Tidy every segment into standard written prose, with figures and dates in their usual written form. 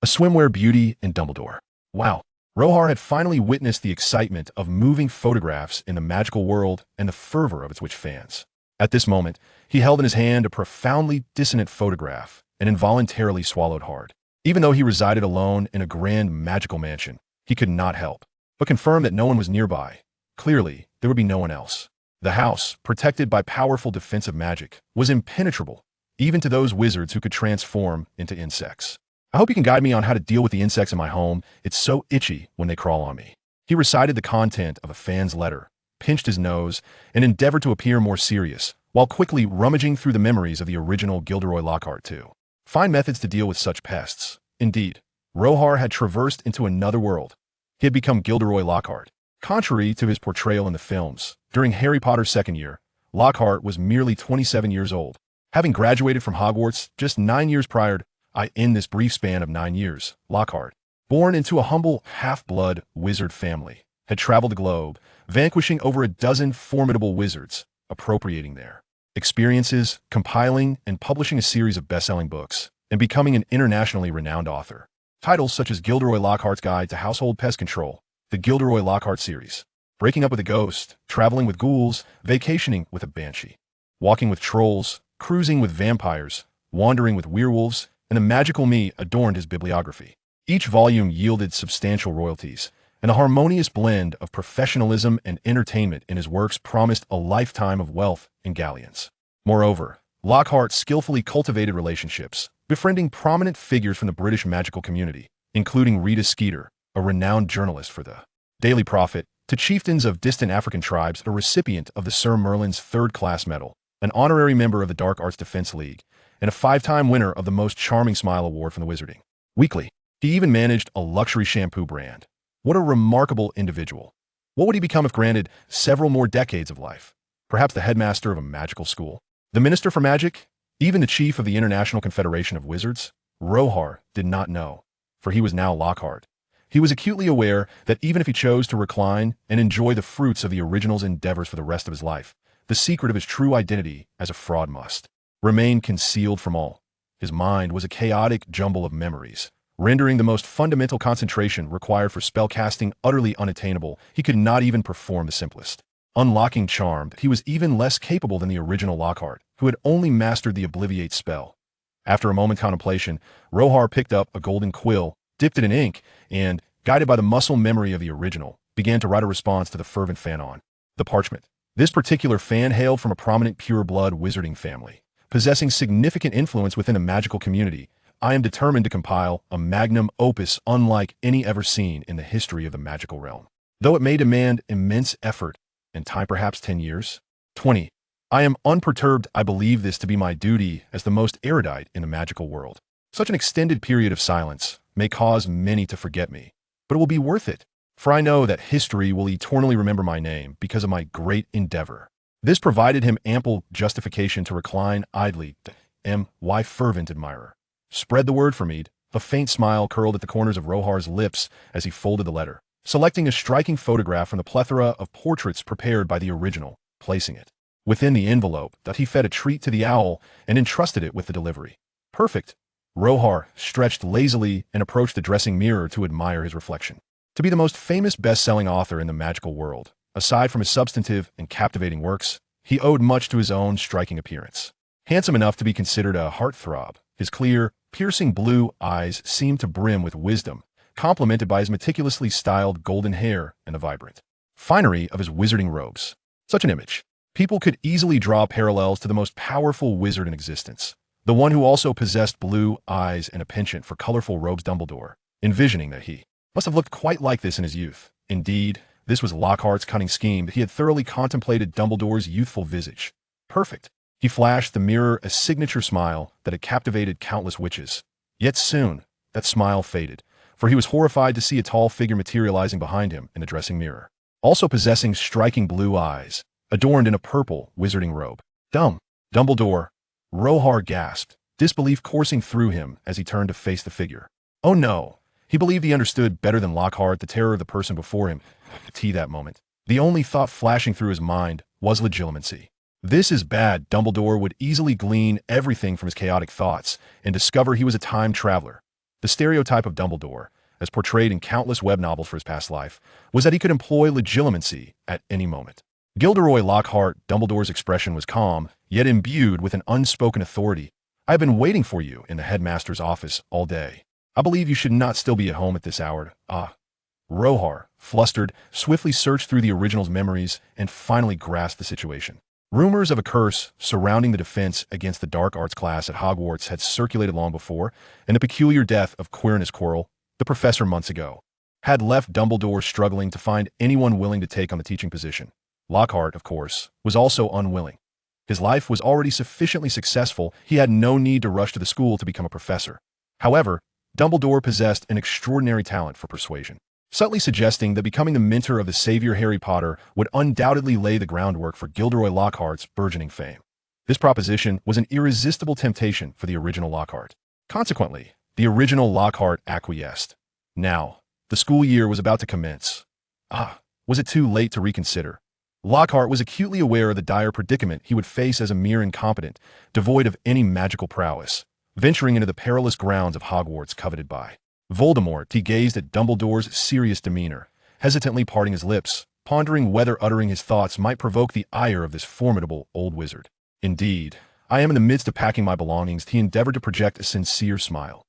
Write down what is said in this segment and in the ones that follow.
A swimwear beauty in Dumbledore. Wow. Rohar had finally witnessed the excitement of moving photographs in the magical world and the fervor of its witch fans. At this moment, he held in his hand a profoundly dissonant photograph and involuntarily swallowed hard. Even though he resided alone in a grand magical mansion, he could not help but confirm that no one was nearby. Clearly, there would be no one else. The house, protected by powerful defensive magic, was impenetrable, even to those wizards who could transform into insects. I hope you can guide me on how to deal with the insects in my home. It's so itchy when they crawl on me. He recited the content of a fan's letter, pinched his nose, and endeavored to appear more serious, while quickly rummaging through the memories of the original Gilderoy Lockhart too. Find methods to deal with such pests. Indeed, Rohar had traversed into another world. He had become Gilderoy Lockhart. Contrary to his portrayal in the films, during Harry Potter's second year, Lockhart was merely 27 years old. Having graduated from Hogwarts just 9 years prior, in this brief span of 9 years, Lockhart, born into a humble half-blood wizard family, had traveled the globe, vanquishing over a dozen formidable wizards, appropriating their experiences, compiling and publishing a series of best-selling books, and becoming an internationally renowned author. Titles such as Gilderoy Lockhart's Guide to Household Pest Control, the Gilderoy Lockhart series, Breaking Up with a Ghost, Traveling with Ghouls, Vacationing with a Banshee, Walking with Trolls, Cruising with Vampires, Wandering with Werewolves, and The Magical Me adorned his bibliography. Each volume yielded substantial royalties, and a harmonious blend of professionalism and entertainment in his works promised a lifetime of wealth and Galleons. Moreover, Lockhart skillfully cultivated relationships, befriending prominent figures from the British magical community, including Rita Skeeter, a renowned journalist for the Daily Prophet, to chieftains of distant African tribes, a recipient of the Sir Merlin's third-class medal, an honorary member of the Dark Arts Defense League, and a 5-time winner of the Most Charming Smile Award from the Wizarding Weekly. He even managed a luxury shampoo brand. What a remarkable individual. What would he become if granted several more decades of life? Perhaps the headmaster of a magical school? The Minister for Magic? Even the chief of the International Confederation of Wizards? Rohar did not know, for he was now Lockhart. He was acutely aware that even if he chose to recline and enjoy the fruits of the original's endeavors for the rest of his life, the secret of his true identity as a fraud must remain concealed from all. His mind was a chaotic jumble of memories, rendering the most fundamental concentration required for spellcasting utterly unattainable. He could not even perform the simplest unlocking charm. He was even less capable than the original Lockhart, who had only mastered the Obliviate spell. After a moment's contemplation, Rohar picked up a golden quill, dipped it in ink, and, guided by the muscle memory of the original, began to write a response to the fervent fan on the parchment. This particular fan hailed from a prominent pure-blood wizarding family, possessing significant influence within a magical community. I am determined to compile a magnum opus unlike any ever seen in the history of the magical realm. Though it may demand immense effort and time, perhaps 10 years. 20. I am unperturbed. I believe this to be my duty as the most erudite in the magical world. Such an extended period of silence may cause many to forget me, but it will be worth it, for I know that history will eternally remember my name because of my great endeavor. This provided him ample justification to recline idly. My fervent admirer. Spread the word for me. A faint smile curled at the corners of Rohar's lips as he folded the letter, selecting a striking photograph from the plethora of portraits prepared by the original, placing it within the envelope. That he fed a treat to the owl and entrusted it with the delivery. Perfect. Rohar stretched lazily and approached the dressing mirror to admire his reflection. To be the most famous best-selling author in the magical world, aside from his substantive and captivating works, he owed much to his own striking appearance. Handsome enough to be considered a heartthrob, his clear, piercing blue eyes seemed to brim with wisdom, complemented by his meticulously styled golden hair and the vibrant finery of his wizarding robes. Such an image. People could easily draw parallels to the most powerful wizard in existence, the one who also possessed blue eyes and a penchant for colorful robes, Dumbledore, envisioning that he must have looked quite like this in his youth. Indeed, this was Lockhart's cunning scheme, that he had thoroughly contemplated Dumbledore's youthful visage. Perfect. He flashed the mirror a signature smile that had captivated countless witches. Yet soon, that smile faded, for he was horrified to see a tall figure materializing behind him in the dressing mirror, also possessing striking blue eyes, adorned in a purple wizarding robe. Dumbledore, Rohar gasped, disbelief coursing through him as he turned to face the figure. Oh no! He believed he understood better than Lockhart the terror of the person before him. That moment, the only thought flashing through his mind was legitimacy. This is bad. Dumbledore would easily glean everything from his chaotic thoughts and discover he was a time traveler. The stereotype of Dumbledore, as portrayed in countless web novels for his past life, was that he could employ legilimency at any moment. Gilderoy Lockhart, Dumbledore's expression was calm, yet imbued with an unspoken authority. "I have been waiting for you in the headmaster's office all day. I believe you should not still be at home at this hour." Rohar, flustered, swiftly searched through the original's memories and finally grasped the situation. Rumors of a curse surrounding the defense against the dark arts class at Hogwarts had circulated long before, and the peculiar death of Quirinus Quirrell, the professor months ago, had left Dumbledore struggling to find anyone willing to take on the teaching position. Lockhart, of course, was also unwilling. His life was already sufficiently successful, he had no need to rush to the school to become a professor. However, Dumbledore possessed an extraordinary talent for persuasion, subtly suggesting that becoming the mentor of the savior Harry Potter would undoubtedly lay the groundwork for Gilderoy Lockhart's burgeoning fame. This proposition was an irresistible temptation for the original Lockhart. Consequently, the original Lockhart acquiesced. Now, the school year was about to commence. Was it too late to reconsider? Lockhart was acutely aware of the dire predicament he would face as a mere incompetent, devoid of any magical prowess, venturing into the perilous grounds of Hogwarts coveted by Voldemort. He gazed at Dumbledore's serious demeanor, hesitantly parting his lips, pondering whether uttering his thoughts might provoke the ire of this formidable old wizard. "Indeed, I am in the midst of packing my belongings." He endeavored to project a sincere smile.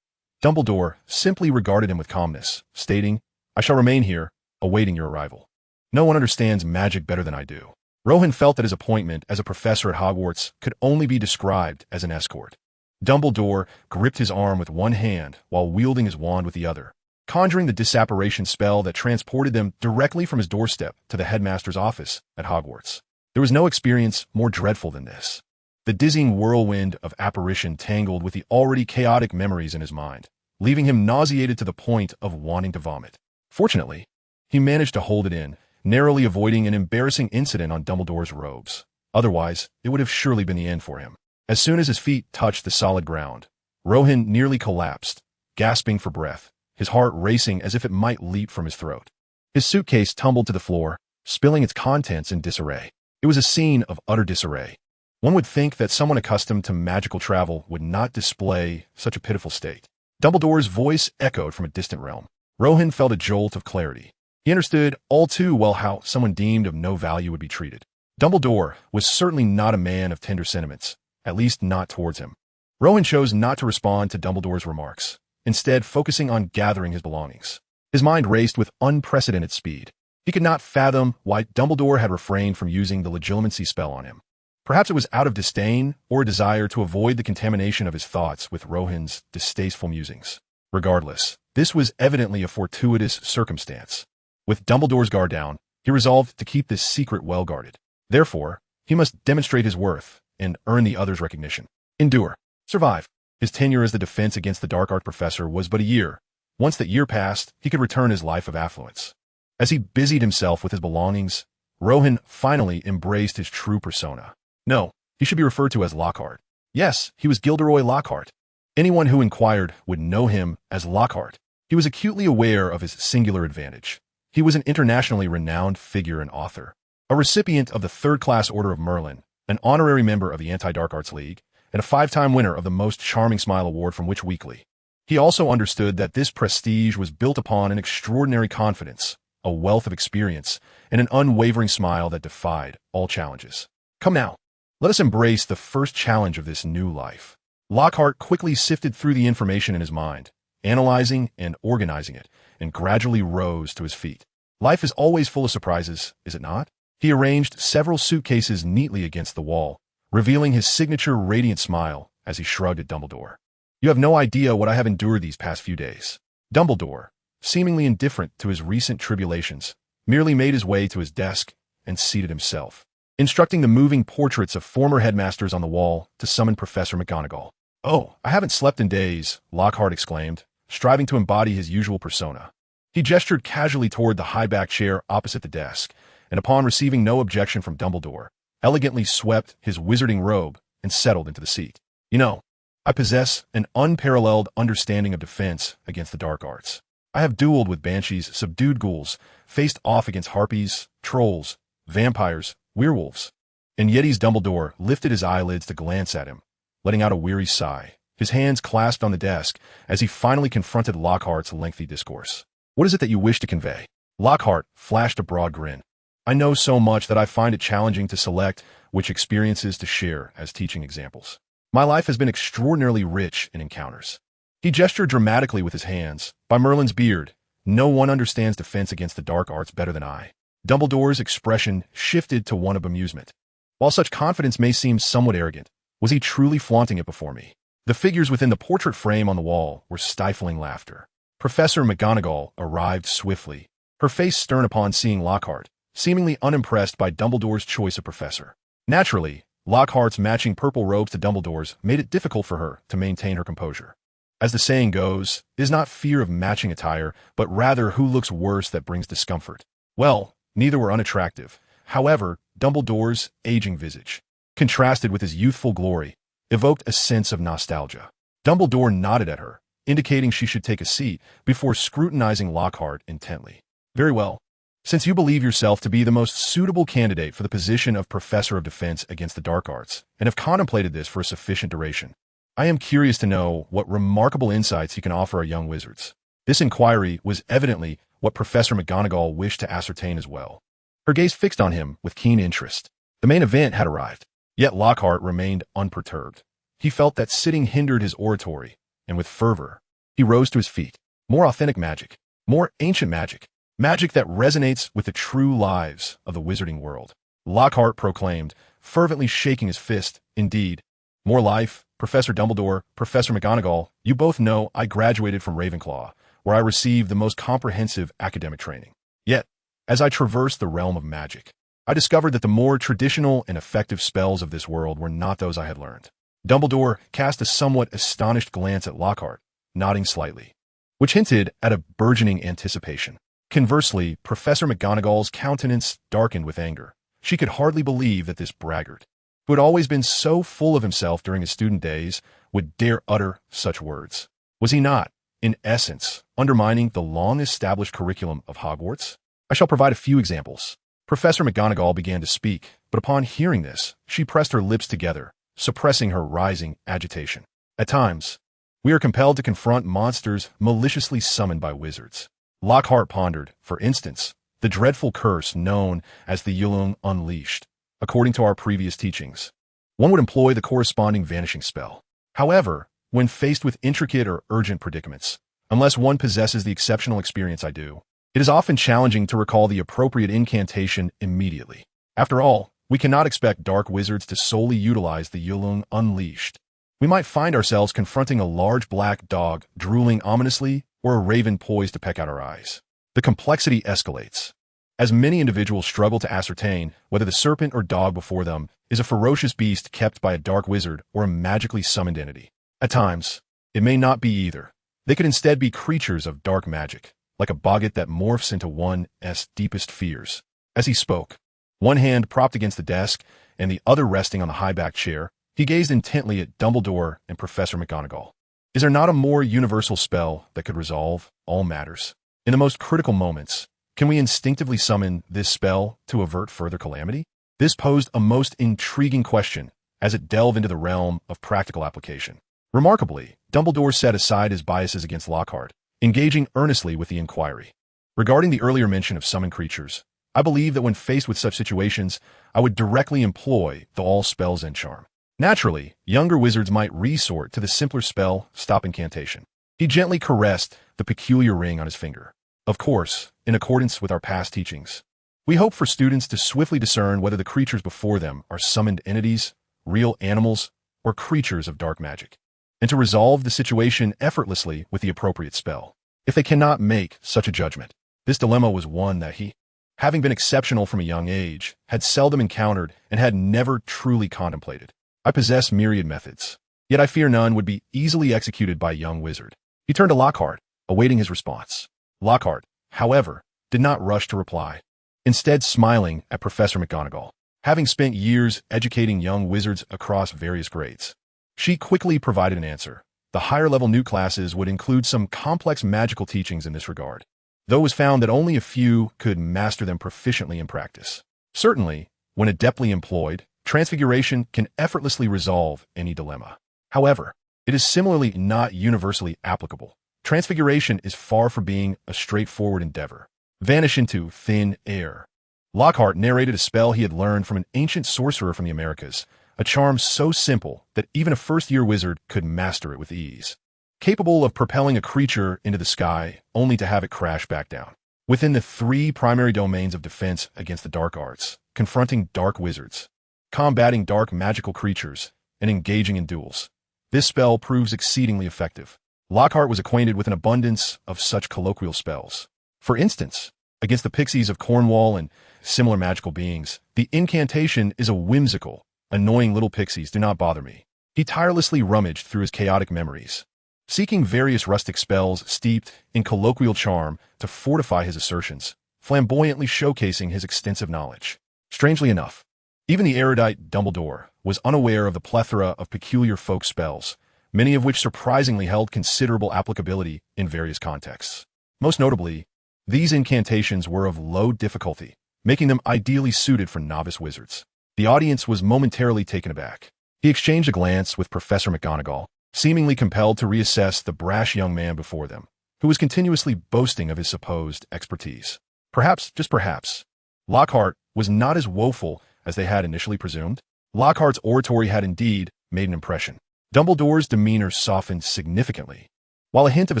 Dumbledore simply regarded him with calmness, stating, "I shall remain here, awaiting your arrival. No one understands magic better than I do." Rohan felt that his appointment as a professor at Hogwarts could only be described as an escort. Dumbledore gripped his arm with one hand while wielding his wand with the other, conjuring the disapparition spell that transported them directly from his doorstep to the headmaster's office at Hogwarts. There was no experience more dreadful than this. The dizzying whirlwind of apparition tangled with the already chaotic memories in his mind, leaving him nauseated to the point of wanting to vomit. Fortunately, he managed to hold it in, narrowly avoiding an embarrassing incident on Dumbledore's robes. Otherwise, it would have surely been the end for him. As soon as his feet touched the solid ground, Rohan nearly collapsed, gasping for breath, his heart racing as if it might leap from his throat. His suitcase tumbled to the floor, spilling its contents in disarray. It was a scene of utter disarray. One would think that someone accustomed to magical travel would not display such a pitiful state. Dumbledore's voice echoed from a distant realm. Rohan felt a jolt of clarity. He understood all too well how someone deemed of no value would be treated. Dumbledore was certainly not a man of tender sentiments, at least not towards him. Rohan chose not to respond to Dumbledore's remarks, instead focusing on gathering his belongings. His mind raced with unprecedented speed. He could not fathom why Dumbledore had refrained from using the legilimency spell on him. Perhaps it was out of disdain or a desire to avoid the contamination of his thoughts with Rohan's distasteful musings. Regardless, this was evidently a fortuitous circumstance. With Dumbledore's guard down, he resolved to keep this secret well guarded. Therefore, he must demonstrate his worth and earn the others' recognition. Endure. Survive. His tenure as the defense against the dark art professor was but a year. Once that year passed, he could return his life of affluence. As he busied himself with his belongings, Rohan finally embraced his true persona. No, he should be referred to as Lockhart. Yes, he was Gilderoy Lockhart. Anyone who inquired would know him as Lockhart. He was acutely aware of his singular advantage. He was an internationally renowned figure and author, a recipient of the third-class Order of Merlin, an honorary member of the Anti-Dark Arts League, and a 5-time winner of the Most Charming Smile Award from Witch Weekly. He also understood that this prestige was built upon an extraordinary confidence, a wealth of experience, and an unwavering smile that defied all challenges. Come now, let us embrace the first challenge of this new life. Lockhart quickly sifted through the information in his mind, analyzing and organizing it, and gradually rose to his feet. Life is always full of surprises, is it not? He arranged several suitcases neatly against the wall, revealing his signature radiant smile as he shrugged at Dumbledore. "You have no idea what I have endured these past few days." Dumbledore, seemingly indifferent to his recent tribulations, merely made his way to his desk and seated himself, instructing the moving portraits of former headmasters on the wall to summon Professor McGonagall. "Oh, I haven't slept in days," Lockhart exclaimed, striving to embody his usual persona. He gestured casually toward the high-backed chair opposite the desk, and upon receiving no objection from Dumbledore, elegantly swept his wizarding robe and settled into the seat. "You know, I possess an unparalleled understanding of defense against the dark arts. I have dueled with banshees, subdued ghouls, faced off against harpies, trolls, vampires, werewolves." And Yeti's Dumbledore lifted his eyelids to glance at him, letting out a weary sigh, his hands clasped on the desk as he finally confronted Lockhart's lengthy discourse. "What is it that you wish to convey?" Lockhart flashed a broad grin. "I know so much that I find it challenging to select which experiences to share as teaching examples. My life has been extraordinarily rich in encounters." He gestured dramatically with his hands. "By Merlin's beard, no one understands defense against the dark arts better than I." Dumbledore's expression shifted to one of amusement. While such confidence may seem somewhat arrogant, was he truly flaunting it before me? The figures within the portrait frame on the wall were stifling laughter. Professor McGonagall arrived swiftly, her face stern upon seeing Lockhart, seemingly unimpressed by Dumbledore's choice of professor. Naturally, Lockhart's matching purple robes to Dumbledore's made it difficult for her to maintain her composure. As the saying goes, it is not fear of matching attire, but rather who looks worse that brings discomfort. Well, neither were unattractive. However, Dumbledore's aging visage, contrasted with his youthful glory, evoked a sense of nostalgia. Dumbledore nodded at her, indicating she should take a seat, before scrutinizing Lockhart intently. "Very well. Since you believe yourself to be the most suitable candidate for the position of Professor of Defense against the Dark Arts, and have contemplated this for a sufficient duration, I am curious to know what remarkable insights you can offer our young wizards." This inquiry was evidently what Professor McGonagall wished to ascertain as well. Her gaze fixed on him with keen interest. The main event had arrived, yet Lockhart remained unperturbed. He felt that sitting hindered his oratory, and with fervor, he rose to his feet. More authentic magic, more ancient magic, magic that resonates with the true lives of the wizarding world, Lockhart proclaimed, fervently shaking his fist. "Indeed, more life, Professor Dumbledore, Professor McGonagall, you both know I graduated from Ravenclaw, where I received the most comprehensive academic training. Yet, as I traversed the realm of magic, I discovered that the more traditional and effective spells of this world were not those I had learned." Dumbledore cast a somewhat astonished glance at Lockhart, nodding slightly, which hinted at a burgeoning anticipation. Conversely, Professor McGonagall's countenance darkened with anger. She could hardly believe that this braggart, who had always been so full of himself during his student days, would dare utter such words. Was he not, in essence, undermining the long-established curriculum of Hogwarts? I shall provide a few examples. Professor McGonagall began to speak, but upon hearing this, she pressed her lips together, suppressing her rising agitation. "At times, we are compelled to confront monsters maliciously summoned by wizards." Lockhart pondered, for instance, the dreadful curse known as the Yulung Unleashed. According to our previous teachings, one would employ the corresponding vanishing spell. However, when faced with intricate or urgent predicaments, unless one possesses the exceptional experience I do, it is often challenging to recall the appropriate incantation immediately. After all, we cannot expect dark wizards to solely utilize the Yulung Unleashed. We might find ourselves confronting a large black dog drooling ominously or a raven poised to peck out our eyes. The complexity escalates, as many individuals struggle to ascertain whether the serpent or dog before them is a ferocious beast kept by a dark wizard or a magically summoned entity. At times, it may not be either. They could instead be creatures of dark magic, like a boggart that morphs into one's deepest fears. As he spoke, one hand propped against the desk and the other resting on the high-backed chair, he gazed intently at Dumbledore and Professor McGonagall. Is there not a more universal spell that could resolve all matters? In the most critical moments, can we instinctively summon this spell to avert further calamity? This posed a most intriguing question as it delved into the realm of practical application. Remarkably, Dumbledore set aside his biases against Lockhart, engaging earnestly with the inquiry. Regarding the earlier mention of summoned creatures, I believe that when faced with such situations, I would directly employ the all spells and charm. Naturally, younger wizards might resort to the simpler spell, stop incantation. He gently caressed the peculiar ring on his finger. Of course, in accordance with our past teachings, we hope for students to swiftly discern whether the creatures before them are summoned entities, real animals, or creatures of dark magic, and to resolve the situation effortlessly with the appropriate spell. If they cannot make such a judgment, this dilemma was one that he, having been exceptional from a young age, had seldom encountered and had never truly contemplated. I possess myriad methods, yet I fear none would be easily executed by a young wizard. He turned to Lockhart, awaiting his response. Lockhart, however, did not rush to reply, instead smiling at Professor McGonagall. Having spent years educating young wizards across various grades, she quickly provided an answer. The higher-level new classes would include some complex magical teachings in this regard, though it was found that only a few could master them proficiently in practice. Certainly, when adeptly employed, transfiguration can effortlessly resolve any dilemma. However, It is similarly not universally applicable. Transfiguration is far from being a straightforward endeavor. Vanish into thin air. Lockhart narrated a spell he had learned from an ancient sorcerer from the Americas, a charm so simple that even a first-year wizard could master it with ease. Capable of propelling a creature into the sky only to have it crash back down. Within the 3 primary domains of defense against the dark arts, confronting dark wizards, combating dark magical creatures, and engaging in duels. This spell proves exceedingly effective. Lockhart was acquainted with an abundance of such colloquial spells. For instance, against the pixies of Cornwall and similar magical beings, the incantation is a whimsical, annoying little pixies do not bother me. He tirelessly rummaged through his chaotic memories, seeking various rustic spells steeped in colloquial charm to fortify his assertions, flamboyantly showcasing his extensive knowledge. Strangely enough, even the erudite Dumbledore was unaware of the plethora of peculiar folk spells, many of which surprisingly held considerable applicability in various contexts. Most notably, these incantations were of low difficulty, making them ideally suited for novice wizards. The audience was momentarily taken aback. He exchanged a glance with Professor McGonagall, seemingly compelled to reassess the brash young man before them, who was continuously boasting of his supposed expertise. Perhaps, just perhaps, Lockhart was not as woeful as they had initially presumed. Lockhart's oratory had indeed made an impression. Dumbledore's demeanor softened significantly, while a hint of a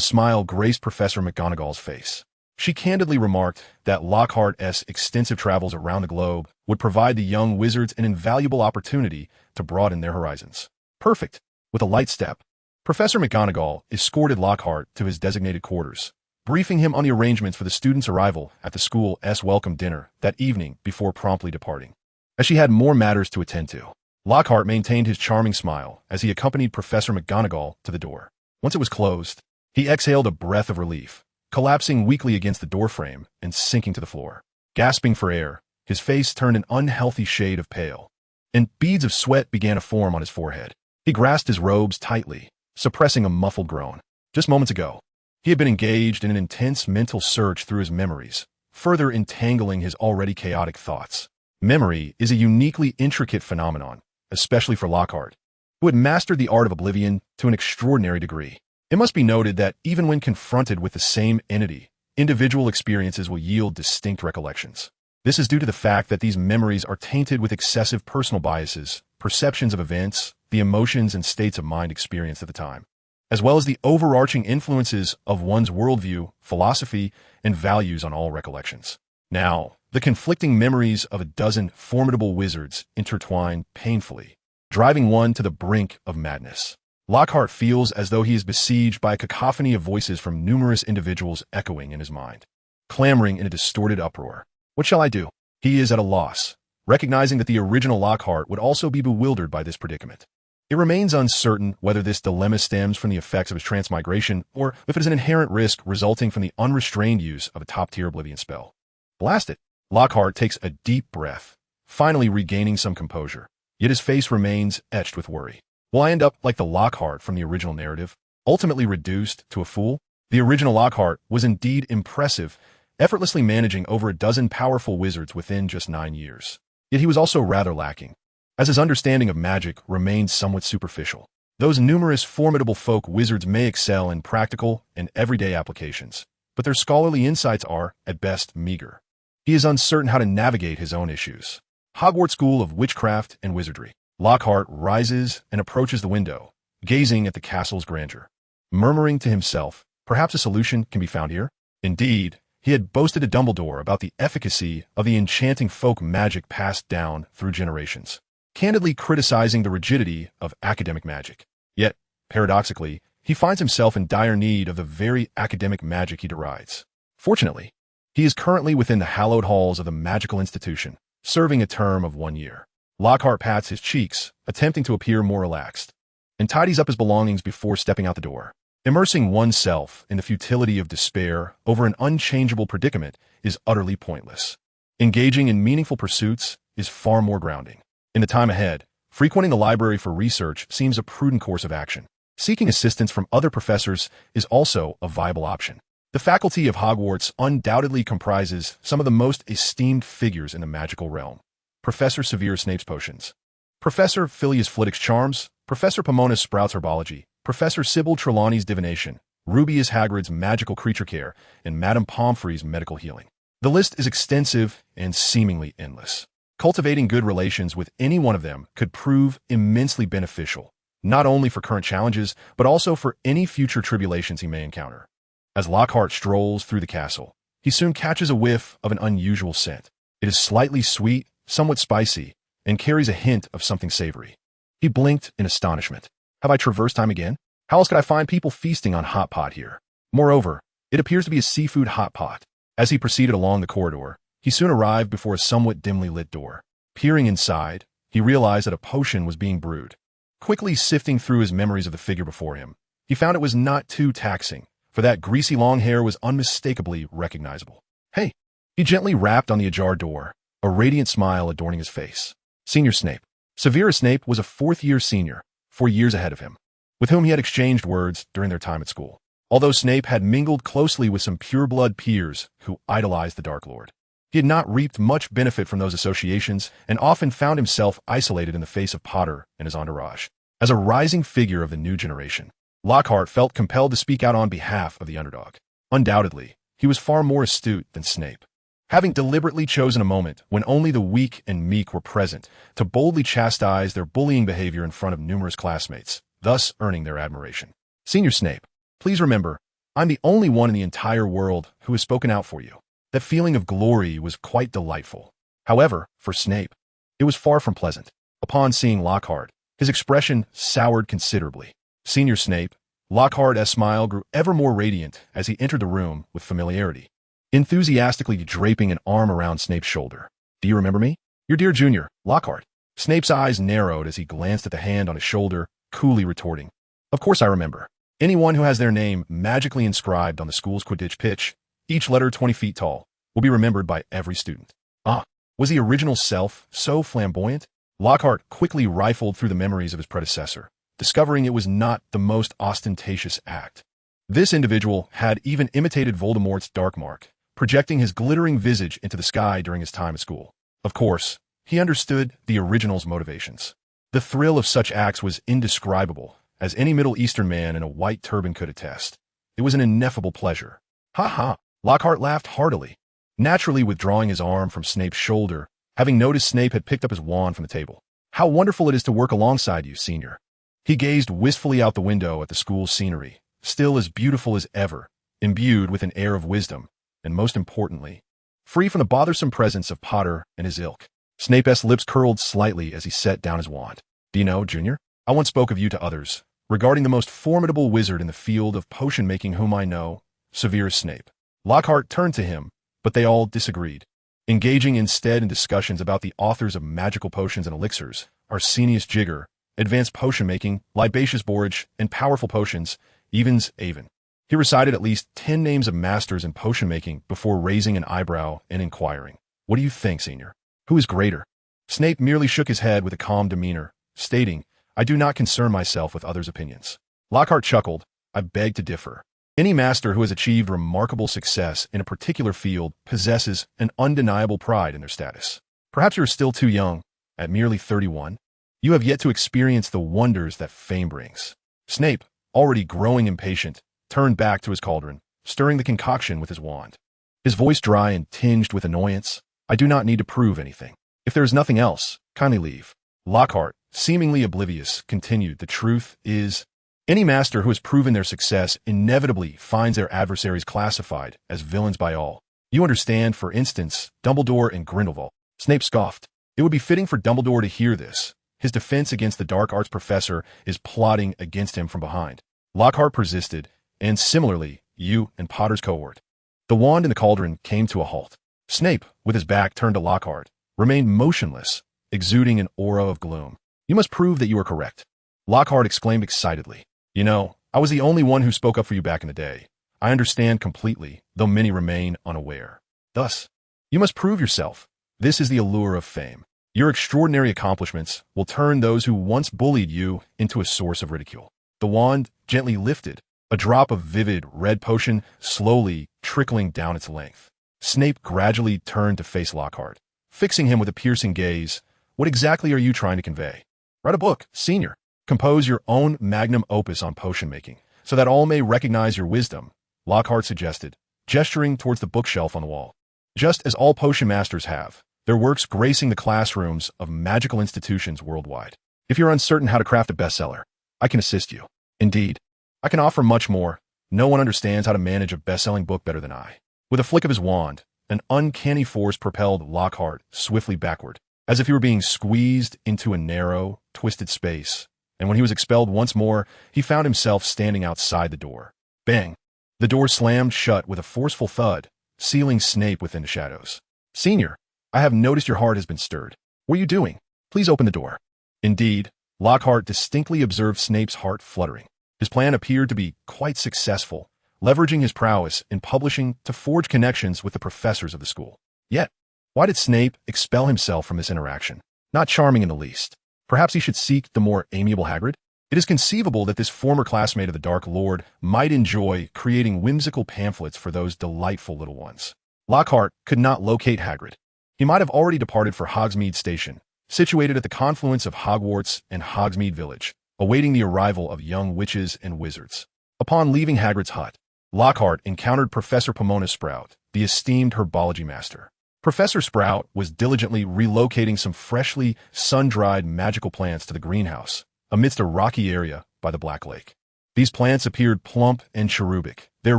smile graced Professor McGonagall's face. She candidly remarked that Lockhart's extensive travels around the globe would provide the young wizards an invaluable opportunity to broaden their horizons. Perfect. With a light step, Professor McGonagall escorted Lockhart to his designated quarters, briefing him on the arrangements for the students' arrival at the school's welcome dinner that evening before promptly departing. As she had more matters to attend to, Lockhart maintained his charming smile as he accompanied Professor McGonagall to the door. Once it was closed, he exhaled a breath of relief, collapsing weakly against the doorframe and sinking to the floor. Gasping for air, his face turned an unhealthy shade of pale, and beads of sweat began to form on his forehead. He grasped his robes tightly, suppressing a muffled groan. Just moments ago, he had been engaged in an intense mental search through his memories, further entangling his already chaotic thoughts. Memory is a uniquely intricate phenomenon, especially for Lockhart, who had mastered the art of oblivion to an extraordinary degree. It must be noted that even when confronted with the same entity, individual experiences will yield distinct recollections. This is due to the fact that these memories are tainted with excessive personal biases, perceptions of events, the emotions and states of mind experienced at the time, as well as the overarching influences of one's worldview, philosophy, and values on all recollections. Now, the conflicting memories of a dozen formidable wizards intertwine painfully, driving one to the brink of madness. Lockhart feels as though he is besieged by a cacophony of voices from numerous individuals echoing in his mind, clamoring in a distorted uproar. What shall I do? He is at a loss, recognizing that the original Lockhart would also be bewildered by this predicament. It remains uncertain whether this dilemma stems from the effects of his transmigration or if it is an inherent risk resulting from the unrestrained use of a top-tier oblivion spell. Blast it! Lockhart takes a deep breath, finally regaining some composure, yet his face remains etched with worry. Will I end up like the Lockhart from the original narrative, ultimately reduced to a fool? The original Lockhart was indeed impressive, effortlessly managing over a dozen powerful wizards within just 9 years. Yet he was also rather lacking, as his understanding of magic remained somewhat superficial. Those numerous formidable folk wizards may excel in practical and everyday applications, but their scholarly insights are, at best, meager. He is uncertain how to navigate his own issues. Hogwarts School of Witchcraft and Wizardry. Lockhart rises and approaches the window, gazing at the castle's grandeur, murmuring to himself, perhaps a solution can be found here. Indeed, he had boasted to Dumbledore about the efficacy of the enchanting folk magic passed down through generations, candidly criticizing the rigidity of academic magic. Yet, paradoxically, he finds himself in dire need of the very academic magic he derides. Fortunately, he is currently within the hallowed halls of the magical institution, serving a term of 1 year. Lockhart pats his cheeks, attempting to appear more relaxed, and tidies up his belongings before stepping out the door. Immersing oneself in the futility of despair over an unchangeable predicament is utterly pointless. Engaging in meaningful pursuits is far more grounding. In the time ahead, frequenting the library for research seems a prudent course of action. Seeking assistance from other professors is also a viable option. The faculty of Hogwarts undoubtedly comprises some of the most esteemed figures in the magical realm. Professor Severus Snape's potions, Professor Filius Flitwick's charms, Professor Pomona's Sprout's herbology, Professor Sybil Trelawney's divination, Rubius Hagrid's magical creature care, and Madame Pomfrey's medical healing. The list is extensive and seemingly endless. Cultivating good relations with any one of them could prove immensely beneficial, not only for current challenges, but also for any future tribulations he may encounter. As Lockhart strolls through the castle, he soon catches a whiff of an unusual scent. It is slightly sweet, somewhat spicy, and carries a hint of something savory. He blinked in astonishment. Have I traversed time again? How else could I find people feasting on hot pot here? Moreover, it appears to be a seafood hot pot. As he proceeded along the corridor, he soon arrived before a somewhat dimly lit door. Peering inside, he realized that a potion was being brewed. Quickly sifting through his memories of the figure before him, he found it was not too taxing, for that greasy long hair was unmistakably recognizable. Hey! He gently rapped on the ajar door, a radiant smile adorning his face. Senior Snape. Severus Snape was a fourth-year senior, 4 years ahead of him, with whom he had exchanged words during their time at school. Although Snape had mingled closely with some pure-blood peers who idolized the Dark Lord, he had not reaped much benefit from those associations and often found himself isolated in the face of Potter and his entourage. As a rising figure of the new generation, Lockhart felt compelled to speak out on behalf of the underdog. Undoubtedly, he was far more astute than Snape, having deliberately chosen a moment when only the weak and meek were present to boldly chastise their bullying behavior in front of numerous classmates, thus earning their admiration. Senior Snape, please remember, I'm the only one in the entire world who has spoken out for you. That feeling of glory was quite delightful. However, for Snape, it was far from pleasant. Upon seeing Lockhart, his expression soured considerably. Senior Snape, Lockhart's smile grew ever more radiant as he entered the room with familiarity, enthusiastically draping an arm around Snape's shoulder. Do you remember me? Your dear junior, Lockhart. Snape's eyes narrowed as he glanced at the hand on his shoulder, coolly retorting, Of course I remember. Anyone who has their name magically inscribed on the school's Quidditch pitch, each letter 20 feet tall, will be remembered by every student. Ah, was the original self so flamboyant? Lockhart quickly rifled through the memories of his predecessor, discovering it was not the most ostentatious act. This individual had even imitated Voldemort's dark mark, projecting his glittering visage into the sky during his time at school. Of course, he understood the original's motivations. The thrill of such acts was indescribable, as any Middle Eastern man in a white turban could attest. It was an ineffable pleasure. Ha ha! Lockhart laughed heartily, naturally withdrawing his arm from Snape's shoulder, having noticed Snape had picked up his wand from the table. How wonderful it is to work alongside you, senior. He gazed wistfully out the window at the school's scenery, still as beautiful as ever, imbued with an air of wisdom, and most importantly, free from the bothersome presence of Potter and his ilk. Snape's lips curled slightly as he set down his wand. Do you know, Junior, I once spoke of you to others, regarding the most formidable wizard in the field of potion-making whom I know, Severus Snape. Lockhart turned to him, but they all disagreed, engaging instead in discussions about the authors of magical potions and elixirs, Arsenius Jigger, advanced potion-making, libaceous borage, and powerful potions, Evans Avon. He recited at least 10 names of masters in potion-making before raising an eyebrow and inquiring, What do you think, senior? Who is greater? Snape merely shook his head with a calm demeanor, stating, I do not concern myself with others' opinions. Lockhart chuckled, I beg to differ. Any master who has achieved remarkable success in a particular field possesses an undeniable pride in their status. Perhaps you are still too young, at merely 31. You have yet to experience the wonders that fame brings. Snape, already growing impatient, turned back to his cauldron, stirring the concoction with his wand. His voice dry and tinged with annoyance. I do not need to prove anything. If there is nothing else, kindly leave. Lockhart, seemingly oblivious, continued, The truth is, any master who has proven their success inevitably finds their adversaries classified as villains by all. You understand, for instance, Dumbledore and Grindelwald. Snape scoffed. It would be fitting for Dumbledore to hear this. His defense against the dark arts professor is plotting against him from behind. Lockhart persisted, and similarly, you and Potter's cohort. The wand in the cauldron came to a halt. Snape, with his back turned to Lockhart, remained motionless, exuding an aura of gloom. You must prove that you are correct. Lockhart exclaimed excitedly. You know, I was the only one who spoke up for you back in the day. I understand completely, though many remain unaware. Thus, you must prove yourself. This is the allure of fame. Your extraordinary accomplishments will turn those who once bullied you into a source of ridicule. The wand gently lifted, a drop of vivid red potion slowly trickling down its length. Snape gradually turned to face Lockhart, fixing him with a piercing gaze. What exactly are you trying to convey? Write a book, senior. Compose your own magnum opus on potion making, so that all may recognize your wisdom, Lockhart suggested, gesturing towards the bookshelf on the wall. Just as all potion masters have, their works gracing the classrooms of magical institutions worldwide. If you're uncertain how to craft a bestseller, I can assist you. Indeed, I can offer much more. No one understands how to manage a best-selling book better than I. With a flick of his wand, an uncanny force propelled Lockhart swiftly backward, as if he were being squeezed into a narrow, twisted space. And when he was expelled once more, he found himself standing outside the door. Bang! The door slammed shut with a forceful thud, sealing Snape within the shadows. Senior, I have noticed your heart has been stirred. What are you doing? Please open the door. Indeed, Lockhart distinctly observed Snape's heart fluttering. His plan appeared to be quite successful, leveraging his prowess in publishing to forge connections with the professors of the school. Yet, why did Snape expel himself from this interaction? Not charming in the least. Perhaps he should seek the more amiable Hagrid? It is conceivable that this former classmate of the Dark Lord might enjoy creating whimsical pamphlets for those delightful little ones. Lockhart could not locate Hagrid. He might have already departed for Hogsmeade Station, situated at the confluence of Hogwarts and Hogsmeade Village, awaiting the arrival of young witches and wizards. Upon leaving Hagrid's hut, Lockhart encountered Professor Pomona Sprout, the esteemed herbology master. Professor Sprout was diligently relocating some freshly sun-dried magical plants to the greenhouse, amidst a rocky area by the Black Lake. These plants appeared plump and cherubic, their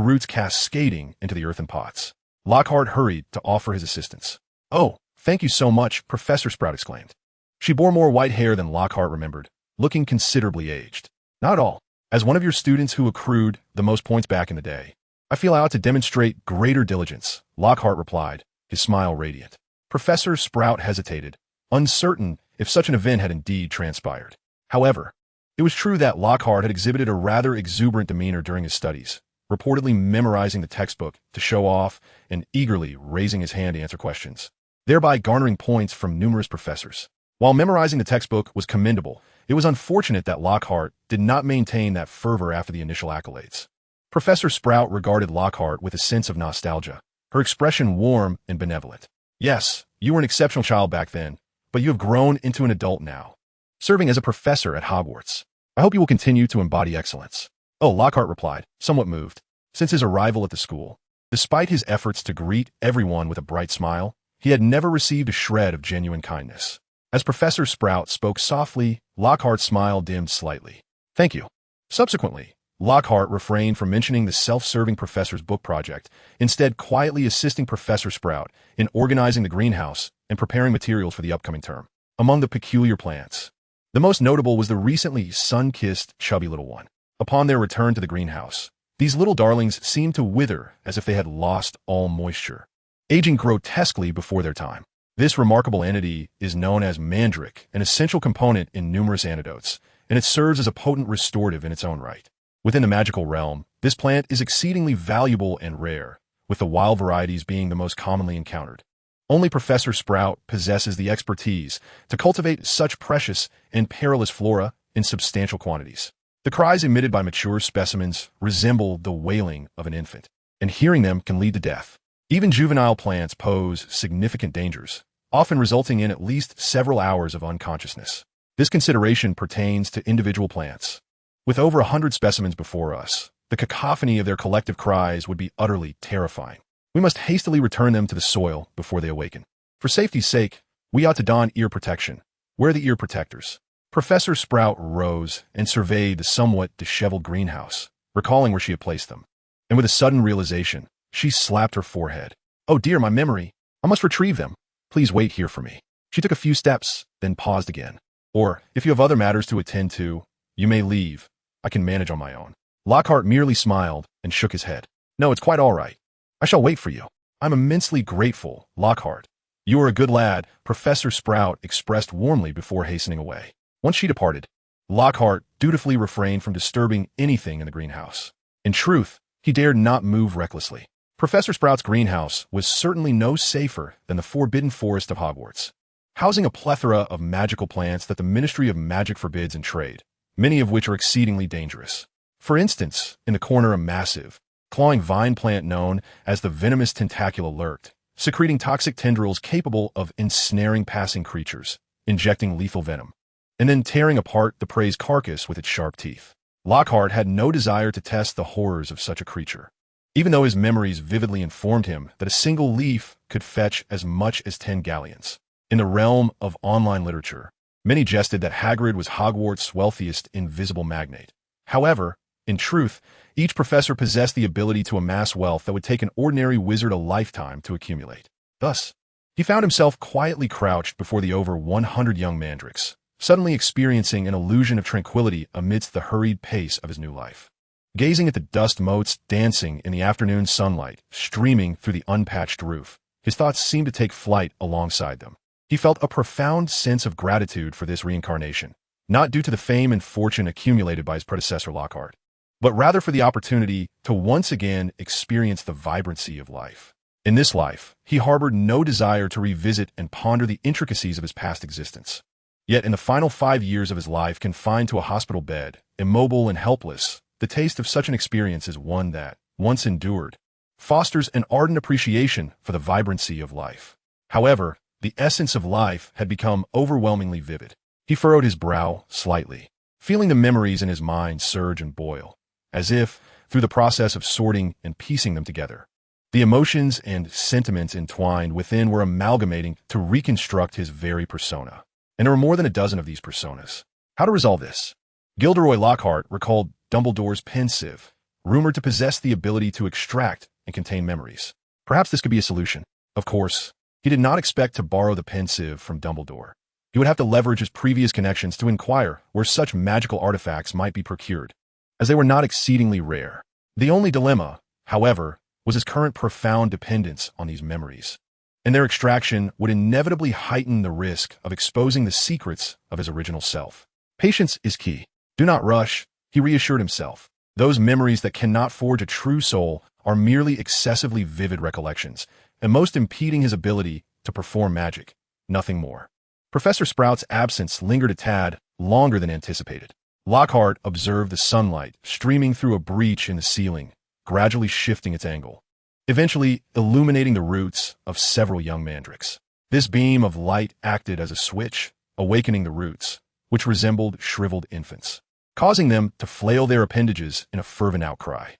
roots cascading into the earthen pots. Lockhart hurried to offer his assistance. "Oh, thank you so much," Professor Sprout exclaimed. She bore more white hair than Lockhart remembered, looking considerably aged. "Not at all. As one of your students who accrued the most points back in the day, I feel I ought to demonstrate greater diligence," Lockhart replied, his smile radiant. Professor Sprout hesitated, uncertain if such an event had indeed transpired. However, it was true that Lockhart had exhibited a rather exuberant demeanor during his studies, reportedly memorizing the textbook to show off and eagerly raising his hand to answer questions, thereby garnering points from numerous professors. While memorizing the textbook was commendable, it was unfortunate that Lockhart did not maintain that fervor after the initial accolades. Professor Sprout regarded Lockhart with a sense of nostalgia, her expression warm and benevolent. "Yes, you were an exceptional child back then, but you have grown into an adult now, serving as a professor at Hogwarts. I hope you will continue to embody excellence." "Oh," Lockhart replied, somewhat moved. Since his arrival at the school, despite his efforts to greet everyone with a bright smile, he had never received a shred of genuine kindness. As Professor Sprout spoke softly, Lockhart's smile dimmed slightly. "Thank you." Subsequently, Lockhart refrained from mentioning the self-serving professor's book project, instead quietly assisting Professor Sprout in organizing the greenhouse and preparing materials for the upcoming term. Among the peculiar plants, the most notable was the recently sun-kissed chubby little one. Upon their return to the greenhouse, these little darlings seemed to wither as if they had lost all moisture, aging grotesquely before their time. This remarkable entity is known as mandrake, an essential component in numerous antidotes, and it serves as a potent restorative in its own right. Within the magical realm, this plant is exceedingly valuable and rare, with the wild varieties being the most commonly encountered. Only Professor Sprout possesses the expertise to cultivate such precious and perilous flora in substantial quantities. The cries emitted by mature specimens resemble the wailing of an infant, and hearing them can lead to death. Even juvenile plants pose significant dangers, often resulting in at least several hours of unconsciousness. This consideration pertains to individual plants. With over 100 specimens before us, the cacophony of their collective cries would be utterly terrifying. We must hastily return them to the soil before they awaken. For safety's sake, we ought to don ear protection. Wear the ear protectors. Professor Sprout rose and surveyed the somewhat disheveled greenhouse, recalling where she had placed them. And with a sudden realization, she slapped her forehead. "Oh dear, my memory. I must retrieve them. Please wait here for me." She took a few steps, then paused again. "Or, if you have other matters to attend to, you may leave. I can manage on my own." Lockhart merely smiled and shook his head. "No, it's quite all right. I shall wait for you." "I'm immensely grateful, Lockhart. You are a good lad," Professor Sprout expressed warmly before hastening away. Once she departed, Lockhart dutifully refrained from disturbing anything in the greenhouse. In truth, he dared not move recklessly. Professor Sprout's greenhouse was certainly no safer than the forbidden forest of Hogwarts, housing a plethora of magical plants that the Ministry of Magic forbids in trade, many of which are exceedingly dangerous. For instance, in the corner a massive, clawing vine plant known as the venomous tentacula lurked, secreting toxic tendrils capable of ensnaring passing creatures, injecting lethal venom. and then tearing apart the prey's carcass with its sharp teeth. Lockhart had no desire to test the horrors of such a creature, even though his memories vividly informed him that a single leaf could fetch as much as 10 galleons. In the realm of online literature, many jested that Hagrid was Hogwarts' wealthiest invisible magnate. However, in truth, each professor possessed the ability to amass wealth that would take an ordinary wizard a lifetime to accumulate. Thus, he found himself quietly crouched before the over 100 young mandrakes, suddenly experiencing an illusion of tranquility amidst the hurried pace of his new life. Gazing at the dust motes dancing in the afternoon sunlight, streaming through the unpatched roof, his thoughts seemed to take flight alongside them. He felt a profound sense of gratitude for this reincarnation, not due to the fame and fortune accumulated by his predecessor Lockhart, but rather for the opportunity to once again experience the vibrancy of life. In this life, he harbored no desire to revisit and ponder the intricacies of his past existence. Yet in the final 5 years of his life confined to a hospital bed, immobile and helpless, the taste of such an experience is one that, once endured, fosters an ardent appreciation for the vibrancy of life. However, the essence of life had become overwhelmingly vivid. He furrowed his brow slightly, feeling the memories in his mind surge and boil, as if, through the process of sorting and piecing them together, the emotions and sentiments entwined within were amalgamating to reconstruct his very persona. And there were more than a dozen of these personas. How to resolve this? Gilderoy Lockhart recalled Dumbledore's pensieve, rumored to possess the ability to extract and contain memories. Perhaps this could be a solution. Of course, he did not expect to borrow the pensieve from Dumbledore. He would have to leverage his previous connections to inquire where such magical artifacts might be procured, as they were not exceedingly rare. The only dilemma, however, was his current profound dependence on these memories, and their extraction would inevitably heighten the risk of exposing the secrets of his original self. Patience is key. Do not rush, he reassured himself. Those memories that cannot forge a true soul are merely excessively vivid recollections, and most impeding his ability to perform magic, nothing more. Professor Sprout's absence lingered a tad longer than anticipated. Lockhart observed the sunlight streaming through a breach in the ceiling, gradually shifting its angle, eventually illuminating the roots of several young mandrakes. This beam of light acted as a switch, awakening the roots, which resembled shriveled infants, causing them to flail their appendages in a fervent outcry.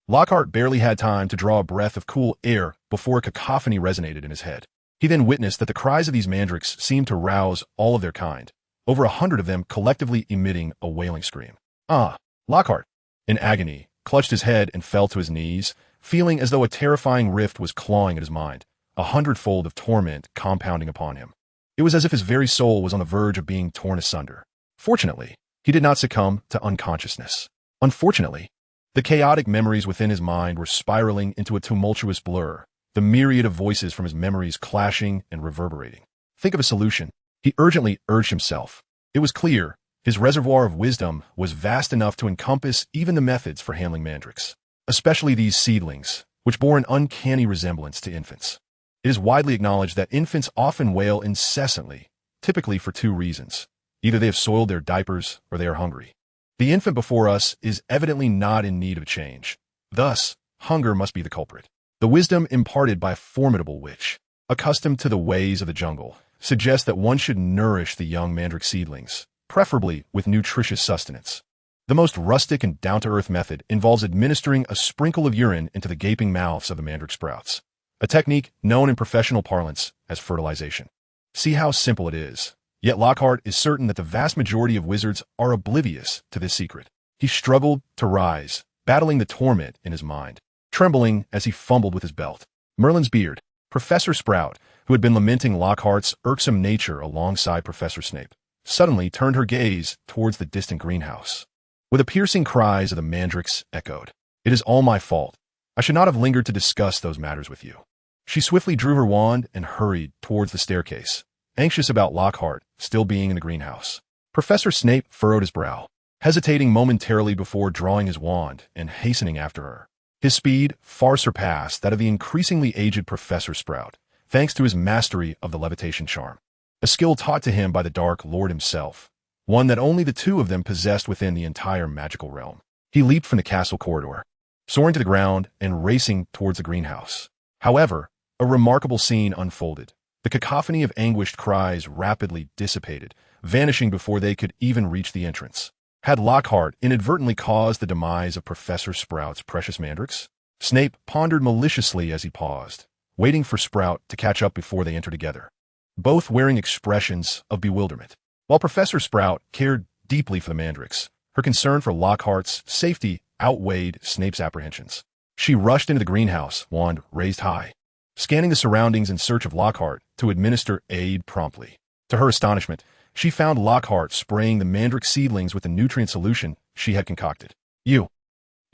Lockhart barely had time to draw a breath of cool air before a cacophony resonated in his head. He then witnessed that the cries of these mandrakes seemed to rouse all of their kind, over 100 of them collectively emitting a wailing scream. Lockhart, in agony, clutched his head and fell to his knees, feeling as though a terrifying rift was clawing at his mind, 100-fold of torment compounding upon him. It was as if his very soul was on the verge of being torn asunder. Fortunately, he did not succumb to unconsciousness. Unfortunately, the chaotic memories within his mind were spiraling into a tumultuous blur, the myriad of voices from his memories clashing and reverberating. Think of a solution, he urgently urged himself. It was clear, his reservoir of wisdom was vast enough to encompass even the methods for handling mandrakes, especially these seedlings, which bore an uncanny resemblance to infants. It is widely acknowledged that infants often wail incessantly, typically for 2 reasons. Either they have soiled their diapers or they are hungry. The infant before us is evidently not in need of change. Thus, hunger must be the culprit. The wisdom imparted by a formidable witch, accustomed to the ways of the jungle, suggests that one should nourish the young mandrake seedlings, preferably with nutritious sustenance. The most rustic and down-to-earth method involves administering a sprinkle of urine into the gaping mouths of the mandrake sprouts, a technique known in professional parlance as fertilization. See how simple it is. Yet Lockhart is certain that the vast majority of wizards are oblivious to this secret. He struggled to rise, battling the torment in his mind, trembling as he fumbled with his belt. Merlin's beard, Professor Sprout, who had been lamenting Lockhart's irksome nature alongside Professor Snape, suddenly turned her gaze towards the distant greenhouse. With the piercing cries of the mandrakes echoed, "It is all my fault. I should not have lingered to discuss those matters with you." She swiftly drew her wand and hurried towards the staircase, anxious about Lockhart still being in the greenhouse. Professor Snape furrowed his brow, hesitating momentarily before drawing his wand and hastening after her. His speed far surpassed that of the increasingly aged Professor Sprout, thanks to his mastery of the levitation charm, a skill taught to him by the Dark Lord himself, one that only the 2 of them possessed within the entire magical realm. He leaped from the castle corridor, soaring to the ground and racing towards the greenhouse. However, a remarkable scene unfolded. The cacophony of anguished cries rapidly dissipated, vanishing before they could even reach the entrance. Had Lockhart inadvertently caused the demise of Professor Sprout's precious mandrakes? Snape pondered maliciously as he paused, waiting for Sprout to catch up before they entered together, both wearing expressions of bewilderment. While Professor Sprout cared deeply for the mandrakes, her concern for Lockhart's safety outweighed Snape's apprehensions. She rushed into the greenhouse, wand raised high, scanning the surroundings in search of Lockhart to administer aid promptly. To her astonishment, she found Lockhart spraying the mandrake seedlings with the nutrient solution she had concocted. You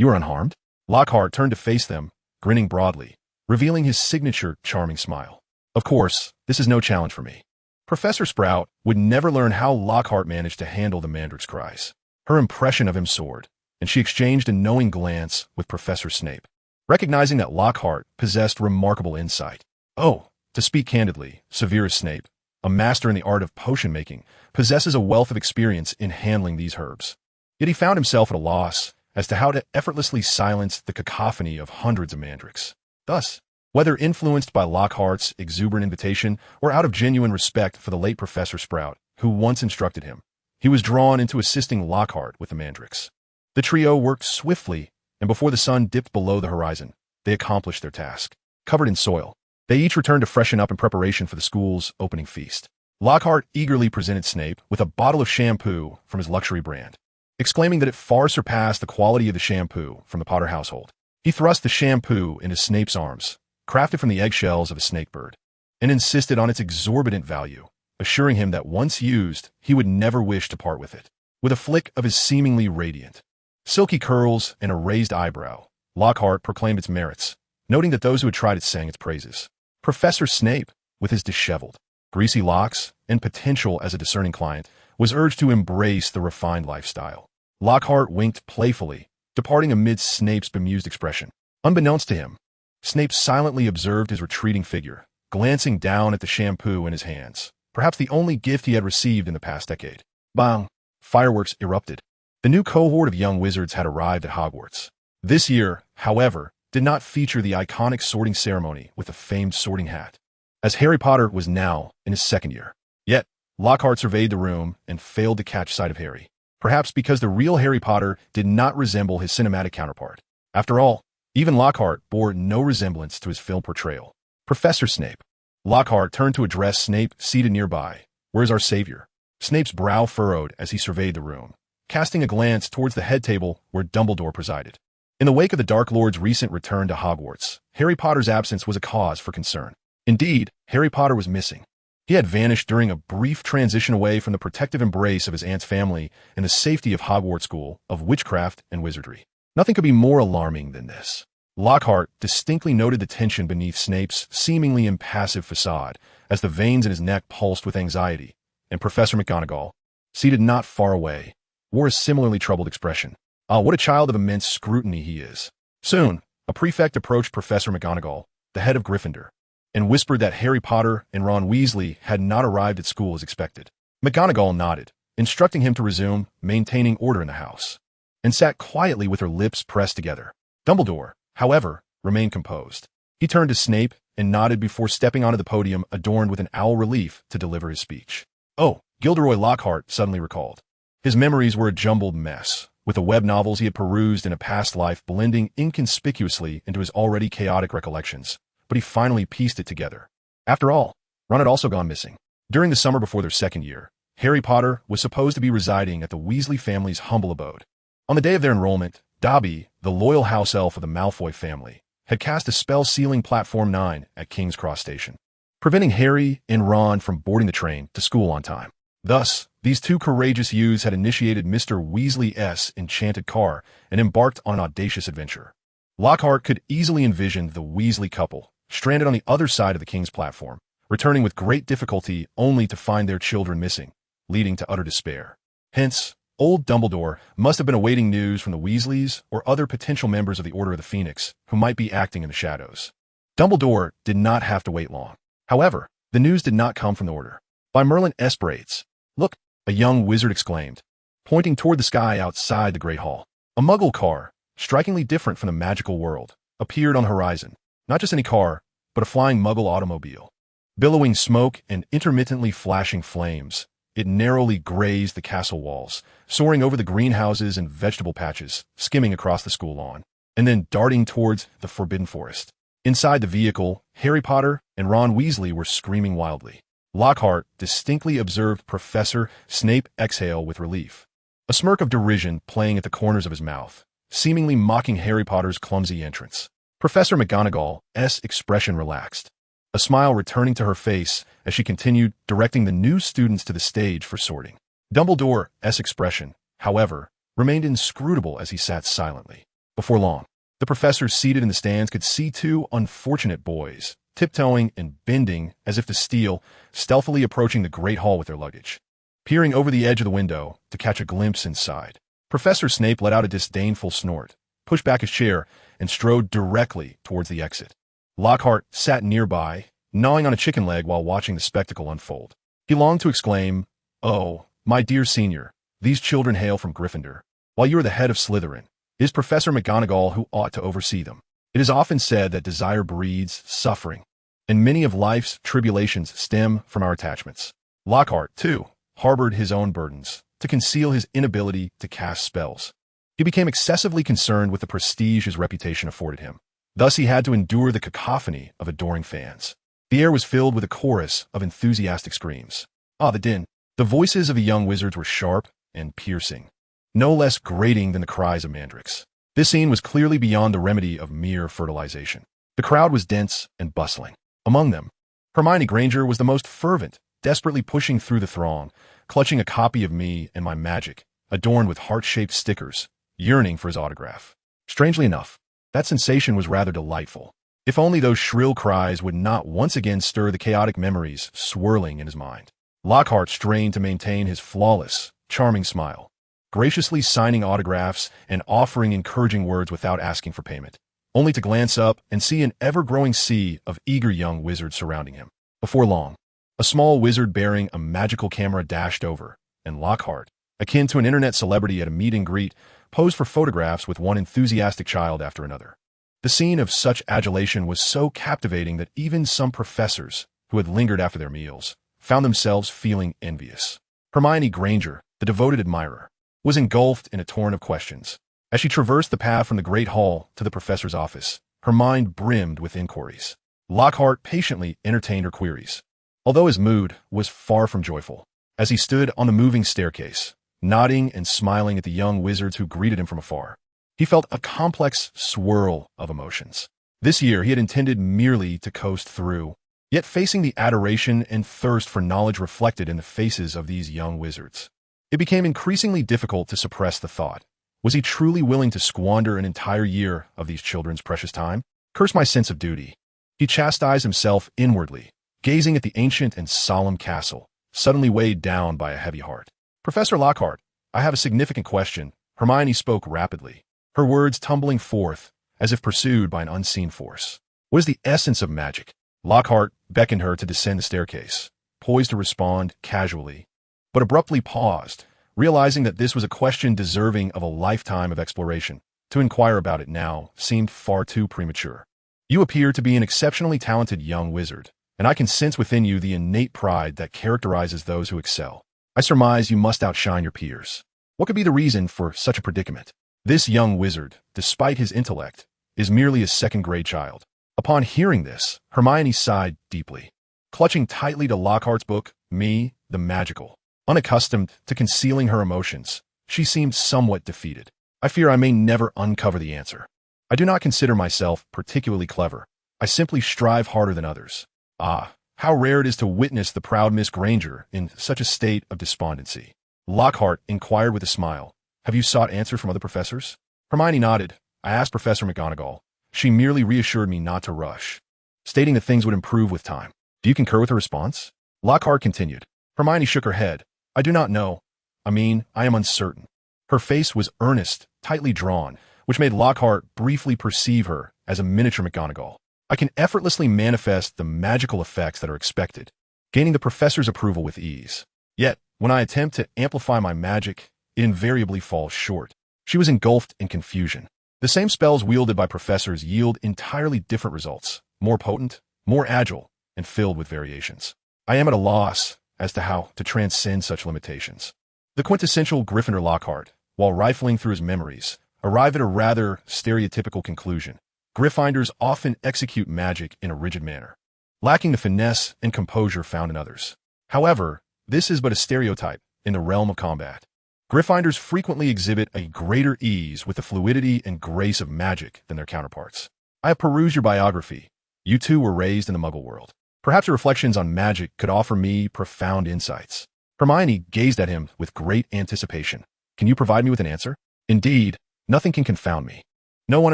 are unharmed?" Lockhart turned to face them, grinning broadly, revealing his signature charming smile. "Of course, this is no challenge for me." Professor Sprout would never learn how Lockhart managed to handle the mandrake's cries. Her impression of him soared, and she exchanged a knowing glance with Professor Snape, recognizing that Lockhart possessed remarkable insight. "Oh, to speak candidly, Severus Snape, a master in the art of potion-making, possesses a wealth of experience in handling these herbs." Yet he found himself at a loss as to how to effortlessly silence the cacophony of hundreds of mandrakes. Thus, whether influenced by Lockhart's exuberant invitation or out of genuine respect for the late Professor Sprout, who once instructed him, he was drawn into assisting Lockhart with the mandrakes. The trio worked swiftly, and before the sun dipped below the horizon, they accomplished their task. Covered in soil, they each returned to freshen up in preparation for the school's opening feast. Lockhart eagerly presented Snape with a bottle of shampoo from his luxury brand, exclaiming that it far surpassed the quality of the shampoo from the Potter household. He thrust the shampoo into Snape's arms, crafted from the eggshells of a snake bird, and insisted on its exorbitant value, assuring him that once used, he would never wish to part with it. With a flick of his seemingly radiant, silky curls and a raised eyebrow, Lockhart proclaimed its merits, noting that those who had tried it sang its praises. Professor Snape, with his disheveled, greasy locks and potential as a discerning client, was urged to embrace the refined lifestyle. Lockhart winked playfully, departing amidst Snape's bemused expression. Unbeknownst to him, Snape silently observed his retreating figure, glancing down at the shampoo in his hands, perhaps the only gift he had received in the past decade. Bang! Fireworks erupted. The new cohort of young wizards had arrived at Hogwarts. This year, however, did not feature the iconic sorting ceremony with the famed sorting hat, as Harry Potter was now in his second year. Yet, Lockhart surveyed the room and failed to catch sight of Harry, perhaps because the real Harry Potter did not resemble his cinematic counterpart. After all, even Lockhart bore no resemblance to his film portrayal. "Professor Snape." Lockhart turned to address Snape seated nearby. "Where's our savior?" Snape's brow furrowed as he surveyed the room, casting a glance towards the head table where Dumbledore presided. In the wake of the Dark Lord's recent return to Hogwarts, Harry Potter's absence was a cause for concern. Indeed, Harry Potter was missing. He had vanished during a brief transition away from the protective embrace of his aunt's family and the safety of Hogwarts School of Witchcraft and Wizardry. Nothing could be more alarming than this. Lockhart distinctly noted the tension beneath Snape's seemingly impassive facade as the veins in his neck pulsed with anxiety, and Professor McGonagall, seated not far away, wore a similarly troubled expression. Ah, what a child of immense scrutiny he is. Soon, a prefect approached Professor McGonagall, the head of Gryffindor, and whispered that Harry Potter and Ron Weasley had not arrived at school as expected. McGonagall nodded, instructing him to resume maintaining order in the house, and sat quietly with her lips pressed together. Dumbledore, however, remained composed. He turned to Snape and nodded before stepping onto the podium adorned with an owl relief to deliver his speech. Oh, Gilderoy Lockhart suddenly recalled. His memories were a jumbled mess, with the web novels he had perused in a past life blending inconspicuously into his already chaotic recollections, but he finally pieced it together. After all, Ron had also gone missing. During the summer before their second year, Harry Potter was supposed to be residing at the Weasley family's humble abode. On the day of their enrollment, Dobby, the loyal house elf of the Malfoy family, had cast a spell sealing Platform 9 at King's Cross Station, preventing Harry and Ron from boarding the train to school on time. Thus, these two courageous youths had initiated Mr. Weasley's enchanted car and embarked on an audacious adventure. Lockhart could easily envision the Weasley couple, stranded on the other side of the King's platform, returning with great difficulty only to find their children missing, leading to utter despair. Hence, old Dumbledore must have been awaiting news from the Weasleys or other potential members of the Order of the Phoenix who might be acting in the shadows. Dumbledore did not have to wait long. However, the news did not come from the Order. By Merlin Esperaides. "Look," a young wizard exclaimed, pointing toward the sky outside the Great Hall. A Muggle car, strikingly different from the magical world, appeared on the horizon. Not just any car, but a flying Muggle automobile. Billowing smoke and intermittently flashing flames, it narrowly grazed the castle walls, soaring over the greenhouses and vegetable patches, skimming across the school lawn, and then darting towards the Forbidden Forest. Inside the vehicle, Harry Potter and Ron Weasley were screaming wildly. Lockhart distinctly observed Professor Snape exhale with relief, a smirk of derision playing at the corners of his mouth, seemingly mocking Harry Potter's clumsy entrance. Professor McGonagall's expression relaxed, a smile returning to her face as she continued directing the new students to the stage for sorting. Dumbledore's expression, however, remained inscrutable as he sat silently. Before long, the professors seated in the stands could see two unfortunate boys, tiptoeing and bending as if to steal, stealthily approaching the Great Hall with their luggage. Peering over the edge of the window to catch a glimpse inside, Professor Snape let out a disdainful snort, pushed back his chair, and strode directly towards the exit. Lockhart sat nearby, gnawing on a chicken leg while watching the spectacle unfold. He longed to exclaim, "Oh, my dear senior, these children hail from Gryffindor, while you are the head of Slytherin. It is Professor McGonagall who ought to oversee them." It is often said that desire breeds suffering, and many of life's tribulations stem from our attachments. Lockhart, too, harbored his own burdens to conceal his inability to cast spells. He became excessively concerned with the prestige his reputation afforded him. Thus he had to endure the cacophony of adoring fans. The air was filled with a chorus of enthusiastic screams. Ah, the din! The voices of the young wizards were sharp and piercing, no less grating than the cries of mandrakes. This scene was clearly beyond the remedy of mere fertilization. The crowd was dense and bustling. Among them, Hermione Granger was the most fervent, desperately pushing through the throng, clutching a copy of Me and My Magic, adorned with heart-shaped stickers, yearning for his autograph. Strangely enough, that sensation was rather delightful. If only those shrill cries would not once again stir the chaotic memories swirling in his mind. Lockhart strained to maintain his flawless, charming smile, graciously signing autographs and offering encouraging words without asking for payment, only to glance up and see an ever-growing sea of eager young wizards surrounding him. Before long, a small wizard bearing a magical camera dashed over, and Lockhart, akin to an internet celebrity at a meet and greet, posed for photographs with one enthusiastic child after another. The scene of such adulation was so captivating that even some professors, who had lingered after their meals, found themselves feeling envious. Hermione Granger, the devoted admirer, was engulfed in a torrent of questions. As she traversed the path from the Great Hall to the professor's office, her mind brimmed with inquiries. Lockhart patiently entertained her queries, although his mood was far from joyful. As he stood on the moving staircase, nodding and smiling at the young wizards who greeted him from afar, he felt a complex swirl of emotions. This year he had intended merely to coast through, yet facing the adoration and thirst for knowledge reflected in the faces of these young wizards, it became increasingly difficult to suppress the thought. Was he truly willing to squander an entire year of these children's precious time? Curse my sense of duty. He chastised himself inwardly, gazing at the ancient and solemn castle, suddenly weighed down by a heavy heart. "Professor Lockhart, I have a significant question." Hermione spoke rapidly, her words tumbling forth as if pursued by an unseen force. "What is the essence of magic?" Lockhart beckoned her to descend the staircase, poised to respond casually, but abruptly paused, realizing that this was a question deserving of a lifetime of exploration. To inquire about it now seemed far too premature. "You appear to be an exceptionally talented young wizard, and I can sense within you the innate pride that characterizes those who excel. I surmise you must outshine your peers. What could be the reason for such a predicament? This young wizard, despite his intellect, is merely a second-grade child." Upon hearing this, Hermione sighed deeply, clutching tightly to Lockhart's book, Me, the Magical. Unaccustomed to concealing her emotions, she seemed somewhat defeated. "I fear I may never uncover the answer. I do not consider myself particularly clever. I simply strive harder than others." Ah, how rare it is to witness the proud Miss Granger in such a state of despondency. Lockhart inquired with a smile, "Have you sought answers from other professors?" Hermione nodded. "I asked Professor McGonagall. She merely reassured me not to rush, stating that things would improve with time. Do you concur with her response?" Lockhart continued. Hermione shook her head. "I do not know. I am uncertain." Her face was earnest, tightly drawn, which made Lockhart briefly perceive her as a miniature McGonagall. "I can effortlessly manifest the magical effects that are expected, gaining the professor's approval with ease. Yet, when I attempt to amplify my magic, it invariably falls short." She was engulfed in confusion. The same spells wielded by professors yield entirely different results, more potent, more agile, and filled with variations. I am at a loss as to how to transcend such limitations. The quintessential Gryffindor Lockhart, while rifling through his memories, arrived at a rather stereotypical conclusion. Gryffindors often execute magic in a rigid manner, lacking the finesse and composure found in others. However, this is but a stereotype in the realm of combat. Gryffindors frequently exhibit a greater ease with the fluidity and grace of magic than their counterparts. I have perused your biography. You too were raised in the Muggle world. Perhaps your reflections on magic could offer me profound insights. Hermione gazed at him with great anticipation. Can you provide me with an answer? Indeed, nothing can confound me. No one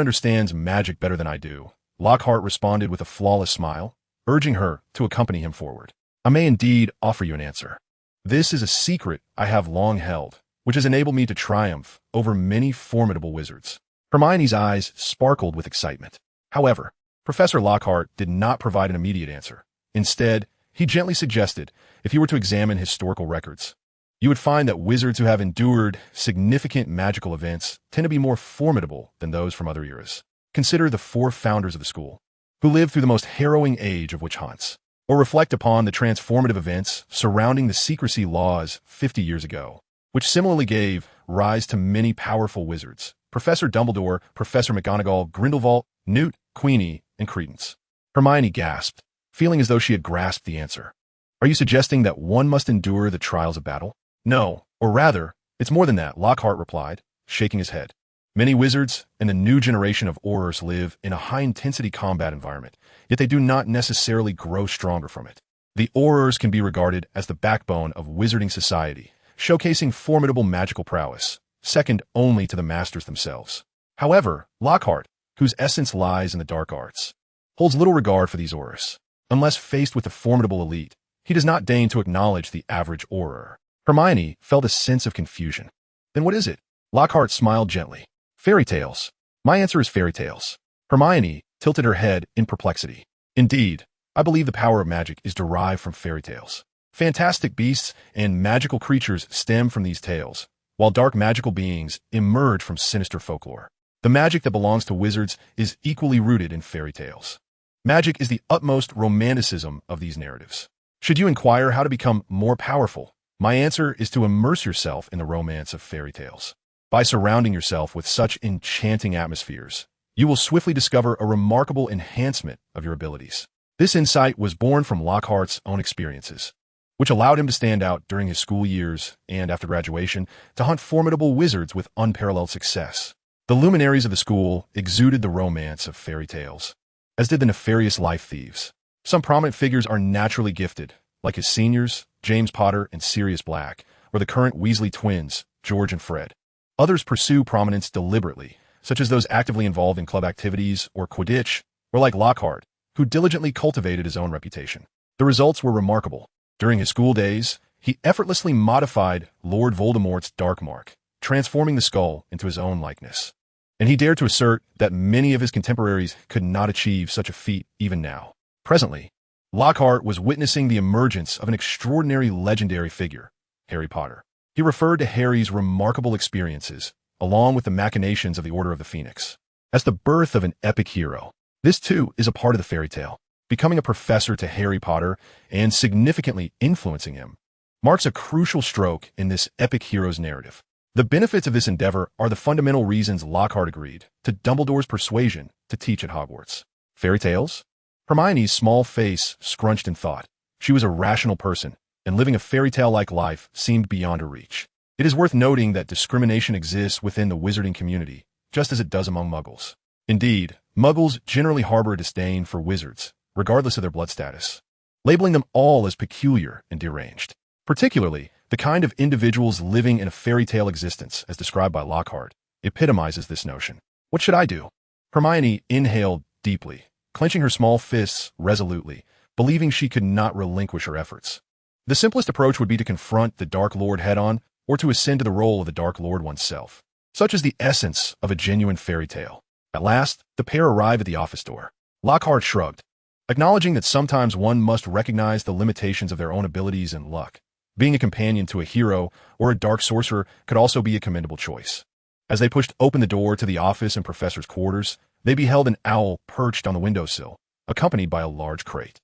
understands magic better than I do. Lockhart responded with a flawless smile, urging her to accompany him forward. I may indeed offer you an answer. This is a secret I have long held, which has enabled me to triumph over many formidable wizards. Hermione's eyes sparkled with excitement. However, Professor Lockhart did not provide an immediate answer. Instead, he gently suggested, if you were to examine historical records, you would find that wizards who have endured significant magical events tend to be more formidable than those from other eras. Consider the 4 founders of the school, who lived through the most harrowing age of witch hunts, or reflect upon the transformative events surrounding the secrecy laws 50 years ago, which similarly gave rise to many powerful wizards: Professor Dumbledore, Professor McGonagall, Grindelwald, Newt, Queenie, and Credence. Hermione gasped, feeling as though she had grasped the answer. Are you suggesting that one must endure the trials of battle? No, or rather, it's more than that, Lockhart replied, shaking his head. Many wizards and the new generation of Aurors live in a high-intensity combat environment, yet they do not necessarily grow stronger from it. The Aurors can be regarded as the backbone of wizarding society, showcasing formidable magical prowess, second only to the masters themselves. However, Lockhart, whose essence lies in the dark arts, holds little regard for these Aurors. Unless faced with the formidable elite, he does not deign to acknowledge the average Auror. Hermione felt a sense of confusion. Then what is it? Lockhart smiled gently. Fairy tales. My answer is fairy tales. Hermione tilted her head in perplexity. Indeed, I believe the power of magic is derived from fairy tales. Fantastic beasts and magical creatures stem from these tales, while dark magical beings emerge from sinister folklore. The magic that belongs to wizards is equally rooted in fairy tales. Magic is the utmost romanticism of these narratives. Should you inquire how to become more powerful, my answer is to immerse yourself in the romance of fairy tales. By surrounding yourself with such enchanting atmospheres, you will swiftly discover a remarkable enhancement of your abilities. This insight was born from Lockhart's own experiences, which allowed him to stand out during his school years and after graduation to hunt formidable wizards with unparalleled success. The luminaries of the school exuded the romance of fairy tales, as did the nefarious life thieves. Some prominent figures are naturally gifted, like his seniors, James Potter and Sirius Black, or the current Weasley twins, George and Fred. Others pursue prominence deliberately, such as those actively involved in club activities or Quidditch, or like Lockhart, who diligently cultivated his own reputation. The results were remarkable. During his school days, he effortlessly modified Lord Voldemort's dark mark, transforming the skull into his own likeness. And he dared to assert that many of his contemporaries could not achieve such a feat even now. Presently, Lockhart was witnessing the emergence of an extraordinary legendary figure, Harry Potter. He referred to Harry's remarkable experiences, along with the machinations of the Order of the Phoenix, as the birth of an epic hero. This, too, is a part of the fairy tale. Becoming a professor to Harry Potter and significantly influencing him marks a crucial stroke in this epic hero's narrative. The benefits of this endeavor are the fundamental reasons Lockhart agreed to Dumbledore's persuasion to teach at Hogwarts. Fairy tales? Hermione's small face scrunched in thought. She was a rational person, and living a fairy tale-like life seemed beyond her reach. It is worth noting that discrimination exists within the wizarding community, just as it does among muggles. Indeed, muggles generally harbor a disdain for wizards, regardless of their blood status, labeling them all as peculiar and deranged. Particularly, the kind of individuals living in a fairy tale existence, as described by Lockhart, epitomizes this notion. What should I do? Hermione inhaled deeply, clenching her small fists resolutely, believing she could not relinquish her efforts. The simplest approach would be to confront the Dark Lord head-on, or to ascend to the role of the Dark Lord oneself. Such is the essence of a genuine fairy tale. At last, the pair arrived at the office door. Lockhart shrugged, acknowledging that sometimes one must recognize the limitations of their own abilities and luck. Being a companion to a hero or a dark sorcerer could also be a commendable choice. As they pushed open the door to the office and professor's quarters, they beheld an owl perched on the windowsill, accompanied by a large crate.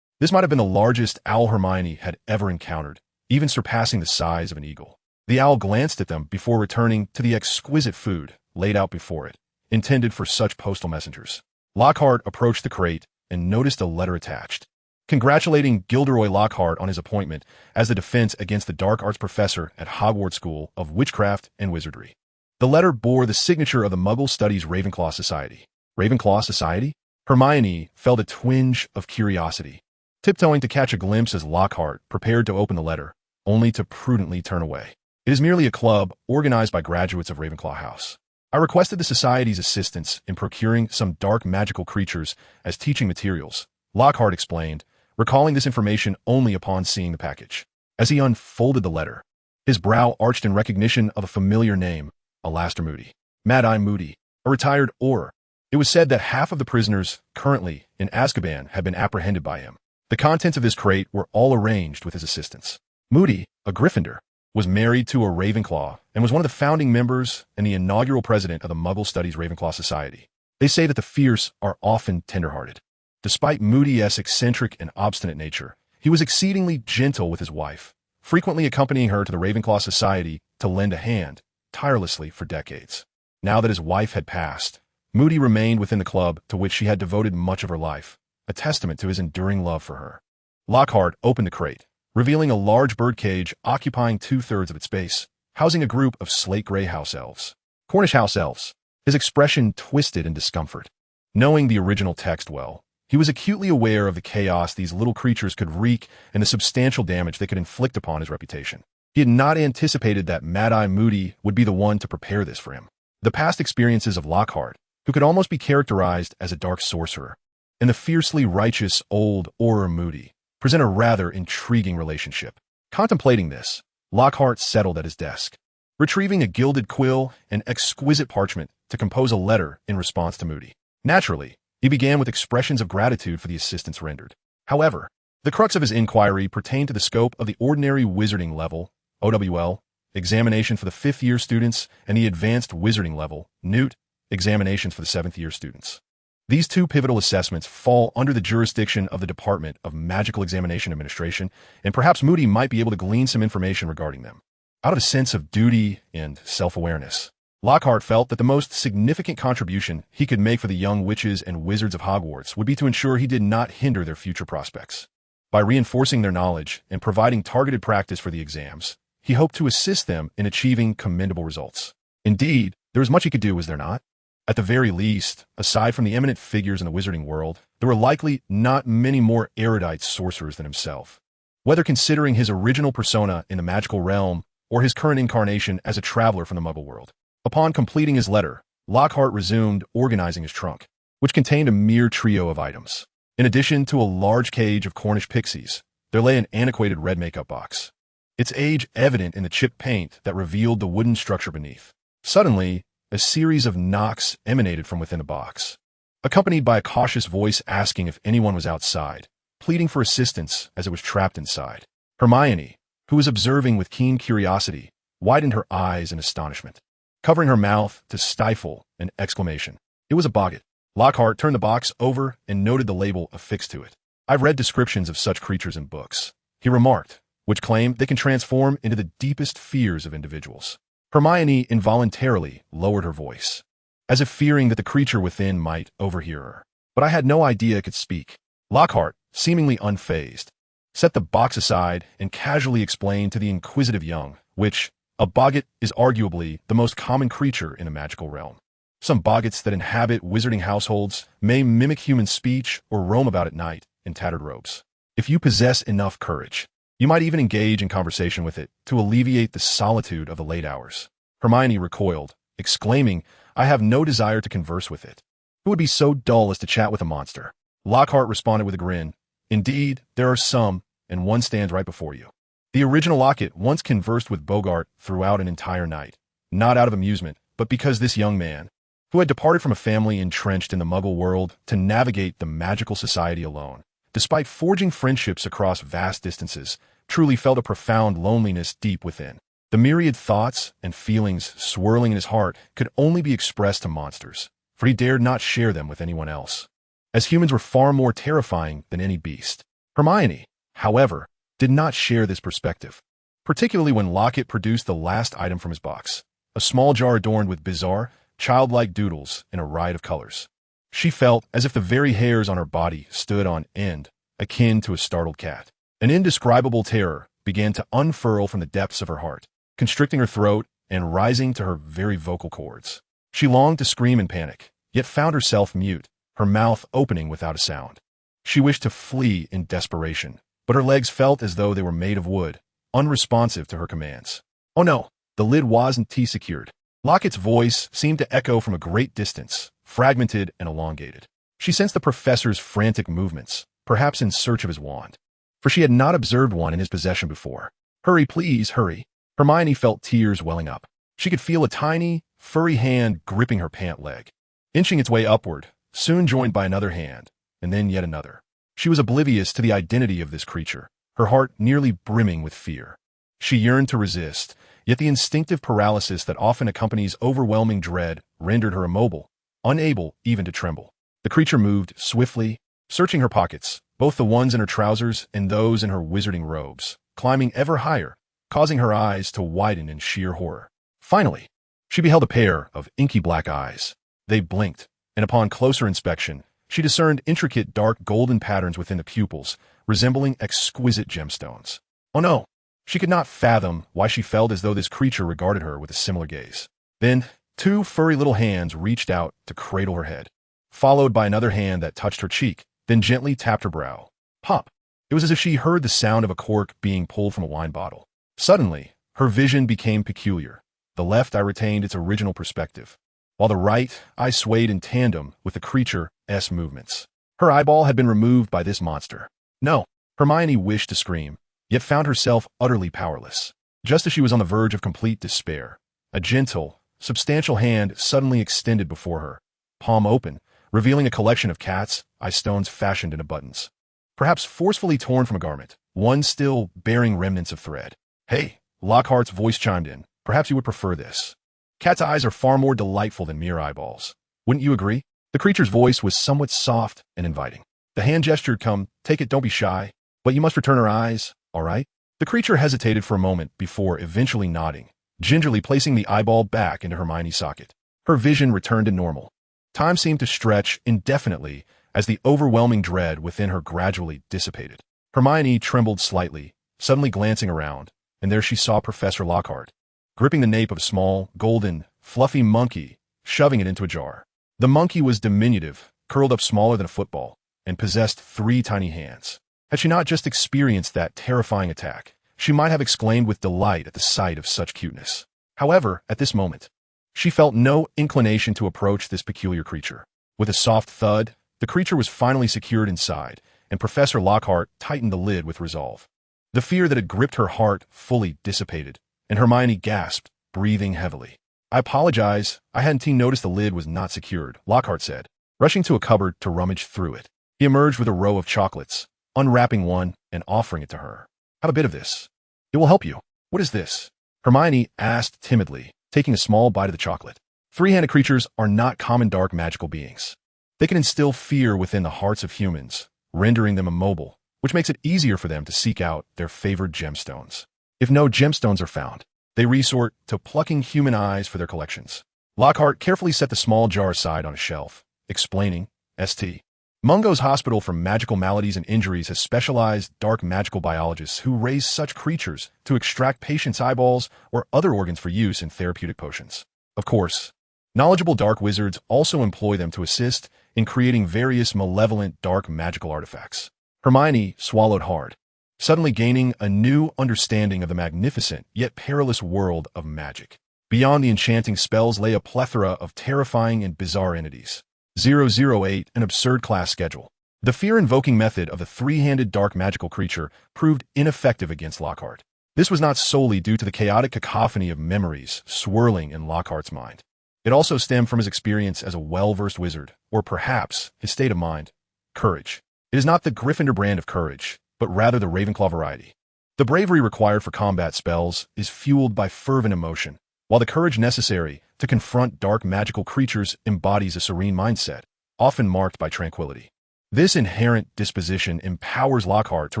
This might have been the largest owl Hermione had ever encountered, even surpassing the size of an eagle. The owl glanced at them before returning to the exquisite food laid out before it, intended for such postal messengers. Lockhart approached the crate and noticed a letter attached, congratulating Gilderoy Lockhart on his appointment as the defense against the dark arts professor at Hogwarts School of Witchcraft and Wizardry. The letter bore the signature of the Muggle Studies Ravenclaw Society. Ravenclaw Society? Hermione felt a twinge of curiosity, tiptoeing to catch a glimpse as Lockhart prepared to open the letter, only to prudently turn away. It is merely a club organized by graduates of Ravenclaw House. I requested the Society's assistance in procuring some dark magical creatures as teaching materials, Lockhart explained, recalling this information only upon seeing the package. As he unfolded the letter, his brow arched in recognition of a familiar name, Alastor Moody. Mad-Eye Moody, a retired Auror. It was said that half of the prisoners currently in Azkaban had been apprehended by him. The contents of this crate were all arranged with his assistance. Moody, a Gryffindor, was married to a Ravenclaw and was one of the founding members and the inaugural president of the Muggle Studies Ravenclaw Society. They say that the fierce are often tender-hearted. Despite Moody's eccentric and obstinate nature, he was exceedingly gentle with his wife, frequently accompanying her to the Ravenclaw Society to lend a hand, tirelessly for decades. Now that his wife had passed, Moody remained within the club to which she had devoted much of her life, a testament to his enduring love for her. Lockhart opened the crate, revealing a large birdcage occupying 2/3 of its space, housing a group of slate-gray house elves. Cornish house elves. His expression twisted in discomfort. Knowing the original text well, he was acutely aware of the chaos these little creatures could wreak and the substantial damage they could inflict upon his reputation. He had not anticipated that Mad-Eye Moody would be the one to prepare this for him. The past experiences of Lockhart, who could almost be characterized as a dark sorcerer, and the fiercely righteous old Auror Moody present a rather intriguing relationship. Contemplating this, Lockhart settled at his desk, retrieving a gilded quill and exquisite parchment to compose a letter in response to Moody. Naturally, he began with expressions of gratitude for the assistance rendered. However, the crux of his inquiry pertained to the scope of the ordinary wizarding level, OWL, examination for the 5th-year students, and the advanced wizarding level, NEWT, examinations for the 7th-year students. These two pivotal assessments fall under the jurisdiction of the Department of Magical Examination Administration, and perhaps Moody might be able to glean some information regarding them. Out of a sense of duty and self-awareness, Lockhart felt that the most significant contribution he could make for the young witches and wizards of Hogwarts would be to ensure he did not hinder their future prospects. By reinforcing their knowledge and providing targeted practice for the exams, he hoped to assist them in achieving commendable results. Indeed, there was much he could do, was there not? At the very least, aside from the eminent figures in the wizarding world, there were likely not many more erudite sorcerers than himself. Whether considering his original persona in the magical realm or his current incarnation as a traveler from the Muggle world. Upon completing his letter, Lockhart resumed organizing his trunk, which contained a mere trio of items. In addition to a large cage of Cornish pixies, there lay an antiquated red makeup box, its age evident in the chipped paint that revealed the wooden structure beneath. Suddenly, a series of knocks emanated from within the box, accompanied by a cautious voice asking if anyone was outside, pleading for assistance as it was trapped inside. Hermione, who was observing with keen curiosity, widened her eyes in astonishment, covering her mouth to stifle an exclamation. It was a boggart. Lockhart turned the box over and noted the label affixed to it. "I've read descriptions of such creatures in books," he remarked, which claim they can transform into the deepest fears of individuals. Hermione involuntarily lowered her voice, as if fearing that the creature within might overhear her. But I had no idea it could speak. Lockhart, seemingly unfazed, set the box aside and casually explained to the inquisitive young, which, a boggart is arguably the most common creature in the magical realm. Some boggarts that inhabit wizarding households may mimic human speech or roam about at night in tattered robes. If you possess enough courage, you might even engage in conversation with it to alleviate the solitude of the late hours. Hermione recoiled, exclaiming, "I have no desire to converse with it. Who would be so dull as to chat with a monster?" Lockhart responded with a grin. "Indeed, there are some, and one stands right before you." The original Locket once conversed with Bogart throughout an entire night, not out of amusement, but because this young man, who had departed from a family entrenched in the Muggle world to navigate the magical society alone, despite forging friendships across vast distances, truly felt a profound loneliness deep within. The myriad thoughts and feelings swirling in his heart could only be expressed to monsters, for he dared not share them with anyone else, as humans were far more terrifying than any beast. Hermione, however, did not share this perspective, particularly when Lockhart produced the last item from his box, a small jar adorned with bizarre, childlike doodles in a riot of colors. She felt as if the very hairs on her body stood on end, akin to a startled cat. An indescribable terror began to unfurl from the depths of her heart, constricting her throat and rising to her very vocal cords. She longed to scream in panic, yet found herself mute, her mouth opening without a sound. She wished to flee in desperation, but her legs felt as though they were made of wood, unresponsive to her commands. Oh no, the lid wasn't T-secured. Lockhart's voice seemed to echo from a great distance, fragmented and elongated. She sensed the professor's frantic movements, perhaps in search of his wand, for she had not observed one in his possession before. Hurry, please, hurry. Hermione felt tears welling up. She could feel a tiny, furry hand gripping her pant leg, inching its way upward, soon joined by another hand, and then yet another. She was oblivious to the identity of this creature, her heart nearly brimming with fear. She yearned to resist, yet the instinctive paralysis that often accompanies overwhelming dread rendered her immobile, unable even to tremble. The creature moved swiftly, searching her pockets, both the ones in her trousers and those in her wizarding robes, climbing ever higher, causing her eyes to widen in sheer horror. Finally, she beheld a pair of inky black eyes. They blinked, and upon closer inspection, she discerned intricate dark golden patterns within the pupils, resembling exquisite gemstones. Oh no! She could not fathom why she felt as though this creature regarded her with a similar gaze. Then, two furry little hands reached out to cradle her head, followed by another hand that touched her cheek, then gently tapped her brow. Pop! It was as if she heard the sound of a cork being pulled from a wine bottle. Suddenly, her vision became peculiar. The left eye retained its original perspective, while the right eye swayed in tandem with the creature's movements. Her eyeball had been removed by this monster. No! Hermione wished to scream, yet found herself utterly powerless. Just as she was on the verge of complete despair, a gentle, substantial hand suddenly extended before her, palm open, revealing a collection of cat's eye stones fashioned into buttons, perhaps forcefully torn from a garment, one still bearing remnants of thread. Hey, Lockhart's voice chimed in. Perhaps you would prefer this. Cat's eyes are far more delightful than mere eyeballs. Wouldn't you agree? The creature's voice was somewhat soft and inviting. The hand gestured, come, take it, don't be shy. But you must return her eyes, all right? The creature hesitated for a moment before eventually nodding, gingerly placing the eyeball back into Hermione's socket. Her vision returned to normal. Time seemed to stretch indefinitely as the overwhelming dread within her gradually dissipated. Hermione trembled slightly, suddenly glancing around, and there she saw Professor Lockhart, gripping the nape of a small, golden, fluffy monkey, shoving it into a jar. The monkey was diminutive, curled up smaller than a football, and possessed 3 tiny hands. Had she not just experienced that terrifying attack, she might have exclaimed with delight at the sight of such cuteness. However, at this moment, she felt no inclination to approach this peculiar creature. With a soft thud, the creature was finally secured inside, and Professor Lockhart tightened the lid with resolve. The fear that had gripped her heart fully dissipated, and Hermione gasped, breathing heavily. I apologize, I hadn't noticed the lid was not secured, Lockhart said, rushing to a cupboard to rummage through it. He emerged with a row of chocolates, unwrapping one and offering it to her. Have a bit of this. It will help you. What is this? Hermione asked timidly, taking a small bite of the chocolate. 3-handed creatures are not common dark magical beings. They can instill fear within the hearts of humans, rendering them immobile, which makes it easier for them to seek out their favored gemstones. If no gemstones are found, they resort to plucking human eyes for their collections. Lockhart carefully set the small jar aside on a shelf, explaining, St. Mungo's Hospital for Magical Maladies and Injuries has specialized dark magical biologists who raise such creatures to extract patients' eyeballs or other organs for use in therapeutic potions. Of course, knowledgeable dark wizards also employ them to assist in creating various malevolent dark magical artifacts. Hermione swallowed hard, suddenly gaining a new understanding of the magnificent yet perilous world of magic. Beyond the enchanting spells lay a plethora of terrifying and bizarre entities. 008, an absurd class schedule. The fear-invoking method of the 3-handed dark magical creature proved ineffective against Lockhart. This was not solely due to the chaotic cacophony of memories swirling in Lockhart's mind. It also stemmed from his experience as a well-versed wizard, or perhaps his state of mind, courage. It is not the Gryffindor brand of courage, but rather the Ravenclaw variety. The bravery required for combat spells is fueled by fervent emotion, while the courage necessary to confront dark magical creatures embodies a serene mindset, often marked by tranquility. This inherent disposition empowers Lockhart to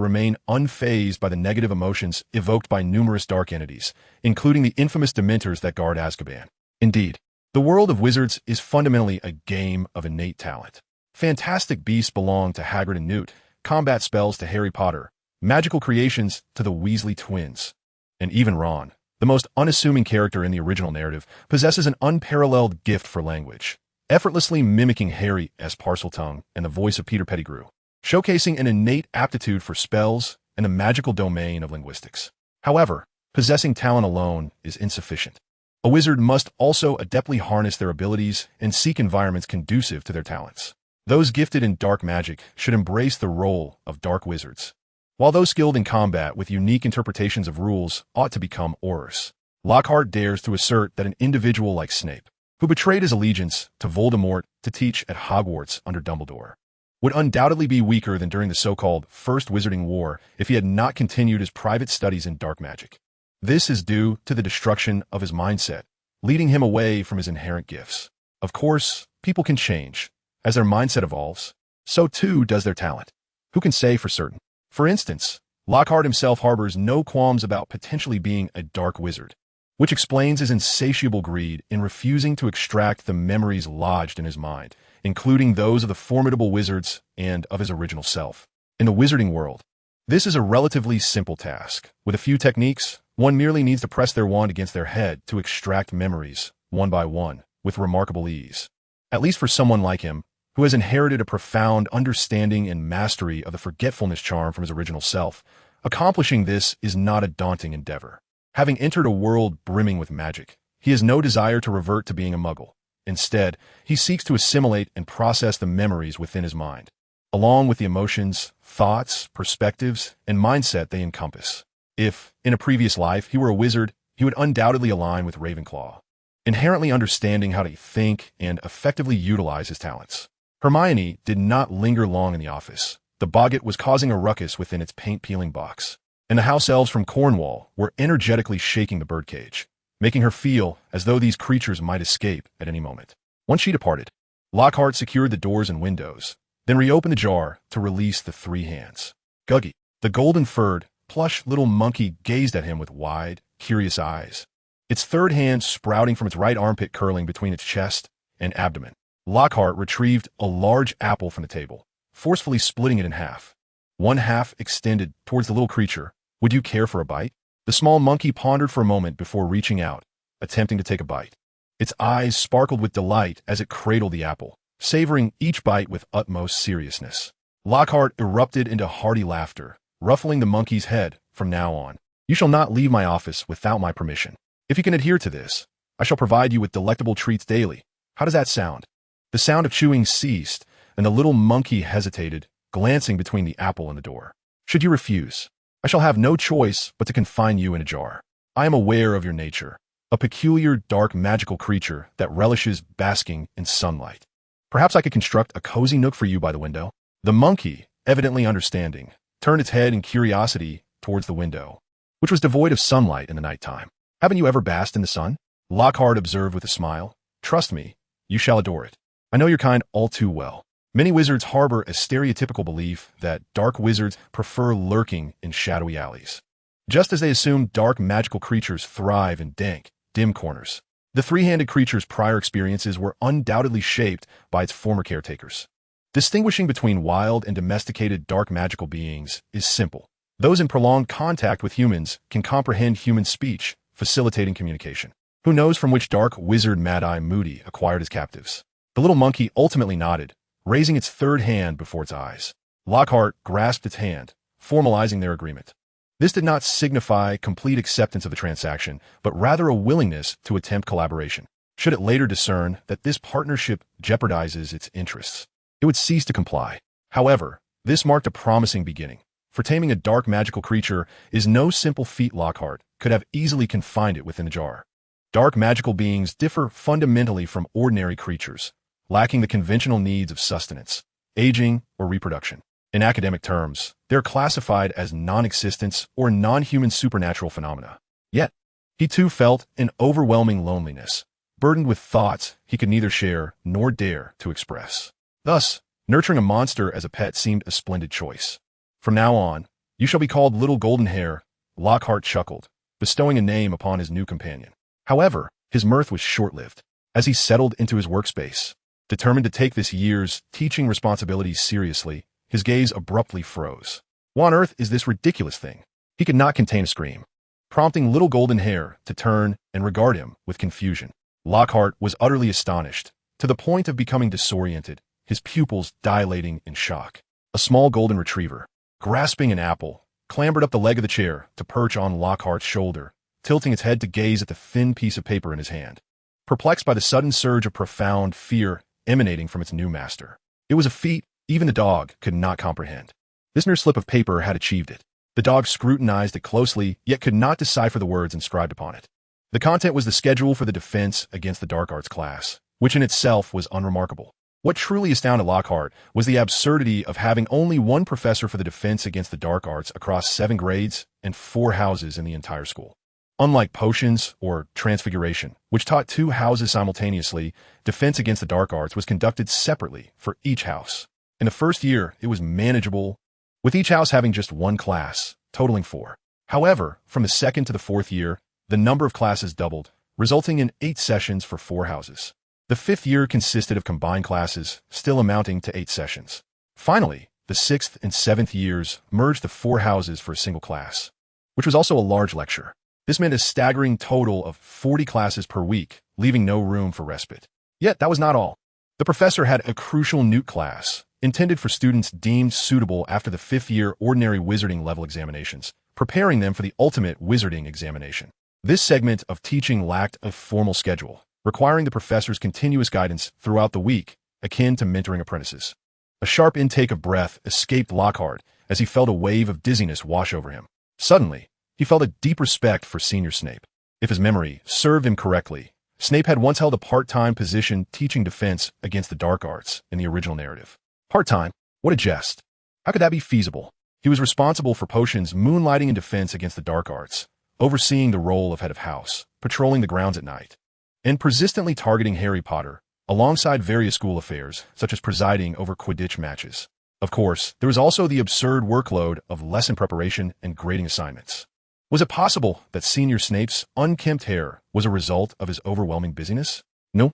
remain unfazed by the negative emotions evoked by numerous dark entities, including the infamous Dementors that guard Azkaban. Indeed, the world of wizards is fundamentally a game of innate talent. Fantastic beasts belong to Hagrid and Newt, combat spells to Harry Potter, magical creations to the Weasley twins. And even Ron, the most unassuming character in the original narrative, possesses an unparalleled gift for language, effortlessly mimicking Harry's Parseltongue and the voice of Peter Pettigrew, showcasing an innate aptitude for spells and the magical domain of linguistics. However, possessing talent alone is insufficient. A wizard must also adeptly harness their abilities and seek environments conducive to their talents. Those gifted in dark magic should embrace the role of dark wizards, while those skilled in combat with unique interpretations of rules ought to become aurors. Lockhart dares to assert that an individual like Snape, who betrayed his allegiance to Voldemort to teach at Hogwarts under Dumbledore, would undoubtedly be weaker than during the so-called First Wizarding War if he had not continued his private studies in dark magic. This is due to the destruction of his mindset, leading him away from his inherent gifts. Of course, people can change. As their mindset evolves, so too does their talent. Who can say for certain? For instance, Lockhart himself harbors no qualms about potentially being a dark wizard, which explains his insatiable greed in refusing to extract the memories lodged in his mind, including those of the formidable wizards and of his original self. In the wizarding world, this is a relatively simple task. With a few techniques, one merely needs to press their wand against their head to extract memories, one by one, with remarkable ease. At least for someone like him, who has inherited a profound understanding and mastery of the forgetfulness charm from his original self, accomplishing this is not a daunting endeavor. Having entered a world brimming with magic, he has no desire to revert to being a muggle. Instead, he seeks to assimilate and process the memories within his mind, along with the emotions, thoughts, perspectives, and mindset they encompass. If, in a previous life, he were a wizard, he would undoubtedly align with Ravenclaw, inherently understanding how to think and effectively utilize his talents. Hermione did not linger long in the office. The boggart was causing a ruckus within its paint-peeling box, and the house elves from Cornwall were energetically shaking the birdcage, making her feel as though these creatures might escape at any moment. Once she departed, Lockhart secured the doors and windows, then reopened the jar to release the three hands. Guggy, the golden-furred, plush little monkey, gazed at him with wide, curious eyes, its third hand sprouting from its right armpit curling between its chest and abdomen. Lockhart retrieved a large apple from the table, forcefully splitting it in half. One half extended towards the little creature. Would you care for a bite? The small monkey pondered for a moment before reaching out, attempting to take a bite. Its eyes sparkled with delight as it cradled the apple, savoring each bite with utmost seriousness. Lockhart erupted into hearty laughter, ruffling the monkey's head. From now on, you shall not leave my office without my permission. If you can adhere to this, I shall provide you with delectable treats daily. How does that sound? The sound of chewing ceased, and the little monkey hesitated, glancing between the apple and the door. Should you refuse, I shall have no choice but to confine you in a jar. I am aware of your nature, a peculiar, dark, magical creature that relishes basking in sunlight. Perhaps I could construct a cozy nook for you by the window. The monkey, evidently understanding, turned its head in curiosity towards the window, which was devoid of sunlight in the nighttime. Haven't you ever basked in the sun? Lockhart observed with a smile. Trust me, you shall adore it. I know your kind all too well. Many wizards harbor a stereotypical belief that dark wizards prefer lurking in shadowy alleys, just as they assume dark magical creatures thrive in dank, dim corners. The three-handed creature's prior experiences were undoubtedly shaped by its former caretakers. Distinguishing between wild and domesticated dark magical beings is simple. Those in prolonged contact with humans can comprehend human speech, facilitating communication. Who knows from which dark wizard Mad-Eye Moody acquired his captives? The little monkey ultimately nodded, raising its third hand before its eyes. Lockhart grasped its hand, formalizing their agreement. This did not signify complete acceptance of the transaction, but rather a willingness to attempt collaboration. Should it later discern that this partnership jeopardizes its interests, it would cease to comply. However, this marked a promising beginning. For taming a dark magical creature is no simple feat. Lockhart could have easily confined it within the jar. Dark magical beings differ fundamentally from ordinary creatures, lacking the conventional needs of sustenance, aging, or reproduction. In academic terms, they're classified as non-existence or non-human supernatural phenomena. Yet, he too felt an overwhelming loneliness, burdened with thoughts he could neither share nor dare to express. Thus, Nurturing a monster as a pet seemed a splendid choice. From now on, you shall be called Little Golden Hair, Lockhart chuckled, bestowing a name upon his new companion. However, his mirth was short-lived. As he settled into his workspace, determined to take this year's teaching responsibilities seriously, his gaze abruptly froze. What on earth is this ridiculous thing? He could not contain a scream, prompting Little Golden Hair to turn and regard him with confusion. Lockhart was utterly astonished, to the point of becoming disoriented, his pupils dilating in shock. A small golden retriever, grasping an apple, clambered up the leg of the chair to perch on Lockhart's shoulder, tilting its head to gaze at the thin piece of paper in his hand, perplexed by the sudden surge of profound fear emanating from its new master. It was a feat even the dog could not comprehend. This mere slip of paper had achieved it. The dog scrutinized it closely, yet could not decipher the words inscribed upon it. The content was the schedule for the defense against the dark arts class, which in itself was unremarkable. What truly astounded Lockhart was the absurdity of having only one professor for the defense against the dark arts across 7 grades and 4 houses in the entire school. Unlike potions or transfiguration, which taught 2 houses simultaneously, defense against the dark arts was conducted separately for each house. In the first year, it was manageable, with each house having just 1 class, totaling 4. However, from the 2nd to the 4th year, the number of classes doubled, resulting in 8 sessions for 4 houses. The 5th year consisted of combined classes, still amounting to 8 sessions. Finally, the 6th and 7th years merged the 4 houses for a single class, which was also a large lecture. This meant a staggering total of 40 classes per week, leaving no room for respite. Yet that was not all. The professor had a crucial newt class, intended for students deemed suitable after the 5th year ordinary wizarding level examinations, preparing them for the ultimate wizarding examination. This segment of teaching lacked a formal schedule, requiring the professor's continuous guidance throughout the week, akin to mentoring apprentices. A sharp intake of breath escaped Lockhart as he felt a wave of dizziness wash over him. Suddenly, he felt a deep respect for Senior Snape. If his memory served him correctly, Snape had once held a part-time position teaching defense against the dark arts in the original narrative. Part-time? What a jest. How could that be feasible? He was responsible for potions moonlighting in defense against the dark arts, overseeing the role of head of house, patrolling the grounds at night, and persistently targeting Harry Potter, alongside various school affairs, such as presiding over Quidditch matches. Of course, there was also the absurd workload of lesson preparation and grading assignments. Was it possible that Senior Snape's unkempt hair was a result of his overwhelming busyness? No.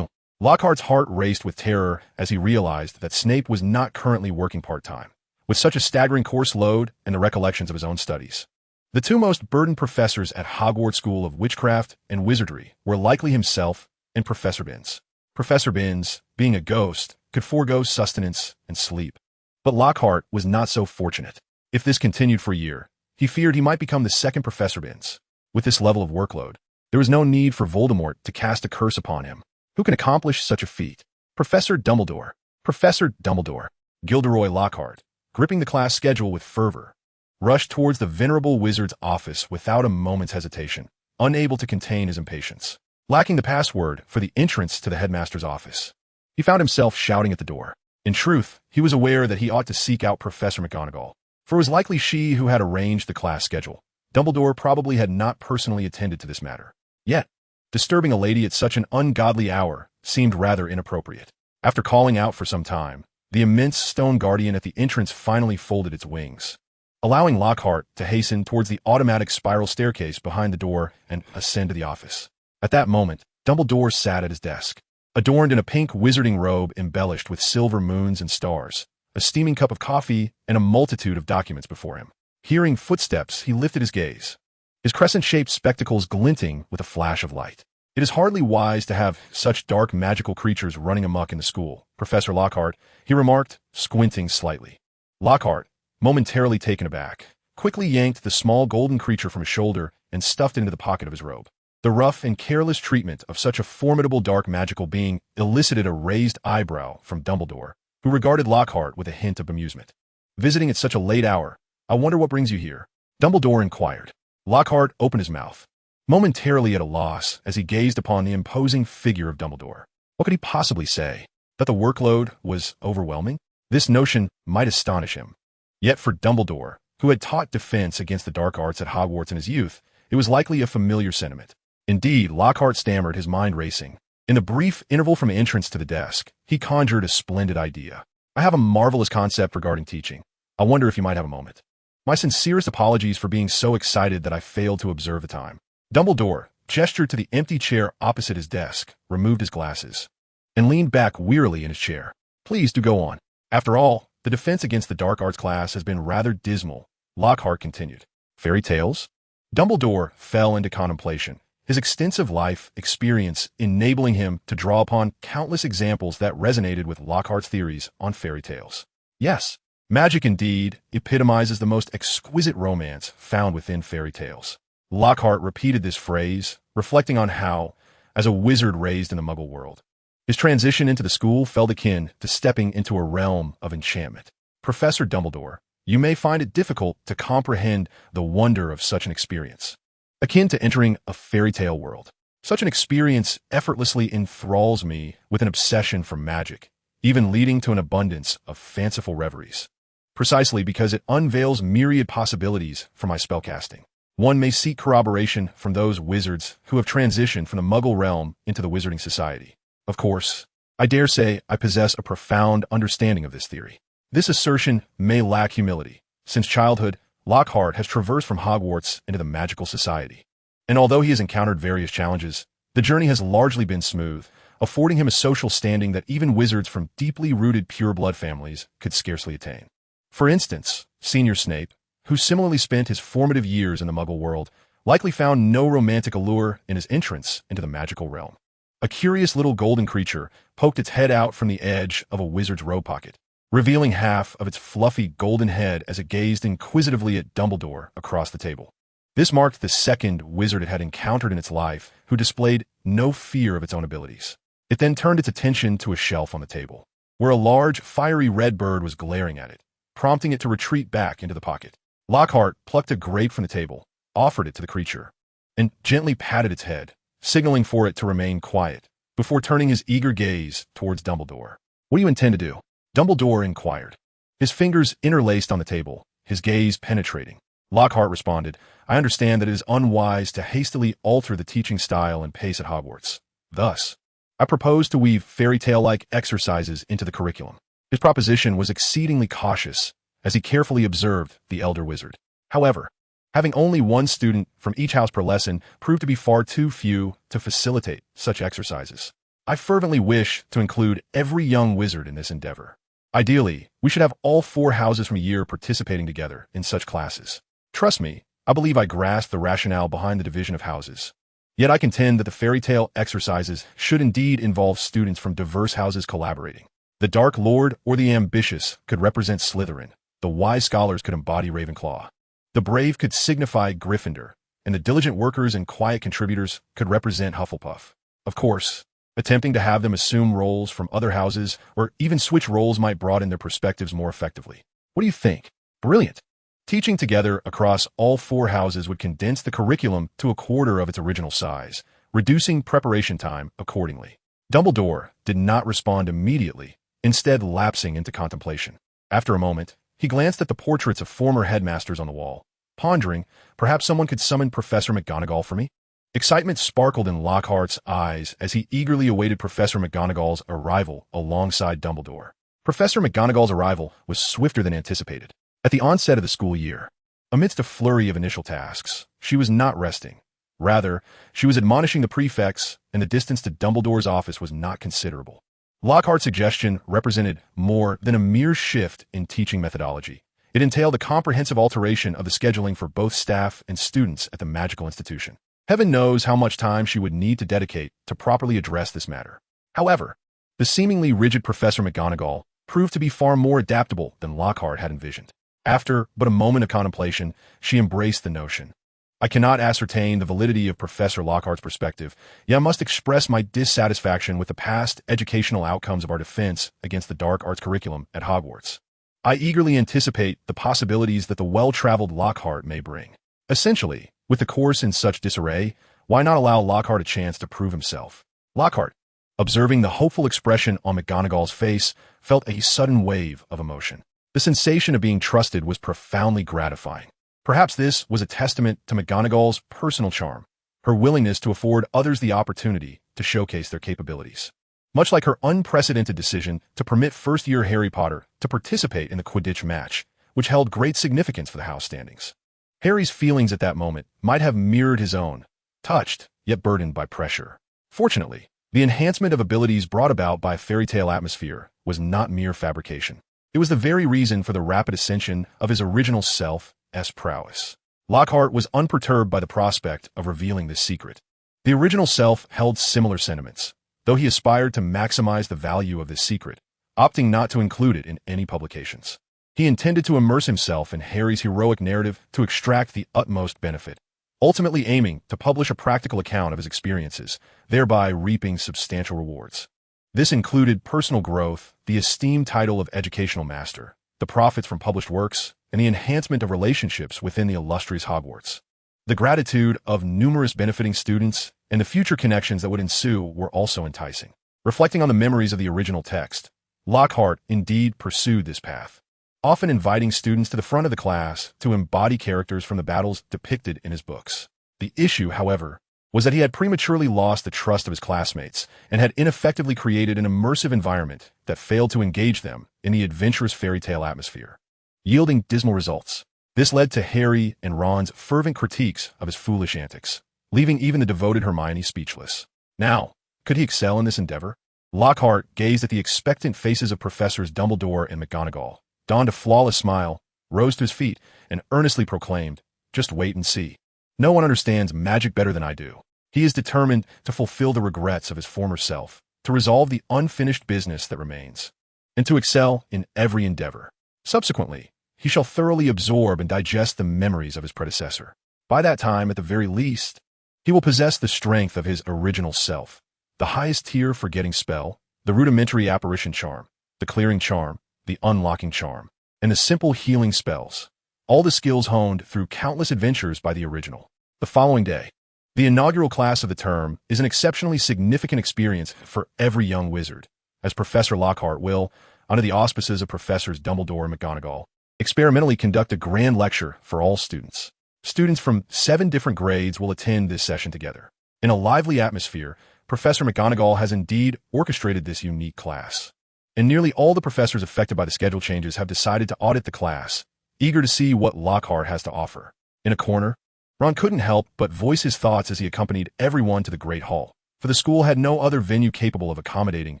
Lockhart's heart raced with terror as he realized that Snape was not currently working part-time, with such a staggering course load and the recollections of his own studies. The 2 most burdened professors at Hogwarts School of Witchcraft and Wizardry were likely himself and Professor Binns. Professor Binns, being a ghost, could forego sustenance and sleep. But Lockhart was not so fortunate. If this continued for a year, he feared he might become the second Professor Binns. With this level of workload, there was no need for Voldemort to cast a curse upon him. Who can accomplish such a feat? Professor Dumbledore. Professor Dumbledore. Gilderoy Lockhart, gripping the class schedule with fervor, rushed towards the venerable wizard's office without a moment's hesitation, unable to contain his impatience. Lacking the password for the entrance to the headmaster's office, he found himself shouting at the door. In truth, he was aware that he ought to seek out Professor McGonagall, for it was likely she who had arranged the class schedule. Dumbledore probably had not personally attended to this matter. Yet, disturbing a lady at such an ungodly hour seemed rather inappropriate. After calling out for some time, the immense stone guardian at the entrance finally folded its wings, allowing Lockhart to hasten towards the automatic spiral staircase behind the door and ascend to the office. At that moment, Dumbledore sat at his desk, adorned in a pink wizarding robe embellished with silver moons and stars, a steaming cup of coffee, and a multitude of documents before him. Hearing footsteps, he lifted his gaze, his crescent-shaped spectacles glinting with a flash of light. It is hardly wise to have such dark magical creatures running amok in the school, Professor Lockhart, he remarked, squinting slightly. Lockhart, momentarily taken aback, quickly yanked the small golden creature from his shoulder and stuffed it into the pocket of his robe. The rough and careless treatment of such a formidable dark magical being elicited a raised eyebrow from Dumbledore, who regarded Lockhart with a hint of amusement. Visiting at such a late hour, I wonder what brings you here? Dumbledore inquired. Lockhart opened his mouth, momentarily at a loss as he gazed upon the imposing figure of Dumbledore. What could he possibly say? That the workload was overwhelming? This notion might astonish him. Yet for Dumbledore, who had taught defense against the dark arts at Hogwarts in his youth, it was likely a familiar sentiment. Indeed, Lockhart stammered, his mind racing. In the brief interval from entrance to the desk, he conjured a splendid idea. I have a marvelous concept regarding teaching. I wonder if you might have a moment. My sincerest apologies for being so excited that I failed to observe the time. Dumbledore gestured to the empty chair opposite his desk, removed his glasses, and leaned back wearily in his chair. Please do go on. After all, the defense against the dark arts class has been rather dismal, Lockhart continued. Fairy tales? Dumbledore fell into contemplation, his extensive life experience enabling him to draw upon countless examples that resonated with Lockhart's theories on fairy tales. Yes, magic indeed epitomizes the most exquisite romance found within fairy tales. Lockhart repeated this phrase, reflecting on how, as a wizard raised in the Muggle world, his transition into the school felt akin to stepping into a realm of enchantment. Professor Dumbledore, you may find it difficult to comprehend the wonder of such an experience. Akin to entering a fairy tale world, such an experience effortlessly enthralls me with an obsession for magic, even leading to an abundance of fanciful reveries. Precisely because it unveils myriad possibilities for my spellcasting. One may seek corroboration from those wizards who have transitioned from the Muggle realm into the Wizarding Society. Of course, I dare say I possess a profound understanding of this theory. This assertion may lack humility. Since childhood, Lockhart has traversed from Hogwarts into the magical society. And although he has encountered various challenges, the journey has largely been smooth, affording him a social standing that even wizards from deeply rooted pure-blood families could scarcely attain. For instance, Senior Snape, who similarly spent his formative years in the Muggle world, likely found no romantic allure in his entrance into the magical realm. A curious little golden creature poked its head out from the edge of a wizard's robe pocket, revealing half of its fluffy golden head as it gazed inquisitively at Dumbledore across the table. This marked the second wizard it had encountered in its life who displayed no fear of its own abilities. It then turned its attention to a shelf on the table, where a large, fiery red bird was glaring at it, prompting it to retreat back into the pocket. Lockhart plucked a grape from the table, offered it to the creature, and gently patted its head, signaling for it to remain quiet, before turning his eager gaze towards Dumbledore. What do you intend to do? Dumbledore inquired, his fingers interlaced on the table, his gaze penetrating. Lockhart responded, I understand that it is unwise to hastily alter the teaching style and pace at Hogwarts. Thus, I propose to weave fairy tale-like exercises into the curriculum. His proposition was exceedingly cautious, as he carefully observed the elder wizard. However, having only one student from each house per lesson proved to be far too few to facilitate such exercises. I fervently wish to include every young wizard in this endeavor. Ideally, we should have all 4 houses from a year participating together in such classes. Trust me, I believe I grasp the rationale behind the division of houses. Yet I contend that the fairy tale exercises should indeed involve students from diverse houses collaborating. The Dark Lord or the ambitious could represent Slytherin, the wise scholars could embody Ravenclaw, the brave could signify Gryffindor, and the diligent workers and quiet contributors could represent Hufflepuff. Of course, attempting to have them assume roles from other houses or even switch roles might broaden their perspectives more effectively. What do you think? Brilliant! Teaching together across all 4 houses would condense the curriculum to a quarter of its original size, reducing preparation time accordingly. Dumbledore did not respond immediately, instead lapsing into contemplation. After a moment, he glanced at the portraits of former headmasters on the wall, pondering, perhaps someone could summon Professor McGonagall for me? Excitement sparkled in Lockhart's eyes as he eagerly awaited Professor McGonagall's arrival alongside Dumbledore. Professor McGonagall's arrival was swifter than anticipated. At the onset of the school year, amidst a flurry of initial tasks, she was not resting. Rather, she was admonishing the prefects, and the distance to Dumbledore's office was not considerable. Lockhart's suggestion represented more than a mere shift in teaching methodology. It entailed a comprehensive alteration of the scheduling for both staff and students at the magical institution. Heaven knows how much time she would need to dedicate to properly address this matter. However, the seemingly rigid Professor McGonagall proved to be far more adaptable than Lockhart had envisioned. After but a moment of contemplation, she embraced the notion. I cannot ascertain the validity of Professor Lockhart's perspective, yet I must express my dissatisfaction with the past educational outcomes of our defense against the dark arts curriculum at Hogwarts. I eagerly anticipate the possibilities that the well-traveled Lockhart may bring. Essentially, with the course in such disarray, why not allow Lockhart a chance to prove himself? Lockhart, observing the hopeful expression on McGonagall's face, felt a sudden wave of emotion. The sensation of being trusted was profoundly gratifying. Perhaps this was a testament to McGonagall's personal charm, her willingness to afford others the opportunity to showcase their capabilities. Much like her unprecedented decision to permit first-year Harry Potter to participate in the Quidditch match, which held great significance for the house standings. Harry's feelings at that moment might have mirrored his own, touched, yet burdened by pressure. Fortunately, the enhancement of abilities brought about by a fairy tale atmosphere was not mere fabrication. It was the very reason for the rapid ascension of his original self's prowess. Lockhart was unperturbed by the prospect of revealing this secret. The original self held similar sentiments, though he aspired to maximize the value of this secret, opting not to include it in any publications. He intended to immerse himself in Harry's heroic narrative to extract the utmost benefit, ultimately aiming to publish a practical account of his experiences, thereby reaping substantial rewards. This included personal growth, the esteemed title of educational master, the profits from published works, and the enhancement of relationships within the illustrious Hogwarts. The gratitude of numerous benefiting students and the future connections that would ensue were also enticing. Reflecting on the memories of the original text, Lockhart indeed pursued this path, often inviting students to the front of the class to embody characters from the battles depicted in his books. The issue, however, was that he had prematurely lost the trust of his classmates and had ineffectively created an immersive environment that failed to engage them in the adventurous fairy tale atmosphere, yielding dismal results. This led to Harry and Ron's fervent critiques of his foolish antics, leaving even the devoted Hermione speechless. Now, could he excel in this endeavor? Lockhart gazed at the expectant faces of Professors Dumbledore and McGonagall, donned a flawless smile, rose to his feet, and earnestly proclaimed, "Just wait and see. No one understands magic better than I do." He is determined to fulfill the regrets of his former self, to resolve the unfinished business that remains, and to excel in every endeavor. Subsequently, he shall thoroughly absorb and digest the memories of his predecessor. By that time, at the very least, he will possess the strength of his original self, the highest tier forgetting spell, the rudimentary apparition charm, the clearing charm, the unlocking charm, and the simple healing spells, all the skills honed through countless adventures by the original. The following day, the inaugural class of the term is an exceptionally significant experience for every young wizard, as Professor Lockhart will, under the auspices of Professors Dumbledore and McGonagall, experimentally conduct a grand lecture for all students. Students from 7 different grades will attend this session together. In a lively atmosphere, Professor McGonagall has indeed orchestrated this unique class, and nearly all the professors affected by the schedule changes have decided to audit the class, eager to see what Lockhart has to offer. In a corner, Ron couldn't help but voice his thoughts as he accompanied everyone to the Great Hall, for the school had no other venue capable of accommodating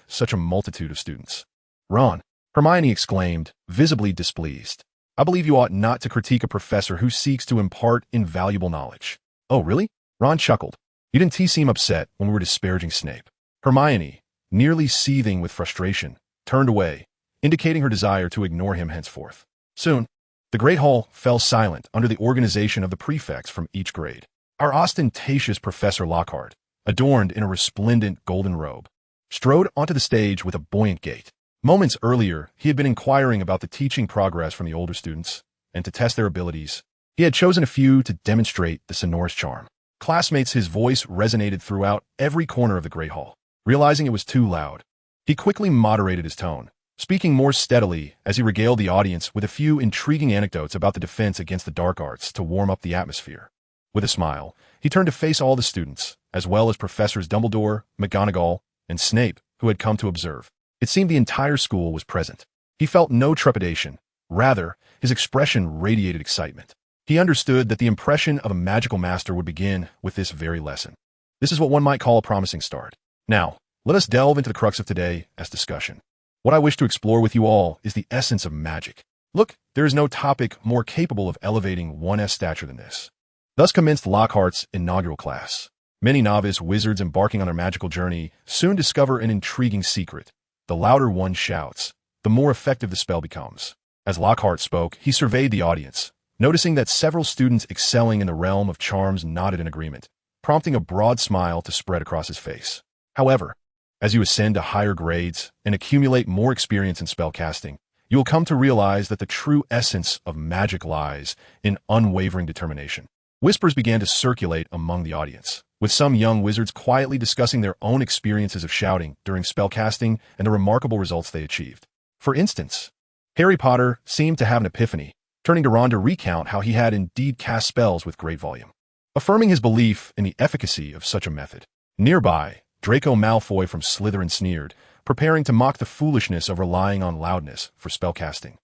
such a multitude of students. "Ron," Hermione exclaimed, visibly displeased, "I believe you ought not to critique a professor who seeks to impart invaluable knowledge." "Oh, really?" Ron chuckled. "You didn't seem upset when we were disparaging Snape." Hermione, nearly seething with frustration, turned away, indicating her desire to ignore him henceforth. Soon, the Great Hall fell silent under the organization of the prefects from each grade. Our ostentatious Professor Lockhart, adorned in a resplendent golden robe, strode onto the stage with a buoyant gait. Moments earlier, he had been inquiring about the teaching progress from the older students, and to test their abilities, he had chosen a few to demonstrate the sonorous charm. Classmates, his voice resonated throughout every corner of the Great Hall. Realizing it was too loud, he quickly moderated his tone, speaking more steadily as he regaled the audience with a few intriguing anecdotes about the defense against the dark arts to warm up the atmosphere. With a smile, he turned to face all the students, as well as Professors Dumbledore, McGonagall, and Snape, who had come to observe. It seemed the entire school was present. He felt no trepidation. Rather, his expression radiated excitement. He understood that the impression of a magical master would begin with this very lesson. This is what one might call a promising start. Now, let us delve into the crux of today as discussion. What I wish to explore with you all is the essence of magic. Look, there is no topic more capable of elevating one's stature than this. Thus commenced Lockhart's inaugural class. Many novice wizards embarking on their magical journey soon discover an intriguing secret. The louder one shouts, the more effective the spell becomes. As Lockhart spoke, he surveyed the audience, noticing that several students excelling in the realm of charms nodded in agreement, prompting a broad smile to spread across his face. However, as you ascend to higher grades and accumulate more experience in spellcasting, you will come to realize that the true essence of magic lies in unwavering determination. Whispers began to circulate among the audience, with some young wizards quietly discussing their own experiences of shouting during spellcasting and the remarkable results they achieved. For instance, Harry Potter seemed to have an epiphany, turning to Ron to recount how he had indeed cast spells with great volume, affirming his belief in the efficacy of such a method. Nearby, Draco Malfoy from Slytherin sneered, preparing to mock the foolishness of relying on loudness for spellcasting,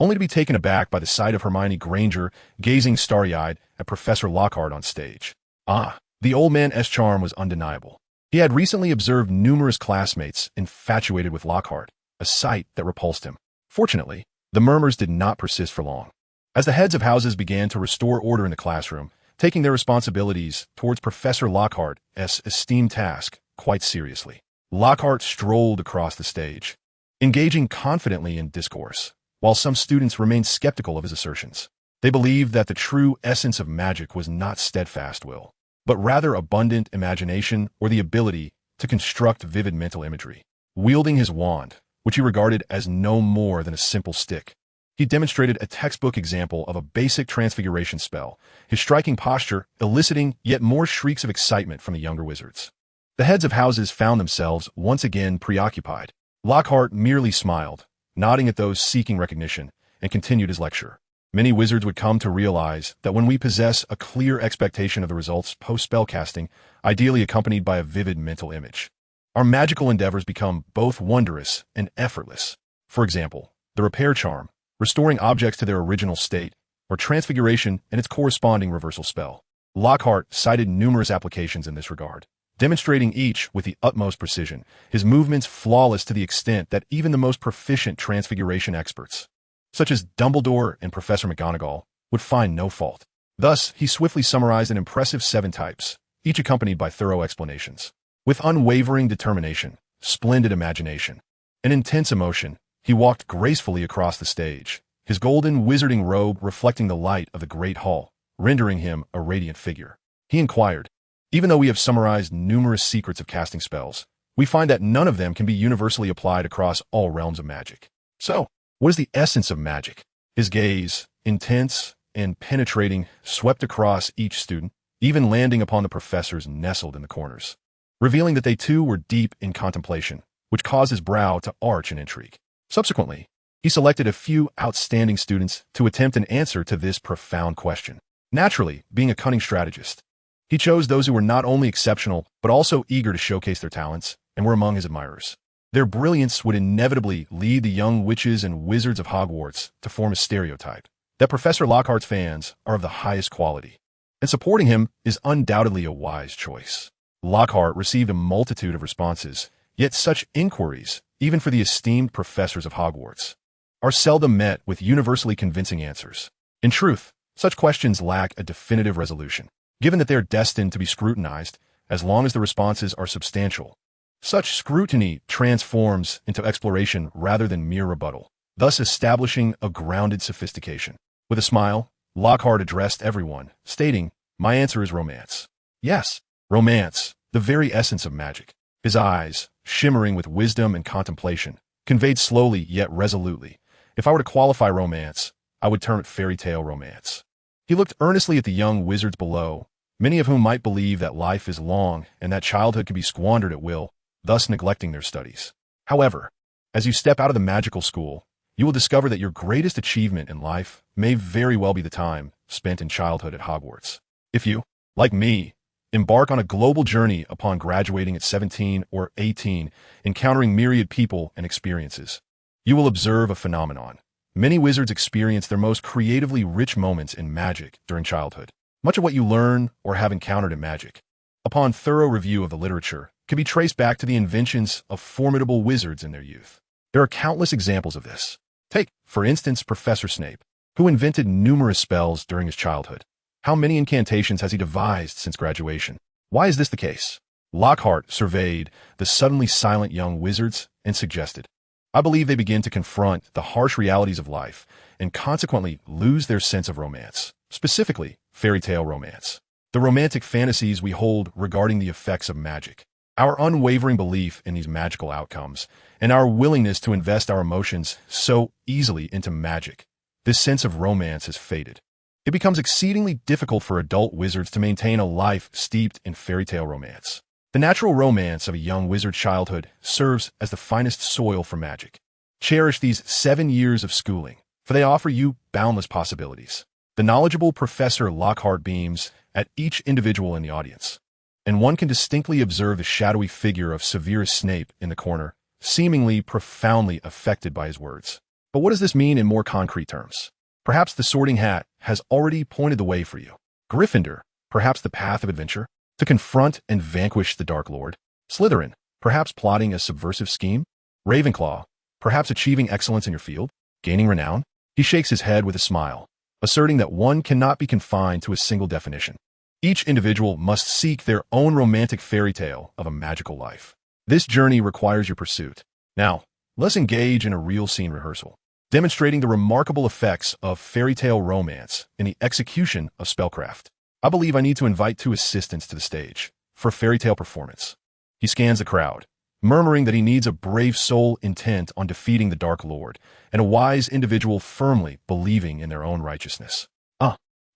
only to be taken aback by the sight of Hermione Granger gazing starry-eyed at Professor Lockhart on stage. The old man's charm was undeniable. He had recently observed numerous classmates infatuated with Lockhart, a sight that repulsed him. Fortunately, the murmurs did not persist for long. As the heads of houses began to restore order in the classroom, taking their responsibilities towards Professor Lockhart's esteemed task quite seriously, Lockhart strolled across the stage, engaging confidently in discourse, while some students remained skeptical of his assertions. They believed that the true essence of magic was not steadfast will, but rather abundant imagination or the ability to construct vivid mental imagery. Wielding his wand, which he regarded as no more than a simple stick, he demonstrated a textbook example of a basic transfiguration spell, his striking posture eliciting yet more shrieks of excitement from the younger wizards. The heads of houses found themselves once again preoccupied. Lockhart merely smiled, nodding at those seeking recognition, and continued his lecture. Many wizards would come to realize that when we possess a clear expectation of the results post-spellcasting, ideally accompanied by a vivid mental image, our magical endeavors become both wondrous and effortless. For example, the repair charm, restoring objects to their original state, or transfiguration and its corresponding reversal spell. Lockhart cited numerous applications in this regard, demonstrating each with the utmost precision, his movements flawless to the extent that even the most proficient transfiguration experts, such as Dumbledore and Professor McGonagall, would find no fault. Thus, he swiftly summarized an impressive 7 types, each accompanied by thorough explanations. With unwavering determination, splendid imagination, and intense emotion, he walked gracefully across the stage, his golden wizarding robe reflecting the light of the great hall, rendering him a radiant figure. He inquired, "Even though we have summarized numerous secrets of casting spells, we find that none of them can be universally applied across all realms of magic. So, what is the essence of magic?" His gaze, intense and penetrating, swept across each student, even landing upon the professors nestled in the corners, revealing that they too were deep in contemplation, which caused his brow to arch in intrigue. Subsequently, he selected a few outstanding students to attempt an answer to this profound question. Naturally, being a cunning strategist, he chose those who were not only exceptional, but also eager to showcase their talents, and were among his admirers. Their brilliance would inevitably lead the young witches and wizards of Hogwarts to form a stereotype that Professor Lockhart's fans are of the highest quality, and supporting him is undoubtedly a wise choice. Lockhart received a multitude of responses, yet such inquiries, even for the esteemed professors of Hogwarts, are seldom met with universally convincing answers. In truth, such questions lack a definitive resolution, given that they are destined to be scrutinized as long as the responses are substantial. Such scrutiny transforms into exploration rather than mere rebuttal, thus establishing a grounded sophistication. With a smile, Lockhart addressed everyone, stating, "My answer is romance." Yes, romance, the very essence of magic. His eyes, shimmering with wisdom and contemplation, conveyed slowly yet resolutely, "If I were to qualify romance, I would term it fairy tale romance." He looked earnestly at the young wizards below, many of whom might believe that life is long and that childhood can be squandered at will, thus neglecting their studies. However, as you step out of the magical school, you will discover that your greatest achievement in life may very well be the time spent in childhood at Hogwarts. If you, like me, embark on a global journey upon graduating at 17 or 18, encountering myriad people and experiences, you will observe a phenomenon. Many wizards experience their most creatively rich moments in magic during childhood. Much of what you learn or have encountered in magic, upon thorough review of the literature, can be traced back to the inventions of formidable wizards in their youth. There are countless examples of this. Take, for instance, Professor Snape, who invented numerous spells during his childhood. How many incantations has he devised since graduation? Why is this the case? Lockhart surveyed the suddenly silent young wizards and suggested, "I believe they begin to confront the harsh realities of life and consequently lose their sense of romance, specifically fairy tale romance. The romantic fantasies we hold regarding the effects of magic, our unwavering belief in these magical outcomes, and our willingness to invest our emotions so easily into magic, this sense of romance has faded. It becomes exceedingly difficult for adult wizards to maintain a life steeped in fairy tale romance. The natural romance of a young wizard's childhood serves as the finest soil for magic. Cherish these 7 years of schooling, for they offer you boundless possibilities." The knowledgeable Professor Lockhart beams at each individual in the audience, and one can distinctly observe the shadowy figure of Severus Snape in the corner, seemingly profoundly affected by his words. But what does this mean in more concrete terms? Perhaps the Sorting Hat has already pointed the way for you. Gryffindor, perhaps the path of adventure, to confront and vanquish the Dark Lord. Slytherin, perhaps plotting a subversive scheme. Ravenclaw, perhaps achieving excellence in your field, gaining renown. He shakes his head with a smile, asserting that one cannot be confined to a single definition. Each individual must seek their own romantic fairy tale of a magical life. This journey requires your pursuit. Now, let's engage in a real scene rehearsal, demonstrating the remarkable effects of fairy tale romance in the execution of spellcraft. I believe I need to invite two assistants to the stage for a fairy tale performance. He scans the crowd, murmuring that he needs a brave soul intent on defeating the Dark Lord, and a wise individual firmly believing in their own righteousness.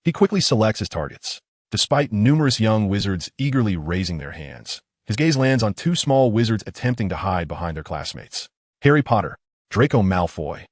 He quickly selects his targets. Despite numerous young wizards eagerly raising their hands, his gaze lands on two small wizards attempting to hide behind their classmates. Harry Potter, Draco Malfoy.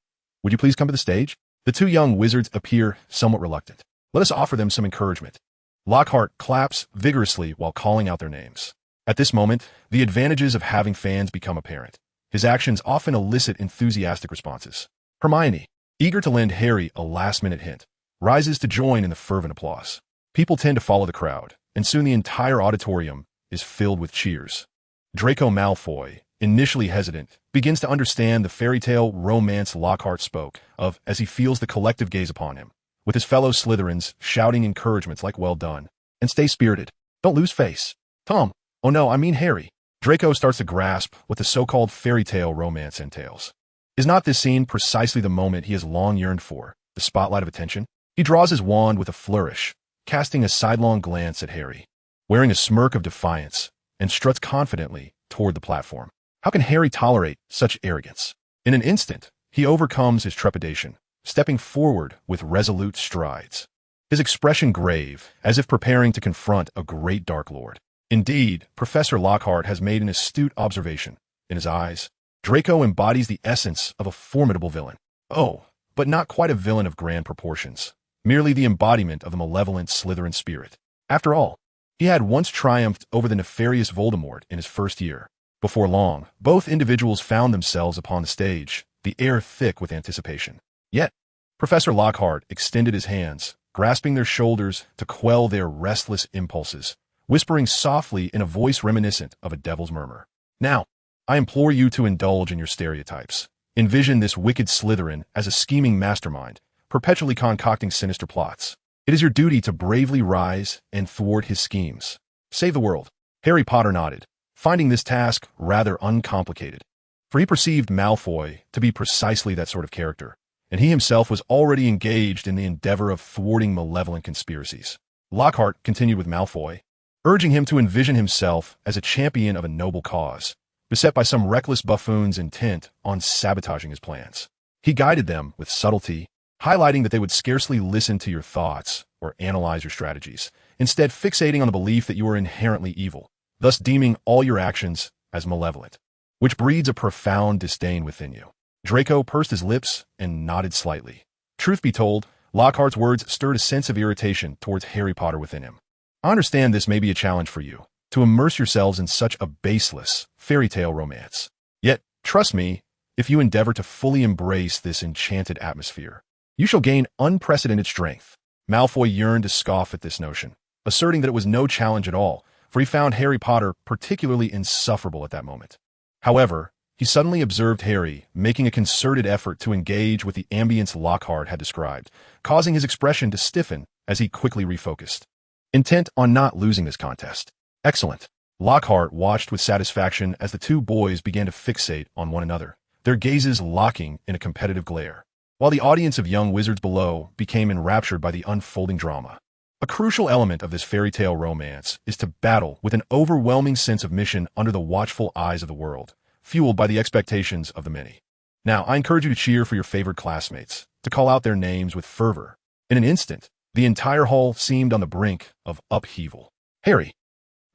Would you please come to the stage? The two young wizards appear somewhat reluctant. Let us offer them some encouragement. Lockhart claps vigorously while calling out their names. At this moment, the advantages of having fans become apparent. His actions often elicit enthusiastic responses. Hermione, eager to lend Harry a last-minute hint, rises to join in the fervent applause. People tend to follow the crowd, and soon the entire auditorium is filled with cheers. Draco Malfoy, initially hesitant, begins to understand the fairy tale romance Lockhart spoke of as he feels the collective gaze upon him, with his fellow Slytherins shouting encouragements like "Well done," and "Stay spirited. Don't lose face." Tom, oh no, I mean Harry. Draco starts to grasp what the so-called fairy tale romance entails. Is not this scene precisely the moment he has long yearned for, the spotlight of attention? He draws his wand with a flourish, casting a sidelong glance at Harry, wearing a smirk of defiance, and struts confidently toward the platform. How can Harry tolerate such arrogance? In an instant, he overcomes his trepidation, stepping forward with resolute strides, his expression grave, as if preparing to confront a great Dark Lord. Indeed, Professor Lockhart has made an astute observation. In his eyes, Draco embodies the essence of a formidable villain. Oh, but not quite a villain of grand proportions, merely the embodiment of the malevolent Slytherin spirit. After all, he had once triumphed over the nefarious Voldemort in his first year. Before long, both individuals found themselves upon the stage, the air thick with anticipation. Yet, Professor Lockhart extended his hands, grasping their shoulders to quell their restless impulses, whispering softly in a voice reminiscent of a devil's murmur. Now, I implore you to indulge in your stereotypes. Envision this wicked Slytherin as a scheming mastermind, perpetually concocting sinister plots. It is your duty to bravely rise and thwart his schemes. Save the world. Harry Potter nodded, finding this task rather uncomplicated, for he perceived Malfoy to be precisely that sort of character, and he himself was already engaged in the endeavor of thwarting malevolent conspiracies. Lockhart continued with Malfoy, urging him to envision himself as a champion of a noble cause, beset by some reckless buffoons intent on sabotaging his plans. He guided them with subtlety, highlighting that they would scarcely listen to your thoughts or analyze your strategies, instead fixating on the belief that you are inherently evil, thus deeming all your actions as malevolent, which breeds a profound disdain within you. Draco pursed his lips and nodded slightly. Truth be told, Lockhart's words stirred a sense of irritation towards Harry Potter within him. I understand this may be a challenge for you, to immerse yourselves in such a baseless fairy tale romance. Yet, trust me, if you endeavor to fully embrace this enchanted atmosphere, you shall gain unprecedented strength. Malfoy yearned to scoff at this notion, asserting that it was no challenge at all, for he found Harry Potter particularly insufferable at that moment. However, he suddenly observed Harry making a concerted effort to engage with the ambience Lockhart had described, causing his expression to stiffen as he quickly refocused, intent on not losing this contest. Excellent. Lockhart watched with satisfaction as the two boys began to fixate on one another, their gazes locking in a competitive glare, while the audience of young wizards below became enraptured by the unfolding drama. A crucial element of this fairy tale romance is to battle with an overwhelming sense of mission under the watchful eyes of the world, fueled by the expectations of the many. Now, I encourage you to cheer for your favorite classmates, to call out their names with fervor. In an instant, the entire hall seemed on the brink of upheaval. Harry,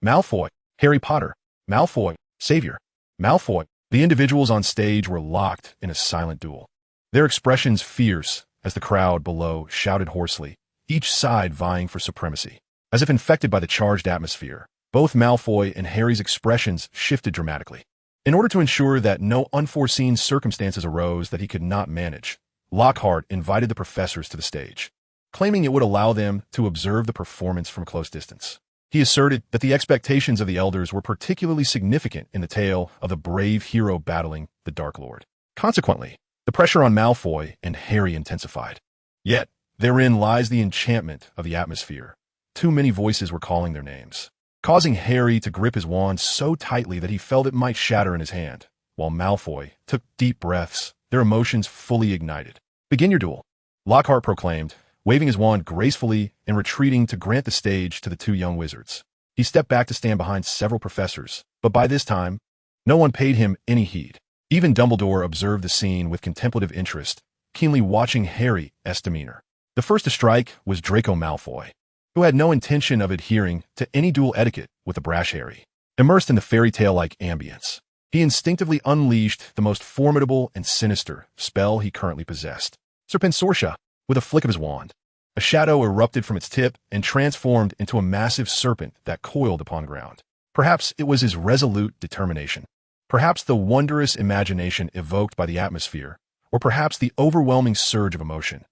Malfoy, Harry Potter, Malfoy, Savior, Malfoy. The individuals on stage were locked in a silent duel, their expressions fierce as the crowd below shouted hoarsely, each side vying for supremacy. As if infected by the charged atmosphere, Both Malfoy and Harry's expressions shifted dramatically. In order to ensure that no unforeseen circumstances arose that he could not manage, Lockhart invited the professors to the stage, claiming it would allow them to observe the performance from a close distance. He asserted that the expectations of the elders were particularly significant in the tale of the brave hero battling the Dark Lord. Consequently, the pressure on Malfoy and Harry intensified. Yet, therein lies the enchantment of the atmosphere. Too many voices were calling their names, causing Harry to grip his wand so tightly that he felt it might shatter in his hand, while Malfoy took deep breaths, their emotions fully ignited. "Begin your duel," Lockhart proclaimed, waving his wand gracefully and retreating to grant the stage to the two young wizards. He stepped back to stand behind several professors, but by this time, no one paid him any heed. Even Dumbledore observed the scene with contemplative interest, keenly watching Harry's demeanor. The first to strike was Draco Malfoy, who had no intention of adhering to any duel etiquette with the brash Harry. Immersed in the fairy tale-like ambience, he instinctively unleashed the most formidable and sinister spell he currently possessed, Serpensortia. With a flick of his wand, a shadow erupted from its tip and transformed into a massive serpent that coiled upon ground. Perhaps it was his resolute determination, perhaps the wondrous imagination evoked by the atmosphere, or perhaps the overwhelming surge of emotion.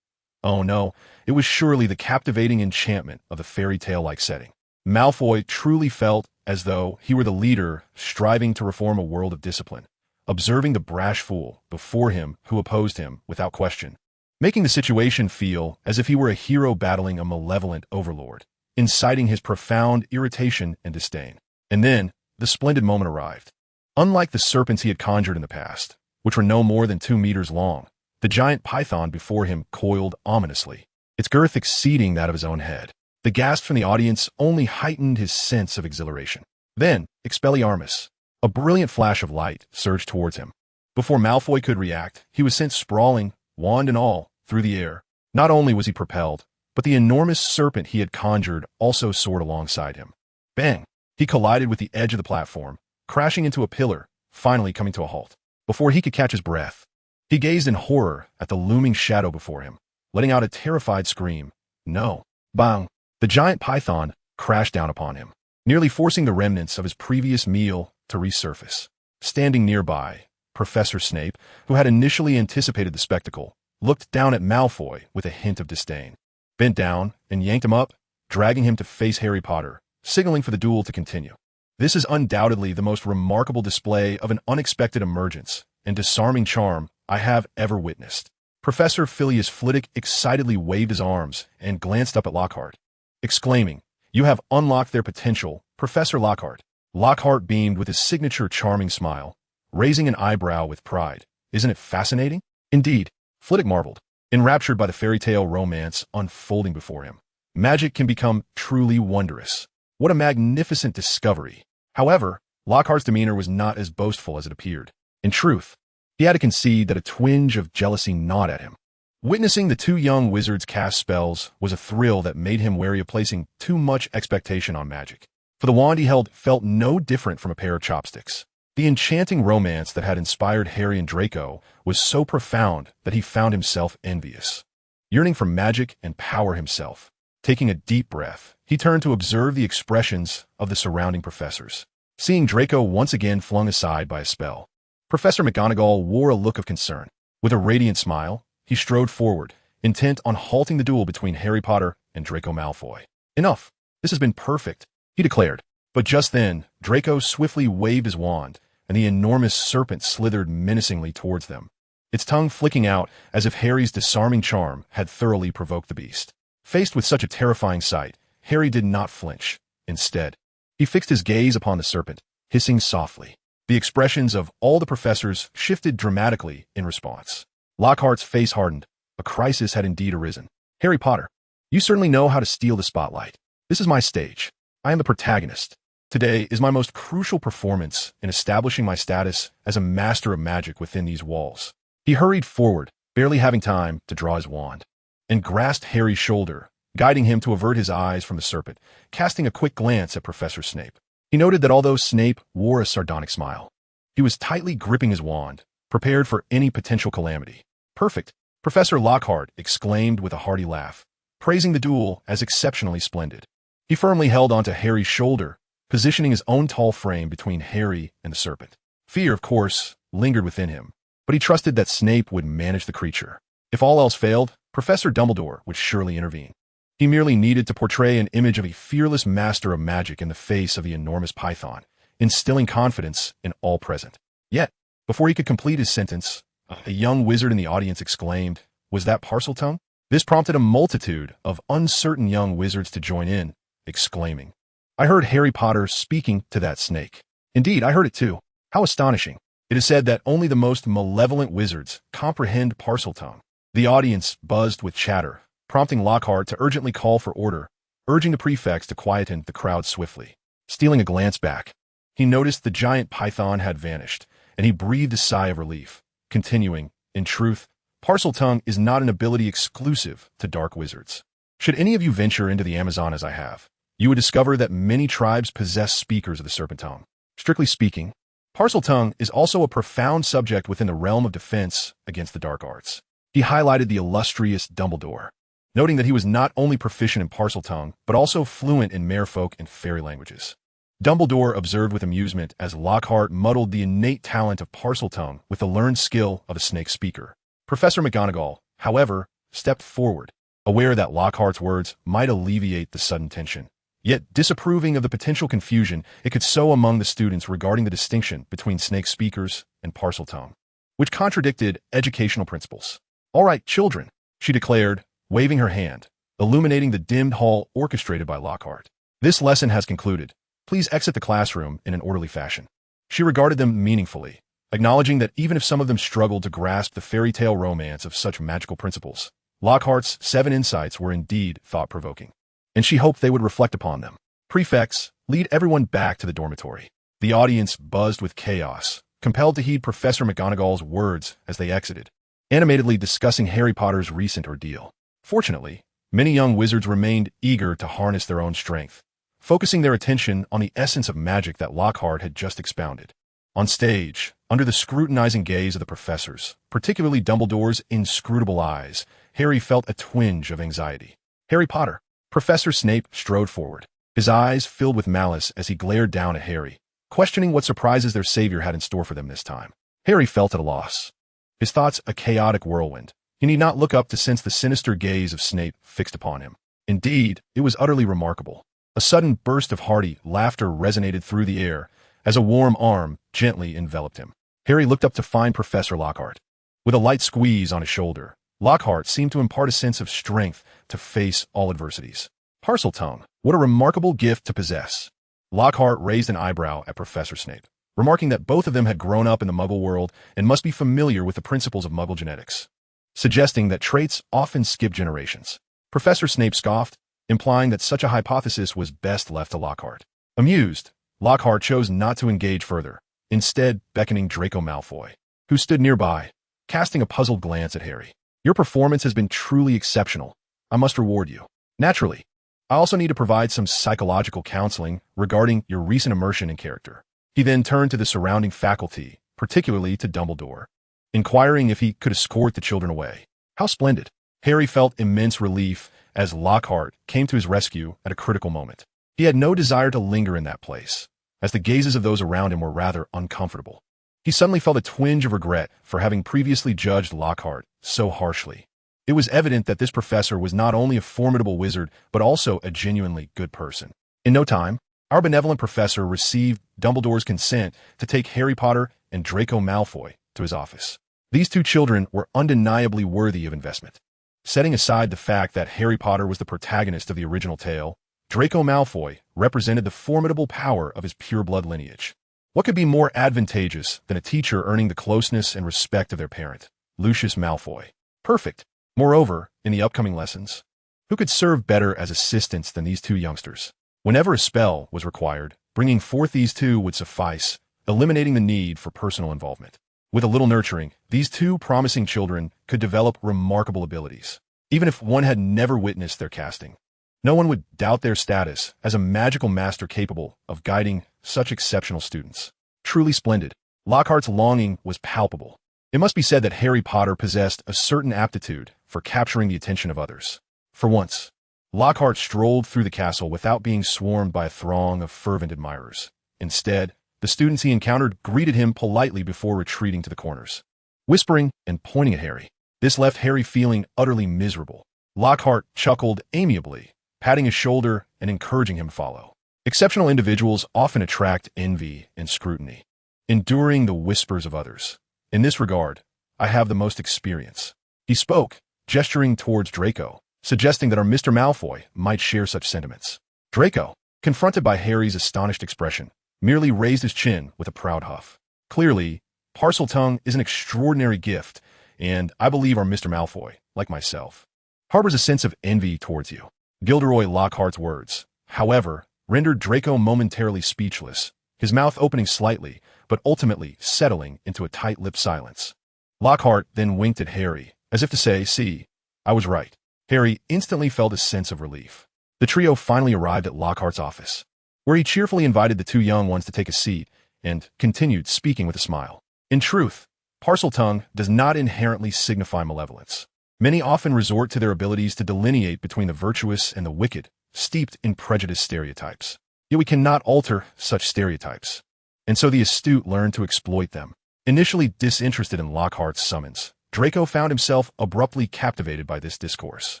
Oh no, it was surely the captivating enchantment of the fairy tale-like setting. Malfoy truly felt as though he were the leader striving to reform a world of discipline, observing the brash fool before him who opposed him without question, making the situation feel as if he were a hero battling a malevolent overlord, inciting his profound irritation and disdain. And then, the splendid moment arrived. Unlike the serpents he had conjured in the past, which were no more than 2 meters long, the giant python before him coiled ominously, its girth exceeding that of his own head. The gasp from the audience only heightened his sense of exhilaration. Then, Expelliarmus, a brilliant flash of light, surged towards him. Before Malfoy could react, he was sent sprawling, wand and all, through the air. Not only was he propelled, but the enormous serpent he had conjured also soared alongside him. Bang! He collided with the edge of the platform, crashing into a pillar, finally coming to a halt. Before he could catch his breath, he gazed in horror at the looming shadow before him, letting out a terrified scream. No. Bang! The giant python crashed down upon him, nearly forcing the remnants of his previous meal to resurface. Standing nearby, Professor Snape, who had initially anticipated the spectacle, looked down at Malfoy with a hint of disdain, bent down and yanked him up, dragging him to face Harry Potter, signaling for the duel to continue. This is undoubtedly the most remarkable display of an unexpected emergence and disarming charm I have ever witnessed. Professor Phileas Flitwick excitedly waved his arms and glanced up at Lockhart, exclaiming, "You have unlocked their potential, Professor Lockhart." Lockhart beamed with his signature charming smile, raising an eyebrow with pride. "Isn't it fascinating?" "Indeed," Flitwick marveled, enraptured by the fairy tale romance unfolding before him. "Magic can become truly wondrous. What a magnificent discovery." However, Lockhart's demeanor was not as boastful as it appeared. In truth, he had to concede that a twinge of jealousy gnawed at him. Witnessing the two young wizards cast spells was a thrill that made him wary of placing too much expectation on magic. For the wand he held felt no different from a pair of chopsticks. The enchanting romance that had inspired Harry and Draco was so profound that he found himself envious. Yearning for magic and power himself, taking a deep breath, he turned to observe the expressions of the surrounding professors. Seeing Draco once again flung aside by a spell, Professor McGonagall wore a look of concern. With a radiant smile, he strode forward, intent on halting the duel between Harry Potter and Draco Malfoy. "Enough! This has been perfect," he declared. But just then, Draco swiftly waved his wand, and the enormous serpent slithered menacingly towards them, its tongue flicking out as if Harry's disarming charm had thoroughly provoked the beast. Faced with such a terrifying sight, Harry did not flinch. Instead, he fixed his gaze upon the serpent, hissing softly. The expressions of all the professors shifted dramatically in response. Lockhart's face hardened. A crisis had indeed arisen. "Harry Potter, you certainly know how to steal the spotlight. This is my stage. I am the protagonist. Today is my most crucial performance in establishing my status as a master of magic within these walls." He hurried forward, barely having time to draw his wand, and grasped Harry's shoulder, guiding him to avert his eyes from the serpent, casting a quick glance at Professor Snape. He noted that although Snape wore a sardonic smile, he was tightly gripping his wand, prepared for any potential calamity. "Perfect," Professor Lockhart exclaimed with a hearty laugh, praising the duel as exceptionally splendid. He firmly held onto Harry's shoulder, positioning his own tall frame between Harry and the serpent. Fear, of course, lingered within him, but he trusted that Snape would manage the creature. If all else failed, Professor Dumbledore would surely intervene. He merely needed to portray an image of a fearless master of magic in the face of the enormous python, instilling confidence in all present. Yet, before he could complete his sentence, a young wizard in the audience exclaimed, "Was that Parseltongue?" This prompted a multitude of uncertain young wizards to join in, exclaiming, "I heard Harry Potter speaking to that snake." Indeed, I heard it too. How astonishing. It is said that only the most malevolent wizards comprehend Parseltongue. The audience buzzed with chatter, prompting Lockhart to urgently call for order, urging the prefects to quieten the crowd swiftly. Stealing a glance back, he noticed the giant python had vanished, and he breathed a sigh of relief, continuing, "In truth, Parseltongue is not an ability exclusive to dark wizards. Should any of you venture into the Amazon as I have, you would discover that many tribes possess speakers of the serpent tongue. Strictly speaking, Parseltongue is also a profound subject within the realm of defense against the dark arts." He highlighted the illustrious Dumbledore, noting that he was not only proficient in Parseltongue, but also fluent in merfolk and fairy languages. Dumbledore observed with amusement as Lockhart muddled the innate talent of Parseltongue with the learned skill of a snake speaker. Professor McGonagall, however, stepped forward, aware that Lockhart's words might alleviate the sudden tension, yet disapproving of the potential confusion it could sow among the students regarding the distinction between snake speakers and Parseltongue, which contradicted educational principles. "All right, children," she declared, waving her hand, illuminating the dimmed hall orchestrated by Lockhart. "This lesson has concluded. Please exit the classroom in an orderly fashion." She regarded them meaningfully, acknowledging that even if some of them struggled to grasp the fairy tale romance of such magical principles, Lockhart's 7 insights were indeed thought-provoking, and she hoped they would reflect upon them. "Prefects, lead everyone back to the dormitory." The audience buzzed with chaos, compelled to heed Professor McGonagall's words as they exited, animatedly discussing Harry Potter's recent ordeal. Fortunately, many young wizards remained eager to harness their own strength, focusing their attention on the essence of magic that Lockhart had just expounded. On stage, under the scrutinizing gaze of the professors, particularly Dumbledore's inscrutable eyes, Harry felt a twinge of anxiety. "Harry Potter." Professor Snape strode forward, his eyes filled with malice as he glared down at Harry, questioning what surprises their savior had in store for them this time. Harry felt at a loss, his thoughts a chaotic whirlwind. He need not look up to sense the sinister gaze of Snape fixed upon him. Indeed, it was utterly remarkable. A sudden burst of hearty laughter resonated through the air as a warm arm gently enveloped him. Harry looked up to find Professor Lockhart. With a light squeeze on his shoulder, Lockhart seemed to impart a sense of strength to face all adversities. "Parseltongue, what a remarkable gift to possess." Lockhart raised an eyebrow at Professor Snape, remarking that both of them had grown up in the Muggle world and must be familiar with the principles of Muggle genetics, suggesting that traits often skip generations. Professor Snape scoffed, implying that such a hypothesis was best left to Lockhart. Amused, Lockhart chose not to engage further, instead beckoning Draco Malfoy, who stood nearby, casting a puzzled glance at Harry. "Your performance has been truly exceptional. I must reward you. Naturally, I also need to provide some psychological counseling regarding your recent immersion in character." He then turned to the surrounding faculty, particularly to Dumbledore, inquiring if he could escort the children away. How splendid. Harry felt immense relief as Lockhart came to his rescue at a critical moment. He had no desire to linger in that place, as the gazes of those around him were rather uncomfortable. He suddenly felt a twinge of regret for having previously judged Lockhart so harshly. It was evident that this professor was not only a formidable wizard, but also a genuinely good person. In no time, our benevolent professor received Dumbledore's consent to take Harry Potter and Draco Malfoy to his office. These two children were undeniably worthy of investment. Setting aside the fact that Harry Potter was the protagonist of the original tale, Draco Malfoy represented the formidable power of his pure-blood lineage. What could be more advantageous than a teacher earning the closeness and respect of their parent, Lucius Malfoy? Perfect. Moreover, in the upcoming lessons, who could serve better as assistants than these two youngsters? Whenever a spell was required, bringing forth these two would suffice, eliminating the need for personal involvement. With a little nurturing, these two promising children could develop remarkable abilities, even if one had never witnessed their casting. No one would doubt their status as a magical master capable of guiding such exceptional students. Truly splendid. Lockhart's longing was palpable. It must be said that Harry Potter possessed a certain aptitude for capturing the attention of others. For once, Lockhart strolled through the castle without being swarmed by a throng of fervent admirers. Instead, the students he encountered greeted him politely before retreating to the corners, whispering and pointing at Harry. This left Harry feeling utterly miserable. Lockhart chuckled amiably, patting his shoulder and encouraging him to follow. Exceptional individuals often attract envy and scrutiny, enduring the whispers of others. In this regard, I have the most experience. He spoke, gesturing towards Draco, suggesting that our Mr. Malfoy might share such sentiments. Draco, confronted by Harry's astonished expression, merely raised his chin with a proud huff. Clearly, Parseltongue is an extraordinary gift, and I believe our Mr. Malfoy, like myself, harbors a sense of envy towards you. Gilderoy Lockhart's words, however, rendered Draco momentarily speechless, his mouth opening slightly, but ultimately settling into a tight-lipped silence. Lockhart then winked at Harry, as if to say, "See, I was right." Harry instantly felt a sense of relief. The trio finally arrived at Lockhart's office, where he cheerfully invited the two young ones to take a seat and continued speaking with a smile. In truth, Parseltongue does not inherently signify malevolence. Many often resort to their abilities to delineate between the virtuous and the wicked, steeped in prejudice stereotypes. Yet we cannot alter such stereotypes, and so the astute learn to exploit them. Initially disinterested in Lockhart's summons, Draco found himself abruptly captivated by this discourse.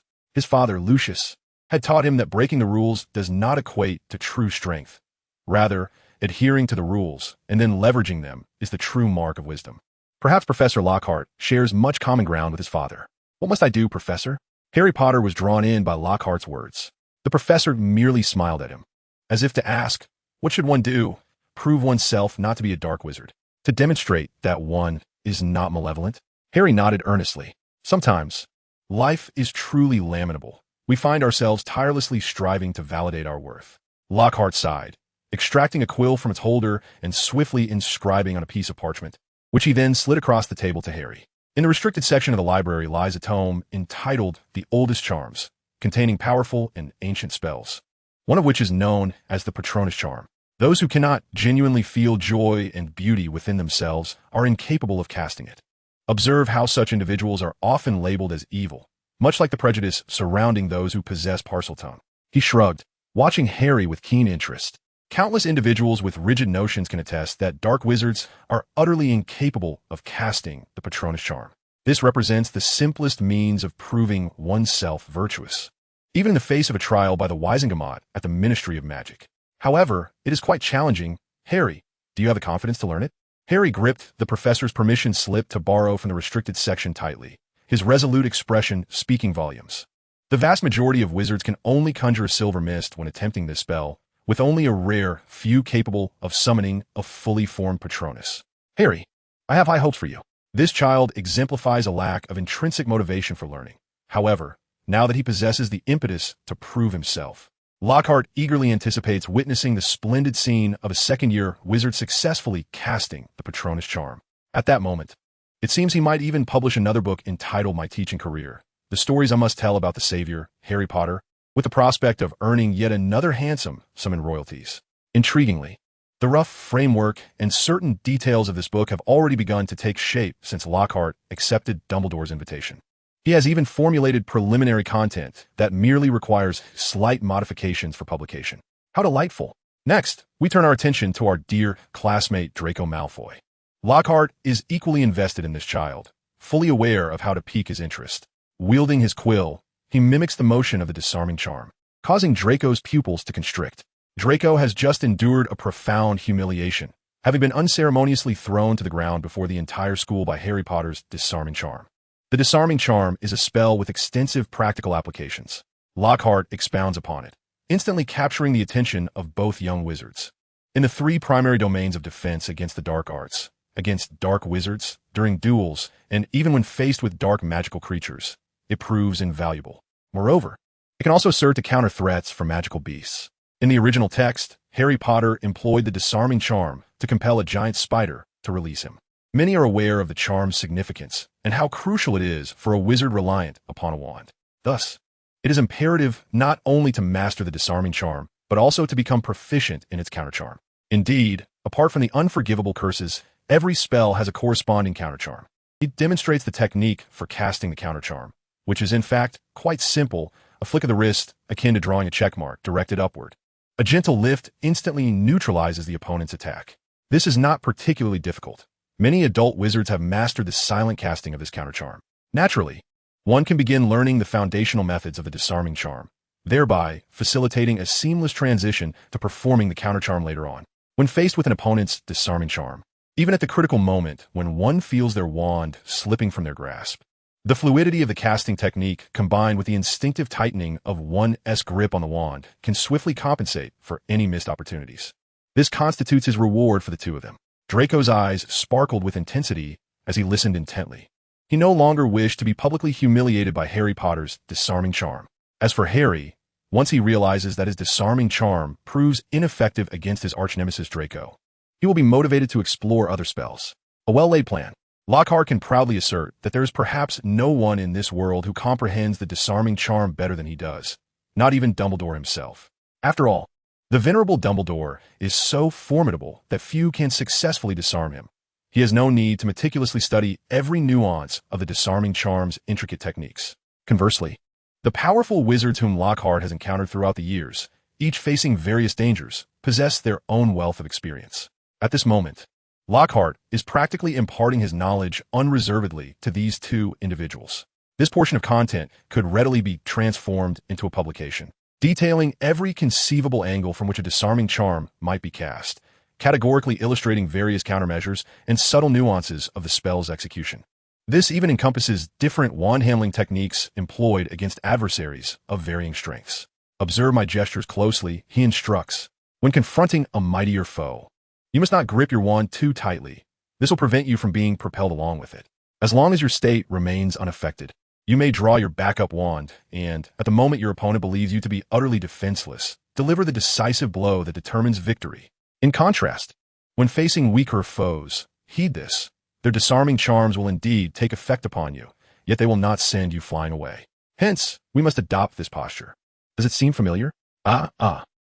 His father, Lucius, had taught him that breaking the rules does not equate to true strength. Rather, adhering to the rules and then leveraging them is the true mark of wisdom. Perhaps Professor Lockhart shares much common ground with his father. "What must I do, Professor?" Harry Potter was drawn in by Lockhart's words. The professor merely smiled at him, as if to ask, what should one do? Prove oneself not to be a dark wizard, to demonstrate that one is not malevolent? Harry nodded earnestly. Sometimes, life is truly lamentable. We find ourselves tirelessly striving to validate our worth. Lockhart sighed, extracting a quill from its holder and swiftly inscribing on a piece of parchment, which he then slid across the table to Harry. In the restricted section of the library lies a tome entitled The Oldest Charms, containing powerful and ancient spells, one of which is known as the Patronus Charm. Those who cannot genuinely feel joy and beauty within themselves are incapable of casting it. Observe how such individuals are often labeled as evil, much like the prejudice surrounding those who possess Parseltongue. He shrugged, watching Harry with keen interest. Countless individuals with rigid notions can attest that dark wizards are utterly incapable of casting the Patronus Charm. This represents the simplest means of proving oneself virtuous, even in the face of a trial by the Wisengamot at the Ministry of Magic. However, it is quite challenging. Harry, do you have the confidence to learn it? Harry gripped the professor's permission slip to borrow from the restricted section tightly, his resolute expression speaking volumes. The vast majority of wizards can only conjure a silver mist when attempting this spell, with only a rare few capable of summoning a fully formed Patronus. Harry, I have high hopes for you. This child exemplifies a lack of intrinsic motivation for learning. However, now that he possesses the impetus to prove himself, Lockhart eagerly anticipates witnessing the splendid scene of a second-year wizard successfully casting the Patronus Charm. At that moment, it seems he might even publish another book entitled My Teaching Career, The Stories I Must Tell About the Savior, Harry Potter, with the prospect of earning yet another handsome sum in royalties. Intriguingly, the rough framework and certain details of this book have already begun to take shape since Lockhart accepted Dumbledore's invitation. He has even formulated preliminary content that merely requires slight modifications for publication. How delightful! Next, we turn our attention to our dear classmate Draco Malfoy. Lockhart is equally invested in this child, fully aware of how to pique his interest. Wielding his quill, he mimics the motion of the disarming charm, causing Draco's pupils to constrict. Draco has just endured a profound humiliation, having been unceremoniously thrown to the ground before the entire school by Harry Potter's disarming charm. The disarming charm is a spell with extensive practical applications. Lockhart expounds upon it, instantly capturing the attention of both young wizards. In the three primary domains of defense against the dark arts, against dark wizards, during duels, and even when faced with dark magical creatures, it proves invaluable. Moreover, it can also serve to counter threats from magical beasts. In the original text, Harry Potter employed the disarming charm to compel a giant spider to release him. Many are aware of the charm's significance and how crucial it is for a wizard reliant upon a wand. Thus, it is imperative not only to master the disarming charm, but also to become proficient in its countercharm. Indeed, apart from the unforgivable curses, every spell has a corresponding countercharm. It demonstrates the technique for casting the countercharm, which is in fact quite simple, a flick of the wrist akin to drawing a check mark directed upward. A gentle lift instantly neutralizes the opponent's attack. This is not particularly difficult. Many adult wizards have mastered the silent casting of this countercharm. Naturally, one can begin learning the foundational methods of the disarming charm, thereby facilitating a seamless transition to performing the countercharm later on. When faced with an opponent's disarming charm, even at the critical moment when one feels their wand slipping from their grasp, the fluidity of the casting technique combined with the instinctive tightening of one's grip on the wand can swiftly compensate for any missed opportunities. This constitutes his reward for the two of them. Draco's eyes sparkled with intensity as he listened intently. He no longer wished to be publicly humiliated by Harry Potter's disarming charm. As for Harry, once he realizes that his disarming charm proves ineffective against his arch-nemesis Draco, he will be motivated to explore other spells. A well-laid plan. Lockhart can proudly assert that there is perhaps no one in this world who comprehends the disarming charm better than he does, not even Dumbledore himself. After all, the venerable Dumbledore is so formidable that few can successfully disarm him. He has no need to meticulously study every nuance of the disarming charm's intricate techniques. Conversely, the powerful wizards whom Lockhart has encountered throughout the years, each facing various dangers, possess their own wealth of experience. At this moment, Lockhart is practically imparting his knowledge unreservedly to these two individuals. This portion of content could readily be transformed into a publication, detailing every conceivable angle from which a disarming charm might be cast, categorically illustrating various countermeasures and subtle nuances of the spell's execution. This even encompasses different wand-handling techniques employed against adversaries of varying strengths. Observe my gestures closely, he instructs. When confronting a mightier foe, you must not grip your wand too tightly. This will prevent you from being propelled along with it. As long as your state remains unaffected, you may draw your backup wand and, at the moment your opponent believes you to be utterly defenseless, deliver the decisive blow that determines victory. In contrast, when facing weaker foes, heed this. Their disarming charms will indeed take effect upon you, yet they will not send you flying away. Hence, we must adopt this posture. Does it seem familiar?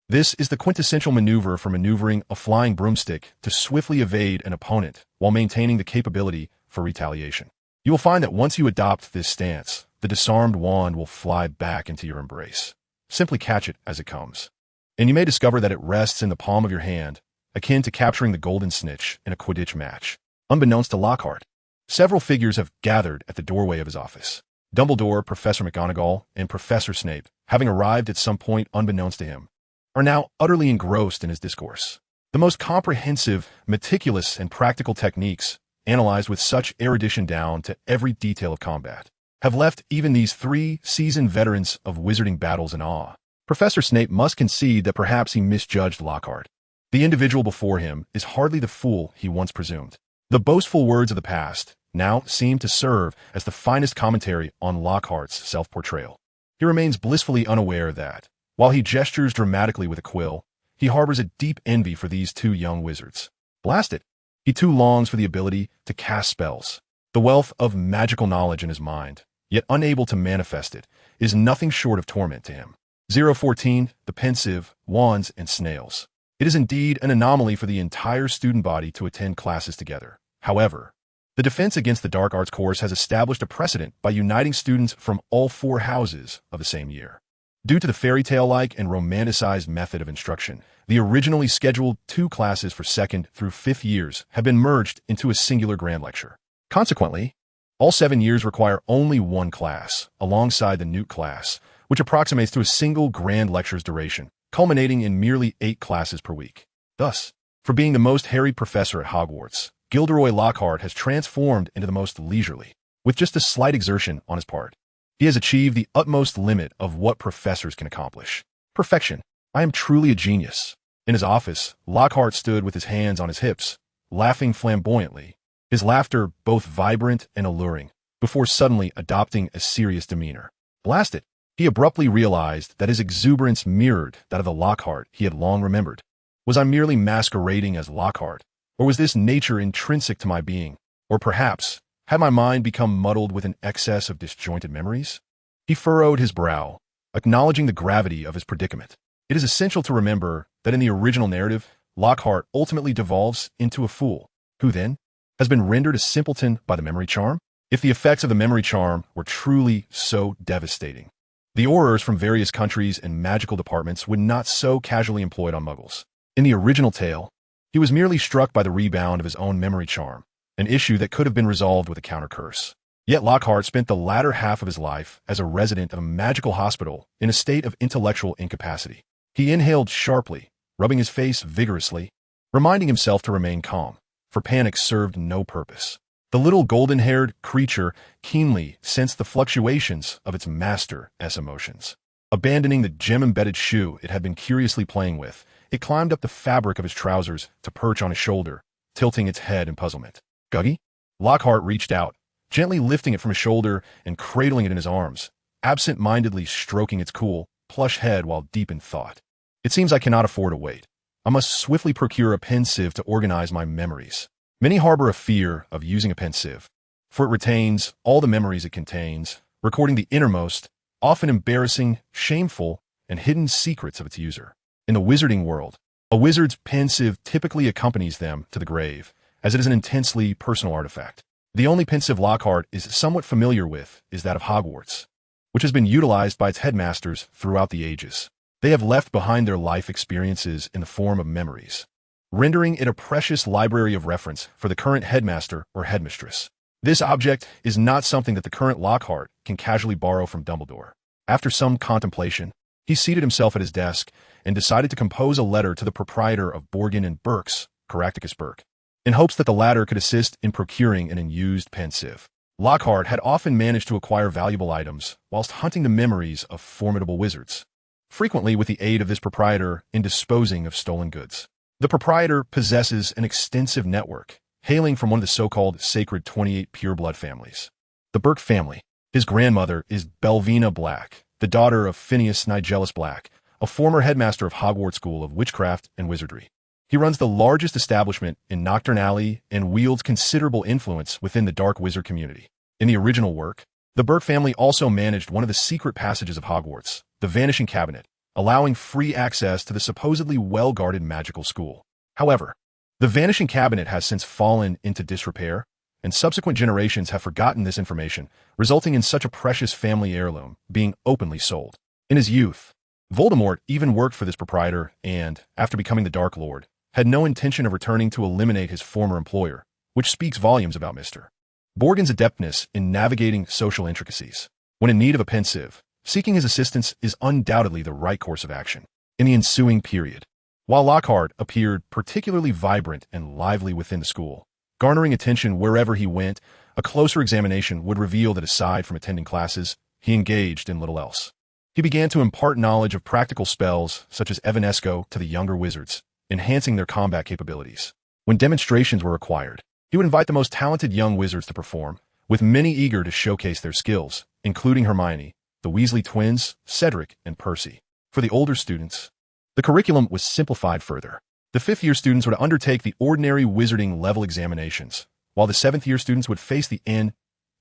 This is the quintessential maneuver for maneuvering a flying broomstick to swiftly evade an opponent while maintaining the capability for retaliation. You will find that once you adopt this stance, the disarmed wand will fly back into your embrace. Simply catch it as it comes. And you may discover that it rests in the palm of your hand, akin to capturing the golden snitch in a Quidditch match. Unbeknownst to Lockhart, several figures have gathered at the doorway of his office. Dumbledore, Professor McGonagall, and Professor Snape, having arrived at some point unbeknownst to him, are now utterly engrossed in his discourse. The most comprehensive, meticulous, and practical techniques, analyzed with such erudition down to every detail of combat, have left even these three seasoned veterans of wizarding battles in awe. Professor Snape must concede that perhaps he misjudged Lockhart. The individual before him is hardly the fool he once presumed. The boastful words of the past now seem to serve as the finest commentary on Lockhart's self-portrayal. He remains blissfully unaware that, while he gestures dramatically with a quill, he harbors a deep envy for these two young wizards. Blast it! He too longs for the ability to cast spells. The wealth of magical knowledge in his mind, yet unable to manifest it, is nothing short of torment to him. 014, the pensive, wands, and snails. It is indeed an anomaly for the entire student body to attend classes together. However, the Defense Against the Dark Arts course has established a precedent by uniting students from all four houses of the same year. Due to the fairy tale-like and romanticized method of instruction, the originally scheduled 2 classes for 2nd through 5th years have been merged into a singular grand lecture. Consequently, all 7 years require only 1 class, alongside the Newt class, which approximates to a single grand lecture's duration, culminating in merely 8 classes per week. Thus, for being the most harried professor at Hogwarts, Gilderoy Lockhart has transformed into the most leisurely, with just a slight exertion on his part. He has achieved the utmost limit of what professors can accomplish. Perfection. I am truly a genius. In his office, Lockhart stood with his hands on his hips, laughing flamboyantly, his laughter both vibrant and alluring, before suddenly adopting a serious demeanor. Blast it! He abruptly realized that his exuberance mirrored that of the Lockhart he had long remembered. Was I merely masquerading as Lockhart, or was this nature intrinsic to my being? Or perhaps, had my mind become muddled with an excess of disjointed memories? He furrowed his brow, acknowledging the gravity of his predicament. It is essential to remember that in the original narrative, Lockhart ultimately devolves into a fool, who then has been rendered a simpleton by the memory charm. If the effects of the memory charm were truly so devastating, The Aurors from various countries and magical departments would not so casually employed on muggles. In the original tale, he was merely struck by the rebound of his own memory charm, an issue that could have been resolved with a counter curse. Yet Lockhart spent the latter half of his life as a resident of a magical hospital in a state of intellectual incapacity. He inhaled sharply, rubbing his face vigorously, reminding himself to remain calm, for panic served no purpose. The little golden-haired creature keenly sensed the fluctuations of its master's emotions. Abandoning the gem-embedded shoe it had been curiously playing with, it climbed up the fabric of his trousers to perch on his shoulder, tilting its head in puzzlement. Guggy? Lockhart reached out, gently lifting it from his shoulder and cradling it in his arms, absent-mindedly stroking its cool, plush head while deep in thought. It seems I cannot afford to wait. I must swiftly procure a pensieve to organize my memories. Many harbor a fear of using a pensieve, for it retains all the memories it contains, recording the innermost, often embarrassing, shameful, and hidden secrets of its user. In the wizarding world, a wizard's pensieve typically accompanies them to the grave, as it is an intensely personal artifact. The only pensieve Lockhart is somewhat familiar with is that of Hogwarts, which has been utilized by its headmasters throughout the ages. They have left behind their life experiences in the form of memories, rendering it a precious library of reference for the current headmaster or headmistress. This object is not something that the current Lockhart can casually borrow from Dumbledore. After some contemplation, he seated himself at his desk and decided to compose a letter to the proprietor of Borgin and Burke's, Caractacus Burke, in hopes that the latter could assist in procuring an unused pensieve. Lockhart had often managed to acquire valuable items whilst hunting the memories of formidable wizards, frequently with the aid of this proprietor in disposing of stolen goods. The proprietor possesses an extensive network, hailing from one of the so-called sacred 28 pureblood families. The Burke family. His grandmother is Belvina Black, the daughter of Phineas Nigellus Black, a former headmaster of Hogwarts School of Witchcraft and Wizardry. He runs the largest establishment in Knockturn Alley and wields considerable influence within the dark wizard community. In the original work, the Burke family also managed one of the secret passages of Hogwarts, the Vanishing Cabinet, allowing free access to the supposedly well-guarded magical school. However, the Vanishing Cabinet has since fallen into disrepair, and subsequent generations have forgotten this information, resulting in such a precious family heirloom being openly sold. In his youth, Voldemort even worked for this proprietor and, after becoming the Dark Lord, had no intention of returning to eliminate his former employer, which speaks volumes about Mr. Borgin's adeptness in navigating social intricacies. When in need of a pensieve, seeking his assistance is undoubtedly the right course of action. In the ensuing period, while Lockhart appeared particularly vibrant and lively within the school, garnering attention wherever he went, a closer examination would reveal that aside from attending classes, he engaged in little else. He began to impart knowledge of practical spells such as Evanesco to the younger wizards, enhancing their combat capabilities. When demonstrations were required, he would invite the most talented young wizards to perform, with many eager to showcase their skills, including Hermione, the Weasley twins, Cedric, and Percy. For the older students, the curriculum was simplified further. The fifth-year students would undertake the ordinary wizarding level examinations, while the seventh-year students would face the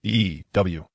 NEWTS,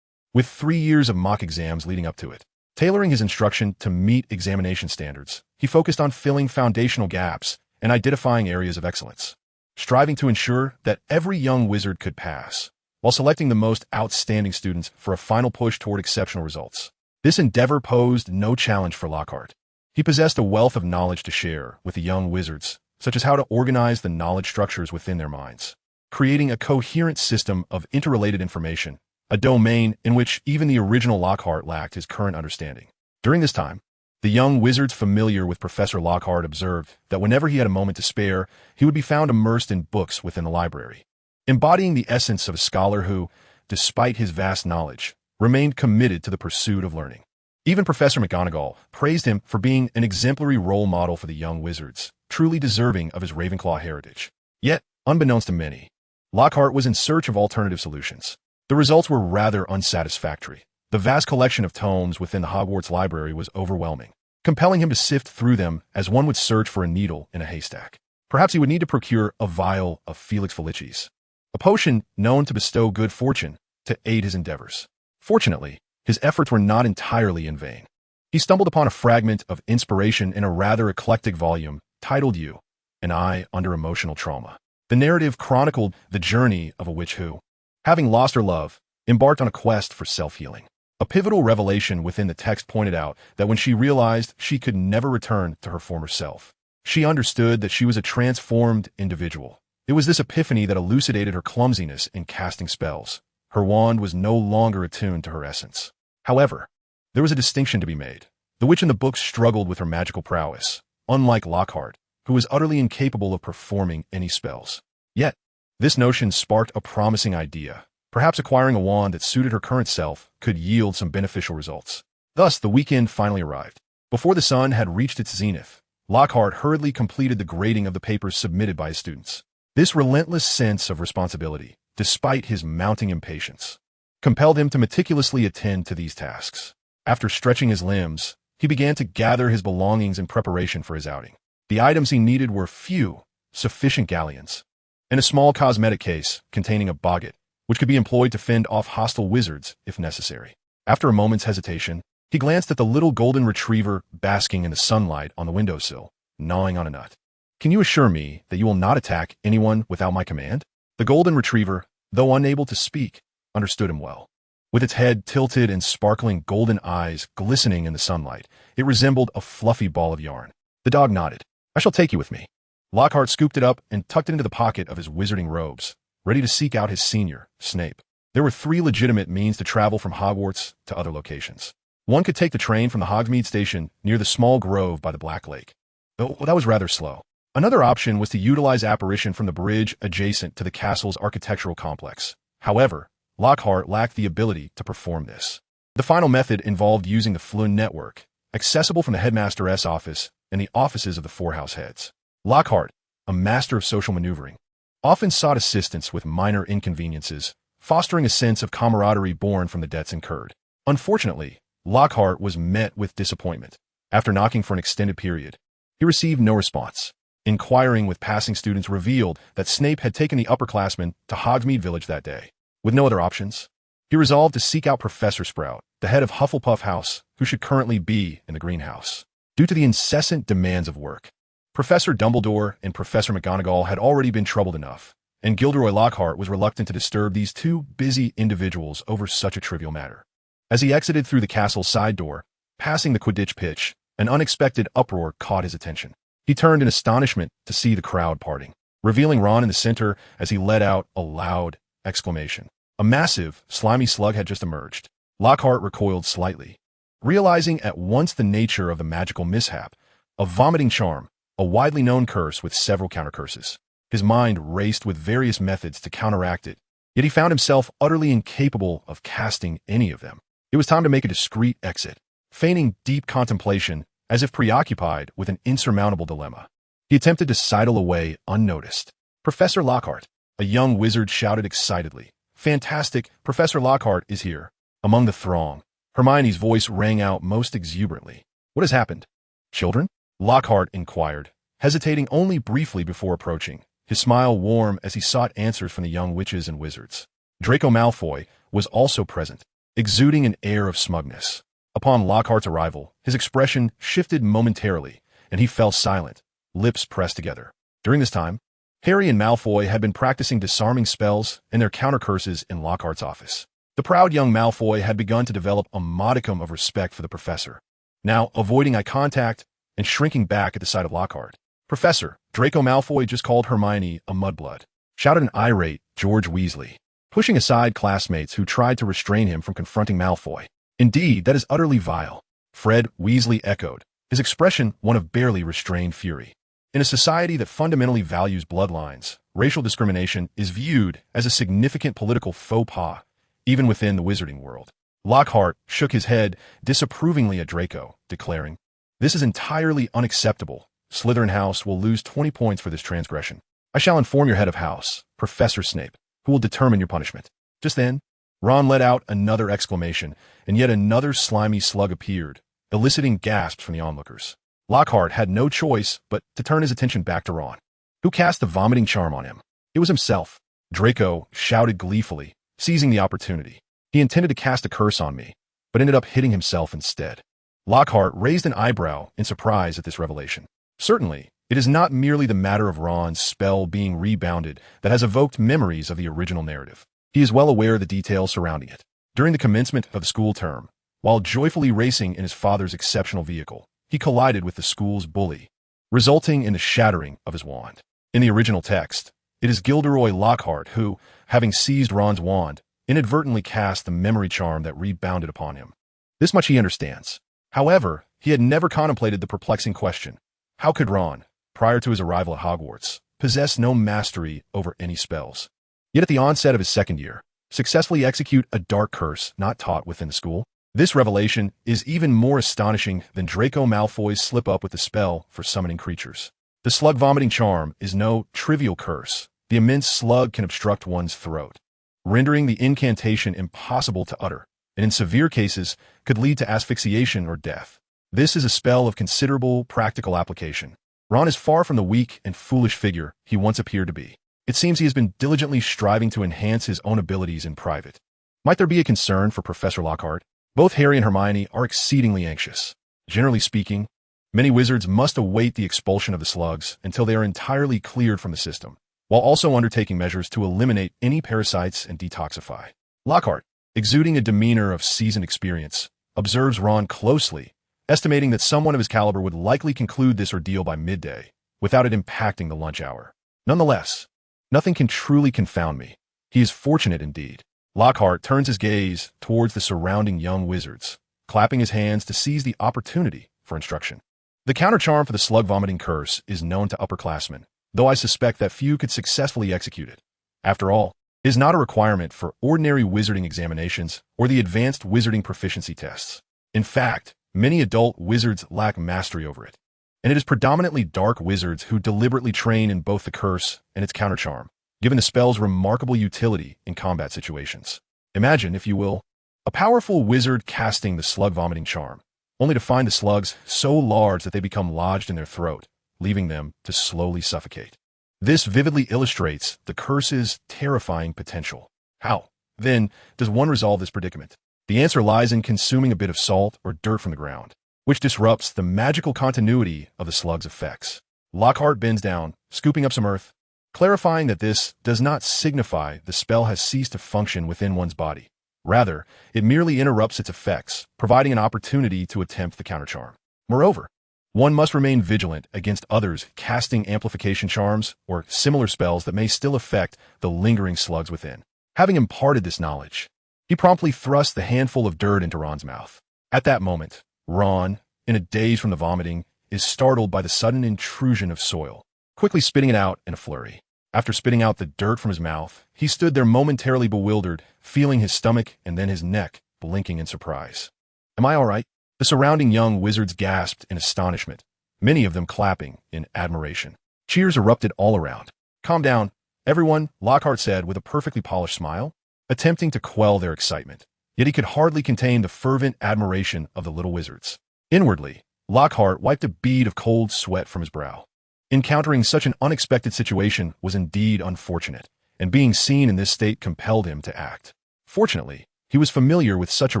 with 3 years of mock exams leading up to it. Tailoring his instruction to meet examination standards, he focused on filling foundational gaps and identifying areas of excellence, striving to ensure that every young wizard could pass, while selecting the most outstanding students for a final push toward exceptional results. This endeavor posed no challenge for Lockhart. He possessed a wealth of knowledge to share with the young wizards, such as how to organize the knowledge structures within their minds, creating a coherent system of interrelated information, a domain in which even the original Lockhart lacked his current understanding. During this time, the young wizards familiar with Professor Lockhart observed that whenever he had a moment to spare, he would be found immersed in books within the library, embodying the essence of a scholar who, despite his vast knowledge, remained committed to the pursuit of learning. Even Professor McGonagall praised him for being an exemplary role model for the young wizards, truly deserving of his Ravenclaw heritage. Yet, unbeknownst to many, Lockhart was in search of alternative solutions. The results were rather unsatisfactory. The vast collection of tomes within the Hogwarts library was overwhelming, compelling him to sift through them as one would search for a needle in a haystack. Perhaps he would need to procure a vial of Felix Felicis, a potion known to bestow good fortune, to aid his endeavors. Fortunately, his efforts were not entirely in vain. He stumbled upon a fragment of inspiration in a rather eclectic volume titled You and I Under Emotional Trauma. The narrative chronicled the journey of a witch who, having lost her love, embarked on a quest for self-healing. A pivotal revelation within the text pointed out that when she realized she could never return to her former self, she understood that she was a transformed individual. It was this epiphany that elucidated her clumsiness in casting spells. Her wand was no longer attuned to her essence. However, there was a distinction to be made. The witch in the book struggled with her magical prowess, unlike Lockhart, who was utterly incapable of performing any spells. Yet, this notion sparked a promising idea. Perhaps acquiring a wand that suited her current self could yield some beneficial results. Thus, the weekend finally arrived. Before the sun had reached its zenith, Lockhart hurriedly completed the grading of the papers submitted by his students. This relentless sense of responsibility, despite his mounting impatience, compelled him to meticulously attend to these tasks. After stretching his limbs, he began to gather his belongings in preparation for his outing. The items he needed were few, sufficient galleons, and a small cosmetic case containing a boggart, which could be employed to fend off hostile wizards if necessary. After a moment's hesitation, he glanced at the little golden retriever basking in the sunlight on the windowsill, gnawing on a nut. "Can you assure me that you will not attack anyone without my command?" The golden retriever, though unable to speak, understood him well. With its head tilted and sparkling golden eyes glistening in the sunlight, it resembled a fluffy ball of yarn. The dog nodded. "I shall take you with me." Lockhart scooped it up and tucked it into the pocket of his wizarding robes, ready to seek out his senior, Snape. There were 3 legitimate means to travel from Hogwarts to other locations. One could take the train from the Hogsmeade station near the small grove by the Black Lake, though that was rather slow. Another option was to utilize apparition from the bridge adjacent to the castle's architectural complex. However, Lockhart lacked the ability to perform this. The final method involved using the Flynn network, accessible from the headmaster's office and the offices of the 4 house heads. Lockhart, a master of social maneuvering, often sought assistance with minor inconveniences, fostering a sense of camaraderie born from the debts incurred. Unfortunately, Lockhart was met with disappointment. After knocking for an extended period, he received no response. Inquiring with passing students revealed that Snape had taken the upperclassmen to Hogsmeade Village that day. With no other options, he resolved to seek out Professor Sprout, the head of Hufflepuff House, who should currently be in the greenhouse. Due to the incessant demands of work, Professor Dumbledore and Professor McGonagall had already been troubled enough, and Gilderoy Lockhart was reluctant to disturb these 2 busy individuals over such a trivial matter. As he exited through the castle's side door, passing the Quidditch pitch, an unexpected uproar caught his attention. He turned in astonishment to see the crowd parting, revealing Ron in the center as he let out a loud exclamation. A massive, slimy slug had just emerged. Lockhart recoiled slightly, realizing at once the nature of the magical mishap, a vomiting charm, a widely known curse with several countercurses. His mind raced with various methods to counteract it, yet he found himself utterly incapable of casting any of them. It was time to make a discreet exit. Feigning deep contemplation, as if preoccupied with an insurmountable dilemma, he attempted to sidle away unnoticed. "Professor Lockhart," a young wizard shouted excitedly. "Fantastic, Professor Lockhart is here." Among the throng, Hermione's voice rang out most exuberantly. "What has happened, children?" Lockhart inquired, hesitating only briefly before approaching, his smile warm as he sought answers from the young witches and wizards. Draco Malfoy was also present, exuding an air of smugness. Upon Lockhart's arrival, his expression shifted momentarily, and he fell silent, lips pressed together. During this time, Harry and Malfoy had been practicing disarming spells and their countercurses in Lockhart's office. The proud young Malfoy had begun to develop a modicum of respect for the professor, now avoiding eye contact and shrinking back at the sight of Lockhart. "Professor, Draco Malfoy just called Hermione a mudblood," shouted an irate George Weasley, pushing aside classmates who tried to restrain him from confronting Malfoy. "Indeed, that is utterly vile," Fred Weasley echoed, his expression one of barely restrained fury. In a society that fundamentally values bloodlines, racial discrimination is viewed as a significant political faux pas, even within the wizarding world. Lockhart shook his head disapprovingly at Draco, declaring, "This is entirely unacceptable. Slytherin House will lose 20 points for this transgression. I shall inform your head of house, Professor Snape, who will determine your punishment." Just then, Ron let out another exclamation, and yet another slimy slug appeared, eliciting gasps from the onlookers. Lockhart had no choice but to turn his attention back to Ron, who cast the vomiting charm on him. It was himself. Draco shouted gleefully, seizing the opportunity. He intended to cast a curse on me, but ended up hitting himself instead. Lockhart raised an eyebrow in surprise at this revelation. Certainly, it is not merely the matter of Ron's spell being rebounded that has evoked memories of the original narrative. He is well aware of the details surrounding it. During the commencement of the school term, while joyfully racing in his father's exceptional vehicle, he collided with the school's bully, resulting in the shattering of his wand. In the original text, it is Gilderoy Lockhart who, having seized Ron's wand, inadvertently cast the memory charm that rebounded upon him. This much he understands. However, he had never contemplated the perplexing question: how could Ron, prior to his arrival at Hogwarts, possess no mastery over any spells, yet at the onset of his second year, successfully execute a dark curse not taught within the school? This revelation is even more astonishing than Draco Malfoy's slip-up with the spell for summoning creatures. The slug-vomiting charm is no trivial curse. The immense slug can obstruct one's throat, rendering the incantation impossible to utter, and in severe cases could lead to asphyxiation or death. This is a spell of considerable practical application. Ron is far from the weak and foolish figure he once appeared to be. It seems he has been diligently striving to enhance his own abilities in private. Might there be a concern for Professor Lockhart? Both Harry and Hermione are exceedingly anxious. Generally speaking, many wizards must await the expulsion of the slugs until they are entirely cleared from the system, while also undertaking measures to eliminate any parasites and detoxify. Lockhart, exuding a demeanor of seasoned experience, observes Ron closely, estimating that someone of his caliber would likely conclude this ordeal by midday, without it impacting the lunch hour. Nonetheless, nothing can truly confound me. He is fortunate indeed. Lockhart turns his gaze towards the surrounding young wizards, clapping his hands to seize the opportunity for instruction. The counter-charm for the slug-vomiting curse is known to upperclassmen, though I suspect that few could successfully execute it. After all, it is not a requirement for ordinary wizarding examinations or the advanced wizarding proficiency tests. In fact, many adult wizards lack mastery over it, and it is predominantly dark wizards who deliberately train in both the curse and its counter-charm, given the spell's remarkable utility in combat situations. Imagine, if you will, a powerful wizard casting the slug-vomiting charm, only to find the slugs so large that they become lodged in their throat, leaving them to slowly suffocate. This vividly illustrates the curse's terrifying potential. How, then, does one resolve this predicament? The answer lies in consuming a bit of salt or dirt from the ground, which disrupts the magical continuity of the slug's effects. Lockhart bends down, scooping up some earth, clarifying that this does not signify the spell has ceased to function within one's body. Rather, it merely interrupts its effects, providing an opportunity to attempt the countercharm. Moreover, one must remain vigilant against others casting amplification charms or similar spells that may still affect the lingering slugs within. Having imparted this knowledge, he promptly thrusts the handful of dirt into Ron's mouth. At that moment, Ron, in a daze from the vomiting, is startled by the sudden intrusion of soil, quickly spitting it out in a flurry. After spitting out the dirt from his mouth, he stood there momentarily bewildered, feeling his stomach and then his neck blinking in surprise. "Am I all right?" The surrounding young wizards gasped in astonishment, many of them clapping in admiration. Cheers erupted all around. "Calm down, everyone," Lockhart said with a perfectly polished smile, attempting to quell their excitement. Yet he could hardly contain the fervent admiration of the little wizards. Inwardly, Lockhart wiped a bead of cold sweat from his brow. Encountering such an unexpected situation was indeed unfortunate, and being seen in this state compelled him to act. Fortunately, he was familiar with such a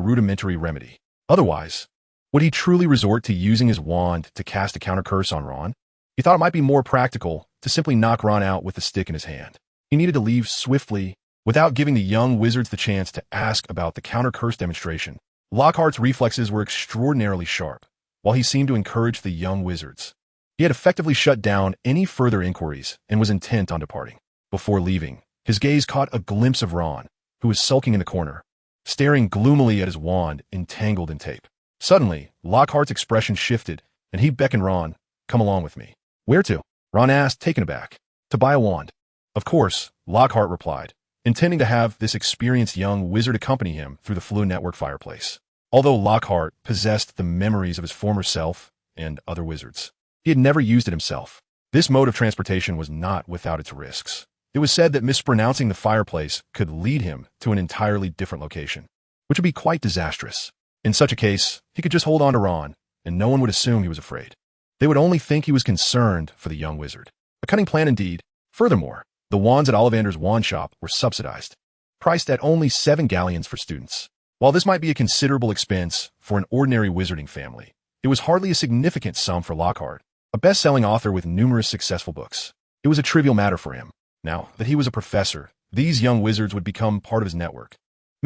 rudimentary remedy. Otherwise, would he truly resort to using his wand to cast a counter-curse on Ron? He thought it might be more practical to simply knock Ron out with the stick in his hand. He needed to leave swiftly, without giving the young wizards the chance to ask about the counter-curse demonstration. Lockhart's reflexes were extraordinarily sharp, while he seemed to encourage the young wizards. He had effectively shut down any further inquiries and was intent on departing. Before leaving, his gaze caught a glimpse of Ron, who was sulking in the corner, staring gloomily at his wand entangled in tape. Suddenly, Lockhart's expression shifted, and he beckoned Ron, "Come along with me." "Where to?" Ron asked, taken aback. "To buy a wand." "Of course," Lockhart replied, intending to have this experienced young wizard accompany him through the Floo Network fireplace. Although Lockhart possessed the memories of his former self and other wizards, he had never used it himself. This mode of transportation was not without its risks. It was said that mispronouncing the fireplace could lead him to an entirely different location, which would be quite disastrous. In such a case, he could just hold on to Ron, and no one would assume he was afraid. They would only think he was concerned for the young wizard. A cunning plan indeed. Furthermore, the wands at Ollivander's wand shop were subsidized, priced at only 7 galleons for students. While this might be a considerable expense for an ordinary wizarding family, it was hardly a significant sum for Lockhart, a best-selling author with numerous successful books. It was a trivial matter for him. Now that he was a professor, these young wizards would become part of his network.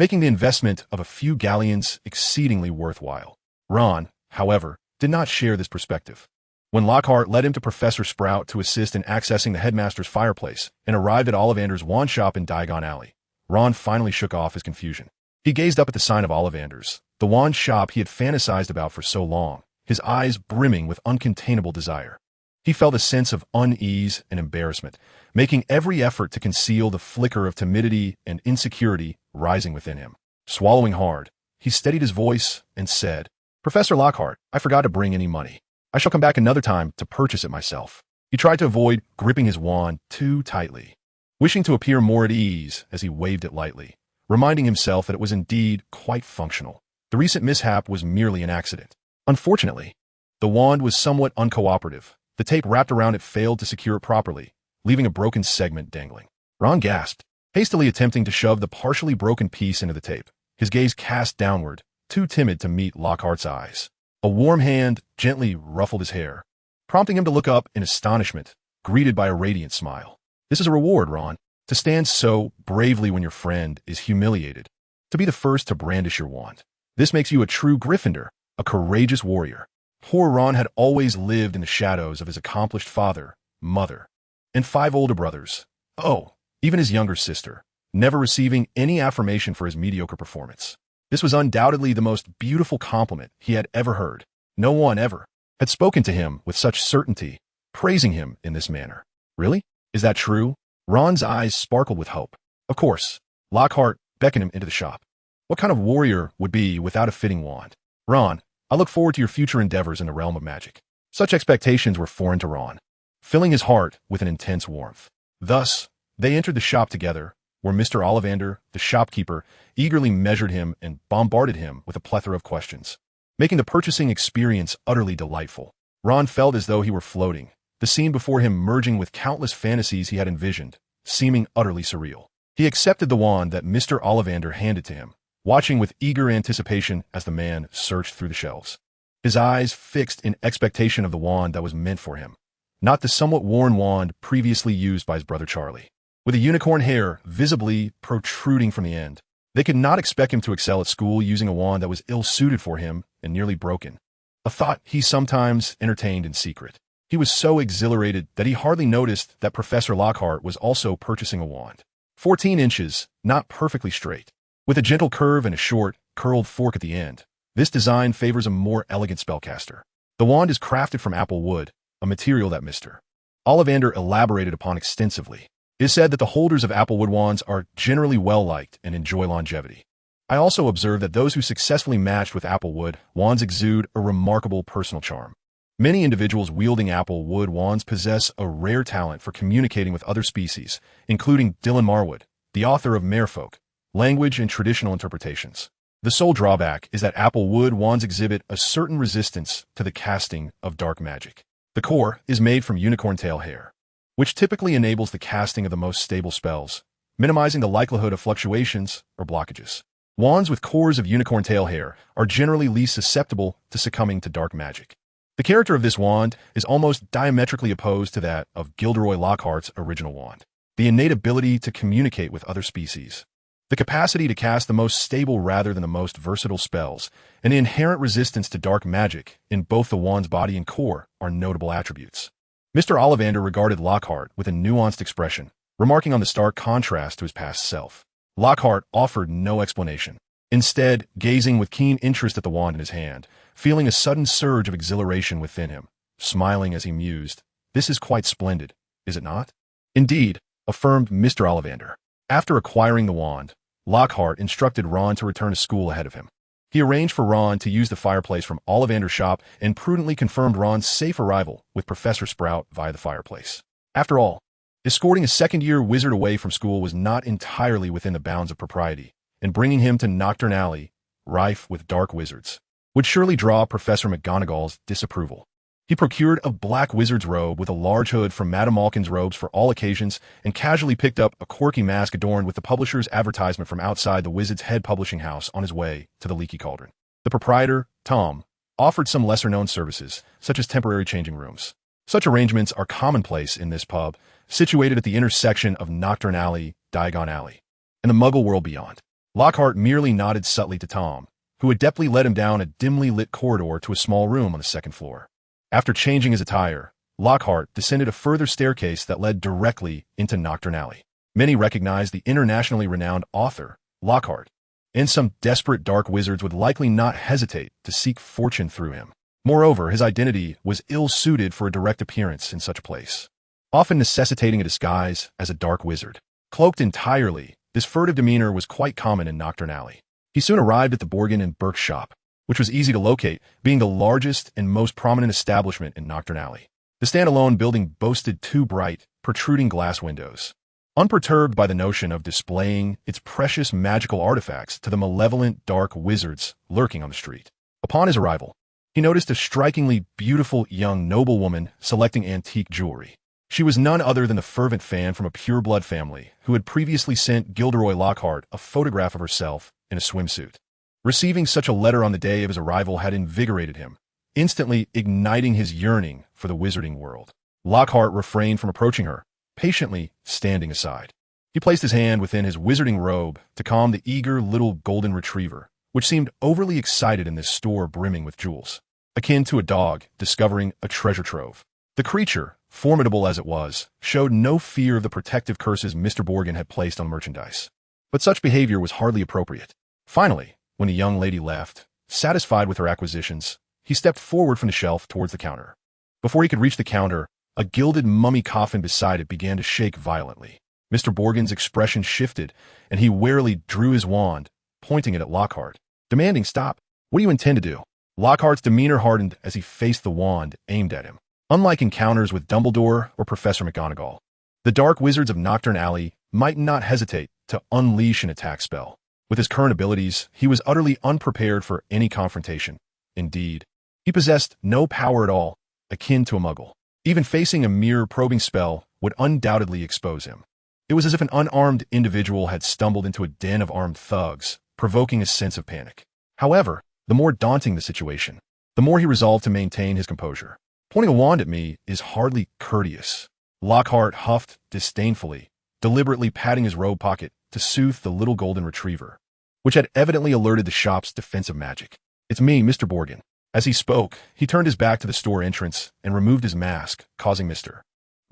making the investment of a few galleons exceedingly worthwhile. Ron, however, did not share this perspective. When Lockhart led him to Professor Sprout to assist in accessing the headmaster's fireplace and arrived at Ollivander's wand shop in Diagon Alley, Ron finally shook off his confusion. He gazed up at the sign of Ollivander's, the wand shop he had fantasized about for so long, his eyes brimming with uncontainable desire. He felt a sense of unease and embarrassment, making every effort to conceal the flicker of timidity and insecurity rising within him. Swallowing hard, he steadied his voice and said, "Professor Lockhart, I forgot to bring any money. I shall come back another time to purchase it myself." He tried to avoid gripping his wand too tightly, wishing to appear more at ease as he waved it lightly, reminding himself that it was indeed quite functional. The recent mishap was merely an accident. Unfortunately, the wand was somewhat uncooperative. The tape wrapped around it failed to secure it properly, leaving a broken segment dangling. Ron gasped, hastily attempting to shove the partially broken piece into the tape, his gaze cast downward, too timid to meet Lockhart's eyes. A warm hand gently ruffled his hair, prompting him to look up in astonishment, greeted by a radiant smile. "This is a reward, Ron. To stand so bravely when your friend is humiliated. To be the first to brandish your wand. This makes you a true Gryffindor, a courageous warrior." Poor Ron had always lived in the shadows of his accomplished father, mother, and 5 older brothers. Oh, even his younger sister, never receiving any affirmation for his mediocre performance. This was undoubtedly the most beautiful compliment he had ever heard. No one ever had spoken to him with such certainty, praising him in this manner. Really? Is that true? Ron's eyes sparkled with hope. Of course. Lockhart beckoned him into the shop. What kind of warrior would be without a fitting wand? "Ron, I look forward to your future endeavors in the realm of magic." Such expectations were foreign to Ron, filling his heart with an intense warmth. Thus, they entered the shop together, where Mr. Ollivander, the shopkeeper, eagerly measured him and bombarded him with a plethora of questions, making the purchasing experience utterly delightful. Ron felt as though he were floating, the scene before him merging with countless fantasies he had envisioned, seeming utterly surreal. He accepted the wand that Mr. Ollivander handed to him, watching with eager anticipation as the man searched through the shelves. His eyes fixed in expectation of the wand that was meant for him, not the somewhat worn wand previously used by his brother Charlie. With a unicorn hair visibly protruding from the end, they could not expect him to excel at school using a wand that was ill-suited for him and nearly broken, a thought he sometimes entertained in secret. He was so exhilarated that he hardly noticed that Professor Lockhart was also purchasing a wand. 14 inches, not perfectly straight, with a gentle curve and a short, curled fork at the end. This design favors a more elegant spellcaster. The wand is crafted from apple wood, a material that Mr. Ollivander elaborated upon extensively. It is said that the holders of applewood wands are generally well-liked and enjoy longevity. I also observed that those who successfully matched with applewood wands exude a remarkable personal charm. Many individuals wielding applewood wands possess a rare talent for communicating with other species, including Dylan Marwood, the author of Merfolk, Language and Traditional Interpretations. The sole drawback is that applewood wands exhibit a certain resistance to the casting of dark magic. The core is made from unicorn tail hair, which typically enables the casting of the most stable spells, minimizing the likelihood of fluctuations or blockages. Wands with cores of unicorn tail hair are generally least susceptible to succumbing to dark magic. The character of this wand is almost diametrically opposed to that of Gilderoy Lockhart's original wand. The innate ability to communicate with other species, the capacity to cast the most stable rather than the most versatile spells, and the inherent resistance to dark magic in both the wand's body and core are notable attributes. Mr. Ollivander regarded Lockhart with a nuanced expression, remarking on the stark contrast to his past self. Lockhart offered no explanation, instead gazing with keen interest at the wand in his hand, feeling a sudden surge of exhilaration within him, smiling as he mused. "This is quite splendid, is it not?" "Indeed," affirmed Mr. Ollivander. After acquiring the wand, Lockhart instructed Ron to return to school ahead of him. He arranged for Ron to use the fireplace from Ollivander's shop and prudently confirmed Ron's safe arrival with Professor Sprout via the fireplace. After all, escorting a second-year wizard away from school was not entirely within the bounds of propriety, and bringing him to Nocturne Alley, rife with dark wizards, would surely draw Professor McGonagall's disapproval. He procured a black wizard's robe with a large hood from Madame Malkin's robes for all occasions and casually picked up a quirky mask adorned with the publisher's advertisement from outside the Wizard's Head publishing house on his way to the Leaky Cauldron. The proprietor, Tom, offered some lesser-known services, such as temporary changing rooms. Such arrangements are commonplace in this pub, situated at the intersection of Nocturne Alley, Diagon Alley, and the Muggle world beyond. Lockhart merely nodded subtly to Tom, who adeptly led him down a dimly lit corridor to a small room on the second floor. After changing his attire, Lockhart descended a further staircase that led directly into Nocturne Alley. Many recognized the internationally renowned author, Lockhart, and some desperate dark wizards would likely not hesitate to seek fortune through him. Moreover, his identity was ill-suited for a direct appearance in such a place, often necessitating a disguise as a dark wizard. Cloaked entirely, this furtive demeanor was quite common in Nocturne Alley. He soon arrived at the Borgin and Burke shop, which was easy to locate, being the largest and most prominent establishment in Nocturne Alley. The standalone building boasted 2 bright, protruding glass windows. Unperturbed by the notion of displaying its precious magical artifacts to the malevolent dark wizards lurking on the street. Upon his arrival, he noticed a strikingly beautiful young noblewoman selecting antique jewelry. She was none other than the fervent fan from a pure-blood family who had previously sent Gilderoy Lockhart a photograph of herself in a swimsuit. Receiving such a letter on the day of his arrival had invigorated him, instantly igniting his yearning for the wizarding world. Lockhart refrained from approaching her, patiently standing aside. He placed his hand within his wizarding robe to calm the eager little golden retriever, which seemed overly excited in this store brimming with jewels, akin to a dog discovering a treasure trove. The creature, formidable as it was, showed no fear of the protective curses Mr. Borgin had placed on merchandise. But such behavior was hardly appropriate. Finally, when the young lady left, satisfied with her acquisitions, he stepped forward from the shelf towards the counter. Before he could reach the counter, a gilded mummy coffin beside it began to shake violently. Mr. Borgin's expression shifted, and he warily drew his wand, pointing it at Lockhart, demanding, "Stop. What do you intend to do?" Lockhart's demeanor hardened as he faced the wand aimed at him. Unlike encounters with Dumbledore or Professor McGonagall, the dark wizards of Nocturne Alley might not hesitate to unleash an attack spell. With his current abilities, he was utterly unprepared for any confrontation. Indeed, he possessed no power at all, akin to a muggle. Even facing a mere probing spell would undoubtedly expose him. It was as if an unarmed individual had stumbled into a den of armed thugs, provoking a sense of panic. However, the more daunting the situation, the more he resolved to maintain his composure. "Pointing a wand at me is hardly courteous," Lockhart huffed disdainfully, deliberately patting his robe pocket to soothe the little golden retriever, which had evidently alerted the shop's defensive magic. "It's me, Mr. Borgin." As he spoke, he turned his back to the store entrance and removed his mask, causing Mr.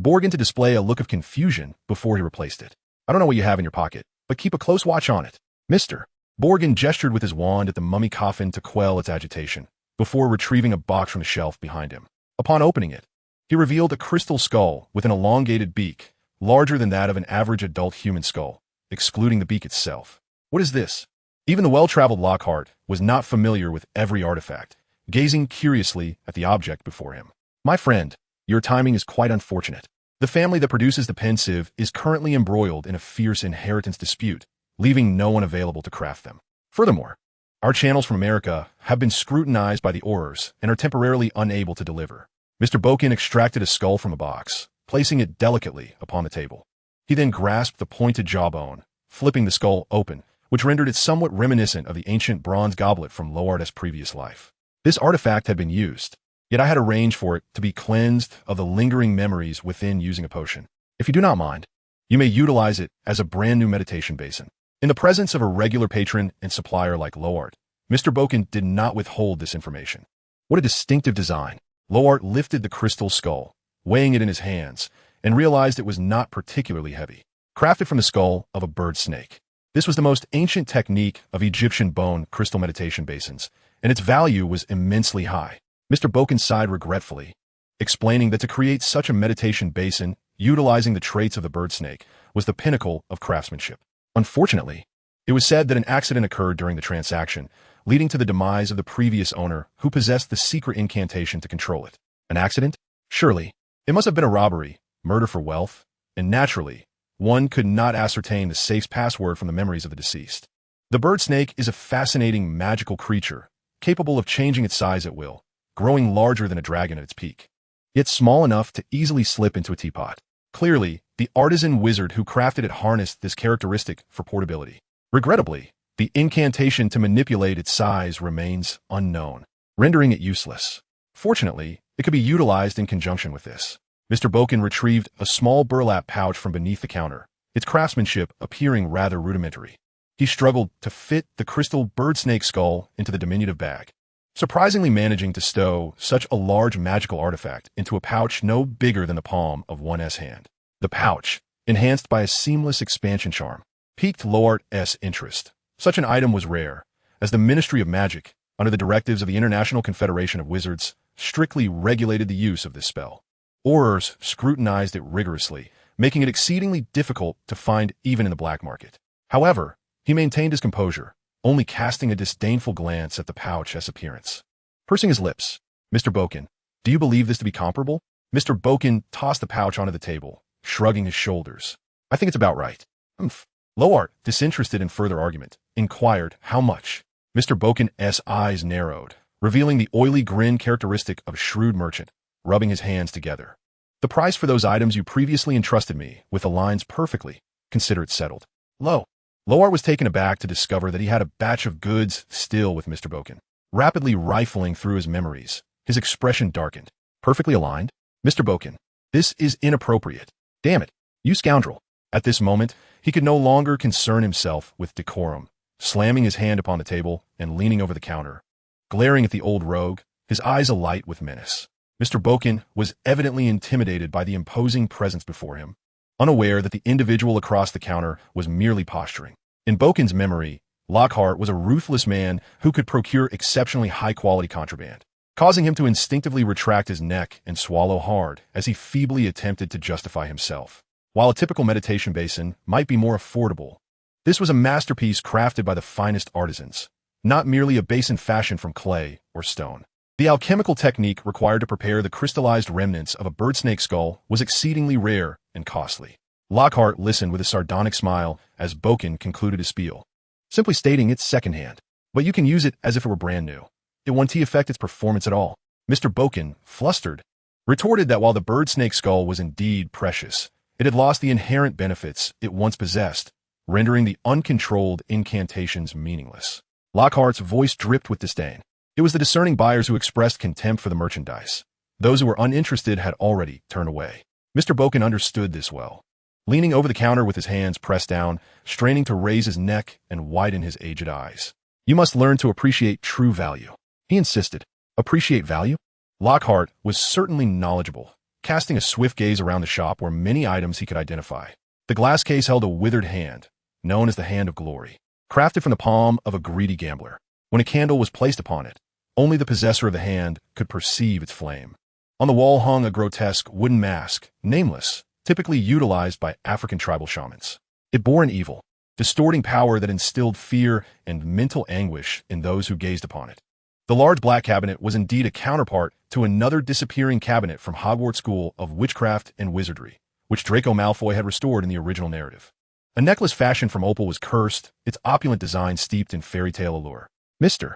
Borgin to display a look of confusion before he replaced it. "I don't know what you have in your pocket, but keep a close watch on it." Mr. Borgin gestured with his wand at the mummy coffin to quell its agitation, before retrieving a box from the shelf behind him. Upon opening it, he revealed a crystal skull with an elongated beak, larger than that of an average adult human skull, excluding the beak itself. "What is this?" Even the well-traveled Lockhart was not familiar with every artifact, gazing curiously at the object before him. "My friend, your timing is quite unfortunate. The family that produces the pensieve is currently embroiled in a fierce inheritance dispute, leaving no one available to craft them. Furthermore, our channels from America have been scrutinized by the Aurors and are temporarily unable to deliver." Mr. Borgin extracted a skull from a box, placing it delicately upon the table. He then grasped the pointed jawbone, flipping the skull open, which rendered it somewhat reminiscent of the ancient bronze goblet from Loarda's previous life. This artifact had been used, yet I had arranged for it to be cleansed of the lingering memories within using a potion. If you do not mind, you may utilize it as a brand new meditation basin. In the presence of a regular patron and supplier like Loart, Mr. Borgin did not withhold this information. What a distinctive design. Loart lifted the crystal skull, weighing it in his hands, and realized it was not particularly heavy. Crafted from the skull of a bird snake. This was the most ancient technique of Egyptian bone crystal meditation basins, and its value was immensely high. Mr. Borgin sighed regretfully, explaining that to create such a meditation basin, utilizing the traits of the bird snake, was the pinnacle of craftsmanship. Unfortunately, it was said that an accident occurred during the transaction, leading to the demise of the previous owner who possessed the secret incantation to control it. An accident? Surely, it must have been a robbery, murder for wealth, and naturally, one could not ascertain the safe's password from the memories of the deceased. The bird snake is a fascinating magical creature, capable of changing its size at will, growing larger than a dragon at its peak, yet small enough to easily slip into a teapot. Clearly, the artisan wizard who crafted it harnessed this characteristic for portability. Regrettably, the incantation to manipulate its size remains unknown, rendering it useless. Fortunately, it could be utilized in conjunction with this. Mr. Borgin retrieved a small burlap pouch from beneath the counter, its craftsmanship appearing rather rudimentary. he struggled to fit the crystal bird snake skull into the diminutive bag, surprisingly managing to stow such a large magical artifact into a pouch no bigger than the palm of one's hand. The pouch, enhanced by a seamless expansion charm, piqued Lockhart's interest. Such an item was rare, as the Ministry of Magic, under the directives of the International Confederation of Wizards, strictly regulated the use of this spell. Aurors scrutinized it rigorously, making it exceedingly difficult to find even in the black market. However, he maintained his composure, only casting a disdainful glance at the pouch's appearance. Pursing his lips, "Mr. Boken, do you believe this to be comparable?" Mr. Boken tossed the pouch onto the table, shrugging his shoulders. "I think it's about right." "Humph." Lockhart, disinterested in further argument, inquired, "How much?" Mr. Boken's eyes narrowed, revealing the oily grin characteristic of a shrewd merchant, rubbing his hands together. "The price for those items you previously entrusted me with aligns perfectly. Consider it settled." Lo. Lockhart was taken aback to discover that he had a batch of goods still with Mr. Boken. Rapidly rifling through his memories, his expression darkened. "Perfectly aligned? Mr. Boken, this is inappropriate. Damn it, you scoundrel." At this moment, he could no longer concern himself with decorum, slamming his hand upon the table and leaning over the counter, glaring at the old rogue, his eyes alight with menace. Mr. Boken was evidently intimidated by the imposing presence before him, unaware that the individual across the counter was merely posturing. In Boken's memory, Lockhart was a ruthless man who could procure exceptionally high-quality contraband, causing him to instinctively retract his neck and swallow hard as he feebly attempted to justify himself. While a typical meditation basin might be more affordable, this was a masterpiece crafted by the finest artisans, not merely a basin fashioned from clay or stone. The alchemical technique required to prepare the crystallized remnants of a bird snake skull was exceedingly rare and costly. Lockhart listened with a sardonic smile as Boken concluded his spiel, simply stating it's secondhand, but you can use it as if it were brand new. It won't affect its performance at all. Mr. Boken, flustered, retorted that while the bird snake skull was indeed precious, it had lost the inherent benefits it once possessed, rendering the uncontrolled incantations meaningless. Lockhart's voice dripped with disdain. It was the discerning buyers who expressed contempt for the merchandise. Those who were uninterested had already turned away. Mr. Boken understood this well. Leaning over the counter with his hands pressed down, straining to raise his neck and widen his aged eyes. "You must learn to appreciate true value," he insisted. "Appreciate value?" Lockhart was certainly knowledgeable, casting a swift gaze around the shop where many items he could identify. The glass case held a withered hand, known as the Hand of Glory, crafted from the palm of a greedy gambler. When a candle was placed upon it, only the possessor of the hand could perceive its flame. On the wall hung a grotesque wooden mask, nameless, typically utilized by African tribal shamans. It bore an evil, distorting power that instilled fear and mental anguish in those who gazed upon it. The large black cabinet was indeed a counterpart to another disappearing cabinet from Hogwarts School of Witchcraft and Wizardry, which Draco Malfoy had restored in the original narrative. A necklace fashioned from opal was cursed, its opulent design steeped in fairy tale allure. Mr.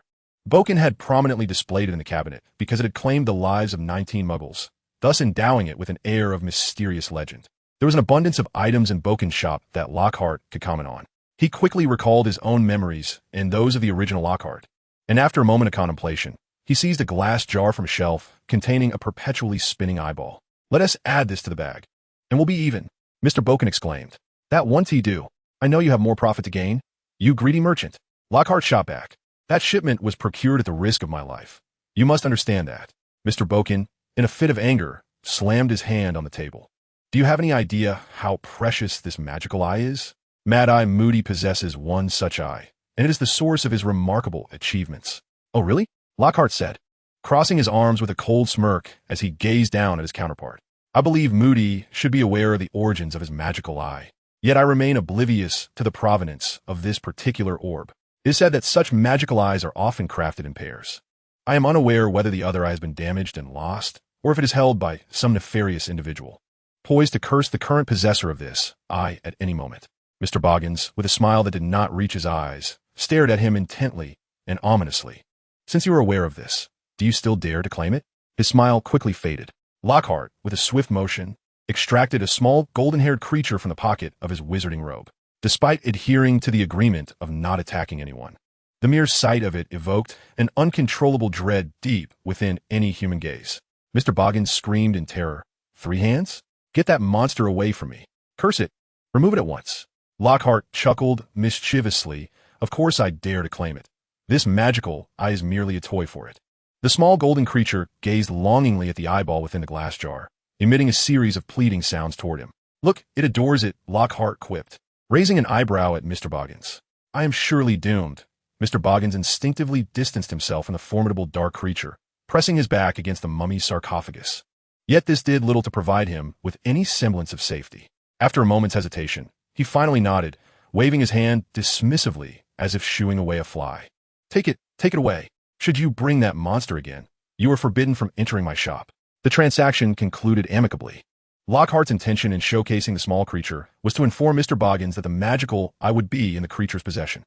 Boken had prominently displayed it in the cabinet because it had claimed the lives of 19 muggles, thus endowing it with an air of mysterious legend. There was an abundance of items in Boken's shop that Lockhart could comment on. He quickly recalled his own memories and those of the original Lockhart, and after a moment of contemplation, he seized a glass jar from a shelf containing a perpetually spinning eyeball. "Let us add this to the bag, and we'll be even," Mr. Boken exclaimed. "That won't do. I know you have more profit to gain. You greedy merchant." Lockhart shot back. "That shipment was procured at the risk of my life. You must understand that." Mr. Boken, in a fit of anger, slammed his hand on the table. "Do you have any idea how precious this magical eye is? Mad Eye Moody possesses one such eye, and it is the source of his remarkable achievements." "Oh, really?" Lockhart said, crossing his arms with a cold smirk as he gazed down at his counterpart. "I believe Moody should be aware of the origins of his magical eye, yet I remain oblivious to the provenance of this particular orb. It is said that such magical eyes are often crafted in pairs. I am unaware whether the other eye has been damaged and lost, or if it is held by some nefarious individual, poised to curse the current possessor of this eye at any moment." Mr. Boggins, with a smile that did not reach his eyes, stared at him intently and ominously. "Since you are aware of this, do you still dare to claim it?" His smile quickly faded. Lockhart, with a swift motion, extracted a small golden-haired creature from the pocket of his wizarding robe. Despite adhering to the agreement of not attacking anyone, the mere sight of it evoked an uncontrollable dread deep within any human gaze. Mr. Boggins screamed in terror. "3 hands? Get that monster away from me. Curse it. Remove it at once." Lockhart chuckled mischievously. Of course I dare to claim it. This magical eye is merely a toy for it. The small golden creature gazed longingly at the eyeball within the glass jar, emitting a series of pleading sounds toward him. Look, it adores it, Lockhart quipped, raising an eyebrow at Mr. Boggins. I am surely doomed. Mr. Boggins instinctively distanced himself from the formidable dark creature, pressing his back against the mummy's sarcophagus. Yet this did little to provide him with any semblance of safety. After a moment's hesitation, he finally nodded, waving his hand dismissively as if shooing away a fly. Take it away. Should you bring that monster again, you are forbidden from entering my shop. The transaction concluded amicably. Lockhart's intention in showcasing the small creature was to inform Mr. Boggins that the magical eye would be in the creature's possession.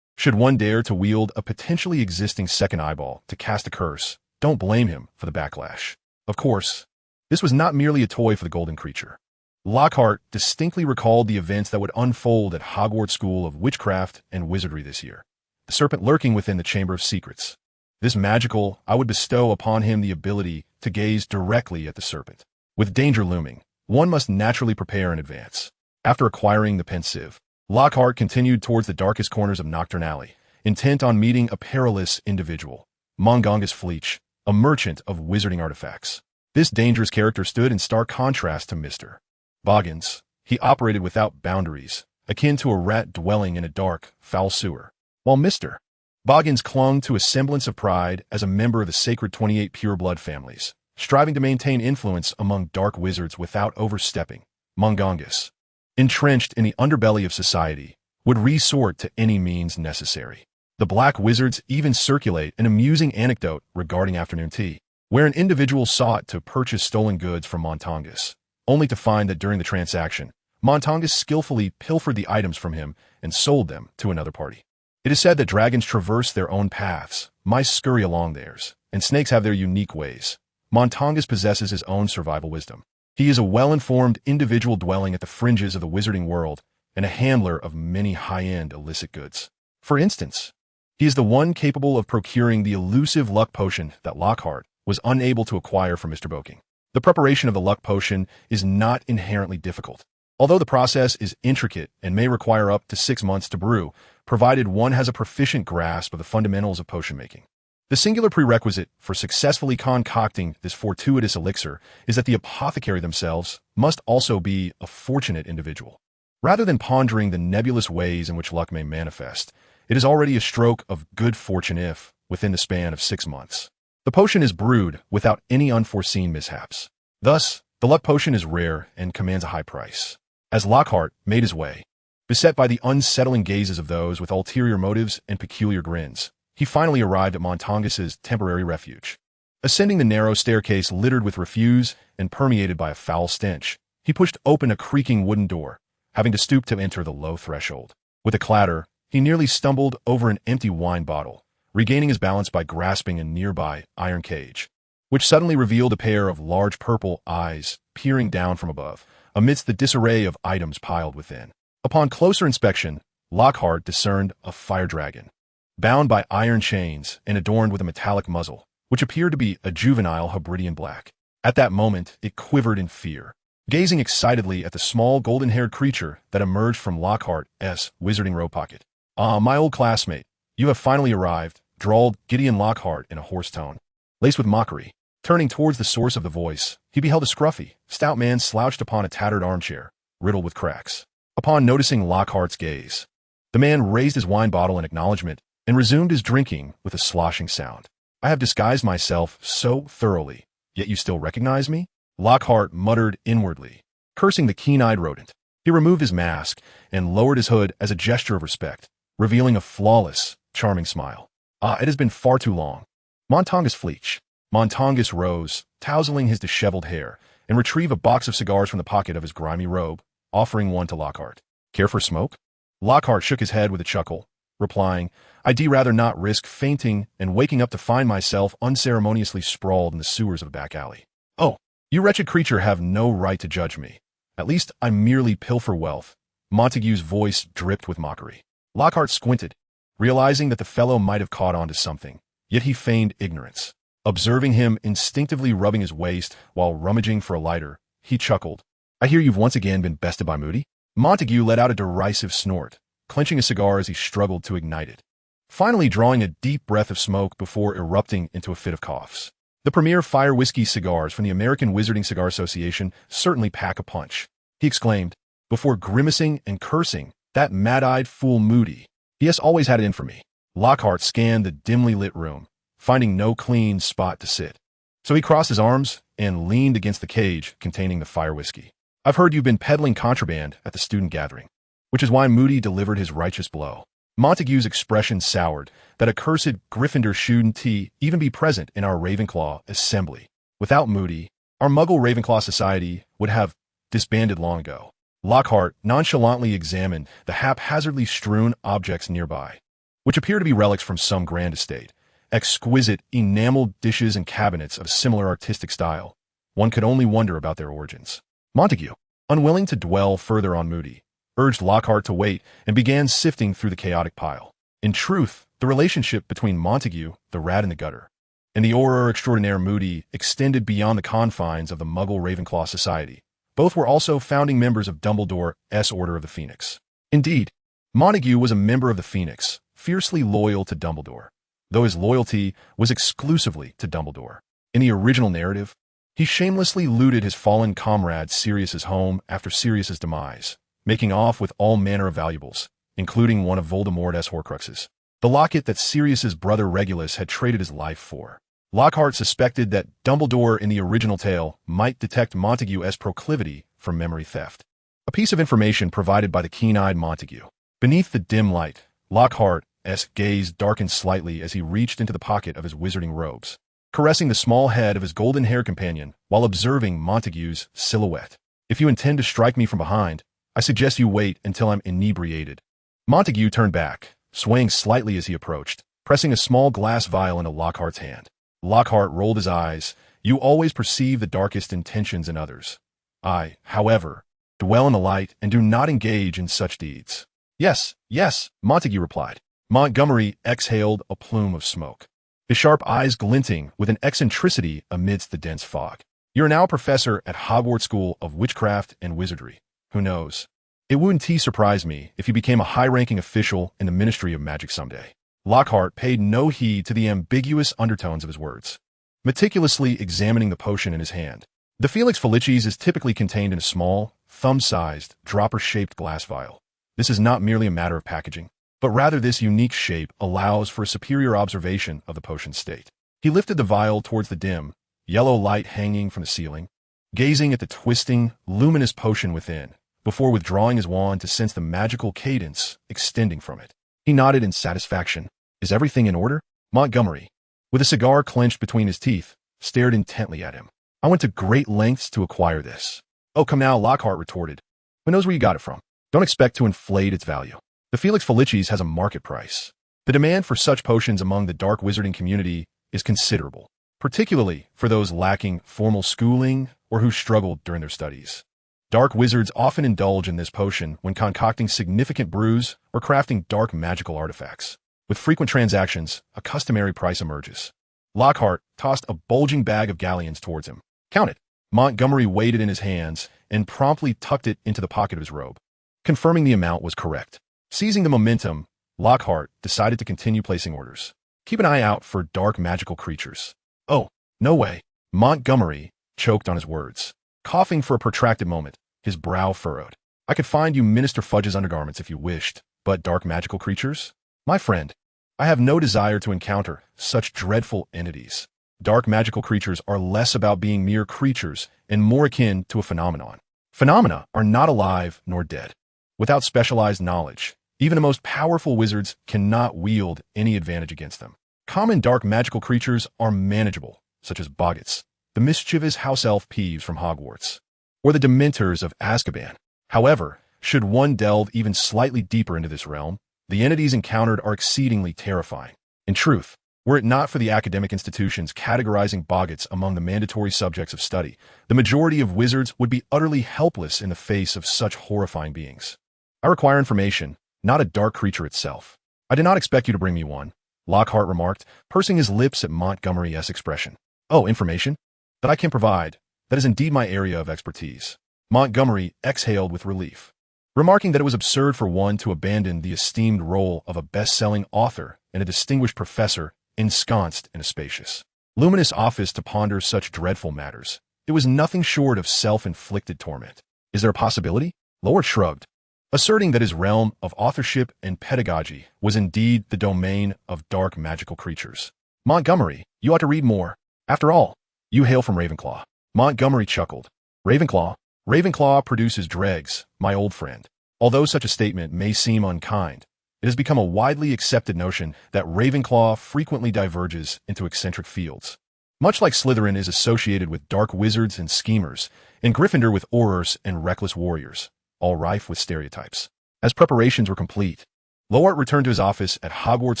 Should one dare to wield a potentially existing second eyeball to cast a curse, don't blame him for the backlash. Of course, this was not merely a toy for the golden creature. Lockhart distinctly recalled the events that would unfold at Hogwarts School of Witchcraft and Wizardry this year, the serpent lurking within the Chamber of Secrets. This magical eye would bestow upon him the ability to gaze directly at the serpent. With danger looming, one must naturally prepare in advance. After acquiring the pensieve, Lockhart continued towards the darkest corners of Nocturne Alley, intent on meeting a perilous individual, Mongongus Fleech, a merchant of wizarding artifacts. This dangerous character stood in stark contrast to Mr. Boggins. He operated without boundaries, akin to a rat dwelling in a dark, foul sewer, while Mr. Boggins clung to a semblance of pride as a member of the sacred 28 pureblood families, striving to maintain influence among dark wizards without overstepping. Mongongus, entrenched in the underbelly of society, would resort to any means necessary. The black wizards even circulate an amusing anecdote regarding afternoon tea, where an individual sought to purchase stolen goods from Mongongus, only to find that during the transaction, Mongongus skillfully pilfered the items from him and sold them to another party. It is said that dragons traverse their own paths, mice scurry along theirs, and snakes have their unique ways. Mongongus possesses his own survival wisdom. He is a well-informed individual dwelling at the fringes of the wizarding world and a handler of many high-end illicit goods. For instance, he is the one capable of procuring the elusive luck potion that Lockhart was unable to acquire from Mr. Boking. The preparation of the luck potion is not inherently difficult, although the process is intricate and may require up to 6 months to brew, provided one has a proficient grasp of the fundamentals of potion making. The singular prerequisite for successfully concocting this fortuitous elixir is that the apothecary themselves must also be a fortunate individual. Rather than pondering the nebulous ways in which luck may manifest, it is already a stroke of good fortune if, within the span of 6 months, the potion is brewed without any unforeseen mishaps. Thus, the luck potion is rare and commands a high price. As Lockhart made his way, beset by the unsettling gazes of those with ulterior motives and peculiar grins, he finally arrived at Mongongus's temporary refuge. Ascending the narrow staircase littered with refuse and permeated by a foul stench, he pushed open a creaking wooden door, having to stoop to enter the low threshold. With a clatter, he nearly stumbled over an empty wine bottle, regaining his balance by grasping a nearby iron cage, which suddenly revealed a pair of large purple eyes peering down from above, amidst the disarray of items piled within. Upon closer inspection, Lockhart discerned a fire dragon, bound by iron chains and adorned with a metallic muzzle, which appeared to be a juvenile Hebridean black. At that moment, it quivered in fear, gazing excitedly at the small golden-haired creature that emerged from Lockhart's wizarding robe pocket. "Ah, my old classmate, you have finally arrived," drawled Gideon Lockhart in a hoarse tone, laced with mockery. Turning towards the source of the voice, he beheld a scruffy, stout man slouched upon a tattered armchair, riddled with cracks. Upon noticing Lockhart's gaze, the man raised his wine bottle in acknowledgement and resumed his drinking with a sloshing sound. "I have disguised myself so thoroughly, yet you still recognize me?" Lockhart muttered inwardly, cursing the keen-eyed rodent. He removed his mask and lowered his hood as a gesture of respect, revealing a flawless, charming smile. "Ah, it has been far too long." Mongongus Fleech. Mongongus rose, touseling his disheveled hair, and retrieved a box of cigars from the pocket of his grimy robe, offering one to Lockhart. "Care for smoke?" Lockhart shook his head with a chuckle, replying, "I'd rather not risk fainting and waking up to find myself unceremoniously sprawled in the sewers of a back alley." "Oh, you wretched creature have no right to judge me. At least I merely pilfer wealth." Montague's voice dripped with mockery. Lockhart squinted, realizing that the fellow might have caught on to something, yet he feigned ignorance. Observing him instinctively rubbing his waist while rummaging for a lighter, he chuckled. "I hear you've once again been bested by Moody?" Montague let out a derisive snort, clenching a cigar as he struggled to ignite it, finally drawing a deep breath of smoke before erupting into a fit of coughs. The premier fire whiskey cigars from the American Wizarding Cigar Association certainly pack a punch, he exclaimed, before grimacing and cursing. That mad-eyed fool Moody. He has always had it in for me. Lockhart scanned the dimly lit room, finding no clean spot to sit. So he crossed his arms and leaned against the cage containing the fire whiskey. I've heard you've been peddling contraband at the student gathering, which is why Moody delivered his righteous blow. Montague's expression soured. That accursed Gryffindor shouldn't he even be present in our Ravenclaw assembly. Without Moody, our Muggle Ravenclaw society would have disbanded long ago. Lockhart nonchalantly examined the haphazardly strewn objects nearby, which appear to be relics from some grand estate. Exquisite, enameled dishes and cabinets of similar artistic style. One could only wonder about their origins. Montague, unwilling to dwell further on Moody, urged Lockhart to wait and began sifting through the chaotic pile. In truth, the relationship between Montague, the rat in the gutter, and the Auror extraordinaire Moody extended beyond the confines of the Muggle Ravenclaw society. Both were also founding members of Dumbledore's Order of the Phoenix. Indeed, Montague was a member of the Phoenix, fiercely loyal to Dumbledore, though his loyalty was exclusively to Dumbledore. In the original narrative, he shamelessly looted his fallen comrade Sirius's home after Sirius's demise, making off with all manner of valuables, including one of Voldemort's Horcruxes, the locket that Sirius's brother Regulus had traded his life for. Lockhart suspected that Dumbledore in the original tale might detect Montague's proclivity for memory theft, a piece of information provided by the keen-eyed Montague. Beneath the dim light, Lockhart's gaze darkened slightly as he reached into the pocket of his wizarding robes, caressing the small head of his golden-haired companion while observing Montague's silhouette. If you intend to strike me from behind, I suggest you wait until I'm inebriated. Montague turned back, swaying slightly as he approached, pressing a small glass vial into Lockhart's hand. Lockhart rolled his eyes. You always perceive the darkest intentions in others. I, however, dwell in the light and do not engage in such deeds. Yes, yes, Montague replied. Montgomery exhaled a plume of smoke, his sharp eyes glinting with an eccentricity amidst the dense fog. You're now a professor at Hogwarts School of Witchcraft and Wizardry. Who knows? It wouldn't surprise me if you became a high-ranking official in the Ministry of Magic someday. Lockhart paid no heed to the ambiguous undertones of his words, meticulously examining the potion in his hand. The Felix Felicis is typically contained in a small, thumb-sized, dropper-shaped glass vial. This is not merely a matter of packaging, but rather this unique shape allows for a superior observation of the potion's state. He lifted the vial towards the dim, yellow light hanging from the ceiling, gazing at the twisting, luminous potion within, before withdrawing his wand to sense the magical cadence extending from it. He nodded in satisfaction. Is everything in order? Montgomery, with a cigar clenched between his teeth, stared intently at him. I went to great lengths to acquire this. Oh, come now, Lockhart retorted. Who knows where you got it from? Don't expect to inflate its value. The Felix Felicis has a market price. The demand for such potions among the dark wizarding community is considerable, particularly for those lacking formal schooling or who struggled during their studies. Dark wizards often indulge in this potion when concocting significant brews or crafting dark magical artifacts. With frequent transactions, a customary price emerges. Lockhart tossed a bulging bag of Galleons towards him. Count it. Montgomery weighed it in his hands and promptly tucked it into the pocket of his robe, confirming the amount was correct. Seizing the momentum, Lockhart decided to continue placing orders. Keep an eye out for dark magical creatures. Oh, no way. Montgomery choked on his words, coughing for a protracted moment, his brow furrowed. I could find you Minister Fudge's undergarments if you wished, but dark magical creatures? My friend, I have no desire to encounter such dreadful entities. Dark magical creatures are less about being mere creatures and more akin to a phenomenon. Phenomena are not alive nor dead. Without specialized knowledge, even the most powerful wizards cannot wield any advantage against them. Common dark magical creatures are manageable, such as boggots, the mischievous house elf Peeves from Hogwarts, or the Dementors of Azkaban. However, should one delve even slightly deeper into this realm, the entities encountered are exceedingly terrifying. In truth, were it not for the academic institutions categorizing boggots among the mandatory subjects of study, the majority of wizards would be utterly helpless in the face of such horrifying beings. I require information, not a dark creature itself. I did not expect you to bring me one, Lockhart remarked, pursing his lips at Montgomery's expression. Oh, information? That I can provide. That is indeed my area of expertise. Montgomery exhaled with relief. remarking that it was absurd for one to abandon the esteemed role of a best-selling author and a distinguished professor ensconced in a spacious, luminous office to ponder such dreadful matters. It was nothing short of self-inflicted torment. Is there a possibility? Lockhart shrugged, asserting that his realm of authorship and pedagogy was indeed the domain of dark magical creatures. Montgomery, you ought to read more. After all, you hail from Ravenclaw. Montgomery chuckled. Ravenclaw? Ravenclaw produces dregs, my old friend. Although such a statement may seem unkind, it has become a widely accepted notion that Ravenclaw frequently diverges into eccentric fields. Much like Slytherin is associated with dark wizards and schemers, and Gryffindor with aurors and reckless warriors, all rife with stereotypes. As preparations were complete, Lockhart returned to his office at Hogwarts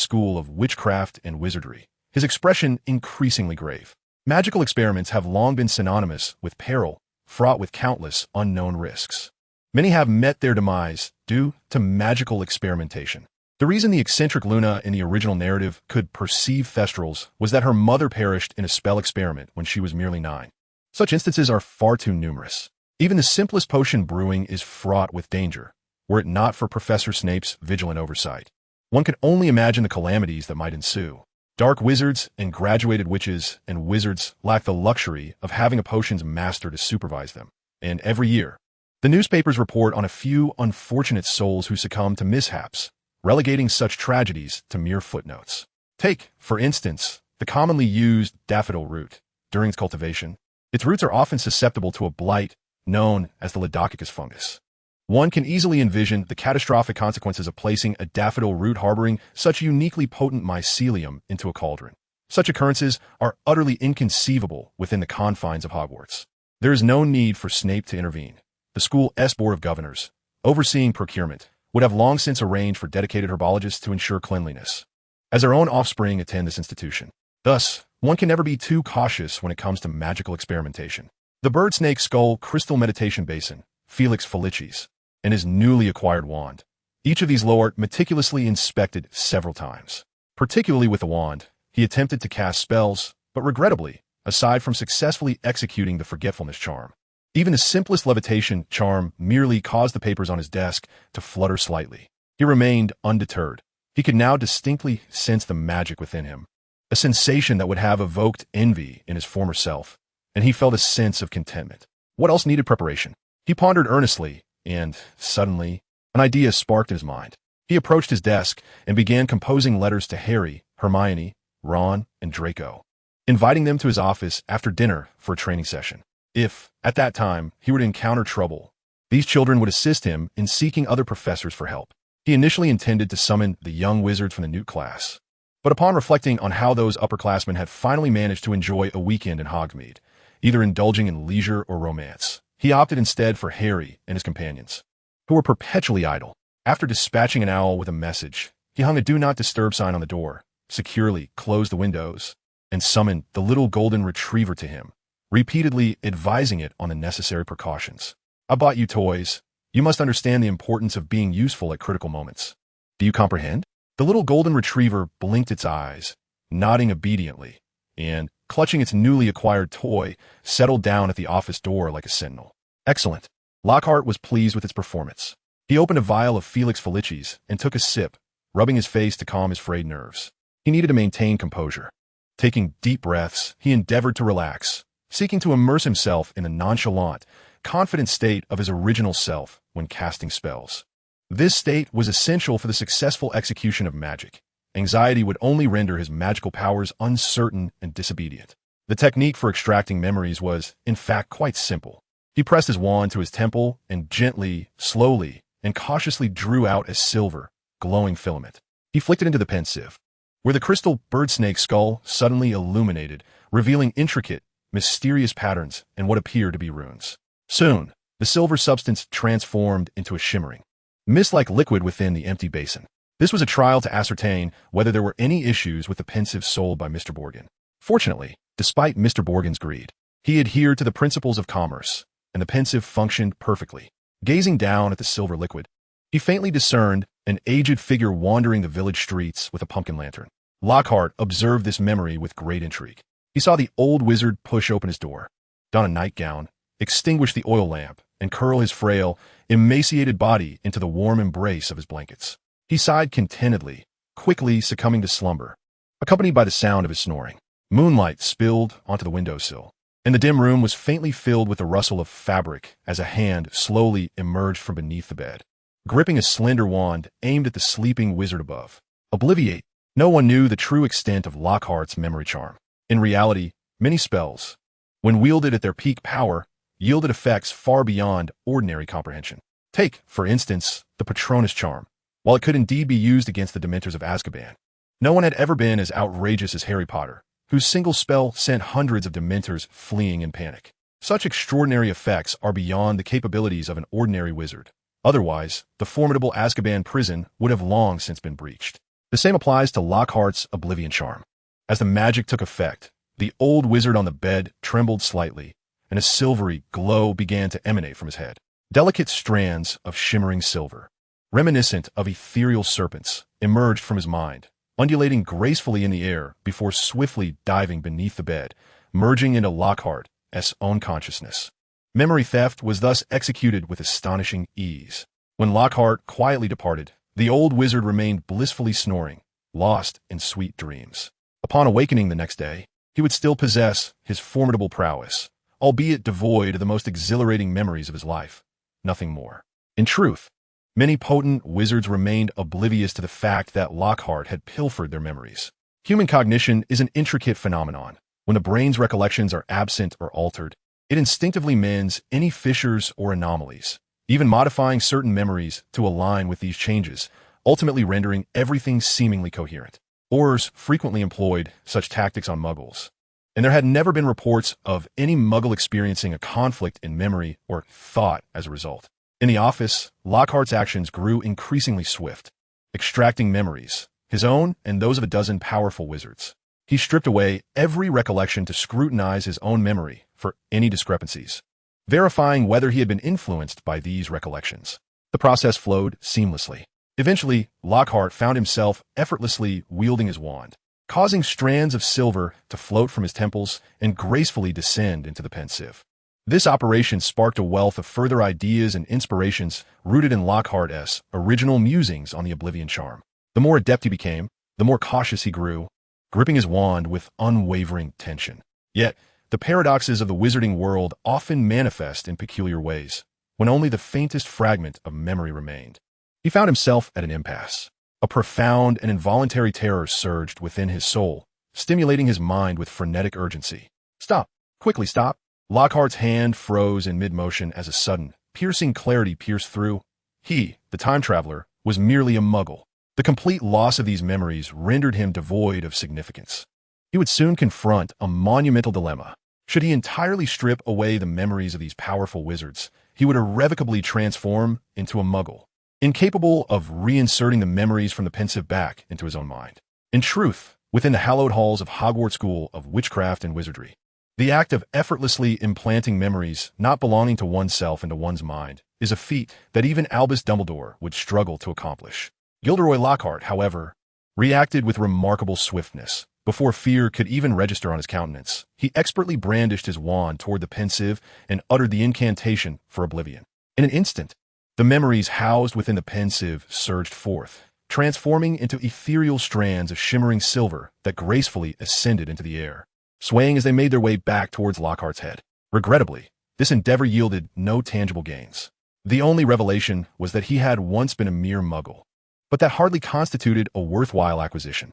School of Witchcraft and Wizardry, his expression increasingly grave. Magical experiments have long been synonymous with peril, fraught with countless unknown risks. Many have met their demise due to magical experimentation. The reason the eccentric Luna in the original narrative could perceive thestrals was that her mother perished in a spell experiment when she was merely 9. Such instances are far too numerous. Even the simplest potion brewing is fraught with danger, were it not for Professor Snape's vigilant oversight. One can only imagine the calamities that might ensue. Dark wizards and graduated witches and wizards lack the luxury of having a potions master to supervise them, and every year, the newspapers report on a few unfortunate souls who succumb to mishaps, relegating such tragedies to mere footnotes. Take, for instance, the commonly used daffodil root. During its cultivation, its roots are often susceptible to a blight known as the Ledocicus fungus. One can easily envision the catastrophic consequences of placing a daffodil root harboring such uniquely potent mycelium into a cauldron. Such occurrences are utterly inconceivable within the confines of Hogwarts. There is no need for Snape to intervene. The school's board of governors, overseeing procurement, would have long since arranged for dedicated herbologists to ensure cleanliness, as their own offspring attend this institution. Thus, one can never be too cautious when it comes to magical experimentation. The bird snake skull crystal meditation basin, Felix Felicis, and his newly acquired wand. Each of these Lockhart meticulously inspected several times. Particularly with the wand, he attempted to cast spells, but regrettably, aside from successfully executing the forgetfulness charm, even the simplest levitation charm merely caused the papers on his desk to flutter slightly. He remained undeterred. He could now distinctly sense the magic within him, a sensation that would have evoked envy in his former self, and he felt a sense of contentment. What else needed preparation? He pondered earnestly, and, suddenly, an idea sparked in his mind. He approached his desk and began composing letters to Harry, Hermione, Ron, and Draco, inviting them to his office after dinner for a training session. If, at that time, he were to encounter trouble, these children would assist him in seeking other professors for help. He initially intended to summon the young wizards from the Newt class, but upon reflecting on how those upperclassmen had finally managed to enjoy a weekend in Hogsmeade, either indulging in leisure or romance, he opted instead for Harry and his companions, who were perpetually idle. After dispatching an owl with a message, he hung a do not disturb sign on the door, securely closed the windows, and summoned the little golden retriever to him, repeatedly advising it on the necessary precautions. I bought you toys. You must understand the importance of being useful at critical moments. Do you comprehend? The little golden retriever blinked its eyes, nodding obediently, and, clutching its newly acquired toy, settled down at the office door like a sentinel. Excellent. Lockhart was pleased with its performance. He opened a vial of Felix Felicis and took a sip, rubbing his face to calm his frayed nerves. He needed to maintain composure. Taking deep breaths, he endeavored to relax, seeking to immerse himself in the nonchalant, confident state of his original self when casting spells. This state was essential for the successful execution of magic. Anxiety would only render his magical powers uncertain and disobedient. The technique for extracting memories was, in fact, quite simple. He pressed his wand to his temple and gently, slowly, and cautiously drew out a silver, glowing filament. He flicked it into the pensieve, where the crystal bird snake skull suddenly illuminated, revealing intricate, mysterious patterns and what appeared to be runes. Soon, the silver substance transformed into a shimmering, mist-like liquid within the empty basin. This was a trial to ascertain whether there were any issues with the pensieve sold by Mr. Borgin. Fortunately, despite Mr. Borgin's greed, he adhered to the principles of commerce, and the pensieve functioned perfectly. Gazing down at the silver liquid, he faintly discerned an aged figure wandering the village streets with a pumpkin lantern. Lockhart observed this memory with great intrigue. He saw the old wizard push open his door, don a nightgown, extinguish the oil lamp, and curl his frail, emaciated body into the warm embrace of his blankets. He sighed contentedly, quickly succumbing to slumber, accompanied by the sound of his snoring. Moonlight spilled onto the windowsill, and the dim room was faintly filled with the rustle of fabric as a hand slowly emerged from beneath the bed, gripping a slender wand aimed at the sleeping wizard above. Obliviate. No one knew the true extent of Lockhart's memory charm. In reality, many spells, when wielded at their peak power, yielded effects far beyond ordinary comprehension. Take, for instance, the Patronus charm. While it could indeed be used against the Dementors of Azkaban, no one had ever been as outrageous as Harry Potter, whose single spell sent hundreds of Dementors fleeing in panic. Such extraordinary effects are beyond the capabilities of an ordinary wizard. Otherwise, the formidable Azkaban prison would have long since been breached. The same applies to Lockhart's Oblivion charm. As the magic took effect, the old wizard on the bed trembled slightly, and a silvery glow began to emanate from his head. Delicate strands of shimmering silver, reminiscent of ethereal serpents, emerged from his mind, undulating gracefully in the air before swiftly diving beneath the bed, merging into Lockhart's own consciousness. Memory theft was thus executed with astonishing ease. When Lockhart quietly departed, the old wizard remained blissfully snoring, lost in sweet dreams. Upon awakening the next day, he would still possess his formidable prowess, albeit devoid of the most exhilarating memories of his life. Nothing more. In truth, many potent wizards remained oblivious to the fact that Lockhart had pilfered their memories. Human cognition is an intricate phenomenon. When the brain's recollections are absent or altered, it instinctively mends any fissures or anomalies, even modifying certain memories to align with these changes, ultimately rendering everything seemingly coherent. Aurors frequently employed such tactics on muggles, and there had never been reports of any muggle experiencing a conflict in memory or thought as a result. In the office, Lockhart's actions grew increasingly swift, extracting memories, his own and those of a dozen powerful wizards. He stripped away every recollection to scrutinize his own memory for any discrepancies, verifying whether he had been influenced by these recollections. The process flowed seamlessly. Eventually, Lockhart found himself effortlessly wielding his wand, causing strands of silver to float from his temples and gracefully descend into the pensieve. This operation sparked a wealth of further ideas and inspirations rooted in Lockhart's original musings on the Oblivion charm. The more adept he became, the more cautious he grew, gripping his wand with unwavering tension. Yet, the paradoxes of the wizarding world often manifest in peculiar ways, when only the faintest fragment of memory remained. He found himself at an impasse. A profound and involuntary terror surged within his soul, stimulating his mind with frenetic urgency. Stop! Quickly stop! Lockhart's hand froze in mid-motion as a sudden, piercing clarity pierced through. He, the time traveler, was merely a muggle. The complete loss of these memories rendered him devoid of significance. He would soon confront a monumental dilemma. Should he entirely strip away the memories of these powerful wizards, he would irrevocably transform into a muggle, incapable of reinserting the memories from the pensieve back into his own mind. In truth, within the hallowed halls of Hogwarts School of Witchcraft and Wizardry, the act of effortlessly implanting memories not belonging to oneself into one's mind is a feat that even Albus Dumbledore would struggle to accomplish. Gilderoy Lockhart, however, reacted with remarkable swiftness. Before fear could even register on his countenance, he expertly brandished his wand toward the pensieve and uttered the incantation for oblivion. In an instant, the memories housed within the pensieve surged forth, transforming into ethereal strands of shimmering silver that gracefully ascended into the air, swaying as they made their way back towards Lockhart's head. Regrettably, this endeavor yielded no tangible gains. The only revelation was that he had once been a mere muggle, but that hardly constituted a worthwhile acquisition.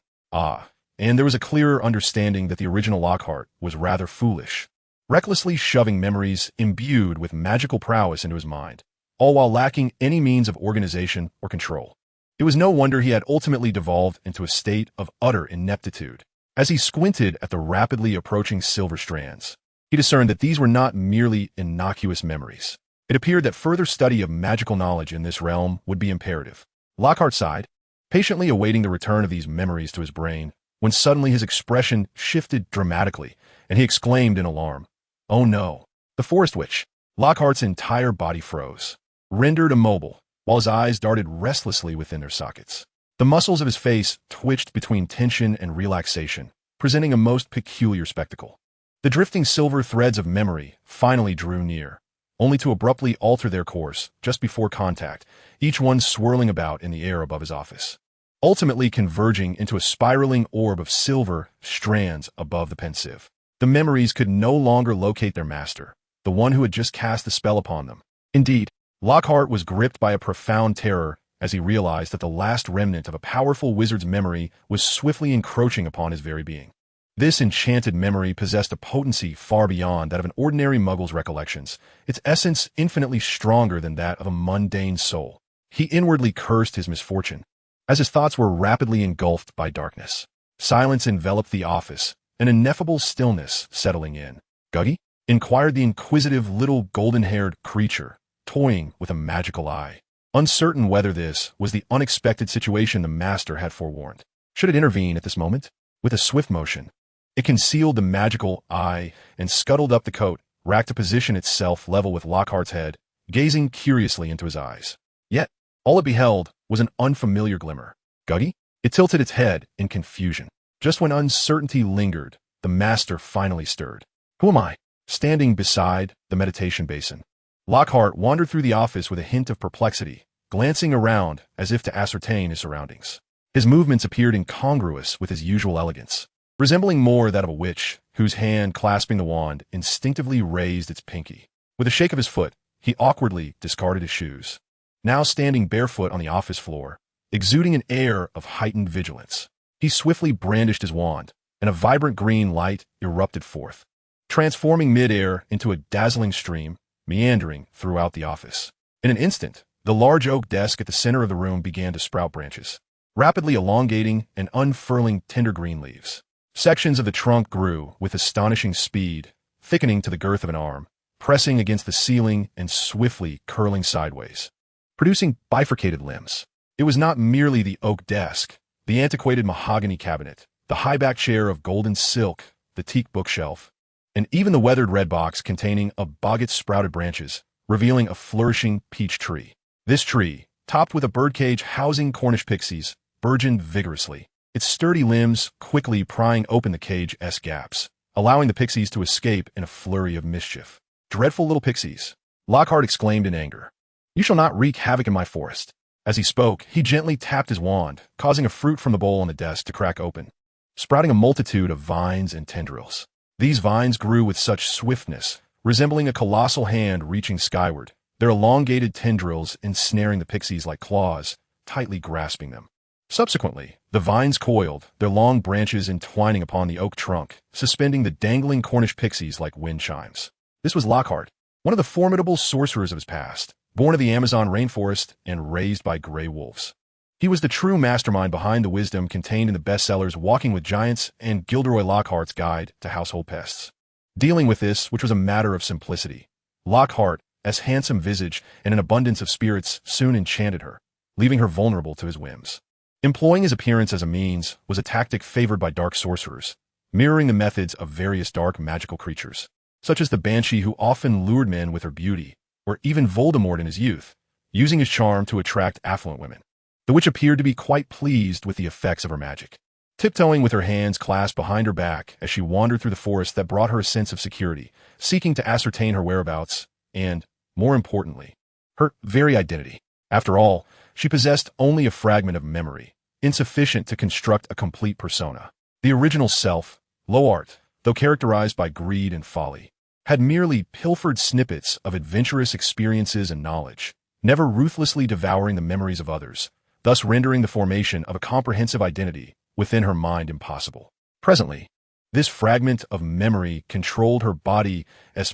And there was a clearer understanding that the original Lockhart was rather foolish, recklessly shoving memories imbued with magical prowess into his mind, all while lacking any means of organization or control. It was no wonder he had ultimately devolved into a state of utter ineptitude. As he squinted at the rapidly approaching silver strands, he discerned that these were not merely innocuous memories. It appeared that further study of magical knowledge in this realm would be imperative. Lockhart sighed, patiently awaiting the return of these memories to his brain, when suddenly his expression shifted dramatically, and he exclaimed in alarm, "Oh no!" The Forest Witch. Lockhart's entire body froze, rendered immobile, while his eyes darted restlessly within their sockets. The muscles of his face twitched between tension and relaxation, presenting a most peculiar spectacle. The drifting silver threads of memory finally drew near, only to abruptly alter their course just before contact, each one swirling about in the air above his office, ultimately converging into a spiraling orb of silver strands above the pensieve. The memories could no longer locate their master, the one who had just cast the spell upon them. Indeed, Lockhart was gripped by a profound terror as he realized that the last remnant of a powerful wizard's memory was swiftly encroaching upon his very being. This enchanted memory possessed a potency far beyond that of an ordinary muggle's recollections, its essence infinitely stronger than that of a mundane soul. He inwardly cursed his misfortune, as his thoughts were rapidly engulfed by darkness. Silence enveloped the office, an ineffable stillness settling in. "Guggy?" inquired the inquisitive little golden-haired creature, toying with a magical eye, uncertain whether this was the unexpected situation the master had forewarned. Should it intervene at this moment? With a swift motion, it concealed the magical eye and scuttled up the coat, rack to position itself level with Lockhart's head, gazing curiously into his eyes. Yet, all it beheld was an unfamiliar glimmer. "Guggy?" It tilted its head in confusion. Just when uncertainty lingered, the master finally stirred. "Who am I?" Standing beside the meditation basin, Lockhart wandered through the office with a hint of perplexity, glancing around as if to ascertain his surroundings. His movements appeared incongruous with his usual elegance, resembling more that of a witch, whose hand clasping the wand instinctively raised its pinky. With a shake of his foot, he awkwardly discarded his shoes, now standing barefoot on the office floor, exuding an air of heightened vigilance. He swiftly brandished his wand, and a vibrant green light erupted forth, transforming mid-air into a dazzling stream, meandering throughout the office. In an instant, the large oak desk at the center of the room began to sprout branches, rapidly elongating and unfurling tender green leaves. Sections of the trunk grew with astonishing speed, thickening to the girth of an arm, pressing against the ceiling and swiftly curling sideways, producing bifurcated limbs. It was not merely the oak desk, the antiquated mahogany cabinet, the high-backed chair of golden silk, the teak bookshelf, and even the weathered red box containing a bogget's sprouted branches, revealing a flourishing peach tree. This tree, topped with a birdcage housing Cornish pixies, burgeoned vigorously, its sturdy limbs quickly prying open the cage's gaps, allowing the pixies to escape in a flurry of mischief. "Dreadful little pixies!" Lockhart exclaimed in anger. "You shall not wreak havoc in my forest." As he spoke, he gently tapped his wand, causing a fruit from the bowl on the desk to crack open, sprouting a multitude of vines and tendrils. These vines grew with such swiftness, resembling a colossal hand reaching skyward, their elongated tendrils ensnaring the pixies like claws, tightly grasping them. Subsequently, the vines coiled, their long branches entwining upon the oak trunk, suspending the dangling Cornish pixies like wind chimes. This was Lockhart, one of the formidable sorcerers of his past, born of the Amazon rainforest and raised by gray wolves. He was the true mastermind behind the wisdom contained in the bestsellers Walking with Giants and Gilderoy Lockhart's Guide to Household Pests. Dealing with this, which was a matter of simplicity, Lockhart, as handsome visage and an abundance of spirits, soon enchanted her, leaving her vulnerable to his whims. Employing his appearance as a means was a tactic favored by dark sorcerers, mirroring the methods of various dark magical creatures, such as the Banshee who often lured men with her beauty, or even Voldemort in his youth, using his charm to attract affluent women. The witch appeared to be quite pleased with the effects of her magic, tiptoeing with her hands clasped behind her back as she wandered through the forest that brought her a sense of security, seeking to ascertain her whereabouts and, more importantly, her very identity. After all, she possessed only a fragment of memory, insufficient to construct a complete persona. The original self, Lockhart, though characterized by greed and folly, had merely pilfered snippets of adventurous experiences and knowledge, never ruthlessly devouring the memories of others, thus rendering the formation of a comprehensive identity within her mind impossible. Presently, this fragment of memory controlled her body's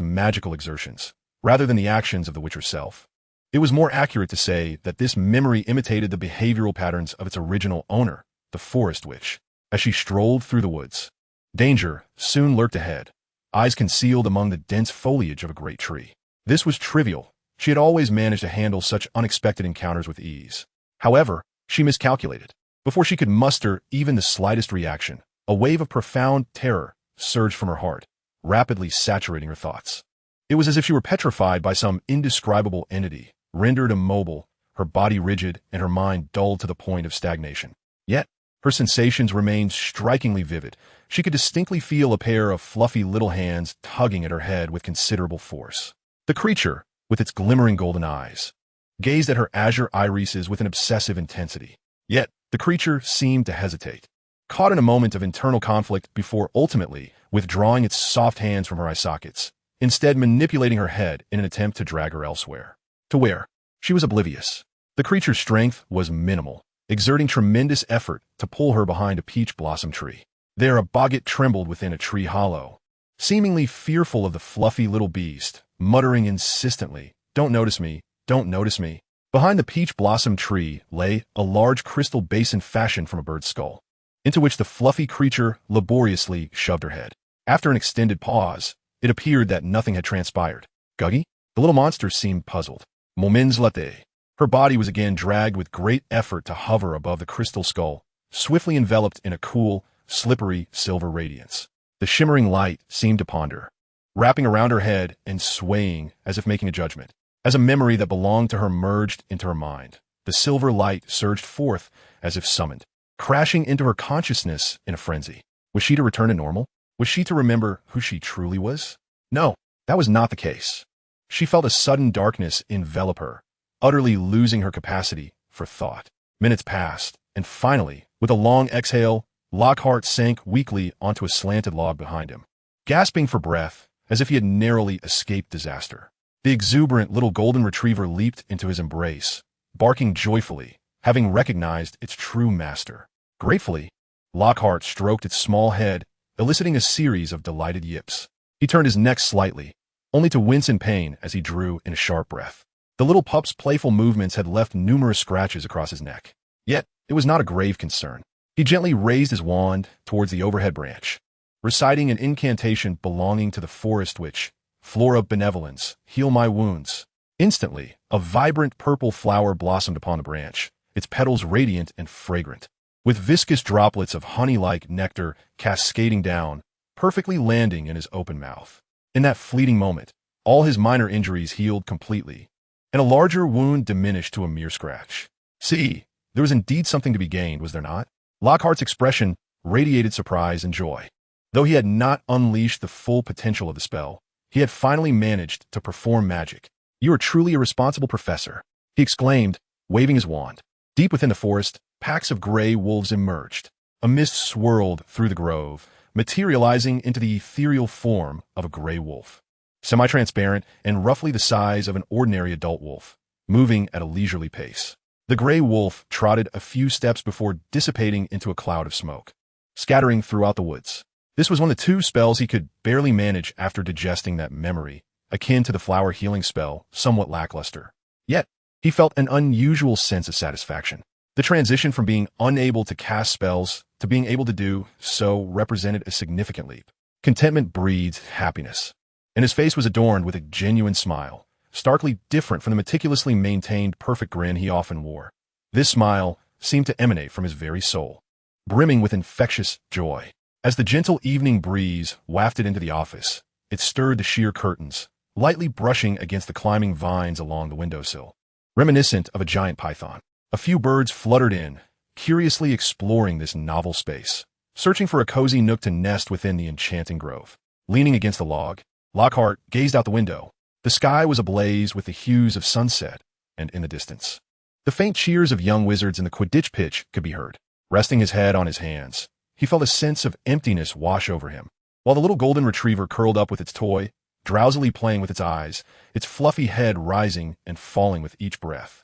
magical exertions, rather than the actions of the witch herself. It was more accurate to say that this memory imitated the behavioral patterns of its original owner, the forest witch, as she strolled through the woods. Danger soon lurked ahead, eyes concealed among the dense foliage of a great tree. This was trivial. She had always managed to handle such unexpected encounters with ease. However, she miscalculated. Before she could muster even the slightest reaction, a wave of profound terror surged from her heart, rapidly saturating her thoughts. It was as if she were petrified by some indescribable entity, rendered immobile, her body rigid and her mind dulled to the point of stagnation. Yet, Her sensations remained strikingly vivid. She could distinctly feel a pair of fluffy little hands tugging at her head with considerable force. The creature, with its glimmering golden eyes, gazed at her azure irises with an obsessive intensity. Yet, the creature seemed to hesitate, caught in a moment of internal conflict before ultimately withdrawing its soft hands from her eye sockets, instead manipulating her head in an attempt to drag her elsewhere. To where? She was oblivious. The creature's strength was minimal, exerting tremendous effort to pull her behind a peach blossom tree. There a boggart trembled within a tree hollow, seemingly fearful of the fluffy little beast, muttering insistently, "Don't notice me, don't notice me." Behind the peach blossom tree lay a large crystal basin fashioned from a bird's skull, into which the fluffy creature laboriously shoved her head. After an extended pause, it appeared that nothing had transpired. Guggy? The little monster seemed puzzled. Moments later, her body was again dragged with great effort to hover above the crystal skull, swiftly enveloped in a cool, slippery silver radiance. The shimmering light seemed to ponder, wrapping around her head and swaying as if making a judgment. As a memory that belonged to her merged into her mind, the silver light surged forth as if summoned, crashing into her consciousness in a frenzy. Was she to return to normal? Was she to remember who she truly was? No, that was not the case. She felt a sudden darkness envelop her, utterly losing her capacity for thought. Minutes passed, and finally, with a long exhale, Lockhart sank weakly onto a slanted log behind him, gasping for breath as if he had narrowly escaped disaster. The exuberant little golden retriever leaped into his embrace, barking joyfully, having recognized its true master. Gratefully, Lockhart stroked its small head, eliciting a series of delighted yips. He turned his neck slightly, only to wince in pain as he drew in a sharp breath. The little pup's playful movements had left numerous scratches across his neck. Yet, it was not a grave concern. He gently raised his wand towards the overhead branch, reciting an incantation belonging to the forest which, "Flora benevolence, heal my wounds." Instantly, a vibrant purple flower blossomed upon the branch, its petals radiant and fragrant, with viscous droplets of honey-like nectar cascading down, perfectly landing in his open mouth. In that fleeting moment, all his minor injuries healed completely, and a larger wound diminished to a mere scratch. See, there was indeed something to be gained, was there not? Lockhart's expression radiated surprise and joy. Though he had not unleashed the full potential of the spell, he had finally managed to perform magic. "You are truly a responsible professor," he exclaimed, waving his wand. Deep within the forest, packs of gray wolves emerged. A mist swirled through the grove, materializing into the ethereal form of a gray wolf, semi-transparent and roughly the size of an ordinary adult wolf, moving at a leisurely pace. The gray wolf trotted a few steps before dissipating into a cloud of smoke, scattering throughout the woods. This was one of the two spells he could barely manage after digesting that memory, akin to the flower healing spell, somewhat lackluster. Yet, he felt an unusual sense of satisfaction. The transition from being unable to cast spells to being able to do so represented a significant leap. Contentment breeds happiness, and his face was adorned with a genuine smile, starkly different from the meticulously maintained perfect grin he often wore. This smile seemed to emanate from his very soul, brimming with infectious joy. As the gentle evening breeze wafted into the office, it stirred the sheer curtains, lightly brushing against the climbing vines along the windowsill, reminiscent of a giant python. A few birds fluttered in, curiously exploring this novel space, searching for a cozy nook to nest within the enchanting grove. Leaning against the log, Lockhart gazed out the window. The sky was ablaze with the hues of sunset, and in the distance, the faint cheers of young wizards in the Quidditch pitch could be heard. Resting his head on his hands, he felt a sense of emptiness wash over him, while the little golden retriever curled up with its toy, drowsily playing with its eyes, its fluffy head rising and falling with each breath.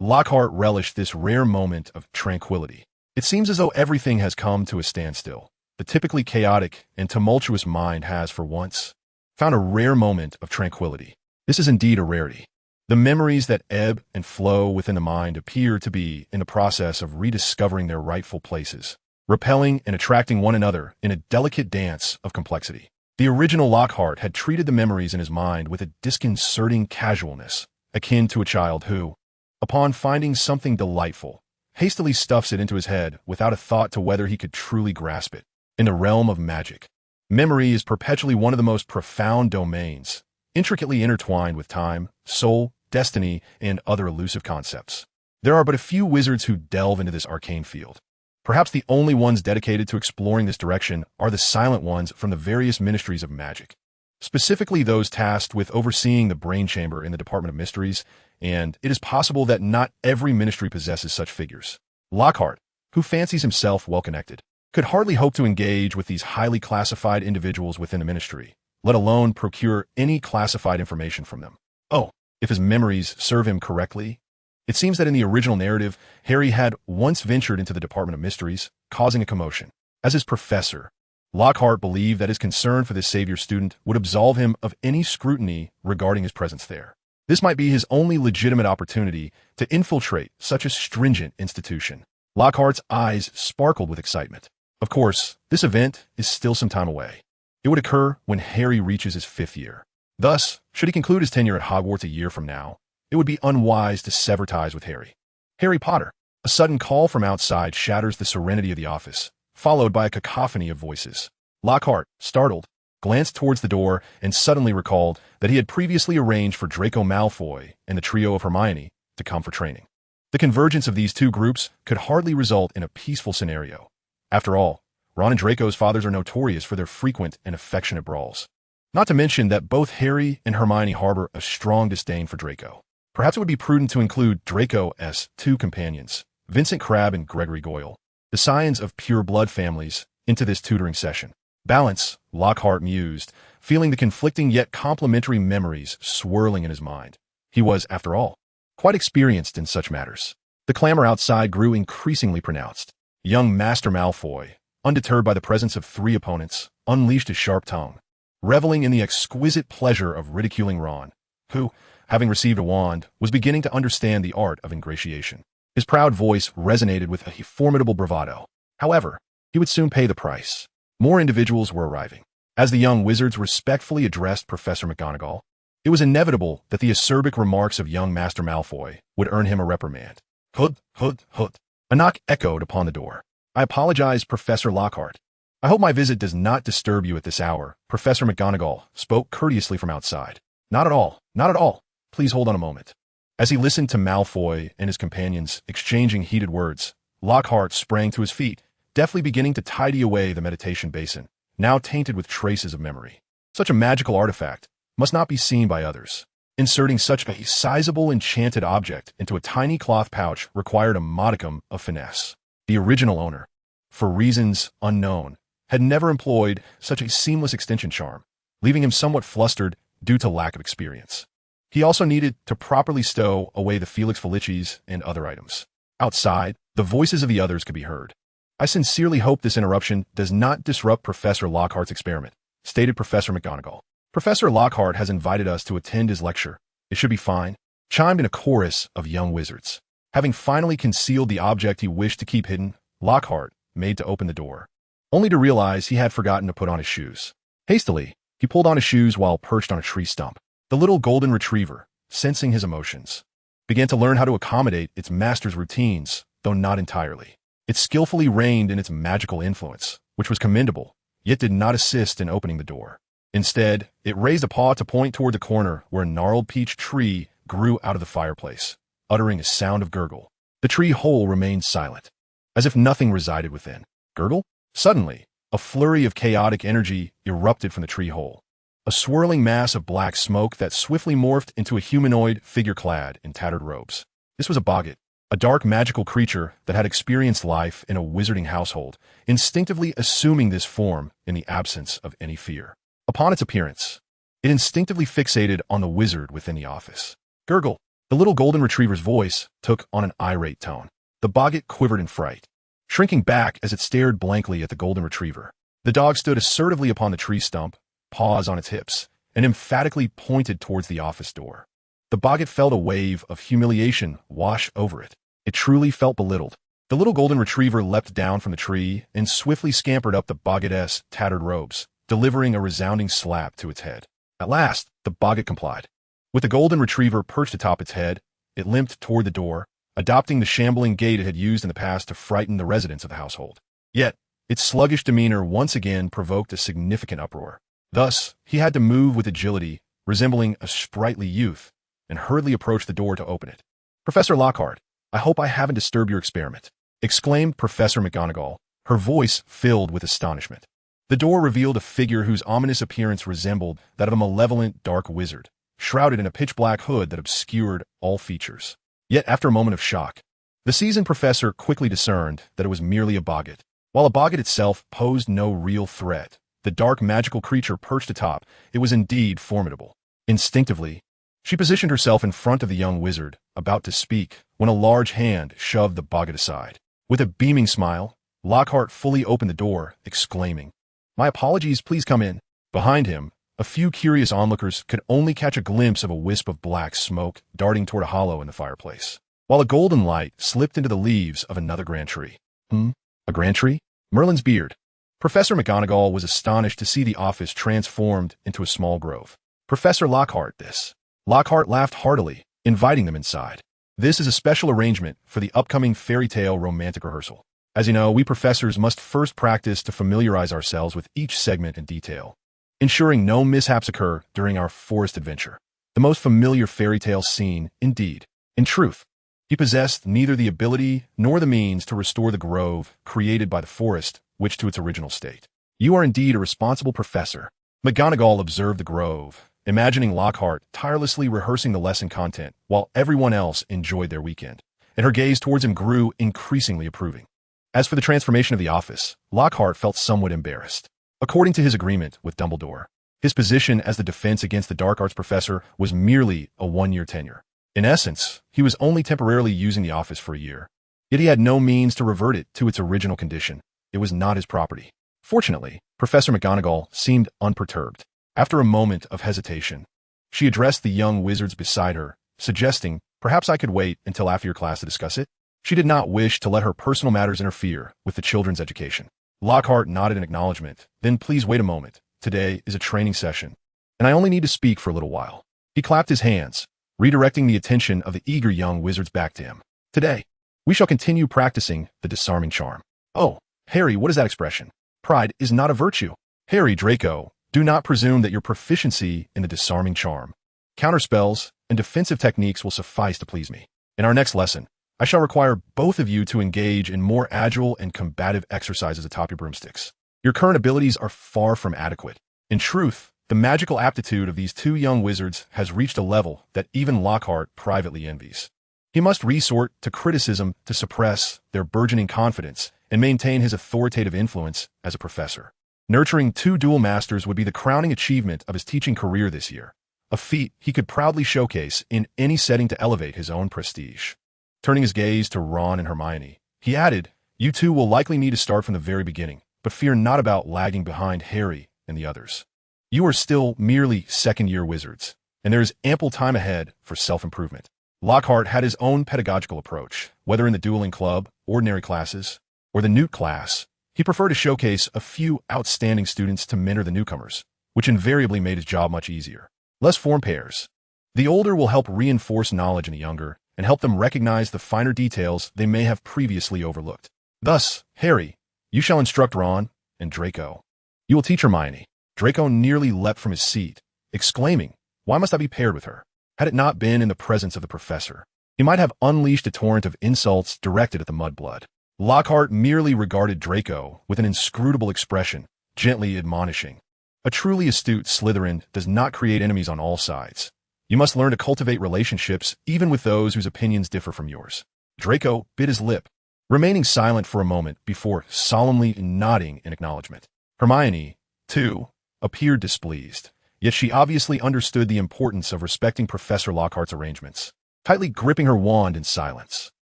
Lockhart relished this rare moment of tranquility. It seems as though everything has come to a standstill. The typically chaotic and tumultuous mind has, for once, found a rare moment of tranquility. This is indeed a rarity. The memories that ebb and flow within the mind appear to be in the process of rediscovering their rightful places, repelling and attracting one another in a delicate dance of complexity. The original Lockhart had treated the memories in his mind with a disconcerting casualness, akin to a child who, upon finding something delightful, hastily stuffs it into his head without a thought to whether he could truly grasp it. In the realm of magic, memory is perpetually one of the most profound domains, intricately intertwined with time, soul, destiny, and other elusive concepts. There are but a few wizards who delve into this arcane field. Perhaps the only ones dedicated to exploring this direction are the silent ones from the various ministries of magic, specifically those tasked with overseeing the brain chamber in the Department of Mysteries, and it is possible that not every ministry possesses such figures. Lockhart, who fancies himself well-connected, could hardly hope to engage with these highly classified individuals within the ministry, let alone procure any classified information from them. Oh, if his memories serve him correctly, it seems that in the original narrative, Harry had once ventured into the Department of Mysteries, causing a commotion. As his professor, Lockhart believed that his concern for this savior student would absolve him of any scrutiny regarding his presence there. This might be his only legitimate opportunity to infiltrate such a stringent institution. Lockhart's eyes sparkled with excitement. Of course, this event is still some time away. It would occur when Harry reaches his 5th year. Thus, should he conclude his tenure at Hogwarts a year from now, it would be unwise to sever ties with Harry. Harry Potter. A sudden call from outside shatters the serenity of the office, followed by a cacophony of voices. Lockhart, startled, glanced towards the door and suddenly recalled that he had previously arranged for Draco Malfoy and the trio of Hermione to come for training. The convergence of these two groups could hardly result in a peaceful scenario. After all, Ron and Draco's fathers are notorious for their frequent and affectionate brawls. Not to mention that both Harry and Hermione harbor a strong disdain for Draco. Perhaps it would be prudent to include Draco's 2 companions, Vincent Crabbe and Gregory Goyle, the scions of pure-blood families, into this tutoring session. Balance, Lockhart mused, feeling the conflicting yet complementary memories swirling in his mind. He was, after all, quite experienced in such matters. The clamor outside grew increasingly pronounced. Young Master Malfoy, undeterred by the presence of 3 opponents, unleashed his sharp tongue, reveling in the exquisite pleasure of ridiculing Ron, who, having received a wand, was beginning to understand the art of ingratiation. His proud voice resonated with a formidable bravado. However, he would soon pay the price. More individuals were arriving. As the young wizards respectfully addressed Professor McGonagall, it was inevitable that the acerbic remarks of young Master Malfoy would earn him a reprimand. Hood, hood, hood. A knock echoed upon the door. I apologize, Professor Lockhart. I hope my visit does not disturb you at this hour. Professor McGonagall spoke courteously from outside. Not at all, not at all. Please hold on a moment. As he listened to Malfoy and his companions exchanging heated words, Lockhart sprang to his feet, deftly beginning to tidy away the meditation basin, now tainted with traces of memory. Such a magical artifact must not be seen by others. Inserting such a sizable enchanted object into a tiny cloth pouch required a modicum of finesse. The original owner, for reasons unknown, had never employed such a seamless extension charm, leaving him somewhat flustered due to lack of experience. He also needed to properly stow away the Felix Felicis and other items. Outside, the voices of the others could be heard. I sincerely hope this interruption does not disrupt Professor Lockhart's experiment, stated Professor McGonagall. Professor Lockhart has invited us to attend his lecture. It should be fine, chimed in a chorus of young wizards. Having finally concealed the object he wished to keep hidden, Lockhart made to open the door, only to realize he had forgotten to put on his shoes. Hastily, he pulled on his shoes while perched on a tree stump. The little golden retriever, sensing his emotions, began to learn how to accommodate its master's routines, though not entirely. It skillfully reined in its magical influence, which was commendable, yet did not assist in opening the door. Instead, it raised a paw to point toward the corner where a gnarled peach tree grew out of the fireplace, uttering a sound of gurgle. The tree hole remained silent, as if nothing resided within. Gurgle? Suddenly, a flurry of chaotic energy erupted from the tree hole. A swirling mass of black smoke that swiftly morphed into a humanoid figure clad in tattered robes. This was a boggart, a dark magical creature that had experienced life in a wizarding household, instinctively assuming this form in the absence of any fear. Upon its appearance, it instinctively fixated on the wizard within the office. Gurgle. The little golden retriever's voice took on an irate tone. The boggart quivered in fright, shrinking back as it stared blankly at the golden retriever. The dog stood assertively upon the tree stump, paws on its hips, and emphatically pointed towards the office door. The boggart felt a wave of humiliation wash over it. It truly felt belittled. The little golden retriever leapt down from the tree and swiftly scampered up the boggart's tattered robes, delivering a resounding slap to its head. At last, the boggart complied. With the golden retriever perched atop its head, it limped toward the door, adopting the shambling gait it had used in the past to frighten the residents of the household. Yet, its sluggish demeanor once again provoked a significant uproar. Thus, he had to move with agility, resembling a sprightly youth, and hurriedly approached the door to open it. Professor Lockhart, I hope I haven't disturbed your experiment. exclaimed Professor McGonagall, her voice filled with astonishment. The door revealed a figure whose ominous appearance resembled that of a malevolent dark wizard, shrouded in a pitch-black hood that obscured all features. Yet after a moment of shock, the seasoned professor quickly discerned that it was merely a boggart. While a boggart itself posed no real threat, the dark magical creature perched atop it was indeed formidable. Instinctively, she positioned herself in front of the young wizard, about to speak, when a large hand shoved the boggart aside. With a beaming smile, Lockhart fully opened the door, exclaiming, "My apologies, please come in." Behind him, a few curious onlookers could only catch a glimpse of a wisp of black smoke darting toward a hollow in the fireplace, while a golden light slipped into the leaves of another grand tree. A grand tree? Merlin's beard. Professor McGonagall was astonished to see the office transformed into a small grove. "Professor Lockhart, this." Lockhart laughed heartily, inviting them inside. "This is a special arrangement for the upcoming fairy tale romantic rehearsal. As you know, we professors must first practice to familiarize ourselves with each segment in detail, ensuring no mishaps occur during our forest adventure." The most familiar fairy tale scene, indeed. In truth, he possessed neither the ability nor the means to restore the grove created by the forest, which to its original state. "You are indeed a responsible professor." McGonagall observed the grove, imagining Lockhart tirelessly rehearsing the lesson content while everyone else enjoyed their weekend, and her gaze towards him grew increasingly approving. As for the transformation of the office, Lockhart felt somewhat embarrassed. According to his agreement with Dumbledore, his position as the defense against the dark arts professor was merely a one-year tenure. In essence, he was only temporarily using the office for a year, yet he had no means to revert it to its original condition. It was not his property. Fortunately, Professor McGonagall seemed unperturbed. After a moment of hesitation, she addressed the young wizards beside her, suggesting, "Perhaps I could wait until after your class to discuss it." She did not wish to let her personal matters interfere with the children's education. Lockhart nodded in acknowledgement. "Then please wait a moment. Today is a training session, and I only need to speak for a little while." He clapped his hands, redirecting the attention of the eager young wizards back to him. "Today, we shall continue practicing the disarming charm." "Oh, Harry, what is that expression? Pride is not a virtue." "Harry Draco, do not presume that your proficiency in the disarming charm, counterspells, and defensive techniques will suffice to please me. In our next lesson, I shall require both of you to engage in more agile and combative exercises atop your broomsticks. Your current abilities are far from adequate. In truth, the magical aptitude of these two young wizards has reached a level that even Lockhart privately envies. He must resort to criticism to suppress their burgeoning confidence and maintain his authoritative influence as a professor. Nurturing two dual masters would be the crowning achievement of his teaching career this year, a feat he could proudly showcase in any setting to elevate his own prestige. Turning his gaze to Ron and Hermione, he added, "You two will likely need to start from the very beginning, but fear not about lagging behind Harry and the others. You are still merely second-year wizards, and there is ample time ahead for self-improvement." Lockhart had his own pedagogical approach, whether in the dueling club, ordinary classes, or the Newt class. He preferred to showcase a few outstanding students to mentor the newcomers, which invariably made his job much easier. Let's form pairs. The older will help reinforce knowledge in the younger and help them recognize the finer details they may have previously overlooked. Thus, Harry, you shall instruct Ron, and Draco, you will teach Hermione. Draco nearly leapt from his seat, exclaiming, "Why must I be paired with her?" Had it not been in the presence of the professor, he might have unleashed a torrent of insults directed at the mudblood. Lockhart merely regarded Draco with an inscrutable expression, gently admonishing, "A truly astute Slytherin does not create enemies on all sides. You must learn to cultivate relationships even with those whose opinions differ from yours." Draco bit his lip, remaining silent for a moment before solemnly nodding in acknowledgement. Hermione, too, appeared displeased, yet she obviously understood the importance of respecting Professor Lockhart's arrangements, tightly gripping her wand in silence.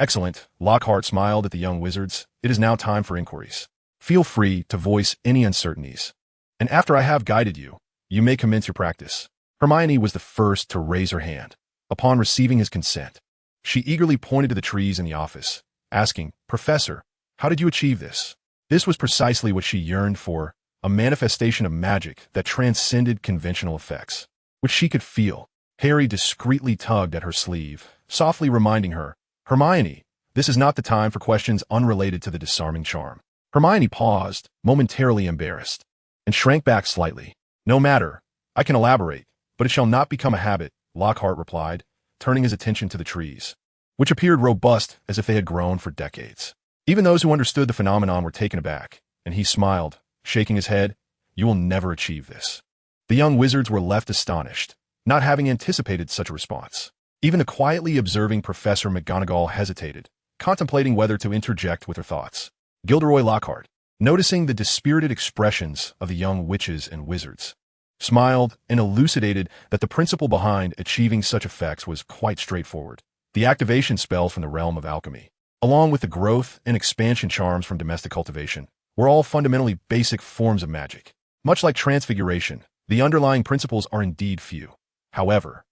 "Excellent," Lockhart smiled at the young wizards. "It is now time for inquiries. Feel free to voice any uncertainties, and after I have guided you, you may commence your practice." Hermione was the first to raise her hand. Upon receiving his consent, she eagerly pointed to the trees in the office, asking, "Professor, how did you achieve this?" This was precisely what she yearned for, a manifestation of magic that transcended conventional effects, which she could feel. Harry discreetly tugged at her sleeve, softly reminding her, "Hermione, this is not the time for questions unrelated to the disarming charm." Hermione paused, momentarily embarrassed, and shrank back slightly. "No matter, I can elaborate, but it shall not become a habit," Lockhart replied, turning his attention to the trees, which appeared robust as if they had grown for decades. Even those who understood the phenomenon were taken aback, and he smiled, shaking his head. You will never achieve this. The young wizards were left astonished, not having anticipated such a response. Even the quietly observing Professor McGonagall hesitated, contemplating whether to interject with her thoughts. Gilderoy Lockhart, noticing the dispirited expressions of the young witches and wizards, smiled and elucidated that the principle behind achieving such effects was quite straightforward. The activation spells from the realm of alchemy, along with the growth and expansion charms from domestic cultivation, were all fundamentally basic forms of magic. Much like transfiguration, the underlying principles are indeed few. However,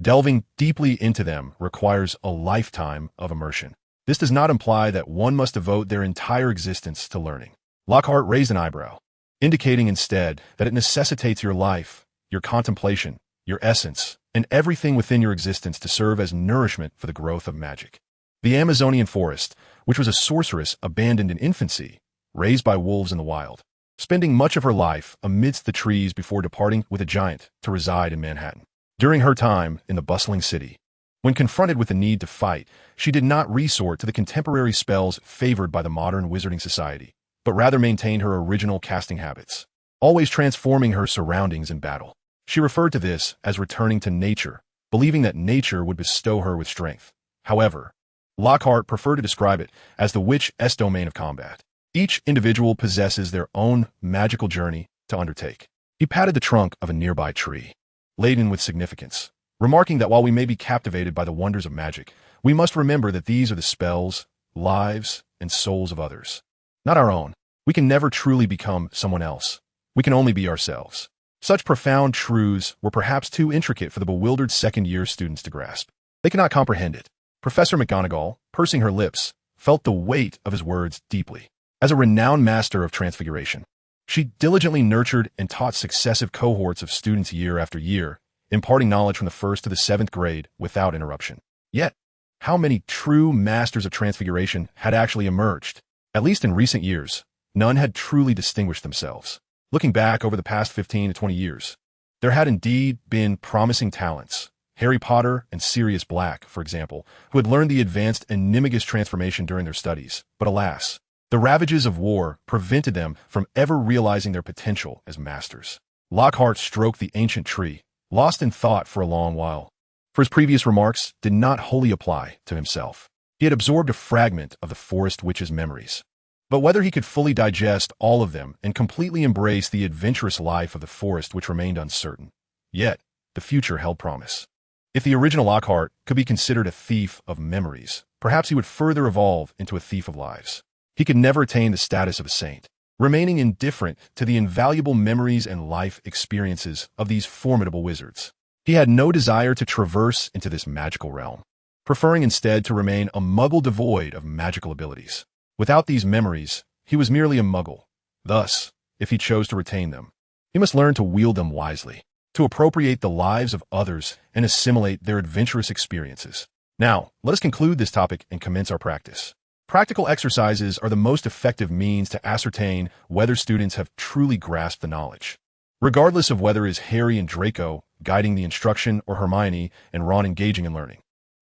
delving deeply into them requires a lifetime of immersion. This does not imply that one must devote their entire existence to learning. Lockhart raised an eyebrow, indicating instead that it necessitates your life, your contemplation, your essence, and everything within your existence to serve as nourishment for the growth of magic. The Amazonian forest, which was a sorceress abandoned in infancy, raised by wolves in the wild, spending much of her life amidst the trees before departing with a giant to reside in Manhattan. During her time in the bustling city, when confronted with the need to fight, she did not resort to the contemporary spells favored by the modern wizarding society, but rather maintained her original casting habits, always transforming her surroundings in battle. She referred to this as returning to nature, believing that nature would bestow her with strength. However, Lockhart preferred to describe it as the witch's domain of combat. Each individual possesses their own magical journey to undertake. He patted the trunk of a nearby tree, laden with significance, remarking that while we may be captivated by the wonders of magic, we must remember that these are the spells, lives, and souls of others, not our own. We can never truly become someone else. We can only be ourselves. Such profound truths were perhaps too intricate for the bewildered second-year students to grasp. They could not comprehend it. Professor McGonagall, pursing her lips, felt the weight of his words deeply. As a renowned master of transfiguration, she diligently nurtured and taught successive cohorts of students year after year, imparting knowledge from the 1st to the 7th grade without interruption. Yet, how many true masters of transfiguration had actually emerged? At least in recent years, none had truly distinguished themselves. Looking back over the past 15 to 20 years, there had indeed been promising talents. Harry Potter and Sirius Black, for example, who had learned the advanced Animagus transformation during their studies. But alas, the ravages of war prevented them from ever realizing their potential as masters. Lockhart stroked the ancient tree, lost in thought for a long while, for his previous remarks did not wholly apply to himself. He had absorbed a fragment of the forest witch's memories. But whether he could fully digest all of them and completely embrace the adventurous life of the forest which remained uncertain. Yet, the future held promise. If the original Lockhart could be considered a thief of memories, perhaps he would further evolve into a thief of lives. He could never attain the status of a saint, remaining indifferent to the invaluable memories and life experiences of these formidable wizards. He had no desire to traverse into this magical realm, preferring instead to remain a muggle devoid of magical abilities. Without these memories, he was merely a muggle. Thus, if he chose to retain them, he must learn to wield them wisely, to appropriate the lives of others and assimilate their adventurous experiences. Now, let us conclude this topic and commence our practice. Practical exercises are the most effective means to ascertain whether students have truly grasped the knowledge. Regardless of whether it is Harry and Draco guiding the instruction or Hermione and Ron engaging in learning,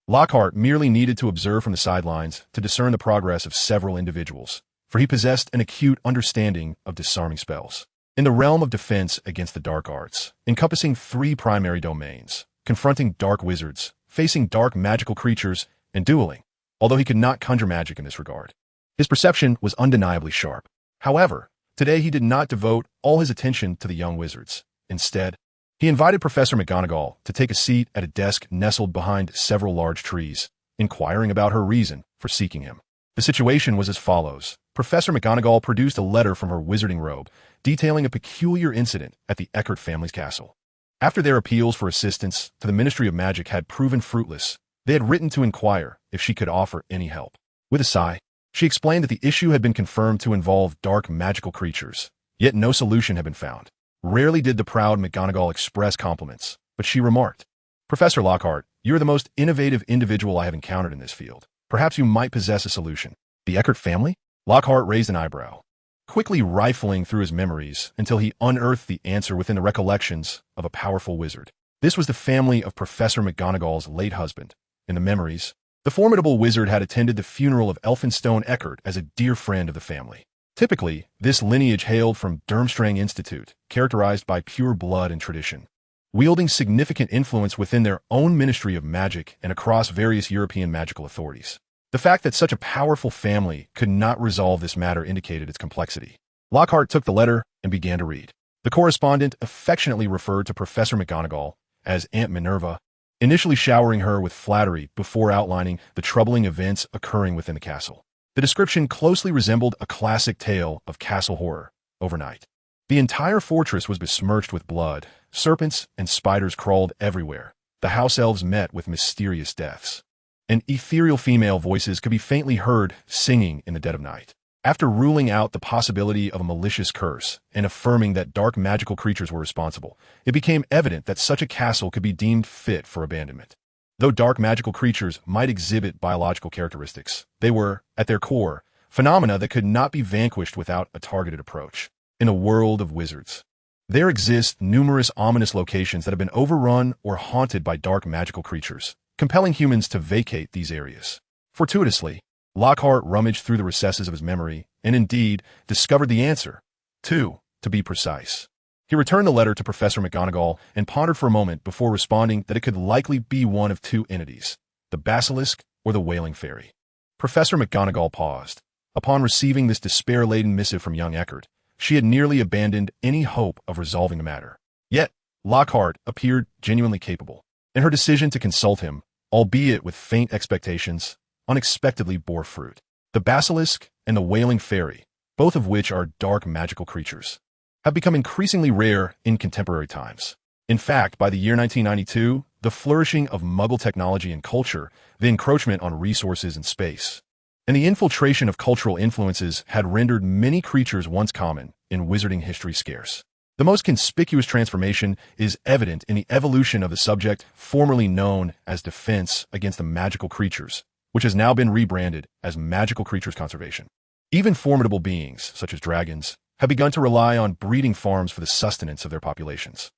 Lockhart merely needed to observe from the sidelines to discern the progress of several individuals, for he possessed an acute understanding of disarming spells. In the realm of defense against the dark arts, encompassing 3 primary domains, confronting dark wizards, facing dark magical creatures, and dueling, although he could not conjure magic in this regard, his perception was undeniably sharp. However, today he did not devote all his attention to the young wizards. Instead, he invited Professor McGonagall to take a seat at a desk nestled behind several large trees, inquiring about her reason for seeking him. The situation was as follows. Professor McGonagall produced a letter from her wizarding robe, detailing a peculiar incident at the Eckert family's castle. After their appeals for assistance to the Ministry of Magic had proven fruitless, they had written to inquire if she could offer any help. With a sigh, she explained that the issue had been confirmed to involve dark magical creatures, yet no solution had been found. Rarely did the proud McGonagall express compliments, but she remarked, "Professor Lockhart, you are the most innovative individual I have encountered in this field. Perhaps you might possess a solution." The Eckert family? Lockhart raised an eyebrow, quickly rifling through his memories until he unearthed the answer within the recollections of a powerful wizard. This was the family of Professor McGonagall's late husband. In the memories, The formidable wizard had attended the funeral of Elphinstone Eckert as a dear friend of the family. Typically, this lineage hailed from Durmstrang Institute, characterized by pure blood and tradition, wielding significant influence within their own Ministry of Magic and across various European magical authorities. The fact that such a powerful family could not resolve this matter indicated its complexity. Lockhart took the letter and began to read. The correspondent affectionately referred to Professor McGonagall as Aunt Minerva, initially showering her with flattery before outlining the troubling events occurring within the castle. The description closely resembled a classic tale of castle horror overnight. The entire fortress was besmirched with blood. Serpents and spiders crawled everywhere. The house elves met with mysterious deaths, and ethereal female voices could be faintly heard singing in the dead of night. After ruling out the possibility of a malicious curse and affirming that dark magical creatures were responsible, it became evident that such a castle could be deemed fit for abandonment. Though dark magical creatures might exhibit biological characteristics, they were, at their core, phenomena that could not be vanquished without a targeted approach. In a world of wizards, there exist numerous ominous locations that have been overrun or haunted by dark magical creatures, compelling humans to vacate these areas. Fortuitously, Lockhart rummaged through the recesses of his memory and indeed discovered the answer. 2, to be precise. He returned the letter to Professor McGonagall and pondered for a moment before responding that it could likely be one of two entities, the basilisk or the wailing fairy. Professor McGonagall paused. Upon receiving this despair-laden missive from young Eckert, she had nearly abandoned any hope of resolving the matter. Yet, Lockhart appeared genuinely capable, and her decision to consult him, albeit with faint expectations, unexpectedly bore fruit. The basilisk and the wailing fairy, both of which are dark magical creatures, have become increasingly rare in contemporary times. In fact, by the year 1992, the flourishing of Muggle technology and culture, the encroachment on resources and space, and the infiltration of cultural influences had rendered many creatures once common in wizarding history scarce. The most conspicuous transformation is evident in the evolution of the subject formerly known as Defense Against the Magical Creatures, which has now been rebranded as Magical Creatures Conservation. Even formidable beings, such as dragons, have begun to rely on breeding farms for the sustenance of their populations.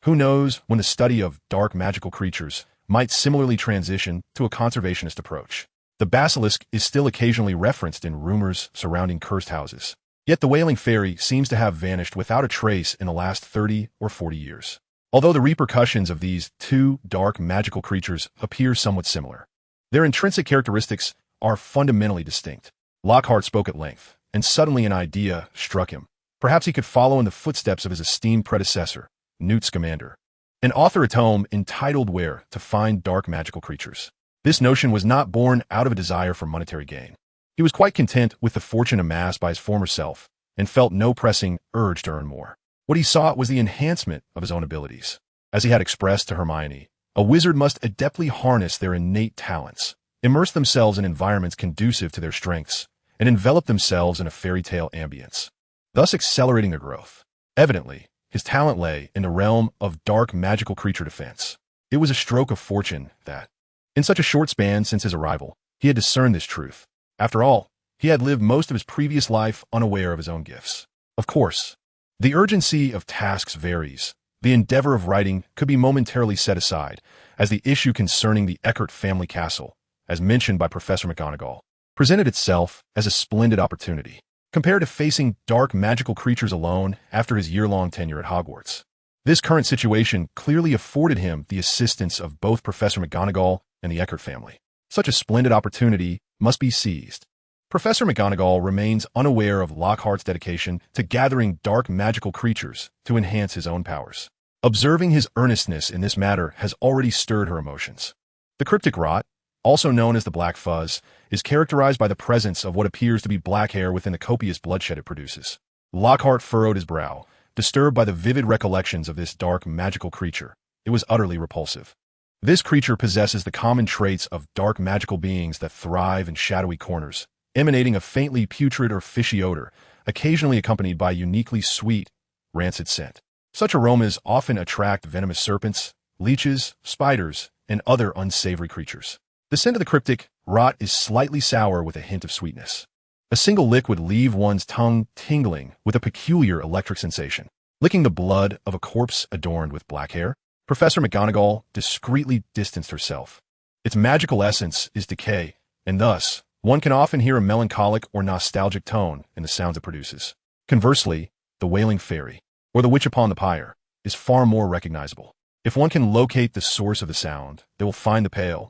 Who knows when the study of dark magical creatures might similarly transition to a conservationist approach. The basilisk is still occasionally referenced in rumors surrounding cursed houses. Yet the wailing fairy seems to have vanished without a trace in the last 30 or 40 years. Although the repercussions of these two dark magical creatures appear somewhat similar, their intrinsic characteristics are fundamentally distinct. Lockhart spoke at length, and suddenly an idea struck him. Perhaps he could follow in the footsteps of his esteemed predecessor, Newt Scamander, and author a tome entitled Where to Find Dark Magical Creatures. This notion was not born out of a desire for monetary gain. He was quite content with the fortune amassed by his former self and felt no pressing urge to earn more. What he sought was the enhancement of his own abilities. As he had expressed to Hermione, a wizard must adeptly harness their innate talents, immerse themselves in environments conducive to their strengths, and envelop themselves in a fairy tale ambience, thus accelerating their growth. Evidently, his talent lay in the realm of dark magical creature defense. It was a stroke of fortune that, in such a short span since his arrival, he had discerned this truth. After all, he had lived most of his previous life unaware of his own gifts. Of course, the urgency of tasks varies. The endeavor of writing could be momentarily set aside, as the issue concerning the Eckert family castle, as mentioned by Professor McGonagall, presented itself as a splendid opportunity, compared to facing dark magical creatures alone after his year-long tenure at Hogwarts. This current situation clearly afforded him the assistance of both Professor McGonagall and the Eckert family. Such a splendid opportunity must be seized. Professor McGonagall remains unaware of Lockhart's dedication to gathering dark magical creatures to enhance his own powers. Observing his earnestness in this matter has already stirred her emotions. The cryptic rot, also known as the black fuzz, is characterized by the presence of what appears to be black hair within the copious bloodshed it produces. Lockhart furrowed his brow, disturbed by the vivid recollections of this dark magical creature. It was utterly repulsive. This creature possesses the common traits of dark magical beings that thrive in shadowy corners, emanating a faintly putrid or fishy odor, occasionally accompanied by uniquely sweet, rancid scent. Such aromas often attract venomous serpents, leeches, spiders, and other unsavory creatures. The scent of the cryptic rot is slightly sour with a hint of sweetness. A single lick would leave one's tongue tingling with a peculiar electric sensation. Licking the blood of a corpse adorned with black hair, Professor McGonagall discreetly distanced herself. Its magical essence is decay, and thus, one can often hear a melancholic or nostalgic tone in the sounds it produces. Conversely, the wailing fairy, or the witch upon the pyre, is far more recognizable. If one can locate the source of the sound, they will find the pale,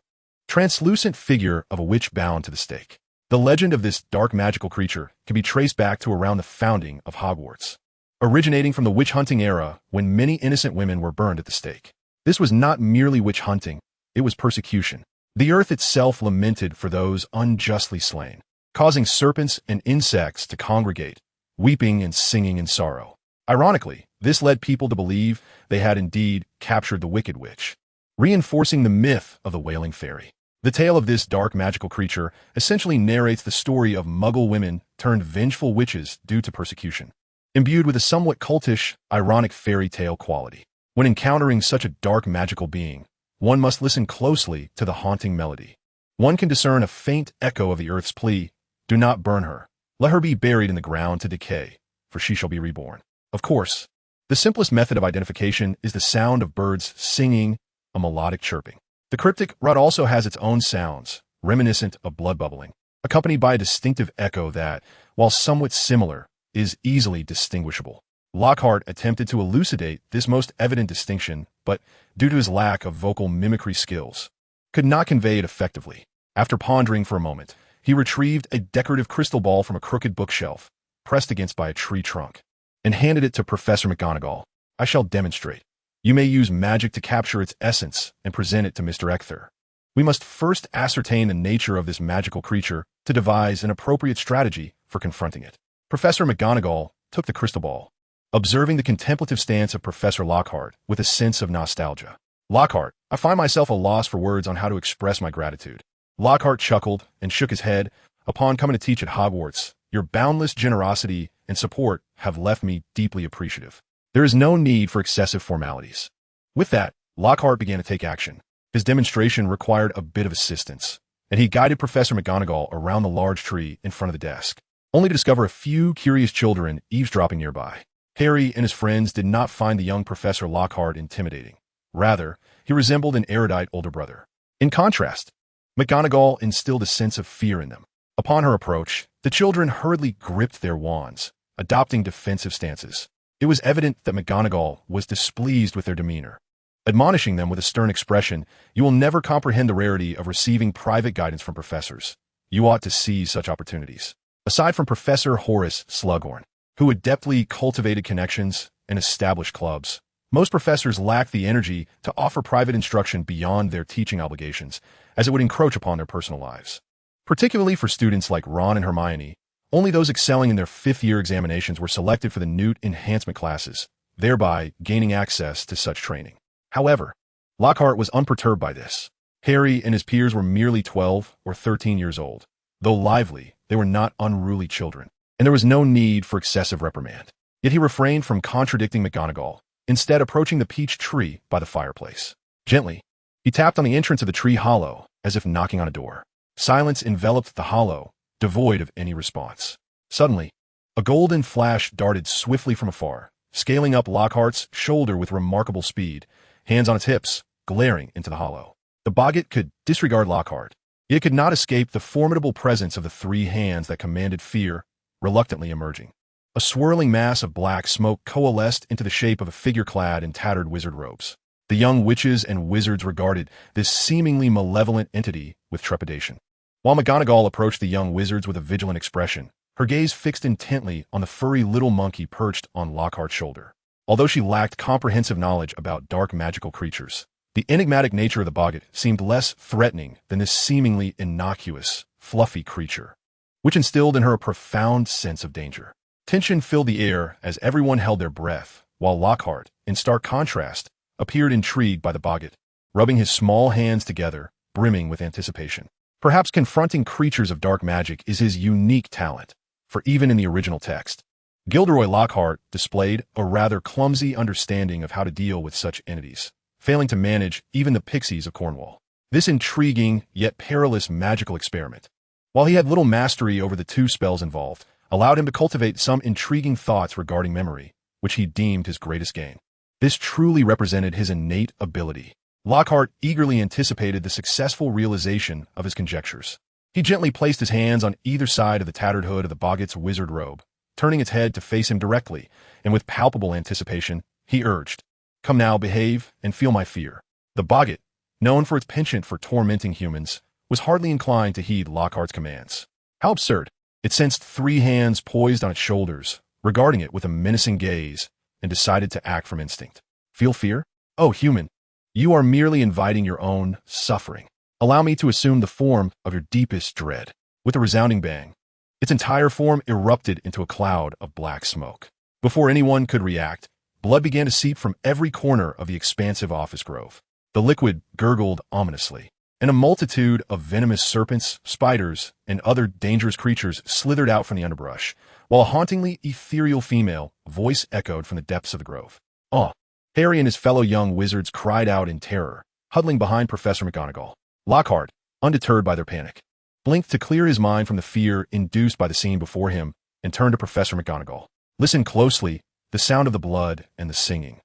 translucent figure of a witch bound to the stake. The legend of this dark magical creature can be traced back to around the founding of Hogwarts, originating from the witch-hunting era when many innocent women were burned at the stake. This was not merely witch-hunting, it was persecution. The earth itself lamented for those unjustly slain, causing serpents and insects to congregate, weeping and singing in sorrow. Ironically, this led people to believe they had indeed captured the wicked witch, reinforcing the myth of the wailing fairy. The tale of this dark magical creature essentially narrates the story of Muggle women turned vengeful witches due to persecution, imbued with a somewhat cultish, ironic fairy tale quality. When encountering such a dark magical being, one must listen closely to the haunting melody. One can discern a faint echo of the earth's plea, "Do not burn her. Let her be buried in the ground to decay, for she shall be reborn." Of course, the simplest method of identification is the sound of birds singing, a melodic chirping. The cryptic rod also has its own sounds, reminiscent of blood bubbling, accompanied by a distinctive echo that, while somewhat similar, is easily distinguishable. Lockhart attempted to elucidate this most evident distinction, but, due to his lack of vocal mimicry skills, could not convey it effectively. After pondering for a moment, he retrieved a decorative crystal ball from a crooked bookshelf, pressed against by a tree trunk, and handed it to Professor McGonagall. "I shall demonstrate. You may use magic to capture its essence and present it to Mr. Ector. We must first ascertain the nature of this magical creature to devise an appropriate strategy for confronting it." Professor McGonagall took the crystal ball, observing the contemplative stance of Professor Lockhart with a sense of nostalgia. "Lockhart, I find myself at a loss for words on how to express my gratitude." Lockhart chuckled and shook his head. "Upon coming to teach at Hogwarts, your boundless generosity and support have left me deeply appreciative. There is no need for excessive formalities." With that, Lockhart began to take action. His demonstration required a bit of assistance, and he guided Professor McGonagall around the large tree in front of the desk, only to discover a few curious children eavesdropping nearby. Harry and his friends did not find the young Professor Lockhart intimidating. Rather, he resembled an erudite older brother. In contrast, McGonagall instilled a sense of fear in them. Upon her approach, the children hurriedly gripped their wands, adopting defensive stances. It was evident that McGonagall was displeased with their demeanor. Admonishing them with a stern expression, "You will never comprehend the rarity of receiving private guidance from professors. You ought to seize such opportunities." Aside from Professor Horace Slughorn, who adeptly cultivated connections and established clubs, most professors lacked the energy to offer private instruction beyond their teaching obligations, as it would encroach upon their personal lives. Particularly for students like Ron and Hermione, only those excelling in their fifth-year examinations were selected for the Newt enhancement classes, thereby gaining access to such training. However, Lockhart was unperturbed by this. Harry and his peers were merely 12 or 13 years old. Though lively, they were not unruly children, and there was no need for excessive reprimand. Yet he refrained from contradicting McGonagall, instead approaching the peach tree by the fireplace. Gently, he tapped on the entrance of the tree hollow, as if knocking on a door. Silence enveloped the hollow, devoid of any response. Suddenly, a golden flash darted swiftly from afar, scaling up Lockhart's shoulder with remarkable speed, hands on its hips, glaring into the hollow. The boggart could disregard Lockhart. It could not escape the formidable presence of the three hands that commanded fear, reluctantly emerging. A swirling mass of black smoke coalesced into the shape of a figure clad in tattered wizard robes. The young witches and wizards regarded this seemingly malevolent entity with trepidation. While McGonagall approached the young wizards with a vigilant expression, her gaze fixed intently on the furry little monkey perched on Lockhart's shoulder. Although she lacked comprehensive knowledge about dark magical creatures, the enigmatic nature of the boggart seemed less threatening than this seemingly innocuous, fluffy creature, which instilled in her a profound sense of danger. Tension filled the air as everyone held their breath, while Lockhart, in stark contrast, appeared intrigued by the boggart, rubbing his small hands together, brimming with anticipation. Perhaps confronting creatures of dark magic is his unique talent, for even in the original text, Gilderoy Lockhart displayed a rather clumsy understanding of how to deal with such entities, failing to manage even the pixies of Cornwall. This intriguing yet perilous magical experiment, while he had little mastery over the two spells involved, allowed him to cultivate some intriguing thoughts regarding memory, which he deemed his greatest gain. This truly represented his innate ability Lockhart eagerly anticipated the successful realization of his conjectures. He gently placed his hands on either side of the tattered hood of the boggart's wizard robe, turning its head to face him directly, and with palpable anticipation, he urged, "Come now, behave, and feel my fear." The boggart, known for its penchant for tormenting humans, was hardly inclined to heed Lockhart's commands. How absurd! It sensed 3 hands poised on its shoulders, regarding it with a menacing gaze, and decided to act from instinct. Feel fear? Oh, human, you are merely inviting your own suffering. Allow me to assume the form of your deepest dread. With a resounding bang, its entire form erupted into a cloud of black smoke. Before anyone could react, blood began to seep from every corner of the expansive office grove. The liquid gurgled ominously, and a multitude of venomous serpents, spiders, and other dangerous creatures slithered out from the underbrush, while a hauntingly ethereal female voice echoed from the depths of the grove. "Oh!" Harry and his fellow young wizards cried out in terror, huddling behind Professor McGonagall. Lockhart, undeterred by their panic, blinked to clear his mind from the fear induced by the scene before him and turned to Professor McGonagall. "Listen closely, the sound of the blood and the singing.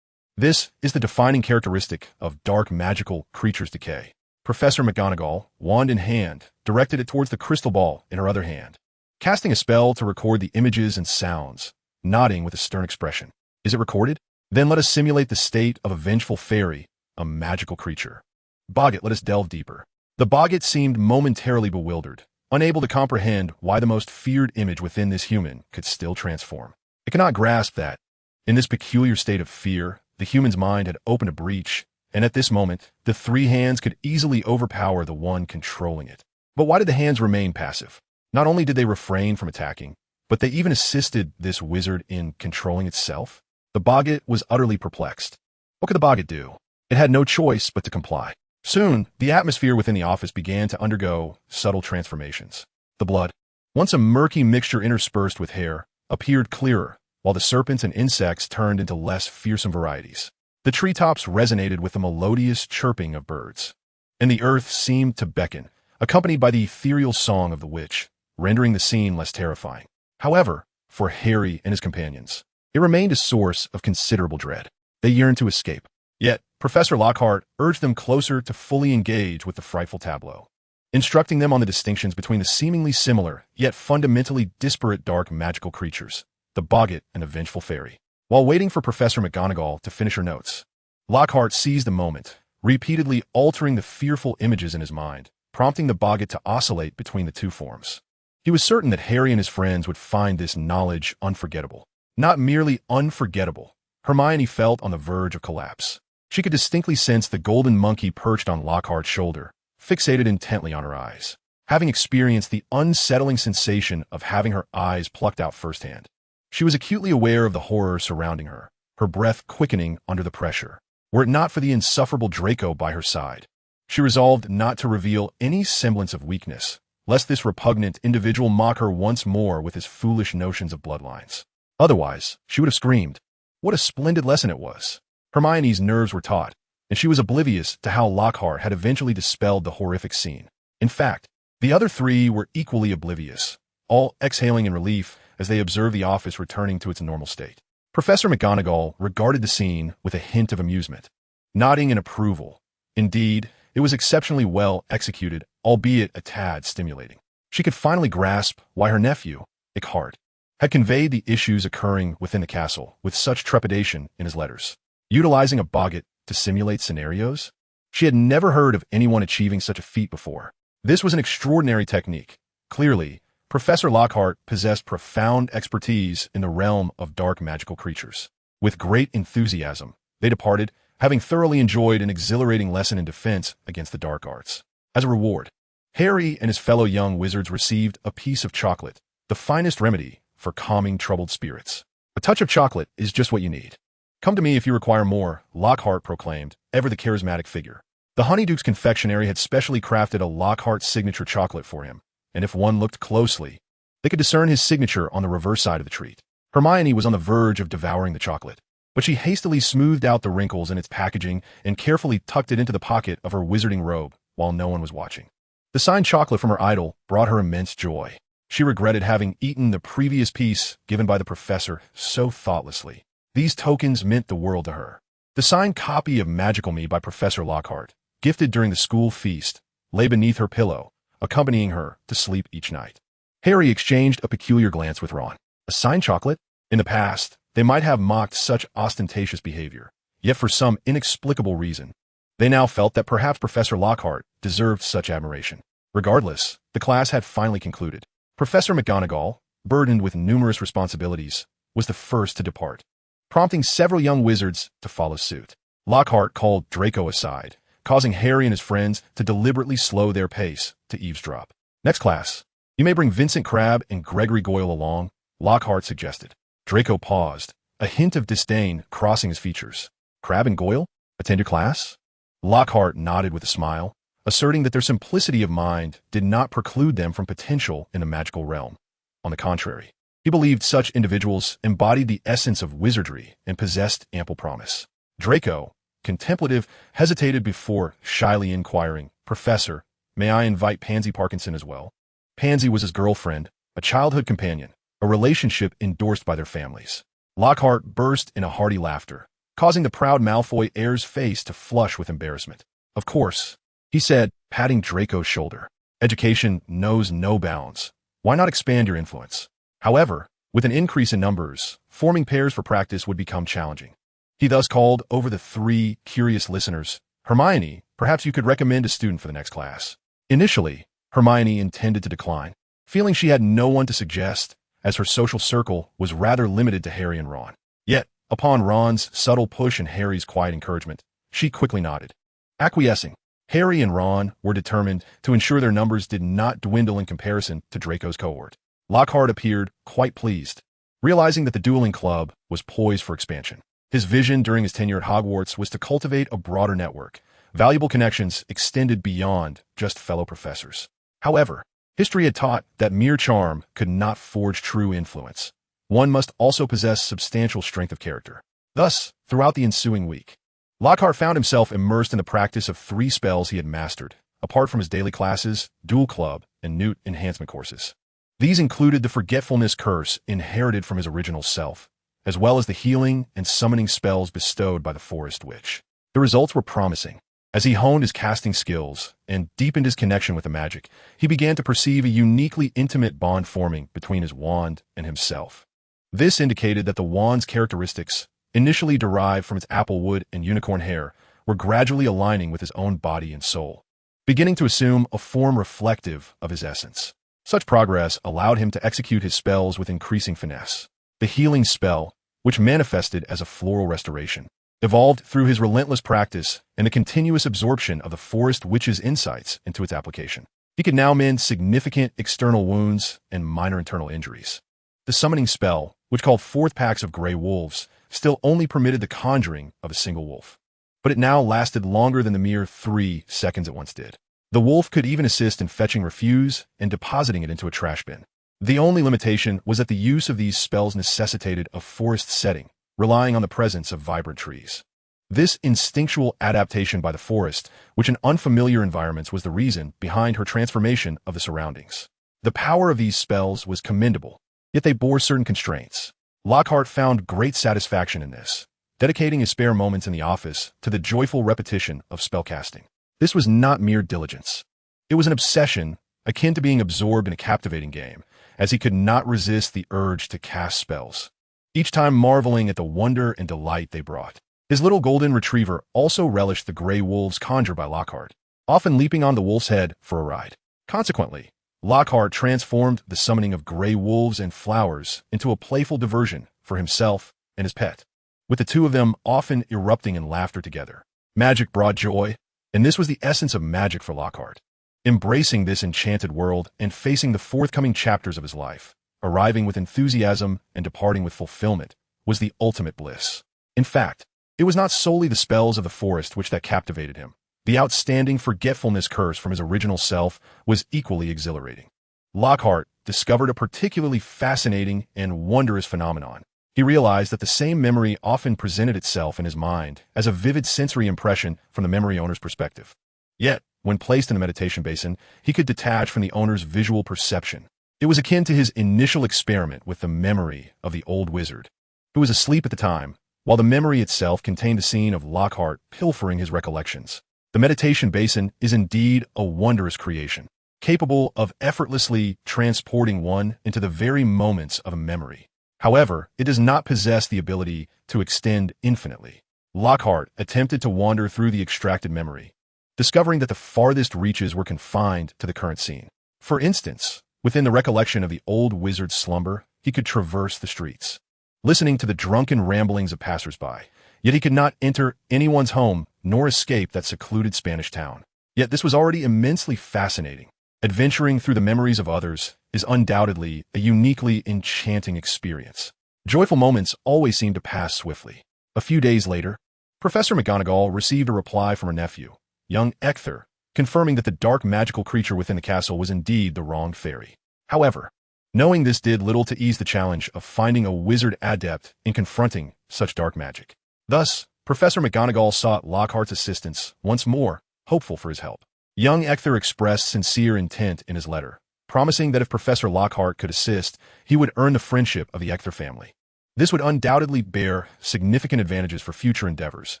This is the defining characteristic of dark magical creatures' decay." Professor McGonagall, wand in hand, directed it towards the crystal ball in her other hand, casting a spell to record the images and sounds, nodding with a stern expression. "Is it recorded? Then let us simulate the state of a vengeful fairy, a magical creature. Boggart, let us delve deeper." The boggart seemed momentarily bewildered, unable to comprehend why the most feared image within this human could still transform. It cannot grasp that, in this peculiar state of fear, the human's mind had opened a breach, and at this moment, the 3 hands could easily overpower the one controlling it. But why did the hands remain passive? Not only did they refrain from attacking, but they even assisted this wizard in controlling itself. The boggart was utterly perplexed. What could the boggart do? It had no choice but to comply. Soon, the atmosphere within the office began to undergo subtle transformations. The blood, once a murky mixture interspersed with hair, appeared clearer, while the serpents and insects turned into less fearsome varieties. The treetops resonated with the melodious chirping of birds, and the earth seemed to beckon, accompanied by the ethereal song of the witch, rendering the scene less terrifying. However, for Harry and his companions, it remained a source of considerable dread. They yearned to escape. Yet, Professor Lockhart urged them closer to fully engage with the frightful tableau, instructing them on the distinctions between the seemingly similar, yet fundamentally disparate dark magical creatures, the boggart and the vengeful fairy. While waiting for Professor McGonagall to finish her notes, Lockhart seized the moment, repeatedly altering the fearful images in his mind, prompting the boggart to oscillate between the 2 forms. He was certain that Harry and his friends would find this knowledge unforgettable. Not merely unforgettable, Hermione felt on the verge of collapse. She could distinctly sense the golden monkey perched on Lockhart's shoulder, fixated intently on her eyes, having experienced the unsettling sensation of having her eyes plucked out firsthand. She was acutely aware of the horror surrounding her, her breath quickening under the pressure. Were it not for the insufferable Draco by her side, she resolved not to reveal any semblance of weakness, lest this repugnant individual mock her once more with his foolish notions of bloodlines. Otherwise, she would have screamed. What a splendid lesson it was! Hermione's nerves were taut, and she was oblivious to how Lockhart had eventually dispelled the horrific scene. In fact, the other 3 were equally oblivious, all exhaling in relief as they observed the office returning to its normal state. Professor McGonagall regarded the scene with a hint of amusement, nodding in approval. Indeed, it was exceptionally well executed, albeit a tad stimulating. She could finally grasp why her nephew, Eckhart, had conveyed the issues occurring within the castle with such trepidation in his letters. Utilizing a boggart to simulate scenarios? She had never heard of anyone achieving such a feat before. This was an extraordinary technique. Clearly, Professor Lockhart possessed profound expertise in the realm of dark magical creatures. With great enthusiasm, they departed, having thoroughly enjoyed an exhilarating lesson in defense against the dark arts. As a reward, Harry and his fellow young wizards received a piece of chocolate, the finest remedy for calming troubled spirits. A touch of chocolate is just what you need. "Come to me if you require more," Lockhart proclaimed, ever the charismatic figure. The Honeyduke's confectionery had specially crafted a Lockhart signature chocolate for him, and if one looked closely, they could discern his signature on the reverse side of the treat. Hermione was on the verge of devouring the chocolate, but she hastily smoothed out the wrinkles in its packaging and carefully tucked it into the pocket of her wizarding robe while no one was watching. The signed chocolate from her idol brought her immense joy. She regretted having eaten the previous piece given by the professor so thoughtlessly. These tokens meant the world to her. The signed copy of Magical Me by Professor Lockhart, gifted during the school feast, lay beneath her pillow, accompanying her to sleep each night. Harry exchanged a peculiar glance with Ron. A signed chocolate? In the past, they might have mocked such ostentatious behavior, yet for some inexplicable reason, they now felt that perhaps Professor Lockhart deserved such admiration. Regardless, the class had finally concluded. Professor McGonagall, burdened with numerous responsibilities, was the first to depart, prompting several young wizards to follow suit. Lockhart called Draco aside, causing Harry and his friends to deliberately slow their pace to eavesdrop. Next class, you may bring Vincent Crabbe and Gregory Goyle along, Lockhart suggested. Draco paused, a hint of disdain crossing his features. Crabbe and Goyle? Attend your class? Lockhart nodded with a smile, asserting that their simplicity of mind did not preclude them from potential in the magical realm. On the contrary, he believed such individuals embodied the essence of wizardry and possessed ample promise. Draco, contemplative, hesitated before shyly inquiring, Professor, may I invite Pansy Parkinson as well? Pansy was his girlfriend, a childhood companion, a relationship endorsed by their families. Lockhart burst in a hearty laughter, causing the proud Malfoy heir's face to flush with embarrassment. Of course, he said, patting Draco's shoulder. Education knows no bounds. Why not expand your influence? However, with an increase in numbers, forming pairs for practice would become challenging. He thus called over the three curious listeners. Hermione, perhaps you could recommend a student for the next class. Initially, Hermione intended to decline, feeling she had no one to suggest, as her social circle was rather limited to Harry and Ron. Yet, upon Ron's subtle push and Harry's quiet encouragement, she quickly nodded. Acquiescing, Harry and Ron were determined to ensure their numbers did not dwindle in comparison to Draco's cohort. Lockhart appeared quite pleased, realizing that the dueling club was poised for expansion. His vision during his tenure at Hogwarts was to cultivate a broader network. Valuable connections extended beyond just fellow professors. However, history had taught that mere charm could not forge true influence. One must also possess substantial strength of character. Thus, throughout the ensuing week, Lockhart found himself immersed in the practice of 3 spells he had mastered, apart from his daily classes, duel club, and newt enhancement courses. These included the Forgetfulness Curse inherited from his original self, as well as the healing and summoning spells bestowed by the Forest Witch. The results were promising. As he honed his casting skills and deepened his connection with the magic, he began to perceive a uniquely intimate bond forming between his wand and himself. This indicated that the wand's characteristics, initially derived from its applewood and unicorn hair, were gradually aligning with his own body and soul, beginning to assume a form reflective of his essence. Such progress allowed him to execute his spells with increasing finesse. The healing spell, which manifested as a floral restoration, evolved through his relentless practice and the continuous absorption of the Forest Witch's insights into its application. He could now mend significant external wounds and minor internal injuries. The summoning spell, which called forth packs of gray wolves, still only permitted the conjuring of a single wolf. But it now lasted longer than the mere 3 seconds it once did. The wolf could even assist in fetching refuse and depositing it into a trash bin. The only limitation was that the use of these spells necessitated a forest setting, relying on the presence of vibrant trees. This instinctual adaptation by the forest, which in unfamiliar environments was the reason behind her transformation of the surroundings. The power of these spells was commendable, yet they bore certain constraints. Lockhart found great satisfaction in this, dedicating his spare moments in the office to the joyful repetition of spellcasting. This was not mere diligence. It was an obsession akin to being absorbed in a captivating game, as he could not resist the urge to cast spells, each time marveling at the wonder and delight they brought. His little golden retriever also relished the gray wolves conjured by Lockhart, often leaping on the wolf's head for a ride. Consequently, Lockhart transformed the summoning of gray wolves and flowers into a playful diversion for himself and his pet, with the two of them often erupting in laughter together. Magic brought joy, and this was the essence of magic for Lockhart. Embracing this enchanted world and facing the forthcoming chapters of his life, arriving with enthusiasm and departing with fulfillment, was the ultimate bliss. In fact, it was not solely the spells of the forest which that captivated him. The outstanding Forgetfulness Curse from his original self was equally exhilarating. Lockhart discovered a particularly fascinating and wondrous phenomenon. He realized that the same memory often presented itself in his mind as a vivid sensory impression from the memory owner's perspective. Yet, when placed in the meditation basin, he could detach from the owner's visual perception. It was akin to his initial experiment with the memory of the old wizard, who was asleep at the time, while the memory itself contained a scene of Lockhart pilfering his recollections. The meditation basin is indeed a wondrous creation, capable of effortlessly transporting one into the very moments of a memory. However, it does not possess the ability to extend infinitely. Lockhart attempted to wander through the extracted memory, discovering that the farthest reaches were confined to the current scene. For instance, within the recollection of the old wizard's slumber, he could traverse the streets, listening to the drunken ramblings of passers-by. Yet he could not enter anyone's home nor escape that secluded Spanish town. Yet this was already immensely fascinating. Adventuring through the memories of others is undoubtedly a uniquely enchanting experience. Joyful moments always seem to pass swiftly. A few days later, Professor McGonagall received a reply from her nephew, young Ector, confirming that the dark magical creature within the castle was indeed the wronged fairy. However, knowing this did little to ease the challenge of finding a wizard adept in confronting such dark magic. Thus, Professor McGonagall sought Lockhart's assistance once more, hopeful for his help. Young Ector expressed sincere intent in his letter, promising that if Professor Lockhart could assist, he would earn the friendship of the Ector family. This would undoubtedly bear significant advantages for future endeavors,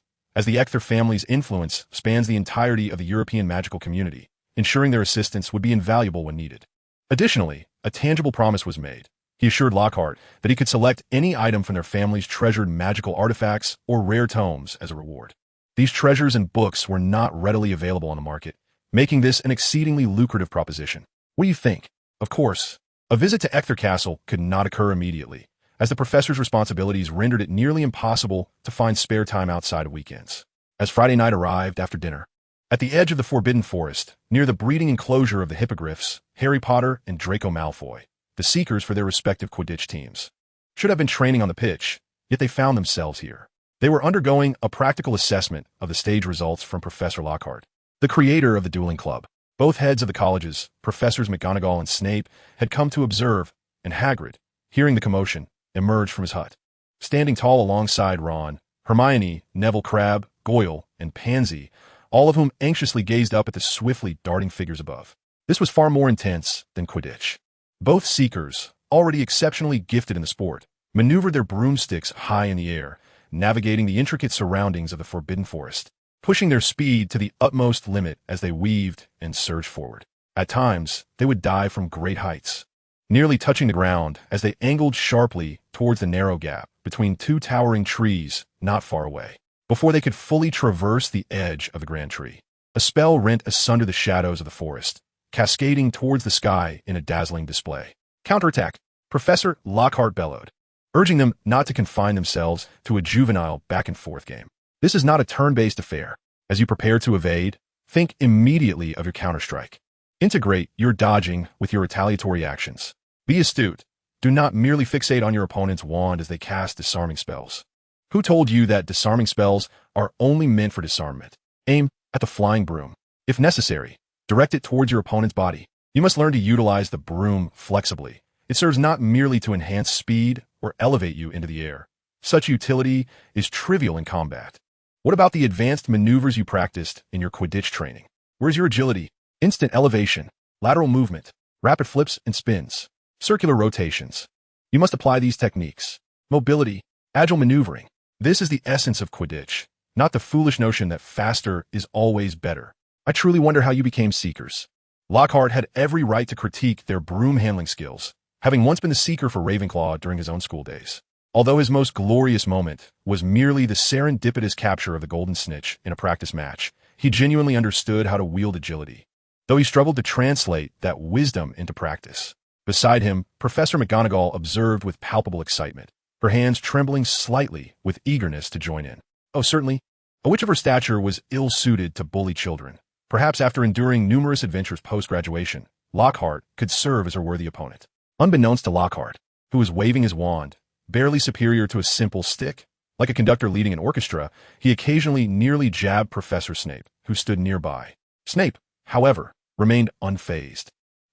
as the Ector family's influence spans the entirety of the European magical community, ensuring their assistance would be invaluable when needed. Additionally, a tangible promise was made. He assured Lockhart that he could select any item from their family's treasured magical artifacts or rare tomes as a reward. These treasures and books were not readily available on the market, making this an exceedingly lucrative proposition. What do you think? Of course, a visit to Ector Castle could not occur immediately, as the professor's responsibilities rendered it nearly impossible to find spare time outside of weekends. As Friday night arrived after dinner, at the edge of the Forbidden Forest, near the breeding enclosure of the Hippogriffs, Harry Potter and Draco Malfoy, the seekers for their respective Quidditch teams, should have been training on the pitch, yet they found themselves here. They were undergoing a practical assessment of the stage results from Professor Lockhart, the creator of the dueling club. Both heads of the colleges, Professors McGonagall and Snape, had come to observe, and Hagrid, hearing the commotion, emerged from his hut. Standing tall alongside Ron, Hermione, Neville Crabbe, Goyle, and Pansy, all of whom anxiously gazed up at the swiftly darting figures above. This was far more intense than Quidditch. Both seekers, already exceptionally gifted in the sport, maneuvered their broomsticks high in the air, navigating the intricate surroundings of the Forbidden Forest, pushing their speed to the utmost limit as they weaved and surged forward. At times, they would dive from great heights, nearly touching the ground as they angled sharply towards the narrow gap between two towering trees not far away, before they could fully traverse the edge of the grand tree. A spell rent asunder the shadows of the forest, cascading towards the sky in a dazzling display. Counterattack! Professor Lockhart bellowed, urging them not to confine themselves to a juvenile back-and-forth game. This is not a turn-based affair. As you prepare to evade, think immediately of your counterstrike. Integrate your dodging with your retaliatory actions. Be astute. Do not merely fixate on your opponent's wand as they cast disarming spells. Who told you that disarming spells are only meant for disarmament? Aim at the flying broom. If necessary, direct it towards your opponent's body. You must learn to utilize the broom flexibly. It serves not merely to enhance speed or elevate you into the air. Such utility is trivial in combat. What about the advanced maneuvers you practiced in your Quidditch training? Where's your agility? Instant elevation, lateral movement, rapid flips and spins, circular rotations. You must apply these techniques. Mobility, agile maneuvering. This is the essence of Quidditch, not the foolish notion that faster is always better. I truly wonder how you became seekers. Lockhart had every right to critique their broom handling skills, having once been the seeker for Ravenclaw during his own school days. Although his most glorious moment was merely the serendipitous capture of the Golden Snitch in a practice match, he genuinely understood how to wield agility, though he struggled to translate that wisdom into practice. Beside him, Professor McGonagall observed with palpable excitement, her hands trembling slightly with eagerness to join in. Oh, certainly. A witch of her stature was ill-suited to bully children. Perhaps after enduring numerous adventures post-graduation, Lockhart could serve as her worthy opponent. Unbeknownst to Lockhart, who was waving his wand, barely superior to a simple stick, like a conductor leading an orchestra, he occasionally nearly jabbed Professor Snape, who stood nearby. Snape, however, remained unfazed,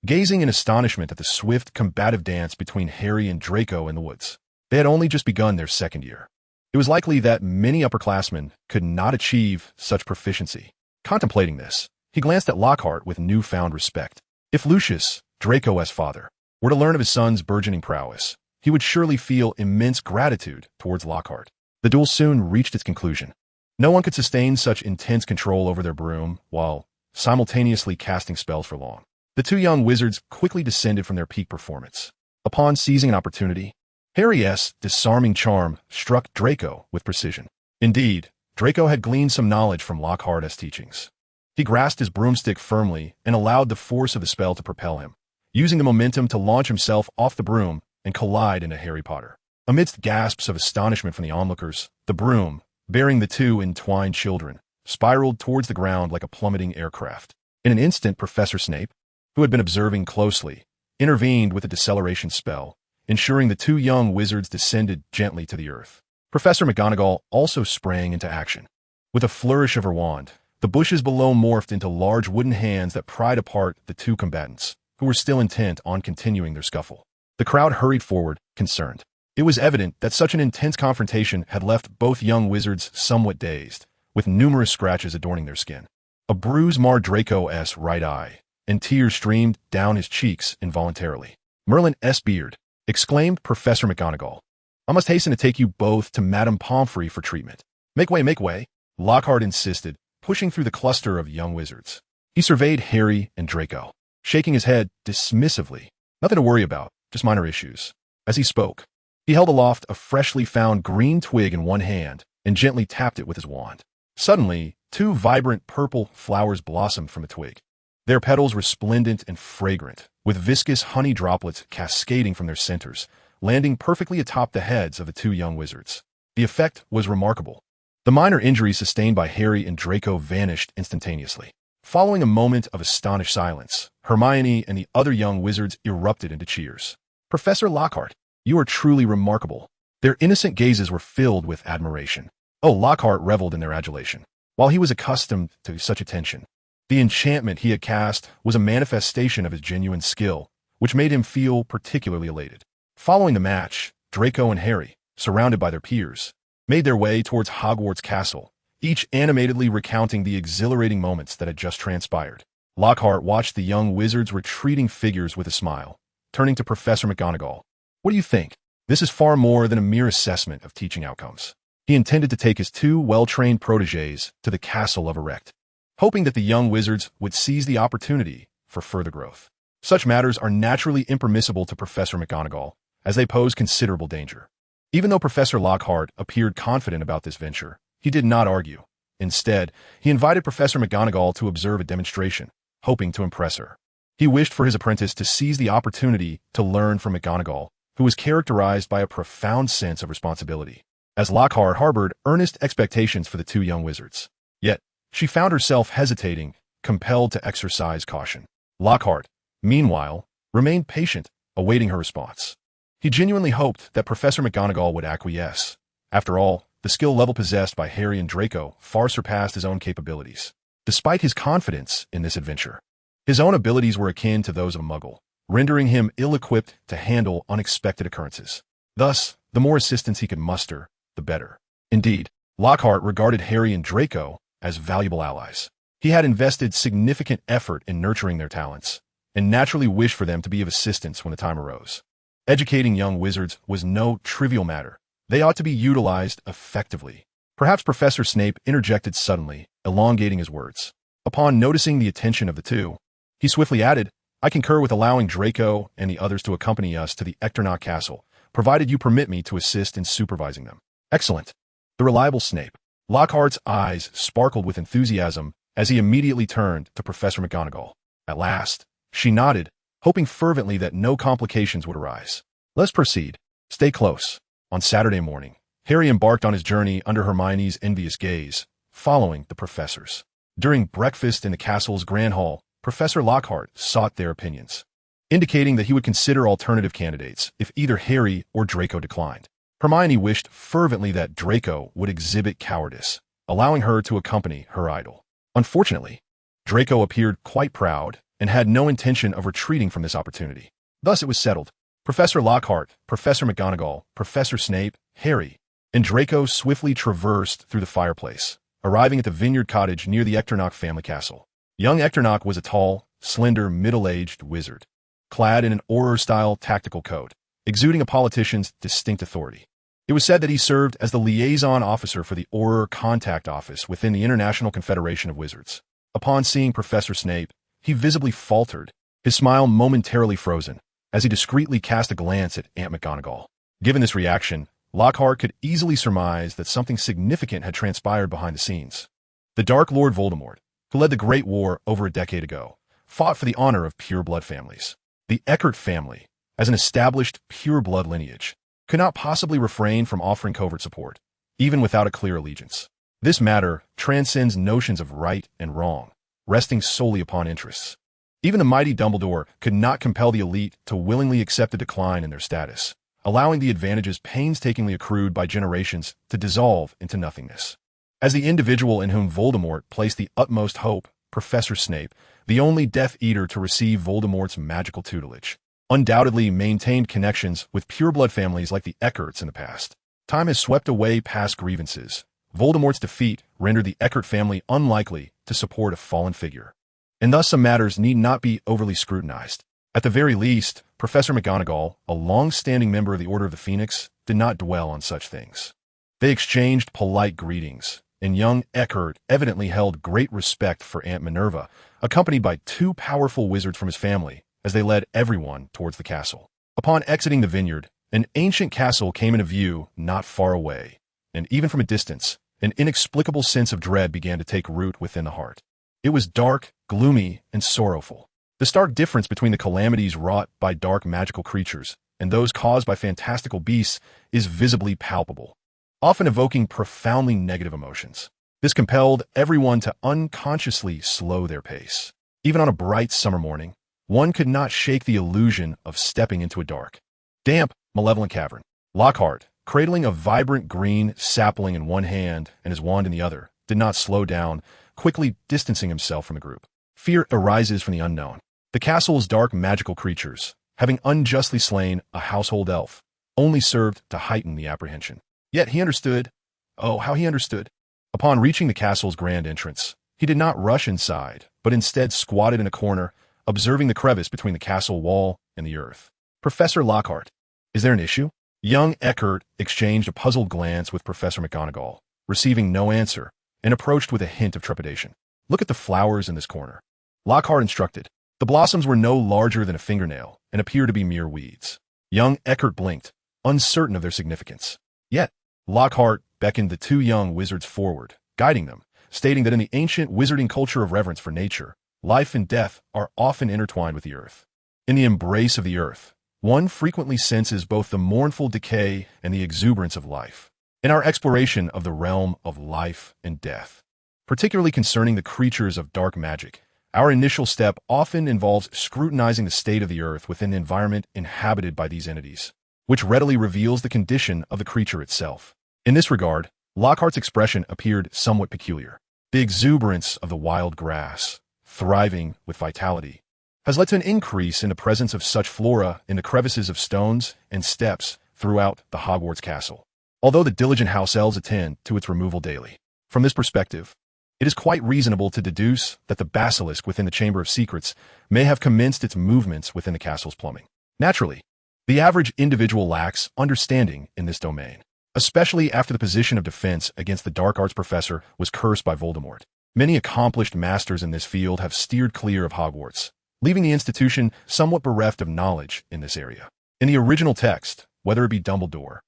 gazing in astonishment at the swift, combative dance between Harry and Draco in the woods. They had only just begun their second year. It was likely that many upperclassmen could not achieve such proficiency. Contemplating this, he glanced at Lockhart with newfound respect. If Lucius, Draco's father, were to learn of his son's burgeoning prowess, he would surely feel immense gratitude towards Lockhart. The duel soon reached its conclusion. No one could sustain such intense control over their broom while simultaneously casting spells for long. The two young wizards quickly descended from their peak performance. Upon seizing an opportunity, Harry's disarming charm struck Draco with precision. Indeed, Draco had gleaned some knowledge from Lockhart's teachings. He grasped his broomstick firmly and allowed the force of the spell to propel him, using the momentum to launch himself off the broom and collide into Harry Potter. Amidst gasps of astonishment from the onlookers, the broom, bearing the two entwined children, spiraled towards the ground like a plummeting aircraft. In an instant, Professor Snape, who had been observing closely, intervened with a deceleration spell, ensuring the two young wizards descended gently to the earth. Professor McGonagall also sprang into action. With a flourish of her wand, the bushes below morphed into large wooden hands that pried apart the two combatants, who were still intent on continuing their scuffle. The crowd hurried forward, concerned. It was evident that such an intense confrontation had left both young wizards somewhat dazed, with numerous scratches adorning their skin. A bruise marred Draco's right eye, and tears streamed down his cheeks involuntarily. "Merlin S. Beard," exclaimed Professor McGonagall. "I must hasten to take you both to Madame Pomfrey for treatment." Make way," Lockhart insisted, pushing through the cluster of young wizards. He surveyed Harry and Draco, shaking his head dismissively. "Nothing to worry about, just minor issues." As he spoke, he held aloft a freshly found green twig in one hand and gently tapped it with his wand. Suddenly, two vibrant purple flowers blossomed from the twig. Their petals resplendent and fragrant, with viscous honey droplets cascading from their centers, landing perfectly atop the heads of the two young wizards. The effect was remarkable. The minor injuries sustained by Harry and Draco vanished instantaneously. Following a moment of astonished silence, Hermione and the other young wizards erupted into cheers. "Professor Lockhart, you are truly remarkable." Their innocent gazes were filled with admiration. Oh, Lockhart reveled in their adulation. While he was accustomed to such attention, the enchantment he had cast was a manifestation of his genuine skill, which made him feel particularly elated. Following the match, Draco and Harry, surrounded by their peers, made their way towards Hogwarts Castle, each animatedly recounting the exhilarating moments that had just transpired. Lockhart watched the young wizards' retreating figures with a smile, turning to Professor McGonagall. "What do you think? This is far more than a mere assessment of teaching outcomes." He intended to take his two well-trained protégés to the castle of Erect, hoping that the young wizards would seize the opportunity for further growth. Such matters are naturally impermissible to Professor McGonagall, as they pose considerable danger. Even though Professor Lockhart appeared confident about this venture, he did not argue. Instead, he invited Professor McGonagall to observe a demonstration, hoping to impress her. He wished for his apprentice to seize the opportunity to learn from McGonagall, who was characterized by a profound sense of responsibility, as Lockhart harbored earnest expectations for the two young wizards. Yet, she found herself hesitating, compelled to exercise caution. Lockhart, meanwhile, remained patient, awaiting her response. He genuinely hoped that Professor McGonagall would acquiesce. After all, the skill level possessed by Harry and Draco far surpassed his own capabilities. Despite his confidence in this adventure, his own abilities were akin to those of a muggle, rendering him ill-equipped to handle unexpected occurrences. Thus, the more assistance he could muster, the better. Indeed, Lockhart regarded Harry and Draco as valuable allies. He had invested significant effort in nurturing their talents, and naturally wished for them to be of assistance when the time arose. Educating young wizards was no trivial matter. They ought to be utilized effectively. Perhaps Professor Snape interjected suddenly, elongating his words. Upon noticing the attention of the two, he swiftly added, "I concur with allowing Draco and the others to accompany us to the Ectornock Castle, provided you permit me to assist in supervising them." "Excellent." The reliable Snape. Lockhart's eyes sparkled with enthusiasm as he immediately turned to Professor McGonagall. At last, she nodded, hoping fervently that no complications would arise. "Let's proceed. Stay close." On Saturday morning, Harry embarked on his journey under Hermione's envious gaze, following the professors. During breakfast in the castle's grand hall, Professor Lockhart sought their opinions, indicating that he would consider alternative candidates if either Harry or Draco declined. Hermione wished fervently that Draco would exhibit cowardice, allowing her to accompany her idol. Unfortunately, Draco appeared quite proud and had no intention of retreating from this opportunity. Thus it was settled. Professor Lockhart, Professor McGonagall, Professor Snape, Harry, and Draco swiftly traversed through the fireplace, arriving at the vineyard cottage near the Ectornock family castle. Young Ectornock was a tall, slender, middle-aged wizard, clad in an Auror-style tactical coat, exuding a politician's distinct authority. It was said that he served as the liaison officer for the Auror Contact Office within the International Confederation of Wizards. Upon seeing Professor Snape, he visibly faltered, his smile momentarily frozen, as he discreetly cast a glance at Aunt McGonagall. Given this reaction, Lockhart could easily surmise that something significant had transpired behind the scenes. The Dark Lord Voldemort, who led the Great War over a decade ago, fought for the honor of pure-blood families. The Eckert family, as an established pure-blood lineage, could not possibly refrain from offering covert support, even without a clear allegiance. This matter transcends notions of right and wrong, resting solely upon interests. Even the mighty Dumbledore could not compel the elite to willingly accept a decline in their status, allowing the advantages painstakingly accrued by generations to dissolve into nothingness. As the individual in whom Voldemort placed the utmost hope, Professor Snape, the only Death Eater to receive Voldemort's magical tutelage, undoubtedly maintained connections with pureblood families like the Eckerts in the past. Time has swept away past grievances. Voldemort's defeat rendered the Eckert family unlikely to support a fallen figure, and thus some matters need not be overly scrutinized. At the very least, Professor McGonagall, a long-standing member of the Order of the Phoenix, did not dwell on such things. They exchanged polite greetings, and young Eckert evidently held great respect for Aunt Minerva, accompanied by two powerful wizards from his family, as they led everyone towards the castle. Upon exiting the vineyard, an ancient castle came into view not far away, and even from a distance, an inexplicable sense of dread began to take root within the heart. It was dark, gloomy, and sorrowful. The stark difference between the calamities wrought by dark magical creatures and those caused by fantastical beasts is visibly palpable, often evoking profoundly negative emotions. This compelled everyone to unconsciously slow their pace. Even on a bright summer morning, one could not shake the illusion of stepping into a dark, damp, malevolent cavern. Lockhart, cradling a vibrant green sapling in one hand and his wand in the other, did not slow down, quickly distancing himself from the group. Fear arises from the unknown. The castle's dark magical creatures, having unjustly slain a household elf, only served to heighten the apprehension. Yet he understood. Oh, how he understood. Upon reaching the castle's grand entrance, he did not rush inside, but instead squatted in a corner, observing the crevice between the castle wall and the earth. Professor Lockhart, is there an issue? Young Eckert exchanged a puzzled glance with Professor McGonagall, receiving no answer, and approached with a hint of trepidation. Look at the flowers in this corner. Lockhart instructed. The blossoms were no larger than a fingernail and appeared to be mere weeds. Young Eckert blinked, uncertain of their significance. Yet, Lockhart beckoned the two young wizards forward, guiding them, stating that in the ancient wizarding culture of reverence for nature, life and death are often intertwined with the earth. In the embrace of the earth, one frequently senses both the mournful decay and the exuberance of life. In our exploration of the realm of life and death, particularly concerning the creatures of dark magic, our initial step often involves scrutinizing the state of the earth within the environment inhabited by these entities, which readily reveals the condition of the creature itself. In this regard, Lockhart's expression appeared somewhat peculiar. The exuberance of the wild grass, thriving with vitality, has led to an increase in the presence of such flora in the crevices of stones and steps throughout the Hogwarts castle, although the diligent house elves attend to its removal daily. From this perspective, it is quite reasonable to deduce that the basilisk within the Chamber of Secrets may have commenced its movements within the castle's plumbing. Naturally, the average individual lacks understanding in this domain, especially after the position of defense against the dark arts professor was cursed by Voldemort. Many accomplished masters in this field have steered clear of Hogwarts, leaving the institution somewhat bereft of knowledge in this area. In the original text, whether it be Dumbledore,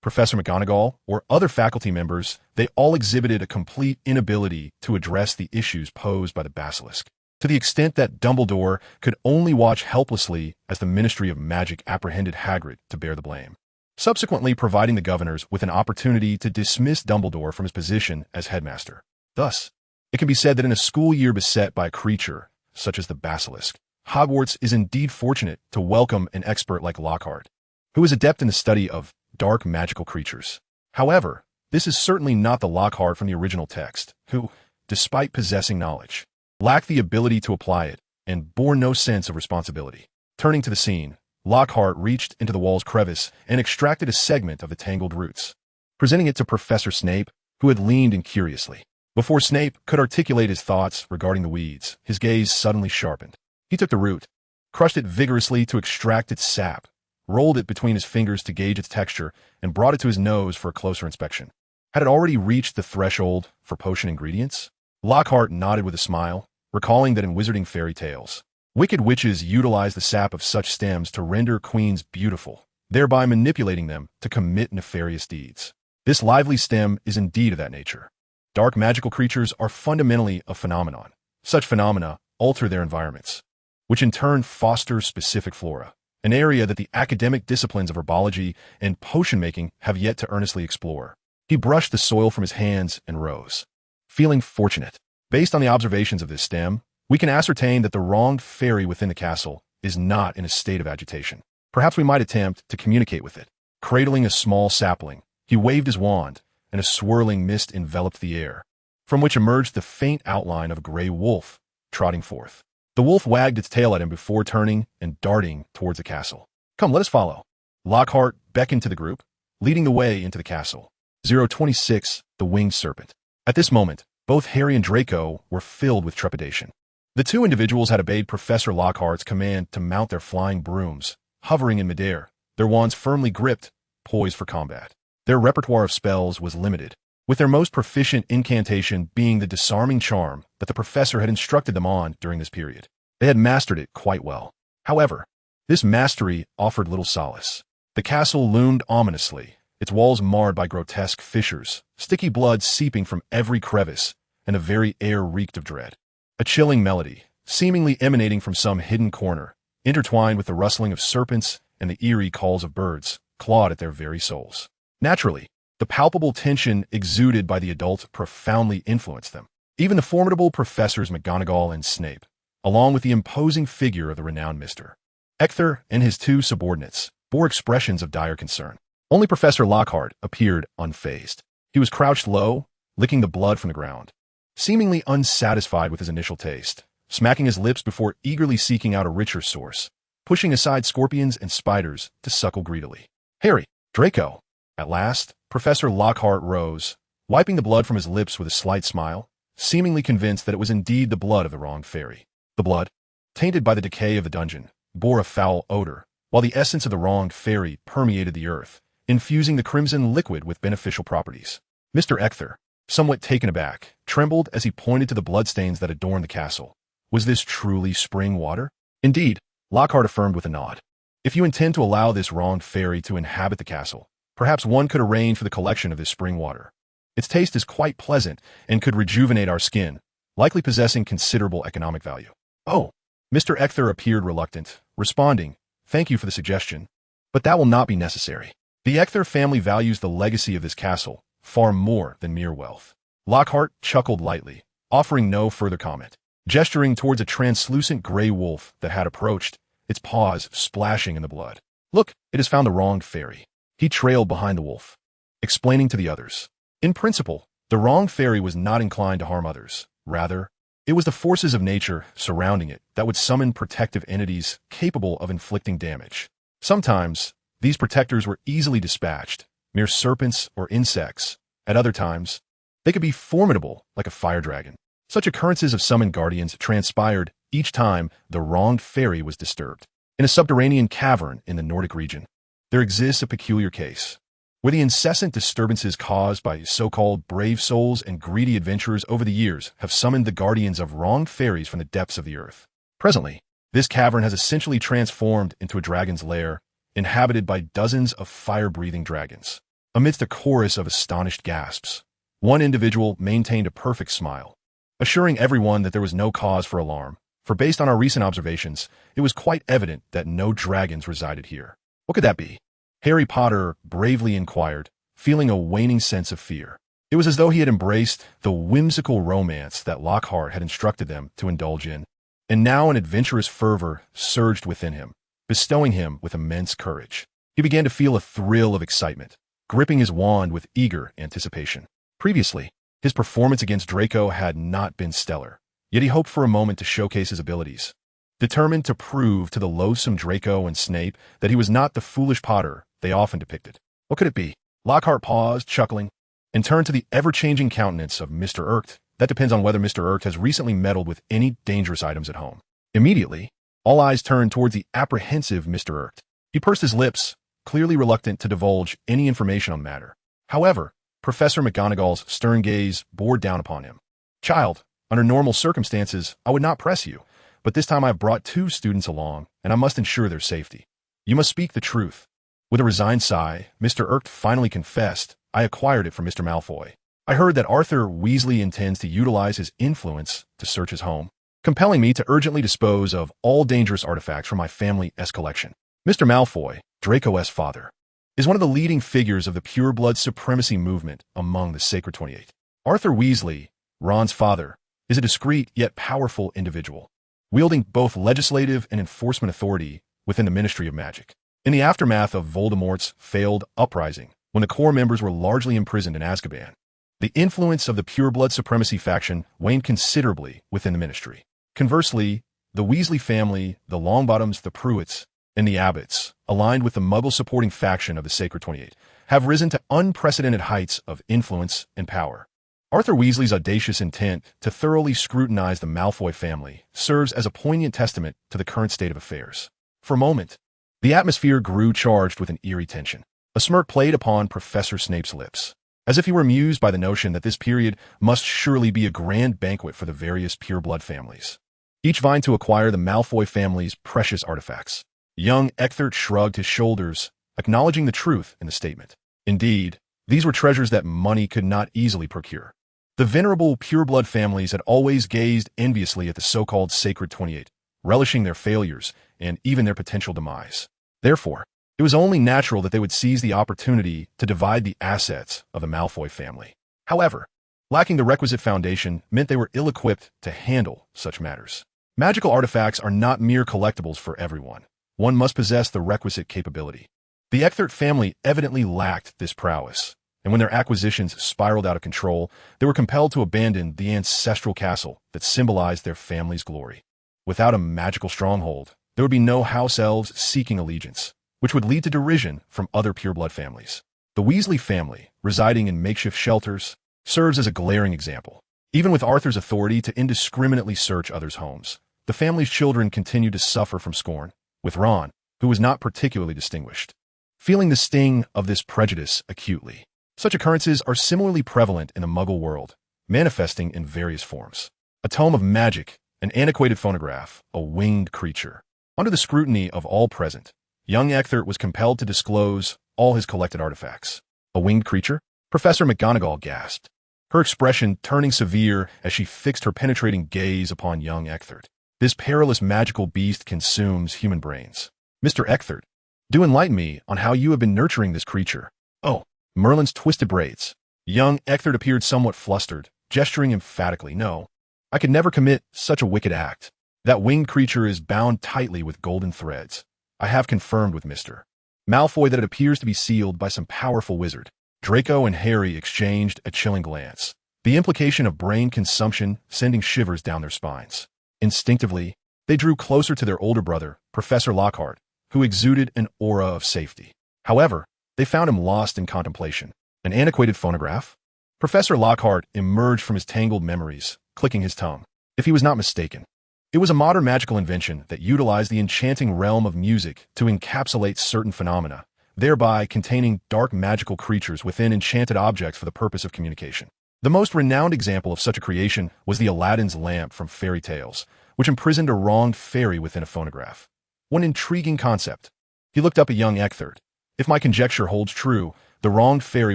Professor McGonagall, or other faculty members, they all exhibited a complete inability to address the issues posed by the basilisk, to the extent that Dumbledore could only watch helplessly as the Ministry of Magic apprehended Hagrid to bear the blame, subsequently providing the governors with an opportunity to dismiss Dumbledore from his position as headmaster. Thus, it can be said that in a school year beset by a creature such as the basilisk, Hogwarts is indeed fortunate to welcome an expert like Lockhart, who is adept in the study of dark magical creatures. However, this is certainly not the Lockhart from the original text, who, despite possessing knowledge, lacked the ability to apply it and bore no sense of responsibility. Turning to the scene, Lockhart reached into the wall's crevice and extracted a segment of the tangled roots, presenting it to Professor Snape, who had leaned in curiously. Before Snape could articulate his thoughts regarding the weeds, his gaze suddenly sharpened. He took the root, crushed it vigorously to extract its sap, rolled it between his fingers to gauge its texture, and brought it to his nose for a closer inspection. Had it already reached the threshold for potion ingredients? Lockhart nodded with a smile, recalling that in wizarding fairy tales, wicked witches utilize the sap of such stems to render queens beautiful, thereby manipulating them to commit nefarious deeds. This lively stem is indeed of that nature. Dark magical creatures are fundamentally a phenomenon. Such phenomena alter their environments, which in turn foster specific flora, an area that the academic disciplines of herbology and potion-making have yet to earnestly explore. He brushed the soil from his hands and rose, feeling fortunate. Based on the observations of this stem, we can ascertain that the wronged fairy within the castle is not in a state of agitation. Perhaps we might attempt to communicate with it. Cradling a small sapling, he waved his wand, and a swirling mist enveloped the air, from which emerged the faint outline of a gray wolf, trotting forth. The wolf wagged its tail at him before turning and darting towards the castle. "Come, let us follow." Lockhart beckoned to the group, leading the way into the castle. 026, the Winged Serpent. At this moment, both Harry and Draco were filled with trepidation. The two individuals had obeyed Professor Lockhart's command to mount their flying brooms, hovering in midair, their wands firmly gripped, poised for combat. Their repertoire of spells was limited, with their most proficient incantation being the disarming charm that the professor had instructed them on during this period. They had mastered it quite well. However, this mastery offered little solace. The castle loomed ominously, its walls marred by grotesque fissures, sticky blood seeping from every crevice, and the very air reeked of dread. A chilling melody, seemingly emanating from some hidden corner, intertwined with the rustling of serpents and the eerie calls of birds, clawed at their very souls. Naturally, the palpable tension exuded by the adult profoundly influenced them. Even the formidable Professors McGonagall and Snape, along with the imposing figure of the renowned Mr. Ector and his two subordinates, bore expressions of dire concern. Only Professor Lockhart appeared unfazed. He was crouched low, licking the blood from the ground, seemingly unsatisfied with his initial taste, smacking his lips before eagerly seeking out a richer source, pushing aside scorpions and spiders to suckle greedily. "Harry, Draco." At last, Professor Lockhart rose, wiping the blood from his lips with a slight smile, seemingly convinced that it was indeed the blood of the wronged fairy. The blood, tainted by the decay of the dungeon, bore a foul odor, while the essence of the wronged fairy permeated the earth, infusing the crimson liquid with beneficial properties. Mr. Ector, somewhat taken aback, trembled as he pointed to the bloodstains that adorned the castle. Was this truly spring water? Indeed, Lockhart affirmed with a nod. If you intend to allow this wronged fairy to inhabit the castle, perhaps one could arrange for the collection of this spring water. Its taste is quite pleasant and could rejuvenate our skin, likely possessing considerable economic value. "Oh." Mr. Ector appeared reluctant, responding, "Thank you for the suggestion, but that will not be necessary. The Ector family values the legacy of this castle far more than mere wealth." Lockhart chuckled lightly, offering no further comment, gesturing towards a translucent gray wolf that had approached, its paws splashing in the blood. "Look, it has found the wronged fairy." He trailed behind the wolf, explaining to the others. In principle, the wronged fairy was not inclined to harm others. Rather, it was the forces of nature surrounding it that would summon protective entities capable of inflicting damage. Sometimes, these protectors were easily dispatched, mere serpents or insects. At other times, they could be formidable like a fire dragon. Such occurrences of summoned guardians transpired each time the wronged fairy was disturbed. In a subterranean cavern in the Nordic region, there exists a peculiar case, where the incessant disturbances caused by so-called brave souls and greedy adventurers over the years have summoned the guardians of wronged fairies from the depths of the earth. Presently, this cavern has essentially transformed into a dragon's lair, inhabited by dozens of fire-breathing dragons. Amidst a chorus of astonished gasps, one individual maintained a perfect smile, assuring everyone that there was no cause for alarm, for based on our recent observations, it was quite evident that no dragons resided here. What could that be? Harry Potter bravely inquired, feeling a waning sense of fear. It was as though he had embraced the whimsical romance that Lockhart had instructed them to indulge in, and now an adventurous fervor surged within him, bestowing him with immense courage. He began to feel a thrill of excitement, gripping his wand with eager anticipation. Previously, his performance against Draco had not been stellar, yet he hoped for a moment to showcase his abilities. Determined to prove to the loathsome Draco and Snape that he was not the foolish Potter they often depicted. What could it be? Lockhart paused, chuckling, and turned to the ever-changing countenance of Mr. Urt. That depends on whether Mr. Urt has recently meddled with any dangerous items at home. Immediately, all eyes turned towards the apprehensive Mr. Urt. He pursed his lips, clearly reluctant to divulge any information on the matter. However, Professor McGonagall's stern gaze bore down upon him. "Child, under normal circumstances, I would not press you, but this time I have brought 2 students along, and I must ensure their safety. You must speak the truth." With a resigned sigh, Mr. Urkt finally confessed, "I acquired it from Mr. Malfoy. I heard that Arthur Weasley intends to utilize his influence to search his home, compelling me to urgently dispose of all dangerous artifacts from my family's collection. Mr. Malfoy, Draco's father, is one of the leading figures of the pureblood supremacy movement among the Sacred 28. Arthur Weasley, Ron's father, is a discreet yet powerful individual, wielding both legislative and enforcement authority within the Ministry of Magic. In the aftermath of Voldemort's failed uprising, when the core members were largely imprisoned in Azkaban, the influence of the pureblood supremacy faction waned considerably within the ministry. Conversely, the Weasley family, the Longbottoms, the Pruitts, and the Abbotts, aligned with the Muggle-supporting faction of the Sacred 28, have risen to unprecedented heights of influence and power. Arthur Weasley's audacious intent to thoroughly scrutinize the Malfoy family serves as a poignant testament to the current state of affairs. For a moment, the atmosphere grew charged with an eerie tension. A smirk played upon Professor Snape's lips, as if he were amused by the notion that this period must surely be a grand banquet for the various pureblood families, each vying to acquire the Malfoy family's precious artifacts. Young Eckhart shrugged his shoulders, acknowledging the truth in the statement. Indeed, these were treasures that money could not easily procure. The venerable pureblood families had always gazed enviously at the so-called Sacred 28, relishing their failures and even their potential demise. Therefore, it was only natural that they would seize the opportunity to divide the assets of the Malfoy family. However, lacking the requisite foundation meant they were ill-equipped to handle such matters. Magical artifacts are not mere collectibles for everyone. One must possess the requisite capability. The Eckhart family evidently lacked this prowess, and when their acquisitions spiraled out of control, they were compelled to abandon the ancestral castle that symbolized their family's glory. Without a magical stronghold, there would be no house elves seeking allegiance, which would lead to derision from other pureblood families. The Weasley family, residing in makeshift shelters, serves as a glaring example. Even with Arthur's authority to indiscriminately search others' homes, the family's children continued to suffer from scorn, with Ron, who was not particularly distinguished, feeling the sting of this prejudice acutely. Such occurrences are similarly prevalent in the Muggle world, manifesting in various forms. A tome of magic, an antiquated phonograph, a winged creature. Under the scrutiny of all present, young Eckhart was compelled to disclose all his collected artifacts. A winged creature? Professor McGonagall gasped, her expression turning severe as she fixed her penetrating gaze upon young Eckhart. This perilous magical beast consumes human brains. Mr. Eckhart, do enlighten me on how you have been nurturing this creature. Oh, Merlin's twisted braids. Young Eckhart appeared somewhat flustered, gesturing emphatically. No, I could never commit such a wicked act. That winged creature is bound tightly with golden threads. I have confirmed with Mr. Malfoy that it appears to be sealed by some powerful wizard. Draco and Harry exchanged a chilling glance, the implication of brain consumption sending shivers down their spines. Instinctively, they drew closer to their older brother, Professor Lockhart, who exuded an aura of safety. However, they found him lost in contemplation. An antiquated phonograph? Professor Lockhart emerged from his tangled memories, clicking his tongue. If he was not mistaken, it was a modern magical invention that utilized the enchanting realm of music to encapsulate certain phenomena, thereby containing dark magical creatures within enchanted objects for the purpose of communication. The most renowned example of such a creation was the Aladdin's lamp from fairy tales, which imprisoned a wronged fairy within a phonograph. One intriguing concept. He looked up at young Eckhart. If my conjecture holds true, the wronged fairy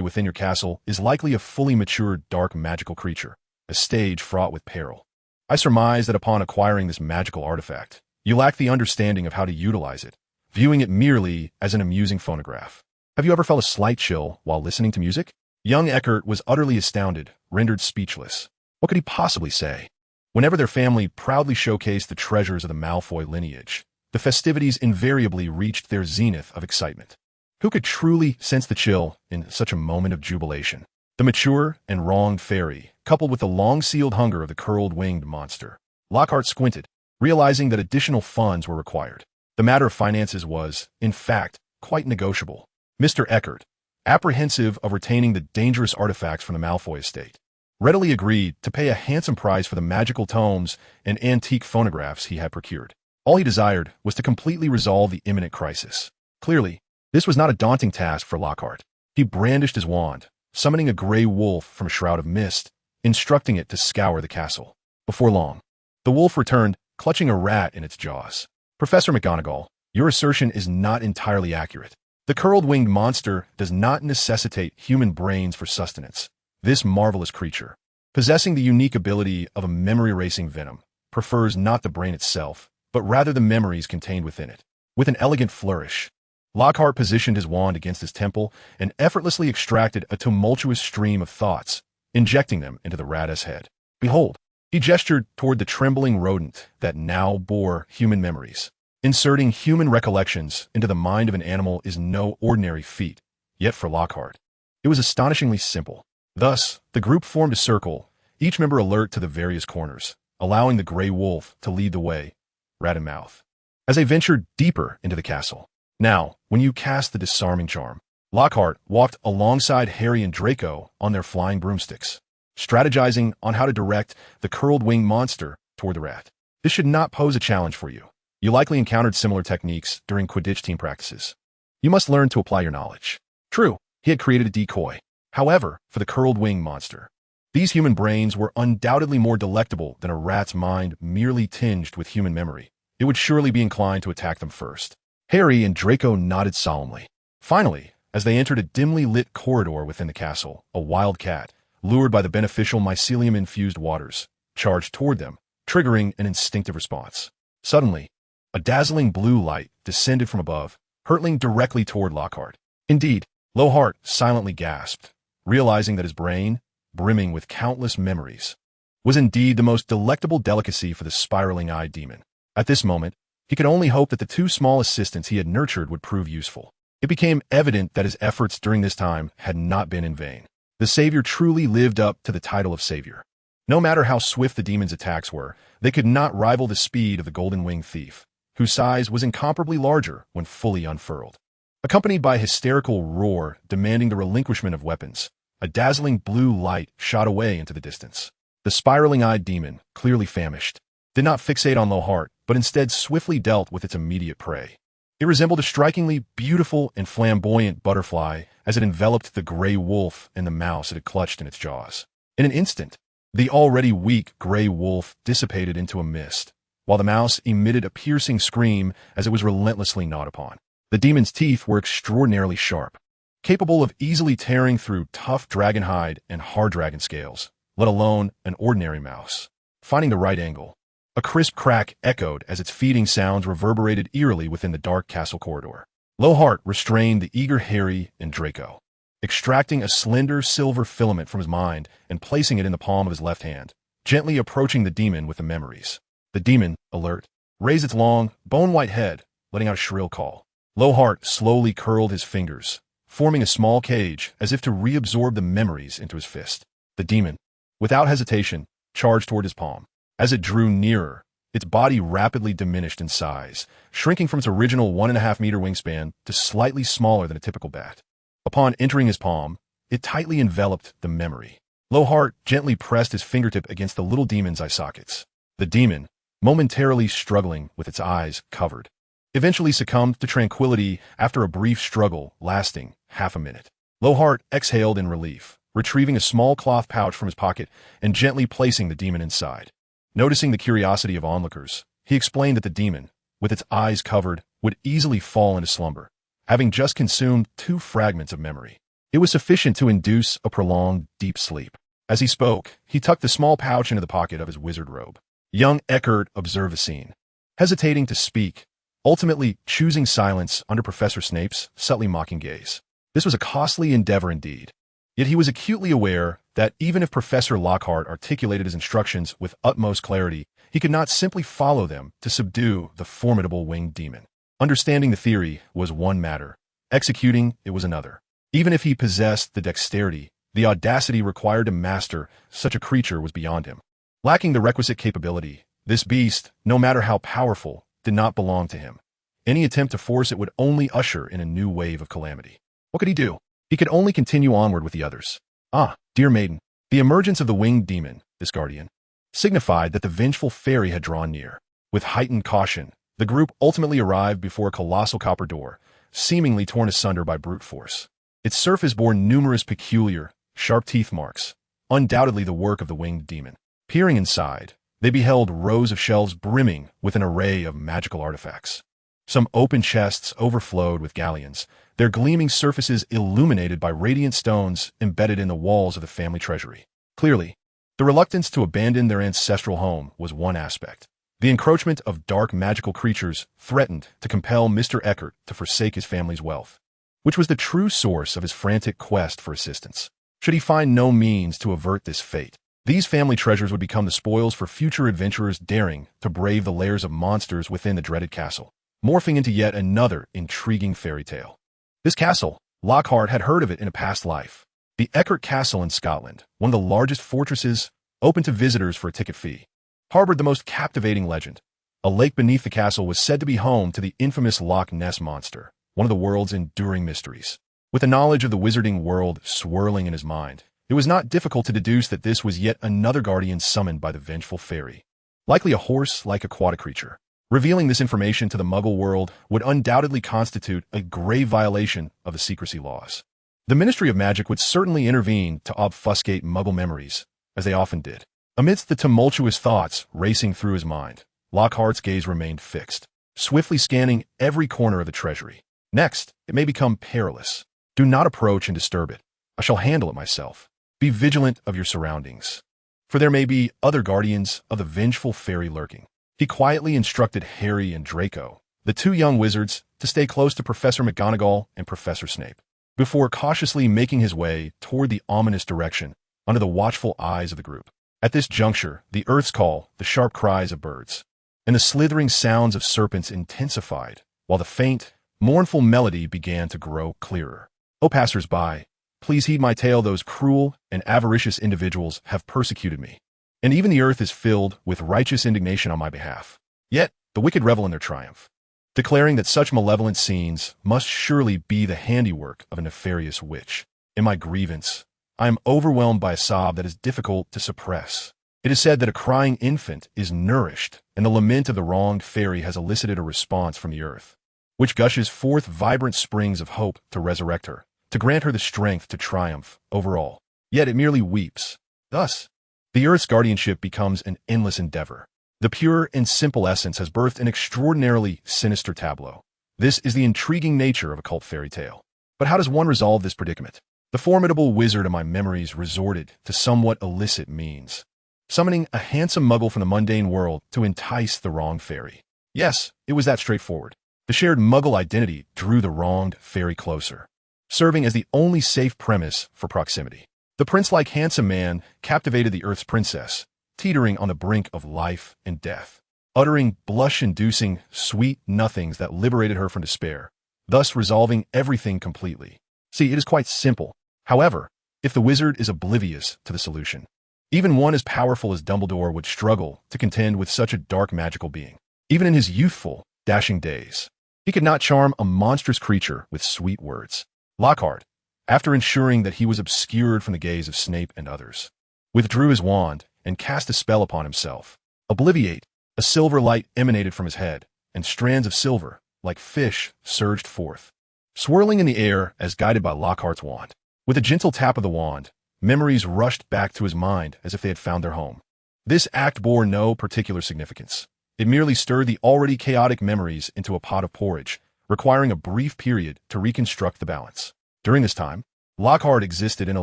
within your castle is likely a fully matured dark magical creature, a stage fraught with peril. I surmise that upon acquiring this magical artifact, you lack the understanding of how to utilize it, viewing it merely as an amusing phonograph. Have you ever felt a slight chill while listening to music? Young Eckhart was utterly astounded, rendered speechless. What could he possibly say? Whenever their family proudly showcased the treasures of the Malfoy lineage, the festivities invariably reached their zenith of excitement. Who could truly sense the chill in such a moment of jubilation? The mature and wronged fairy, coupled with the long-sealed hunger of the curled-winged monster. Lockhart squinted, realizing that additional funds were required. The matter of finances was, in fact, quite negotiable. Mr. Eckhart, apprehensive of retaining the dangerous artifacts from the Malfoy estate, readily agreed to pay a handsome price for the magical tomes and antique phonographs he had procured. All he desired was to completely resolve the imminent crisis. Clearly, this was not a daunting task for Lockhart. He brandished his wand, summoning a gray wolf from a shroud of mist, instructing it to scour the castle. Before long, the wolf returned, clutching a rat in its jaws. Professor McGonagall, your assertion is not entirely accurate. The curled-winged monster does not necessitate human brains for sustenance. This marvelous creature, possessing the unique ability of a memory-erasing venom, prefers not the brain itself, but rather the memories contained within it. With an elegant flourish, Lockhart positioned his wand against his temple and effortlessly extracted a tumultuous stream of thoughts, injecting them into the rat's head. Behold, he gestured toward the trembling rodent that now bore human memories. Inserting human recollections into the mind of an animal is no ordinary feat, yet for Lockhart, it was astonishingly simple. Thus, the group formed a circle, each member alert to the various corners, allowing the gray wolf to lead the way, rat in mouth, as they ventured deeper into the castle. Now, when you cast the disarming charm, Lockhart walked alongside Harry and Draco on their flying broomsticks, strategizing on how to direct the curled-winged monster toward the rat. This should not pose a challenge for you. You likely encountered similar techniques during Quidditch team practices. You must learn to apply your knowledge. True, he had created a decoy. However, for the curled-winged monster, these human brains were undoubtedly more delectable than a rat's mind merely tinged with human memory. It would surely be inclined to attack them first. Harry and Draco nodded solemnly. Finally, as they entered a dimly lit corridor within the castle, a wild cat, lured by the beneficial mycelium-infused waters, charged toward them, triggering an instinctive response. Suddenly, a dazzling blue light descended from above, hurtling directly toward Lockhart. Indeed, Lockhart silently gasped, realizing that his brain, brimming with countless memories, was indeed the most delectable delicacy for the spiraling-eyed demon. At this moment, he could only hope that the two small assistants he had nurtured would prove useful. It became evident that his efforts during this time had not been in vain. The Savior truly lived up to the title of Savior. No matter how swift the demon's attacks were, they could not rival the speed of the golden-winged thief, whose size was incomparably larger when fully unfurled. Accompanied by a hysterical roar demanding the relinquishment of weapons, a dazzling blue light shot away into the distance. The spiraling-eyed demon, clearly famished, did not fixate on Lockhart, but instead swiftly dealt with its immediate prey. It resembled a strikingly beautiful and flamboyant butterfly as it enveloped the gray wolf and the mouse it had clutched in its jaws. In an instant, the already weak gray wolf dissipated into a mist, while the mouse emitted a piercing scream as it was relentlessly gnawed upon. The demon's teeth were extraordinarily sharp, capable of easily tearing through tough dragon hide and hard dragon scales, let alone an ordinary mouse. Finding the right angle, a crisp crack echoed as its feeding sounds reverberated eerily within the dark castle corridor. Lockhart restrained the eager Harry and Draco, extracting a slender silver filament from his mind and placing it in the palm of his left hand, gently approaching the demon with the memories. The demon, alert, raised its long, bone-white head, letting out a shrill call. Lockhart slowly curled his fingers, forming a small cage as if to reabsorb the memories into his fist. The demon, without hesitation, charged toward his palm. As it drew nearer, its body rapidly diminished in size, shrinking from its original 1.5-meter wingspan to slightly smaller than a typical bat. Upon entering his palm, it tightly enveloped the memory. Lockhart gently pressed his fingertip against the little demon's eye sockets. The demon, momentarily struggling with its eyes covered, eventually succumbed to tranquility after a brief struggle lasting half a minute. Lockhart exhaled in relief, retrieving a small cloth pouch from his pocket and gently placing the demon inside. Noticing the curiosity of onlookers, he explained that the demon, with its eyes covered, would easily fall into slumber, having just consumed 2 fragments of memory. It was sufficient to induce a prolonged, deep sleep. As he spoke, he tucked the small pouch into the pocket of his wizard robe. Young Eckert observed the scene, hesitating to speak, ultimately choosing silence under Professor Snape's subtly mocking gaze. This was a costly endeavor indeed. Yet he was acutely aware that even if Professor Lockhart articulated his instructions with utmost clarity, he could not simply follow them to subdue the formidable winged demon. Understanding the theory was one matter. Executing it was another. Even if he possessed the dexterity, the audacity required to master such a creature was beyond him. Lacking the requisite capability, this beast, no matter how powerful, did not belong to him. Any attempt to force it would only usher in a new wave of calamity. What could he do? He could only continue onward with the others. Ah, dear maiden, the emergence of the winged demon, this guardian, signified that the vengeful fairy had drawn near. With heightened caution, the group ultimately arrived before a colossal copper door, seemingly torn asunder by brute force. Its surface bore numerous peculiar, sharp teeth marks, undoubtedly the work of the winged demon. Peering inside, they beheld rows of shelves brimming with an array of magical artifacts. Some open chests overflowed with galleons, their gleaming surfaces illuminated by radiant stones embedded in the walls of the family treasury. Clearly, the reluctance to abandon their ancestral home was one aspect. The encroachment of dark magical creatures threatened to compel Mr. Eckert to forsake his family's wealth, which was the true source of his frantic quest for assistance. Should he find no means to avert this fate, these family treasures would become the spoils for future adventurers daring to brave the lairs of monsters within the dreaded castle, morphing into yet another intriguing fairy tale. This castle, Lockhart had heard of it in a past life. The Eckert Castle in Scotland, one of the largest fortresses, open to visitors for a ticket fee, harbored the most captivating legend. A lake beneath the castle was said to be home to the infamous Loch Ness monster, one of the world's enduring mysteries. With the knowledge of the wizarding world swirling in his mind, it was not difficult to deduce that this was yet another guardian summoned by the vengeful fairy. Likely a horse-like aquatic creature. Revealing this information to the Muggle world would undoubtedly constitute a grave violation of the secrecy laws. The Ministry of Magic would certainly intervene to obfuscate Muggle memories, as they often did. Amidst the tumultuous thoughts racing through his mind, Lockhart's gaze remained fixed, swiftly scanning every corner of the treasury. Next, it may become perilous. Do not approach and disturb it. I shall handle it myself. Be vigilant of your surroundings, for there may be other guardians of the vengeful fairy lurking. He quietly instructed Harry and Draco, the two young wizards, to stay close to Professor McGonagall and Professor Snape, before cautiously making his way toward the ominous direction under the watchful eyes of the group. At this juncture, the earth's call, the sharp cries of birds, and the slithering sounds of serpents intensified, while the faint, mournful melody began to grow clearer. O passers-by, please heed my tale. Those cruel and avaricious individuals have persecuted me, and even the earth is filled with righteous indignation on my behalf. Yet the wicked revel in their triumph, declaring that such malevolent scenes must surely be the handiwork of a nefarious witch. In my grievance, I am overwhelmed by a sob that is difficult to suppress. It is said that a crying infant is nourished, and the lament of the wronged fairy has elicited a response from the earth, which gushes forth vibrant springs of hope to resurrect her, to grant her the strength to triumph over all. Yet it merely weeps. Thus, the Earth's guardianship becomes an endless endeavor. The pure and simple essence has birthed an extraordinarily sinister tableau. This is the intriguing nature of a cult fairy tale. But how does one resolve this predicament? The formidable wizard of my memories resorted to somewhat illicit means, summoning a handsome muggle from the mundane world to entice the wronged fairy. Yes, it was that straightforward. The shared muggle identity drew the wronged fairy closer, serving as the only safe premise for proximity. The prince-like handsome man captivated the Earth's princess, teetering on the brink of life and death, uttering blush-inducing, sweet nothings that liberated her from despair, thus resolving everything completely. See, it is quite simple. However, if the wizard is oblivious to the solution, even one as powerful as Dumbledore would struggle to contend with such a dark magical being. Even in his youthful, dashing days, he could not charm a monstrous creature with sweet words. Lockhart, after ensuring that he was obscured from the gaze of Snape and others, withdrew his wand and cast a spell upon himself. Obliviate, a silver light emanated from his head, and strands of silver, like fish, surged forth, swirling in the air as guided by Lockhart's wand. With a gentle tap of the wand, memories rushed back to his mind as if they had found their home. This act bore no particular significance. It merely stirred the already chaotic memories into a pot of porridge, requiring a brief period to reconstruct the balance. During this time, Lockhart existed in a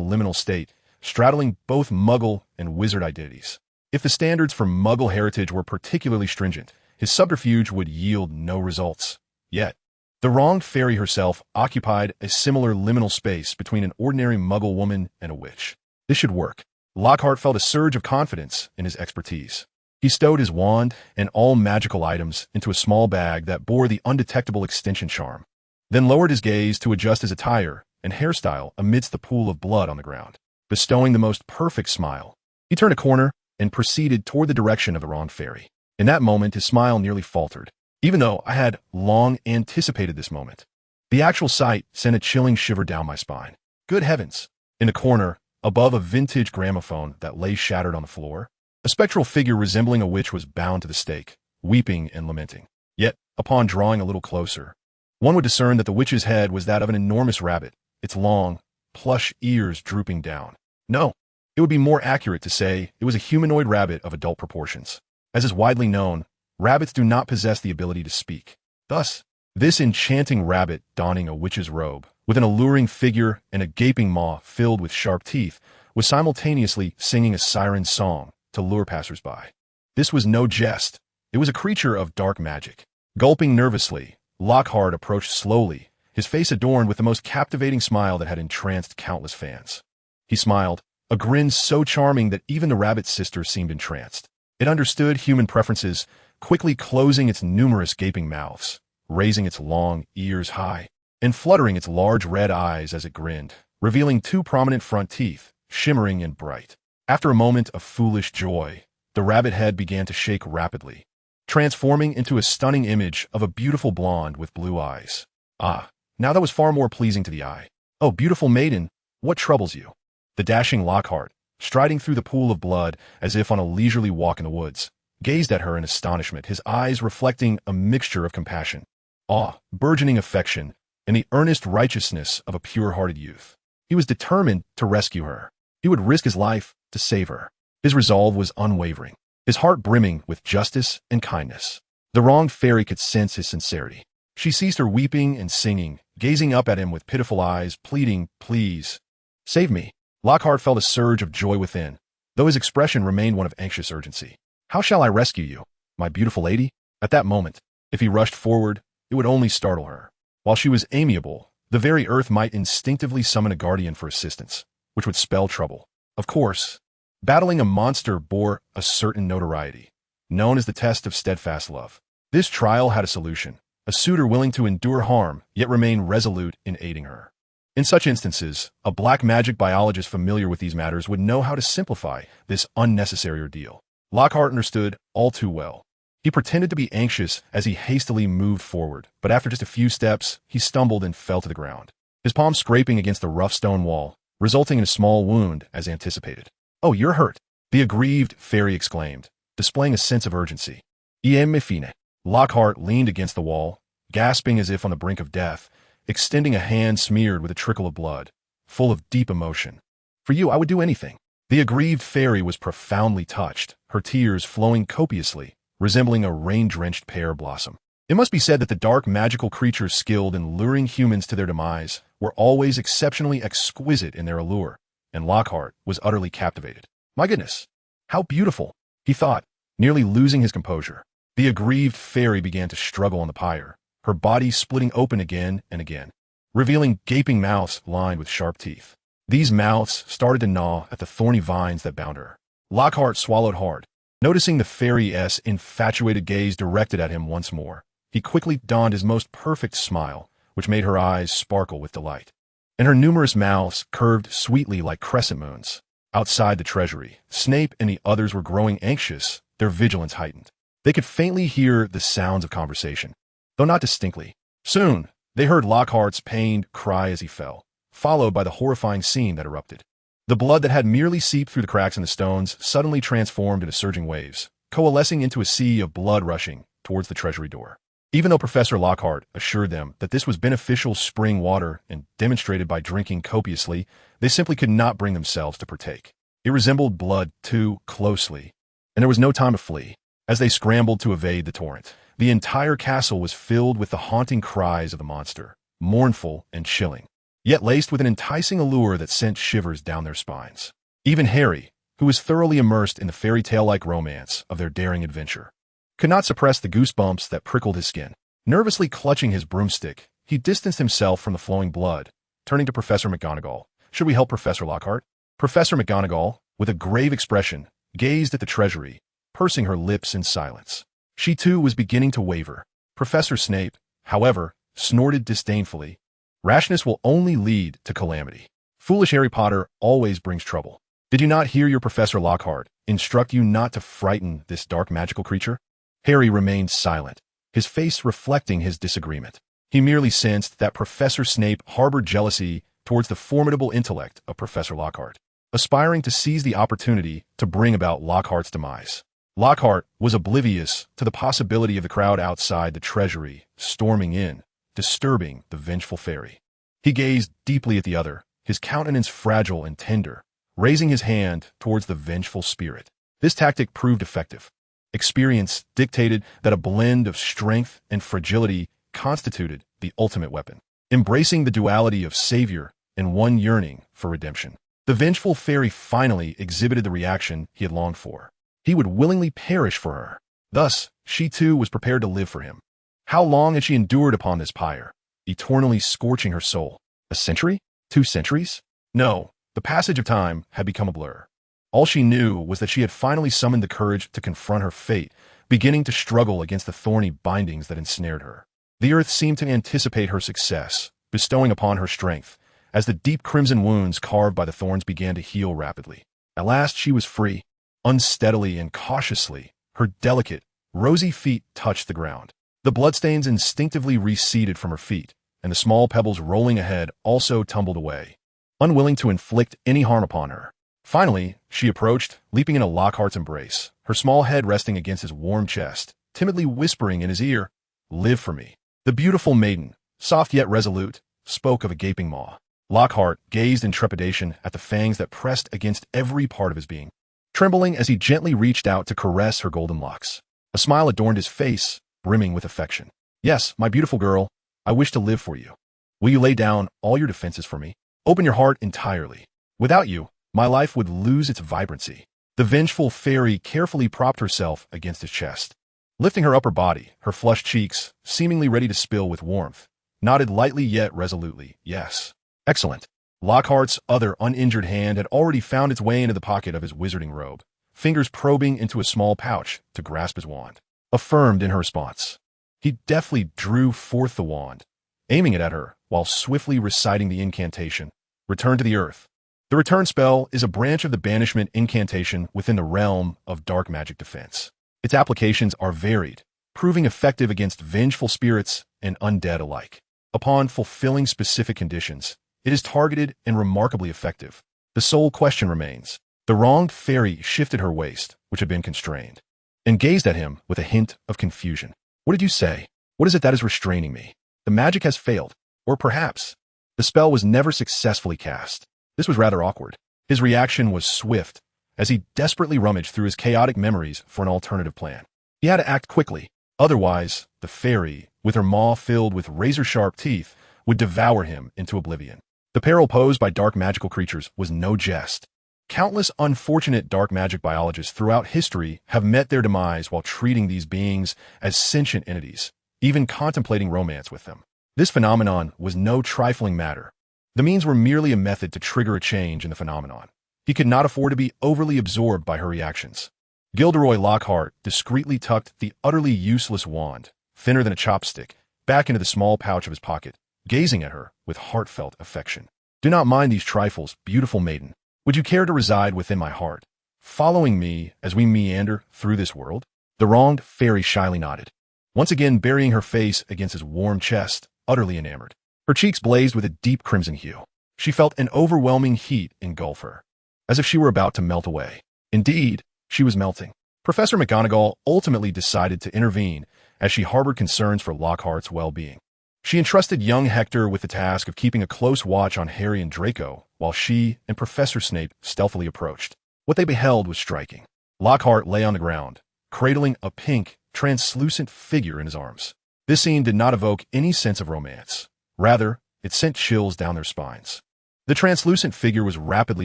liminal state, straddling both Muggle and wizard identities. If the standards for Muggle heritage were particularly stringent, his subterfuge would yield no results. Yet, the wronged fairy herself occupied a similar liminal space between an ordinary Muggle woman and a witch. This should work. Lockhart felt a surge of confidence in his expertise. He stowed his wand and all magical items into a small bag that bore the undetectable extension charm, then lowered his gaze to adjust his attire and hairstyle amidst the pool of blood on the ground. Bestowing the most perfect smile, he turned a corner and proceeded toward the direction of the wronged fairy. In that moment, his smile nearly faltered. Even though I had long anticipated this moment, the actual sight sent a chilling shiver down my spine. Good heavens! In a corner, above a vintage gramophone that lay shattered on the floor, a spectral figure resembling a witch was bound to the stake, weeping and lamenting. Yet, upon drawing a little closer, One would discern that the witch's head was that of an enormous rabbit, its long, plush ears drooping down. No, it would be more accurate to say it was a humanoid rabbit of adult proportions. As is widely known, rabbits do not possess the ability to speak. Thus, this enchanting rabbit donning a witch's robe, with an alluring figure and a gaping maw filled with sharp teeth, was simultaneously singing a siren song to lure passersby. This was no jest. It was a creature of dark magic. Gulping nervously, Lockhart approached slowly, his face adorned with the most captivating smile that had entranced countless fans. He smiled, a grin so charming that even the rabbit's sister seemed entranced. It understood human preferences, quickly closing its numerous gaping mouths, raising its long ears high, and fluttering its large red eyes as it grinned, revealing two prominent front teeth, shimmering and bright. After a moment of foolish joy, the rabbit head began to shake rapidly, transforming into a stunning image of a beautiful blonde with blue eyes. Ah, now that was far more pleasing to the eye. Oh, beautiful maiden, what troubles you? The dashing Lockhart, striding through the pool of blood as if on a leisurely walk in the woods, gazed at her in astonishment, his eyes reflecting a mixture of compassion, awe, burgeoning affection, and the earnest righteousness of a pure-hearted youth. He was determined to rescue her. He would risk his life to save her. His resolve was unwavering, his heart brimming with justice and kindness. The wronged fairy could sense his sincerity. She ceased her weeping and singing, gazing up at him with pitiful eyes, pleading, "Please, save me." Lockhart felt a surge of joy within, though his expression remained one of anxious urgency. "How shall I rescue you, my beautiful lady?" At that moment, if he rushed forward, it would only startle her. While she was amiable, the very earth might instinctively summon a guardian for assistance, which would spell trouble. Of course, battling a monster bore a certain notoriety, known as the test of steadfast love. This trial had a solution, a suitor willing to endure harm, yet remain resolute in aiding her. In such instances, a black magic biologist familiar with these matters would know how to simplify this unnecessary ordeal. Lockhart understood all too well. He pretended to be anxious as he hastily moved forward, but after just a few steps, he stumbled and fell to the ground, his palm scraping against the rough stone wall, resulting in a small wound as anticipated. "Oh, you're hurt," the aggrieved fairy exclaimed, displaying a sense of urgency. "Me fine." Lockhart leaned against the wall, gasping as if on the brink of death, extending a hand smeared with a trickle of blood, full of deep emotion. "For you, I would do anything." The aggrieved fairy was profoundly touched, her tears flowing copiously, resembling a rain-drenched pear blossom. It must be said that the dark magical creatures skilled in luring humans to their demise were always exceptionally exquisite in their allure, and Lockhart was utterly captivated. "My goodness, how beautiful," he thought, nearly losing his composure. The aggrieved fairy began to struggle on the pyre, her body splitting open again and again, revealing gaping mouths lined with sharp teeth. These mouths started to gnaw at the thorny vines that bound her. Lockhart swallowed hard, noticing the fairy's infatuated gaze directed at him once more. He quickly donned his most perfect smile, which made her eyes sparkle with delight, and her numerous mouths curved sweetly like crescent moons. Outside the treasury, Snape and the others were growing anxious, their vigilance heightened. They could faintly hear the sounds of conversation, though not distinctly. Soon, they heard Lockhart's pained cry as he fell, followed by the horrifying scene that erupted. The blood that had merely seeped through the cracks in the stones suddenly transformed into surging waves, coalescing into a sea of blood rushing towards the treasury door. Even though Professor Lockhart assured them that this was beneficial spring water and demonstrated by drinking copiously, they simply could not bring themselves to partake. It resembled blood too closely, and there was no time to flee. As they scrambled to evade the torrent, the entire castle was filled with the haunting cries of the monster, mournful and chilling, yet laced with an enticing allure that sent shivers down their spines. Even Harry, who was thoroughly immersed in the fairy tale-like romance of their daring adventure, could not suppress the goosebumps that prickled his skin. Nervously clutching his broomstick, he distanced himself from the flowing blood, turning to Professor McGonagall. "Should we help Professor Lockhart?" Professor McGonagall, with a grave expression, gazed at the treasury, pursing her lips in silence. She too was beginning to waver. Professor Snape, however, snorted disdainfully. "Rashness will only lead to calamity. Foolish Harry Potter always brings trouble. Did you not hear your Professor Lockhart instruct you not to frighten this dark magical creature?" Harry remained silent, his face reflecting his disagreement. He merely sensed that Professor Snape harbored jealousy towards the formidable intellect of Professor Lockhart, aspiring to seize the opportunity to bring about Lockhart's demise. Lockhart was oblivious to the possibility of the crowd outside the treasury storming in, disturbing the vengeful fairy. He gazed deeply at the other, his countenance fragile and tender, raising his hand towards the vengeful spirit. This tactic proved effective. Experience dictated that a blend of strength and fragility constituted the ultimate weapon, embracing the duality of savior and one yearning for redemption. The vengeful fairy finally exhibited the reaction he had longed for. He would willingly perish for her. Thus, she too was prepared to live for him. How long had she endured upon this pyre, eternally scorching her soul? A century? 2 centuries? No, the passage of time had become a blur. All she knew was that she had finally summoned the courage to confront her fate, beginning to struggle against the thorny bindings that ensnared her. The earth seemed to anticipate her success, bestowing upon her strength, as the deep crimson wounds carved by the thorns began to heal rapidly. At last she was free. Unsteadily and cautiously, her delicate, rosy feet touched the ground. The bloodstains instinctively receded from her feet, and the small pebbles rolling ahead also tumbled away, unwilling to inflict any harm upon her. Finally, she approached, leaping into Lockhart's embrace, her small head resting against his warm chest, timidly whispering in his ear, "Live for me." The beautiful maiden, soft yet resolute, spoke of a gaping maw. Lockhart gazed in trepidation at the fangs that pressed against every part of his being, trembling as he gently reached out to caress her golden locks. A smile adorned his face, brimming with affection. "Yes, my beautiful girl, I wish to live for you. Will you lay down all your defenses for me? Open your heart entirely. Without you, my life would lose its vibrancy." The vengeful fairy carefully propped herself against his chest. Lifting her upper body, her flushed cheeks, seemingly ready to spill with warmth, nodded lightly yet resolutely, "Yes." "Excellent." Lockhart's other uninjured hand had already found its way into the pocket of his wizarding robe, fingers probing into a small pouch to grasp his wand. Affirmed in her response, he deftly drew forth the wand, aiming it at her while swiftly reciting the incantation, "Return to the earth." The return spell is a branch of the banishment incantation within the realm of dark magic defense. Its applications are varied, proving effective against vengeful spirits and undead alike. Upon fulfilling specific conditions, it is targeted and remarkably effective. The sole question remains. The wronged fairy shifted her waist, which had been constrained, and gazed at him with a hint of confusion. "What did you say? What is it that is restraining me? The magic has failed, or perhaps the spell was never successfully cast." This was rather awkward. His reaction was swift, as he desperately rummaged through his chaotic memories for an alternative plan. He had to act quickly, otherwise the fairy, with her maw filled with razor-sharp teeth, would devour him into oblivion. The peril posed by dark magical creatures was no jest. Countless unfortunate dark magic biologists throughout history have met their demise while treating these beings as sentient entities, even contemplating romance with them. This phenomenon was no trifling matter. The means were merely a method to trigger a change in the phenomenon. He could not afford to be overly absorbed by her reactions. Gilderoy Lockhart discreetly tucked the utterly useless wand, thinner than a chopstick, back into the small pouch of his pocket, gazing at her with heartfelt affection. "Do not mind these trifles, beautiful maiden. Would you care to reside within my heart, following me as we meander through this world?" The wronged fairy shyly nodded, once again burying her face against his warm chest, utterly enamored. Her cheeks blazed with a deep crimson hue. She felt an overwhelming heat engulf her, as if she were about to melt away. Indeed, she was melting. Professor McGonagall ultimately decided to intervene as she harbored concerns for Lockhart's well-being. She entrusted young Hector with the task of keeping a close watch on Harry and Draco, while she and Professor Snape stealthily approached. What they beheld was striking. Lockhart lay on the ground, cradling a pink, translucent figure in his arms. This scene did not evoke any sense of romance. Rather, it sent chills down their spines. The translucent figure was rapidly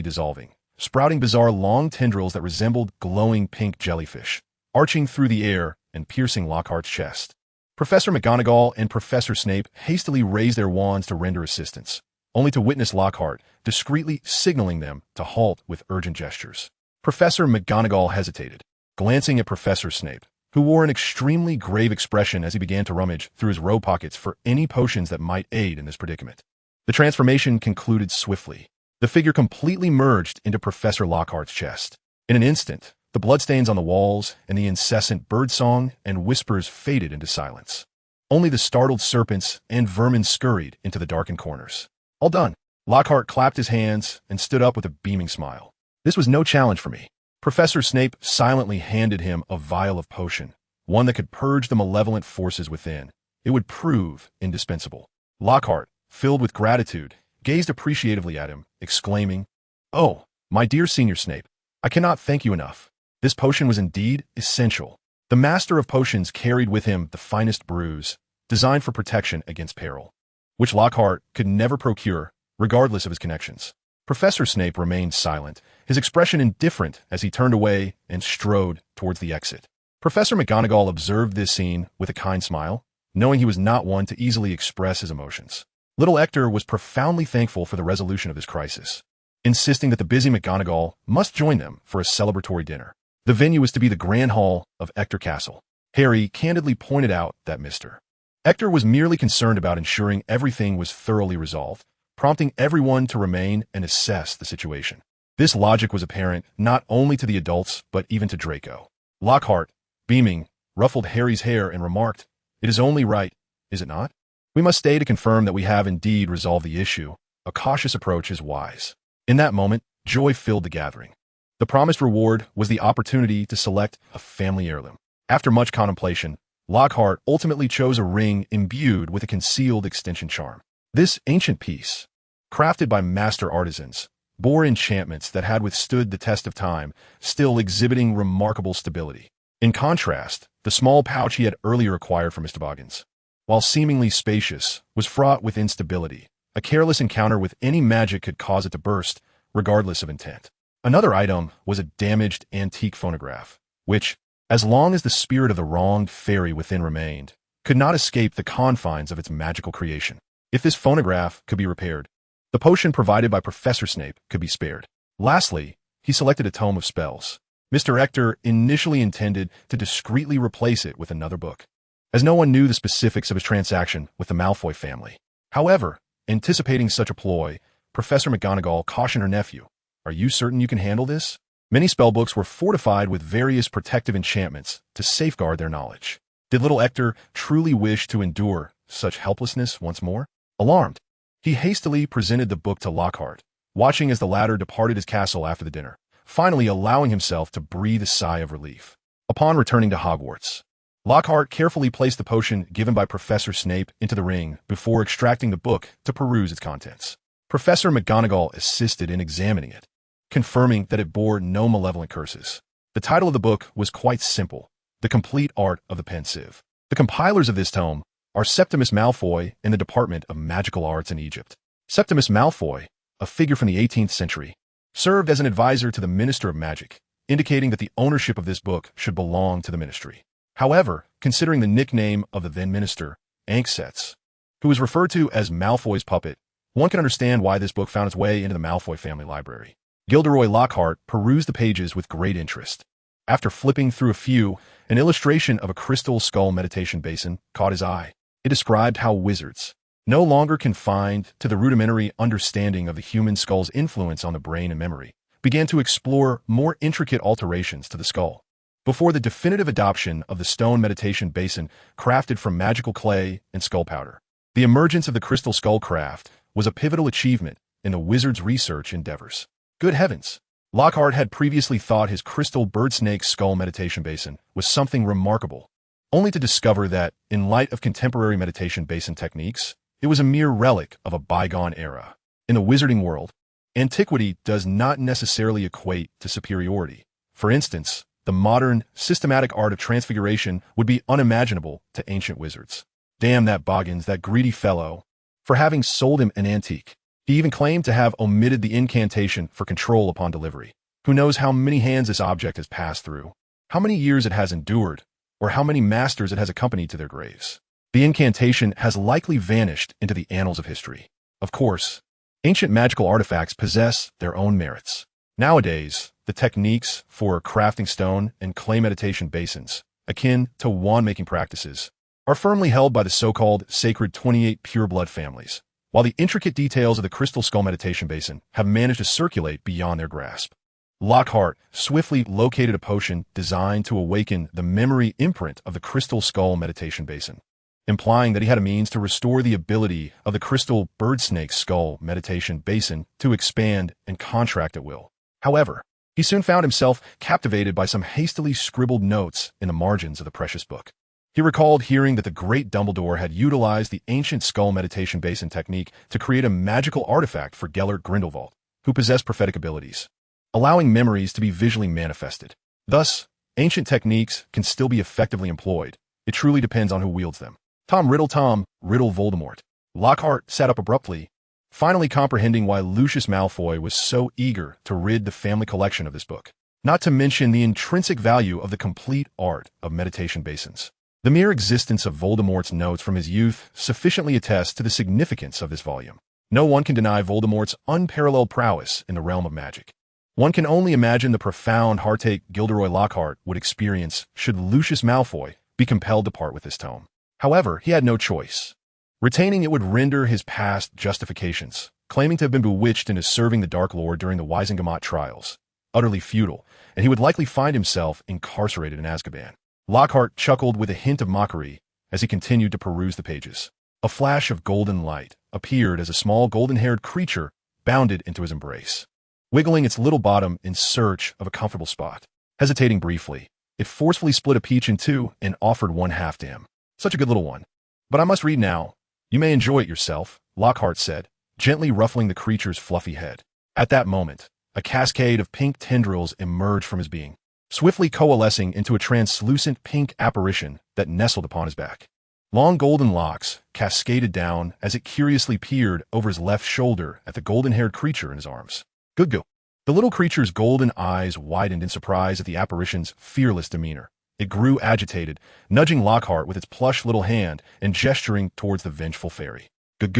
dissolving, sprouting bizarre long tendrils that resembled glowing pink jellyfish, arching through the air and piercing Lockhart's chest. Professor McGonagall and Professor Snape hastily raised their wands to render assistance, only to witness Lockhart discreetly signaling them to halt with urgent gestures. Professor McGonagall hesitated, glancing at Professor Snape, who wore an extremely grave expression as he began to rummage through his robe pockets for any potions that might aid in this predicament. The transformation concluded swiftly. The figure completely merged into Professor Lockhart's chest. In an instant, the bloodstains on the walls and the incessant birdsong and whispers faded into silence. Only the startled serpents and vermin scurried into the darkened corners. "All done." Lockhart clapped his hands and stood up with a beaming smile. "This was no challenge for me." Professor Snape silently handed him a vial of potion, one that could purge the malevolent forces within, it would prove indispensable. Lockhart, filled with gratitude, gazed appreciatively at him, exclaiming, "Oh, my dear Senior Snape, I cannot thank you enough. This potion was indeed essential." The Master of Potions carried with him the finest brews, designed for protection against peril, which Lockhart could never procure, regardless of his connections. Professor Snape remained silent, his expression indifferent as he turned away and strode towards the exit. Professor McGonagall observed this scene with a kind smile, knowing he was not one to easily express his emotions. Little Hector was profoundly thankful for the resolution of this crisis, insisting that the busy McGonagall must join them for a celebratory dinner. The venue was to be the Grand Hall of Hector Castle. Harry candidly pointed out that Mr. Hector was merely concerned about ensuring everything was thoroughly resolved, prompting everyone to remain and assess the situation. This logic was apparent not only to the adults, but even to Draco. Lockhart, beaming, ruffled Harry's hair and remarked, "It is only right, is it not? We must stay to confirm that we have indeed resolved the issue. A cautious approach is wise." In that moment, joy filled the gathering. The promised reward was the opportunity to select a family heirloom. After much contemplation, Lockhart ultimately chose a ring imbued with a concealed extension charm. This ancient piece, crafted by master artisans, bore enchantments that had withstood the test of time, still exhibiting remarkable stability. In contrast, the small pouch he had earlier acquired from Mr. Boggins, while seemingly spacious, was fraught with instability. A careless encounter with any magic could cause it to burst, regardless of intent. Another item was a damaged antique phonograph, which, as long as the spirit of the wronged fairy within remained, could not escape the confines of its magical creation. If this phonograph could be repaired, the potion provided by Professor Snape could be spared. Lastly, he selected a tome of spells. Mr. Hector initially intended to discreetly replace it with another book, as no one knew the specifics of his transaction with the Malfoy family. However, anticipating such a ploy, Professor McGonagall cautioned her nephew, "Are you certain you can handle this?" Many spellbooks were fortified with various protective enchantments to safeguard their knowledge. Did little Hector truly wish to endure such helplessness once more? Alarmed, he hastily presented the book to Lockhart, watching as the latter departed his castle after the dinner, finally allowing himself to breathe a sigh of relief. Upon returning to Hogwarts, Lockhart carefully placed the potion given by Professor Snape into the ring before extracting the book to peruse its contents. Professor McGonagall assisted in examining it, confirming that it bore no malevolent curses. The title of the book was quite simple: The Complete Art of the Pensieve. The compilers of this tome are Septimus Malfoy in the Department of Magical Arts in Egypt. Septimus Malfoy, a figure from the 18th century, served as an advisor to the Minister of Magic, indicating that the ownership of this book should belong to the ministry. However, considering the nickname of the then minister, Anxets, who was referred to as Malfoy's puppet, one can understand why this book found its way into the Malfoy family library. Gilderoy Lockhart perused the pages with great interest. After flipping through a few, an illustration of a crystal skull meditation basin caught his eye. It described how wizards, no longer confined to the rudimentary understanding of the human skull's influence on the brain and memory, began to explore more intricate alterations to the skull. Before the definitive adoption of the stone meditation basin crafted from magical clay and skull powder, the emergence of the crystal skull craft was a pivotal achievement in the wizard's research endeavors. Good heavens! Lockhart had previously thought his crystal bird snake skull meditation basin was something remarkable, only to discover that, in light of contemporary meditation basin techniques, it was a mere relic of a bygone era. In the wizarding world, antiquity does not necessarily equate to superiority. For instance, the modern, systematic art of transfiguration would be unimaginable to ancient wizards. Damn that Boggins, that greedy fellow, for having sold him an antique. He even claimed to have omitted the incantation for control upon delivery. Who knows how many hands this object has passed through, how many years it has endured, or how many masters it has accompanied to their graves. The incantation has likely vanished into the annals of history. Of course, ancient magical artifacts possess their own merits. Nowadays, the techniques for crafting stone and clay meditation basins, akin to wand-making practices, are firmly held by the so-called sacred 28 pureblood families, while the intricate details of the crystal skull meditation basin have managed to circulate beyond their grasp. Lockhart swiftly located a potion designed to awaken the memory imprint of the crystal skull meditation basin, implying that he had a means to restore the ability of the crystal bird snake skull meditation basin to expand and contract at will. However, he soon found himself captivated by some hastily scribbled notes in the margins of the precious book. He recalled hearing that the great Dumbledore had utilized the ancient skull meditation basin technique to create a magical artifact for Gellert Grindelwald, who possessed prophetic abilities, allowing memories to be visually manifested. Thus, ancient techniques can still be effectively employed. It truly depends on who wields them. Tom Riddle Voldemort. Lockhart sat up abruptly, finally comprehending why Lucius Malfoy was so eager to rid the family collection of this book, not to mention the intrinsic value of the complete art of meditation basins. The mere existence of Voldemort's notes from his youth sufficiently attests to the significance of this volume. No one can deny Voldemort's unparalleled prowess in the realm of magic. One can only imagine the profound heartache Gilderoy Lockhart would experience should Lucius Malfoy be compelled to part with this tome. However, he had no choice. Retaining it would render his past justifications, claiming to have been bewitched into serving the Dark Lord during the Wizengamot trials, utterly futile, and he would likely find himself incarcerated in Azkaban. Lockhart chuckled with a hint of mockery as he continued to peruse the pages. A flash of golden light appeared as a small golden-haired creature bounded into his embrace, wiggling its little bottom in search of a comfortable spot. Hesitating briefly, it forcefully split a peach in two and offered one half to him. Such a good little one. But I must read now. You may enjoy it yourself, Lockhart said, gently ruffling the creature's fluffy head. At that moment, a cascade of pink tendrils emerged from his being, swiftly coalescing into a translucent pink apparition that nestled upon his back. Long golden locks cascaded down as it curiously peered over his left shoulder at the golden-haired creature in his arms. Good. The little creature's golden eyes widened in surprise at the apparition's fearless demeanor. It grew agitated, nudging Lockhart with its plush little hand and gesturing towards the vengeful fairy. Good.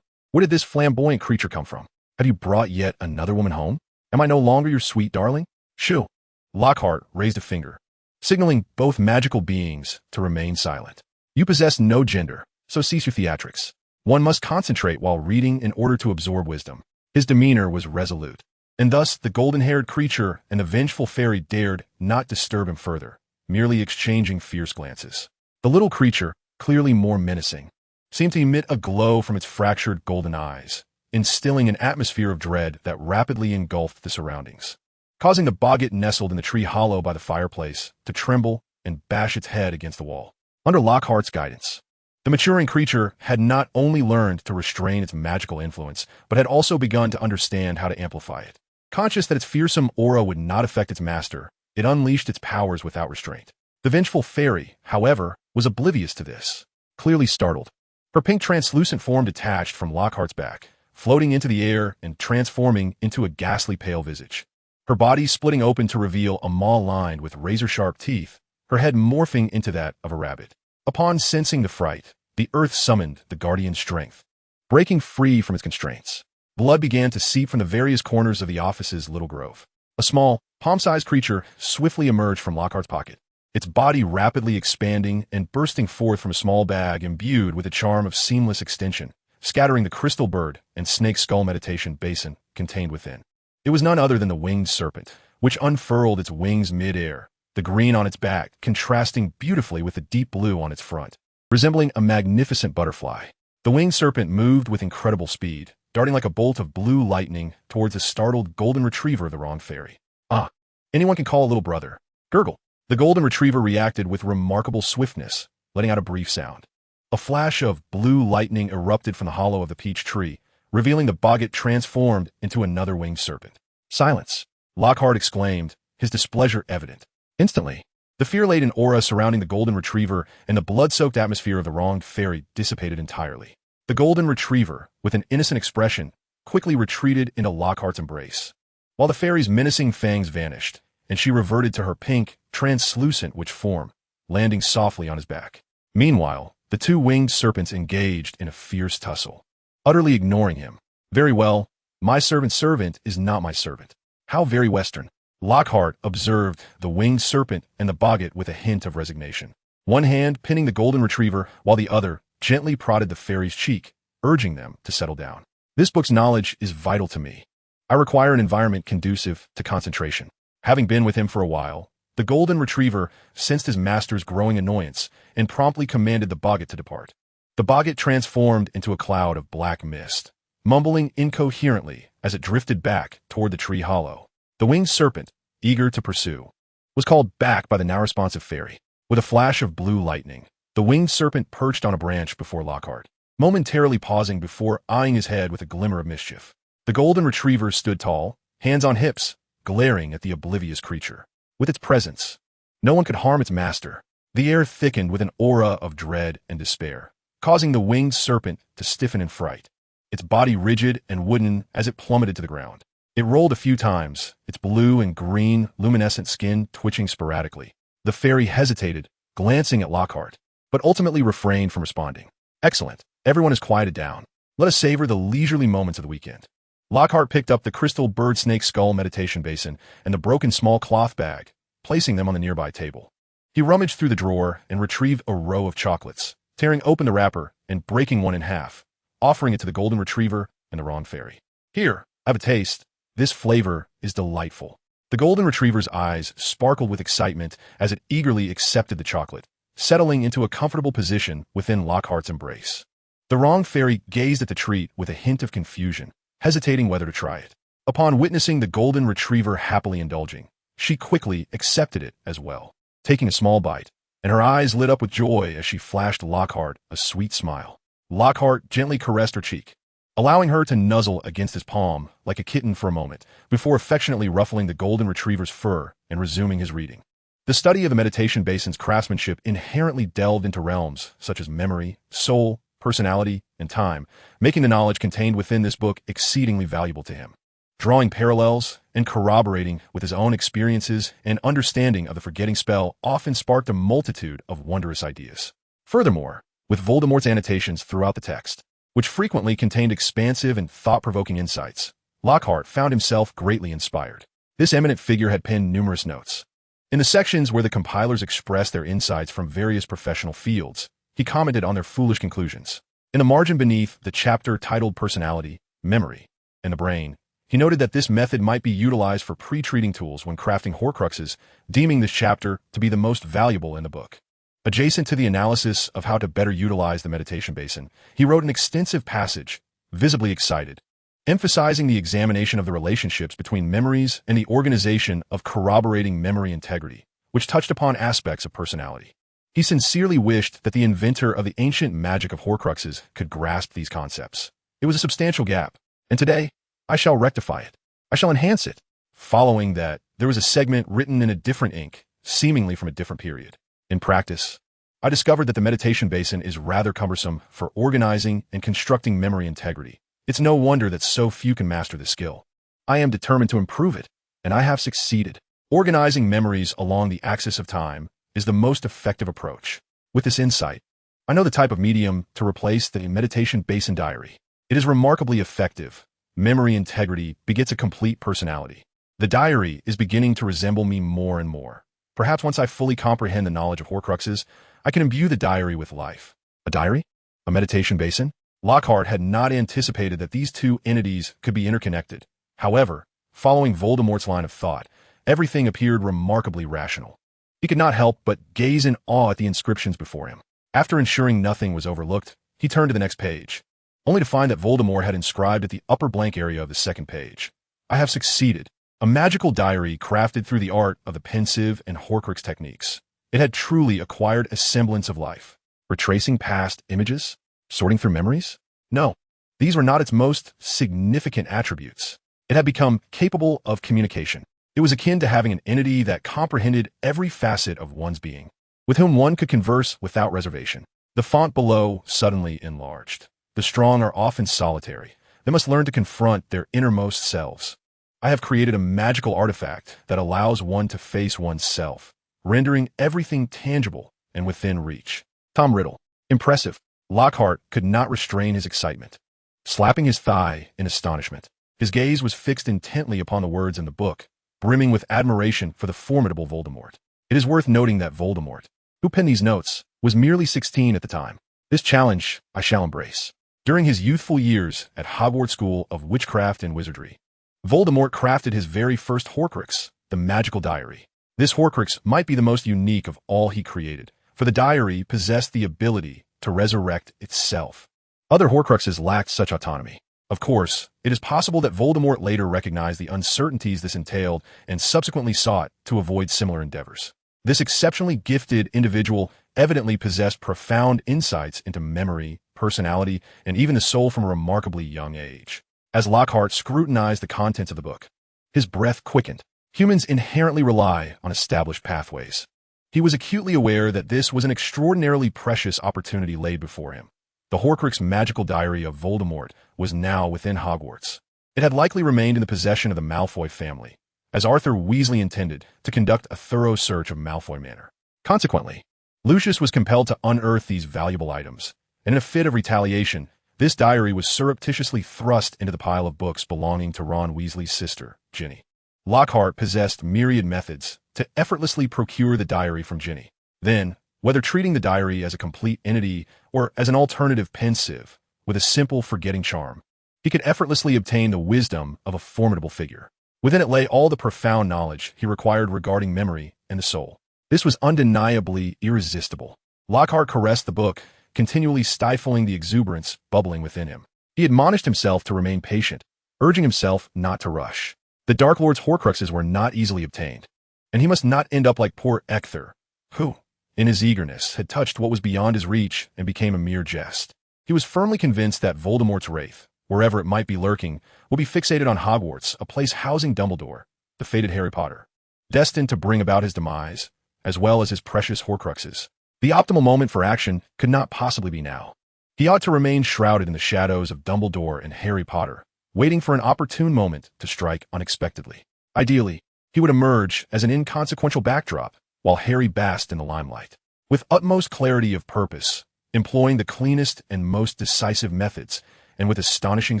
Where did this flamboyant creature come from? Have you brought yet another woman home? Am I no longer your sweet darling? Shoo. Lockhart raised a finger, signaling both magical beings to remain silent. You possess no gender, so cease your theatrics. One must concentrate while reading in order to absorb wisdom. His demeanor was resolute, and thus the golden-haired creature and the vengeful fairy dared not disturb him further, merely exchanging fierce glances. The little creature, clearly more menacing, seemed to emit a glow from its fractured golden eyes, instilling an atmosphere of dread that rapidly engulfed the surroundings, causing the boggart nestled in the tree hollow by the fireplace to tremble and bash its head against the wall. Under Lockhart's guidance, the maturing creature had not only learned to restrain its magical influence, but had also begun to understand how to amplify it. Conscious that its fearsome aura would not affect its master, it unleashed its powers without restraint. The vengeful fairy, however, was oblivious to this. Clearly startled, her pink translucent form detached from Lockhart's back, floating into the air and transforming into a ghastly pale visage. Her body splitting open to reveal a maw lined with razor-sharp teeth, her head morphing into that of a rabbit. Upon sensing the fright, the earth summoned the guardian strength. Breaking free from its constraints, blood began to seep from the various corners of the office's little grove. A small, palm-sized creature swiftly emerged from Lockhart's pocket, its body rapidly expanding and bursting forth from a small bag imbued with a charm of seamless extension, scattering the crystal bird and snake skull meditation basin contained within. It was none other than the winged serpent, which unfurled its wings mid-air, the green on its back contrasting beautifully with the deep blue on its front, resembling a magnificent butterfly. The winged serpent moved with incredible speed, darting like a bolt of blue lightning towards the startled golden retriever of the wronged fairy. Ah, anyone can call a little brother. Gurgle. The golden retriever reacted with remarkable swiftness, letting out a brief sound. A flash of blue lightning erupted from the hollow of the peach tree, revealing the boggart transformed into another winged serpent. Silence! Lockhart exclaimed, his displeasure evident. Instantly, the fear-laden aura surrounding the golden retriever and the blood-soaked atmosphere of the wronged fairy dissipated entirely. The golden retriever, with an innocent expression, quickly retreated into Lockhart's embrace, while the fairy's menacing fangs vanished, and she reverted to her pink, translucent witch form, landing softly on his back. Meanwhile, the two winged serpents engaged in a fierce tussle, utterly ignoring him. Very well, my servant's servant is not my servant. How very Western. Lockhart observed the winged serpent and the boggart with a hint of resignation, one hand pinning the golden retriever while the other gently prodded the fairy's cheek, urging them to settle down. This book's knowledge is vital to me. I require an environment conducive to concentration. Having been with him for a while, the golden retriever sensed his master's growing annoyance and promptly commanded the boggart to depart. The boggart transformed into a cloud of black mist, mumbling incoherently as it drifted back toward the tree hollow. The winged serpent, eager to pursue, was called back by the now responsive fairy. With a flash of blue lightning, The winged serpent perched on a branch before Lockhart, momentarily pausing before eyeing his head with a glimmer of mischief. The golden retriever stood tall, hands on hips, glaring at the oblivious creature. With its presence, no one could harm its master. The air thickened with an aura of dread and despair, causing the winged serpent to stiffen in fright, its body rigid and wooden as it plummeted to the ground. It rolled a few times, its blue and green luminescent skin twitching sporadically. The fairy hesitated, glancing at Lockhart, but ultimately refrained from responding. Excellent. Everyone is quieted down. Let us savor the leisurely moments of the weekend. Lockhart picked up the crystal bird snake skull meditation basin and the broken small cloth bag, placing them on the nearby table. He rummaged through the drawer and retrieved a row of chocolates, tearing open the wrapper and breaking one in half, offering it to the golden retriever and the wrong fairy. Here, have a taste. This flavor is delightful. The golden retriever's eyes sparkled with excitement as it eagerly accepted the chocolate, settling into a comfortable position within Lockhart's embrace. The wrong fairy gazed at the treat with a hint of confusion, hesitating whether to try it. Upon witnessing the golden retriever happily indulging, she quickly accepted it as well, taking a small bite, and her eyes lit up with joy as she flashed Lockhart a sweet smile. Lockhart gently caressed her cheek, allowing her to nuzzle against his palm like a kitten for a moment, before affectionately ruffling the golden retriever's fur and resuming his reading. The study of the meditation basin's craftsmanship inherently delved into realms such as memory, soul, personality, and time, making the knowledge contained within this book exceedingly valuable to him. Drawing parallels and corroborating with his own experiences and understanding of the forgetting spell often sparked a multitude of wondrous ideas. Furthermore, with Voldemort's annotations throughout the text, which frequently contained expansive and thought-provoking insights, Lockhart found himself greatly inspired. This eminent figure had penned numerous notes. In the sections where the compilers expressed their insights from various professional fields, he commented on their foolish conclusions. In the margin beneath the chapter titled Personality, Memory, and the Brain, he noted that this method might be utilized for pre-treating tools when crafting Horcruxes, deeming this chapter to be the most valuable in the book. Adjacent to the analysis of how to better utilize the meditation basin, he wrote an extensive passage, visibly excited, emphasizing the examination of the relationships between memories and the organization of corroborating memory integrity, which touched upon aspects of personality. He sincerely wished that the inventor of the ancient magic of Horcruxes could grasp these concepts. It was a substantial gap, and today, I shall rectify it. I shall enhance it. Following that, there was a segment written in a different ink, seemingly from a different period. In practice, I discovered that the meditation basin is rather cumbersome for organizing and constructing memory integrity. It's no wonder that so few can master this skill. I am determined to improve it, and I have succeeded. Organizing memories along the axis of time is the most effective approach. With this insight, I know the type of medium to replace the meditation basin diary. It is remarkably effective. Memory integrity begets a complete personality. The diary is beginning to resemble me more and more. Perhaps once I fully comprehend the knowledge of Horcruxes, I can imbue the diary with life. A diary? A meditation basin? Lockhart had not anticipated that these two entities could be interconnected. However, following Voldemort's line of thought, everything appeared remarkably rational. He could not help but gaze in awe at the inscriptions before him. After ensuring nothing was overlooked, he turned to the next page, only to find that Voldemort had inscribed at the upper blank area of the second page, "I have succeeded." A magical diary crafted through the art of the pensive and Horcrux techniques. It had truly acquired a semblance of life. Retracing past images? Sorting through memories? No, these were not its most significant attributes. It had become capable of communication. It was akin to having an entity that comprehended every facet of one's being, with whom one could converse without reservation. The font below suddenly enlarged. The strong are often solitary. They must learn to confront their innermost selves. I have created a magical artifact that allows one to face oneself, rendering everything tangible and within reach. Tom Riddle. Impressive. Lockhart could not restrain his excitement, slapping his thigh in astonishment. His gaze was fixed intently upon the words in the book, brimming with admiration for the formidable Voldemort. It is worth noting that Voldemort, who penned these notes, was merely 16 at the time. This challenge I shall embrace. During his youthful years at Hogwarts School of Witchcraft and Wizardry, Voldemort crafted his very first Horcrux, the Magical Diary. This Horcrux might be the most unique of all he created, for the diary possessed the ability to resurrect itself. Other Horcruxes lacked such autonomy. Of course, it is possible that Voldemort later recognized the uncertainties this entailed and subsequently sought to avoid similar endeavors. This exceptionally gifted individual evidently possessed profound insights into memory, personality, and even the soul from a remarkably young age. As Lockhart scrutinized the contents of the book, his breath quickened. Humans inherently rely on established pathways. He was acutely aware that this was an extraordinarily precious opportunity laid before him. The Horcrux magical diary of Voldemort was now within Hogwarts. It had likely remained in the possession of the Malfoy family, as Arthur Weasley intended to conduct a thorough search of Malfoy Manor. Consequently, Lucius was compelled to unearth these valuable items, and in a fit of retaliation, this diary was surreptitiously thrust into the pile of books belonging to Ron Weasley's sister, Ginny. Lockhart possessed myriad methods to effortlessly procure the diary from Ginny. Then, whether treating the diary as a complete entity or as an alternative pensive, with a simple forgetting charm, he could effortlessly obtain the wisdom of a formidable figure. Within it lay all the profound knowledge he required regarding memory and the soul. This was undeniably irresistible. Lockhart caressed the book, continually stifling the exuberance bubbling within him. He admonished himself to remain patient, urging himself not to rush. The Dark Lord's Horcruxes were not easily obtained, and he must not end up like poor Ector, who, in his eagerness, had touched what was beyond his reach and became a mere jest. He was firmly convinced that Voldemort's wraith, wherever it might be lurking, would be fixated on Hogwarts, a place housing Dumbledore, the fated Harry Potter, destined to bring about his demise, as well as his precious Horcruxes. The optimal moment for action could not possibly be now. He ought to remain shrouded in the shadows of Dumbledore and Harry Potter, waiting for an opportune moment to strike unexpectedly. Ideally, he would emerge as an inconsequential backdrop, while Harry basked in the limelight. With utmost clarity of purpose, employing the cleanest and most decisive methods, and with astonishing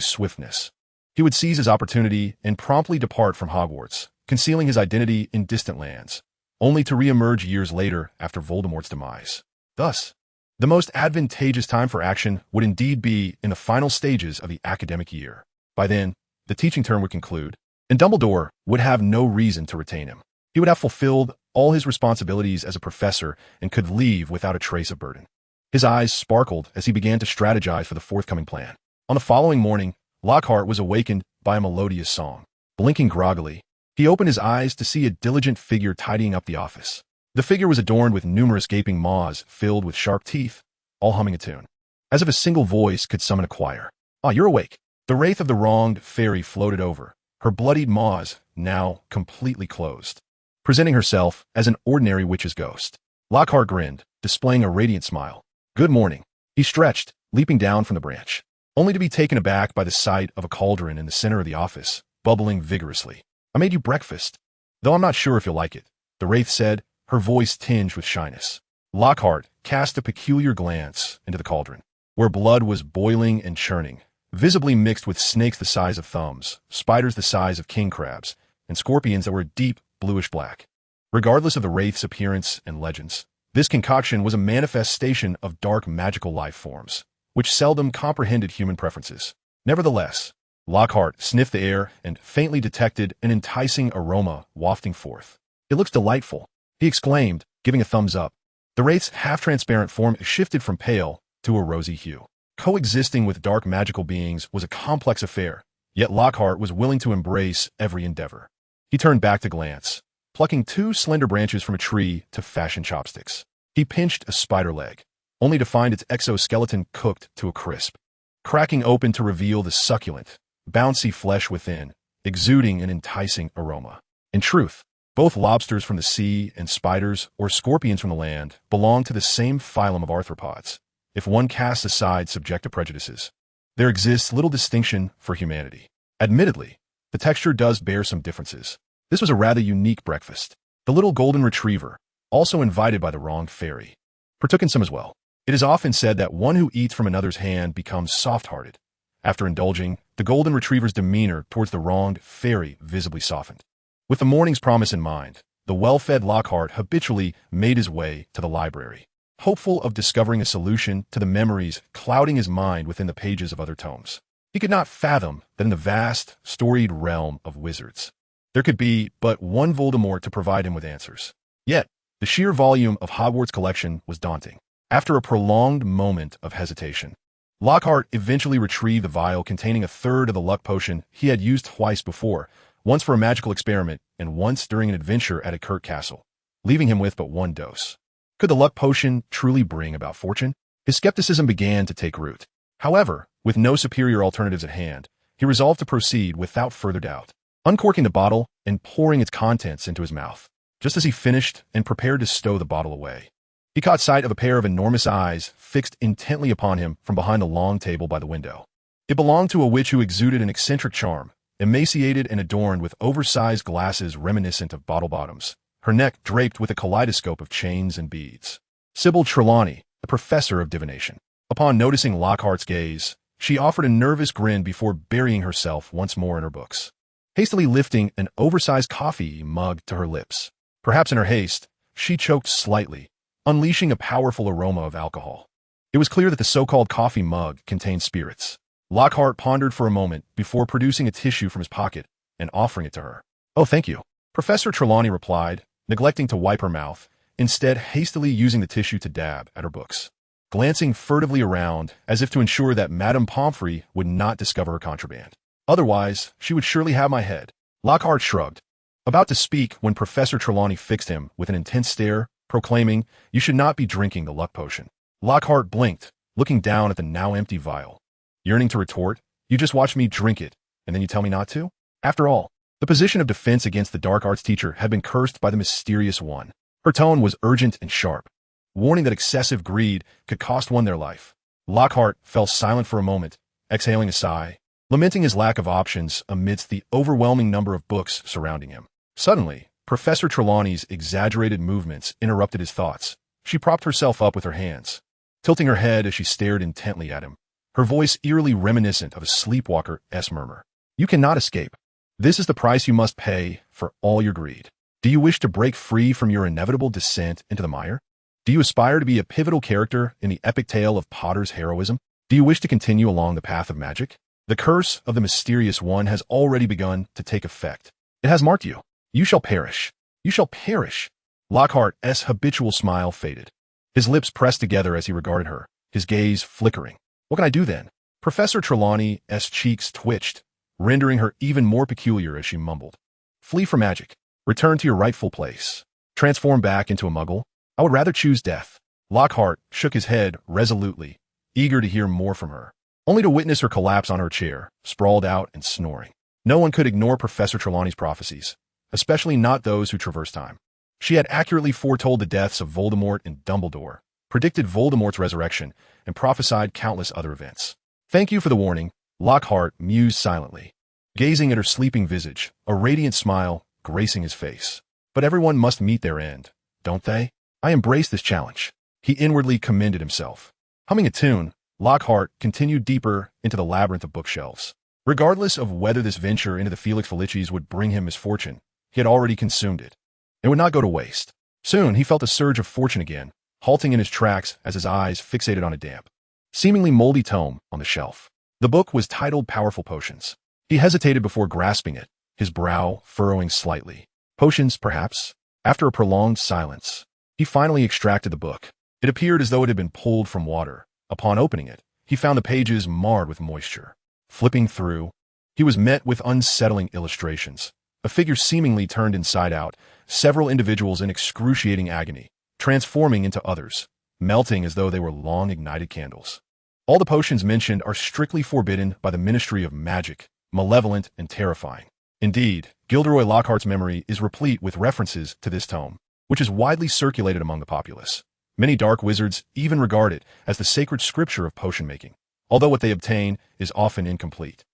swiftness, he would seize his opportunity and promptly depart from Hogwarts, concealing his identity in distant lands, only to re-emerge years later after Voldemort's demise. Thus, the most advantageous time for action would indeed be in the final stages of the academic year. By then, the teaching term would conclude, and Dumbledore would have no reason to retain him. He would have fulfilled all his responsibilities as a professor and could leave without a trace of burden. His eyes sparkled as he began to strategize for the forthcoming plan. On the following morning, Lockhart was awakened by a melodious song. Blinking groggily, he opened his eyes to see a diligent figure tidying up the office. The figure was adorned with numerous gaping maws filled with sharp teeth, all humming a tune, as if a single voice could summon a choir. "Ah, you're awake." The wraith of the wronged fairy floated over, her bloodied maws now completely closed, presenting herself as an ordinary witch's ghost. Lockhart grinned, displaying a radiant smile. "Good morning." He stretched, leaping down from the branch, only to be taken aback by the sight of a cauldron in the center of the office, bubbling vigorously. "I made you breakfast, though I'm not sure if you'll like it," the wraith said, her voice tinged with shyness. Lockhart cast a peculiar glance into the cauldron, where blood was boiling and churning, visibly mixed with snakes the size of thumbs, spiders the size of king crabs, and scorpions that were deep bluish black. Regardless of the wraith's appearance and legends, this concoction was a manifestation of dark magical life forms, which seldom comprehended human preferences. Nevertheless, Lockhart sniffed the air and faintly detected an enticing aroma wafting forth. "It looks delightful," he exclaimed, giving a thumbs up. The wraith's half-transparent form shifted from pale to a rosy hue. Coexisting with dark magical beings was a complex affair, yet Lockhart was willing to embrace every endeavor. He turned back to glance, plucking 2 slender branches from a tree to fashion chopsticks. He pinched a spider leg, only to find its exoskeleton cooked to a crisp, cracking open to reveal the succulent, bouncy flesh within, exuding an enticing aroma. In truth, both lobsters from the sea and spiders or scorpions from the land belong to the same phylum of arthropods. If one casts aside subjective prejudices, there exists little distinction for humanity. Admittedly, the texture does bear some differences. This was a rather unique breakfast. The little golden retriever, also invited by the wronged fairy, partook in some as well. It is often said that one who eats from another's hand becomes soft-hearted. After indulging, the golden retriever's demeanor towards the wronged fairy visibly softened. With the morning's promise in mind, the well-fed Lockhart habitually made his way to the library, hopeful of discovering a solution to the memories clouding his mind within the pages of other tomes. He could not fathom that in the vast, storied realm of wizards, there could be but one Voldemort to provide him with answers. Yet, the sheer volume of Hogwarts' collection was daunting. After a prolonged moment of hesitation, Lockhart eventually retrieved the vial containing a third of the luck potion he had used twice before, once for a magical experiment and once during an adventure at a Kirk castle, leaving him with but 1 dose. Could the luck potion truly bring about fortune? His skepticism began to take root. However, with no superior alternatives at hand, he resolved to proceed without further doubt, uncorking the bottle and pouring its contents into his mouth. Just as he finished and prepared to stow the bottle away, he caught sight of a pair of enormous eyes fixed intently upon him from behind the long table by the window. It belonged to a witch who exuded an eccentric charm, emaciated and adorned with oversized glasses reminiscent of bottle bottoms, her neck draped with a kaleidoscope of chains and beads. Sybil Trelawney, the professor of divination. Upon noticing Lockhart's gaze, she offered a nervous grin before burying herself once more in her books, hastily lifting an oversized coffee mug to her lips. Perhaps in her haste, she choked slightly, unleashing a powerful aroma of alcohol. It was clear that the so-called coffee mug contained spirits. Lockhart pondered for a moment before producing a tissue from his pocket and offering it to her. "Oh, thank you," Professor Trelawney replied, neglecting to wipe her mouth, instead hastily using the tissue to dab at her books, glancing furtively around as if to ensure that Madame Pomfrey would not discover her contraband. "Otherwise, she would surely have my head." Lockhart shrugged, about to speak when Professor Trelawney fixed him with an intense stare, proclaiming, "You should not be drinking the luck potion." Lockhart blinked, looking down at the now empty vial, yearning to retort, "You just watched me drink it, and then you tell me not to?" After all, the position of defense against the dark arts teacher had been cursed by the mysterious one. Her tone was urgent and sharp, warning that excessive greed could cost one their life. Lockhart fell silent for a moment, exhaling a sigh, lamenting his lack of options amidst the overwhelming number of books surrounding him. Suddenly, Professor Trelawney's exaggerated movements interrupted his thoughts. She propped herself up with her hands, tilting her head as she stared intently at him, her voice eerily reminiscent of a sleepwalker's murmur. "You cannot escape. This is the price you must pay for all your greed. Do you wish to break free from your inevitable descent into the mire? Do you aspire to be a pivotal character in the epic tale of Potter's heroism? Do you wish to continue along the path of magic? The curse of the mysterious one has already begun to take effect. It has marked you. You shall perish. You shall perish." Lockhart's habitual smile faded. His lips pressed together as he regarded her, his gaze flickering. "What can I do then?" Professor Trelawney's cheeks twitched, rendering her even more peculiar as she mumbled. "Flee from magic. Return to your rightful place. Transform back into a muggle. I would rather choose death." Lockhart shook his head resolutely, eager to hear more from her, only to witness her collapse on her chair, sprawled out and snoring. No one could ignore Professor Trelawney's prophecies, especially not those who traverse time. She had accurately foretold the deaths of Voldemort and Dumbledore, predicted Voldemort's resurrection, and prophesied countless other events. "Thank you for the warning," Lockhart mused silently, gazing at her sleeping visage, a radiant smile gracing his face. "But everyone must meet their end, don't they? I embrace this challenge." He inwardly commended himself. Humming a tune, Lockhart continued deeper into the labyrinth of bookshelves. Regardless of whether this venture into the Felix Felicis would bring him misfortune, he had already consumed it. It would not go to waste. Soon he felt a surge of fortune again, halting in his tracks as his eyes fixated on a damp, seemingly moldy tome on the shelf. The book was titled Powerful Potions. He hesitated before grasping it, his brow furrowing slightly. Potions, perhaps? After a prolonged silence, he finally extracted the book. It appeared as though it had been pulled from water. Upon opening it, he found the pages marred with moisture. Flipping through, he was met with unsettling illustrations. A figure seemingly turned inside out, several individuals in excruciating agony, transforming into others, melting as though they were long-ignited candles. All the potions mentioned are strictly forbidden by the Ministry of Magic, malevolent and terrifying. Indeed, Gilderoy Lockhart's memory is replete with references to this tome, which is widely circulated among the populace. Many dark wizards even regard it as the sacred scripture of potion-making, although what they obtain is often incomplete.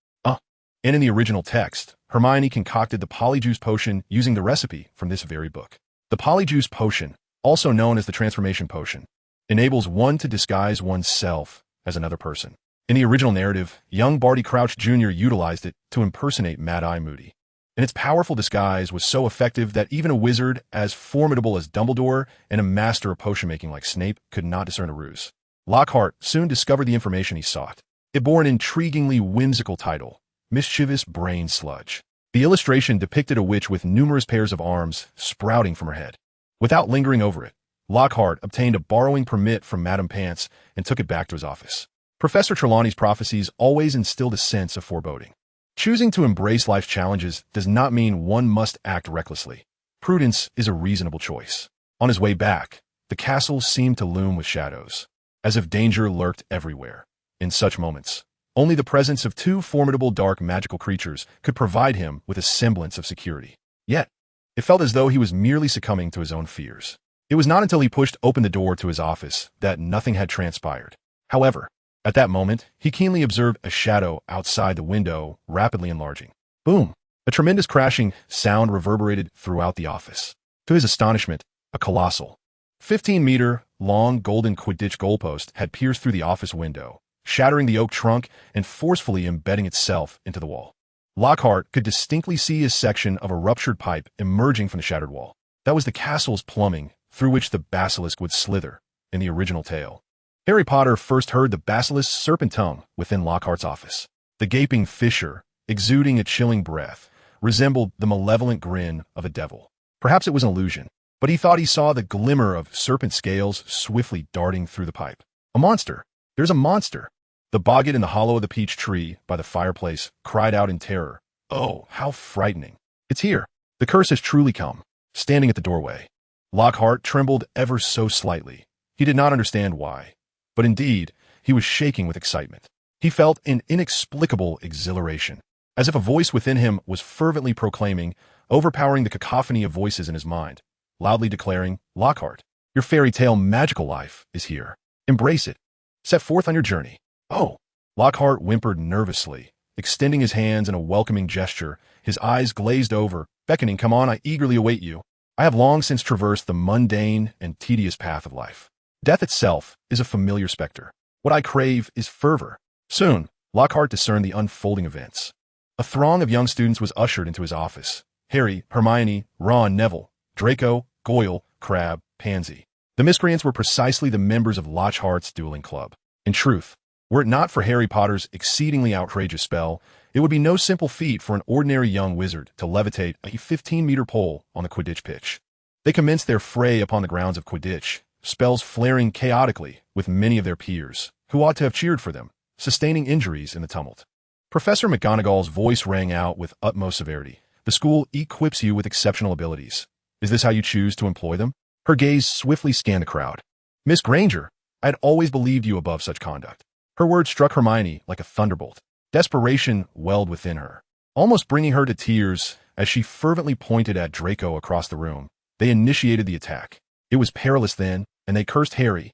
And in the original text, Hermione concocted the Polyjuice Potion using the recipe from this very book. The Polyjuice Potion, also known as the Transformation Potion, enables one to disguise oneself as another person. In the original narrative, young Barty Crouch Jr. utilized it to impersonate Mad-Eye Moody. And its powerful disguise was so effective that even a wizard as formidable as Dumbledore and a master of potion-making like Snape could not discern a ruse. Lockhart soon discovered the information he sought. It bore an intriguingly whimsical title, Mischievous Brain Sludge. The illustration depicted a witch with numerous pairs of arms sprouting from her head. Without lingering over it, Lockhart obtained a borrowing permit from Madame Pants and took it back to his office. Professor Trelawney's prophecies always instilled a sense of foreboding. Choosing to embrace life's challenges does not mean one must act recklessly. Prudence is a reasonable choice. On his way back, The castle seemed to loom with shadows, as if danger lurked everywhere. In such moments, only the presence of two formidable dark magical creatures could provide him with a semblance of security. Yet, it felt as though he was merely succumbing to his own fears. It was not until he pushed open the door to his office that nothing had transpired. However, at that moment, he keenly observed a shadow outside the window rapidly enlarging. Boom! A tremendous crashing sound reverberated throughout the office. To his astonishment, a colossal, 15-meter-long golden Quidditch goalpost had pierced through the office window, shattering the oak trunk and forcefully embedding itself into the wall. Lockhart could distinctly see a section of a ruptured pipe emerging from the shattered wall. That was the castle's plumbing, through which the basilisk would slither in the original tale. Harry Potter first heard the basilisk's serpent tongue within Lockhart's office. The gaping fissure, exuding a chilling breath, resembled the malevolent grin of a devil. Perhaps it was an illusion, but he thought he saw the glimmer of serpent scales swiftly darting through the pipe. A monster! There's a monster! The boggart in the hollow of the peach tree by the fireplace cried out in terror. Oh, how frightening! It's here! The curse has truly come. Standing at the doorway, Lockhart trembled ever so slightly. He did not understand why, but indeed, he was shaking with excitement. He felt an inexplicable exhilaration, as if a voice within him was fervently proclaiming, overpowering the cacophony of voices in his mind, loudly declaring, Lockhart, your fairy tale magical life is here. Embrace it. Set forth on your journey. Oh! Lockhart whimpered nervously, extending his hands in a welcoming gesture, his eyes glazed over, beckoning, come on, I eagerly await you. I have long since traversed the mundane and tedious path of life. Death itself is a familiar specter. What I crave is fervor. Soon, Lockhart discerned the unfolding events. A throng of young students was ushered into his office. Harry, Hermione, Ron, Neville, Draco, Goyle, Crabbe, Pansy. The miscreants were precisely the members of Lockhart's dueling club. In truth, were it not for Harry Potter's exceedingly outrageous spell, it would be no simple feat for an ordinary young wizard to levitate a 15-meter pole on the Quidditch pitch. They commenced their fray upon the grounds of Quidditch, spells flaring chaotically with many of their peers, who ought to have cheered for them, sustaining injuries in the tumult. Professor McGonagall's voice rang out with utmost severity. The school equips you with exceptional abilities. Is this how you choose to employ them? Her gaze swiftly scanned the crowd. Miss Granger, I had always believed you above such conduct. Her words struck Hermione like a thunderbolt. Desperation welled within her, almost bringing her to tears as she fervently pointed at Draco across the room. They initiated the attack. It was perilous then, and they cursed Harry.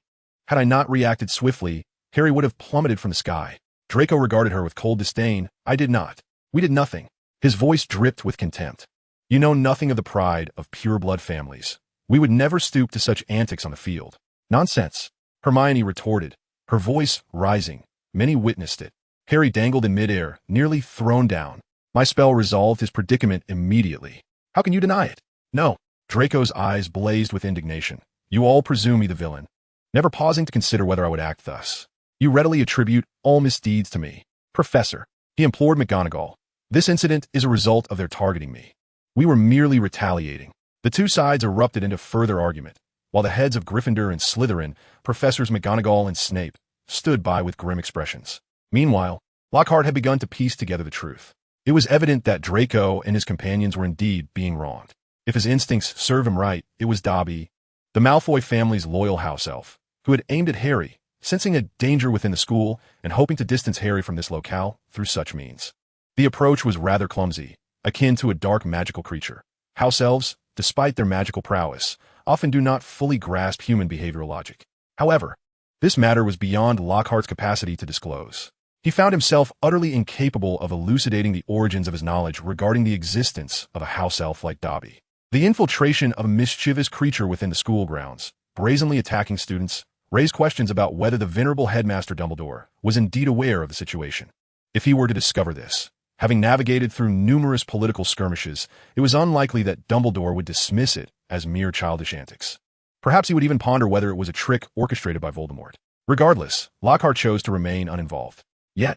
Had I not reacted swiftly, Harry would have plummeted from the sky. Draco regarded her with cold disdain. I did not. We did nothing. His voice dripped with contempt. You know nothing of the pride of pure-blood families. We would never stoop to such antics on the field. Nonsense, Hermione retorted, her voice rising. Many witnessed it. Harry dangled in midair, nearly thrown down. My spell resolved his predicament immediately. How can you deny it? No. Draco's eyes blazed with indignation. You all presume me the villain, never pausing to consider whether I would act thus. You readily attribute all misdeeds to me. Professor, he implored McGonagall, this incident is a result of their targeting me. We were merely retaliating. The two sides erupted into further argument, while the heads of Gryffindor and Slytherin, Professors McGonagall and Snape, stood by with grim expressions. Meanwhile, Lockhart had begun to piece together the truth. It was evident that Draco and his companions were indeed being wronged. If his instincts served him right, it was Dobby, the Malfoy family's loyal house elf, who had aimed at Harry, sensing a danger within the school and hoping to distance Harry from this locale through such means. The approach was rather clumsy, akin to a dark magical creature. House elves, despite their magical prowess, often do not fully grasp human behavioral logic. However, this matter was beyond Lockhart's capacity to disclose. He found himself utterly incapable of elucidating the origins of his knowledge regarding the existence of a house elf like Dobby. The infiltration of a mischievous creature within the school grounds, brazenly attacking students, raised questions about whether the venerable headmaster Dumbledore was indeed aware of the situation. If he were to discover this, having navigated through numerous political skirmishes, it was unlikely that Dumbledore would dismiss it as mere childish antics. Perhaps he would even ponder whether it was a trick orchestrated by Voldemort. Regardless, Lockhart chose to remain uninvolved. Yet,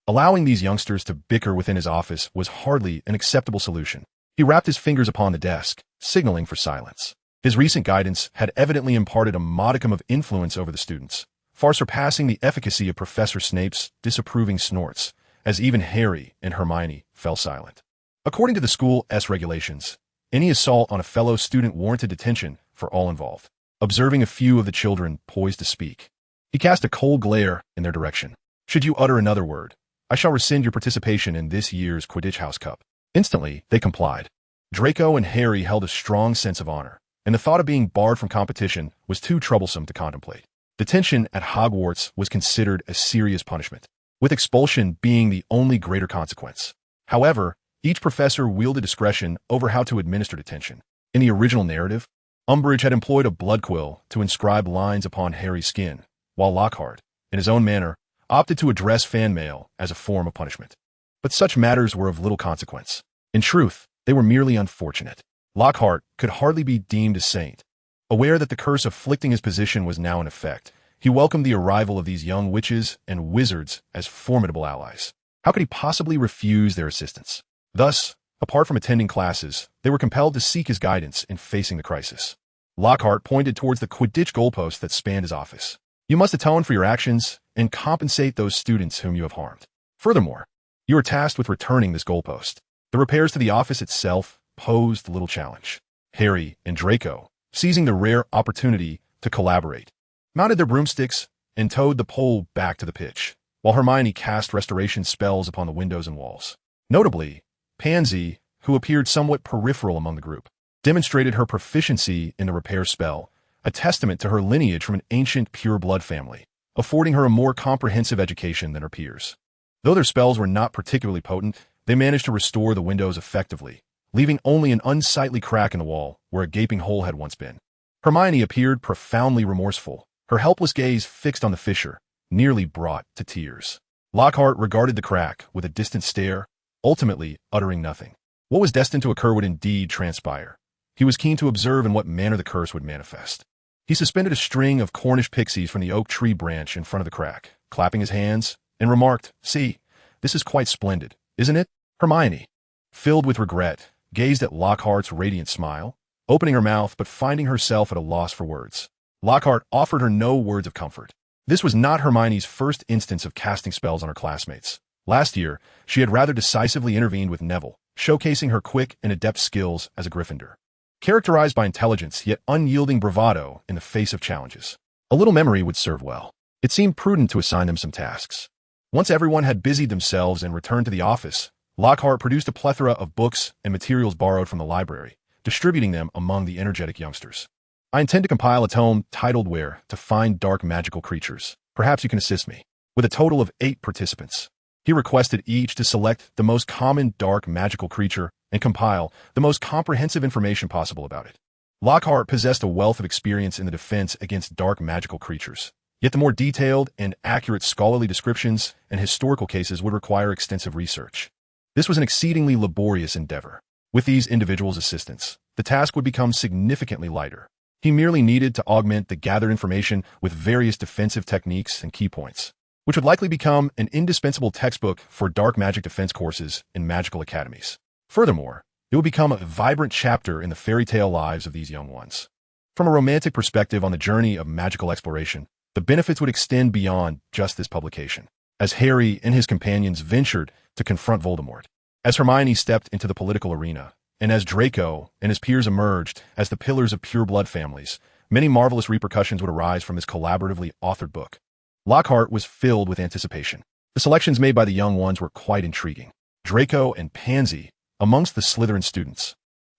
allowing these youngsters to bicker within his office was hardly an acceptable solution. He rapped his fingers upon the desk, signaling for silence. His recent guidance had evidently imparted a modicum of influence over the students, far surpassing the efficacy of Professor Snape's disapproving snorts, as even Harry and Hermione fell silent. According to the school's regulations, any assault on a fellow student warranted detention for all involved. observing a few of the children poised to speak. He cast a cold glare in their direction. Should you utter another word, I shall rescind your participation in this year's Quidditch House Cup. Instantly, they complied. Draco and Harry held a strong sense of honor, and the thought of being barred from competition was too troublesome to contemplate. Detention at Hogwarts was considered a serious punishment, with expulsion being the only greater consequence. However, each professor wielded discretion over how to administer detention. In the original narrative, Umbridge had employed a blood quill to inscribe lines upon Harry's skin, while Lockhart, in his own manner, opted to address fan mail as a form of punishment. But such matters were of little consequence. In truth, they were merely unfortunate. Lockhart could hardly be deemed a saint. Aware that the curse afflicting his position was now in effect, he welcomed the arrival of these young witches and wizards as formidable allies. How could he possibly refuse their assistance? Thus, apart from attending classes, they were compelled to seek his guidance in facing the crisis. Lockhart pointed towards the Quidditch goalpost that spanned his office. You must atone for your actions and compensate those students whom you have harmed. Furthermore, you are tasked with returning this goalpost. The repairs to the office itself posed little challenge. Harry and Draco, seizing the rare opportunity to collaborate, mounted their broomsticks and towed the pole back to the pitch, while Hermione cast restoration spells upon the windows and walls. Notably, Pansy, who appeared somewhat peripheral among the group, demonstrated her proficiency in the repair spell, a testament to her lineage from an ancient pure-blood family, affording her a more comprehensive education than her peers. Though their spells were not particularly potent, they managed to restore the windows effectively, leaving only an unsightly crack in the wall where a gaping hole had once been. Hermione appeared profoundly remorseful, her helpless gaze fixed on the fissure, nearly brought to tears. Lockhart regarded the crack with a distant stare, ultimately uttering nothing. What was destined to occur would indeed transpire. He was keen to observe in what manner the curse would manifest. He suspended a string of Cornish pixies from the oak tree branch in front of the crack, clapping his hands, and remarked, "See, this is quite splendid, isn't it?" Hermione, filled with regret, gazed at Lockhart's radiant smile, opening her mouth but finding herself at a loss for words. Lockhart offered her no words of comfort. This was not Hermione's first instance of casting spells on her classmates. Last year, she had rather decisively intervened with Neville, showcasing her quick and adept skills as a Gryffindor. Characterized by intelligence yet unyielding bravado in the face of challenges. A little memory would serve well. It seemed prudent to assign them some tasks. Once everyone had busied themselves and returned to the office, Lockhart produced a plethora of books and materials borrowed from the library, distributing them among the energetic youngsters. I intend to compile a tome titled Where to Find Dark Magical Creatures. Perhaps you can assist me. With a total of 8 participants. He requested each to select the most common dark magical creature and compile the most comprehensive information possible about it. Lockhart possessed a wealth of experience in the defense against dark magical creatures, yet the more detailed and accurate scholarly descriptions and historical cases would require extensive research. This was an exceedingly laborious endeavor. With these individuals' assistance, the task would become significantly lighter. He merely needed to augment the gathered information with various defensive techniques and key points, which would likely become an indispensable textbook for dark magic defense courses in magical academies. Furthermore, it would become a vibrant chapter in the fairy tale lives of these young ones. From a romantic perspective on the journey of magical exploration, the benefits would extend beyond just this publication. As Harry and his companions ventured to confront Voldemort, as Hermione stepped into the political arena, and as Draco and his peers emerged as the pillars of pure-blood families, many marvelous repercussions would arise from this collaboratively authored book. Lockhart was filled with anticipation. The selections made by the young ones were quite intriguing. Draco and Pansy, amongst the Slytherin students,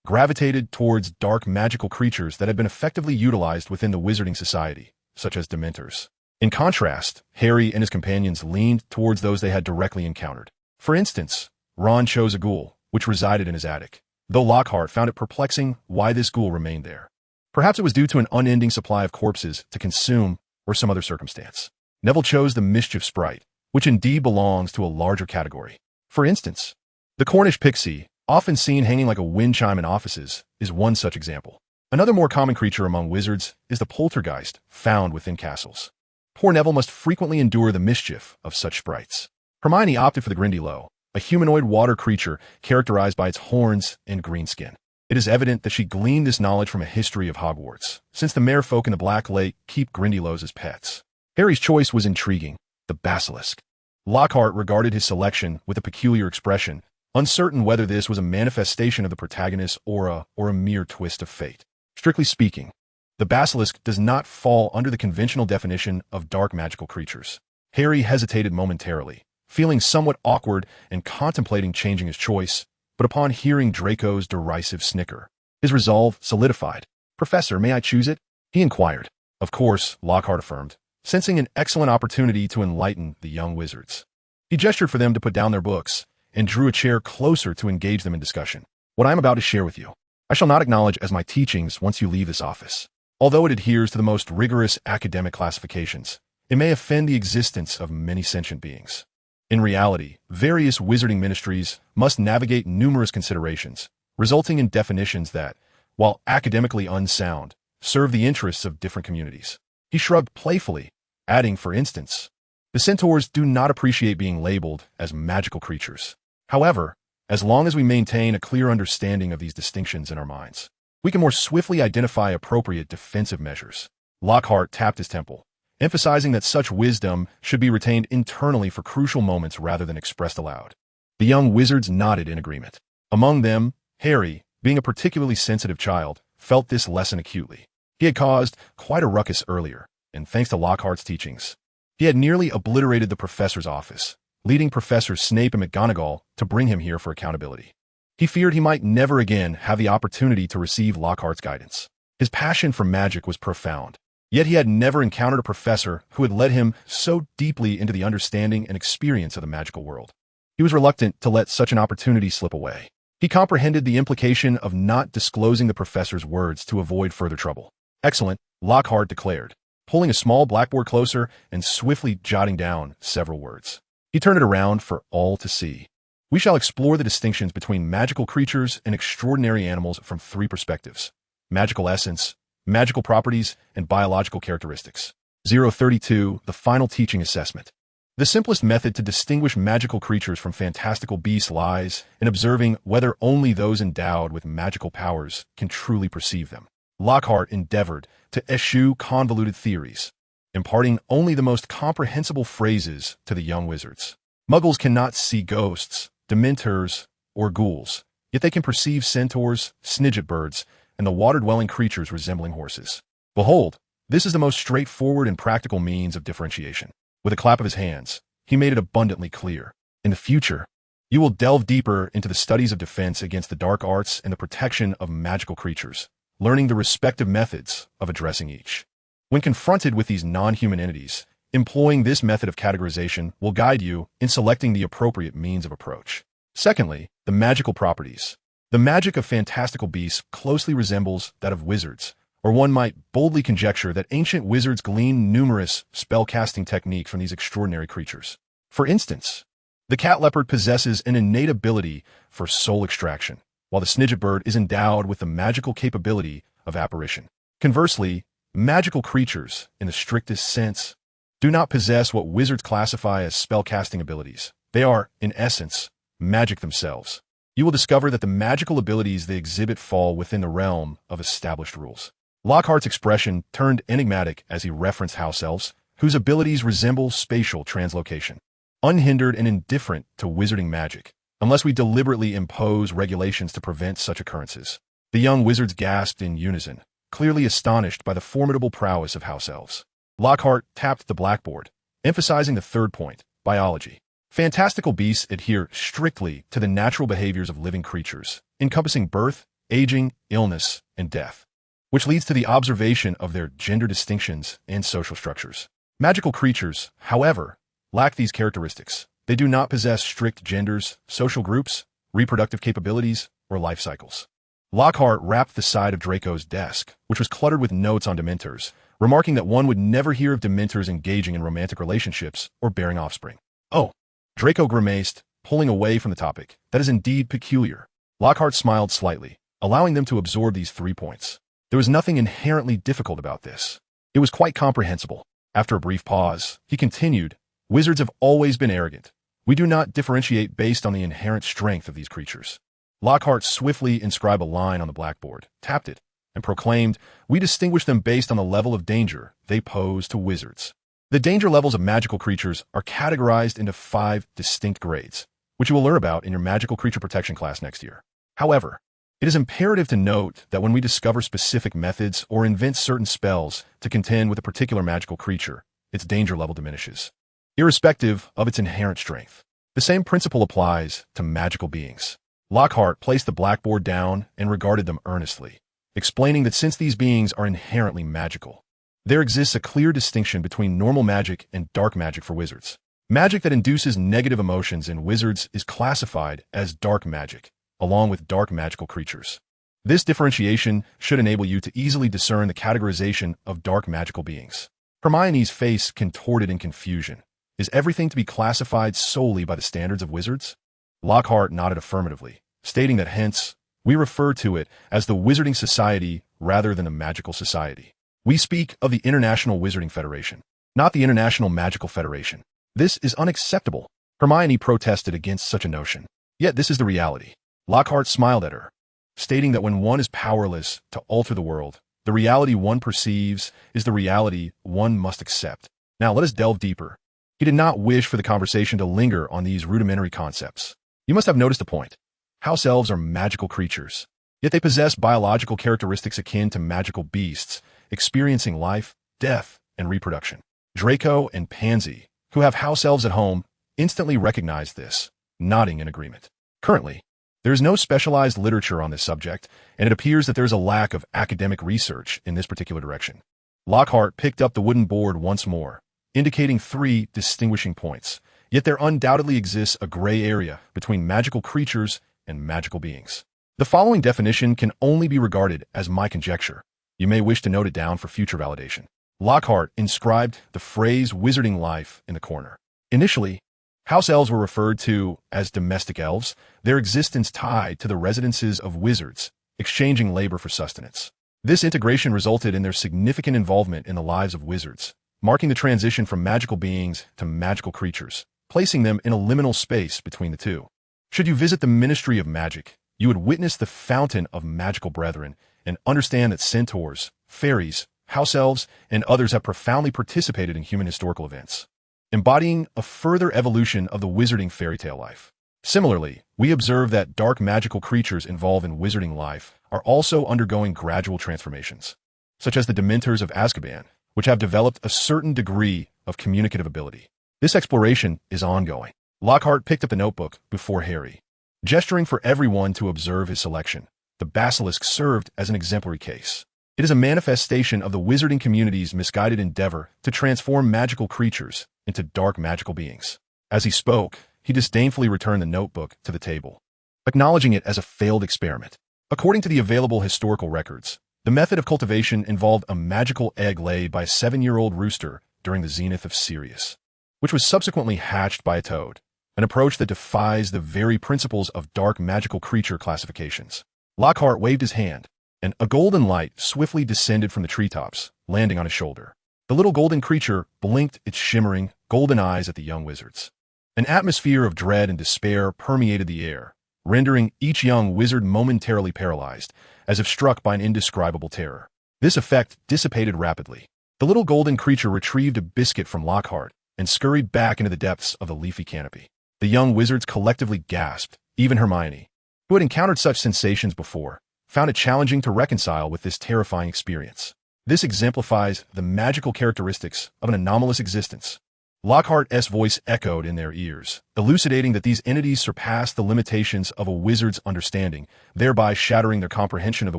gravitated towards dark magical creatures that had been effectively utilized within the Wizarding Society, such as Dementors. In contrast, Harry and his companions leaned towards those they had directly encountered. For instance, Ron chose a ghoul, which resided in his attic, though Lockhart found it perplexing why this ghoul remained there. Perhaps it was due to an unending supply of corpses to consume or some other circumstance. Neville chose the mischief sprite, which indeed belongs to a larger category. For instance, the Cornish pixie, often seen hanging like a wind chime in offices, is one such example. Another more common creature among wizards is the poltergeist, found within castles. Poor Neville must frequently endure the mischief of such sprites. Hermione opted for the Grindylow, a humanoid water creature characterized by its horns and green skin. It is evident that she gleaned this knowledge from a history of Hogwarts, since the merfolk in the Black Lake keep Grindylows as pets. Harry's choice was intriguing, the basilisk. Lockhart regarded his selection with a peculiar expression, uncertain whether this was a manifestation of the protagonist's aura or a mere twist of fate. Strictly speaking, The basilisk does not fall under the conventional definition of dark magical creatures. Harry hesitated momentarily, feeling somewhat awkward and contemplating changing his choice, but upon hearing Draco's derisive snicker, his resolve solidified. "Professor, may I choose it?" he inquired. "Of course," Lockhart affirmed, sensing an excellent opportunity to enlighten the young wizards. He gestured for them to put down their books and drew a chair closer to engage them in discussion. "What I am about to share with you, I shall not acknowledge as my teachings once you leave this office. Although it adheres to the most rigorous academic classifications, it may offend the existence of many sentient beings. In reality, various wizarding ministries must navigate numerous considerations, resulting in definitions that, while academically unsound, serve the interests of different communities." He shrugged playfully, adding, "For instance, the centaurs do not appreciate being labeled as magical creatures. However, as long as we maintain a clear understanding of these distinctions in our minds, we can more swiftly identify appropriate defensive measures." Lockhart tapped his temple, emphasizing that such wisdom should be retained internally for crucial moments rather than expressed aloud. The young wizards nodded in agreement. Among them, Harry, being a particularly sensitive child, felt this lesson acutely. He had caused quite a ruckus earlier, and thanks to Lockhart's teachings, he had nearly obliterated the professor's office, leading Professors Snape and McGonagall to bring him here for accountability. He feared he might never again have the opportunity to receive Lockhart's guidance. His passion for magic was profound, yet he had never encountered a professor who had led him so deeply into the understanding and experience of the magical world. He was reluctant to let such an opportunity slip away. He comprehended the implication of not disclosing the professor's words to avoid further trouble. "Excellent," Lockhart declared, pulling a small blackboard closer and swiftly jotting down several words. He turned it around for all to see. "We shall explore the distinctions between magical creatures and extraordinary animals from three perspectives: magical essence, magical properties, and biological characteristics." 032, the final teaching assessment. The simplest method to distinguish magical creatures from fantastical beasts lies in observing whether only those endowed with magical powers can truly perceive them. Lockhart endeavored to eschew convoluted theories, imparting only the most comprehensible phrases to the young wizards. Muggles cannot see ghosts, dementors, or ghouls, yet they can perceive centaurs, snidget birds, and the water-dwelling creatures resembling horses. Behold, this is the most straightforward and practical means of differentiation. With a clap of his hands, he made it abundantly clear. In the future, you will delve deeper into the studies of defense against the dark arts and the protection of magical creatures, learning the respective methods of addressing each. When confronted with these non-human entities, employing this method of categorization will guide you in selecting the appropriate means of approach. Secondly, the magical properties. The magic of fantastical beasts closely resembles that of wizards, or one might boldly conjecture that ancient wizards gleaned numerous spell-casting techniques from these extraordinary creatures. For instance, the cat leopard possesses an innate ability for soul extraction, while the snidget bird is endowed with the magical capability of apparition. Conversely, magical creatures, in the strictest sense, do not possess what wizards classify as spell-casting abilities. They are, in essence, magic themselves. You will discover that the magical abilities they exhibit fall within the realm of established rules. Lockhart's expression turned enigmatic as he referenced house elves, whose abilities resemble spatial translocation. Unhindered and indifferent to wizarding magic, unless we deliberately impose regulations to prevent such occurrences. The young wizards gasped in unison, clearly astonished by the formidable prowess of house elves. Lockhart tapped the blackboard, emphasizing the third point, biology. Fantastical beasts adhere strictly to the natural behaviors of living creatures, encompassing birth, aging, illness, and death, which leads to the observation of their gender distinctions and social structures. Magical creatures, however, lack these characteristics. They do not possess strict genders, social groups, reproductive capabilities, or life cycles. Lockhart rapped the side of Draco's desk, which was cluttered with notes on dementors, remarking that one would never hear of dementors engaging in romantic relationships or bearing offspring. "Oh," Draco grimaced, pulling away from the topic. "That is indeed peculiar." Lockhart smiled slightly, allowing them to absorb these 3 points. There was nothing inherently difficult about this. It was quite comprehensible. After a brief pause, he continued, "Wizards have always been arrogant. We do not differentiate based on the inherent strength of these creatures." Lockhart swiftly inscribed a line on the blackboard, tapped it, and proclaimed, "We distinguish them based on the level of danger they pose to wizards." The danger levels of magical creatures are categorized into 5 distinct grades, which you will learn about in your magical creature protection class next year. However, It is imperative to note that when we discover specific methods or invent certain spells to contend with a particular magical creature, its danger level diminishes, irrespective of its inherent strength. The same principle applies to magical beings. Lockhart placed the blackboard down and regarded them earnestly, explaining that since these beings are inherently magical, there exists a clear distinction between normal magic and dark magic for wizards. Magic that induces negative emotions in wizards is classified as dark magic, along with dark magical creatures. This differentiation should enable you to easily discern the categorization of dark magical beings. Hermione's face contorted in confusion. Is everything to be classified solely by the standards of wizards? Lockhart nodded affirmatively, stating that hence, we refer to it as the Wizarding Society rather than the Magical Society. We speak of the International Wizarding Federation, not the International Magical Federation. This is unacceptable. Hermione protested against such a notion. Yet this is the reality. Lockhart smiled at her, stating that when one is powerless to alter the world, the reality one perceives is the reality one must accept. Now let us delve deeper. He did not wish for the conversation to linger on these rudimentary concepts. You must have noticed a point. House elves are magical creatures, yet they possess biological characteristics akin to magical beasts, experiencing life, death, and reproduction. Draco and Pansy, who have house elves at home, instantly recognize this, nodding in agreement. Currently, there is no specialized literature on this subject, and it appears that there is a lack of academic research in this particular direction. Lockhart picked up the wooden board once more, indicating 3 distinguishing points, yet there undoubtedly exists a gray area between magical creatures and magical beings. The following definition can only be regarded as my conjecture. You may wish to note it down for future validation. Lockhart inscribed the phrase wizarding life in the corner. Initially, house elves were referred to as domestic elves, their existence tied to the residences of wizards, exchanging labor for sustenance. This integration resulted in their significant involvement in the lives of wizards, marking the transition from magical beings to magical creatures, placing them in a liminal space between the two. Should you visit the Ministry of Magic, you would witness the fountain of magical brethren and understand that centaurs, fairies, house elves, and others have profoundly participated in human historical events, embodying a further evolution of the wizarding fairy tale life. Similarly, we observe that dark magical creatures involved in wizarding life are also undergoing gradual transformations, such as the Dementors of Azkaban, which have developed a certain degree of communicative ability. This exploration is ongoing. Lockhart picked up the notebook before Harry, gesturing for everyone to observe his selection. The basilisk served as an exemplary case. It is a manifestation of the wizarding community's misguided endeavor to transform magical creatures into dark magical beings. As he spoke, he disdainfully returned the notebook to the table, acknowledging it as a failed experiment. According to the available historical records, the method of cultivation involved a magical egg laid by a 7-year-old rooster during the zenith of Sirius, which was subsequently hatched by a toad, an approach that defies the very principles of dark magical creature classifications. Lockhart waved his hand, and a golden light swiftly descended from the treetops, landing on his shoulder. The little golden creature blinked its shimmering, golden eyes at the young wizards. An atmosphere of dread and despair permeated the air, rendering each young wizard momentarily paralyzed, as if struck by an indescribable terror. This effect dissipated rapidly. The little golden creature retrieved a biscuit from Lockhart and scurried back into the depths of the leafy canopy. The young wizards collectively gasped. Even Hermione, who had encountered such sensations before, found it challenging to reconcile with this terrifying experience. This exemplifies the magical characteristics of an anomalous existence. Lockhart's voice echoed in their ears, elucidating that these entities surpass the limitations of a wizard's understanding, thereby shattering their comprehension of the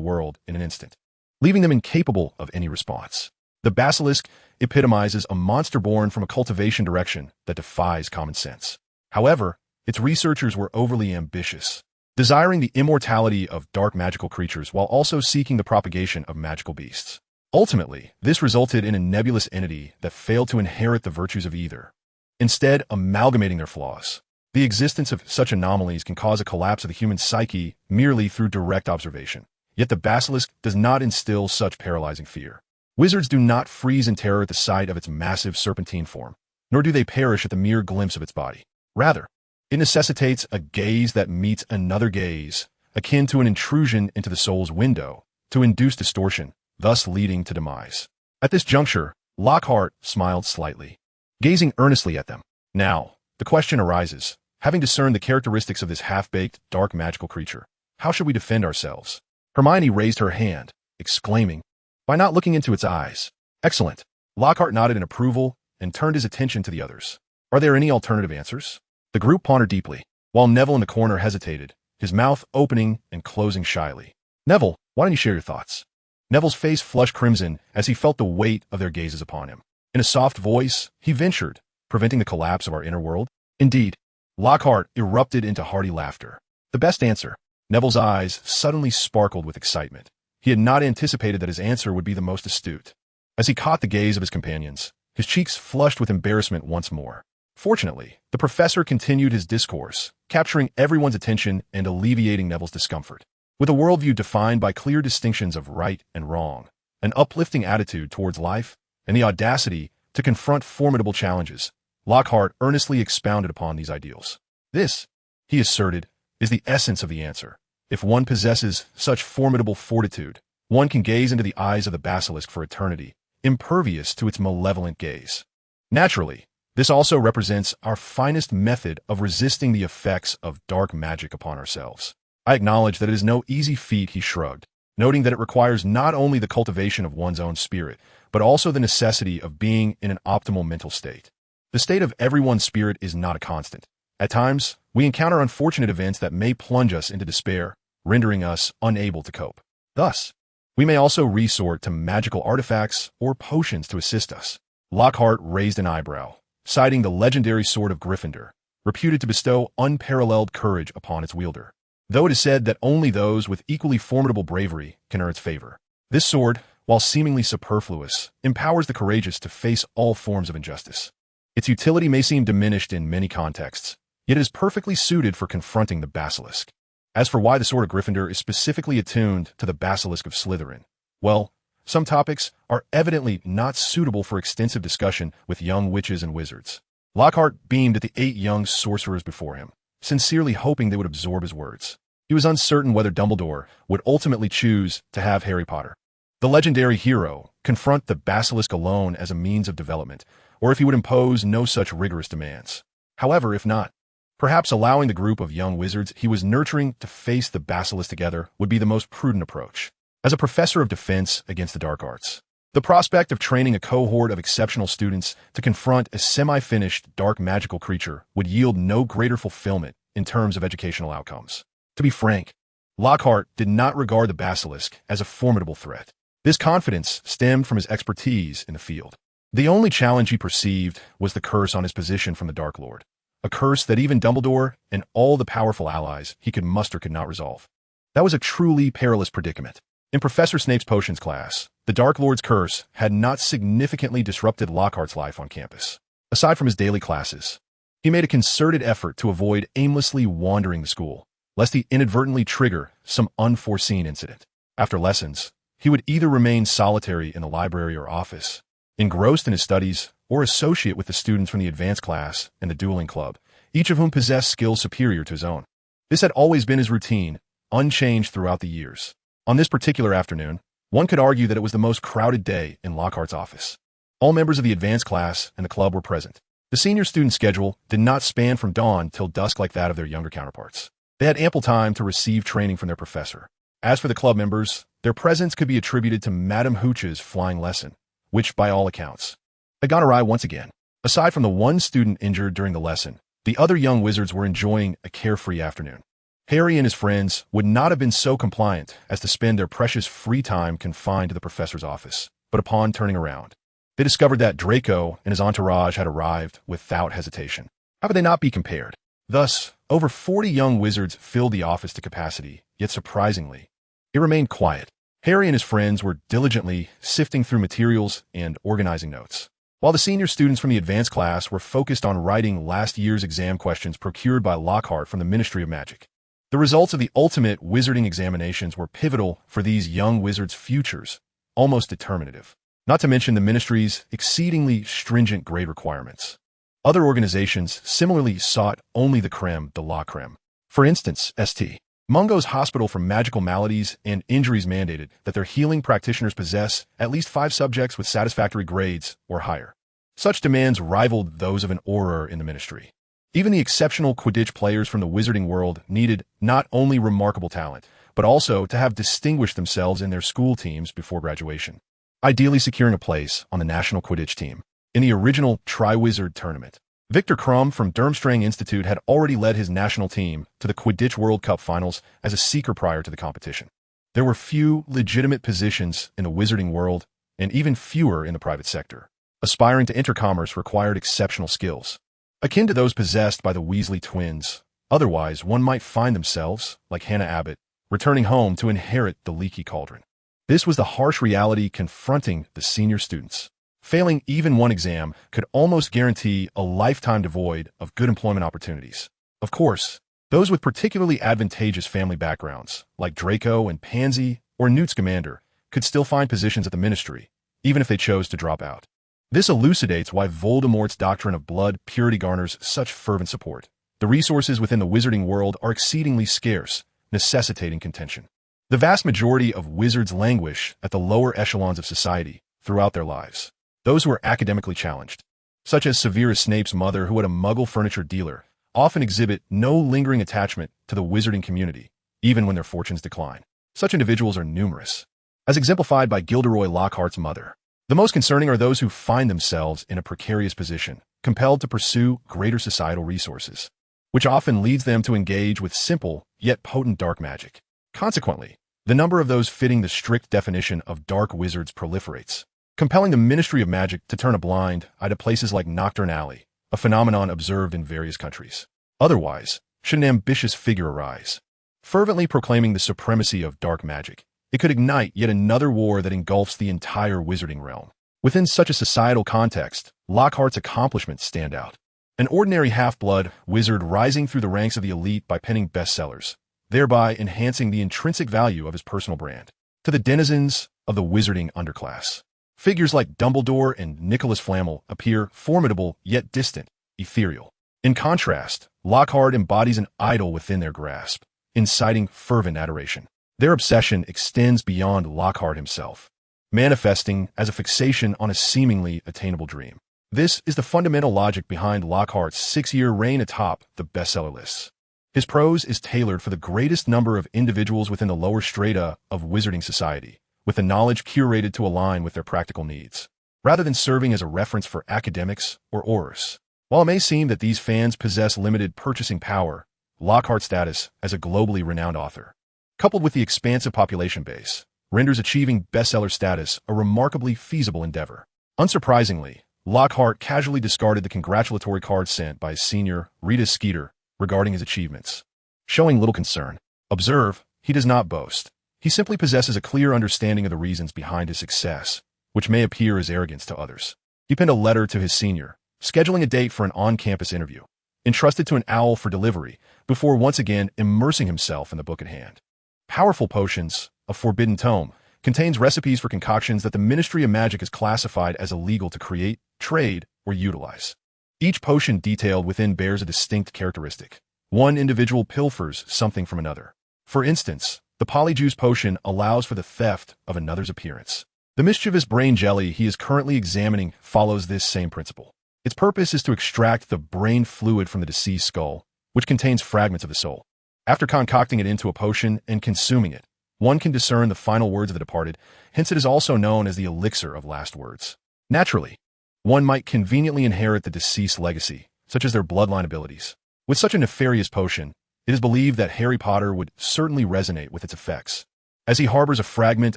world in an instant, leaving them incapable of any response. The basilisk epitomizes a monster born from a cultivation direction that defies common sense. However, its researchers were overly ambitious, desiring the immortality of dark magical creatures while also seeking the propagation of magical beasts. Ultimately, this resulted in a nebulous entity that failed to inherit the virtues of either, instead amalgamating their flaws. The existence of such anomalies can cause a collapse of the human psyche merely through direct observation. Yet the basilisk does not instill such paralyzing fear. Wizards do not freeze in terror at the sight of its massive serpentine form, nor do they perish at the mere glimpse of its body. Rather, it necessitates a gaze that meets another gaze, akin to an intrusion into the soul's window, to induce distortion, thus leading to demise. At this juncture, Lockhart smiled slightly, gazing earnestly at them. Now, the question arises, having discerned the characteristics of this half-baked, dark magical creature, how should we defend ourselves? Hermione raised her hand, exclaiming, by not looking into its eyes. Excellent. Lockhart nodded in approval and turned his attention to the others. Are there any alternative answers? The group pondered deeply, while Neville in the corner hesitated, his mouth opening and closing shyly. Neville, why don't you share your thoughts? Neville's face flushed crimson as he felt the weight of their gazes upon him. In a soft voice, he ventured, preventing the collapse of our inner world. Indeed, Lockhart erupted into hearty laughter. The best answer. Neville's eyes suddenly sparkled with excitement. He had not anticipated that his answer would be the most astute. As he caught the gaze of his companions, his cheeks flushed with embarrassment once more. Fortunately, the professor continued his discourse, capturing everyone's attention and alleviating Neville's discomfort. With a worldview defined by clear distinctions of right and wrong, an uplifting attitude towards life, and the audacity to confront formidable challenges, Lockhart earnestly expounded upon these ideals. This, he asserted, is the essence of the answer. If one possesses such formidable fortitude, one can gaze into the eyes of the basilisk for eternity, impervious to its malevolent gaze. Naturally, this also represents our finest method of resisting the effects of dark magic upon ourselves. I acknowledge that it is no easy feat, he shrugged, noting that it requires not only the cultivation of one's own spirit, but also the necessity of being in an optimal mental state. The state of everyone's spirit is not a constant. At times, we encounter unfortunate events that may plunge us into despair, rendering us unable to cope. Thus, we may also resort to magical artifacts or potions to assist us. Lockhart raised an eyebrow, citing the legendary sword of Gryffindor, reputed to bestow unparalleled courage upon its wielder, though it is said that only those with equally formidable bravery can earn its favor. This sword, while seemingly superfluous, empowers the courageous to face all forms of injustice. Its utility may seem diminished in many contexts, yet it is perfectly suited for confronting the basilisk. As for why the sword of Gryffindor is specifically attuned to the basilisk of Slytherin, well, some topics are evidently not suitable for extensive discussion with young witches and wizards. Lockhart beamed at the 8 young sorcerers before him, sincerely hoping they would absorb his words. He was uncertain whether Dumbledore would ultimately choose to have Harry Potter, the legendary hero, confront the basilisk alone as a means of development, or if he would impose no such rigorous demands. However, if not, perhaps allowing the group of young wizards he was nurturing to face the basilisk together would be the most prudent approach. As a professor of defense against the dark arts, the prospect of training a cohort of exceptional students to confront a semi-finished dark magical creature would yield no greater fulfillment in terms of educational outcomes. To be frank, Lockhart did not regard the basilisk as a formidable threat. This confidence stemmed from his expertise in the field. The only challenge he perceived was the curse on his position from the Dark Lord, a curse that even Dumbledore and all the powerful allies he could muster could not resolve. That was a truly perilous predicament. In Professor Snape's potions class, the Dark Lord's curse had not significantly disrupted Lockhart's life on campus. Aside from his daily classes, he made a concerted effort to avoid aimlessly wandering the school, lest he inadvertently trigger some unforeseen incident. After lessons, he would either remain solitary in the library or office, engrossed in his studies, or associate with the students from the advanced class and the dueling club, each of whom possessed skills superior to his own. This had always been his routine, unchanged throughout the years. On this particular afternoon, one could argue that it was the most crowded day in Lockhart's office. All members of the advanced class and the club were present. The senior student schedule did not span from dawn till dusk like that of their younger counterparts. They had ample time to receive training from their professor. As for the club members, their presence could be attributed to Madame Hooch's flying lesson, which, by all accounts, had gone awry once again. Aside from the one student injured during the lesson, the other young wizards were enjoying a carefree afternoon. Harry and his friends would not have been so compliant as to spend their precious free time confined to the professor's office, but upon turning around, they discovered that Draco and his entourage had arrived without hesitation. How could they not be compared? Thus, over 40 young wizards filled the office to capacity, yet surprisingly, it remained quiet. Harry and his friends were diligently sifting through materials and organizing notes, while the senior students from the advanced class were focused on writing last year's exam questions procured by Lockhart from the Ministry of Magic. The results of the ultimate wizarding examinations were pivotal for these young wizards' futures, almost determinative, not to mention the ministry's exceedingly stringent grade requirements. Other organizations similarly sought only the creme de la creme. For instance, St. Mungo's Hospital for Magical Maladies and Injuries mandated that their healing practitioners possess at least 5 subjects with satisfactory grades or higher. Such demands rivaled those of an auror in the ministry. Even the exceptional Quidditch players from the wizarding world needed not only remarkable talent, but also to have distinguished themselves in their school teams before graduation, ideally securing a place on the national Quidditch team. In the original Triwizard Tournament, Victor Crumb from Durmstrang Institute had already led his national team to the Quidditch World Cup finals as a seeker prior to the competition. There were few legitimate positions in the wizarding world, and even fewer in the private sector. Aspiring to enter commerce required exceptional skills, akin to those possessed by the Weasley twins. Otherwise, one might find themselves, like Hannah Abbott, returning home to inherit the leaky cauldron. This was the harsh reality confronting the senior students. Failing even one exam could almost guarantee a lifetime devoid of good employment opportunities. Of course, those with particularly advantageous family backgrounds, like Draco and Pansy or Newt Scamander, could still find positions at the ministry, even if they chose to drop out. This elucidates why Voldemort's doctrine of blood purity garners such fervent support. The resources within the wizarding world are exceedingly scarce, necessitating contention. The vast majority of wizards languish at the lower echelons of society throughout their lives. Those who are academically challenged, such as Severus Snape's mother who had a muggle furniture dealer, often exhibit no lingering attachment to the wizarding community, even when their fortunes decline. Such individuals are numerous, as exemplified by Gilderoy Lockhart's mother. The most concerning are those who find themselves in a precarious position, compelled to pursue greater societal resources, which often leads them to engage with simple yet potent dark magic. Consequently, the number of those fitting the strict definition of dark wizards proliferates, compelling the Ministry of Magic to turn a blind eye to places like Knockturn Alley, a phenomenon observed in various countries. Otherwise, should an ambitious figure arise, fervently proclaiming the supremacy of dark magic, it could ignite yet another war that engulfs the entire wizarding realm. Within such a societal context, Lockhart's accomplishments stand out. An ordinary half-blood wizard rising through the ranks of the elite by penning bestsellers, thereby enhancing the intrinsic value of his personal brand. To the denizens of the wizarding underclass, figures like Dumbledore and Nicholas Flamel appear formidable yet distant, ethereal. In contrast, Lockhart embodies an idol within their grasp, inciting fervent adoration. Their obsession extends beyond Lockhart himself, manifesting as a fixation on a seemingly attainable dream. This is the fundamental logic behind Lockhart's 6-year reign atop the bestseller lists. His prose is tailored for the greatest number of individuals within the lower strata of wizarding society, with the knowledge curated to align with their practical needs, rather than serving as a reference for academics or aurors. While it may seem that these fans possess limited purchasing power, Lockhart's status as a globally renowned author, coupled with the expansive population base, renders achieving bestseller status a remarkably feasible endeavor. Unsurprisingly, Lockhart casually discarded the congratulatory card sent by his senior, Rita Skeeter, regarding his achievements, showing little concern. Observe, he does not boast. He simply possesses a clear understanding of the reasons behind his success, which may appear as arrogance to others. He penned a letter to his senior, scheduling a date for an on-campus interview, entrusted to an owl for delivery, before once again immersing himself in the book at hand. Powerful Potions, a forbidden tome, contains recipes for concoctions that the Ministry of Magic has classified as illegal to create, trade, or utilize. Each potion detailed within bears a distinct characteristic. One individual pilfers something from another. For instance, the Polyjuice potion allows for the theft of another's appearance. The mischievous brain jelly he is currently examining follows this same principle. Its purpose is to extract the brain fluid from the deceased skull, which contains fragments of the soul. After concocting it into a potion and consuming it, one can discern the final words of the departed, hence it is also known as the elixir of last words. Naturally, one might conveniently inherit the deceased's legacy, such as their bloodline abilities. With such a nefarious potion, it is believed that Harry Potter would certainly resonate with its effects, as he harbors a fragment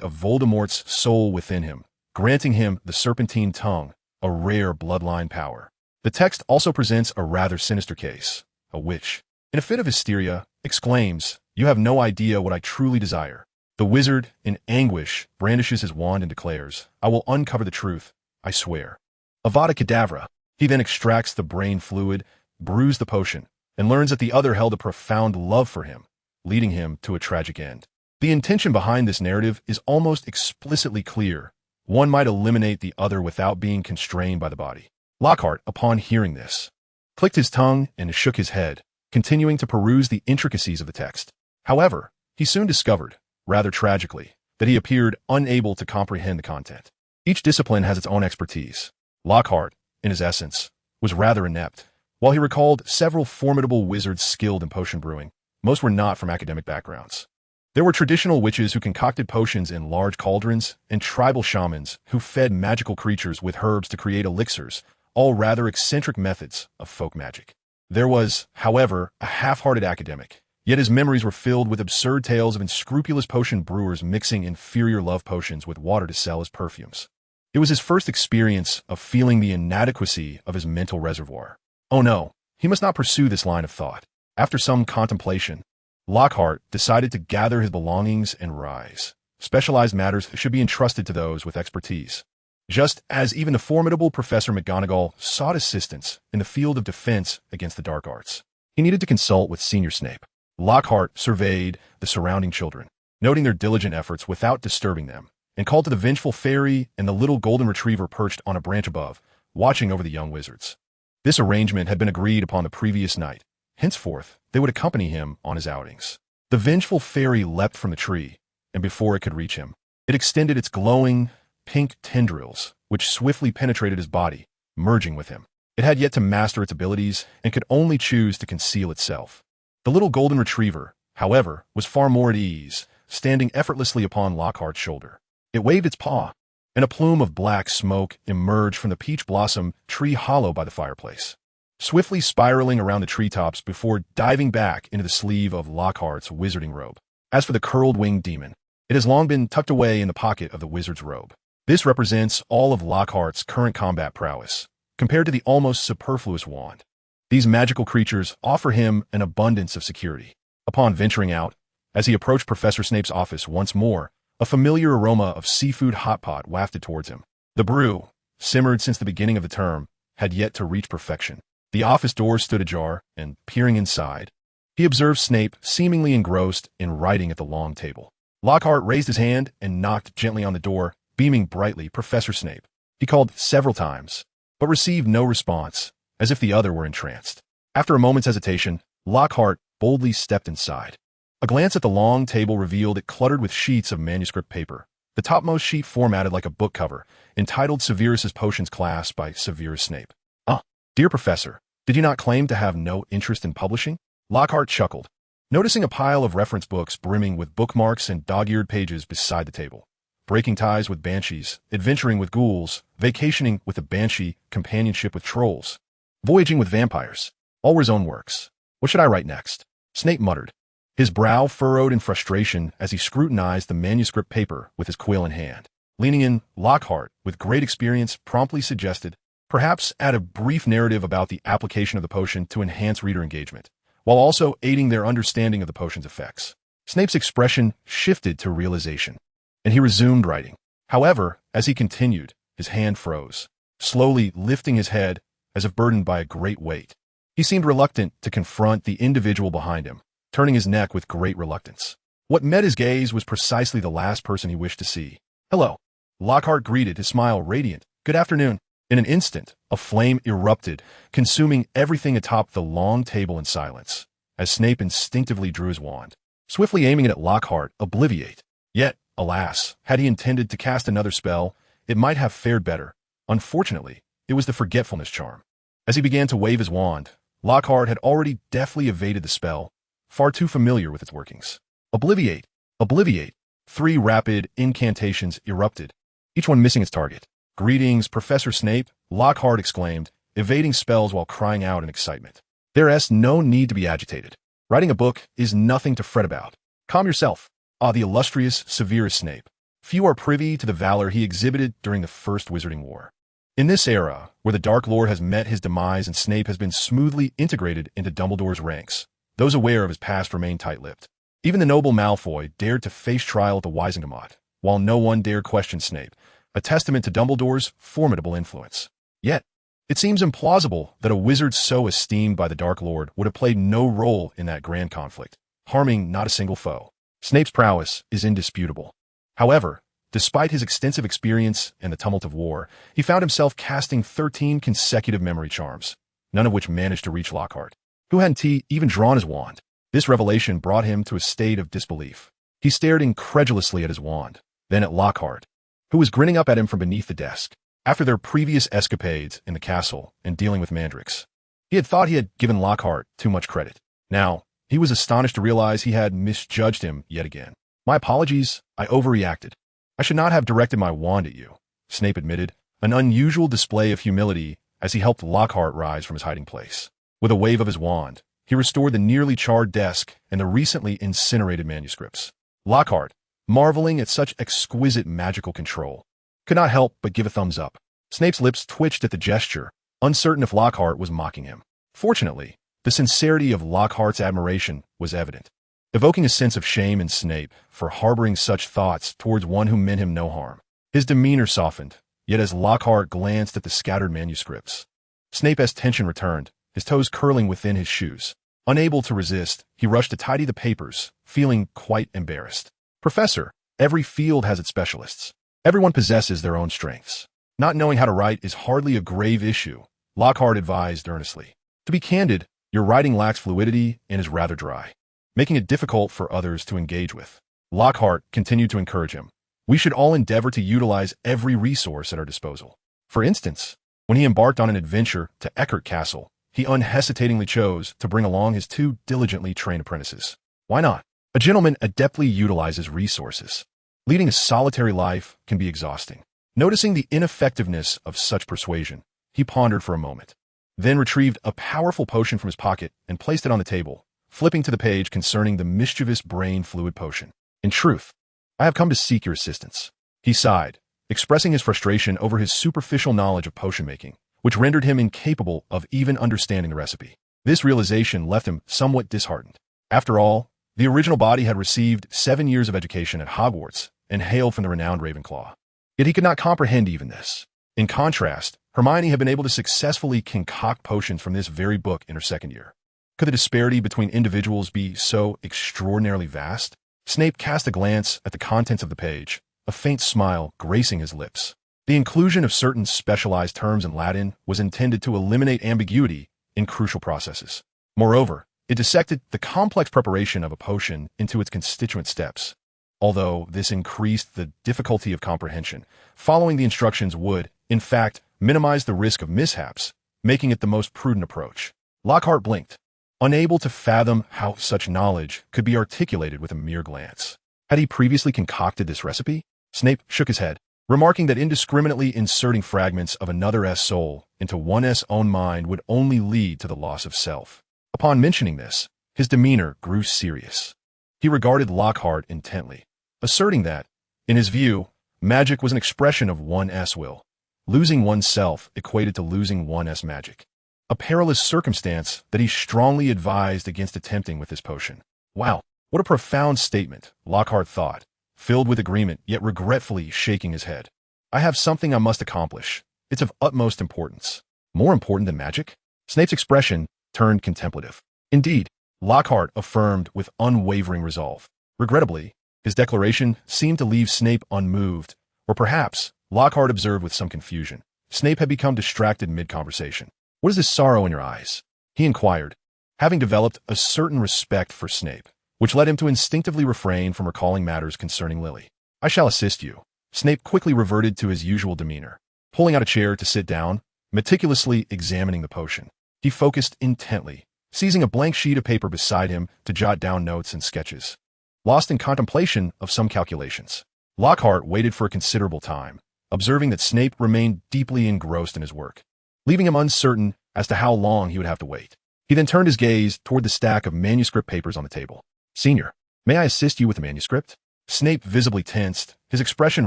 of Voldemort's soul within him, granting him the Serpentine Tongue, a rare bloodline power. The text also presents a rather sinister case. A witch, in a fit of hysteria, exclaims, "You have no idea what I truly desire." The wizard, in anguish, brandishes his wand and declares, "I will uncover the truth, I swear." Avada Kedavra. He then extracts the brain fluid, brews the potion, and learns that the other held a profound love for him, leading him to a tragic end. The intention behind this narrative is almost explicitly clear. One might eliminate the other without being constrained by the body. Lockhart, upon hearing this, clicked his tongue and shook his head, continuing to peruse the intricacies of the text. However, he soon discovered, rather tragically, that he appeared unable to comprehend the content. Each discipline has its own expertise. Lockhart, in his essence, was rather inept. While he recalled several formidable wizards skilled in potion brewing, most were not from academic backgrounds. There were traditional witches who concocted potions in large cauldrons, and tribal shamans who fed magical creatures with herbs to create elixirs, all rather eccentric methods of folk magic. There was, however, a half-hearted academic, yet his memories were filled with absurd tales of unscrupulous potion brewers mixing inferior love potions with water to sell as perfumes. It was his first experience of feeling the inadequacy of his mental reservoir. Oh no, he must not pursue this line of thought. After some contemplation, Lockhart decided to gather his belongings and rise. Specialized matters should be entrusted to those with expertise. Just as even the formidable Professor McGonagall sought assistance in the field of defense against the dark arts, he needed to consult with Senior Snape. Lockhart surveyed the surrounding children, noting their diligent efforts without disturbing them, and called to the vengeful fairy and the little golden retriever perched on a branch above, watching over the young wizards. This arrangement had been agreed upon the previous night. Henceforth, they would accompany him on his outings. The vengeful fairy leapt from the tree, and before it could reach him, it extended its glowing, pink tendrils, which swiftly penetrated his body, merging with him. It had yet to master its abilities and could only choose to conceal itself. The little golden retriever, however, was far more at ease, standing effortlessly upon Lockhart's shoulder. It waved its paw, and a plume of black smoke emerged from the peach blossom tree hollow by the fireplace, swiftly spiraling around the treetops before diving back into the sleeve of Lockhart's wizarding robe. As for the curled-winged demon, it has long been tucked away in the pocket of the wizard's robe. This represents all of Lockhart's current combat prowess, compared to the almost superfluous wand. These magical creatures offer him an abundance of security. Upon venturing out, as he approached Professor Snape's office once more, a familiar aroma of seafood hot pot wafted towards him. The brew, simmered since the beginning of the term, had yet to reach perfection. The office door stood ajar, and, peering inside, he observed Snape seemingly engrossed in writing at the long table. Lockhart raised his hand and knocked gently on the door, beaming brightly, "Professor Snape." He called several times, but received no response, as if the other were entranced. After a moment's hesitation, Lockhart boldly stepped inside. A glance at the long table revealed it cluttered with sheets of manuscript paper, the topmost sheet formatted like a book cover, entitled Severus's Potions Class by Severus Snape. "Ah, dear Professor, did you not claim to have no interest in publishing?" Lockhart chuckled, noticing a pile of reference books brimming with bookmarks and dog-eared pages beside the table. Breaking ties with banshees, adventuring with ghouls, vacationing with a banshee, companionship with trolls, voyaging with vampires. All were his own works. What should I write next? Snape muttered, his brow furrowed in frustration as he scrutinized the manuscript paper with his quill in hand. Leaning in, Lockhart, with great experience, promptly suggested, "Perhaps add a brief narrative about the application of the potion to enhance reader engagement, while also aiding their understanding of the potion's effects." Snape's expression shifted to realization, and he resumed writing. However, as he continued, his hand froze, slowly lifting his head as if burdened by a great weight. He seemed reluctant to confront the individual behind him, turning his neck with great reluctance. What met his gaze was precisely the last person he wished to see. "Hello." Lockhart greeted, his smile radiant. "Good afternoon." In an instant, a flame erupted, consuming everything atop the long table in silence, as Snape instinctively drew his wand, swiftly aiming it at Lockhart, "Obliviate." Yet, alas, had he intended to cast another spell, it might have fared better. Unfortunately, it was the forgetfulness charm. As he began to wave his wand, Lockhart had already deftly evaded the spell, far too familiar with its workings. "Obliviate! Obliviate!" 3 rapid incantations erupted, each one missing its target. "Greetings, Professor Snape," Lockhart exclaimed, evading spells while crying out in excitement. "There's no need to be agitated. Writing a book is nothing to fret about. Calm yourself. Ah, the illustrious Severus Snape. Few are privy to the valor he exhibited during the First Wizarding War. In this era, where the Dark Lord has met his demise and Snape has been smoothly integrated into Dumbledore's ranks, those aware of his past remain tight-lipped. Even the noble Malfoy dared to face trial at the Wizengamot, while no one dared question Snape, a testament to Dumbledore's formidable influence. Yet, it seems implausible that a wizard so esteemed by the Dark Lord would have played no role in that grand conflict, harming not a single foe. Snape's prowess is indisputable. However, despite his extensive experience and the tumult of war, he found himself casting 13 consecutive memory charms, none of which managed to reach Lockhart, who hadn't even drawn his wand. This revelation brought him to a state of disbelief. He stared incredulously at his wand, then at Lockhart, who was grinning up at him from beneath the desk. After their previous escapades in the castle and dealing with Mandrix, He had thought he had given Lockhart too much credit. Now, he was astonished to realize he had misjudged him yet again. My apologies, I overreacted. I should not have directed my wand at you, Snape admitted, an unusual display of humility as he helped Lockhart rise from his hiding place. With a wave of his wand, he restored the nearly charred desk and the recently incinerated manuscripts. Lockhart, marveling at such exquisite magical control, could not help but give a thumbs up. Snape's lips twitched at the gesture, uncertain if Lockhart was mocking him. Fortunately, the sincerity of Lockhart's admiration was evident, evoking a sense of shame in Snape for harboring such thoughts towards one who meant him no harm. His demeanor softened, yet as Lockhart glanced at the scattered manuscripts, Snape's tension returned, his toes curling within his shoes. Unable to resist, he rushed to tidy the papers, feeling quite embarrassed. Professor, every field has its specialists. Everyone possesses their own strengths. Not knowing how to write is hardly a grave issue, Lockhart advised earnestly. To be candid, your writing lacks fluidity and is rather dry, making it difficult for others to engage with. Lockhart continued to encourage him. We should all endeavor to utilize every resource at our disposal. For instance, when he embarked on an adventure to Eckhart Castle, he unhesitatingly chose to bring along his 2 diligently trained apprentices. Why not? A gentleman adeptly utilizes resources. Leading a solitary life can be exhausting. Noticing the ineffectiveness of such persuasion, he pondered for a moment, then retrieved a powerful potion from his pocket and placed it on the table, flipping to the page concerning the mischievous brain fluid potion. In truth, I have come to seek your assistance. He sighed, expressing his frustration over his superficial knowledge of potion making, which rendered him incapable of even understanding the recipe. This realization left him somewhat disheartened. After all, the original body had received 7 years of education at Hogwarts and hailed from the renowned Ravenclaw. Yet he could not comprehend even this. In contrast, Hermione had been able to successfully concoct potions from this very book in her 2nd year. Could the disparity between individuals be so extraordinarily vast? Snape cast a glance at the contents of the page, a faint smile gracing his lips. The inclusion of certain specialized terms in Latin was intended to eliminate ambiguity in crucial processes. Moreover, it dissected the complex preparation of a potion into its constituent steps. Although this increased the difficulty of comprehension, following the instructions would, in fact, minimize the risk of mishaps, making it the most prudent approach. Lockhart blinked, unable to fathom how such knowledge could be articulated with a mere glance. Had he previously concocted this recipe? Snape shook his head, remarking that indiscriminately inserting fragments of another's soul into one's own mind would only lead to the loss of self. Upon mentioning this, his demeanor grew serious. He regarded Lockhart intently, asserting that, in his view, magic was an expression of one's will. Losing oneself equated to losing one's magic. A perilous circumstance that he strongly advised against attempting with this potion. Wow, what a profound statement, Lockhart thought, filled with agreement yet regretfully shaking his head. I have something I must accomplish. It's of utmost importance. More important than magic? Snape's expression turned contemplative. Indeed, Lockhart affirmed with unwavering resolve. Regrettably, his declaration seemed to leave Snape unmoved, or perhaps, Lockhart observed with some confusion, Snape had become distracted mid-conversation. What is this sorrow in your eyes? He inquired, having developed a certain respect for Snape, which led him to instinctively refrain from recalling matters concerning Lily. I shall assist you. Snape quickly reverted to his usual demeanor, pulling out a chair to sit down, meticulously examining the potion. He focused intently, seizing a blank sheet of paper beside him to jot down notes and sketches, lost in contemplation of some calculations. Lockhart waited for a considerable time, observing that Snape remained deeply engrossed in his work, leaving him uncertain as to how long he would have to wait. He then turned his gaze toward the stack of manuscript papers on the table. Senior, may I assist you with the manuscript? Snape visibly tensed, his expression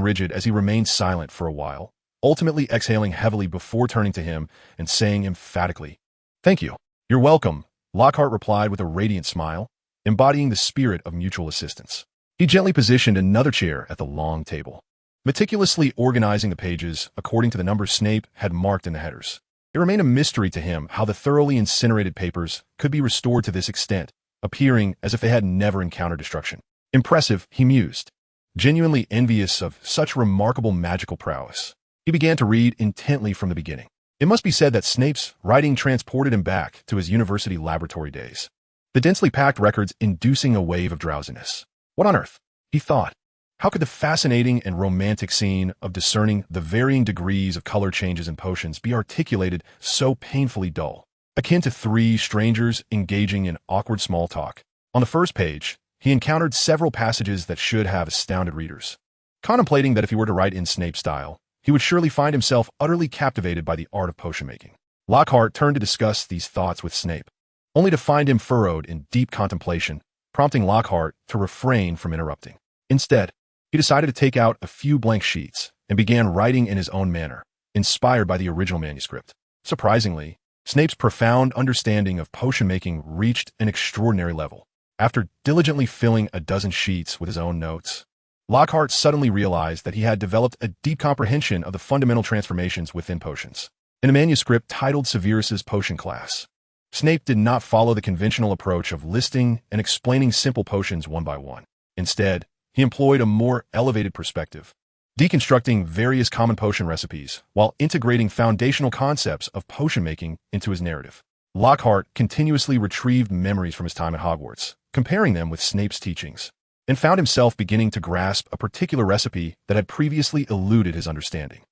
rigid as he remained silent for a while, ultimately exhaling heavily before turning to him and saying emphatically, Thank you. You're welcome, Lockhart replied with a radiant smile, embodying the spirit of mutual assistance. He gently positioned another chair at the long table, meticulously organizing the pages according to the numbers Snape had marked in the headers. It remained a mystery to him how the thoroughly incinerated papers could be restored to this extent, appearing as if they had never encountered destruction. Impressive, he mused, genuinely envious of such remarkable magical prowess. He began to read intently from the beginning. It must be said that Snape's writing transported him back to his university laboratory days, the densely packed records inducing a wave of drowsiness. What on earth? He thought. How could the fascinating and romantic scene of discerning the varying degrees of color changes in potions be articulated so painfully dull? akin to three strangers engaging in awkward small talk. On the first page, he encountered several passages that should have astounded readers. Contemplating that if he were to write in Snape style, he would surely find himself utterly captivated by the art of potion-making. Lockhart turned to discuss these thoughts with Snape, only to find him furrowed in deep contemplation, prompting Lockhart to refrain from interrupting. Instead, he decided to take out a few blank sheets and began writing in his own manner, inspired by the original manuscript. Surprisingly, Snape's profound understanding of potion-making reached an extraordinary level. After diligently filling a dozen sheets with his own notes, Lockhart suddenly realized that he had developed a deep comprehension of the fundamental transformations within potions. In a manuscript titled Severus's Potion Class, Snape did not follow the conventional approach of listing and explaining simple potions one by one. Instead, he employed a more elevated perspective, deconstructing various common potion recipes while integrating foundational concepts of potion making into his narrative. Lockhart continuously retrieved memories from his time at Hogwarts, comparing them with Snape's teachings, and found himself beginning to grasp a particular recipe that had previously eluded his understanding.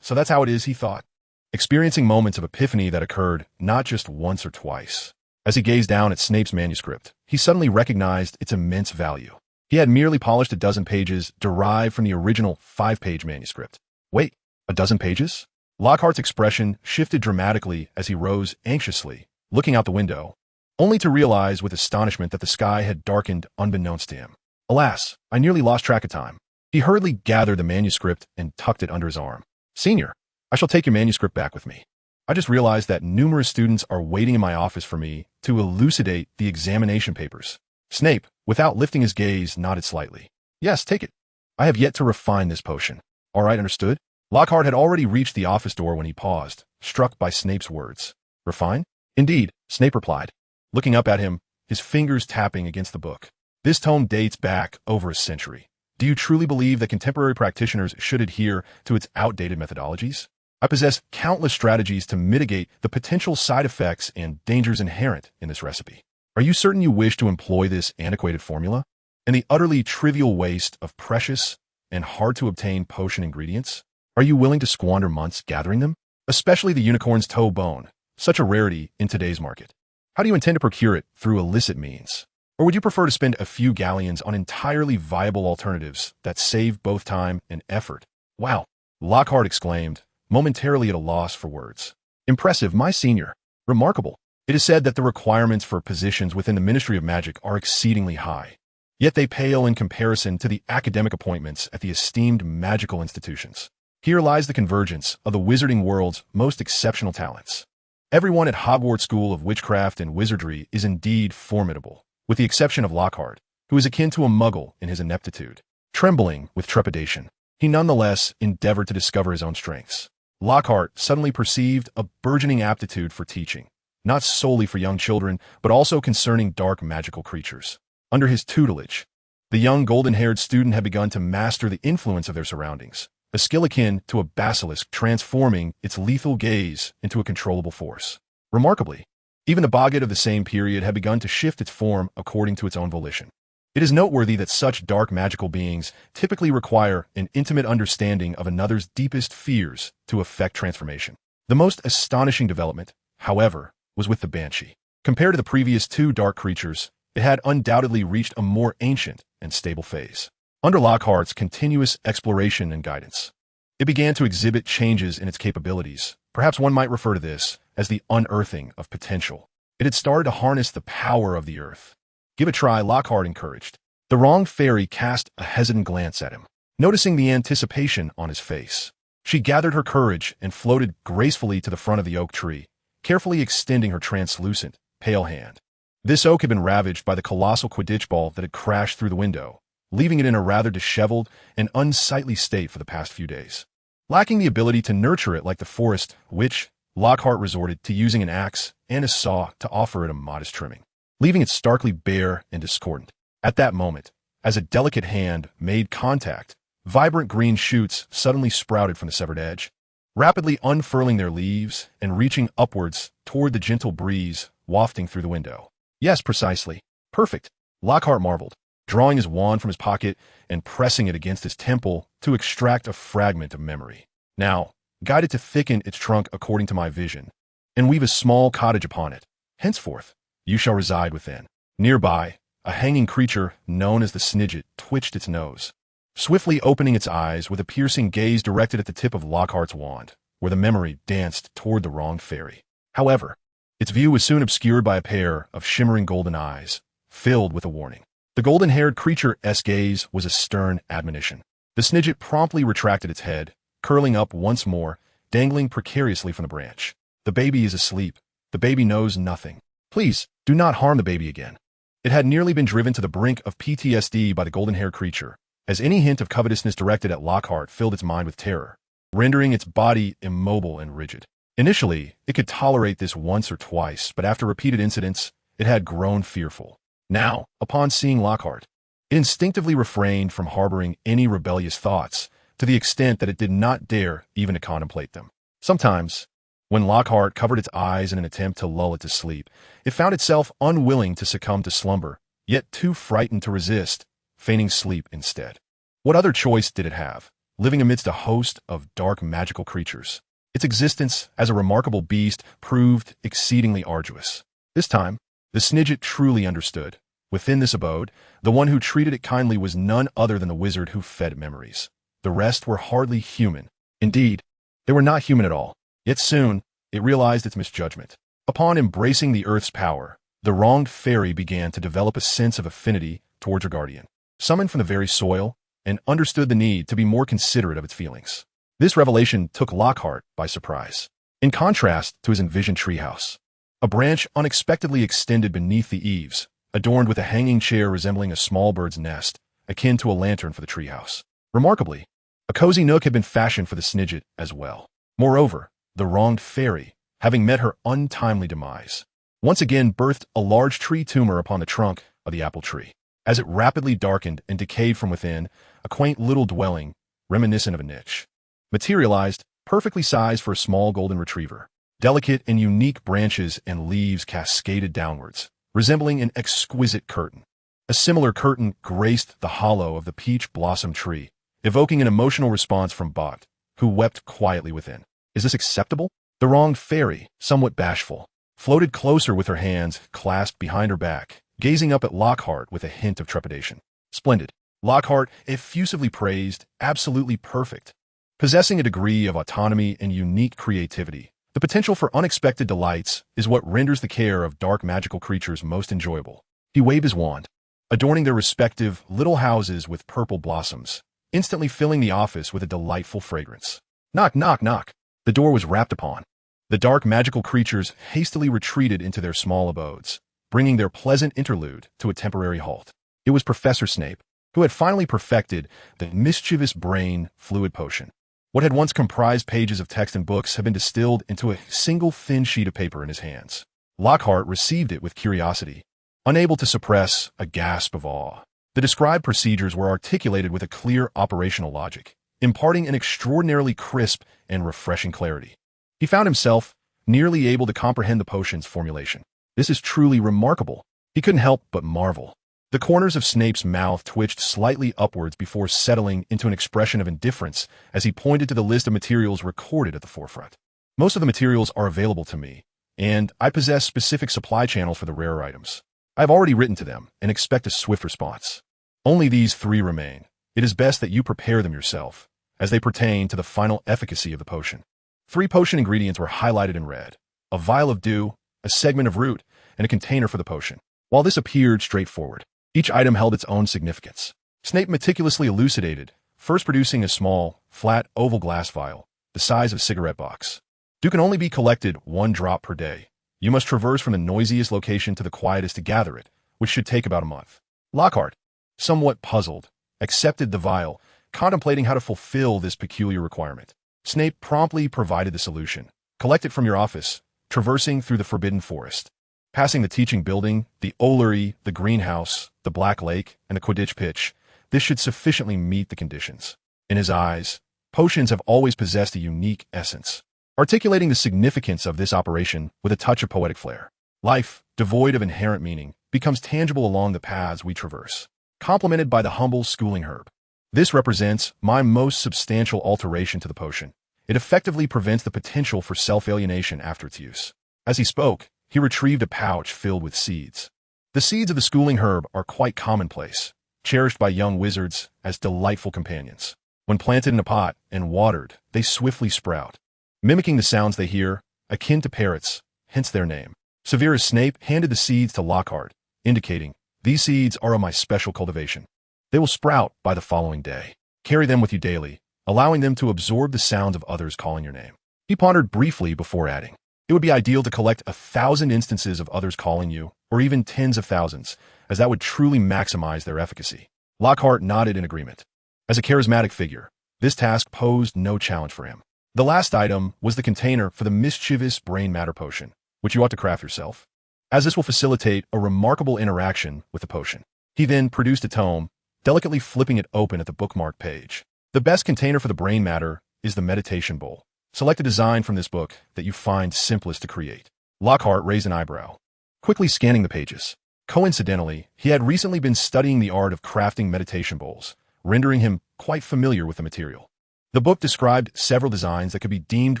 So that's how it is, he thought, experiencing moments of epiphany that occurred not just once or twice. As he gazed down at Snape's manuscript, he suddenly recognized its immense value. He had merely polished a dozen pages derived from the original 5-page manuscript. Wait, a dozen pages? Lockhart's expression shifted dramatically as he rose anxiously, looking out the window, only to realize with astonishment that the sky had darkened unbeknownst to him. Alas, I nearly lost track of time. He hurriedly gathered the manuscript and tucked it under his arm. Senior, I shall take your manuscript back with me. I just realized that numerous students are waiting in my office for me to elucidate the examination papers. Snape, without lifting his gaze, nodded slightly. Yes, take it. I have yet to refine this potion. All right, understood? Lockhart had already reached the office door when he paused, struck by Snape's words. Refine? Indeed, Snape replied, looking up at him, his fingers tapping against the book. This tome dates back over a century. Do you truly believe that contemporary practitioners should adhere to its outdated methodologies? I possess countless strategies to mitigate the potential side effects and dangers inherent in this recipe. Are you certain you wish to employ this antiquated formula and the utterly trivial waste of precious and hard-to-obtain potion ingredients? Are you willing to squander months gathering them? Especially the unicorn's toe bone, such a rarity in today's market. How do you intend to procure it through illicit means? Or would you prefer to spend a few galleons on entirely viable alternatives that save both time and effort? Wow, Lockhart exclaimed, momentarily at a loss for words. Impressive, my senior. Remarkable. It is said that the requirements for positions within the Ministry of Magic are exceedingly high, yet they pale in comparison to the academic appointments at the esteemed magical institutions. Here lies the convergence of the wizarding world's most exceptional talents. Everyone at Hogwarts School of Witchcraft and Wizardry is indeed formidable, with the exception of Lockhart, who is akin to a muggle in his ineptitude. Trembling with trepidation, he nonetheless endeavored to discover his own strengths. Lockhart suddenly perceived a burgeoning aptitude for teaching, not solely for young children, but also concerning dark magical creatures. Under his tutelage, the young golden-haired student had begun to master the influence of their surroundings, a skill akin to a basilisk transforming its lethal gaze into a controllable force. Remarkably, even the boggart of the same period had begun to shift its form according to its own volition. It is noteworthy that such dark magical beings typically require an intimate understanding of another's deepest fears to effect transformation. The most astonishing development, however, was with the Banshee. Compared to the previous two dark creatures, it had undoubtedly reached a more ancient and stable phase. Under Lockhart's continuous exploration and guidance, it began to exhibit changes in its capabilities. Perhaps one might refer to this as the unearthing of potential. It had started to harness the power of the earth. Give a try, Lockhart encouraged. The wrong fairy cast a hesitant glance at him, noticing the anticipation on his face. She gathered her courage and floated gracefully to the front of the oak tree, carefully extending her translucent, pale hand. This oak had been ravaged by the colossal Quidditch ball that had crashed through the window, leaving it in a rather disheveled and unsightly state for the past few days. Lacking the ability to nurture it like the forest witch, Lockhart resorted to using an axe and a saw to offer it a modest trimming, leaving it starkly bare and discordant. At that moment, as a delicate hand made contact, vibrant green shoots suddenly sprouted from the severed edge, rapidly unfurling their leaves and reaching upwards toward the gentle breeze wafting through the window. Yes, precisely. Perfect, Lockhart marveled, drawing his wand from his pocket and pressing it against his temple to extract a fragment of memory. Now, guide it to thicken its trunk according to my vision, and weave a small cottage upon it. Henceforth, you shall reside within. Nearby, a hanging creature known as the Snidget twitched its nose, swiftly opening its eyes with a piercing gaze directed at the tip of Lockhart's wand, where the memory danced toward the wronged fairy. However, its view was soon obscured by a pair of shimmering golden eyes, filled with a warning. The golden-haired creature's gaze was a stern admonition. The Snidget promptly retracted its head, curling up once more, dangling precariously from the branch. The baby is asleep. The baby knows nothing. Please, do not harm the baby again. It had nearly been driven to the brink of PTSD by the golden-haired creature, as any hint of covetousness directed at Lockhart filled its mind with terror, rendering its body immobile and rigid. Initially, it could tolerate this once or twice, but after repeated incidents, it had grown fearful. Now, upon seeing Lockhart, it instinctively refrained from harboring any rebellious thoughts, to the extent that it did not dare even to contemplate them. Sometimes, when Lockhart covered its eyes in an attempt to lull it to sleep, it found itself unwilling to succumb to slumber, yet too frightened to resist, feigning sleep instead. What other choice did it have, living amidst a host of dark magical creatures? Its existence as a remarkable beast proved exceedingly arduous. This time, the Snidget truly understood. Within this abode, the one who treated it kindly was none other than the wizard who fed memories. The rest were hardly human. Indeed, they were not human at all. Yet soon, it realized its misjudgment. Upon embracing the Earth's power, the wronged fairy began to develop a sense of affinity towards her guardian, summoned from the very soil, and understood the need to be more considerate of its feelings. This revelation took Lockhart by surprise. In contrast to his envisioned treehouse, a branch unexpectedly extended beneath the eaves, adorned with a hanging chair resembling a small bird's nest, akin to a lantern for the treehouse. Remarkably, a cozy nook had been fashioned for the Snidget as well. Moreover, the wronged fairy, having met her untimely demise, once again birthed a large tree tumor upon the trunk of the apple tree. As it rapidly darkened and decayed from within, a quaint little dwelling, reminiscent of a niche, materialized, perfectly sized for a small golden retriever. Delicate and unique branches and leaves cascaded downwards, resembling an exquisite curtain. A similar curtain graced the hollow of the peach blossom tree, evoking an emotional response from Bot, who wept quietly within. Is this acceptable? The wronged fairy, somewhat bashful, floated closer with her hands clasped behind her back, gazing up at Lockhart with a hint of trepidation. Splendid. Lockhart effusively praised, absolutely perfect. Possessing a degree of autonomy and unique creativity, the potential for unexpected delights is what renders the care of dark magical creatures most enjoyable. He waved his wand, adorning their respective little houses with purple blossoms, instantly filling the office with a delightful fragrance. Knock, knock, knock. The door was rapped upon. The dark magical creatures hastily retreated into their small abodes, bringing their pleasant interlude to a temporary halt. It was Professor Snape, who had finally perfected the mischievous brain fluid potion. What had once comprised pages of text and books had been distilled into a single thin sheet of paper in his hands. Lockhart received it with curiosity, unable to suppress a gasp of awe. The described procedures were articulated with a clear operational logic, imparting an extraordinarily crisp and refreshing clarity. He found himself nearly able to comprehend the potion's formulation. This is truly remarkable. He couldn't help but marvel. The corners of Snape's mouth twitched slightly upwards before settling into an expression of indifference as he pointed to the list of materials recorded at the forefront. Most of the materials are available to me, and I possess specific supply channels for the rarer items. I have already written to them and expect a swift response. Only these 3 remain. It is best that you prepare them yourself, as they pertain to the final efficacy of the potion. 3 potion ingredients were highlighted in red: a vial of dew, a segment of root, and a container for the potion. While this appeared straightforward, each item held its own significance. Snape meticulously elucidated, first producing a small, flat, oval glass vial, the size of a cigarette box. Dew can only be collected 1 drop per day. You must traverse from the noisiest location to the quietest to gather it, which should take about a month. Lockhart, somewhat puzzled, accepted the vial, contemplating how to fulfill this peculiar requirement. Snape promptly provided the solution. Collect it from your office, traversing through the Forbidden Forest, passing the teaching building, the Ollery, the greenhouse, the Black Lake, and the Quidditch pitch. This should sufficiently meet the conditions. In his eyes, potions have always possessed a unique essence, articulating the significance of this operation with a touch of poetic flair. Life, devoid of inherent meaning, becomes tangible along the paths we traverse, complemented by the humble schooling herb. This represents my most substantial alteration to the potion. It effectively prevents the potential for self-alienation after its use. As he spoke, he retrieved a pouch filled with seeds. The seeds of the schooling herb are quite commonplace, cherished by young wizards as delightful companions. When planted in a pot and watered, they swiftly sprout, mimicking the sounds they hear, akin to parrots, hence their name. Severus Snape handed the seeds to Lockhart, indicating, "These seeds are of my special cultivation. They will sprout by the following day. Carry them with you daily, allowing them to absorb the sounds of others calling your name." He pondered briefly before adding, "It would be ideal to collect 1,000 instances of others calling you, or even tens of thousands, as that would truly maximize their efficacy." Lockhart nodded in agreement. As a charismatic figure, this task posed no challenge for him. The last item was the container for the mischievous brain matter potion, which you ought to craft yourself, as this will facilitate a remarkable interaction with the potion. He then produced a tome, delicately flipping it open at the bookmark page. The best container for the brain matter is the meditation bowl. Select a design from this book that you find simplest to create. Lockhart raised an eyebrow, quickly scanning the pages. Coincidentally, he had recently been studying the art of crafting meditation bowls, rendering him quite familiar with the material. The book described several designs that could be deemed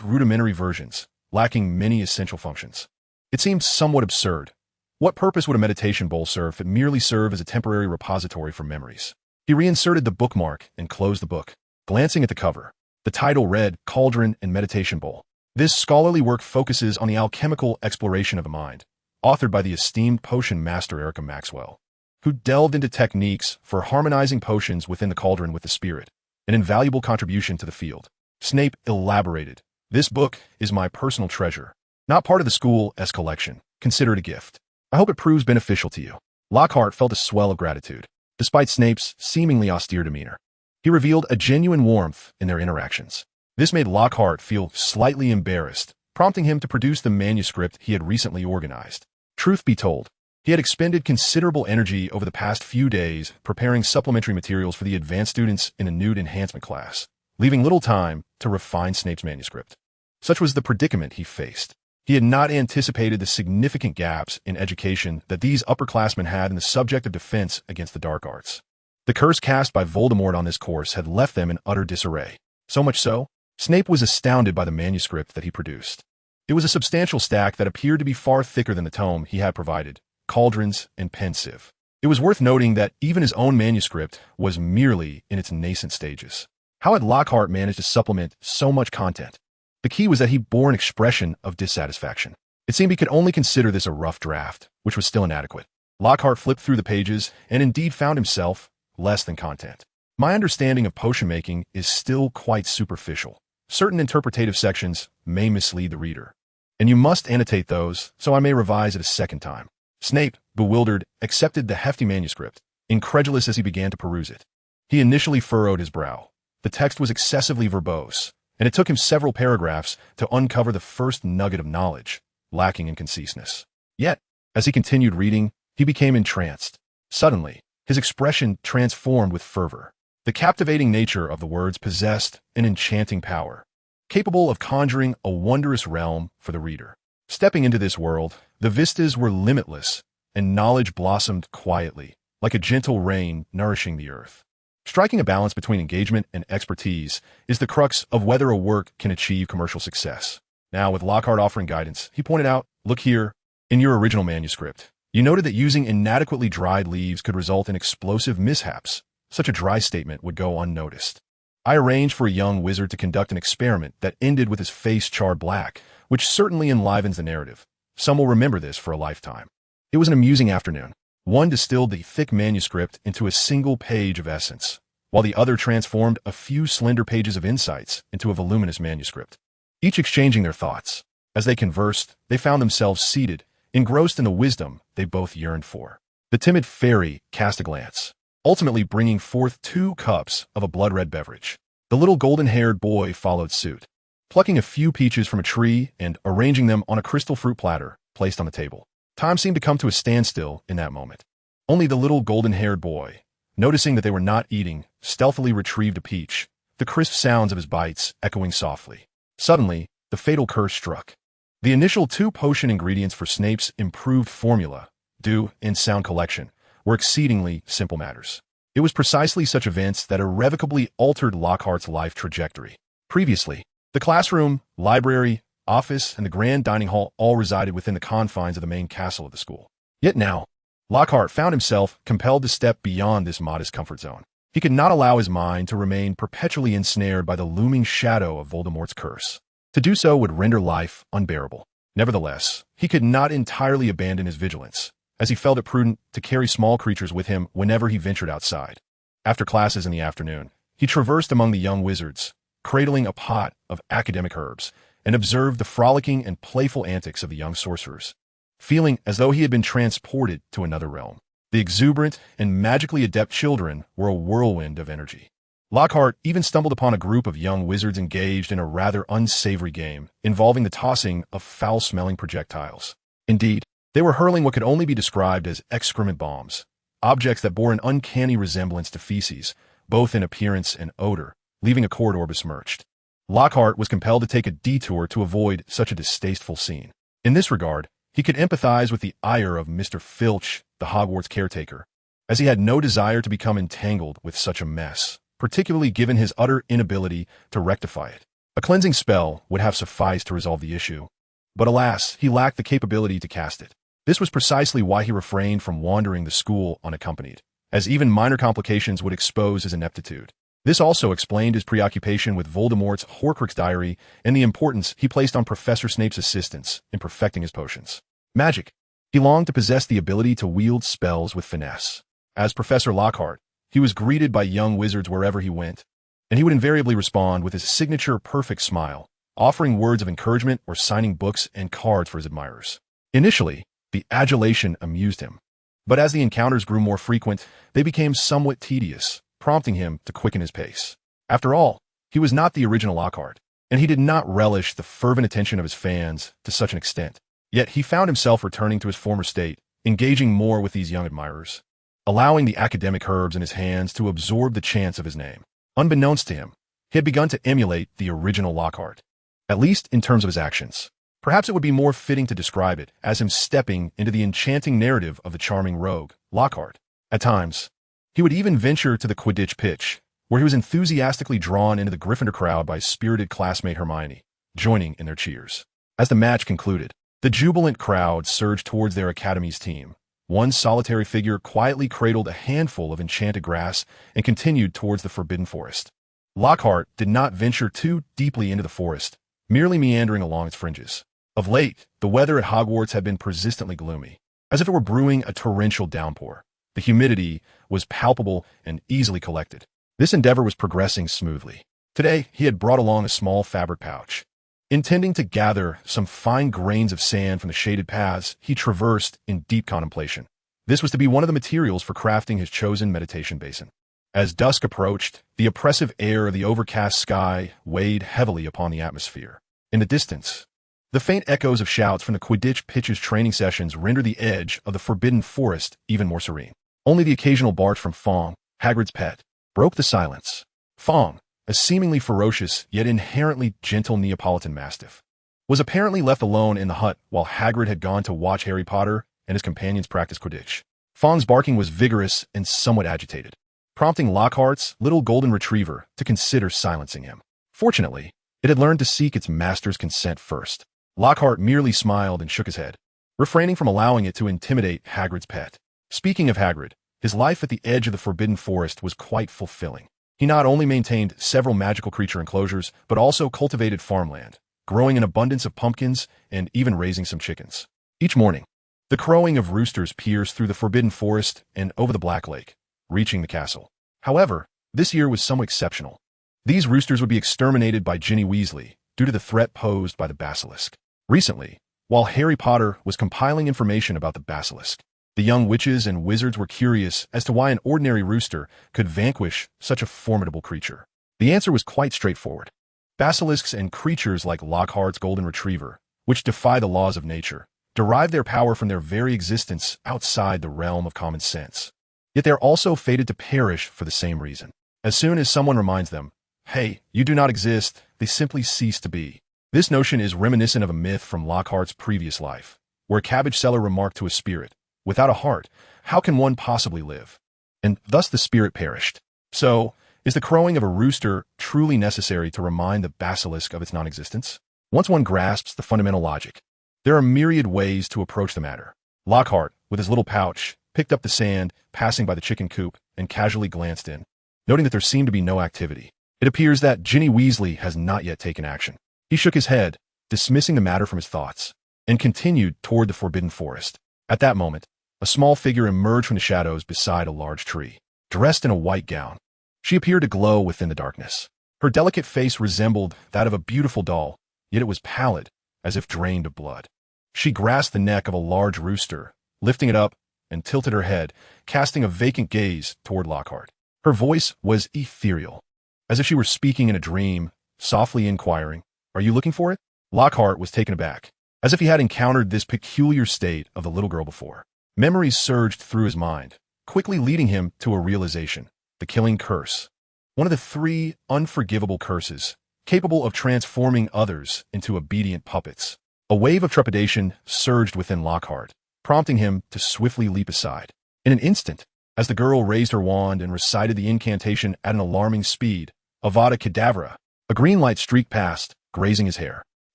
rudimentary versions, lacking many essential functions. It seemed somewhat absurd. What purpose would a meditation bowl serve if it merely served as a temporary repository for memories? He reinserted the bookmark and closed the book. Glancing at the cover, the title read Cauldron and Meditation Bowl. This scholarly work focuses on the alchemical exploration of the mind, authored by the esteemed potion master Erica Maxwell, who delved into techniques for harmonizing potions within the cauldron with the spirit, an invaluable contribution to the field. Snape elaborated, "This book is my personal treasure, not part of the school's collection. Consider it a gift. I hope it proves beneficial to you." Lockhart felt a swell of gratitude. Despite Snape's seemingly austere demeanor, he revealed a genuine warmth in their interactions. This made Lockhart feel slightly embarrassed, prompting him to produce the manuscript he had recently organized. Truth be told, he had expended considerable energy over the past few days preparing supplementary materials for the advanced students in a nude enhancement class, leaving little time to refine Snape's manuscript. Such was the predicament he faced. He had not anticipated the significant gaps in education that these upperclassmen had in the subject of defense against the dark arts. The curse cast by Voldemort on this course had left them in utter disarray. So much so, Snape was astounded by the manuscript that he produced. It was a substantial stack that appeared to be far thicker than the tome he had provided, Cauldrons and Pensive. It was worth noting that even his own manuscript was merely in its nascent stages. How had Lockhart managed to supplement so much content? The key was that he bore an expression of dissatisfaction. It seemed he could only consider this a rough draft, which was still inadequate. Lockhart flipped through the pages and indeed found himself less than content. "My understanding of potion making is still quite superficial. Certain interpretative sections may mislead the reader, and you must annotate those so I may revise it a second time." Snape, bewildered, accepted the hefty manuscript, incredulous as he began to peruse it. He initially furrowed his brow. The text was excessively verbose, and it took him several paragraphs to uncover the first nugget of knowledge, lacking in conciseness. Yet, as he continued reading, he became entranced. Suddenly, his expression transformed with fervor. The captivating nature of the words possessed an enchanting power, capable of conjuring a wondrous realm for the reader. Stepping into this world, the vistas were limitless, and knowledge blossomed quietly, like a gentle rain nourishing the earth. Striking a balance between engagement and expertise is the crux of whether a work can achieve commercial success. Now, with Lockhart offering guidance, he pointed out, "Look here, in your original manuscript, you noted that using inadequately dried leaves could result in explosive mishaps. Such a dry statement would go unnoticed. I arranged for a young wizard to conduct an experiment that ended with his face charred black, which certainly enlivens the narrative. Some will remember this for a lifetime." It was an amusing afternoon. One distilled the thick manuscript into a single page of essence, while the other transformed a few slender pages of insights into a voluminous manuscript, each exchanging their thoughts. As they conversed, they found themselves seated, engrossed in the wisdom they both yearned for. The timid fairy cast a glance, ultimately bringing forth 2 cups of a blood-red beverage. The little golden-haired boy followed suit, plucking a few peaches from a tree and arranging them on a crystal fruit platter placed on the table. Time seemed to come to a standstill in that moment. Only the little golden-haired boy, noticing that they were not eating, stealthily retrieved a peach, the crisp sounds of his bites echoing softly. Suddenly, the fatal curse struck. The initial 2 potion ingredients for Snape's improved formula, dew and sound collection, were exceedingly simple matters. It was precisely such events that irrevocably altered Lockhart's life trajectory. Previously, the classroom, library, office, and the grand dining hall all resided within the confines of the main castle of the school. Yet now, Lockhart found himself compelled to step beyond this modest comfort zone. He could not allow his mind to remain perpetually ensnared by the looming shadow of Voldemort's curse. To do so would render life unbearable. Nevertheless, he could not entirely abandon his vigilance, as he felt it prudent to carry small creatures with him whenever he ventured outside. After classes in the afternoon, he traversed among the young wizards, cradling a pot of academic herbs, and observed the frolicking and playful antics of the young sorcerers, feeling as though he had been transported to another realm. The exuberant and magically adept children were a whirlwind of energy. Lockhart even stumbled upon a group of young wizards engaged in a rather unsavory game involving the tossing of foul-smelling projectiles. Indeed, they were hurling what could only be described as excrement bombs, objects that bore an uncanny resemblance to feces, both in appearance and odor, leaving a corridor besmirched. Lockhart was compelled to take a detour to avoid such a distasteful scene. In this regard, he could empathize with the ire of Mr. Filch, the Hogwarts caretaker, as he had no desire to become entangled with such a mess, particularly given his utter inability to rectify it. A cleansing spell would have sufficed to resolve the issue, but alas, he lacked the capability to cast it. This was precisely why he refrained from wandering the school unaccompanied, as even minor complications would expose his ineptitude. This also explained his preoccupation with Voldemort's Horcrux diary and the importance he placed on Professor Snape's assistance in perfecting his potions. Magic. He longed to possess the ability to wield spells with finesse. As Professor Lockhart, he was greeted by young wizards wherever he went, and he would invariably respond with his signature perfect smile, offering words of encouragement or signing books and cards for his admirers. Initially, the adulation amused him, but as the encounters grew more frequent, they became somewhat tedious, prompting him to quicken his pace. After all, he was not the original Lockhart, and he did not relish the fervent attention of his fans to such an extent. Yet he found himself returning to his former state, engaging more with these young admirers, allowing the academic herbs in his hands to absorb the chants of his name. Unbeknownst to him, he had begun to emulate the original Lockhart, at least in terms of his actions. Perhaps it would be more fitting to describe it as him stepping into the enchanting narrative of the charming rogue, Lockhart. At times, he would even venture to the Quidditch pitch, where he was enthusiastically drawn into the Gryffindor crowd by spirited classmate Hermione, joining in their cheers. As the match concluded, the jubilant crowd surged towards their academy's team. One solitary figure quietly cradled a handful of enchanted grass and continued towards the Forbidden Forest. Lockhart did not venture too deeply into the forest, merely meandering along its fringes. Of late, the weather at Hogwarts had been persistently gloomy, as if it were brewing a torrential downpour. The humidity was palpable and easily collected. This endeavor was progressing smoothly. Today, he had brought along a small fabric pouch. Intending to gather some fine grains of sand from the shaded paths, he traversed in deep contemplation. This was to be one of the materials for crafting his chosen meditation basin. As dusk approached, the oppressive air of the overcast sky weighed heavily upon the atmosphere. In the distance, the faint echoes of shouts from the Quidditch pitch's training sessions rendered the edge of the Forbidden Forest even more serene. Only the occasional bark from Fong, Hagrid's pet, broke the silence. Fong, a seemingly ferocious yet inherently gentle Neapolitan mastiff, was apparently left alone in the hut while Hagrid had gone to watch Harry Potter and his companions practice Quidditch. Fong's barking was vigorous and somewhat agitated, prompting Lockhart's little golden retriever to consider silencing him. Fortunately, it had learned to seek its master's consent first. Lockhart merely smiled and shook his head, refraining from allowing it to intimidate Hagrid's pet. Speaking of Hagrid, his life at the edge of the Forbidden Forest was quite fulfilling. He not only maintained several magical creature enclosures, but also cultivated farmland, growing an abundance of pumpkins and even raising some chickens. Each morning, the crowing of roosters pierced through the Forbidden Forest and over the Black Lake, reaching the castle. However, this year was somewhat exceptional. These roosters would be exterminated by Ginny Weasley due to the threat posed by the basilisk. Recently, while Harry Potter was compiling information about the basilisk, the young witches and wizards were curious as to why an ordinary rooster could vanquish such a formidable creature. The answer was quite straightforward. Basilisks and creatures like Lockhart's golden retriever, which defy the laws of nature, derive their power from their very existence outside the realm of common sense. Yet they are also fated to perish for the same reason. As soon as someone reminds them, "Hey, you do not exist," they simply cease to be. This notion is reminiscent of a myth from Lockhart's previous life, where a cabbage seller remarked to a spirit, "Without a heart, how can one possibly live?" And thus the spirit perished. So, is the crowing of a rooster truly necessary to remind the basilisk of its non-existence? Once one grasps the fundamental logic, there are myriad ways to approach the matter. Lockhart, with his little pouch, picked up the sand, passing by the chicken coop, and casually glanced in, noting that there seemed to be no activity. It appears that Ginny Weasley has not yet taken action. He shook his head, dismissing the matter from his thoughts, and continued toward the Forbidden Forest. At that moment, a small figure emerged from the shadows beside a large tree, dressed in a white gown. She appeared to glow within the darkness. Her delicate face resembled that of a beautiful doll, yet it was pallid, as if drained of blood. She grasped the neck of a large rooster, lifting it up, and tilted her head, casting a vacant gaze toward Lockhart. Her voice was ethereal, as if she were speaking in a dream, softly inquiring, "Are you looking for it?" Lockhart was taken aback, as if he had encountered this peculiar state of the little girl before. Memories surged through his mind, quickly leading him to a realization: the killing curse. One of the 3 unforgivable curses, capable of transforming others into obedient puppets. A wave of trepidation surged within Lockhart, prompting him to swiftly leap aside. In an instant, as the girl raised her wand and recited the incantation at an alarming speed, Avada Kedavra, a green light streaked past, grazing his hair.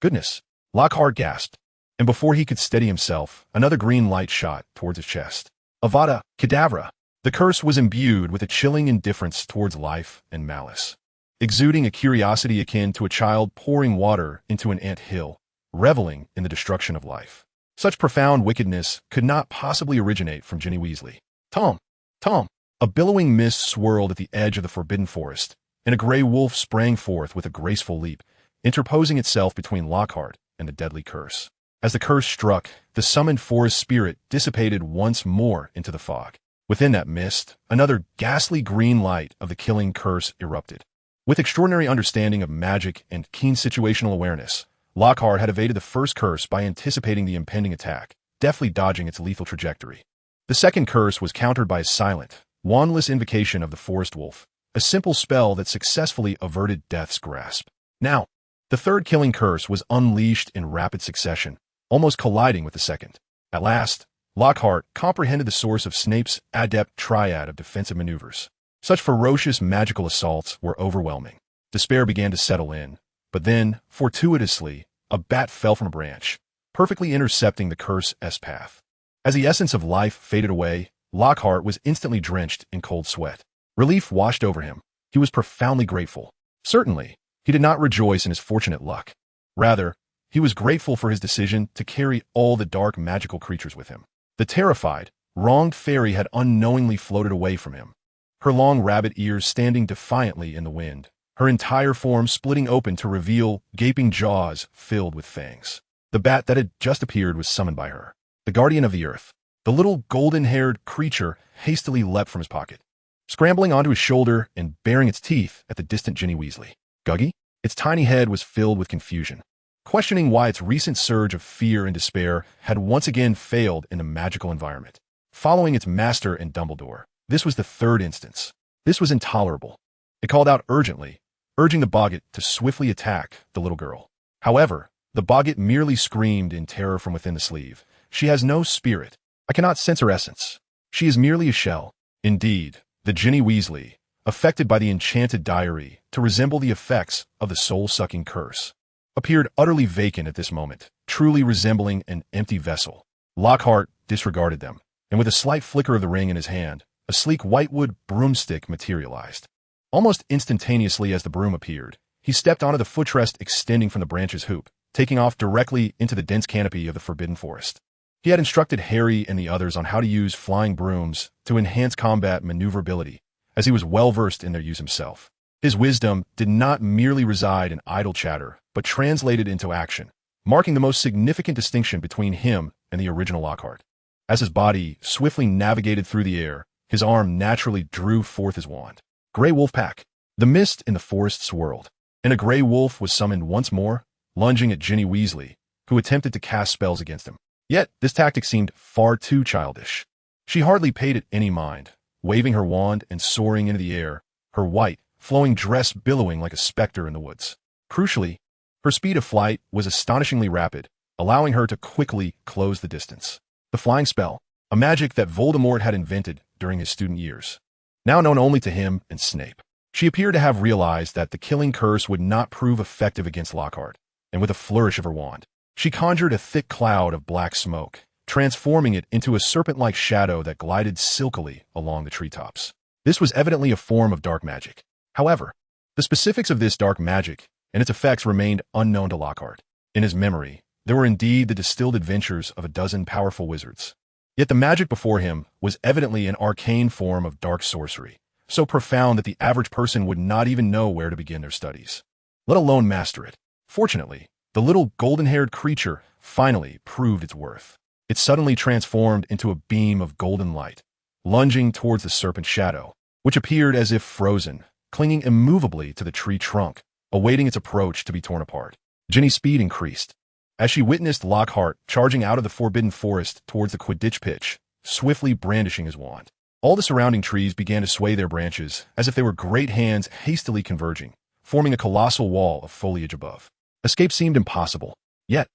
Goodness! Lockhart gasped, and before he could steady himself, another green light shot towards his chest. Avada Kedavra! The curse was imbued with a chilling indifference towards life and malice, exuding a curiosity akin to a child pouring water into an ant hill, reveling in the destruction of life. Such profound wickedness could not possibly originate from Ginny Weasley. Tom! Tom! A billowing mist swirled at the edge of the Forbidden Forest, and a gray wolf sprang forth with a graceful leap, interposing itself between Lockhart and the deadly curse. As the curse struck, the summoned forest spirit dissipated once more into the fog. Within that mist, another ghastly green light of the killing curse erupted. With extraordinary understanding of magic and keen situational awareness, Lockhart had evaded the first curse by anticipating the impending attack, deftly dodging its lethal trajectory. The second curse was countered by a silent, wandless invocation of the forest wolf, a simple spell that successfully averted death's grasp. Now, the third killing curse was unleashed in rapid succession, almost colliding with the second. At last, Lockhart comprehended the source of Snape's adept triad of defensive maneuvers. Such ferocious magical assaults were overwhelming. Despair began to settle in, but then, fortuitously, a bat fell from a branch, perfectly intercepting the curse's path. As the essence of life faded away, Lockhart was instantly drenched in cold sweat. Relief washed over him. He was profoundly grateful. Certainly, he did not rejoice in his fortunate luck. Rather, he was grateful for his decision to carry all the dark magical creatures with him. The terrified, wronged fairy had unknowingly floated away from him, her long rabbit ears standing defiantly in the wind, her entire form splitting open to reveal gaping jaws filled with fangs. The bat that had just appeared was summoned by her, the guardian of the earth. The little golden-haired creature hastily leapt from his pocket, scrambling onto his shoulder and baring its teeth at the distant Ginny Weasley. Guggy? Its tiny head was filled with confusion, questioning why its recent surge of fear and despair had once again failed in the magical environment. Following its master and Dumbledore, this was the third instance. This was intolerable. It called out urgently, urging the boggart to swiftly attack the little girl. However, the boggart merely screamed in terror from within the sleeve. "She has no spirit. I cannot sense her essence. She is merely a shell." Indeed, the Ginny Weasley, affected by the enchanted diary to resemble the effects of the soul-sucking curse, appeared utterly vacant at this moment, truly resembling an empty vessel. Lockhart disregarded them, and with a slight flicker of the ring in his hand, a sleek whitewood broomstick materialized. Almost instantaneously as the broom appeared, he stepped onto the footrest extending from the branch's hoop, taking off directly into the dense canopy of the Forbidden Forest. He had instructed Harry and the others on how to use flying brooms to enhance combat maneuverability, as he was well-versed in their use himself. His wisdom did not merely reside in idle chatter, but translated into action, marking the most significant distinction between him and the original Lockhart. As his body swiftly navigated through the air, his arm naturally drew forth his wand. Grey Wolf Pack. The mist in the forest swirled, and a grey wolf was summoned once more, lunging at Ginny Weasley, who attempted to cast spells against him. Yet, this tactic seemed far too childish. She hardly paid it any mind, waving her wand and soaring into the air, her white, flowing dress billowing like a specter in the woods. Crucially, her speed of flight was astonishingly rapid, allowing her to quickly close the distance. The flying spell, a magic that Voldemort had invented during his student years, now known only to him and Snape. She appeared to have realized that the killing curse would not prove effective against Lockhart, and with a flourish of her wand, she conjured a thick cloud of black smoke, transforming it into a serpent-like shadow that glided silkily along the treetops. This was evidently a form of dark magic. However, the specifics of this dark magic and its effects remained unknown to Lockhart. In his memory, there were indeed the distilled adventures of a dozen powerful wizards. Yet the magic before him was evidently an arcane form of dark sorcery, so profound that the average person would not even know where to begin their studies, let alone master it. Fortunately, the little golden-haired creature finally proved its worth. It suddenly transformed into a beam of golden light, lunging towards the serpent shadow, which appeared as if frozen, clinging immovably to the tree trunk, awaiting its approach to be torn apart. Ginny's speed increased as she witnessed Lockhart charging out of the forbidden forest towards the Quidditch pitch, swiftly brandishing his wand. All the surrounding trees began to sway their branches as if they were great hands hastily converging, forming a colossal wall of foliage above. Escape seemed impossible. Yet,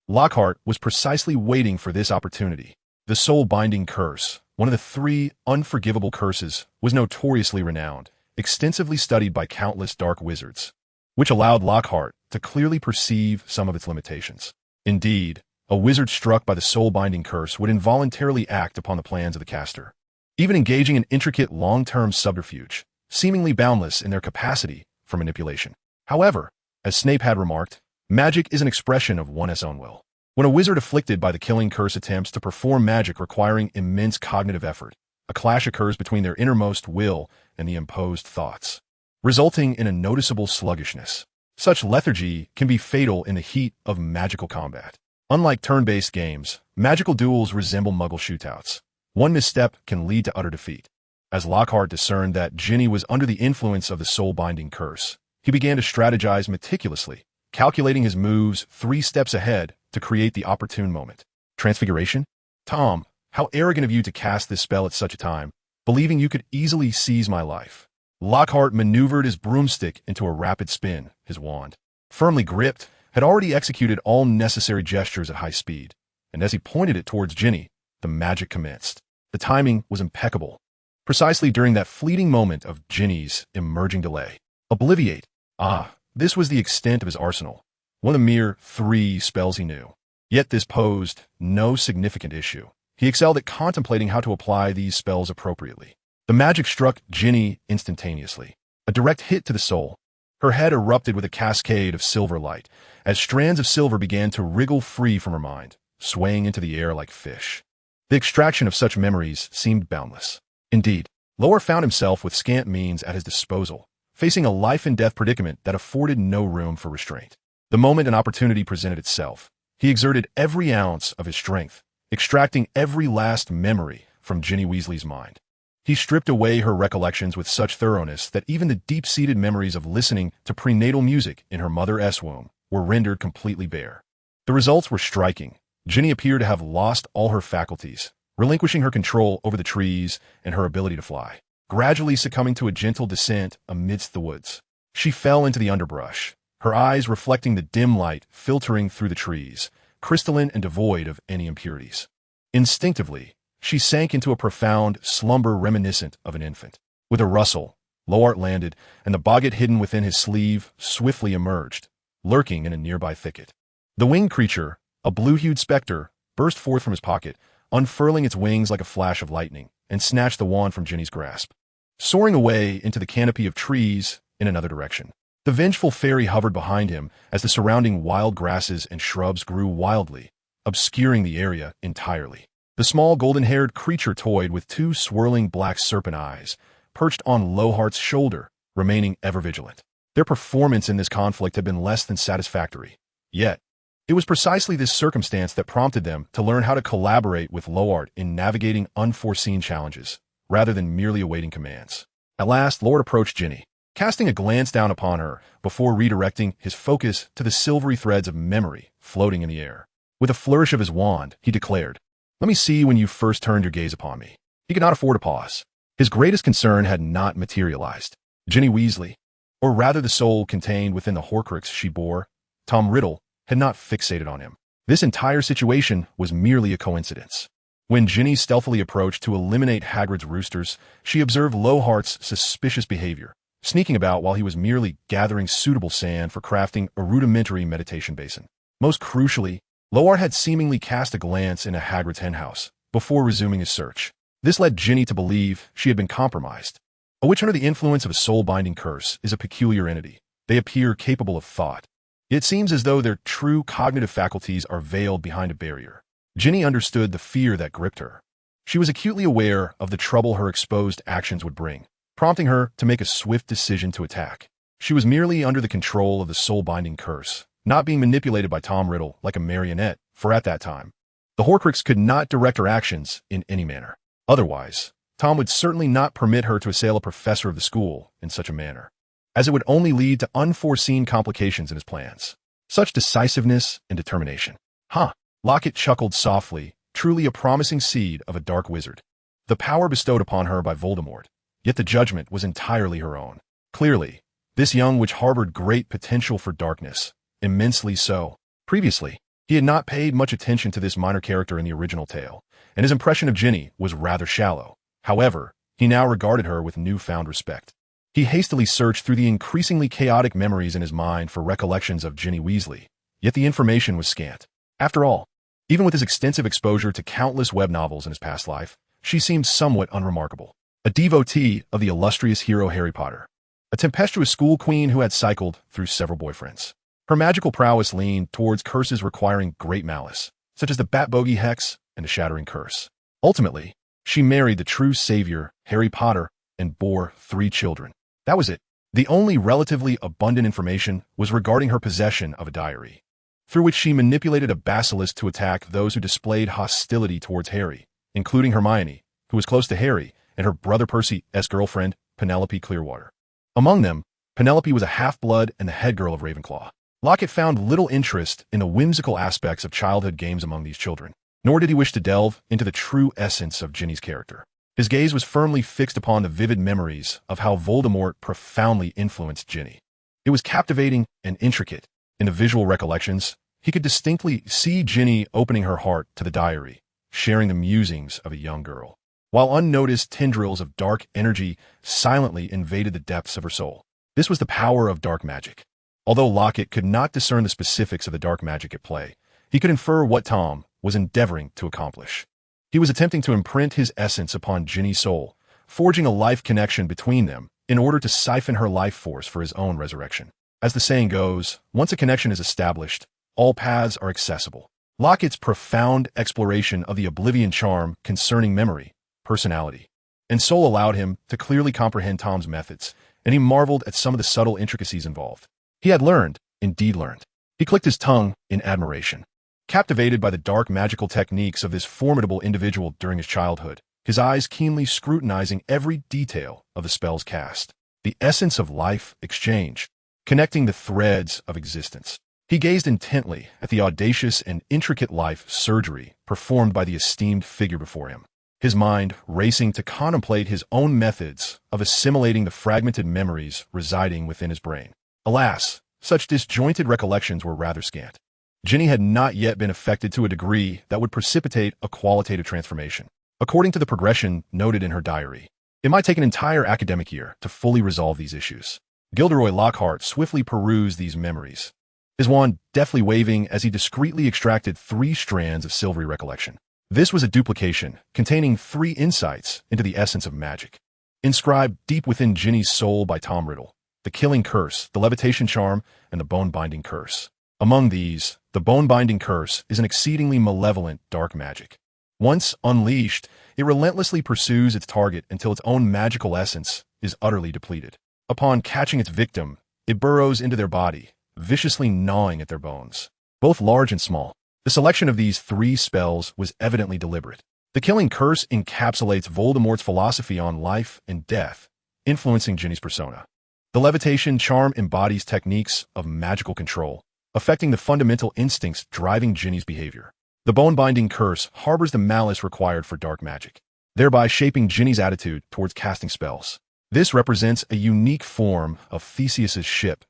Lockhart was precisely waiting for this opportunity. The soul-binding curse, one of the 3 unforgivable curses, was notoriously renowned, extensively studied by countless dark wizards, which allowed Lockhart to clearly perceive some of its limitations. Indeed, a wizard struck by the soul-binding curse would involuntarily act upon the plans of the caster, even engaging in intricate long-term subterfuge, seemingly boundless in their capacity for manipulation. However, as Snape had remarked, magic is an expression of one's own will. When a wizard afflicted by the killing curse attempts to perform magic requiring immense cognitive effort, a clash occurs between their innermost will and the imposed thoughts, resulting in a noticeable sluggishness. Such lethargy can be fatal in the heat of magical combat. Unlike turn-based games, magical duels resemble Muggle shootouts. One misstep can lead to utter defeat. As Lockhart discerned that Ginny was under the influence of the soul-binding curse, he began to strategize meticulously, calculating his moves 3 steps ahead to create the opportune moment. Transfiguration? Tom, how arrogant of you to cast this spell at such a time, believing you could easily seize my life. Lockhart maneuvered his broomstick into a rapid spin. His wand, firmly gripped, had already executed all necessary gestures at high speed, and as he pointed it towards Ginny, the magic commenced. The timing was impeccable, precisely during that fleeting moment of Ginny's emerging delay. Obliviate. This was the extent of his arsenal, one of the mere 3 spells he knew. Yet this posed no significant issue. He excelled at contemplating how to apply these spells appropriately. The magic struck Ginny instantaneously, a direct hit to the soul. Her head erupted with a cascade of silver light, as strands of silver began to wriggle free from her mind, swaying into the air like fish. The extraction of such memories seemed boundless. Indeed, Lockhart found himself with scant means at his disposal, facing a life-and-death predicament that afforded no room for restraint. The moment an opportunity presented itself, he exerted every ounce of his strength, extracting every last memory from Ginny Weasley's mind. He stripped away her recollections with such thoroughness that even the deep-seated memories of listening to prenatal music in her mother's womb were rendered completely bare. The results were striking. Ginny appeared to have lost all her faculties, relinquishing her control over the trees and her ability to fly, gradually succumbing to a gentle descent amidst the woods. She fell into the underbrush, her eyes reflecting the dim light filtering through the trees, crystalline and devoid of any impurities. Instinctively, she sank into a profound slumber reminiscent of an infant. With a rustle, Lockhart landed, and the boggart hidden within his sleeve swiftly emerged, lurking in a nearby thicket. The winged creature, a blue-hued specter, burst forth from his pocket, unfurling its wings like a flash of lightning, and snatched the wand from Ginny's grasp, soaring away into the canopy of trees in another direction. The vengeful fairy hovered behind him as the surrounding wild grasses and shrubs grew wildly, obscuring the area entirely. The small golden-haired creature toyed with 2 swirling black serpent eyes, perched on Lockhart's shoulder, remaining ever vigilant. Their performance in this conflict had been less than satisfactory. Yet, it was precisely this circumstance that prompted them to learn how to collaborate with Lockhart in navigating unforeseen challenges, rather than merely awaiting commands. At last, Lockhart approached Ginny, casting a glance down upon her before redirecting his focus to the silvery threads of memory floating in the air. With a flourish of his wand, he declared, "Let me see when you first turned your gaze upon me." He could not afford a pause. His greatest concern had not materialized. Ginny Weasley, or rather the soul contained within the Horcrux she bore, Tom Riddle, had not fixated on him. This entire situation was merely a coincidence. When Ginny stealthily approached to eliminate Hagrid's roosters, she observed Lockhart's suspicious behavior, sneaking about while he was merely gathering suitable sand for crafting a rudimentary meditation basin. Most crucially, Lockhart had seemingly cast a glance into Hagrid's henhouse before resuming his search. This led Ginny to believe she had been compromised. A witch under the influence of a soul-binding curse is a peculiar entity. They appear capable of thought. It seems as though their true cognitive faculties are veiled behind a barrier. Ginny understood the fear that gripped her. She was acutely aware of the trouble her exposed actions would bring, prompting her to make a swift decision to attack. She was merely under the control of the soul-binding curse, not being manipulated by Tom Riddle like a marionette, for at that time, the Horcrux could not direct her actions in any manner. Otherwise, Tom would certainly not permit her to assail a professor of the school in such a manner, as it would only lead to unforeseen complications in his plans. Such decisiveness and determination. Lockhart chuckled softly, truly a promising seed of a dark wizard. The power bestowed upon her by Voldemort, yet the judgment was entirely her own. Clearly, this young witch harbored great potential for darkness, immensely so. Previously, he had not paid much attention to this minor character in the original tale, and his impression of Ginny was rather shallow. However, he now regarded her with newfound respect. He hastily searched through the increasingly chaotic memories in his mind for recollections of Ginny Weasley, yet the information was scant. After all, even with his extensive exposure to countless web novels in his past life, she seemed somewhat unremarkable. A devotee of the illustrious hero Harry Potter. A tempestuous school queen who had cycled through several boyfriends. Her magical prowess leaned towards curses requiring great malice, such as the Bat Bogey Hex and the Shattering Curse. Ultimately, she married the true savior, Harry Potter, and bore 3 children. That was it. The only relatively abundant information was regarding her possession of a diary, through which she manipulated a basilisk to attack those who displayed hostility towards Harry, including Hermione, who was close to Harry, and her brother Percy's girlfriend, Penelope Clearwater. Among them, Penelope was a half-blood and the head girl of Ravenclaw. Lockhart found little interest in the whimsical aspects of childhood games among these children, nor did he wish to delve into the true essence of Ginny's character. His gaze was firmly fixed upon the vivid memories of how Voldemort profoundly influenced Ginny. It was captivating and intricate. In the visual recollections, he could distinctly see Ginny opening her heart to the diary, sharing the musings of a young girl, while unnoticed tendrils of dark energy silently invaded the depths of her soul. This was the power of dark magic. Although Lockhart could not discern the specifics of the dark magic at play, he could infer what Tom was endeavoring to accomplish. He was attempting to imprint his essence upon Ginny's soul, forging a life connection between them in order to siphon her life force for his own resurrection. As the saying goes, once a connection is established, all paths are accessible. Lockhart's profound exploration of the Oblivion charm concerning memory, personality, and soul allowed him to clearly comprehend Tom's methods, and he marveled at some of the subtle intricacies involved. He had learned, indeed learned. He clicked his tongue in admiration. Captivated by the dark magical techniques of this formidable individual during his childhood, his eyes keenly scrutinizing every detail of the spells cast, the essence of life exchange, connecting the threads of existence. He gazed intently at the audacious and intricate life surgery performed by the esteemed figure before him, his mind racing to contemplate his own methods of assimilating the fragmented memories residing within his brain. Alas, such disjointed recollections were rather scant. Ginny had not yet been affected to a degree that would precipitate a qualitative transformation. According to the progression noted in her diary, it might take an entire academic year to fully resolve these issues. Gilderoy Lockhart swiftly perused these memories, his wand deftly waving as he discreetly extracted 3 strands of silvery recollection. This was a duplication containing 3 insights into the essence of magic, inscribed deep within Ginny's soul by Tom Riddle: the Killing Curse, the Levitation Charm, and the Bone-Binding Curse. Among these, the Bone-Binding Curse is an exceedingly malevolent dark magic. Once unleashed, it relentlessly pursues its target until its own magical essence is utterly depleted. Upon catching its victim, it burrows into their body, viciously gnawing at their bones, both large and small. The selection of these 3 spells was evidently deliberate. The Killing Curse encapsulates Voldemort's philosophy on life and death, influencing Ginny's persona. The Levitation Charm embodies techniques of magical control, affecting the fundamental instincts driving Ginny's behavior. The Bone-Binding Curse harbors the malice required for dark magic, thereby shaping Ginny's attitude towards casting spells. This represents a unique form of Theseus's ship,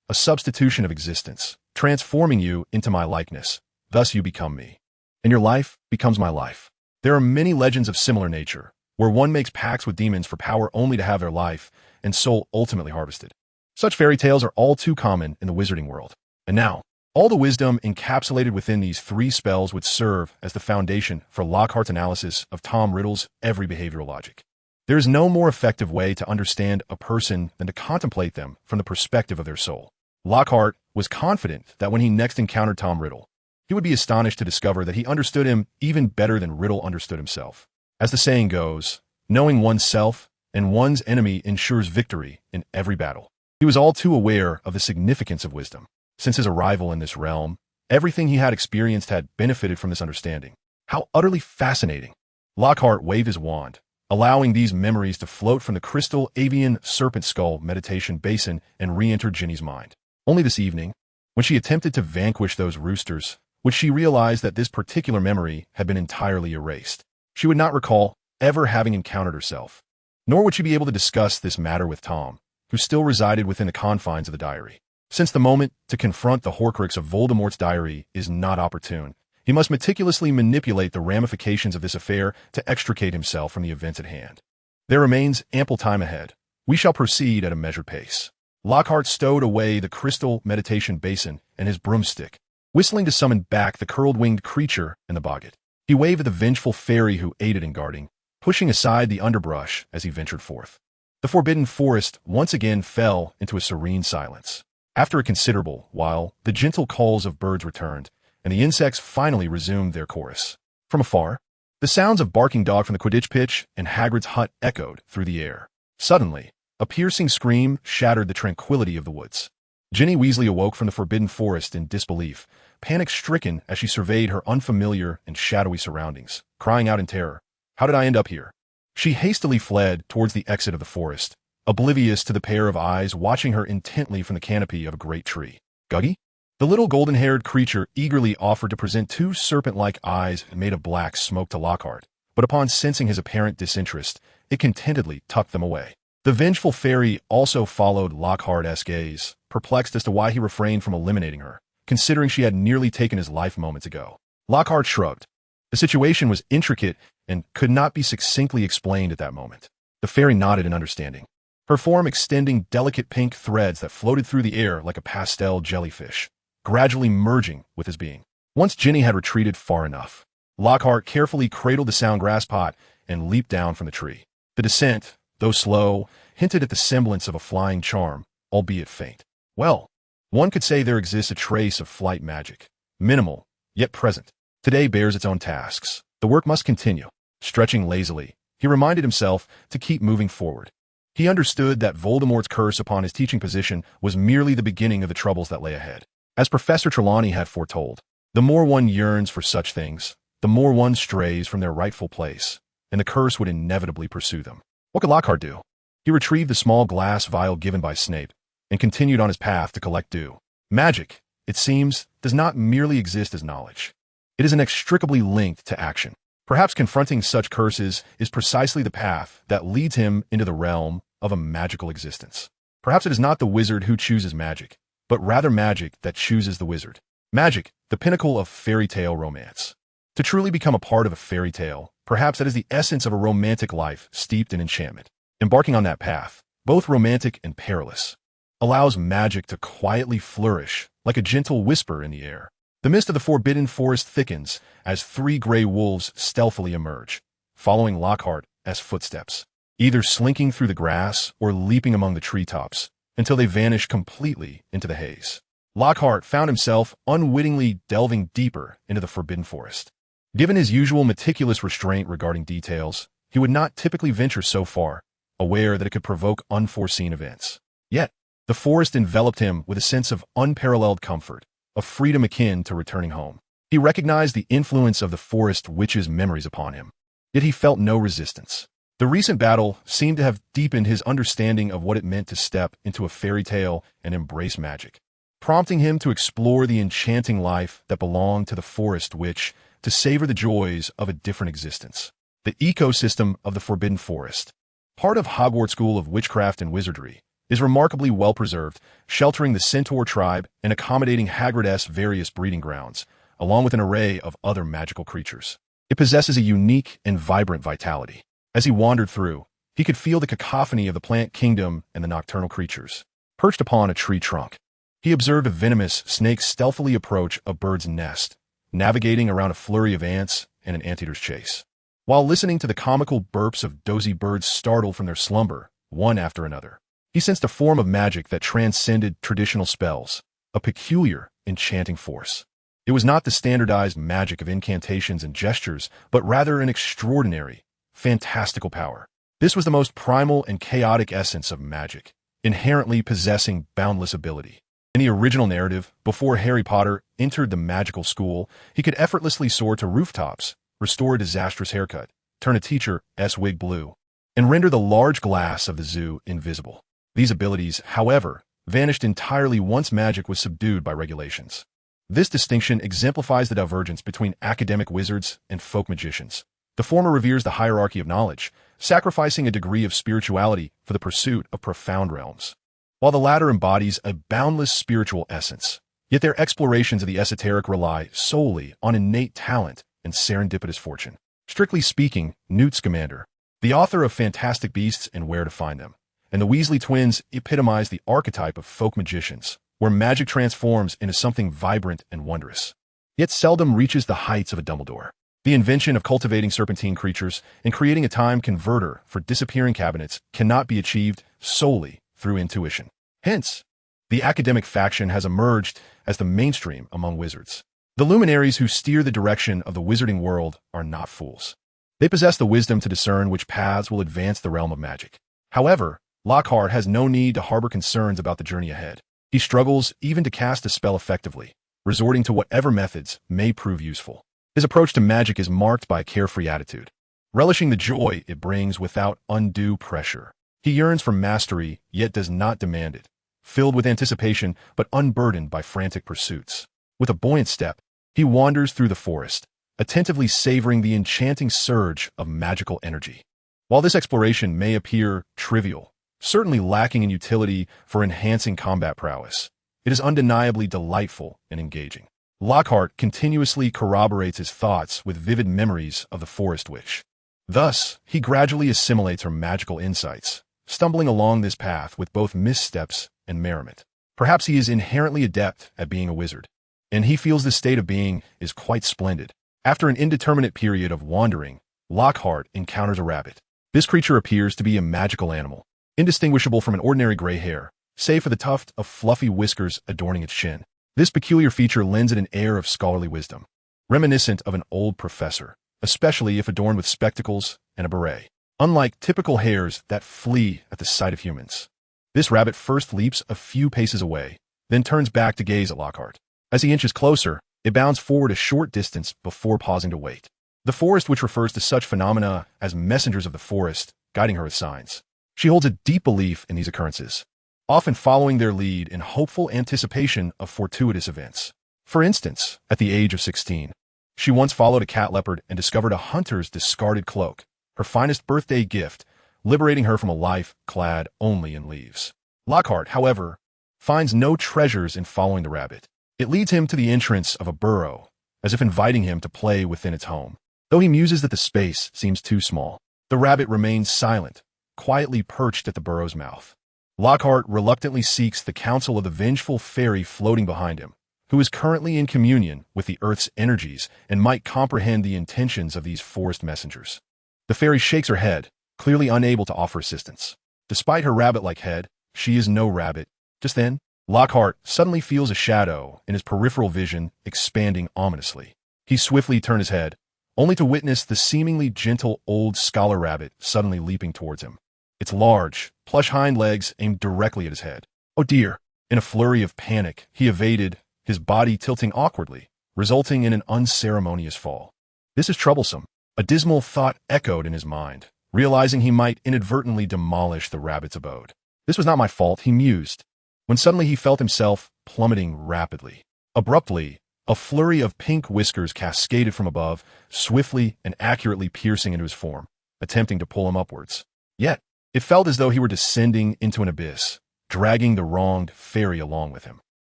a substitution of existence, transforming you into my likeness. Thus you become me, and your life becomes my life. There are many legends of similar nature, where one makes pacts with demons for power only to have their life and soul ultimately harvested. Such fairy tales are all too common in the wizarding world. And now, all the wisdom encapsulated within these 3 spells would serve as the foundation for Lockhart's analysis of Tom Riddle's every behavioral logic. There is no more effective way to understand a person than to contemplate them from the perspective of their soul. Lockhart was confident that when he next encountered Tom Riddle, he would be astonished to discover that he understood him even better than Riddle understood himself. As the saying goes, knowing oneself and one's enemy ensures victory in every battle. He was all too aware of the significance of wisdom. Since his arrival in this realm, everything he had experienced had benefited from this understanding. How utterly fascinating! Lockhart waved his wand, allowing these memories to float from the crystal avian serpent skull meditation basin and re-enter Ginny's mind. Only this evening, when she attempted to vanquish those roosters, would she realize that this particular memory had been entirely erased. She would not recall ever having encountered herself, nor would she be able to discuss this matter with Tom, who still resided within the confines of the diary. Since the moment to confront the Horcrux of Voldemort's diary is not opportune, he must meticulously manipulate the ramifications of this affair to extricate himself from the events at hand. There remains ample time ahead. We shall proceed at a measured pace. Lockhart stowed away the crystal meditation basin and his broomstick, whistling to summon back the curled-winged creature in the boggart. He waved at the vengeful fairy who aided in guarding, pushing aside the underbrush as he ventured forth. The forbidden forest once again fell into a serene silence. After a considerable while, the gentle calls of birds returned, and the insects finally resumed their chorus. From afar, the sounds of barking dog from the Quidditch pitch and Hagrid's hut echoed through the air. Suddenly, a piercing scream shattered the tranquility of the woods. Ginny Weasley awoke from the forbidden forest in disbelief, panic-stricken as she surveyed her unfamiliar and shadowy surroundings, crying out in terror, "How did I end up here?" She hastily fled towards the exit of the forest, oblivious to the pair of eyes watching her intently from the canopy of a great tree. Guggy? The little golden-haired creature eagerly offered to present 2 serpent-like eyes made of black smoke to Lockhart, but upon sensing his apparent disinterest, it contentedly tucked them away. The vengeful fairy also followed Lockhart's gaze, perplexed as to why he refrained from eliminating her, considering she had nearly taken his life moments ago. Lockhart shrugged. The situation was intricate and could not be succinctly explained at that moment. The fairy nodded in understanding, her form extending delicate pink threads that floated through the air like a pastel jellyfish, gradually merging with his being. Once Ginny had retreated far enough, Lockhart carefully cradled the sound grass pot and leaped down from the tree. The descent, though slow, hinted at the semblance of a flying charm, albeit faint. Well, one could say there exists a trace of flight magic, minimal, yet present. Today bears its own tasks. The work must continue. Stretching lazily, he reminded himself to keep moving forward. He understood that Voldemort's curse upon his teaching position was merely the beginning of the troubles that lay ahead. As Professor Trelawney had foretold, the more one yearns for such things, the more one strays from their rightful place, and the curse would inevitably pursue them. What could Lockhart do? He retrieved the small glass vial given by Snape, and continued on his path to collect dew. Magic, it seems, does not merely exist as knowledge. It is inextricably linked to action. Perhaps confronting such curses is precisely the path that leads him into the realm of a magical existence. Perhaps it is not the wizard who chooses magic, but rather magic that chooses the wizard. Magic, the pinnacle of fairy tale romance. To truly become a part of a fairy tale, perhaps that is the essence of a romantic life steeped in enchantment. Embarking on that path, both romantic and perilous, allows magic to quietly flourish like a gentle whisper in the air. The mist of the forbidden forest thickens as 3 gray wolves stealthily emerge, following Lockhart's footsteps, either slinking through the grass or leaping among the treetops until they vanish completely into the haze. Lockhart found himself unwittingly delving deeper into the forbidden forest. Given his usual meticulous restraint regarding details, he would not typically venture so far, aware that it could provoke unforeseen events. Yet, the forest enveloped him with a sense of unparalleled comfort, of freedom akin to returning home. He recognized the influence of the forest witch's memories upon him, yet he felt no resistance. The recent battle seemed to have deepened his understanding of what it meant to step into a fairy tale and embrace magic, prompting him to explore the enchanting life that belonged to the forest witch, to savor the joys of a different existence. The ecosystem of the Forbidden Forest, part of Hogwarts School of Witchcraft and Wizardry, is remarkably well preserved, sheltering the Centaur tribe and accommodating Hagrid's various breeding grounds, along with an array of other magical creatures. It possesses a unique and vibrant vitality. As he wandered through, He could feel the cacophony of the plant kingdom and the nocturnal creatures. Perched upon a tree trunk, he observed a venomous snake stealthily approach a bird's nest, navigating around a flurry of ants and an anteater's chase. While listening to the comical burps of dozy birds startled from their slumber, one after another, he sensed a form of magic that transcended traditional spells, a peculiar, enchanting force. It was not the standardized magic of incantations and gestures, but rather an extraordinary, fantastical power. This was the most primal and chaotic essence of magic, inherently possessing boundless ability. In the original narrative, before Harry Potter entered the magical school, he could effortlessly soar to rooftops, restore a disastrous haircut, turn a teacher's wig blue, and render the large glass of the zoo invisible. These abilities, however, vanished entirely once magic was subdued by regulations. This distinction exemplifies the divergence between academic wizards and folk magicians. The former reveres the hierarchy of knowledge, sacrificing a degree of spirituality for the pursuit of profound realms, while the latter embodies a boundless spiritual essence. Yet their explorations of the esoteric rely solely on innate talent and serendipitous fortune. Strictly speaking, Newt Scamander, the author of Fantastic Beasts and Where to Find Them, and the Weasley twins epitomize the archetype of folk magicians, where magic transforms into something vibrant and wondrous, yet seldom reaches the heights of a Dumbledore. The invention of cultivating serpentine creatures and creating a time converter for disappearing cabinets cannot be achieved solely through intuition. Hence, the academic faction has emerged as the mainstream among wizards. The luminaries who steer the direction of the wizarding world are not fools. They possess the wisdom to discern which paths will advance the realm of magic. However, Lockhart has no need to harbor concerns about the journey ahead. He struggles even to cast a spell effectively, resorting to whatever methods may prove useful. His approach to magic is marked by a carefree attitude, relishing the joy it brings without undue pressure. He yearns for mastery, yet does not demand it, filled with anticipation but unburdened by frantic pursuits. With a buoyant step, he wanders through the forest, attentively savoring the enchanting surge of magical energy. While this exploration may appear trivial, certainly lacking in utility for enhancing combat prowess, it is undeniably delightful and engaging. Lockhart continuously corroborates his thoughts with vivid memories of the Forest Witch. Thus, he gradually assimilates her magical insights, stumbling along this path with both missteps and merriment. Perhaps he is inherently adept at being a wizard, and he feels this state of being is quite splendid. After an indeterminate period of wandering, Lockhart encounters a rabbit. This creature appears to be a magical animal, indistinguishable from an ordinary gray hair, save for the tuft of fluffy whiskers adorning its chin. This peculiar feature lends it an air of scholarly wisdom, reminiscent of an old professor, especially if adorned with spectacles and a beret. Unlike typical hares that flee at the sight of humans, this rabbit first leaps a few paces away, then turns back to gaze at Lockhart. As he inches closer, it bounds forward a short distance before pausing to wait. The Forest Witch refers to such phenomena as messengers of the forest, guiding her with signs. She holds a deep belief in these occurrences, often following their lead in hopeful anticipation of fortuitous events. For instance, at the age of 16, she once followed a cat leopard and discovered a hunter's discarded cloak, her finest birthday gift, liberating her from a life clad only in leaves. Lockhart, however, finds no treasures in following the rabbit. It leads him to the entrance of a burrow, as if inviting him to play within its home. Though he muses that the space seems too small, the rabbit remains silent, quietly perched at the burrow's mouth. Lockhart reluctantly seeks the counsel of the vengeful fairy floating behind him, who is currently in communion with the earth's energies and might comprehend the intentions of these forest messengers. The fairy shakes her head, clearly unable to offer assistance. Despite her rabbit-like head, she is no rabbit. Just then, Lockhart suddenly feels a shadow in his peripheral vision expanding ominously. He swiftly turns his head, only to witness the seemingly gentle old scholar rabbit suddenly leaping towards him, its large, plush hind legs aimed directly at his head. Oh dear! In a flurry of panic, he evaded, his body tilting awkwardly, resulting in an unceremonious fall. This is troublesome. A dismal thought echoed in his mind, realizing he might inadvertently demolish the rabbit's abode. This was not my fault, he mused, when suddenly he felt himself plummeting rapidly. Abruptly, a flurry of pink whiskers cascaded from above, swiftly and accurately piercing into his form, attempting to pull him upwards. Yet, it felt as though he were descending into an abyss, dragging the wronged fairy along with him.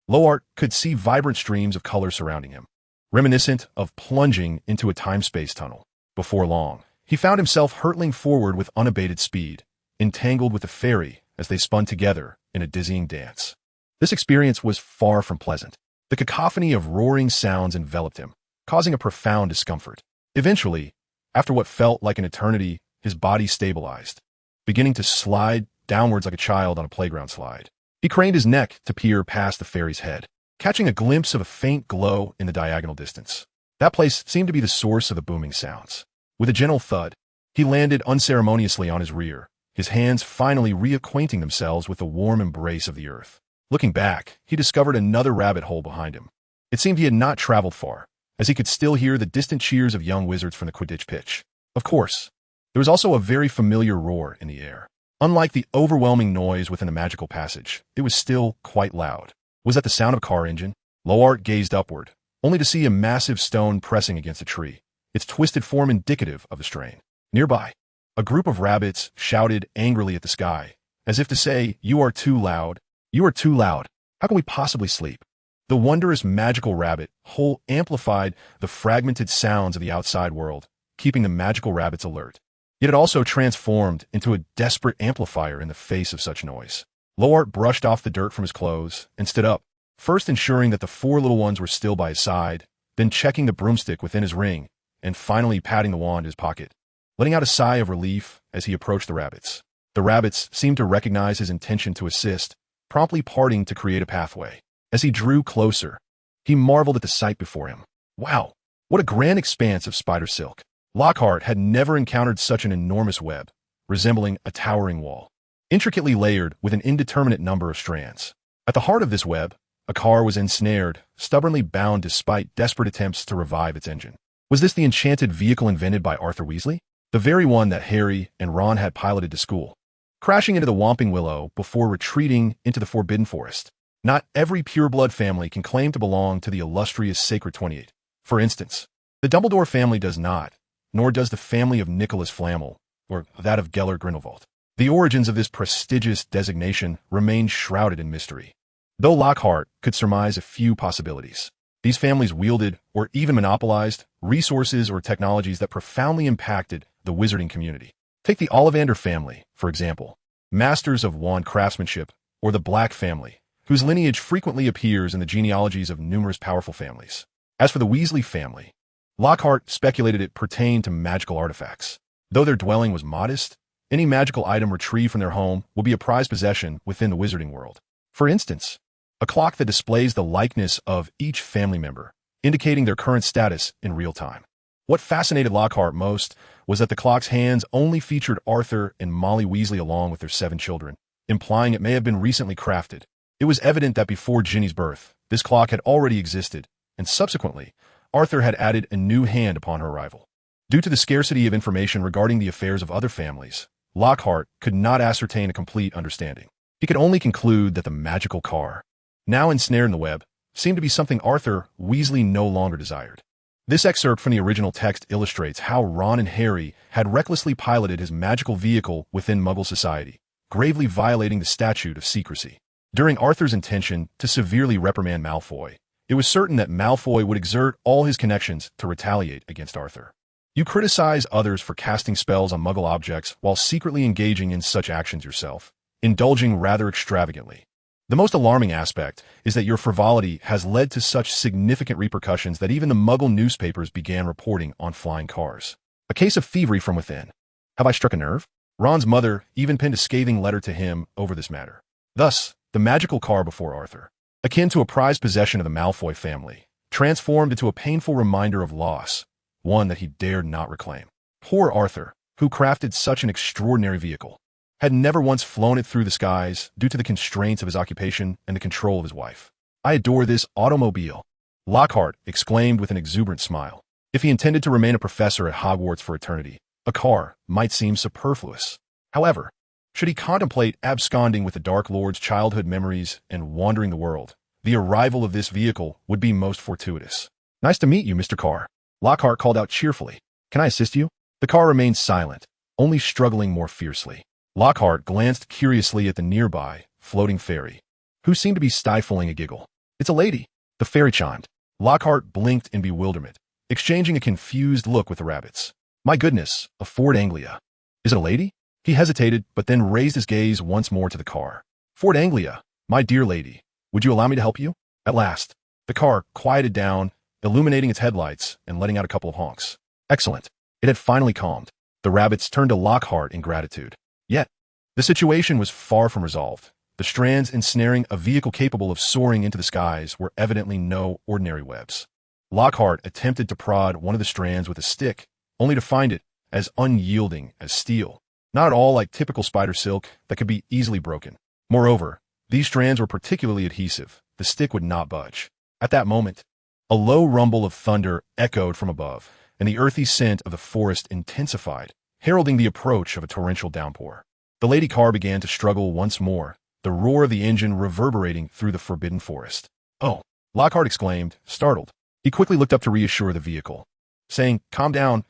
Lockhart could see vibrant streams of color surrounding him, reminiscent of plunging into a time-space tunnel. Before long, he found himself hurtling forward with unabated speed, entangled with the fairy as they spun together in a dizzying dance. This experience was far from pleasant. The cacophony of roaring sounds enveloped him, causing a profound discomfort. Eventually, after what felt like an eternity, his body stabilized, beginning to slide downwards like a child on a playground slide. He craned his neck to peer past the fairy's head, catching a glimpse of a faint glow in the diagonal distance. That place seemed to be the source of the booming sounds. With a gentle thud, he landed unceremoniously on his rear, his hands finally reacquainting themselves with the warm embrace of the earth. Looking back, he discovered another rabbit hole behind him. It seemed he had not traveled far, as he could still hear the distant cheers of young wizards from the Quidditch pitch. Of course, there was also a very familiar roar in the air. Unlike the overwhelming noise within the magical passage, it was still quite loud. Was that the sound of a car engine? Lockhart gazed upward, only to see a massive stone pressing against a tree, its twisted form indicative of the strain. Nearby, a group of rabbits shouted angrily at the sky, as if to say, "You are too loud. You are too loud. How can we possibly sleep?" The wondrous magical rabbit hole amplified the fragmented sounds of the outside world, keeping the magical rabbits alert. Yet it also transformed into a desperate amplifier in the face of such noise. Lockhart brushed off the dirt from his clothes and stood up, first ensuring that the four little ones were still by his side, then checking the broomstick within his ring, and finally patting the wand in his pocket, letting out a sigh of relief as he approached the rabbits. The rabbits seemed to recognize his intention to assist, promptly parting to create a pathway. As he drew closer, he marveled at the sight before him. Wow, what a grand expanse of spider silk! Lockhart had never encountered such an enormous web, resembling a towering wall, intricately layered with an indeterminate number of strands. At the heart of this web, a car was ensnared, stubbornly bound despite desperate attempts to revive its engine. Was this the enchanted vehicle invented by Arthur Weasley? The very one that Harry and Ron had piloted to school, crashing into the Whomping Willow before retreating into the Forbidden Forest. Not every pureblood family can claim to belong to the illustrious Sacred 28. For instance, the Dumbledore family does not, nor does the family of Nicholas Flamel, or that of Gellert Grindelwald. The origins of this prestigious designation remain shrouded in mystery, though Lockhart could surmise a few possibilities. These families wielded, or even monopolized, resources or technologies that profoundly impacted the wizarding community. Take the Ollivander family, for example, masters of wand craftsmanship, or the Black family, whose lineage frequently appears in the genealogies of numerous powerful families. As for the Weasley family, Lockhart speculated it pertained to magical artifacts. Though their dwelling was modest, any magical item retrieved from their home will be a prized possession within the wizarding world. For instance, a clock that displays the likeness of each family member, indicating their current status in real time. What fascinated Lockhart most was that the clock's hands only featured Arthur and Molly Weasley along with their 7 children, implying it may have been recently crafted. It was evident that before Ginny's birth, this clock had already existed, and subsequently, Arthur had added a new hand upon her arrival. Due to the scarcity of information regarding the affairs of other families, Lockhart could not ascertain a complete understanding. He could only conclude that the magical car, now ensnared in the web, seemed to be something Arthur Weasley no longer desired. This excerpt from the original text illustrates how Ron and Harry had recklessly piloted his magical vehicle within Muggle society, gravely violating the statute of secrecy. During Arthur's intention to severely reprimand Malfoy, it was certain that Malfoy would exert all his connections to retaliate against Arthur. You criticize others for casting spells on Muggle objects while secretly engaging in such actions yourself, indulging rather extravagantly. The most alarming aspect is that your frivolity has led to such significant repercussions that even the Muggle newspapers began reporting on flying cars. A case of thievery from within. Have I struck a nerve? Ron's mother even penned a scathing letter to him over this matter. Thus, the magical car before Arthur, akin to a prized possession of the Malfoy family, transformed into a painful reminder of loss, one that he dared not reclaim. Poor Arthur, who crafted such an extraordinary vehicle, had never once flown it through the skies due to the constraints of his occupation and the control of his wife. "I adore this automobile," Lockhart exclaimed with an exuberant smile. If he intended to remain a professor at Hogwarts for eternity, a car might seem superfluous. However, should he contemplate absconding with the Dark Lord's childhood memories and wandering the world, the arrival of this vehicle would be most fortuitous. "Nice to meet you, Mr. Carr," Lockhart called out cheerfully. "Can I assist you?" The car remained silent, only struggling more fiercely. Lockhart glanced curiously at the nearby, floating fairy, who seemed to be stifling a giggle. "It's a lady," the fairy chimed. Lockhart blinked in bewilderment, exchanging a confused look with the rabbits. "My goodness, a Ford Anglia. Is it a lady?" He hesitated, but then raised his gaze once more to the car. "Fort Anglia, my dear lady, would you allow me to help you?" At last, the car quieted down, illuminating its headlights and letting out a couple of honks. Excellent. It had finally calmed. The rabbits turned to Lockhart in gratitude. Yet, the situation was far from resolved. The strands ensnaring a vehicle capable of soaring into the skies were evidently no ordinary webs. Lockhart attempted to prod one of the strands with a stick, only to find it as unyielding as steel, not at all like typical spider silk that could be easily broken. Moreover, these strands were particularly adhesive. The stick would not budge. At that moment, a low rumble of thunder echoed from above, and the earthy scent of the forest intensified, heralding the approach of a torrential downpour. The lady car began to struggle once more, the roar of the engine reverberating through the forbidden forest. "Oh!" Lockhart exclaimed, startled. He quickly looked up to reassure the vehicle, saying, calm down,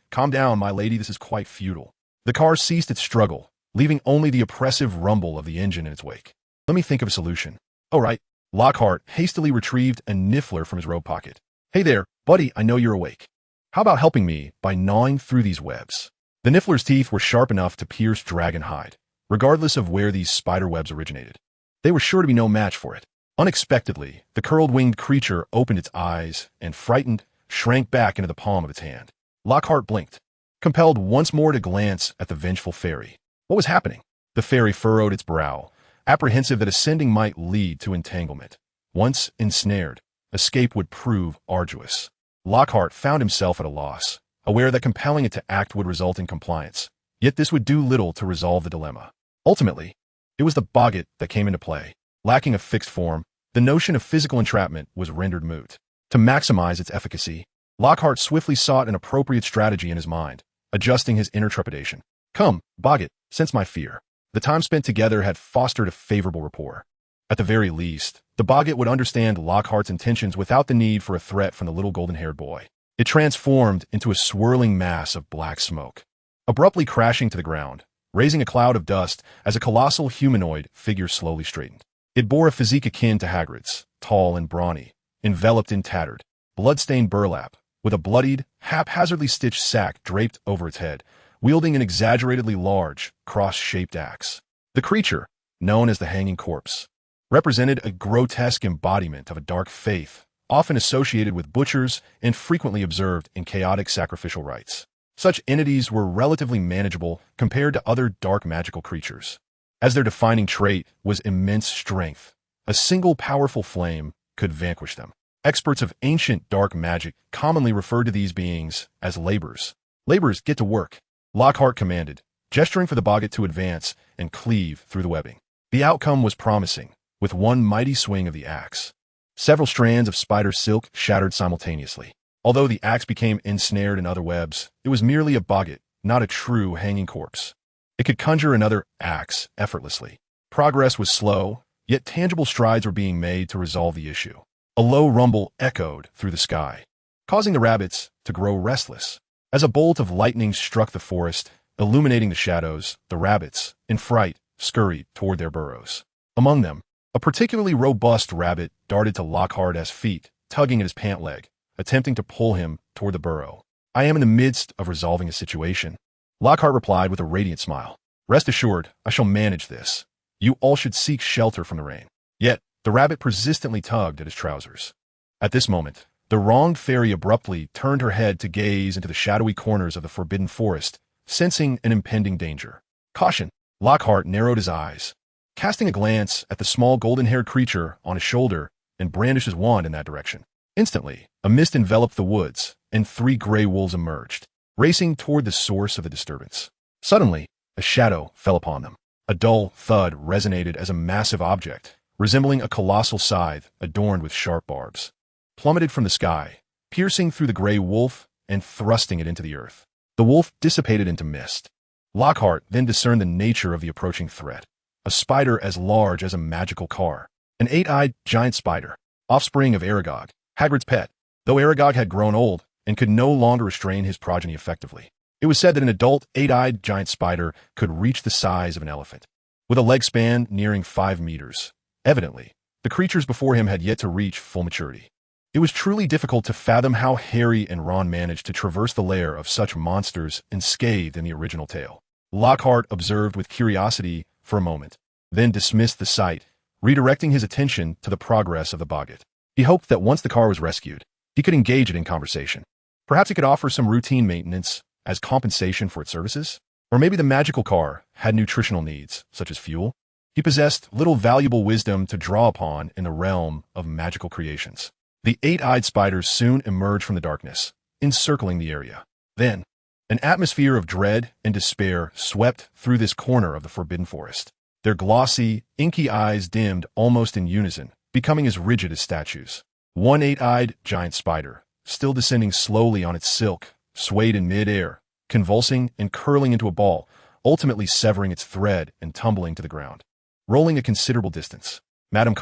my lady, this is quite futile." The car ceased its struggle, leaving only the oppressive rumble of the engine in its wake. "Let me think of a solution." "All right." Lockhart hastily retrieved a niffler from his robe pocket. "Hey there, buddy, I know you're awake. How about helping me by gnawing through these webs?" The niffler's teeth were sharp enough to pierce dragon hide, regardless of where these spider webs originated. They were sure to be no match for it. Unexpectedly, the curled-winged creature opened its eyes and, frightened, shrank back into the palm of its hand. Lockhart blinked, compelled once more to glance at the vengeful fairy. What was happening? The fairy furrowed its brow, apprehensive that ascending might lead to entanglement. Once ensnared, escape would prove arduous. Lockhart found himself at a loss, aware that compelling it to act would result in compliance. Yet this would do little to resolve the dilemma. Ultimately, it was the boggart that came into play. Lacking a fixed form, the notion of physical entrapment was rendered moot. To maximize its efficacy, Lockhart swiftly sought an appropriate strategy in his mind, adjusting his inner trepidation. "Come, boggart, sense my fear." The time spent together had fostered a favorable rapport. At the very least, the boggart would understand Lockhart's intentions without the need for a threat from the little golden-haired boy. It transformed into a swirling mass of black smoke, abruptly crashing to the ground, raising a cloud of dust as a colossal humanoid figure slowly straightened. It bore a physique akin to Hagrid's, tall and brawny, enveloped in tattered, blood-stained burlap, with a bloodied, haphazardly stitched sack draped over its head, wielding an exaggeratedly large, cross-shaped axe. The creature, known as the Hanging Corpse, represented a grotesque embodiment of a dark faith, often associated with butchers and frequently observed in chaotic sacrificial rites. Such entities were relatively manageable compared to other dark magical creatures, as their defining trait was immense strength. A single powerful flame could vanquish them. Experts of ancient dark magic commonly referred to these beings as laborers. "Laborers, get to work," Lockhart commanded, gesturing for the boggart to advance and cleave through the webbing. The outcome was promising, with one mighty swing of the axe. Several strands of spider silk shattered simultaneously. Although the axe became ensnared in other webs, it was merely a boggart, not a true hanging corpse. It could conjure another axe effortlessly. Progress was slow, yet tangible strides were being made to resolve the issue. A low rumble echoed through the sky, causing the rabbits to grow restless. As a bolt of lightning struck the forest, illuminating the shadows, the rabbits, in fright, scurried toward their burrows. Among them, a particularly robust rabbit darted to Lockhart's feet, tugging at his pant leg, attempting to pull him toward the burrow. "I am in the midst of resolving a situation," Lockhart replied with a radiant smile. "Rest assured, I shall manage this. You all should seek shelter from the rain." Yet, the rabbit persistently tugged at his trousers. At this moment, the wronged fairy abruptly turned her head to gaze into the shadowy corners of the forbidden forest, sensing an impending danger. "Caution!" Lockhart narrowed his eyes, casting a glance at the small golden-haired creature on his shoulder, and brandished his wand in that direction. Instantly, a mist enveloped the woods, and 3 gray wolves emerged, racing toward the source of the disturbance. Suddenly, a shadow fell upon them. A dull thud resonated as a massive object, resembling a colossal scythe adorned with sharp barbs, plummeted from the sky, piercing through the gray wolf and thrusting it into the earth. The wolf dissipated into mist. Lockhart then discerned the nature of the approaching threat. A spider as large as a magical car. An 8-eyed giant spider, offspring of Aragog, Hagrid's pet, though Aragog had grown old and could no longer restrain his progeny effectively. It was said that an adult 8-eyed giant spider could reach the size of an elephant, with a leg span nearing 5 meters. Evidently, the creatures before him had yet to reach full maturity. It was truly difficult to fathom how Harry and Ron managed to traverse the lair of such monsters unscathed in the original tale. Lockhart observed with curiosity for a moment, then dismissed the sight, redirecting his attention to the progress of the boggart. He hoped that once the car was rescued, he could engage it in conversation. Perhaps he could offer some routine maintenance as compensation for its services? Or maybe the magical car had nutritional needs, such as fuel. He possessed little valuable wisdom to draw upon in the realm of magical creations. The eight-eyed spiders soon emerged from the darkness, encircling the area. Then, an atmosphere of dread and despair swept through this corner of the forbidden forest. Their glossy, inky eyes dimmed almost in unison, becoming as rigid as statues. One eight-eyed giant spider, still descending slowly on its silk, swayed in mid-air, convulsing and curling into a ball, ultimately severing its thread and tumbling to the ground. Rolling a considerable distance, Madame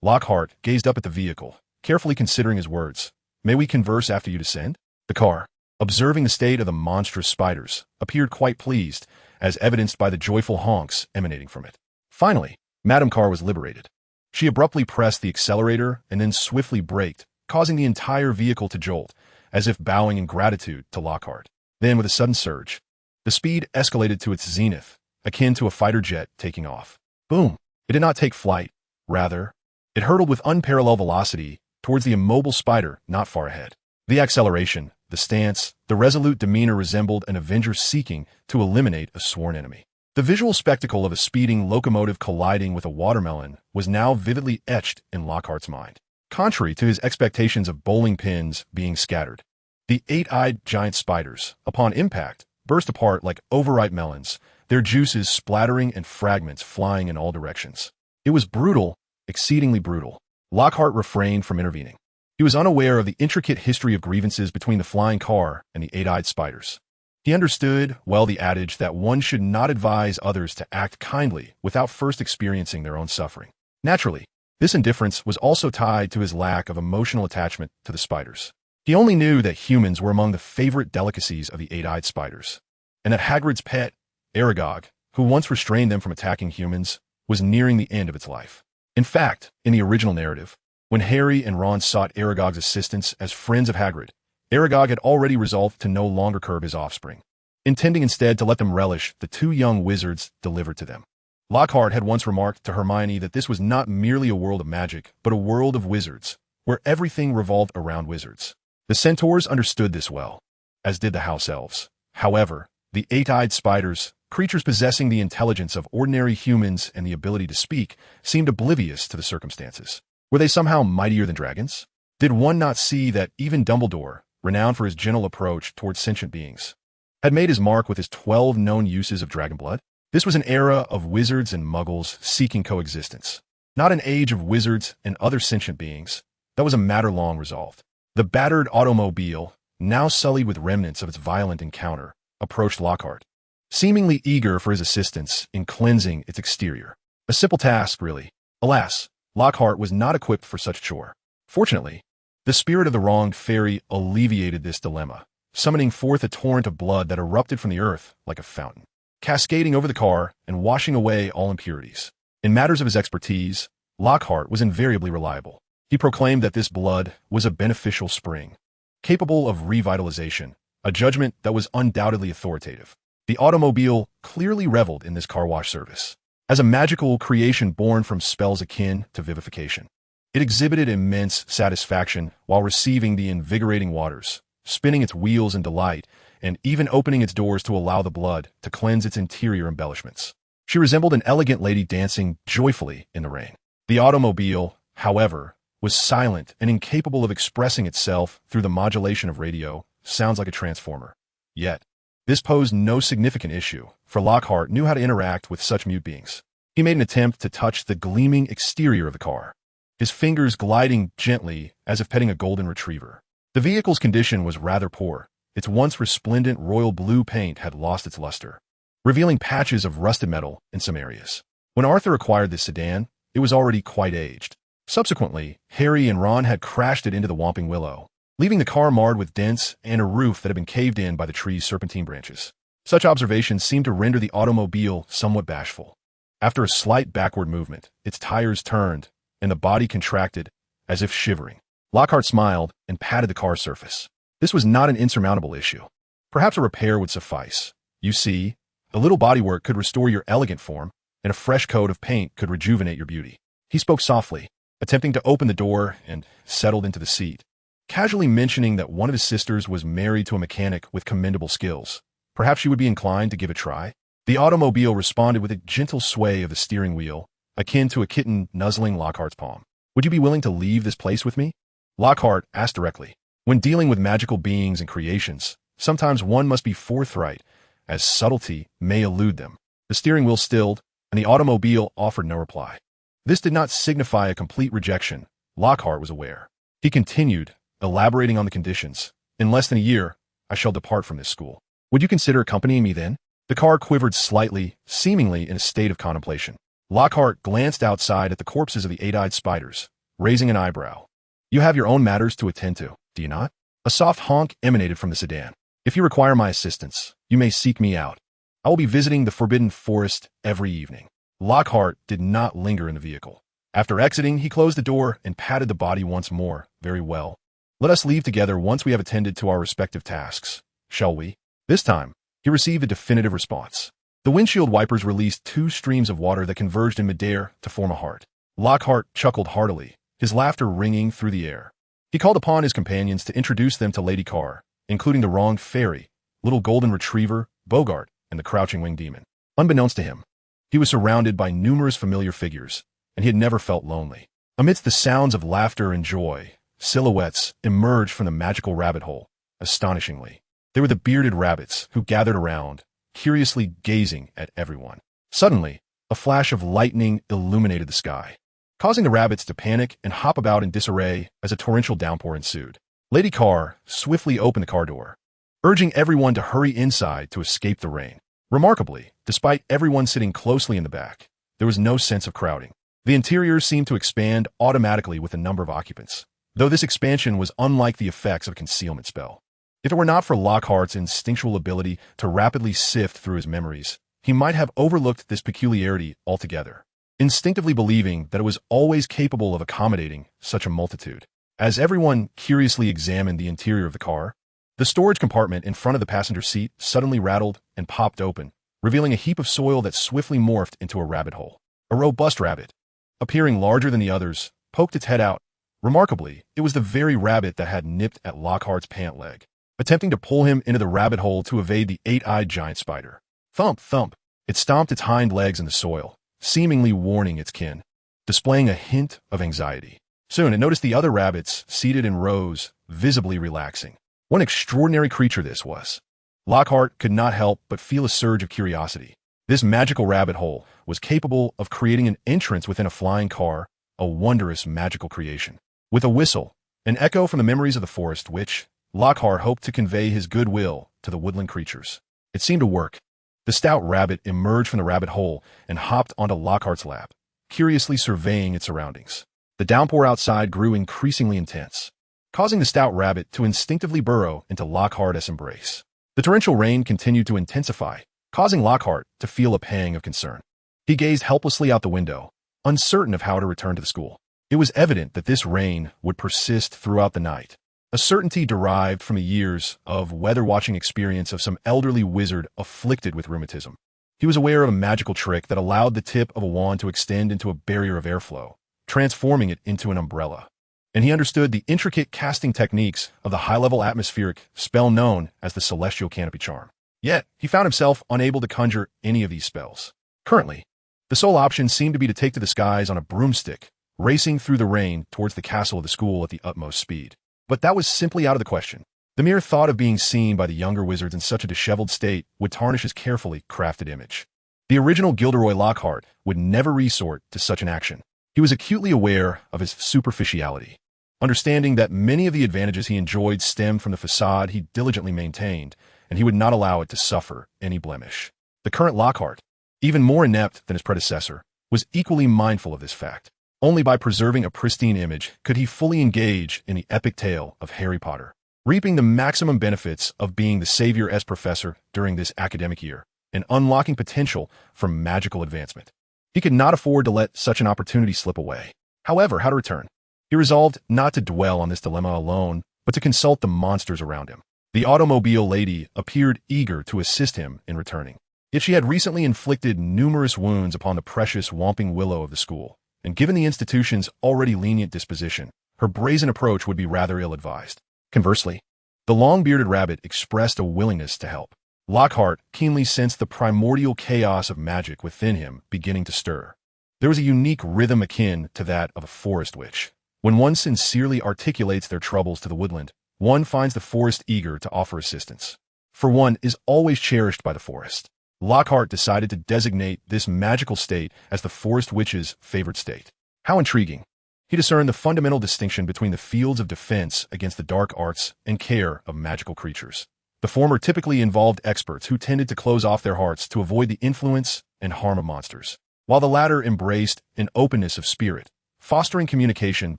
Lockhart gazed up at the vehicle, carefully considering his words. "May we converse after you descend?" The car, observing the state of the monstrous spiders, appeared quite pleased, as evidenced by the joyful honks emanating from it. Finally, Madame was liberated. She abruptly pressed the accelerator and then swiftly braked, causing the entire vehicle to jolt, as if bowing in gratitude to Lockhart. Then, with a sudden surge, the speed escalated to its zenith, akin to a fighter jet taking off. Boom! It did not take flight. Rather, it hurtled with unparalleled velocity towards the immobile spider not far ahead. The acceleration, the stance, the resolute demeanor resembled an avenger seeking to eliminate a sworn enemy. The visual spectacle of a speeding locomotive colliding with a watermelon was now vividly etched in Lockhart's mind. Contrary to his expectations of bowling pins being scattered, the eight-eyed giant spiders, upon impact, burst apart like overripe melons, their juices splattering and fragments flying in all directions. It was brutal, exceedingly brutal. Lockhart refrained from intervening. He was unaware of the intricate history of grievances between the flying car and the eight-eyed spiders. He understood well the adage that one should not advise others to act kindly without first experiencing their own suffering. Naturally, this indifference was also tied to his lack of emotional attachment to the spiders. He only knew that humans were among the favorite delicacies of the eight-eyed spiders, and that Hagrid's pet, Aragog, who once restrained them from attacking humans, was nearing the end of its life. In fact, in the original narrative, when Harry and Ron sought Aragog's assistance as friends of Hagrid, Aragog had already resolved to no longer curb his offspring, intending instead to let them relish the two young wizards delivered to them. Lockhart had once remarked to Hermione that this was not merely a world of magic, but a world of wizards, where everything revolved around wizards. The centaurs understood this well, as did the house elves. However, the eight-eyed spiders, creatures possessing the intelligence of ordinary humans and the ability to speak, seemed oblivious to the circumstances. Were they somehow mightier than dragons? Did one not see that even Dumbledore, renowned for his gentle approach towards sentient beings, had made his mark with his 12 known uses of dragon blood? This was an era of wizards and muggles seeking coexistence, not an age of wizards and other sentient beings. That was a matter long resolved. The battered automobile, now sullied with remnants of its violent encounter, approached Lockhart, seemingly eager for his assistance in cleansing its exterior. A simple task, really. Alas, Lockhart was not equipped for such chore. Fortunately, the spirit of the wronged fairy alleviated this dilemma, summoning forth a torrent of blood that erupted from the earth like a fountain, cascading over the car and washing away all impurities. In matters of his expertise, Lockhart was invariably reliable. He proclaimed that this blood was a beneficial spring, capable of revitalization, a judgment that was undoubtedly authoritative. The automobile clearly reveled in this car wash service. As a magical creation born from spells akin to vivification, it exhibited immense satisfaction while receiving the invigorating waters, spinning its wheels in delight, and even opening its doors to allow the blood to cleanse its interior embellishments. She resembled an elegant lady dancing joyfully in the rain. The automobile, however, was silent and incapable of expressing itself through the modulation of radio sounds like a transformer. Yet, this posed no significant issue, for Lockhart knew how to interact with such mute beings. He made an attempt to touch the gleaming exterior of the car, his fingers gliding gently as if petting a golden retriever. The vehicle's condition was rather poor. Its once resplendent royal blue paint had lost its luster, revealing patches of rusted metal in some areas. When Arthur acquired this sedan, it was already quite aged. Subsequently, Harry and Ron had crashed it into the Whomping Willow, leaving the car marred with dents and a roof that had been caved in by the tree's serpentine branches. Such observations seemed to render the automobile somewhat bashful. After a slight backward movement, its tires turned, and the body contracted, as if shivering. Lockhart smiled and patted the car's surface. This was not an insurmountable issue. Perhaps a repair would suffice. You see, A little bodywork could restore your elegant form, and a fresh coat of paint could rejuvenate your beauty. He spoke softly, attempting to open the door, and settled into the seat, casually mentioning that one of his sisters was married to a mechanic with commendable skills. Perhaps she would be inclined to give it a try. The automobile responded with a gentle sway of the steering wheel, akin to a kitten nuzzling Lockhart's palm. Would you be willing to leave this place with me? Lockhart asked directly. When dealing with magical beings and creations, sometimes one must be forthright, as subtlety may elude them. The steering wheel stilled, and the automobile offered no reply. This did not signify a complete rejection, Lockhart was aware. He continued, elaborating on the conditions. In less than a year, I shall depart from this school. Would you consider accompanying me then? The car quivered slightly, seemingly in a state of contemplation. Lockhart glanced outside at the corpses of the eight-eyed spiders, raising an eyebrow. You have your own matters to attend to, do you not? A soft honk emanated from the sedan. If you require my assistance, you may seek me out. I will be visiting the Forbidden Forest every evening. Lockhart did not linger in the vehicle. After exiting, he closed the door and patted the body once more. Very well. Let us leave together once we have attended to our respective tasks, shall we? This time, he received a definitive response. The windshield wipers released two streams of water that converged in midair to form a heart. Lockhart chuckled heartily, his laughter ringing through the air. He called upon his companions to introduce them to Lady Carr, including the wronged fairy, little golden retriever, Bogart, and the crouching winged demon. Unbeknownst to him, he was surrounded by numerous familiar figures, and he had never felt lonely. Amidst the sounds of laughter and joy, silhouettes emerged from the magical rabbit hole, astonishingly. They were the bearded rabbits who gathered around, curiously gazing at everyone. Suddenly, a flash of lightning illuminated the sky, causing the rabbits to panic and hop about in disarray as a torrential downpour ensued. Lady Carr swiftly opened the car door, urging everyone to hurry inside to escape the rain. Remarkably, despite everyone sitting closely in the back, there was no sense of crowding. The interior seemed to expand automatically with the number of occupants, though this expansion was unlike the effects of a concealment spell. If it were not for Lockhart's instinctual ability to rapidly sift through his memories, he might have overlooked this peculiarity altogether, instinctively believing that it was always capable of accommodating such a multitude. As everyone curiously examined the interior of the car, the storage compartment in front of the passenger seat suddenly rattled and popped open, revealing a heap of soil that swiftly morphed into a rabbit hole. A robust rabbit, appearing larger than the others, poked its head out. Remarkably, it was the very rabbit that had nipped at Lockhart's pant leg, attempting to pull him into the rabbit hole to evade the eight-eyed giant spider. Thump, thump, it stomped its hind legs in the soil, seemingly warning its kin, displaying a hint of anxiety. Soon it noticed the other rabbits seated in rows, visibly relaxing. What an extraordinary creature this was. Lockhart could not help but feel a surge of curiosity. This magical rabbit hole was capable of creating an entrance within a flying car, a wondrous magical creation. With a whistle, an echo from the memories of the forest which, Lockhart hoped to convey his goodwill to the woodland creatures. It seemed to work. The stout rabbit emerged from the rabbit hole and hopped onto Lockhart's lap, curiously surveying its surroundings. The downpour outside grew increasingly intense, causing the stout rabbit to instinctively burrow into Lockhart's embrace. The torrential rain continued to intensify, causing Lockhart to feel a pang of concern. He gazed helplessly out the window, uncertain of how to return to the school. It was evident that this rain would persist throughout the night, a certainty derived from the years of weather-watching experience of some elderly wizard afflicted with rheumatism. He was aware of a magical trick that allowed the tip of a wand to extend into a barrier of airflow, transforming it into an umbrella. And he understood the intricate casting techniques of the high-level atmospheric spell known as the Celestial Canopy Charm. Yet, he found himself unable to conjure any of these spells. Currently, the sole option seemed to be to take to the skies on a broomstick, racing through the rain towards the castle of the school at the utmost speed. But that was simply out of the question. The mere thought of being seen by the younger wizards in such a disheveled state would tarnish his carefully crafted image. The original Gilderoy Lockhart would never resort to such an action. He was acutely aware of his superficiality, understanding that many of the advantages he enjoyed stemmed from the facade he diligently maintained, and he would not allow it to suffer any blemish. The current Lockhart, even more inept than his predecessor, was equally mindful of this fact. Only by preserving a pristine image could he fully engage in the epic tale of Harry Potter, reaping the maximum benefits of being the savior as professor during this academic year, and unlocking potential for magical advancement. He could not afford to let such an opportunity slip away. However, how to return? He resolved not to dwell on this dilemma alone, but to consult the monsters around him. The automobile lady appeared eager to assist him in returning. Yet she had recently inflicted numerous wounds upon the precious Whomping Willow of the school, and given the institution's already lenient disposition, her brazen approach would be rather ill-advised. Conversely, the long-bearded rabbit expressed a willingness to help. Lockhart keenly sensed the primordial chaos of magic within him beginning to stir. There was a unique rhythm akin to that of a forest witch. When one sincerely articulates their troubles to the woodland, one finds the forest eager to offer assistance. For one is always cherished by the forest. Lockhart decided to designate this magical state as the forest witch's favorite state. How intriguing. He discerned the fundamental distinction between the fields of defense against the dark arts and care of magical creatures. The former typically involved experts who tended to close off their hearts to avoid the influence and harm of monsters, while the latter embraced an openness of spirit, fostering communication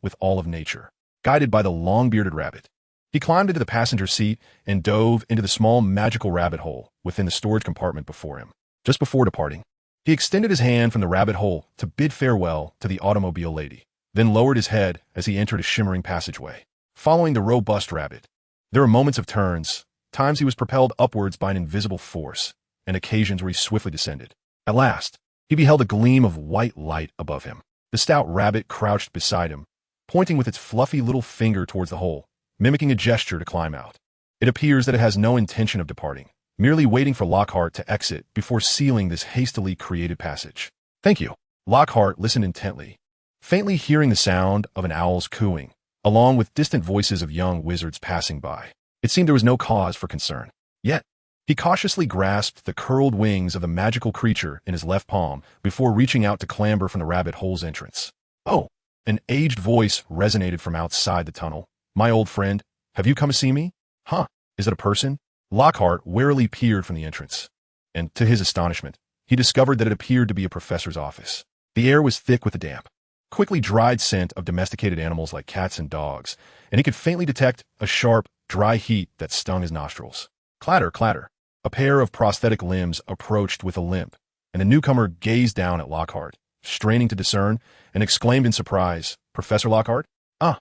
with all of nature. Guided by the long-bearded rabbit, he climbed into the passenger seat and dove into the small magical rabbit hole within the storage compartment before him. Just before departing, he extended his hand from the rabbit hole to bid farewell to the automobile lady, then lowered his head as he entered a shimmering passageway. Following the robust rabbit, there were moments of turns, times he was propelled upwards by an invisible force, and occasions where he swiftly descended. At last, he beheld a gleam of white light above him. The stout rabbit crouched beside him, pointing with its fluffy little finger towards the hole, mimicking a gesture to climb out. It appears that it has no intention of departing, merely waiting for Lockhart to exit before sealing this hastily created passage. Thank you. Lockhart listened intently, faintly hearing the sound of an owl's cooing, along with distant voices of young wizards passing by. It seemed there was no cause for concern. Yet, he cautiously grasped the curled wings of the magical creature in his left palm before reaching out to clamber from the rabbit hole's entrance. Oh! An aged voice resonated from outside the tunnel. My old friend, have you come to see me? Huh, is it a person? Lockhart warily peered from the entrance, and to his astonishment, he discovered that it appeared to be a professor's office. The air was thick with the damp, quickly dried scent of domesticated animals like cats and dogs, and he could faintly detect a sharp, dry heat that stung his nostrils. Clatter, clatter. A pair of prosthetic limbs approached with a limp, and the newcomer gazed down at Lockhart, straining to discern, and exclaimed in surprise, Professor Lockhart? Ah!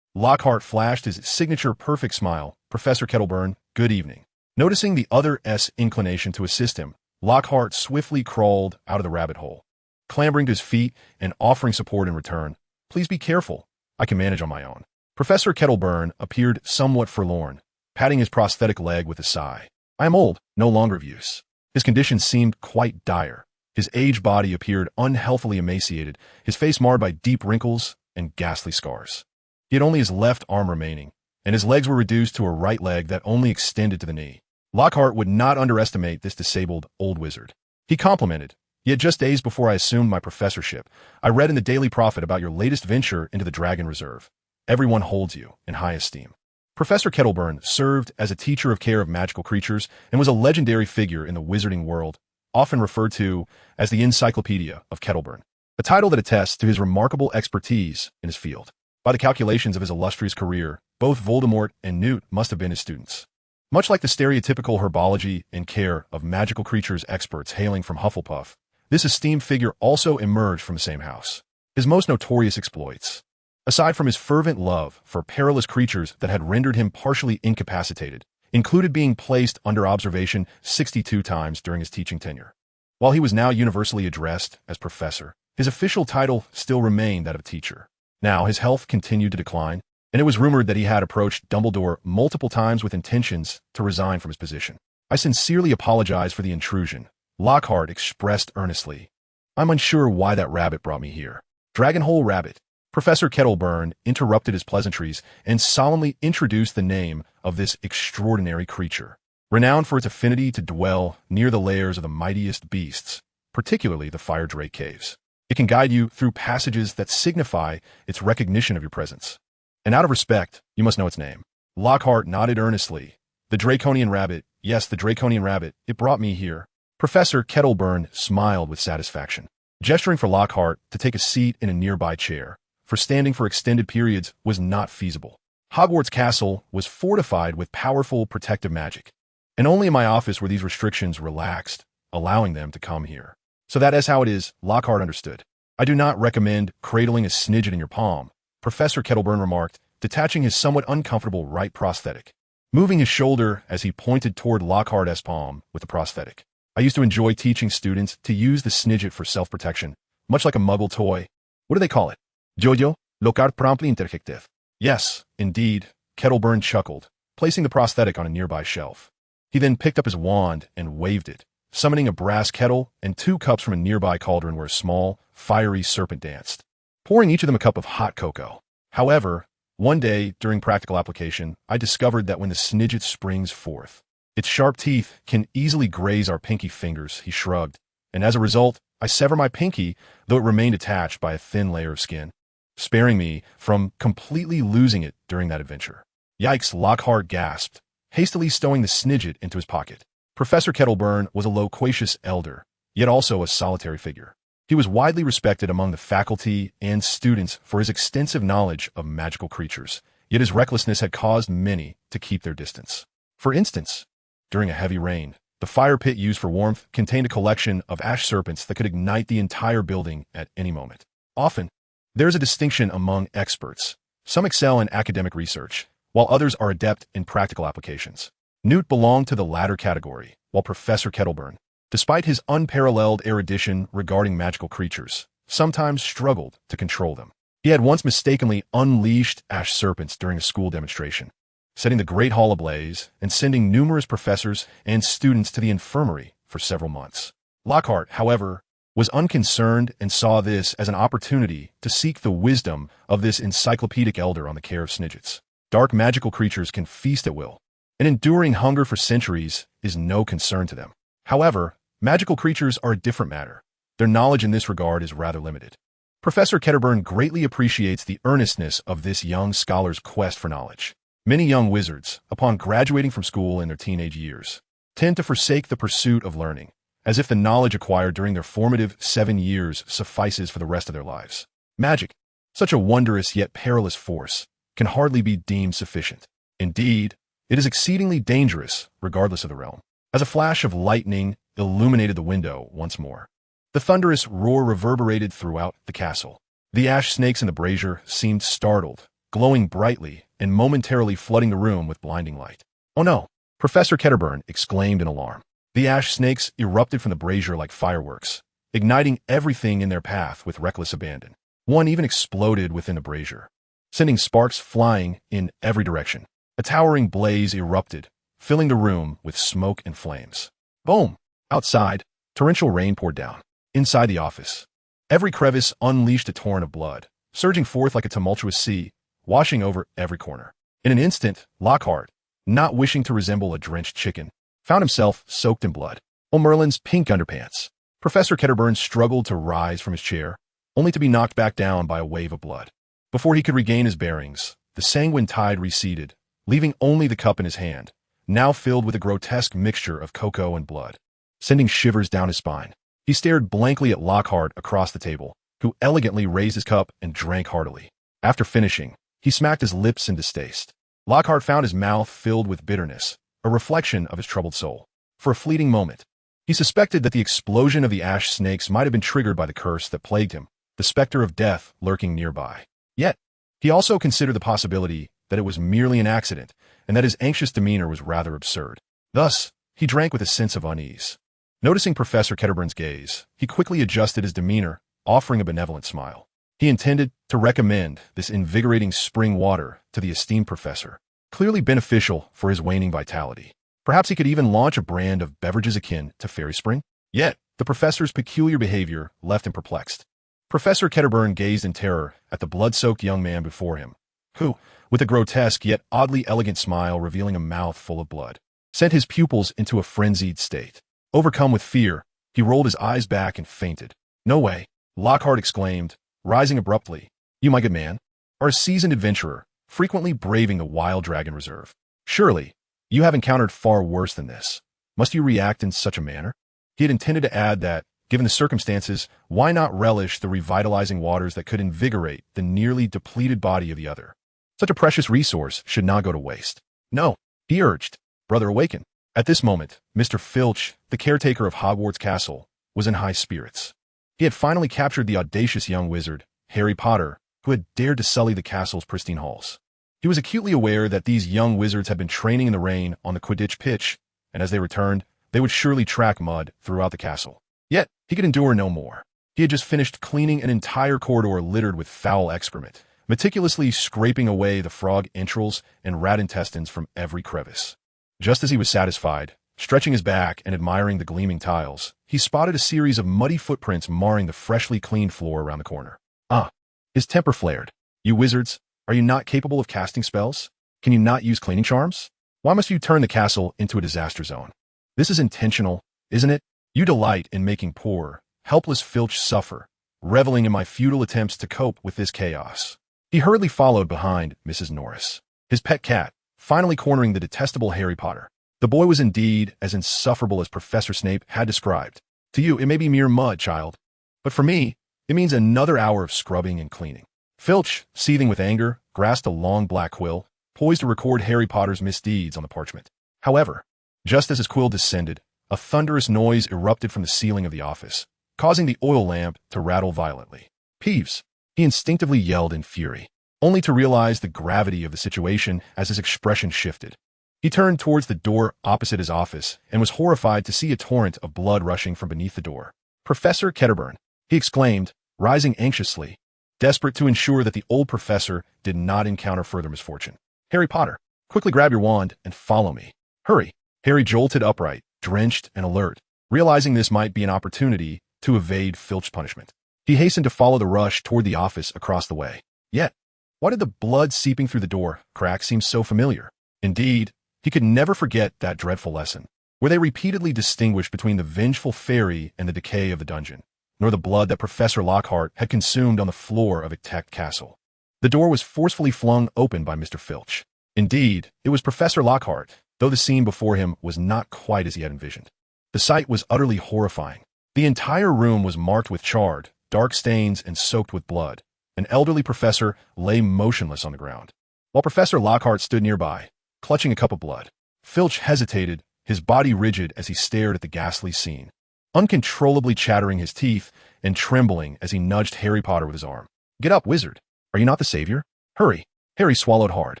Lockhart flashed his signature perfect smile. Professor Kettleburn, good evening. Noticing the other's inclination to assist him, Lockhart swiftly crawled out of the rabbit hole, clambering to his feet and offering support in return. Please be careful. I can manage on my own. Professor Kettleburn appeared somewhat forlorn, patting his prosthetic leg with a sigh. I am old, no longer of use. His condition seemed quite dire. His aged body appeared unhealthily emaciated, his face marred by deep wrinkles and ghastly scars. He had only his left arm remaining, and his legs were reduced to a right leg that only extended to the knee. Lockhart would not underestimate this disabled old wizard. He complimented, yet just days before I assumed my professorship, I read in the Daily Prophet about your latest venture into the Dragon Reserve. Everyone holds you in high esteem. Professor Kettleburn served as a teacher of care of magical creatures and was a legendary figure in the wizarding world, often referred to as the Encyclopedia of Kettleburn, a title that attests to his remarkable expertise in his field. By the calculations of his illustrious career, both Voldemort and Newt must have been his students. Much like the stereotypical herbology and care of magical creatures experts hailing from Hufflepuff, this esteemed figure also emerged from the same house. His most notorious exploits, aside from his fervent love for perilous creatures that had rendered him partially incapacitated, included being placed under observation 62 times during his teaching tenure. While he was now universally addressed as professor, his official title still remained that of teacher. Now, his health continued to decline, and it was rumored that he had approached Dumbledore multiple times with intentions to resign from his position. I sincerely apologize for the intrusion, Lockhart expressed earnestly. I'm unsure why that rabbit brought me here. Dragonhole Rabbit. Professor Kettleburn interrupted his pleasantries and solemnly introduced the name of this extraordinary creature, renowned for its affinity to dwell near the lairs of the mightiest beasts, particularly the Fire Drake Caves. It can guide you through passages that signify its recognition of your presence. And out of respect, you must know its name. Lockhart nodded earnestly. The Draconian Rabbit. Yes, the Draconian Rabbit. It brought me here. Professor Kettleburn smiled with satisfaction, gesturing for Lockhart to take a seat in a nearby chair, for standing for extended periods was not feasible. Hogwarts Castle was fortified with powerful protective magic, and only in my office were these restrictions relaxed, allowing them to come here. So that is how it is, Lockhart understood. I do not recommend cradling a snidget in your palm, Professor Kettleburn remarked, detaching his somewhat uncomfortable right prosthetic, moving his shoulder as he pointed toward Lockhart's palm with the prosthetic. I used to enjoy teaching students to use the Snidget for self-protection, much like a muggle toy. What do they call it? Gilderoy Lockhart promptly interjected. Yes, indeed, Kettleburn chuckled, placing the prosthetic on a nearby shelf. He then picked up his wand and waved it, summoning a brass kettle and 2 cups from a nearby cauldron where a small, fiery serpent danced, pouring each of them a cup of hot cocoa. However, one day, during practical application, I discovered that when the Snidget springs forth, its sharp teeth can easily graze our pinky fingers, he shrugged, and as a result, I sever my pinky, though it remained attached by a thin layer of skin, sparing me from completely losing it during that adventure. Yikes, Lockhart gasped, hastily stowing the Snidget into his pocket. Professor Kettleburn was a loquacious elder, yet also a solitary figure. He was widely respected among the faculty and students for his extensive knowledge of magical creatures, yet his recklessness had caused many to keep their distance. For instance, during a heavy rain, the fire pit used for warmth contained a collection of ash serpents that could ignite the entire building at any moment. Often, there is a distinction among experts. Some excel in academic research, while others are adept in practical applications. Newt belonged to the latter category, while Professor Kettleburn, despite his unparalleled erudition regarding magical creatures, sometimes struggled to control them. He had once mistakenly unleashed ash serpents during a school demonstration, setting the Great Hall ablaze and sending numerous professors and students to the infirmary for several months. Lockhart, however, was unconcerned and saw this as an opportunity to seek the wisdom of this encyclopedic elder on the care of Snidgets. Dark magical creatures can feast at will, and enduring hunger for centuries is no concern to them. However, magical creatures are a different matter. Their knowledge in this regard is rather limited. Professor Kettleburn greatly appreciates the earnestness of this young scholar's quest for knowledge. Many young wizards, upon graduating from school in their teenage years, tend to forsake the pursuit of learning, as if the knowledge acquired during their formative 7 years suffices for the rest of their lives. Magic, such a wondrous yet perilous force, can hardly be deemed sufficient. Indeed, it is exceedingly dangerous, regardless of the realm. As a flash of lightning illuminated the window once more, the thunderous roar reverberated throughout the castle. The ash snakes in the brazier seemed startled, glowing brightly and momentarily flooding the room with blinding light. "Oh no!" Professor Kettleburn exclaimed in alarm. The ash snakes erupted from the brazier like fireworks, igniting everything in their path with reckless abandon. One even exploded within the brazier, sending sparks flying in every direction. A towering blaze erupted, filling the room with smoke and flames. Boom! Outside, torrential rain poured down. Inside the office, every crevice unleashed a torrent of blood, surging forth like a tumultuous sea, washing over every corner. In an instant, Lockhart, not wishing to resemble a drenched chicken, found himself soaked in blood. Oh, Merlin's pink underpants. Professor Kettleburn struggled to rise from his chair, only to be knocked back down by a wave of blood. Before he could regain his bearings, the sanguine tide receded, leaving only the cup in his hand, now filled with a grotesque mixture of cocoa and blood, sending shivers down his spine. He stared blankly at Lockhart across the table, who elegantly raised his cup and drank heartily. After finishing, he smacked his lips in distaste. Lockhart found his mouth filled with bitterness, a reflection of his troubled soul. For a fleeting moment, he suspected that the explosion of the ash snakes might have been triggered by the curse that plagued him, the specter of death lurking nearby. Yet, he also considered the possibility that it was merely an accident, and that his anxious demeanor was rather absurd. Thus, he drank with a sense of unease. Noticing Professor Kettleburn's gaze, he quickly adjusted his demeanor, offering a benevolent smile. He intended to recommend this invigorating spring water to the esteemed professor, clearly beneficial for his waning vitality. Perhaps he could even launch a brand of beverages akin to Fairy Spring? Yet, the professor's peculiar behavior left him perplexed. Professor Kettleburn gazed in terror at the blood-soaked young man before him, who, with a grotesque yet oddly elegant smile revealing a mouth full of blood, sent his pupils into a frenzied state. Overcome with fear, he rolled his eyes back and fainted. "No way," Lockhart exclaimed, rising abruptly. "You, my good man, are a seasoned adventurer, frequently braving the wild dragon reserve. Surely, you have encountered far worse than this. Must you react in such a manner?" He had intended to add that, given the circumstances, why not relish the revitalizing waters that could invigorate the nearly depleted body of the other? Such a precious resource should not go to waste. "No," he urged. "Brother, awaken." At this moment, Mr. Filch, the caretaker of Hogwarts Castle, was in high spirits. He had finally captured the audacious young wizard, Harry Potter, who had dared to sully the castle's pristine halls. He was acutely aware that these young wizards had been training in the rain on the Quidditch pitch, and as they returned, they would surely track mud throughout the castle. Yet, he could endure no more. He had just finished cleaning an entire corridor littered with foul excrement, meticulously scraping away the frog entrails and rat intestines from every crevice. Just as he was satisfied, stretching his back and admiring the gleaming tiles, he spotted a series of muddy footprints marring the freshly cleaned floor around the corner. Ah! His temper flared. You wizards, are you not capable of casting spells? Can you not use cleaning charms? Why must you turn the castle into a disaster zone? This is intentional, isn't it? You delight in making poor, helpless Filch suffer, reveling in my futile attempts to cope with this chaos. He hurriedly followed behind Mrs. Norris, his pet cat, finally cornering the detestable Harry Potter. The boy was indeed as insufferable as Professor Snape had described. To you, it may be mere mud, child, but for me, it means another hour of scrubbing and cleaning. Filch, seething with anger, grasped a long black quill, poised to record Harry Potter's misdeeds on the parchment. However, just as his quill descended, a thunderous noise erupted from the ceiling of the office, causing the oil lamp to rattle violently. Peeves! He instinctively yelled in fury, only to realize the gravity of the situation as his expression shifted. He turned towards the door opposite his office and was horrified to see a torrent of blood rushing from beneath the door. Professor Ketterburn, he exclaimed, rising anxiously, desperate to ensure that the old professor did not encounter further misfortune. Harry Potter, quickly grab your wand and follow me. Hurry! Harry jolted upright, drenched and alert, realizing this might be an opportunity to evade Filch's punishment. He hastened to follow the rush toward the office across the way. Yet, why did the blood seeping through the door crack seem so familiar? Indeed, he could never forget that dreadful lesson, where they repeatedly distinguished between the vengeful fairy and the decay of the dungeon, nor the blood that Professor Lockhart had consumed on the floor of Ectect Castle. The door was forcefully flung open by Mr. Filch. Indeed, it was Professor Lockhart, though the scene before him was not quite as he had envisioned. The sight was utterly horrifying. The entire room was marked with charred, dark stains and soaked with blood. An elderly professor lay motionless on the ground, while Professor Lockhart stood nearby, clutching a cup of blood. Filch hesitated, his body rigid as he stared at the ghastly scene, uncontrollably chattering his teeth and trembling as he nudged Harry Potter with his arm. Get up, wizard! Are you not the savior? Hurry! Harry swallowed hard.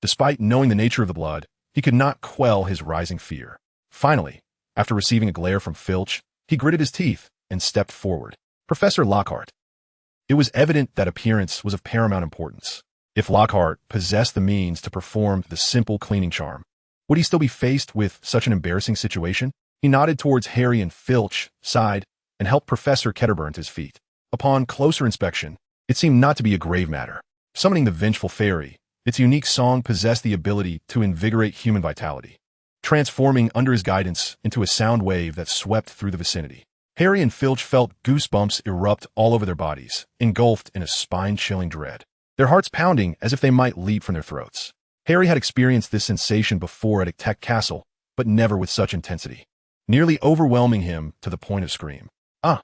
Despite knowing the nature of the blood, he could not quell his rising fear. Finally, after receiving a glare from Filch, he gritted his teeth and stepped forward. Professor Lockhart. It was evident that appearance was of paramount importance. If Lockhart possessed the means to perform the simple cleaning charm, would he still be faced with such an embarrassing situation? He nodded towards Harry and Filch, sighed, and helped Professor Ketterburn to his feet. Upon closer inspection, it seemed not to be a grave matter. Summoning the vengeful fairy, its unique song possessed the ability to invigorate human vitality, transforming under his guidance into a sound wave that swept through the vicinity. Harry and Filch felt goosebumps erupt all over their bodies, engulfed in a spine-chilling dread, their hearts pounding as if they might leap from their throats. Harry had experienced this sensation before at Ectect Castle, but never with such intensity, nearly overwhelming him to the point of scream. Ah!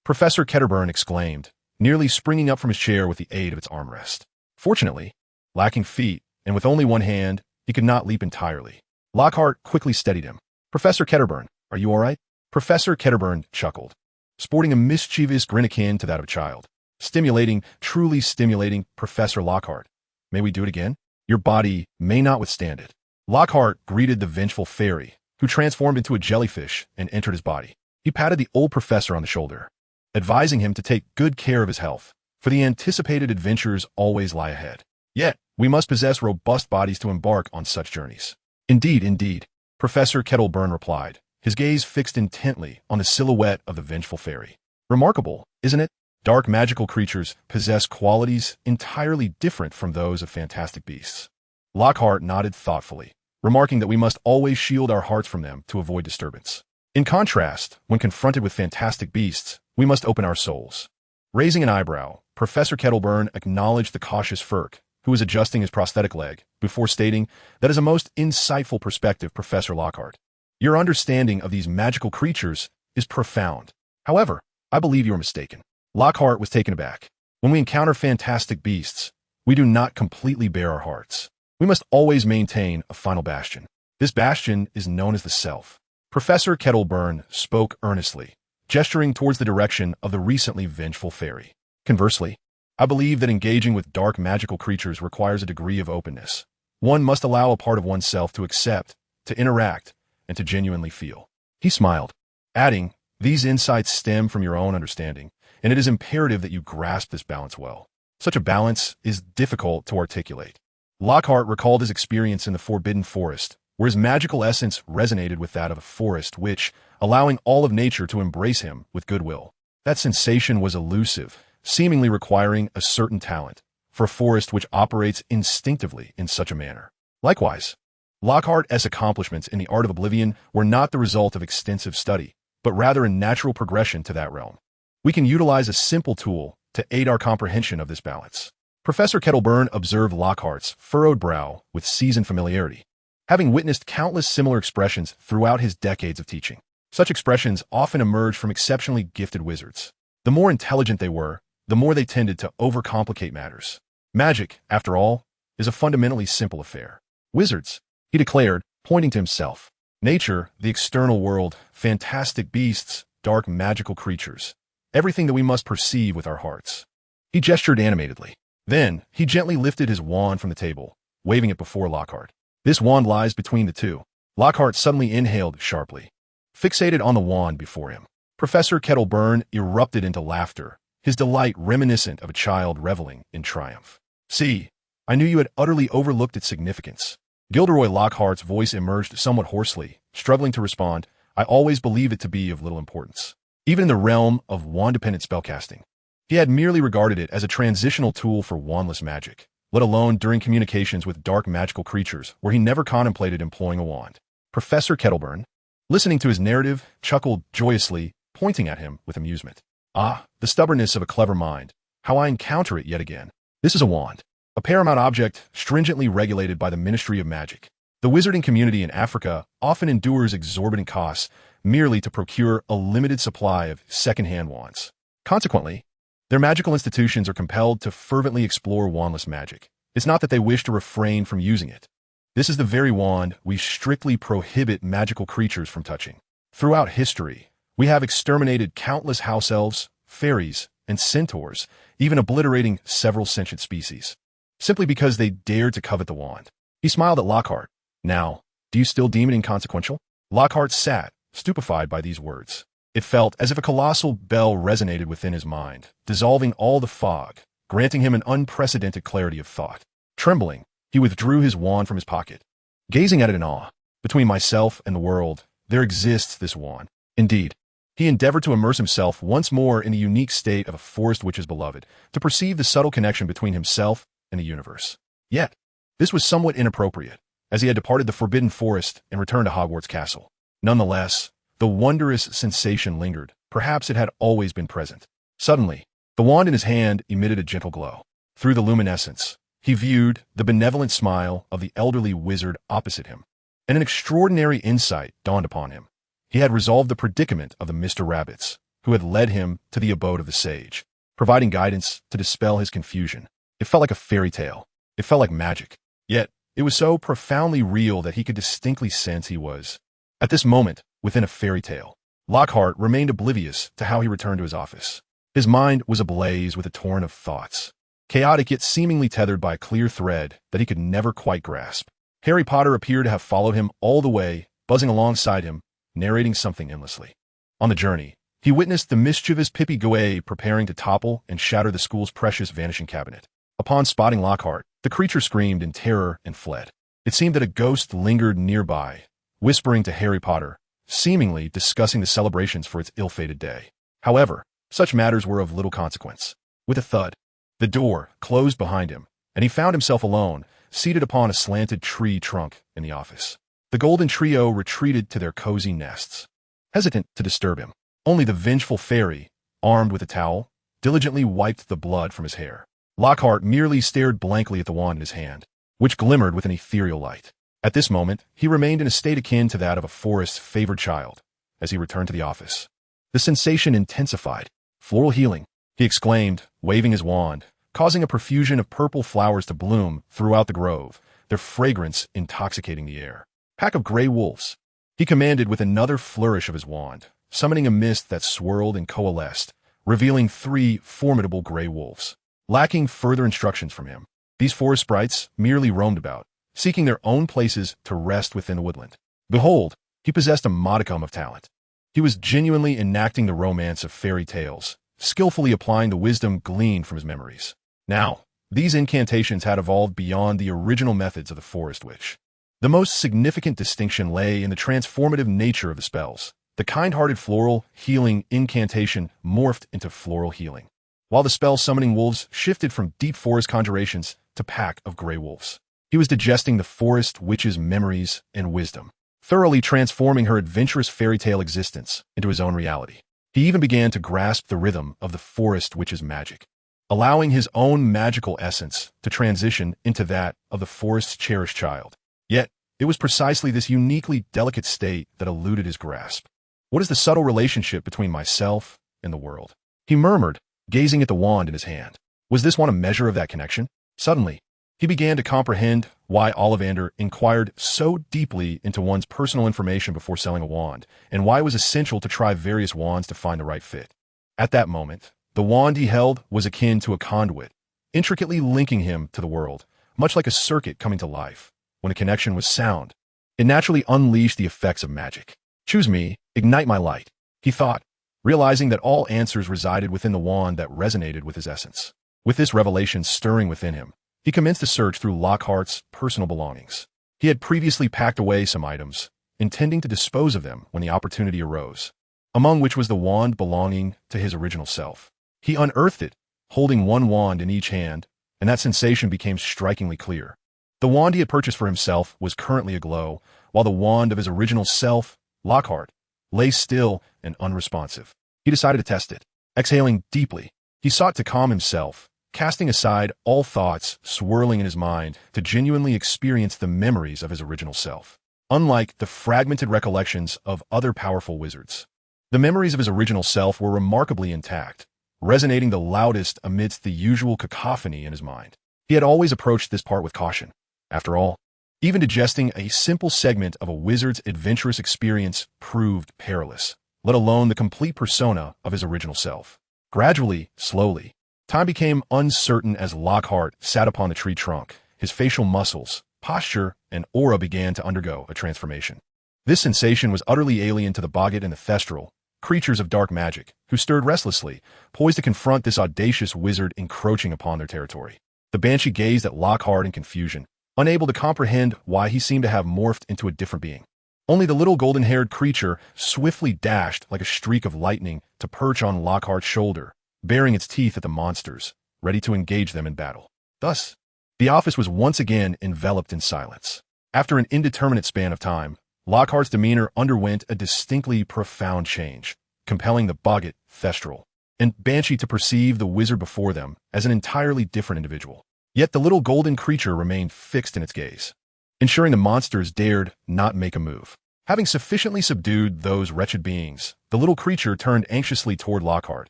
Professor Ketterburn exclaimed, nearly springing up from his chair with the aid of its armrest. Fortunately, lacking feet, and with only one hand, he could not leap entirely. Lockhart quickly steadied him. Professor Ketterburn, are you all right? Professor Ketterburn chuckled, sporting a mischievous grin akin to that of a child. Stimulating, truly stimulating, Professor Lockhart. May we do it again? Your body may not withstand it. Lockhart greeted the vengeful fairy, who transformed into a jellyfish and entered his body. He patted the old professor on the shoulder, advising him to take good care of his health, for the anticipated adventures always lie ahead. Yet, we must possess robust bodies to embark on such journeys. Indeed, indeed, Professor Ketterburn replied, his gaze fixed intently on the silhouette of the vengeful fairy. Remarkable, isn't it? Dark magical creatures possess qualities entirely different from those of fantastic beasts. Lockhart nodded thoughtfully, remarking that we must always shield our hearts from them to avoid disturbance. In contrast, when confronted with fantastic beasts, we must open our souls. Raising an eyebrow, Professor Ketterburn acknowledged the cautious Firk, who was adjusting his prosthetic leg, before stating, that is a most insightful perspective, Professor Lockhart. Your understanding of these magical creatures is profound. However, I believe you are mistaken. Lockhart was taken aback. When we encounter fantastic beasts, we do not completely bare our hearts. We must always maintain a final bastion. This bastion is known as the self. Professor Ketterburn spoke earnestly, gesturing towards the direction of the recently vengeful fairy. Conversely, I believe that engaging with dark magical creatures requires a degree of openness. One must allow a part of oneself to accept, to interact, and to genuinely feel. He smiled, adding, "These insights stem from your own understanding, and it is imperative that you grasp this balance well. Such a balance is difficult to articulate." Lockhart recalled his experience in the Forbidden Forest, where his magical essence resonated with that of a forest which, allowing all of nature to embrace him with goodwill. That sensation was elusive, seemingly requiring a certain talent for a forest which operates instinctively in such a manner. Likewise, Lockhart's accomplishments in the art of oblivion were not the result of extensive study, but rather a natural progression to that realm. We can utilize a simple tool to aid our comprehension of this balance. Professor Kettleburn observed Lockhart's furrowed brow with seasoned familiarity, having witnessed countless similar expressions throughout his decades of teaching. Such expressions often emerged from exceptionally gifted wizards. The more intelligent they were, the more they tended to overcomplicate matters. Magic, after all, is a fundamentally simple affair. Wizards, he declared, pointing to himself. Nature, the external world, fantastic beasts, dark magical creatures. Everything that we must perceive with our hearts. He gestured animatedly. Then, he gently lifted his wand from the table, waving it before Lockhart. "This wand lies between the two." Lockhart suddenly inhaled sharply, fixated on the wand before him. Professor Kettleburn erupted into laughter, his delight reminiscent of a child reveling in triumph. "See, I knew you had utterly overlooked its significance." Gilderoy Lockhart's voice emerged somewhat hoarsely, struggling to respond. "I always believed it to be of little importance, even in the realm of wand-dependent spellcasting." He had merely regarded it as a transitional tool for wandless magic, let alone during communications with dark magical creatures where he never contemplated employing a wand. Professor Kettleburn, listening to his narrative, chuckled joyously, pointing at him with amusement. "Ah, the stubbornness of a clever mind. How I encounter it yet again. This is a wand, a paramount object stringently regulated by the Ministry of Magic. The wizarding community in Africa often endures exorbitant costs merely to procure a limited supply of second-hand wands. Consequently, their magical institutions are compelled to fervently explore wandless magic. It's not that they wish to refrain from using it. This is the very wand we strictly prohibit magical creatures from touching. Throughout history, we have exterminated countless house elves, fairies, and centaurs, even obliterating several sentient species, simply because they dared to covet the wand." He smiled at Lockhart. "Now, do you still deem it inconsequential?" Lockhart sat, stupefied by these words. It felt as if a colossal bell resonated within his mind, dissolving all the fog, granting him an unprecedented clarity of thought. Trembling, he withdrew his wand from his pocket, gazing at it in awe. "Between myself and the world, there exists this wand." Indeed, he endeavored to immerse himself once more in the unique state of a forest witch's beloved, to perceive the subtle connection between himself and the universe. Yet, this was somewhat inappropriate, as he had departed the Forbidden Forest and returned to Hogwarts Castle. Nonetheless, the wondrous sensation lingered. Perhaps it had always been present. Suddenly, the wand in his hand emitted a gentle glow. Through the luminescence, he viewed the benevolent smile of the elderly wizard opposite him, and an extraordinary insight dawned upon him. He had resolved the predicament of the Mr. Rabbits, who had led him to the abode of the sage, providing guidance to dispel his confusion. It felt like a fairy tale. It felt like magic. Yet, it was so profoundly real that he could distinctly sense he was, at this moment, within a fairy tale. Lockhart remained oblivious to how he returned to his office. His mind was ablaze with a torrent of thoughts, chaotic yet seemingly tethered by a clear thread that he could never quite grasp. Harry Potter appeared to have followed him all the way, buzzing alongside him, narrating something endlessly. On the journey, he witnessed the mischievous Pippi Gouet preparing to topple and shatter the school's precious vanishing cabinet. Upon spotting Lockhart, the creature screamed in terror and fled. It seemed that a ghost lingered nearby, whispering to Harry Potter, seemingly discussing the celebrations for its ill-fated day. However, such matters were of little consequence. With a thud, the door closed behind him, and he found himself alone, seated upon a slanted tree trunk in the office. The golden trio retreated to their cozy nests, hesitant to disturb him. Only the vengeful fairy, armed with a towel, diligently wiped the blood from his hair. Lockhart merely stared blankly at the wand in his hand, which glimmered with an ethereal light. At this moment, he remained in a state akin to that of a forest's favored child, as he returned to the office. The sensation intensified. "Floral healing," he exclaimed, waving his wand, causing a profusion of purple flowers to bloom throughout the grove, their fragrance intoxicating the air. "Pack of gray wolves," he commanded with another flourish of his wand, summoning a mist that swirled and coalesced, revealing 3 formidable gray wolves. Lacking further instructions from him, these forest sprites merely roamed about, seeking their own places to rest within the woodland. "Behold," he He possessed a modicum of talent. He was genuinely enacting the romance of fairy tales, skillfully applying the wisdom gleaned from his memories. Now, these incantations had evolved beyond the original methods of the Forest Witch. The most significant distinction lay in the transformative nature of the spells. The kind-hearted floral healing incantation morphed into floral healing, while the spell summoning wolves shifted from deep forest conjurations to pack of gray wolves. He was digesting the Forest Witch's memories and wisdom, thoroughly transforming her adventurous fairy tale existence into his own reality. He even began to grasp the rhythm of the Forest Witch's magic, allowing his own magical essence to transition into that of the forest's cherished child. Yet, it was precisely this uniquely delicate state that eluded his grasp. What is the subtle relationship between myself and the world? He murmured, gazing at the wand in his hand. Was this one a measure of that connection? Suddenly, he began to comprehend why Ollivander inquired so deeply into one's personal information before selling a wand, and why it was essential to try various wands to find the right fit. At that moment, the wand he held was akin to a conduit, intricately linking him to the world, much like a circuit coming to life. When a connection was sound, it naturally unleashed the effects of magic. Choose me, ignite my light, he thought, realizing that all answers resided within the wand that resonated with his essence. With this revelation stirring within him, he commenced a search through Lockhart's personal belongings. He had previously packed away some items, intending to dispose of them when the opportunity arose, among which was the wand belonging to his original self. He unearthed it, holding one wand in each hand, and that sensation became strikingly clear. The wand he had purchased for himself was currently aglow, while the wand of his original self, Lockhart, lay still and unresponsive. He decided to test it. Exhaling deeply, he sought to calm himself, casting aside all thoughts swirling in his mind to genuinely experience the memories of his original self. Unlike the fragmented recollections of other powerful wizards, the memories of his original self were remarkably intact, resonating the loudest amidst the usual cacophony in his mind. He had always approached this part with caution. After all, even digesting a simple segment of a wizard's adventurous experience proved perilous, let alone the complete persona of his original self. Gradually, slowly, time became uncertain as Lockhart sat upon the tree trunk. His facial muscles, posture, and aura began to undergo a transformation. This sensation was utterly alien to the Boggart and the Thestral, creatures of dark magic, who stirred restlessly, poised to confront this audacious wizard encroaching upon their territory. The Banshee gazed at Lockhart in confusion, unable to comprehend why he seemed to have morphed into a different being. Only the little golden-haired creature swiftly dashed like a streak of lightning to perch on Lockhart's shoulder, baring its teeth at the monsters, ready to engage them in battle. Thus, the office was once again enveloped in silence. After an indeterminate span of time, Lockhart's demeanor underwent a distinctly profound change, compelling the Boggart, Thestral, and Banshee to perceive the wizard before them as an entirely different individual. Yet the little golden creature remained fixed in its gaze, ensuring the monsters dared not make a move. Having sufficiently subdued those wretched beings, the little creature turned anxiously toward Lockhart,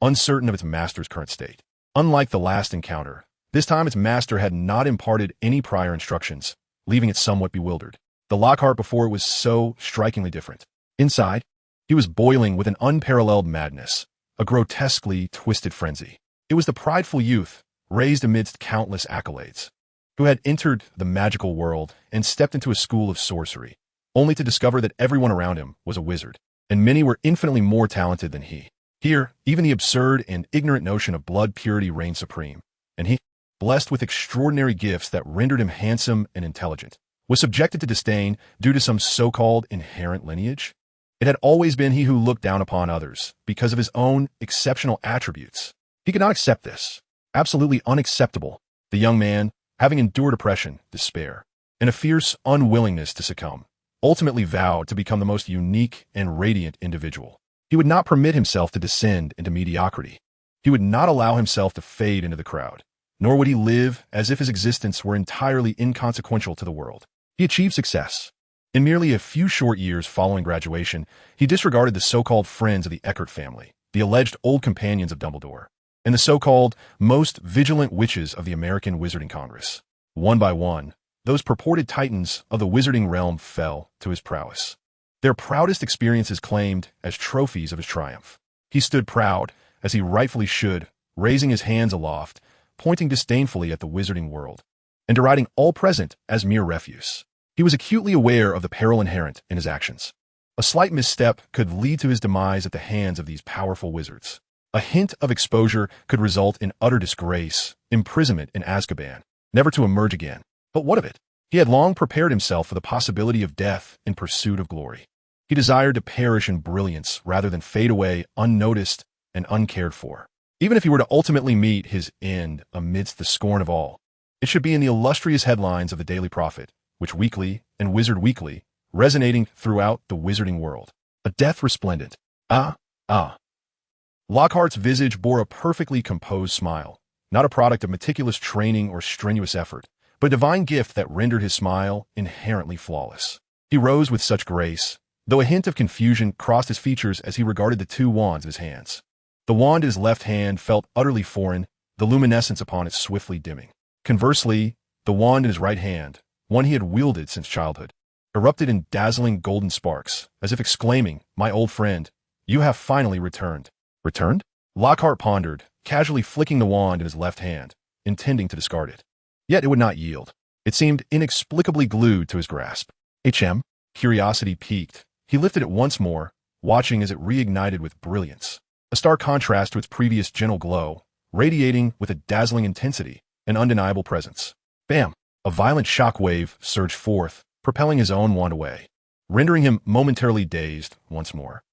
uncertain of its master's current state. Unlike the last encounter, this time its master had not imparted any prior instructions, leaving it somewhat bewildered. The Lockhart before it was so strikingly different. Inside, he was boiling with an unparalleled madness, a grotesquely twisted frenzy. It was the prideful youth, raised amidst countless accolades, who had entered the magical world and stepped into a school of sorcery, only to discover that everyone around him was a wizard, and many were infinitely more talented than he. Here, even the absurd and ignorant notion of blood purity reigned supreme, and he, blessed with extraordinary gifts that rendered him handsome and intelligent, was subjected to disdain due to some so-called inherent lineage. It had always been he who looked down upon others because of his own exceptional attributes. He could not accept this. Absolutely unacceptable. The young man, having endured oppression, despair, and a fierce unwillingness to succumb, ultimately vowed to become the most unique and radiant individual. He would not permit himself to descend into mediocrity. He would not allow himself to fade into the crowd, nor would he live as if his existence were entirely inconsequential to the world. He achieved success. In merely a few short years following graduation, he disregarded the so-called friends of the Eckert family, the alleged old companions of Dumbledore, and the so-called most vigilant witches of the American Wizarding Congress. One by one, those purported titans of the wizarding realm fell to his prowess, their proudest experiences claimed as trophies of his triumph. He stood proud, as he rightfully should, raising his hands aloft, pointing disdainfully at the wizarding world, and deriding all present as mere refuse. He was acutely aware of the peril inherent in his actions. A slight misstep could lead to his demise at the hands of these powerful wizards. A hint of exposure could result in utter disgrace, imprisonment in Azkaban, never to emerge again. But what of it? He had long prepared himself for the possibility of death in pursuit of glory. He desired to perish in brilliance rather than fade away unnoticed and uncared for. Even if he were to ultimately meet his end amidst the scorn of all, it should be in the illustrious headlines of the Daily Prophet, Witch Weekly and Wizard Weekly, resonating throughout the wizarding world. A death resplendent. Lockhart's visage bore a perfectly composed smile, not a product of meticulous training or strenuous effort, but a divine gift that rendered his smile inherently flawless. He rose with such grace, though a hint of confusion crossed his features as he regarded the two wands in his hands. The wand in his left hand felt utterly foreign, the luminescence upon it swiftly dimming. Conversely, the wand in his right hand, one he had wielded since childhood, erupted in dazzling golden sparks, as if exclaiming, "My old friend, you have finally returned." Returned? Lockhart pondered, casually flicking the wand in his left hand, intending to discard it. Yet it would not yield. It seemed inexplicably glued to his grasp. Curiosity piqued. He lifted it once more, watching as it reignited with brilliance. A stark contrast to its previous gentle glow, radiating with a dazzling intensity, an undeniable presence. Bam! A violent shock wave surged forth, propelling his own wand away, rendering him momentarily dazed once more.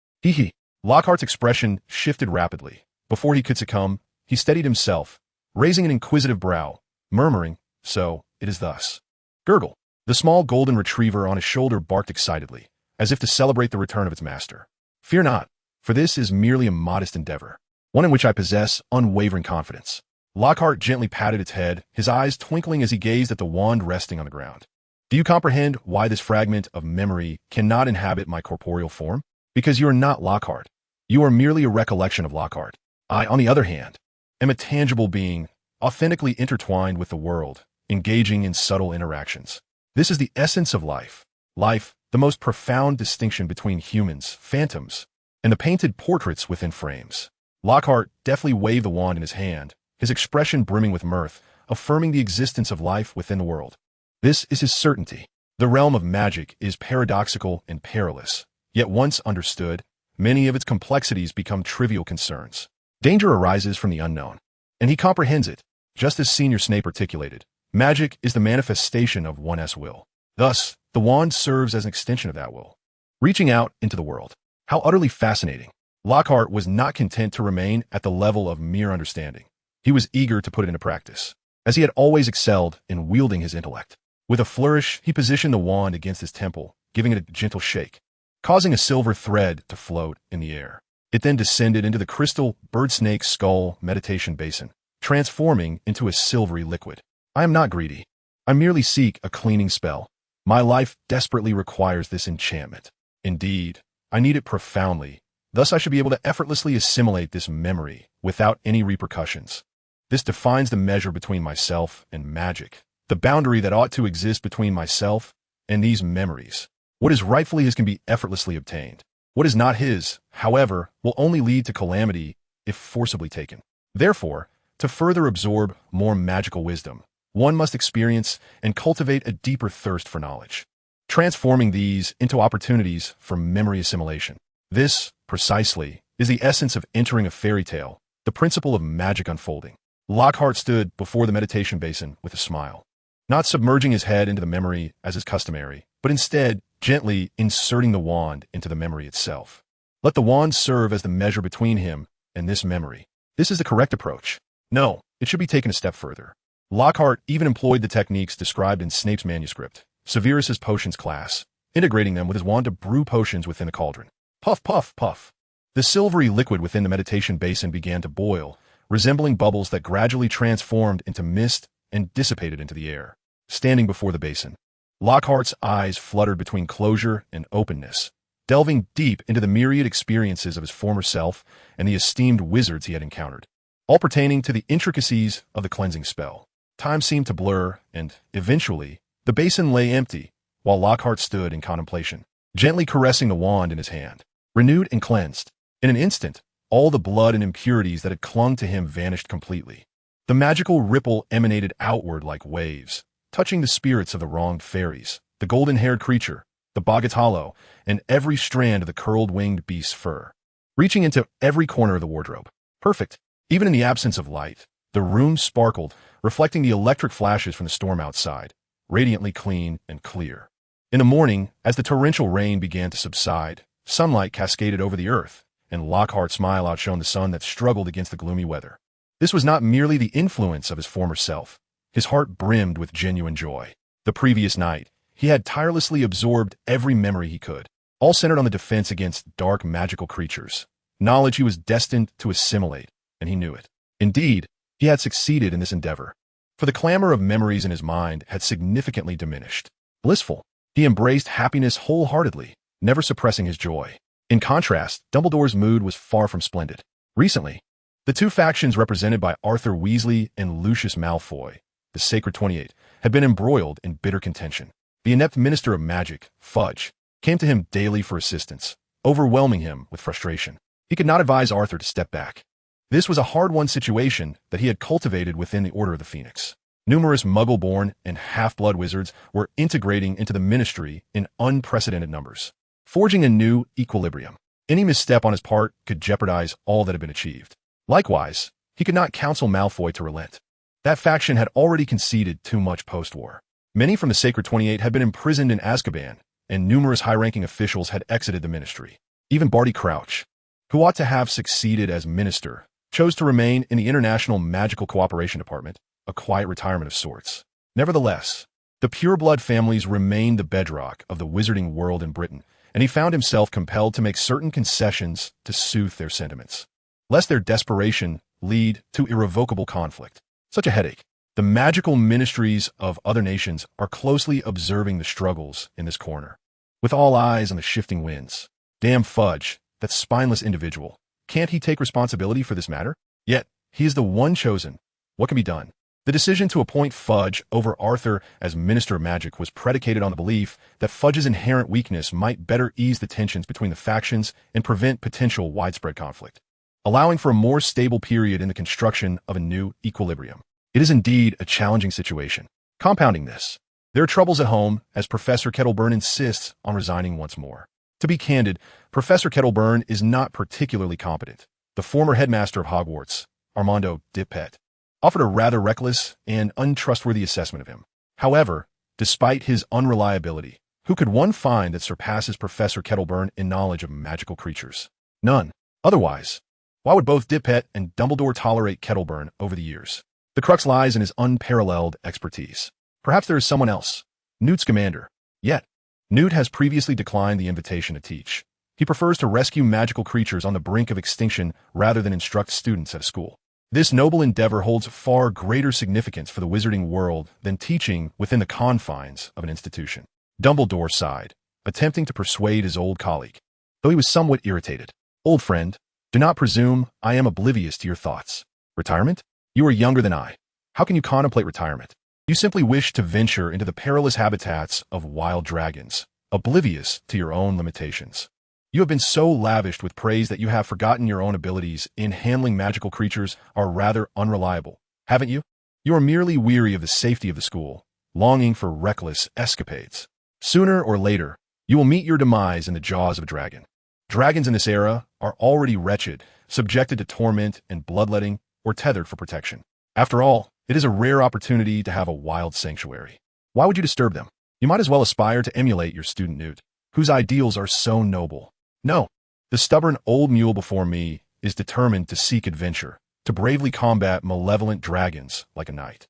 Lockhart's expression shifted rapidly. Before he could succumb, he steadied himself, raising an inquisitive brow, murmuring, "So, it is thus." Gurgle. The small golden retriever on his shoulder barked excitedly, as if to celebrate the return of its master. "Fear not, for this is merely a modest endeavor, one in which I possess unwavering confidence." Lockhart gently patted its head, his eyes twinkling as he gazed at the wand resting on the ground. "Do you comprehend why this fragment of memory cannot inhabit my corporeal form? Because you are not Lockhart. You are merely a recollection of Lockhart. I, on the other hand, am a tangible being, authentically intertwined with the world, engaging in subtle interactions. This is the essence of life. Life, the most profound distinction between humans, phantoms, and the painted portraits within frames." Lockhart deftly waved the wand in his hand, his expression brimming with mirth, affirming the existence of life within the world. This is his certainty. The realm of magic is paradoxical and perilous, yet once understood, many of its complexities become trivial concerns. Danger arises from the unknown, and he comprehends it, just as Senior Snape articulated. Magic is the manifestation of one's will. Thus, the wand serves as an extension of that will, reaching out into the world. How utterly fascinating. Lockhart was not content to remain at the level of mere understanding. He was eager to put it into practice, as he had always excelled in wielding his intellect. With a flourish, he positioned the wand against his temple, giving it a gentle shake, causing a silver thread to float in the air. It then descended into the crystal bird-snake skull meditation basin, transforming into a silvery liquid. "I am not greedy. I merely seek a cleaning spell. My life desperately requires this enchantment. Indeed, I need it profoundly. Thus I should be able to effortlessly assimilate this memory without any repercussions. This defines the measure between myself and magic, the boundary that ought to exist between myself and these memories. What is rightfully his can be effortlessly obtained. What is not his, however, will only lead to calamity if forcibly taken. Therefore, to further absorb more magical wisdom, one must experience and cultivate a deeper thirst for knowledge, transforming these into opportunities for memory assimilation. This, precisely, is the essence of entering a fairy tale, the principle of magic unfolding." Lockhart stood before the meditation basin with a smile, not submerging his head into the memory as is customary, but instead gently inserting the wand into the memory itself. Let the wand serve as the measure between him and this memory. This is the correct approach. No, it should be taken a step further. Lockhart even employed the techniques described in Snape's manuscript, Severus's potions class, integrating them with his wand to brew potions within a cauldron. Puff, puff, puff. The silvery liquid within the meditation basin began to boil, resembling bubbles that gradually transformed into mist and dissipated into the air. Standing before the basin, Lockhart's eyes fluttered between closure and openness, delving deep into the myriad experiences of his former self and the esteemed wizards he had encountered, all pertaining to the intricacies of the cleansing spell. Time seemed to blur, and, eventually, the basin lay empty, while Lockhart stood in contemplation, gently caressing the wand in his hand. Renewed and cleansed, in an instant, all the blood and impurities that had clung to him vanished completely. The magical ripple emanated outward like waves, touching the spirits of the wronged fairies. The golden-haired creature, the boggats hollow, and every strand of the curled winged beast's fur, reaching into every corner of the wardrobe. Perfect. Even in the absence of light, the room sparkled, reflecting the electric flashes from the storm outside, radiantly clean and clear. In the morning, as the torrential rain began to subside, sunlight cascaded over the earth, and Lockhart's smile outshone the sun that struggled against the gloomy weather. This was not merely the influence of his former self. His heart brimmed with genuine joy. The previous night, he had tirelessly absorbed every memory he could, all centered on the defense against dark magical creatures, knowledge he was destined to assimilate, and he knew it. Indeed, he had succeeded in this endeavor, for the clamor of memories in his mind had significantly diminished. Blissful, he embraced happiness wholeheartedly, never suppressing his joy. In contrast, Dumbledore's mood was far from splendid. Recently, the two factions represented by Arthur Weasley and Lucius Malfoy, the Sacred 28, had been embroiled in bitter contention. The inept Minister of Magic, Fudge, came to him daily for assistance, overwhelming him with frustration. He could not advise Arthur to step back. This was a hard-won situation that he had cultivated within the Order of the Phoenix. Numerous Muggle-born and half-blood wizards were integrating into the ministry in unprecedented numbers, forging a new equilibrium. Any misstep on his part could jeopardize all that had been achieved. Likewise, he could not counsel Malfoy to relent. That faction had already conceded too much post-war. Many from the Sacred 28 had been imprisoned in Azkaban, and numerous high-ranking officials had exited the ministry. Even Barty Crouch, who ought to have succeeded as minister, chose to remain in the International Magical Cooperation Department, a quiet retirement of sorts. Nevertheless, the pureblood families remained the bedrock of the wizarding world in Britain, and he found himself compelled to make certain concessions to soothe their sentiments, lest their desperation lead to irrevocable conflict. Such a headache. The magical ministries of other nations are closely observing the struggles in this corner, with all eyes on the shifting winds. Damn Fudge, that spineless individual. Can't he take responsibility for this matter? Yet, he is the one chosen. What can be done? The decision to appoint Fudge over Arthur as Minister of Magic was predicated on the belief that Fudge's inherent weakness might better ease the tensions between the factions and prevent potential widespread conflict, allowing for a more stable period in the construction of a new equilibrium. It is indeed a challenging situation. Compounding this, there are troubles at home as Professor Kettleburn insists on resigning once more. To be candid, Professor Kettleburn is not particularly competent. The former headmaster of Hogwarts, Armando Dippet, offered a rather reckless and untrustworthy assessment of him. However, despite his unreliability, who could one find that surpasses Professor Kettleburn in knowledge of magical creatures? None. Otherwise, why would both Dippet and Dumbledore tolerate Kettleburn over the years? The crux lies in his unparalleled expertise. Perhaps there is someone else, Newt Scamander. Yet, Newt has previously declined the invitation to teach. He prefers to rescue magical creatures on the brink of extinction rather than instruct students at a school. This noble endeavor holds far greater significance for the wizarding world than teaching within the confines of an institution. Dumbledore sighed, attempting to persuade his old colleague, though he was somewhat irritated. Old friend, do not presume I am oblivious to your thoughts. Retirement? You are younger than I. How can you contemplate retirement? You simply wish to venture into the perilous habitats of wild dragons, oblivious to your own limitations. You have been so lavished with praise that you have forgotten your own abilities in handling magical creatures are rather unreliable, haven't you? You are merely weary of the safety of the school, longing for reckless escapades. Sooner or later, you will meet your demise in the jaws of a dragon. Dragons in this era are already wretched, subjected to torment and bloodletting, or tethered for protection. After all, it is a rare opportunity to have a wild sanctuary. Why would you disturb them? You might as well aspire to emulate your student Newt, whose ideals are so noble. No, the stubborn old mule before me is determined to seek adventure, to bravely combat malevolent dragons like a knight.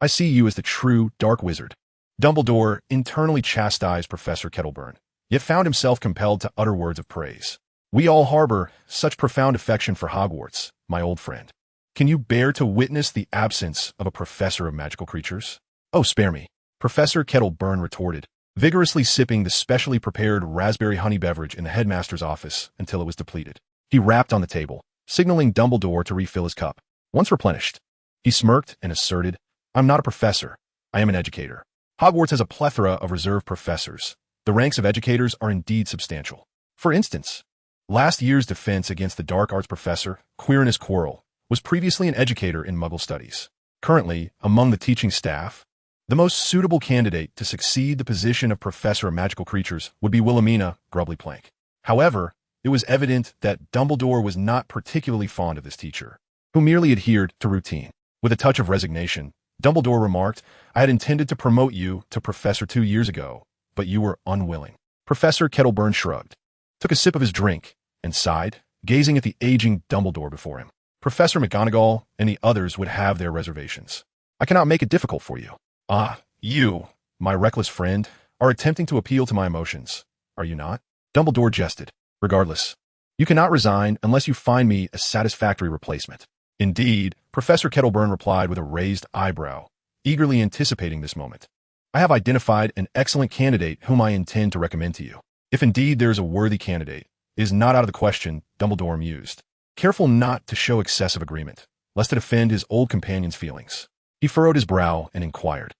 I see you as the true dark wizard. Dumbledore internally chastised Professor Kettleburn, yet found himself compelled to utter words of praise. We all harbor such profound affection for Hogwarts, my old friend. Can you bear to witness the absence of a professor of magical creatures? Oh, spare me, Professor Kettleburn retorted, vigorously sipping the specially prepared raspberry honey beverage in the headmaster's office until it was depleted. He rapped on the table, signaling Dumbledore to refill his cup. Once replenished, he smirked and asserted, I'm not a professor, I am an educator. Hogwarts has a plethora of reserved professors. The ranks of educators are indeed substantial. For instance, last year's defense against the dark arts professor, Quirinus Quirrell, was previously an educator in Muggle studies. Currently, among the teaching staff, The most suitable candidate to succeed the position of Professor of Magical Creatures would be Wilhelmina Grubbly Plank. However, it was evident that Dumbledore was not particularly fond of this teacher, who merely adhered to routine. With a touch of resignation, Dumbledore remarked, "I had intended to promote you to Professor 2 years ago, but you were unwilling." Professor Kettleburn shrugged, took a sip of his drink, and sighed, gazing at the aging Dumbledore before him. Professor McGonagall and the others would have their reservations. "I cannot make it difficult for you." "Ah, you, my reckless friend, are attempting to appeal to my emotions, are you not?" Dumbledore jested. "Regardless, you cannot resign unless you find me a satisfactory replacement." "Indeed," Professor Kettleburn replied with a raised eyebrow, eagerly anticipating this moment. "I have identified an excellent candidate whom I intend to recommend to you." "If indeed there is a worthy candidate, it is not out of the question," Dumbledore mused, careful not to show excessive agreement, lest it offend his old companion's feelings. He furrowed his brow and inquired,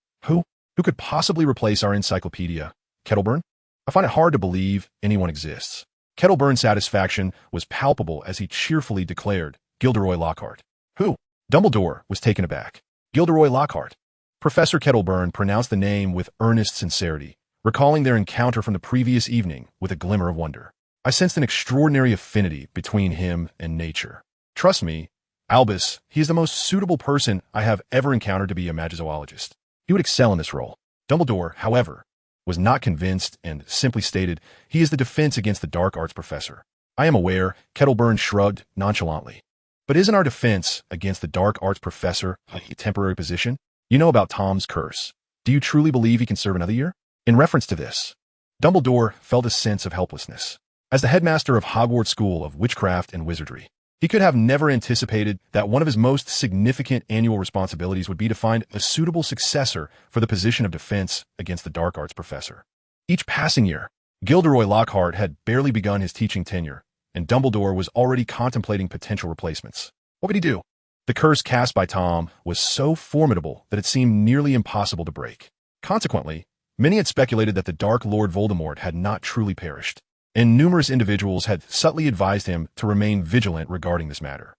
Who could possibly replace our encyclopedia? Kettleburn? I find it hard to believe anyone exists." Kettleburn's satisfaction was palpable as he cheerfully declared, "Gilderoy Lockhart." "Who?" Dumbledore was taken aback. "Gilderoy Lockhart." Professor Kettleburn pronounced the name with earnest sincerity, recalling their encounter from the previous evening with a glimmer of wonder. "I sensed an extraordinary affinity between him and nature. Trust me, Albus, he is the most suitable person I have ever encountered to be a magizoologist. He would excel in this role." Dumbledore, however, was not convinced and simply stated, "He is the defense against the dark arts professor." "I am aware," Kettleburn shrugged nonchalantly. "But isn't our defense against the dark arts professor a temporary position? You know about Tom's curse. Do you truly believe he can serve another year?" In reference to this, Dumbledore felt a sense of helplessness. As the headmaster of Hogwarts School of Witchcraft and Wizardry, he could have never anticipated that one of his most significant annual responsibilities would be to find a suitable successor for the position of defense against the dark arts professor. Each passing year, Gilderoy Lockhart had barely begun his teaching tenure, and Dumbledore was already contemplating potential replacements. What could he do? The curse cast by Tom was so formidable that it seemed nearly impossible to break. Consequently, many had speculated that the Dark Lord Voldemort had not truly perished, and numerous individuals had subtly advised him to remain vigilant regarding this matter.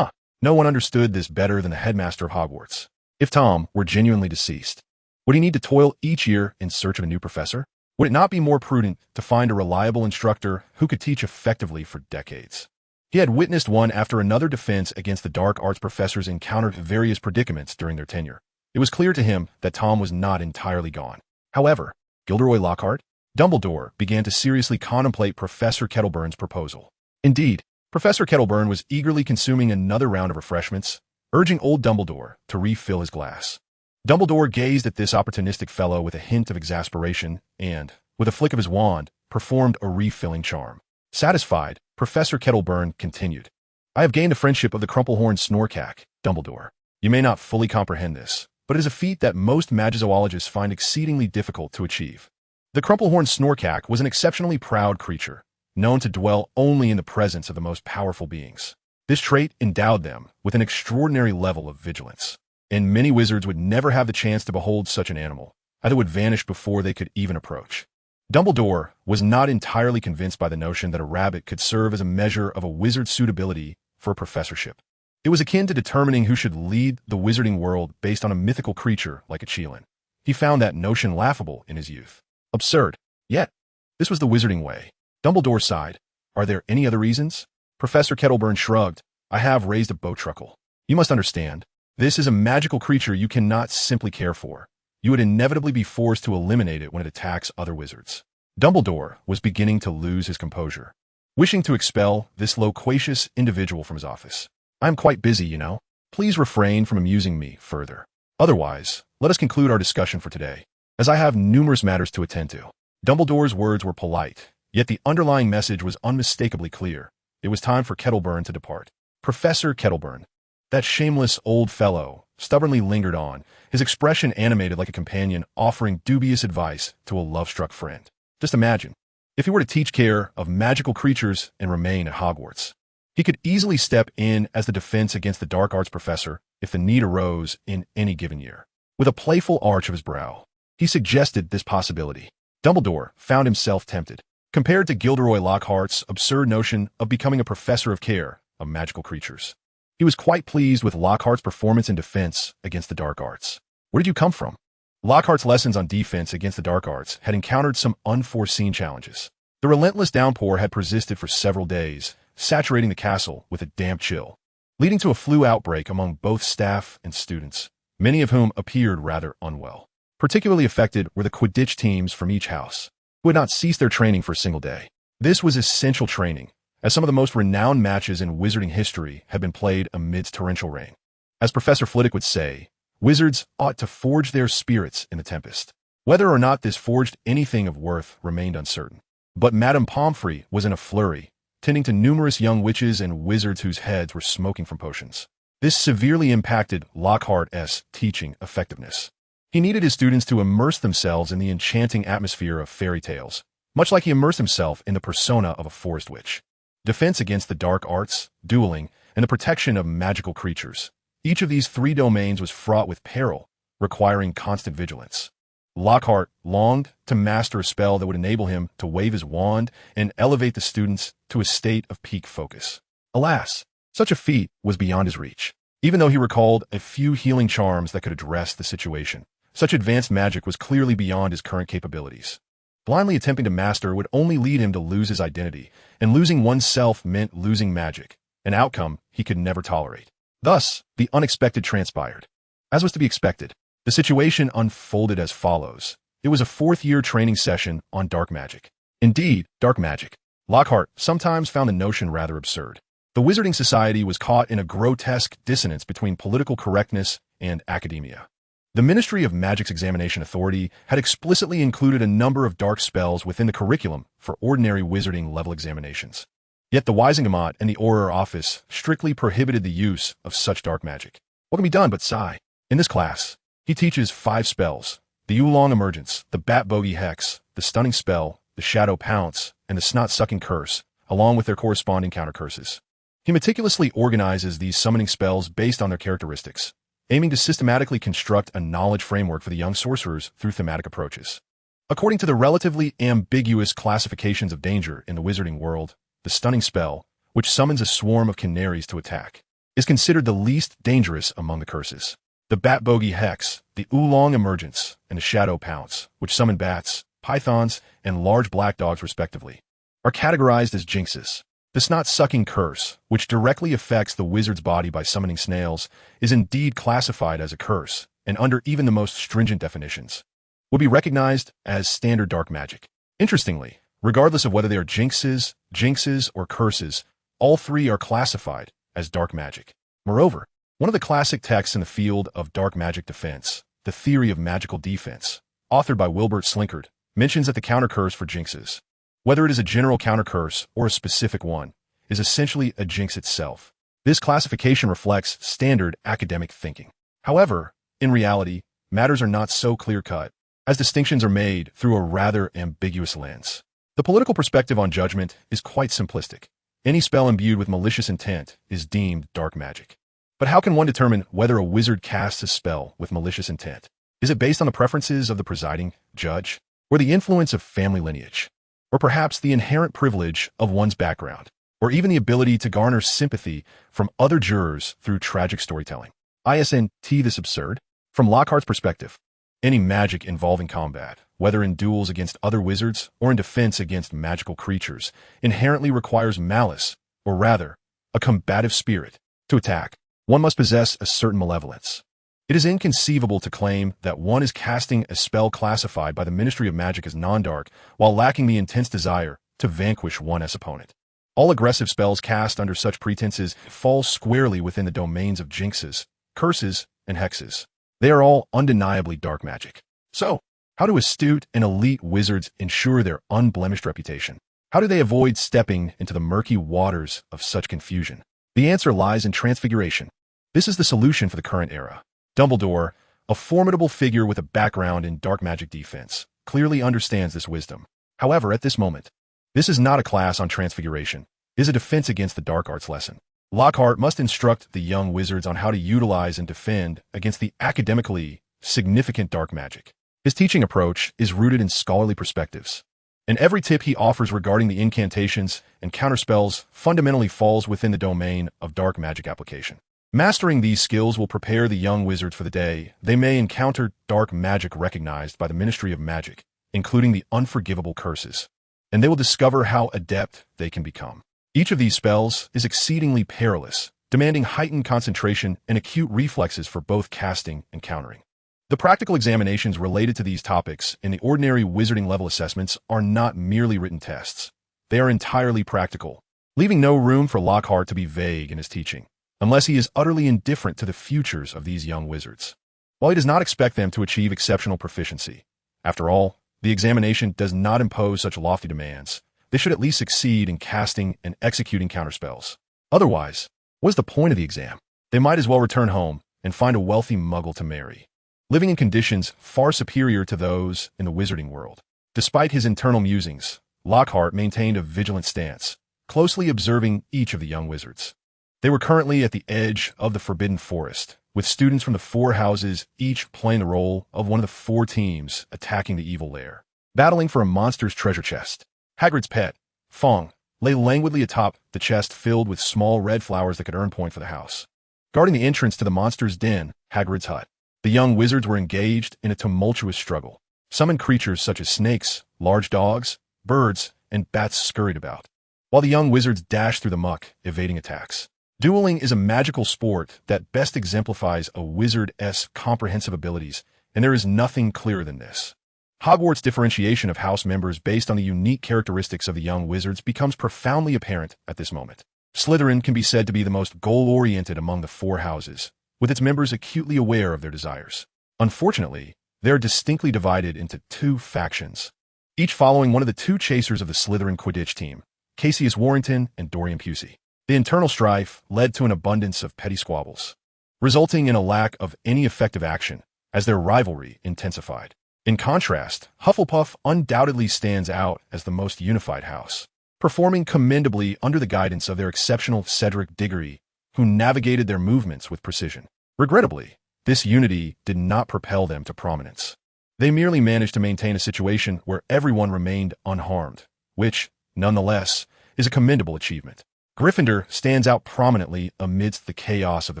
No one understood this better than the headmaster of Hogwarts. If Tom were genuinely deceased, would he need to toil each year in search of a new professor? Would it not be more prudent to find a reliable instructor who could teach effectively for decades? He had witnessed one after another defense against the dark arts professors encountered various predicaments during their tenure. It was clear to him that Tom was not entirely gone. However, Gilderoy Lockhart? Dumbledore began to seriously contemplate Professor Kettleburn's proposal. Indeed, Professor Kettleburn was eagerly consuming another round of refreshments, urging old Dumbledore to refill his glass. Dumbledore gazed at this opportunistic fellow with a hint of exasperation and, with a flick of his wand, performed a refilling charm. Satisfied, Professor Kettleburn continued, "I have gained the friendship of the crumple-horned Snorkack, Dumbledore. You may not fully comprehend this, but it is a feat that most magizoologists find exceedingly difficult to achieve." The crumple-horned Snorkack was an exceptionally proud creature, known to dwell only in the presence of the most powerful beings. This trait endowed them with an extraordinary level of vigilance, and many wizards would never have the chance to behold such an animal, either would vanish before they could even approach. Dumbledore was not entirely convinced by the notion that a rabbit could serve as a measure of a wizard's suitability for a professorship. It was akin to determining who should lead the wizarding world based on a mythical creature like a Chelan. He found that notion laughable in his youth. Absurd. Yet, this was the wizarding way. Dumbledore sighed. "Are there any other reasons?" Professor Kettleburn shrugged. "I have raised a bowtruckle. You must understand, this is a magical creature you cannot simply care for. You would inevitably be forced to eliminate it when it attacks other wizards." Dumbledore was beginning to lose his composure, wishing to expel this loquacious individual from his office. "I am quite busy, you know. Please refrain from amusing me further. Otherwise, let us conclude our discussion for today, as I have numerous matters to attend to." Dumbledore's words were polite, yet the underlying message was unmistakably clear. It was time for Kettleburn to depart. Professor Kettleburn, that shameless old fellow, stubbornly lingered on, his expression animated like a companion offering dubious advice to a love-struck friend. Just imagine, if he were to teach care of magical creatures and remain at Hogwarts. He could easily step in as the defense against the dark arts professor if the need arose in any given year. With a playful arch of his brow, he suggested this possibility. Dumbledore found himself tempted. Compared to Gilderoy Lockhart's absurd notion of becoming a professor of care of magical creatures, he was quite pleased with Lockhart's performance in defense against the dark arts. "Where did you come from?" Lockhart's lessons on defense against the dark arts had encountered some unforeseen challenges. The relentless downpour had persisted for several days, saturating the castle with a damp chill, leading to a flu outbreak among both staff and students, many of whom appeared rather unwell. Particularly affected were the Quidditch teams from each house, who had not ceased their training for a single day. This was essential training, as some of the most renowned matches in wizarding history had been played amidst torrential rain. As Professor Flitwick would say, wizards ought to forge their spirits in the tempest. Whether or not this forged anything of worth remained uncertain. But Madame Pomfrey was in a flurry, tending to numerous young witches and wizards whose heads were smoking from potions. This severely impacted Lockhart's teaching effectiveness. He needed his students to immerse themselves in the enchanting atmosphere of fairy tales, much like he immersed himself in the persona of a forest witch. Defense against the dark arts, dueling, and the protection of magical creatures. Each of these three domains was fraught with peril, requiring constant vigilance. Lockhart longed to master a spell that would enable him to wave his wand and elevate the students to a state of peak focus. Alas, such a feat was beyond his reach. Even though he recalled a few healing charms that could address the situation, such advanced magic was clearly beyond his current capabilities. Blindly attempting to master would only lead him to lose his identity, and losing oneself meant losing magic, an outcome he could never tolerate. Thus, the unexpected transpired. As was to be expected, the situation unfolded as follows. It was a fourth-year training session on dark magic. Indeed, dark magic. Lockhart sometimes found the notion rather absurd. The Wizarding Society was caught in a grotesque dissonance between political correctness and academia. The Ministry of Magic's Examination Authority had explicitly included a number of dark spells within the curriculum for ordinary wizarding level examinations. Yet the Wisingamot and the Auror Office strictly prohibited the use of such dark magic. What can be done but sigh? In this class, he teaches 5 spells: the Oolong Emergence, the Bat Bogey Hex, the Stunning Spell, the Shadow Pounce, and the Snot-Sucking Curse, along with their corresponding counter-curses. He meticulously organizes these summoning spells based on their characteristics, aiming to systematically construct a knowledge framework for the young sorcerers through thematic approaches. According to the relatively ambiguous classifications of danger in the wizarding world, the Stunning Spell, which summons a swarm of canaries to attack, is considered the least dangerous among the curses. The Bat Bogey Hex, the Oolong Emergence, and the Shadow Pounce, which summon bats, pythons, and large black dogs respectively, are categorized as jinxes. The Snot-Sucking Curse, which directly affects the wizard's body by summoning snails, is indeed classified as a curse, and under even the most stringent definitions, would be recognized as standard dark magic. Interestingly, regardless of whether they are jinxes, or curses, all three are classified as dark magic. Moreover, one of the classic texts in the field of dark magic defense, The Theory of Magical Defense, authored by Wilbert Slinkard, mentions that the counter-curse for jinxes, whether it is a general counter-curse or a specific one, is essentially a jinx itself. This classification reflects standard academic thinking. However, in reality, matters are not so clear-cut, as distinctions are made through a rather ambiguous lens. The political perspective on judgment is quite simplistic. Any spell imbued with malicious intent is deemed dark magic. But how can one determine whether a wizard casts a spell with malicious intent? Is it based on the preferences of the presiding judge, or the influence of family lineage, or perhaps the inherent privilege of one's background, or even the ability to garner sympathy from other jurors through tragic storytelling? Isn't this absurd? From Lockhart's perspective, any magic involving combat, whether in duels against other wizards or in defense against magical creatures, inherently requires malice, or rather, a combative spirit. To attack, one must possess a certain malevolence. It is inconceivable to claim that one is casting a spell classified by the Ministry of Magic as non-dark while lacking the intense desire to vanquish one's opponent. All aggressive spells cast under such pretenses fall squarely within the domains of jinxes, curses, and hexes. They are all undeniably dark magic. So, how do astute and elite wizards ensure their unblemished reputation? How do they avoid stepping into the murky waters of such confusion? The answer lies in transfiguration. This is the solution for the current era. Dumbledore, a formidable figure with a background in dark magic defense, clearly understands this wisdom. However, at this moment, this is not a class on transfiguration. It is a defense against the dark arts lesson. Lockhart must instruct the young wizards on how to utilize and defend against the academically significant dark magic. His teaching approach is rooted in scholarly perspectives, and every tip he offers regarding the incantations and counterspells fundamentally falls within the domain of dark magic application. Mastering these skills will prepare the young wizards for the day they may encounter dark magic recognized by the Ministry of Magic, including the unforgivable curses, and they will discover how adept they can become. Each of these spells is exceedingly perilous, demanding heightened concentration and acute reflexes for both casting and countering. The practical examinations related to these topics in the ordinary wizarding level assessments are not merely written tests. They are entirely practical, leaving no room for Lockhart to be vague in his teaching, unless he is utterly indifferent to the futures of these young wizards. While he does not expect them to achieve exceptional proficiency, after all, the examination does not impose such lofty demands. They should at least succeed in casting and executing counterspells. Otherwise, what is the point of the exam? They might as well return home and find a wealthy muggle to marry, living in conditions far superior to those in the wizarding world. Despite his internal musings, Lockhart maintained a vigilant stance, closely observing each of the young wizards. They were currently at the edge of the Forbidden Forest, with students from the 4 houses each playing the role of one of the 4 teams attacking the evil lair, battling for a monster's treasure chest. Hagrid's pet, Fong, lay languidly atop the chest filled with small red flowers that could earn point for the house. Guarding the entrance to the monster's den, Hagrid's hut, the young wizards were engaged in a tumultuous struggle. Summoned creatures such as snakes, large dogs, birds, and bats scurried about, while the young wizards dashed through the muck, evading attacks. Dueling is a magical sport that best exemplifies a wizard's comprehensive abilities, and there is nothing clearer than this. Hogwarts' differentiation of house members based on the unique characteristics of the young wizards becomes profoundly apparent at this moment. Slytherin can be said to be the most goal-oriented among the 4 houses, with its members acutely aware of their desires. Unfortunately, they are distinctly divided into 2 factions, each following one of the 2 chasers of the Slytherin Quidditch team, Cassius Warrington and Dorian Pusey. The internal strife led to an abundance of petty squabbles, resulting in a lack of any effective action as their rivalry intensified. In contrast, Hufflepuff undoubtedly stands out as the most unified house, performing commendably under the guidance of their exceptional Cedric Diggory, who navigated their movements with precision. Regrettably, this unity did not propel them to prominence. They merely managed to maintain a situation where everyone remained unharmed, which, nonetheless, is a commendable achievement. Gryffindor stands out prominently amidst the chaos of the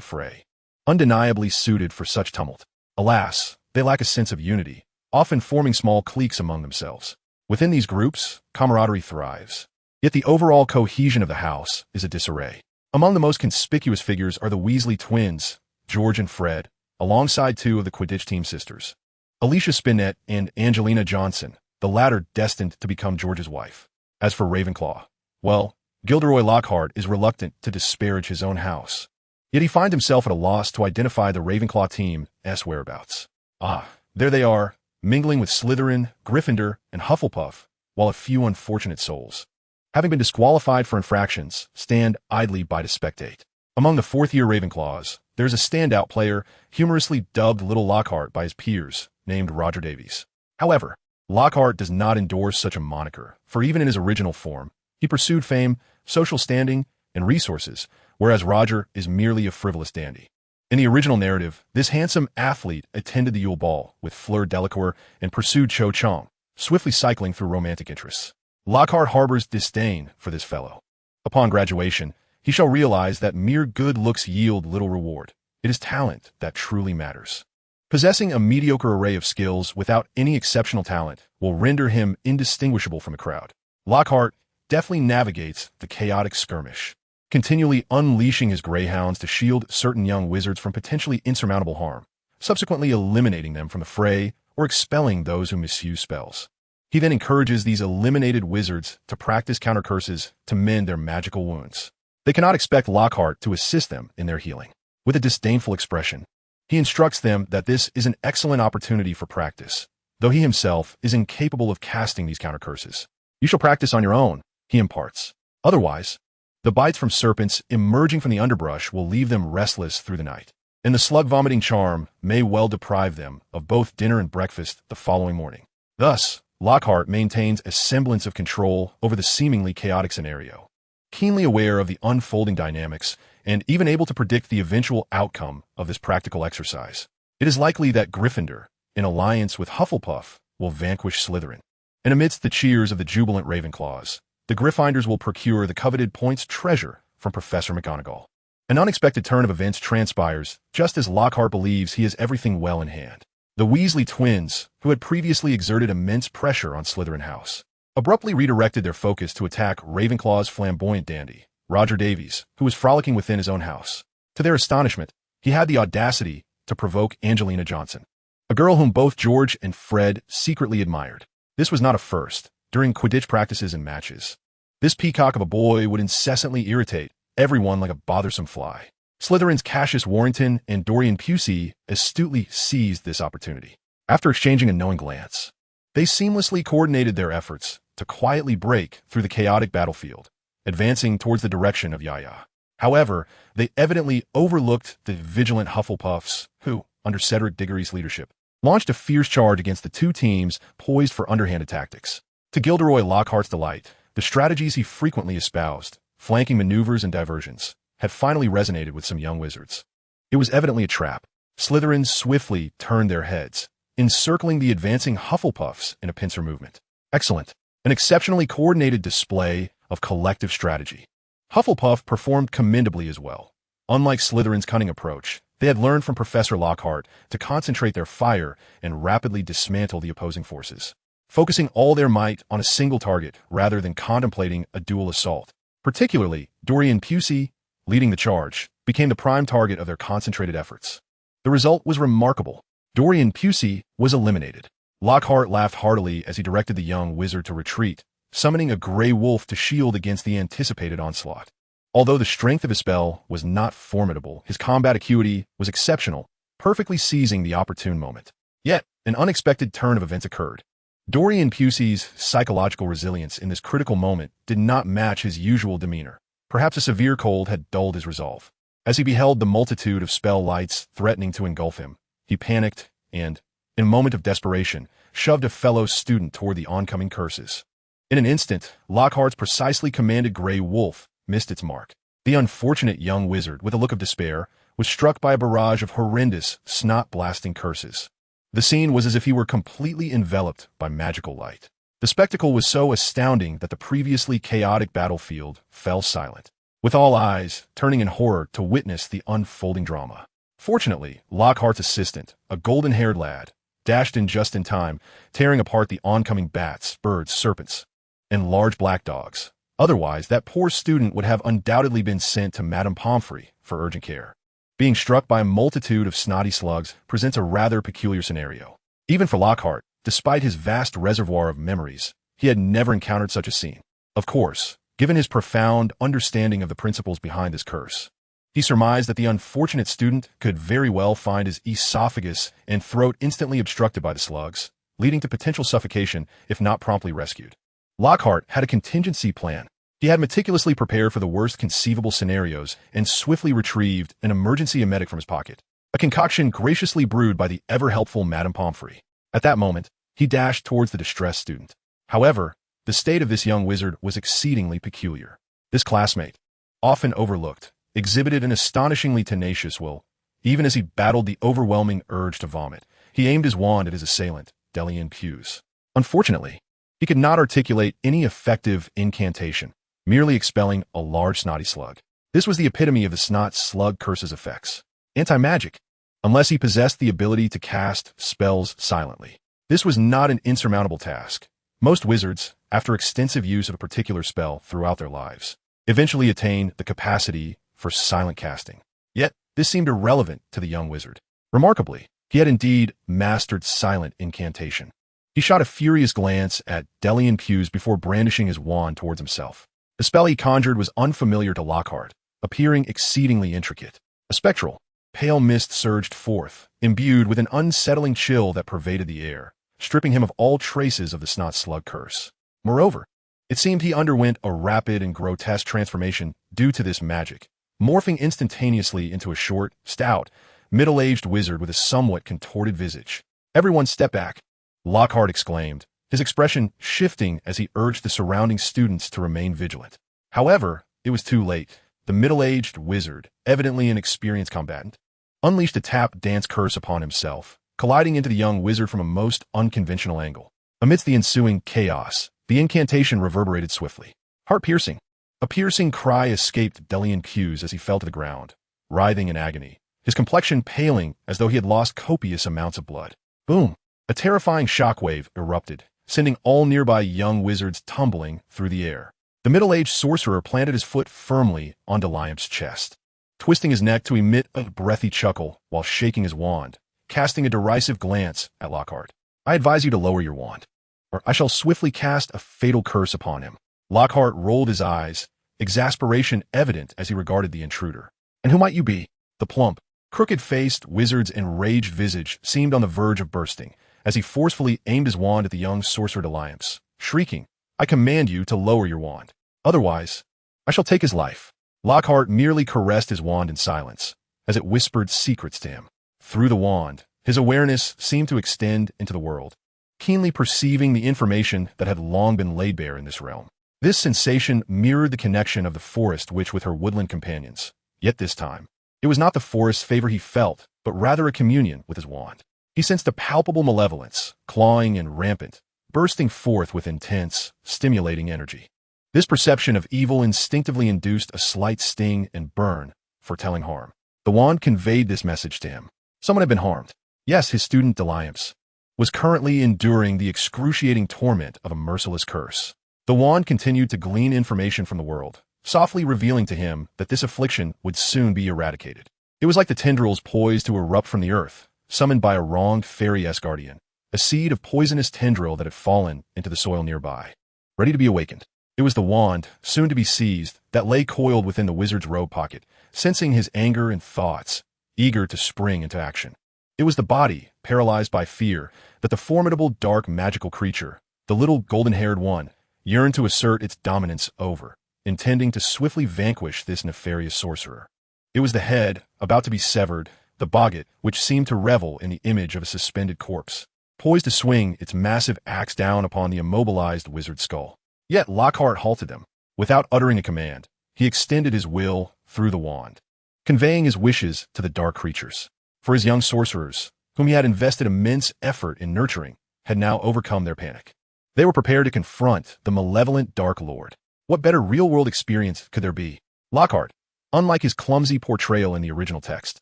fray, undeniably suited for such tumult. Alas, they lack a sense of unity, often forming small cliques among themselves. Within these groups, camaraderie thrives, yet the overall cohesion of the house is a disarray. Among the most conspicuous figures are the Weasley twins, George and Fred, alongside 2 of the Quidditch team sisters, Alicia Spinnet and Angelina Johnson, the latter destined to become George's wife. As for Ravenclaw, well, Gilderoy Lockhart is reluctant to disparage his own house, yet he finds himself at a loss to identify the Ravenclaw team's whereabouts. Ah, there they are, mingling with Slytherin, Gryffindor, and Hufflepuff, while a few unfortunate souls, having been disqualified for infractions, stand idly by to spectate. Among the 4th-year Ravenclaws, there is a standout player humorously dubbed Little Lockhart by his peers, named Roger Davies. However, Lockhart does not endorse such a moniker, for even in his original form, he pursued fame, social standing, and resources, whereas Roger is merely a frivolous dandy. In the original narrative, this handsome athlete attended the Yule Ball with Fleur Delacour and pursued Cho Chang, swiftly cycling through romantic interests. Lockhart harbors disdain for this fellow. Upon graduation, he shall realize that mere good looks yield little reward. It is talent that truly matters. Possessing a mediocre array of skills without any exceptional talent will render him indistinguishable from the crowd. Lockhart deftly navigates the chaotic skirmish, continually unleashing his greyhounds to shield certain young wizards from potentially insurmountable harm, subsequently eliminating them from the fray or expelling those who misuse spells. He then encourages these eliminated wizards to practice counter curses to mend their magical wounds. They cannot expect Lockhart to assist them in their healing. With a disdainful expression, he instructs them that this is an excellent opportunity for practice, though he himself is incapable of casting these counter curses. You shall practice on your own, he imparts. Otherwise, the bites from serpents emerging from the underbrush will leave them restless through the night, and the slug-vomiting charm may well deprive them of both dinner and breakfast the following morning. Thus, Lockhart maintains a semblance of control over the seemingly chaotic scenario, keenly aware of the unfolding dynamics and even able to predict the eventual outcome of this practical exercise. It is likely that Gryffindor, in alliance with Hufflepuff, will vanquish Slytherin. And amidst the cheers of the jubilant Ravenclaws, the Gryffindors will procure the coveted points treasure from Professor McGonagall. An unexpected turn of events transpires, just as Lockhart believes he has everything well in hand. The Weasley twins, who had previously exerted immense pressure on Slytherin House, abruptly redirected their focus to attack Ravenclaw's flamboyant dandy, Roger Davies, who was frolicking within his own house. To their astonishment, he had the audacity to provoke Angelina Johnson, a girl whom both George and Fred secretly admired. This was not a first. During Quidditch practices and matches, this peacock of a boy would incessantly irritate everyone like a bothersome fly. Slytherin's Cassius Warrington and Dorian Pusey astutely seized this opportunity. After exchanging a knowing glance, they seamlessly coordinated their efforts to quietly break through the chaotic battlefield, advancing towards the direction of Yaya. However, they evidently overlooked the vigilant Hufflepuffs, who, under Cedric Diggory's leadership, launched a fierce charge against the two teams poised for underhanded tactics. To Gilderoy Lockhart's delight, the strategies he frequently espoused, flanking maneuvers and diversions, had finally resonated with some young wizards. It was evidently a trap. Slytherins swiftly turned their heads, encircling the advancing Hufflepuffs in a pincer movement. Excellent. An exceptionally coordinated display of collective strategy. Hufflepuff performed commendably as well. Unlike Slytherin's cunning approach, they had learned from Professor Lockhart to concentrate their fire and rapidly dismantle the opposing forces, focusing all their might on a single target rather than contemplating a dual assault. Particularly, Dorian Pusey, leading the charge, became the prime target of their concentrated efforts. The result was remarkable. Dorian Pusey was eliminated. Lockhart laughed heartily as he directed the young wizard to retreat, summoning a gray wolf to shield against the anticipated onslaught. Although the strength of his spell was not formidable, his combat acuity was exceptional, perfectly seizing the opportune moment. Yet, an unexpected turn of events occurred. Dorian Pusey's psychological resilience in this critical moment did not match his usual demeanor. Perhaps a severe cold had dulled his resolve. As he beheld the multitude of spell lights threatening to engulf him, he panicked and, in a moment of desperation, shoved a fellow student toward the oncoming curses. In an instant, Lockhart's precisely commanded gray wolf missed its mark. The unfortunate young wizard, with a look of despair, was struck by a barrage of horrendous, snot-blasting curses. The scene was as if he were completely enveloped by magical light. The spectacle was so astounding that the previously chaotic battlefield fell silent, with all eyes turning in horror to witness the unfolding drama. Fortunately, Lockhart's assistant, a golden-haired lad, dashed in just in time, tearing apart the oncoming bats, birds, serpents, and large black dogs. Otherwise, that poor student would have undoubtedly been sent to Madame Pomfrey for urgent care. Being struck by a multitude of snotty slugs presents a rather peculiar scenario. Even for Lockhart, despite his vast reservoir of memories, he had never encountered such a scene. Of course, given his profound understanding of the principles behind this curse, he surmised that the unfortunate student could very well find his esophagus and throat instantly obstructed by the slugs, leading to potential suffocation if not promptly rescued. Lockhart had a contingency plan. He had meticulously prepared for the worst conceivable scenarios and swiftly retrieved an emergency emetic from his pocket, a concoction graciously brewed by the ever-helpful Madame Pomfrey. At that moment, he dashed towards the distressed student. However, the state of this young wizard was exceedingly peculiar. This classmate, often overlooked, exhibited an astonishingly tenacious will. Even as he battled the overwhelming urge to vomit, he aimed his wand at his assailant, Galleon Hughes. Unfortunately, he could not articulate any effective incantation, merely expelling a large snotty slug. This was the epitome of the snot slug curse's effects. Anti-magic, unless he possessed the ability to cast spells silently. This was not an insurmountable task. Most wizards, after extensive use of a particular spell throughout their lives, eventually attain the capacity for silent casting. Yet, this seemed irrelevant to the young wizard. Remarkably, he had indeed mastered silent incantation. He shot a furious glance at Galleon Hughes before brandishing his wand towards himself. The spell he conjured was unfamiliar to Lockhart, appearing exceedingly intricate. A spectral, pale mist surged forth, imbued with an unsettling chill that pervaded the air, stripping him of all traces of the snot slug curse. Moreover, it seemed he underwent a rapid and grotesque transformation due to this magic, morphing instantaneously into a short, stout, middle-aged wizard with a somewhat contorted visage. "Everyone step back," Lockhart exclaimed, his expression shifting as he urged the surrounding students to remain vigilant. However, it was too late. The middle-aged wizard, evidently an experienced combatant, unleashed a tap dance curse upon himself, colliding into the young wizard from a most unconventional angle. Amidst the ensuing chaos, the incantation reverberated swiftly. Heart-piercing. A piercing cry escaped Galleon Hughes as he fell to the ground, writhing in agony, his complexion paling as though he had lost copious amounts of blood. Boom! A terrifying shockwave erupted, sending all nearby young wizards tumbling through the air. The middle-aged sorcerer planted his foot firmly onto Liam's chest, twisting his neck to emit a breathy chuckle while shaking his wand, casting a derisive glance at Lockhart. I advise you to lower your wand, or I shall swiftly cast a fatal curse upon him. Lockhart rolled his eyes, exasperation evident as he regarded the intruder. And who might you be? The plump, crooked-faced wizard's enraged visage seemed on the verge of bursting as he forcefully aimed his wand at the young sorcerer Liams, shrieking, I command you to lower your wand. Otherwise, I shall take his life. Lockhart merely caressed his wand in silence as it whispered secrets to him. Through the wand, his awareness seemed to extend into the world, keenly perceiving the information that had long been laid bare in this realm. This sensation mirrored the connection of the forest witch with her woodland companions. Yet this time, it was not the forest's favor he felt, but rather a communion with his wand. He sensed a palpable malevolence, clawing and rampant, bursting forth with intense, stimulating energy. This perception of evil instinctively induced a slight sting and burn, foretelling harm. The wand conveyed this message to him. Someone had been harmed. Yes, his student Liams was currently enduring the excruciating torment of a merciless curse. The wand continued to glean information from the world, softly revealing to him that this affliction would soon be eradicated. It was like the tendrils poised to erupt from the earth, summoned by a wronged fairy-esque guardian, a seed of poisonous tendril that had fallen into the soil nearby, ready to be awakened. It was the wand, soon to be seized, that lay coiled within the wizard's robe pocket, sensing his anger and thoughts, eager to spring into action. It was the body, paralyzed by fear, that the formidable dark magical creature, the little golden-haired one, yearned to assert its dominance over, intending to swiftly vanquish this nefarious sorcerer. It was the head, about to be severed, the boggart, which seemed to revel in the image of a suspended corpse, poised to swing its massive axe down upon the immobilized wizard's skull. Yet Lockhart halted them. Without uttering a command, he extended his will through the wand, conveying his wishes to the dark creatures. For his young sorcerers, whom he had invested immense effort in nurturing, had now overcome their panic. They were prepared to confront the malevolent Dark Lord. What better real-world experience could there be? Lockhart, unlike his clumsy portrayal in the original text,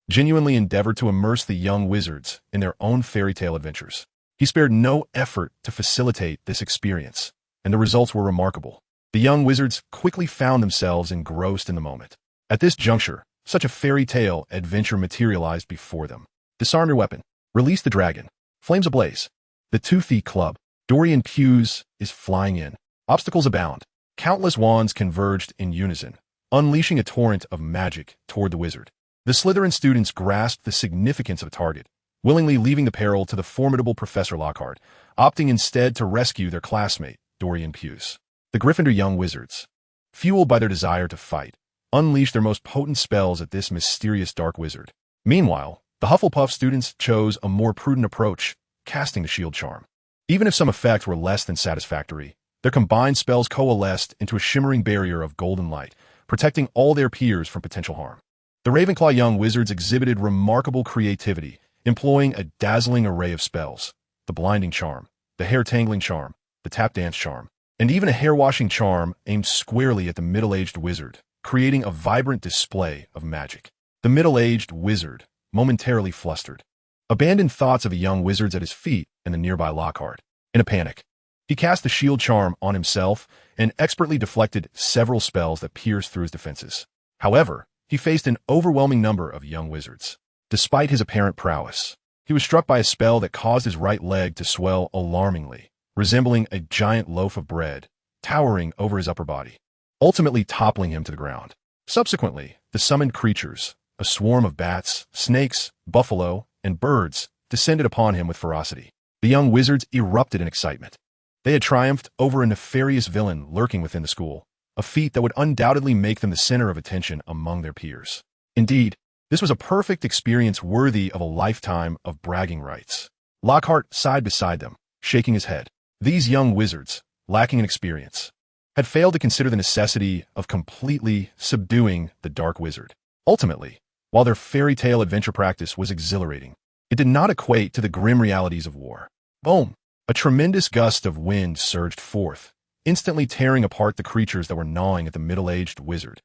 genuinely endeavored to immerse the young wizards in their own fairy tale adventures. He spared no effort to facilitate this experience, and the results were remarkable. The young wizards quickly found themselves engrossed in the moment. At this juncture, such a fairy tale adventure materialized before them. Disarm your weapon. Release the dragon. Flames ablaze. The 2 Feet Club. Dorian Pughs is flying in. Obstacles abound. Countless wands converged in unison, unleashing a torrent of magic toward the wizard. The Slytherin students grasped the significance of a target, willingly leaving the peril to the formidable Professor Lockhart, opting instead to rescue their classmate, Dorian Pughs. The Gryffindor young wizards, fueled by their desire to fight, unleashed their most potent spells at this mysterious dark wizard. Meanwhile, the Hufflepuff students chose a more prudent approach, casting the shield charm. Even if some effects were less than satisfactory, their combined spells coalesced into a shimmering barrier of golden light, protecting all their peers from potential harm. The Ravenclaw young wizards exhibited remarkable creativity, employing a dazzling array of spells: the blinding charm, the hair-tangling charm, the tap-dance charm, and even a hair-washing charm aimed squarely at the middle-aged wizard, creating a vibrant display of magic. The middle-aged wizard, momentarily flustered, abandoned thoughts of the young wizards at his feet and the nearby Lockhart. In a panic, he cast the shield charm on himself and expertly deflected several spells that pierced through his defenses. However, he faced an overwhelming number of young wizards. Despite his apparent prowess, he was struck by a spell that caused his right leg to swell alarmingly, resembling a giant loaf of bread, towering over his upper body, ultimately toppling him to the ground. Subsequently, the summoned creatures, a swarm of bats, snakes, buffalo, and birds, descended upon him with ferocity. The young wizards erupted in excitement. They had triumphed over a nefarious villain lurking within the school, a feat that would undoubtedly make them the center of attention among their peers. Indeed, this was a perfect experience worthy of a lifetime of bragging rights. Lockhart sighed beside them, shaking his head. These young wizards, lacking in experience, had failed to consider the necessity of completely subduing the Dark Wizard. Ultimately, while their fairy tale adventure practice was exhilarating, it did not equate to the grim realities of war. Boom! A tremendous gust of wind surged forth, instantly tearing apart the creatures that were gnawing at the middle-aged wizard.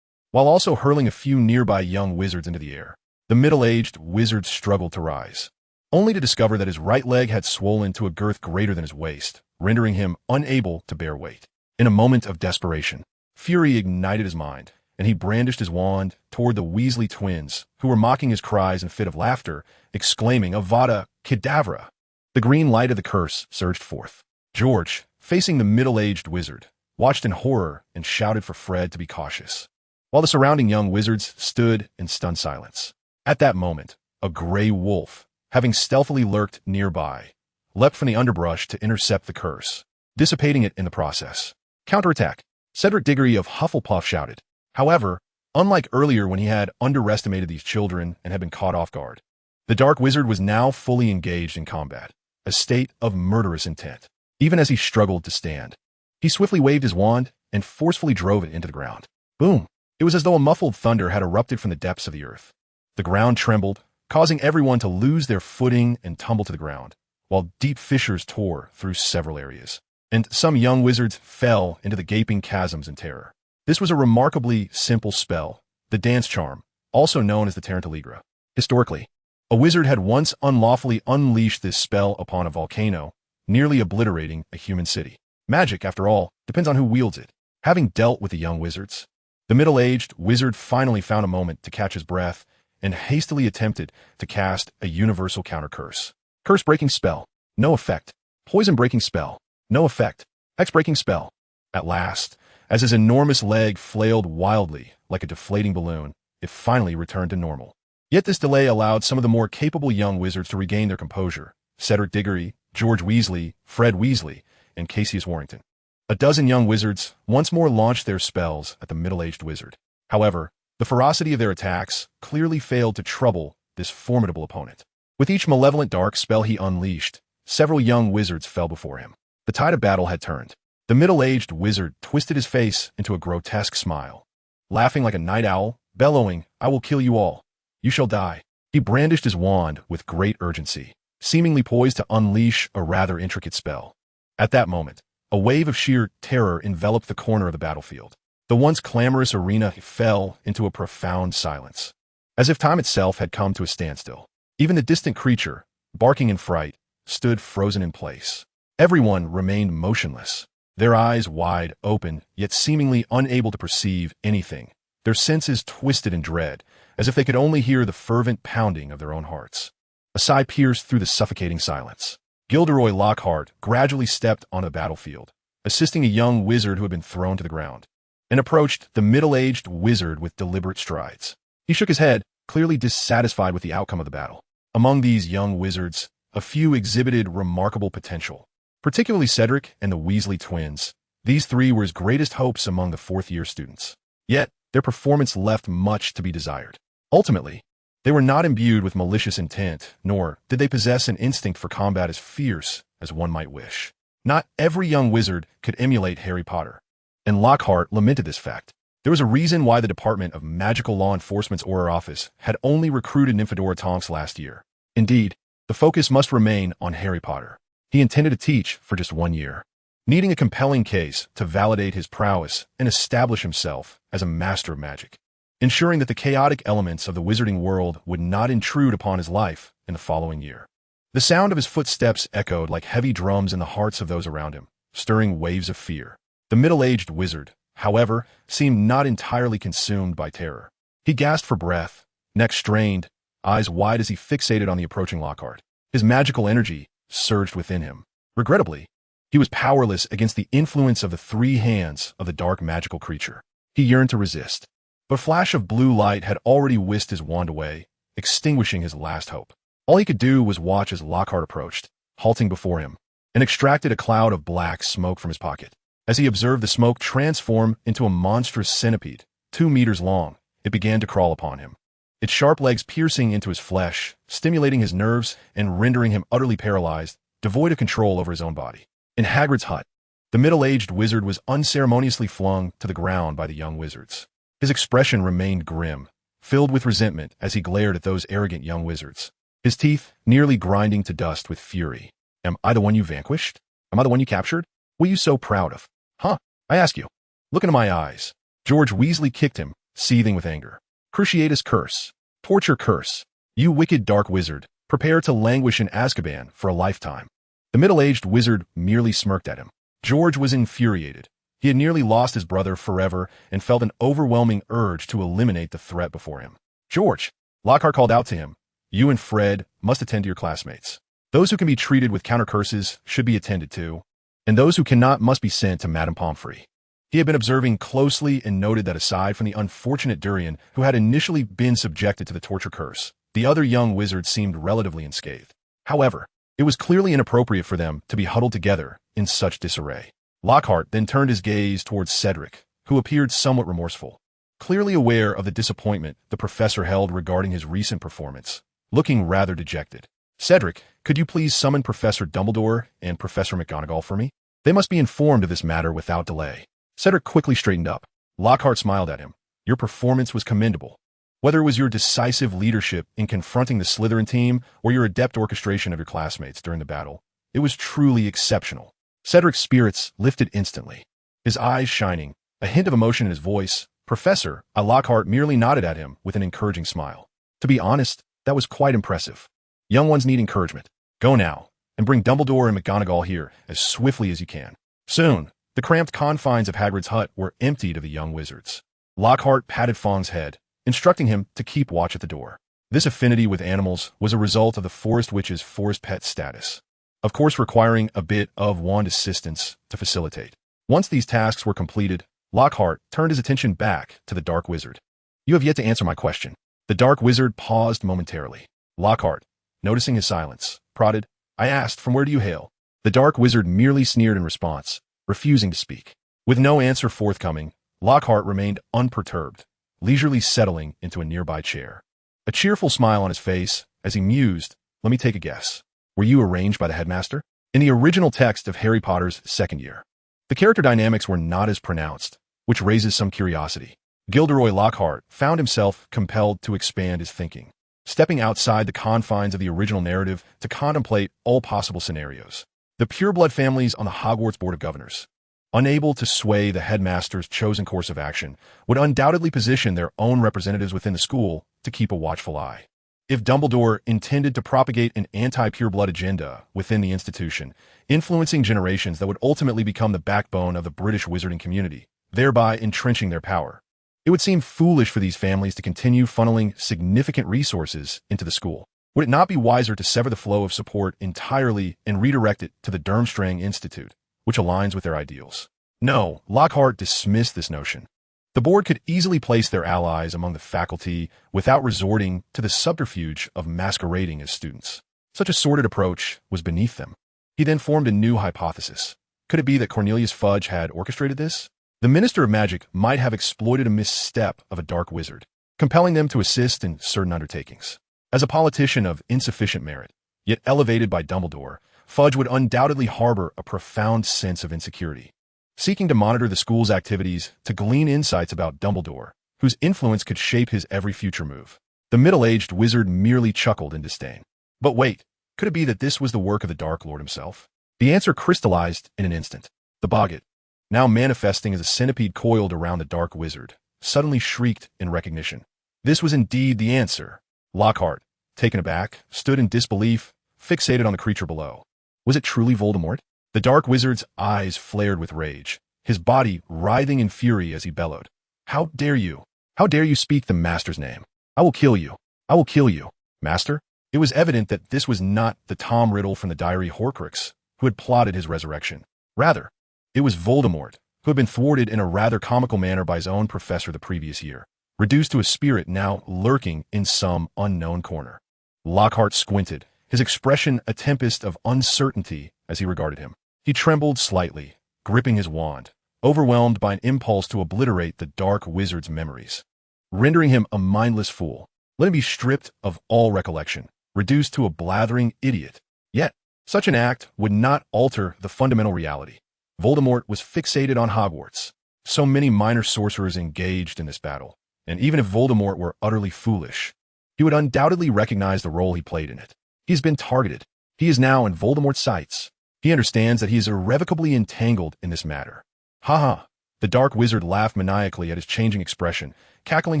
while also hurling a few nearby young wizards into the air. The middle-aged wizard struggled to rise, only to discover that his right leg had swollen to a girth greater than his waist, rendering him unable to bear weight. In a moment of desperation, fury ignited his mind, and he brandished his wand toward the Weasley twins, who were mocking his cries in a fit of laughter, exclaiming, "Avada Kedavra!" The green light of the curse surged forth. George, facing the middle-aged wizard, watched in horror and shouted for Fred to be cautious, while the surrounding young wizards stood in stunned silence. At that moment, a gray wolf, having stealthily lurked nearby, leapt from the underbrush to intercept the curse, dissipating it in the process. "Counterattack!" Cedric Diggory of Hufflepuff shouted. However, unlike earlier when he had underestimated these children and had been caught off guard, the Dark Wizard was now fully engaged in combat, a state of murderous intent. Even as he struggled to stand, he swiftly waved his wand and forcefully drove it into the ground. Boom! It was as though a muffled thunder had erupted from the depths of the earth. The ground trembled, causing everyone to lose their footing and tumble to the ground, while deep fissures tore through several areas, and some young wizards fell into the gaping chasms in terror. This was a remarkably simple spell, the Dance Charm, also known as the Tarantaligra. Historically, a wizard had once unlawfully unleashed this spell upon a volcano, nearly obliterating a human city. Magic, after all, depends on who wields it. Having dealt with the young wizards, the middle-aged wizard finally found a moment to catch his breath and hastily attempted to cast a universal counter-curse. Curse-breaking spell, no effect. Poison-breaking spell, no effect. Hex-breaking spell. At last, as his enormous leg flailed wildly like a deflating balloon, it finally returned to normal. Yet this delay allowed some of the more capable young wizards to regain their composure: Cedric Diggory, George Weasley, Fred Weasley, and Cassius Warrington. A dozen young wizards once more launched their spells at the middle-aged wizard. However, the ferocity of their attacks clearly failed to trouble this formidable opponent. With each malevolent dark spell he unleashed, several young wizards fell before him. The tide of battle had turned. The middle-aged wizard twisted his face into a grotesque smile, laughing like a night owl, bellowing, "I will kill you all. You shall die." He brandished his wand with great urgency, seemingly poised to unleash a rather intricate spell. At that moment, a wave of sheer terror enveloped the corner of the battlefield. The once clamorous arena fell into a profound silence, as if time itself had come to a standstill. Even the distant creature, barking in fright, stood frozen in place. Everyone remained motionless, their eyes wide open, yet seemingly unable to perceive anything, their senses twisted in dread, as if they could only hear the fervent pounding of their own hearts. A sigh pierced through the suffocating silence. Gilderoy Lockhart gradually stepped on the battlefield, assisting a young wizard who had been thrown to the ground, and approached the middle-aged wizard with deliberate strides. He shook his head, clearly dissatisfied with the outcome of the battle. Among these young wizards, a few exhibited remarkable potential, particularly Cedric and the Weasley twins. These three were his greatest hopes among the fourth-year students. Yet, their performance left much to be desired. Ultimately, they were not imbued with malicious intent, nor did they possess an instinct for combat as fierce as one might wish. Not every young wizard could emulate Harry Potter, and Lockhart lamented this fact. There was a reason why the Department of Magical Law Enforcement's Auror Office had only recruited Nymphadora Tonks last year. Indeed, the focus must remain on Harry Potter. He intended to teach for just 1 year, needing a compelling case to validate his prowess and establish himself as a master of magic, ensuring that the chaotic elements of the wizarding world would not intrude upon his life in the following year. The sound of his footsteps echoed like heavy drums in the hearts of those around him, stirring waves of fear. The middle-aged wizard, however, seemed not entirely consumed by terror. He gasped for breath, neck strained, eyes wide as he fixated on the approaching Lockhart. His magical energy surged within him. Regrettably, he was powerless against the influence of the three hands of the dark magical creature. He yearned to resist, but a flash of blue light had already whisked his wand away, extinguishing his last hope. All he could do was watch as Lockhart approached, halting before him, and extracted a cloud of black smoke from his pocket. As he observed the smoke transform into a monstrous centipede, 2 meters long, it began to crawl upon him, its sharp legs piercing into his flesh, stimulating his nerves and rendering him utterly paralyzed, devoid of control over his own body. In Hagrid's hut, the middle-aged wizard was unceremoniously flung to the ground by the young wizards. His expression remained grim, filled with resentment as he glared at those arrogant young wizards, his teeth nearly grinding to dust with fury. "Am I the one you vanquished? Am I the one you captured? What are you so proud of? Huh? I ask you. Look into my eyes." George Weasley kicked him, seething with anger. Cruciatus curse. Torture curse. You wicked dark wizard, prepare to languish in Azkaban for a lifetime. The middle-aged wizard merely smirked at him. George was infuriated. He had nearly lost his brother forever and felt an overwhelming urge to eliminate the threat before him. George, Lockhart called out to him, you and Fred must attend to your classmates. Those who can be treated with counter curses should be attended to, and those who cannot must be sent to Madame Pomfrey. He had been observing closely and noted that aside from the unfortunate Durian, who had initially been subjected to the torture curse, the other young wizards seemed relatively unscathed. However, it was clearly inappropriate for them to be huddled together in such disarray. Lockhart then turned his gaze towards Cedric, who appeared somewhat remorseful. Clearly aware of the disappointment the professor held regarding his recent performance, looking rather dejected. Cedric, could you please summon Professor Dumbledore and Professor McGonagall for me? They must be informed of this matter without delay. Cedric quickly straightened up. Lockhart smiled at him. Your performance was commendable. Whether it was your decisive leadership in confronting the Slytherin team or your adept orchestration of your classmates during the battle, it was truly exceptional. Cedric's spirits lifted instantly. His eyes shining, a hint of emotion in his voice. Professor, Lockhart merely nodded at him with an encouraging smile. To be honest, that was quite impressive. Young ones need encouragement. Go now, and bring Dumbledore and McGonagall here as swiftly as you can. Soon, the cramped confines of Hagrid's hut were emptied of the young wizards. Lockhart patted Fong's head, instructing him to keep watch at the door. This affinity with animals was a result of the Forest Witch's forest pet status, of course requiring a bit of wand assistance to facilitate. Once these tasks were completed, Lockhart turned his attention back to the Dark Wizard. You have yet to answer my question. The Dark Wizard paused momentarily. Lockhart, noticing his silence, prodded, I asked, from where do you hail? The Dark Wizard merely sneered in response, refusing to speak. With no answer forthcoming, Lockhart remained unperturbed, leisurely settling into a nearby chair. A cheerful smile on his face as he mused, let me take a guess. Were you arranged by the headmaster? In the original text of Harry Potter's second year, the character dynamics were not as pronounced, which raises some curiosity. Gilderoy Lockhart found himself compelled to expand his thinking, stepping outside the confines of the original narrative to contemplate all possible scenarios. The pureblood families on the Hogwarts Board of Governors, unable to sway the headmaster's chosen course of action, would undoubtedly position their own representatives within the school to keep a watchful eye. If Dumbledore intended to propagate an anti-pureblood agenda within the institution, influencing generations that would ultimately become the backbone of the British wizarding community, thereby entrenching their power, it would seem foolish for these families to continue funneling significant resources into the school. Would it not be wiser to sever the flow of support entirely and redirect it to the Durmstrang Institute, which aligns with their ideals? No, Lockhart dismissed this notion. The board could easily place their allies among the faculty without resorting to the subterfuge of masquerading as students. Such a sordid approach was beneath them. He then formed a new hypothesis. Could it be that Cornelius Fudge had orchestrated this? The Minister of Magic might have exploited a misstep of a dark wizard, compelling them to assist in certain undertakings. As a politician of insufficient merit, yet elevated by Dumbledore, Fudge would undoubtedly harbor a profound sense of insecurity, seeking to monitor the school's activities to glean insights about Dumbledore, whose influence could shape his every future move. The middle-aged wizard merely chuckled in disdain. But wait, could it be that this was the work of the Dark Lord himself? The answer crystallized in an instant. The Boggart, now manifesting as a centipede coiled around the Dark Wizard, suddenly shrieked in recognition. This was indeed the answer. Lockhart, taken aback, stood in disbelief, fixated on the creature below. Was it truly Voldemort? The Dark Wizard's eyes flared with rage, his body writhing in fury as he bellowed. How dare you? How dare you speak the Master's name? I will kill you. I will kill you. Master? It was evident that this was not the Tom Riddle from the Diary Horcrux who had plotted his resurrection. Rather, it was Voldemort, who had been thwarted in a rather comical manner by his own professor the previous year, reduced to a spirit now lurking in some unknown corner. Lockhart squinted, his expression a tempest of uncertainty as he regarded him. He trembled slightly, gripping his wand, overwhelmed by an impulse to obliterate the Dark Wizard's memories, rendering him a mindless fool. Let him be stripped of all recollection, reduced to a blathering idiot. Yet, such an act would not alter the fundamental reality. Voldemort was fixated on Hogwarts. So many minor sorcerers engaged in this battle, and even if Voldemort were utterly foolish, he would undoubtedly recognize the role he played in it. He has been targeted. He is now in Voldemort's sights. He understands that he is irrevocably entangled in this matter. Ha ha. The dark wizard laughed maniacally at his changing expression, cackling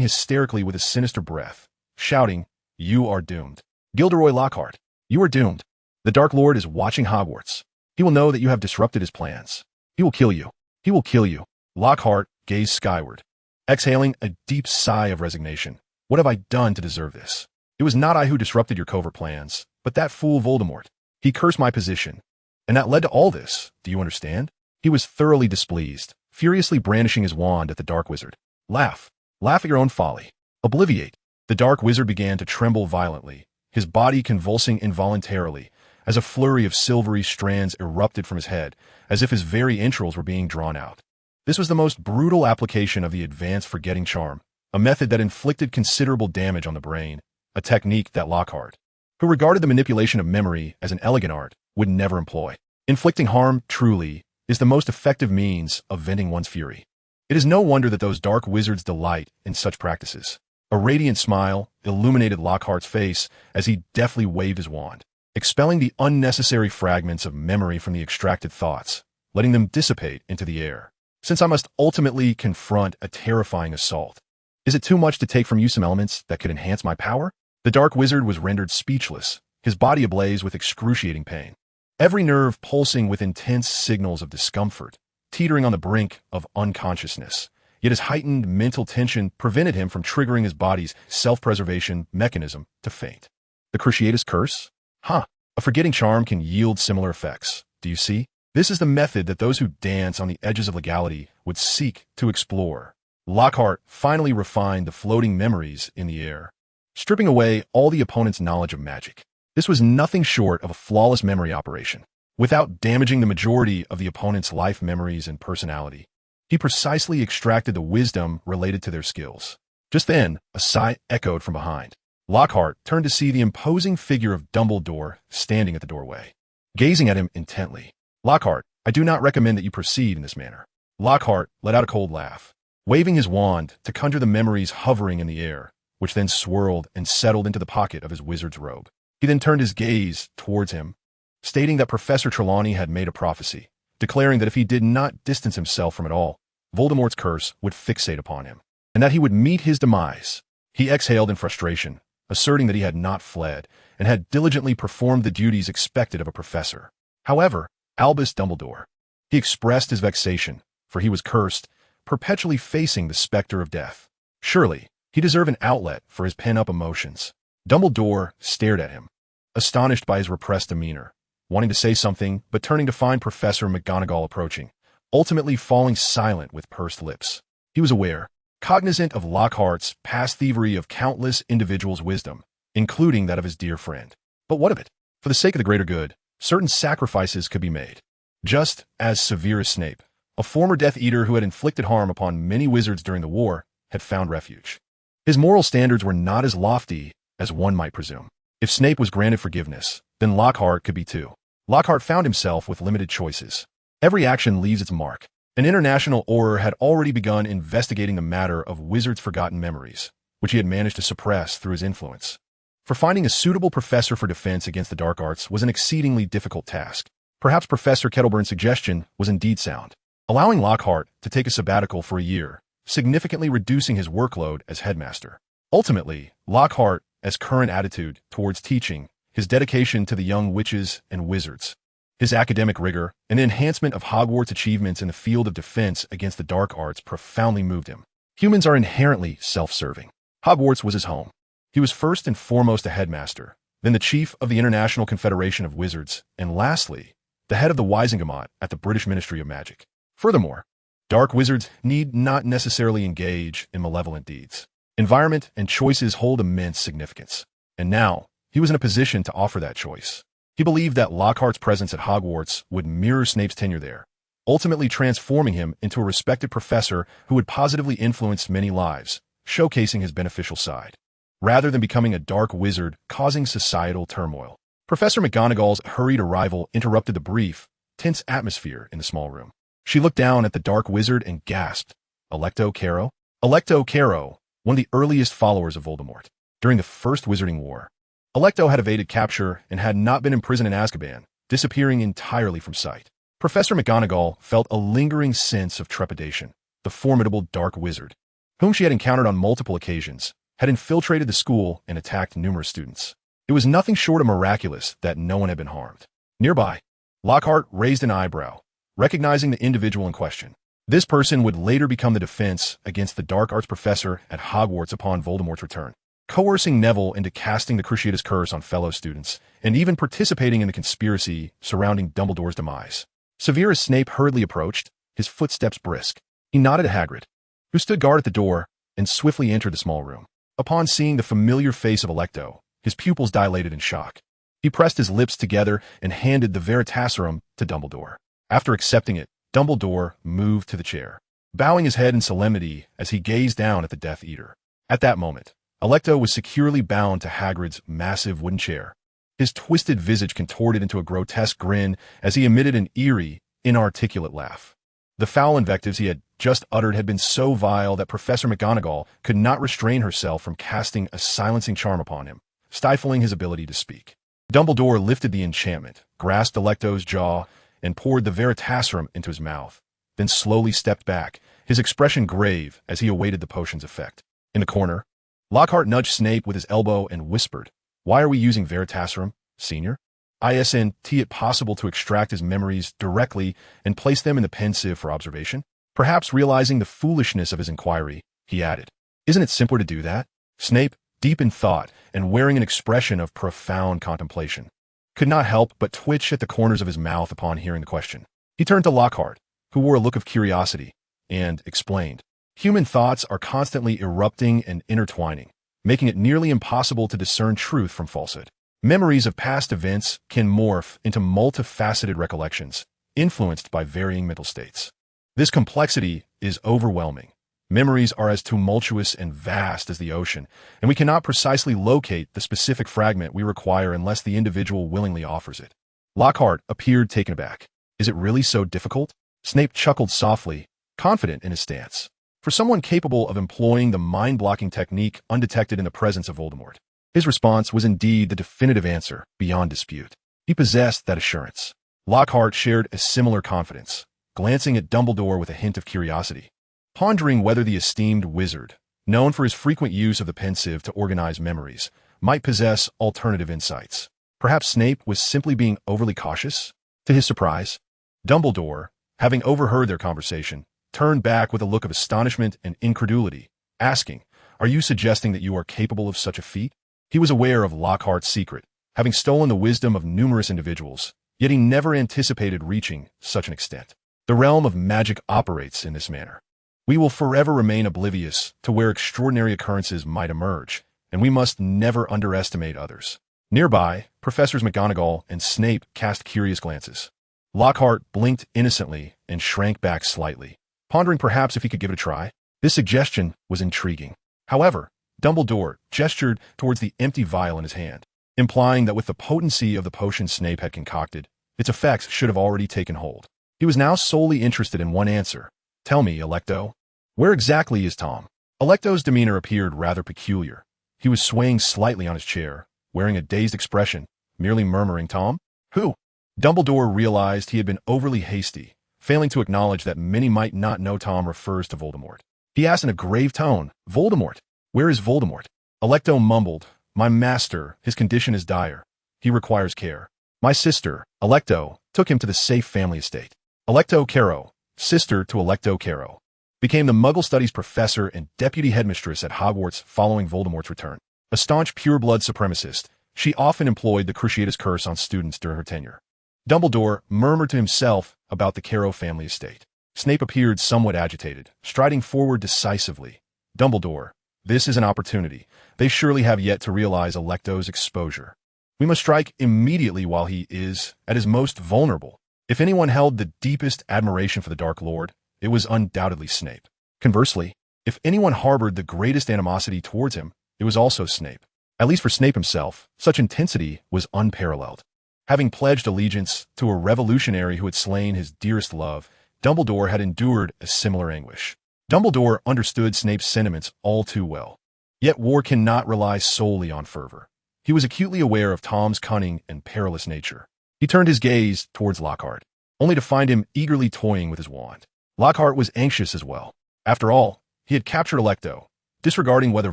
hysterically with a sinister breath, shouting, "You are doomed. Gilderoy Lockhart, you are doomed. The Dark Lord is watching Hogwarts. He will know that you have disrupted his plans. He will kill you. He will kill you." Lockhart gazed skyward, exhaling a deep sigh of resignation. "What have I done to deserve this? It was not I who disrupted your covert plans, but that fool Voldemort. He cursed my position. And that led to all this, do you understand?" He was thoroughly displeased, furiously brandishing his wand at the dark wizard. "Laugh. Laugh at your own folly. Obliviate." The dark wizard began to tremble violently, his body convulsing involuntarily, as a flurry of silvery strands erupted from his head, as if his very entrails were being drawn out. This was the most brutal application of the advanced forgetting charm, a method that inflicted considerable damage on the brain, a technique that Lockhart, who regarded the manipulation of memory as an elegant art, would never employ. Inflicting harm, truly, is the most effective means of venting one's fury. It is no wonder that those dark wizards delight in such practices. A radiant smile illuminated Lockhart's face as he deftly waved his wand, expelling the unnecessary fragments of memory from the extracted thoughts, letting them dissipate into the air. "Since I must ultimately confront a terrifying assault, is it too much to take from you some elements that could enhance my power?" The dark wizard was rendered speechless, his body ablaze with excruciating pain, every nerve pulsing with intense signals of discomfort, teetering on the brink of unconsciousness. Yet his heightened mental tension prevented him from triggering his body's self-preservation mechanism to faint. The Cruciatus Curse? A forgetting charm can yield similar effects. Do you see? This is the method that those who dance on the edges of legality would seek to explore. Lockhart finally refined the floating memories in the air, stripping away all the opponent's knowledge of magic. This was nothing short of a flawless memory operation. Without damaging the majority of the opponent's life memories and personality, he precisely extracted the wisdom related to their skills. Just then, a sigh echoed from behind. Lockhart turned to see the imposing figure of Dumbledore standing at the doorway, gazing at him intently. "Lockhart, I do not recommend that you proceed in this manner." Lockhart let out a cold laugh, waving his wand to conjure the memories hovering in the air, which then swirled and settled into the pocket of his wizard's robe. He then turned his gaze towards him, stating that Professor Trelawney had made a prophecy, declaring that if he did not distance himself from it all, Voldemort's curse would fixate upon him, and that he would meet his demise. He exhaled in frustration, asserting that he had not fled, and had diligently performed the duties expected of a professor. However, Albus Dumbledore, he expressed his vexation, for he was cursed, perpetually facing the specter of death. Surely, he deserved an outlet for his pent-up emotions. Dumbledore stared at him, astonished by his repressed demeanor, wanting to say something, but turning to find Professor McGonagall approaching, ultimately falling silent with pursed lips. He was aware, cognizant of Lockhart's past thievery of countless individuals' wisdom, including that of his dear friend. But what of it? For the sake of the greater good, certain sacrifices could be made. Just as Severus Snape, a former Death Eater who had inflicted harm upon many wizards during the war, had found refuge. His moral standards were not as lofty as one might presume. If Snape was granted forgiveness, then Lockhart could be too. Lockhart found himself with limited choices. Every action leaves its mark. An international auror had already begun investigating the matter of wizards' forgotten memories, which he had managed to suppress through his influence. For finding a suitable professor for defense against the dark arts was an exceedingly difficult task. Perhaps Professor Kettleburn's suggestion was indeed sound, allowing Lockhart to take a sabbatical for a year, significantly reducing his workload as headmaster. Ultimately, Lockhart, as current attitude towards teaching, his dedication to the young witches and wizards, his academic rigor, and the enhancement of Hogwarts' achievements in the field of defense against the dark arts profoundly moved him. Humans are inherently self-serving. Hogwarts was his home. He was first and foremost a headmaster, then the chief of the International Confederation of Wizards, and lastly, the head of the Wisengamot at the British Ministry of Magic. Furthermore, dark wizards need not necessarily engage in malevolent deeds. Environment and choices hold immense significance. And now, he was in a position to offer that choice. He believed that Lockhart's presence at Hogwarts would mirror Snape's tenure there, ultimately transforming him into a respected professor who would positively influence many lives, showcasing his beneficial side, rather than becoming a dark wizard causing societal turmoil. Professor McGonagall's hurried arrival interrupted the brief, tense atmosphere in the small room. She looked down at the dark wizard and gasped, "Alecto Caro?" Alecto Caro, one of the earliest followers of Voldemort. During the First Wizarding War, Alecto had evaded capture and had not been imprisoned in Azkaban, disappearing entirely from sight. Professor McGonagall felt a lingering sense of trepidation, the formidable dark wizard, whom she had encountered on multiple occasions, had infiltrated the school and attacked numerous students. It was nothing short of miraculous that no one had been harmed. Nearby, Lockhart raised an eyebrow, recognizing the individual in question. This person would later become the defense against the dark arts professor at Hogwarts upon Voldemort's return, coercing Neville into casting the Cruciatus Curse on fellow students, and even participating in the conspiracy surrounding Dumbledore's demise. Severus Snape hurriedly approached, his footsteps brisk. He nodded to Hagrid, who stood guard at the door, and swiftly entered the small room. Upon seeing the familiar face of Alecto, his pupils dilated in shock. He pressed his lips together and handed the Veritasserum to Dumbledore. After accepting it, Dumbledore moved to the chair, bowing his head in solemnity as he gazed down at the Death Eater. At that moment, Alecto was securely bound to Hagrid's massive wooden chair. His twisted visage contorted into a grotesque grin as he emitted an eerie, inarticulate laugh. The foul invectives he had just uttered had been so vile that Professor McGonagall could not restrain herself from casting a silencing charm upon him, stifling his ability to speak. Dumbledore lifted the enchantment, grasped Alecto's jaw, and poured the Veritasserum into his mouth, then slowly stepped back, his expression grave as he awaited the potion's effect. In the corner, Lockhart nudged Snape with his elbow and whispered, "Why are we using Veritasserum, Senior? Isn't it possible to extract his memories directly and place them in the pensieve for observation?" Perhaps realizing the foolishness of his inquiry, he added, "Isn't it simpler to do that?" Snape, deep in thought and wearing an expression of profound contemplation, could not help but twitch at the corners of his mouth upon hearing the question. He turned to Lockhart, who wore a look of curiosity, and explained, "Human thoughts are constantly erupting and intertwining, making it nearly impossible to discern truth from falsehood. Memories of past events can morph into multifaceted recollections, influenced by varying mental states. This complexity is overwhelming. Memories are as tumultuous and vast as the ocean, and we cannot precisely locate the specific fragment we require unless the individual willingly offers it." Lockhart appeared taken aback. "Is it really so difficult?" Snape chuckled softly, confident in his stance. For someone capable of employing the mind-blocking technique undetected in the presence of Voldemort, his response was indeed the definitive answer, beyond dispute. He possessed that assurance. Lockhart shared a similar confidence, glancing at Dumbledore with a hint of curiosity, pondering whether the esteemed wizard, known for his frequent use of the pensieve to organize memories, might possess alternative insights. Perhaps Snape was simply being overly cautious? To his surprise, Dumbledore, having overheard their conversation, turned back with a look of astonishment and incredulity, asking, "Are you suggesting that you are capable of such a feat?" He was aware of Lockhart's secret, having stolen the wisdom of numerous individuals, yet he never anticipated reaching such an extent. The realm of magic operates in this manner. We will forever remain oblivious to where extraordinary occurrences might emerge, and we must never underestimate others. Nearby, Professors McGonagall and Snape cast curious glances. Lockhart blinked innocently and shrank back slightly, pondering perhaps if he could give it a try. This suggestion was intriguing. However, Dumbledore gestured towards the empty vial in his hand, implying that with the potency of the potion Snape had concocted, its effects should have already taken hold. He was now solely interested in one answer. "Tell me, Alecto, where exactly is Tom?" Alecto's demeanor appeared rather peculiar. He was swaying slightly on his chair, wearing a dazed expression, merely murmuring, "Tom? Who?" Dumbledore realized he had been overly hasty, failing to acknowledge that many might not know Tom refers to Voldemort. He asked in a grave tone, "Voldemort? Where is Voldemort?" Alecto mumbled, "My master, his condition is dire. He requires care. My sister, Alecto, took him to the safe family estate." Alecto Carrow, sister to Alecto Carrow, became the Muggle Studies professor and deputy headmistress at Hogwarts following Voldemort's return. A staunch pure-blood supremacist, she often employed the Cruciatus Curse on students during her tenure. Dumbledore murmured to himself about the Carrow family estate. Snape appeared somewhat agitated, striding forward decisively. "Dumbledore, this is an opportunity. They surely have yet to realize Alecto's exposure. We must strike immediately while he is at his most vulnerable." If anyone held the deepest admiration for the Dark Lord, it was undoubtedly Snape. Conversely, if anyone harbored the greatest animosity towards him, it was also Snape. At least for Snape himself, such intensity was unparalleled. Having pledged allegiance to a revolutionary who had slain his dearest love, Dumbledore had endured a similar anguish. Dumbledore understood Snape's sentiments all too well. Yet war cannot rely solely on fervor. He was acutely aware of Tom's cunning and perilous nature. He turned his gaze towards Lockhart, only to find him eagerly toying with his wand. Lockhart was anxious as well. After all, he had captured Alecto, disregarding whether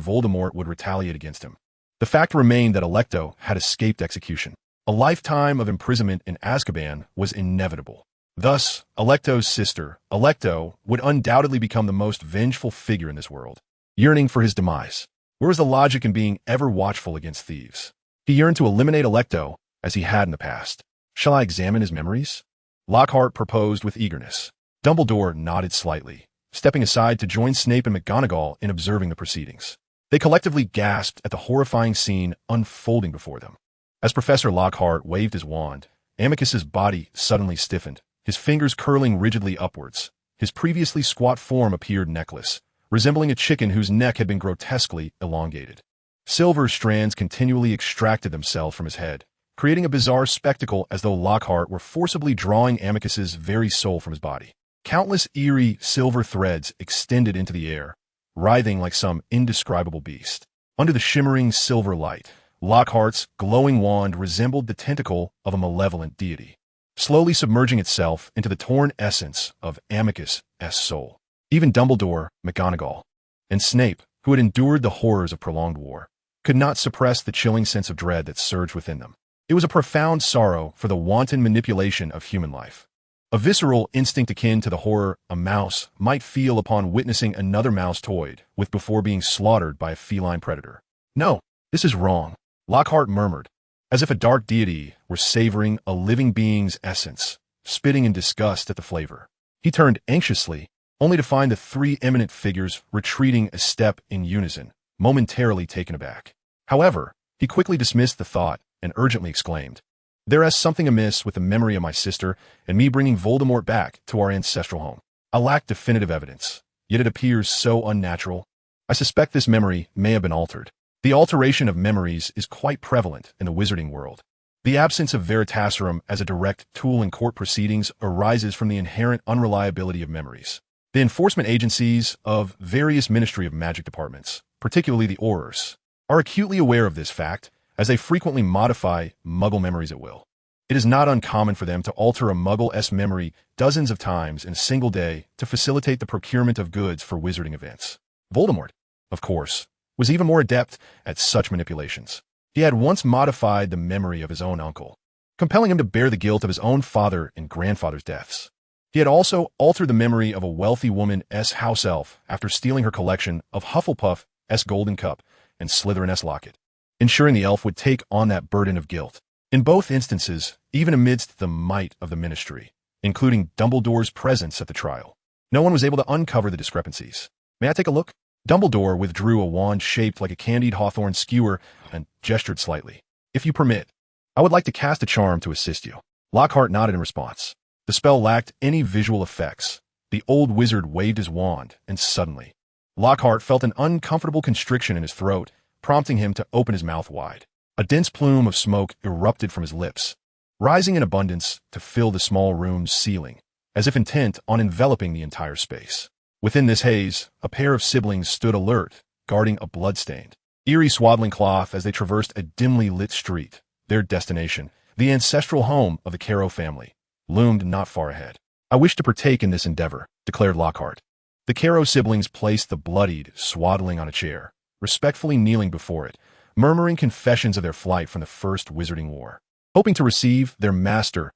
Voldemort would retaliate against him. The fact remained that Alecto had escaped execution. A lifetime of imprisonment in Azkaban was inevitable. Thus, Alecto's sister, Alecto, would undoubtedly become the most vengeful figure in this world, yearning for his demise. Where was the logic in being ever watchful against thieves? He yearned to eliminate Alecto, as he had in the past. Shall I examine his memories? Lockhart proposed with eagerness. Dumbledore nodded slightly, stepping aside to join Snape and McGonagall in observing the proceedings. They collectively gasped at the horrifying scene unfolding before them. As Professor Lockhart waved his wand, Amicus's body suddenly stiffened, his fingers curling rigidly upwards. His previously squat form appeared neckless, resembling a chicken whose neck had been grotesquely elongated. Silver strands continually extracted themselves from his head, creating a bizarre spectacle as though Lockhart were forcibly drawing Amicus's very soul from his body. Countless eerie silver threads extended into the air, writhing like some indescribable beast. Under the shimmering silver light, Lockhart's glowing wand resembled the tentacle of a malevolent deity, slowly submerging itself into the torn essence of Amicus's soul. Even Dumbledore, McGonagall, and Snape, who had endured the horrors of prolonged war, could not suppress the chilling sense of dread that surged within them. It was a profound sorrow for the wanton manipulation of human life. A visceral instinct akin to the horror a mouse might feel upon witnessing another mouse toyed with before being slaughtered by a feline predator. No, this is wrong, Lockhart murmured, as if a dark deity were savoring a living being's essence, spitting in disgust at the flavor. He turned anxiously, only to find the three eminent figures retreating a step in unison, momentarily taken aback. However, he quickly dismissed the thought and urgently exclaimed, "There is something amiss with the memory of my sister and me bringing Voldemort back to our ancestral home. I lack definitive evidence, yet it appears so unnatural. I suspect this memory may have been altered. The alteration of memories is quite prevalent in the wizarding world. The absence of veritaserum as a direct tool in court proceedings arises from the inherent unreliability of memories. The enforcement agencies of various Ministry of Magic departments, particularly the Aurors, are acutely aware of this fact, as they frequently modify Muggle memories at will. It is not uncommon for them to alter a Muggle's memory dozens of times in a single day to facilitate the procurement of goods for wizarding events. Voldemort, of course, was even more adept at such manipulations. He had once modified the memory of his own uncle, compelling him to bear the guilt of his own father and grandfather's deaths. He had also altered the memory of a wealthy woman's house elf after stealing her collection of Hufflepuff's golden cup and Slytherin's locket, ensuring the elf would take on that burden of guilt. In both instances, even amidst the might of the ministry, including Dumbledore's presence at the trial, no one was able to uncover the discrepancies. May I take a look? Dumbledore withdrew a wand shaped like a candied hawthorn skewer and gestured slightly. If you permit, I would like to cast a charm to assist you. Lockhart nodded in response. The spell lacked any visual effects. The old wizard waved his wand, and suddenly, Lockhart felt an uncomfortable constriction in his throat, prompting him to open his mouth wide. A dense plume of smoke erupted from his lips, rising in abundance to fill the small room's ceiling, as if intent on enveloping the entire space. Within this haze, a pair of siblings stood alert, guarding a blood-stained, eerie swaddling cloth as they traversed a dimly lit street. Their destination, the ancestral home of the Caro family, loomed not far ahead. I wish to partake in this endeavor, declared Lockhart. The Caro siblings placed the bloodied swaddling on a chair, respectfully kneeling before it, murmuring confessions of their flight from the First Wizarding War, hoping to receive their master's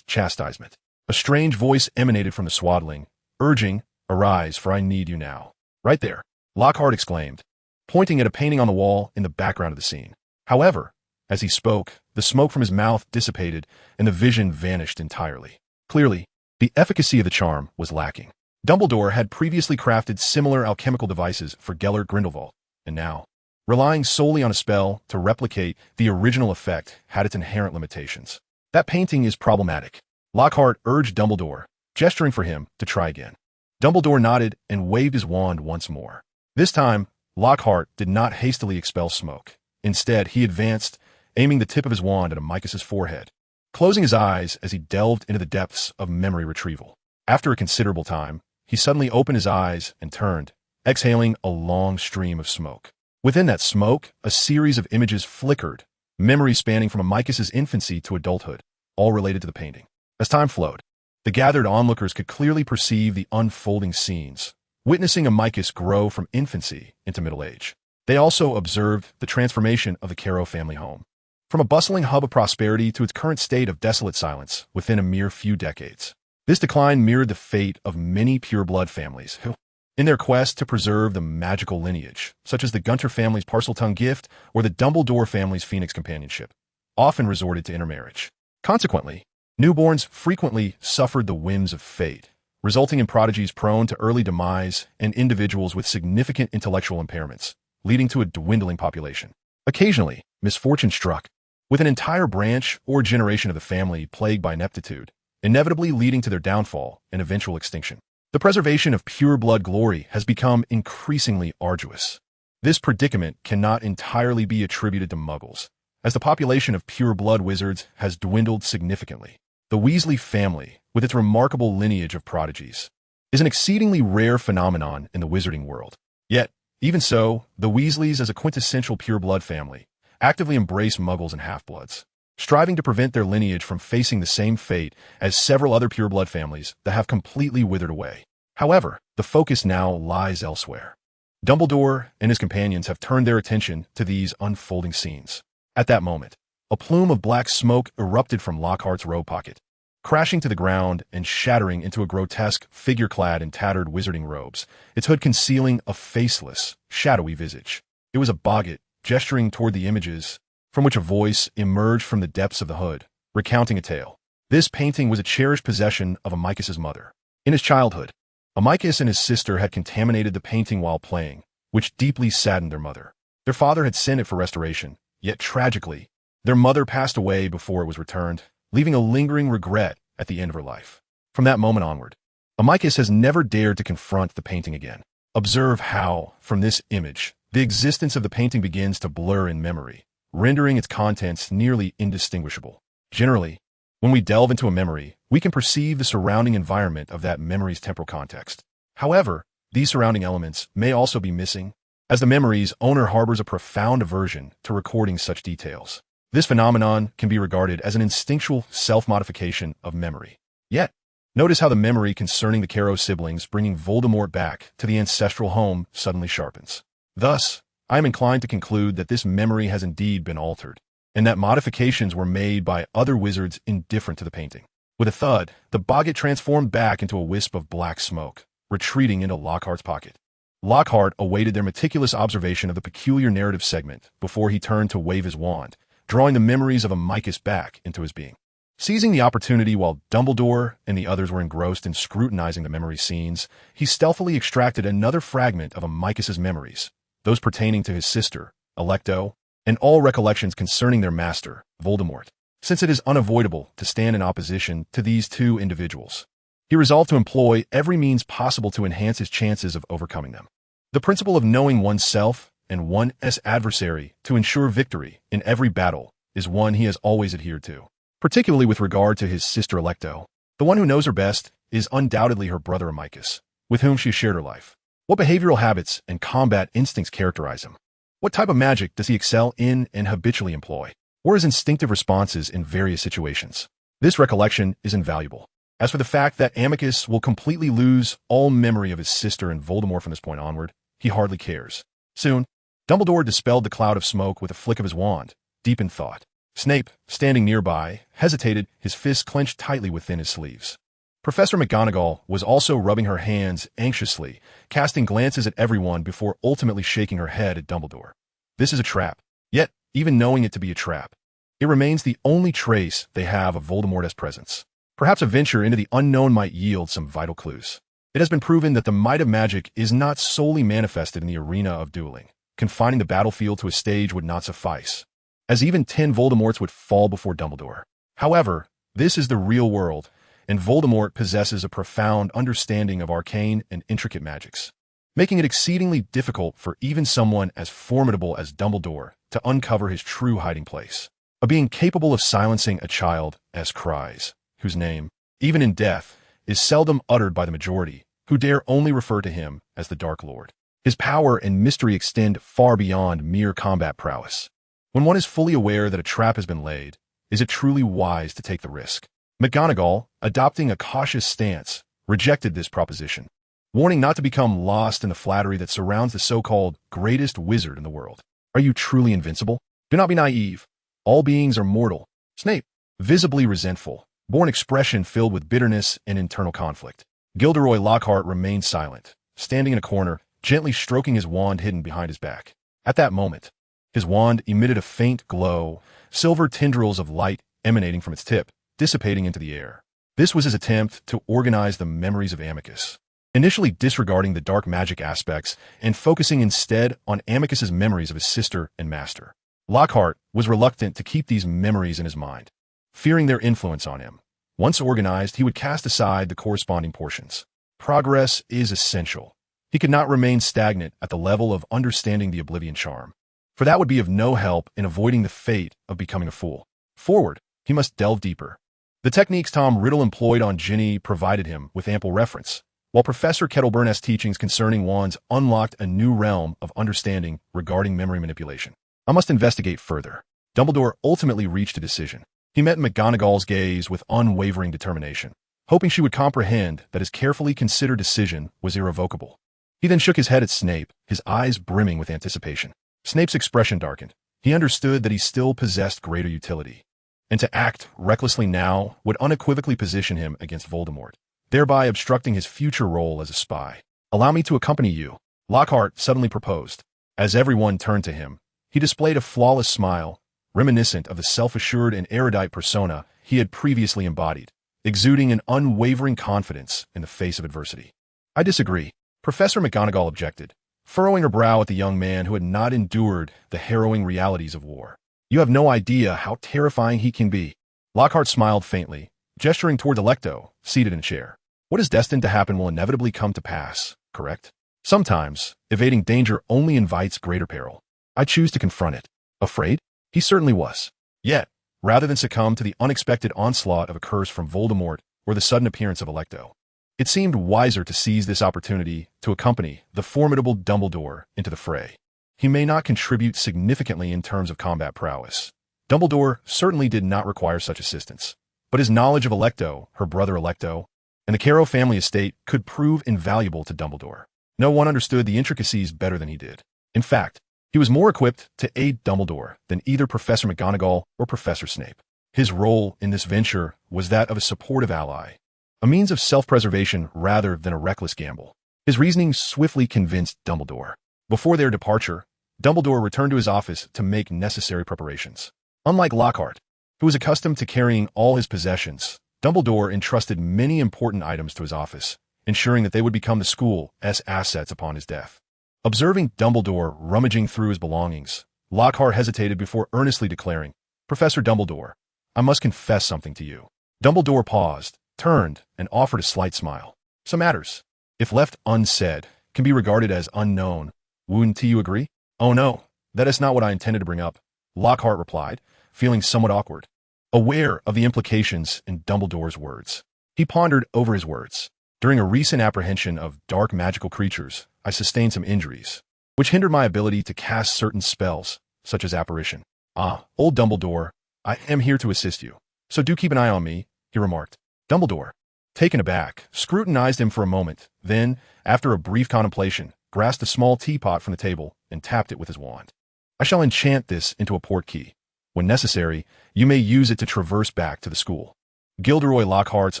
chastisement. A strange voice emanated from the swaddling, urging, "Arise, for I need you now." Right there, Lockhart exclaimed, pointing at a painting on the wall in the background of the scene. However, as he spoke, the smoke from his mouth dissipated and the vision vanished entirely. Clearly, the efficacy of the charm was lacking. Dumbledore had previously crafted similar alchemical devices for Gellert Grindelwald, and now, relying solely on a spell to replicate the original effect had its inherent limitations. That painting is problematic. Lockhart urged Dumbledore, gesturing for him to try again. Dumbledore nodded and waved his wand once more. This time, Lockhart did not hastily expel smoke. Instead, he advanced, aiming the tip of his wand at Amicus's forehead, closing his eyes as he delved into the depths of memory retrieval. After a considerable time, he suddenly opened his eyes and turned, exhaling a long stream of smoke. Within that smoke, a series of images flickered, memories spanning from Amicus's infancy to adulthood, all related to the painting. As time flowed, the gathered onlookers could clearly perceive the unfolding scenes, witnessing Amicus grow from infancy into middle age. They also observed the transformation of the Caro family home, from a bustling hub of prosperity to its current state of desolate silence within a mere few decades. This decline mirrored the fate of many pureblood families who, in their quest to preserve the magical lineage, such as the Gunter family's Parseltongue gift or the Dumbledore family's Phoenix companionship, often resorted to intermarriage. Consequently, newborns frequently suffered the whims of fate, resulting in prodigies prone to early demise and individuals with significant intellectual impairments, leading to a dwindling population. Occasionally, misfortune struck, with an entire branch or generation of the family plagued by ineptitude, inevitably leading to their downfall and eventual extinction. The preservation of pure-blood glory has become increasingly arduous. This predicament cannot entirely be attributed to Muggles, as the population of pure-blood wizards has dwindled significantly. The Weasley family, with its remarkable lineage of prodigies, is an exceedingly rare phenomenon in the wizarding world. Yet, even so, the Weasleys as a quintessential pure-blood family actively embrace Muggles and half-bloods, striving to prevent their lineage from facing the same fate as several other pure-blood families that have completely withered away. However, the focus now lies elsewhere. Dumbledore and his companions have turned their attention to these unfolding scenes. At that moment, a plume of black smoke erupted from Lockhart's robe pocket, crashing to the ground and shattering into a grotesque figure clad in tattered wizarding robes, its hood concealing a faceless, shadowy visage. It was a boggart, gesturing toward the images, from which a voice emerged from the depths of the hood, recounting a tale. This painting was a cherished possession of Amicus's mother. In his childhood, Amicus and his sister had contaminated the painting while playing, which deeply saddened their mother. Their father had sent it for restoration, yet tragically, their mother passed away before it was returned, leaving a lingering regret at the end of her life. From that moment onward, Amicus has never dared to confront the painting again. Observe how, from this image, the existence of the painting begins to blur in memory, rendering its contents nearly indistinguishable. Generally, when we delve into a memory, we can perceive the surrounding environment of that memory's temporal context. However, these surrounding elements may also be missing, as the memory's owner harbors a profound aversion to recording such details. This phenomenon can be regarded as an instinctual self-modification of memory. Yet, notice how the memory concerning the Caro siblings bringing Voldemort back to the ancestral home suddenly sharpens. Thus, I am inclined to conclude that this memory has indeed been altered, and that modifications were made by other wizards indifferent to the painting. With a thud, the boggart transformed back into a wisp of black smoke, retreating into Lockhart's pocket. Lockhart awaited their meticulous observation of the peculiar narrative segment before he turned to wave his wand, drawing the memories of Amicus back into his being. Seizing the opportunity while Dumbledore and the others were engrossed in scrutinizing the memory scenes, he stealthily extracted another fragment of Amicus's memories, those pertaining to his sister, Alecto, and all recollections concerning their master, Voldemort. Since it is unavoidable to stand in opposition to these two individuals, he resolved to employ every means possible to enhance his chances of overcoming them. The principle of knowing oneself and one's adversary to ensure victory in every battle is one he has always adhered to, particularly with regard to his sister Alecto. The one who knows her best is undoubtedly her brother Amicus, with whom she shared her life. What behavioral habits and combat instincts characterize him? What type of magic does he excel in and habitually employ? Or his instinctive responses in various situations? This recollection is invaluable. As for the fact that Amicus will completely lose all memory of his sister and Voldemort from this point onward, he hardly cares. Soon, Dumbledore dispelled the cloud of smoke with a flick of his wand, deep in thought. Snape, standing nearby, hesitated, his fists clenched tightly within his sleeves. Professor McGonagall was also rubbing her hands anxiously, casting glances at everyone before ultimately shaking her head at Dumbledore. This is a trap. Yet, even knowing it to be a trap, it remains the only trace they have of Voldemort's presence. Perhaps a venture into the unknown might yield some vital clues. It has been proven that the might of magic is not solely manifested in the arena of dueling. Confining the battlefield to a stage would not suffice, as even 10 Voldemorts would fall before Dumbledore. However, this is the real world, and Voldemort possesses a profound understanding of arcane and intricate magics, making it exceedingly difficult for even someone as formidable as Dumbledore to uncover his true hiding place. A being capable of silencing a child's cries, whose name, even in death, is seldom uttered by the majority, who dare only refer to him as the Dark Lord. His power and mystery extend far beyond mere combat prowess. When one is fully aware that a trap has been laid, is it truly wise to take the risk? McGonagall, adopting a cautious stance, rejected this proposition. warning not to become lost in the flattery that surrounds the so-called greatest wizard in the world. Are you truly invincible? Do not be naive. All beings are mortal. Snape, visibly resentful, bore an expression filled with bitterness and internal conflict. Gilderoy Lockhart remained silent, standing in a corner, gently stroking his wand hidden behind his back. At that moment, his wand emitted a faint glow, silver tendrils of light emanating from its tip, dissipating into the air. This was his attempt to organize the memories of Amicus, initially disregarding the dark magic aspects and focusing instead on Amicus's memories of his sister and master. Lockhart was reluctant to keep these memories in his mind, fearing their influence on him. Once organized, he would cast aside the corresponding portions. Progress is essential. He could not remain stagnant at the level of understanding the Oblivion charm, for that would be of no help in avoiding the fate of becoming a fool. Forward, he must delve deeper. The techniques Tom Riddle employed on Ginny provided him with ample reference, while Professor Kettleburn's teachings concerning wands unlocked a new realm of understanding regarding memory manipulation. I must investigate further. Dumbledore ultimately reached a decision. He met McGonagall's gaze with unwavering determination, hoping she would comprehend that his carefully considered decision was irrevocable. He then shook his head at Snape, his eyes brimming with anticipation. Snape's expression darkened. He understood that he still possessed greater utility, and to act recklessly now would unequivocally position him against Voldemort, thereby obstructing his future role as a spy. "Allow me to accompany you," Lockhart suddenly proposed. As everyone turned to him, he displayed a flawless smile, reminiscent of the self-assured and erudite persona he had previously embodied, exuding an unwavering confidence in the face of adversity. "I disagree," Professor McGonagall objected, furrowing her brow at the young man who had not endured the harrowing realities of war. "You have no idea how terrifying he can be." Lockhart smiled faintly, gesturing toward Alecto, seated in a chair. "What is destined to happen will inevitably come to pass, correct? Sometimes, evading danger only invites greater peril. I choose to confront it." Afraid? He certainly was. Yet, rather than succumb to the unexpected onslaught of a curse from Voldemort or the sudden appearance of Alecto, it seemed wiser to seize this opportunity to accompany the formidable Dumbledore into the fray. He may not contribute significantly in terms of combat prowess. Dumbledore certainly did not require such assistance, but his knowledge of Alecto, her brother Alecto, and the Carrow family estate could prove invaluable to Dumbledore. No one understood the intricacies better than he did. In fact, he was more equipped to aid Dumbledore than either Professor McGonagall or Professor Snape. His role in this venture was that of a supportive ally, a means of self-preservation rather than a reckless gamble. His reasoning swiftly convinced Dumbledore. Before their departure, Dumbledore returned to his office to make necessary preparations. Unlike Lockhart, who was accustomed to carrying all his possessions, Dumbledore entrusted many important items to his office, ensuring that they would become the school's assets upon his death. Observing Dumbledore rummaging through his belongings, Lockhart hesitated before earnestly declaring, "Professor Dumbledore, I must confess something to you." Dumbledore paused, turned, and offered a slight smile. "Some matters, if left unsaid, can be regarded as unknown. Wouldn't you agree?" "Oh no, that is not what I intended to bring up," Lockhart replied, feeling somewhat awkward, aware of the implications in Dumbledore's words. He pondered over his words. "During a recent apprehension of dark magical creatures, I sustained some injuries, which hindered my ability to cast certain spells, such as apparition." "Ah, old Dumbledore, I am here to assist you, so do keep an eye on me," he remarked. Dumbledore, taken aback, scrutinized him for a moment, then, after a brief contemplation, grasped a small teapot from the table and tapped it with his wand. "I shall enchant this into a portkey. When necessary, you may use it to traverse back to the school." Gilderoy Lockhart's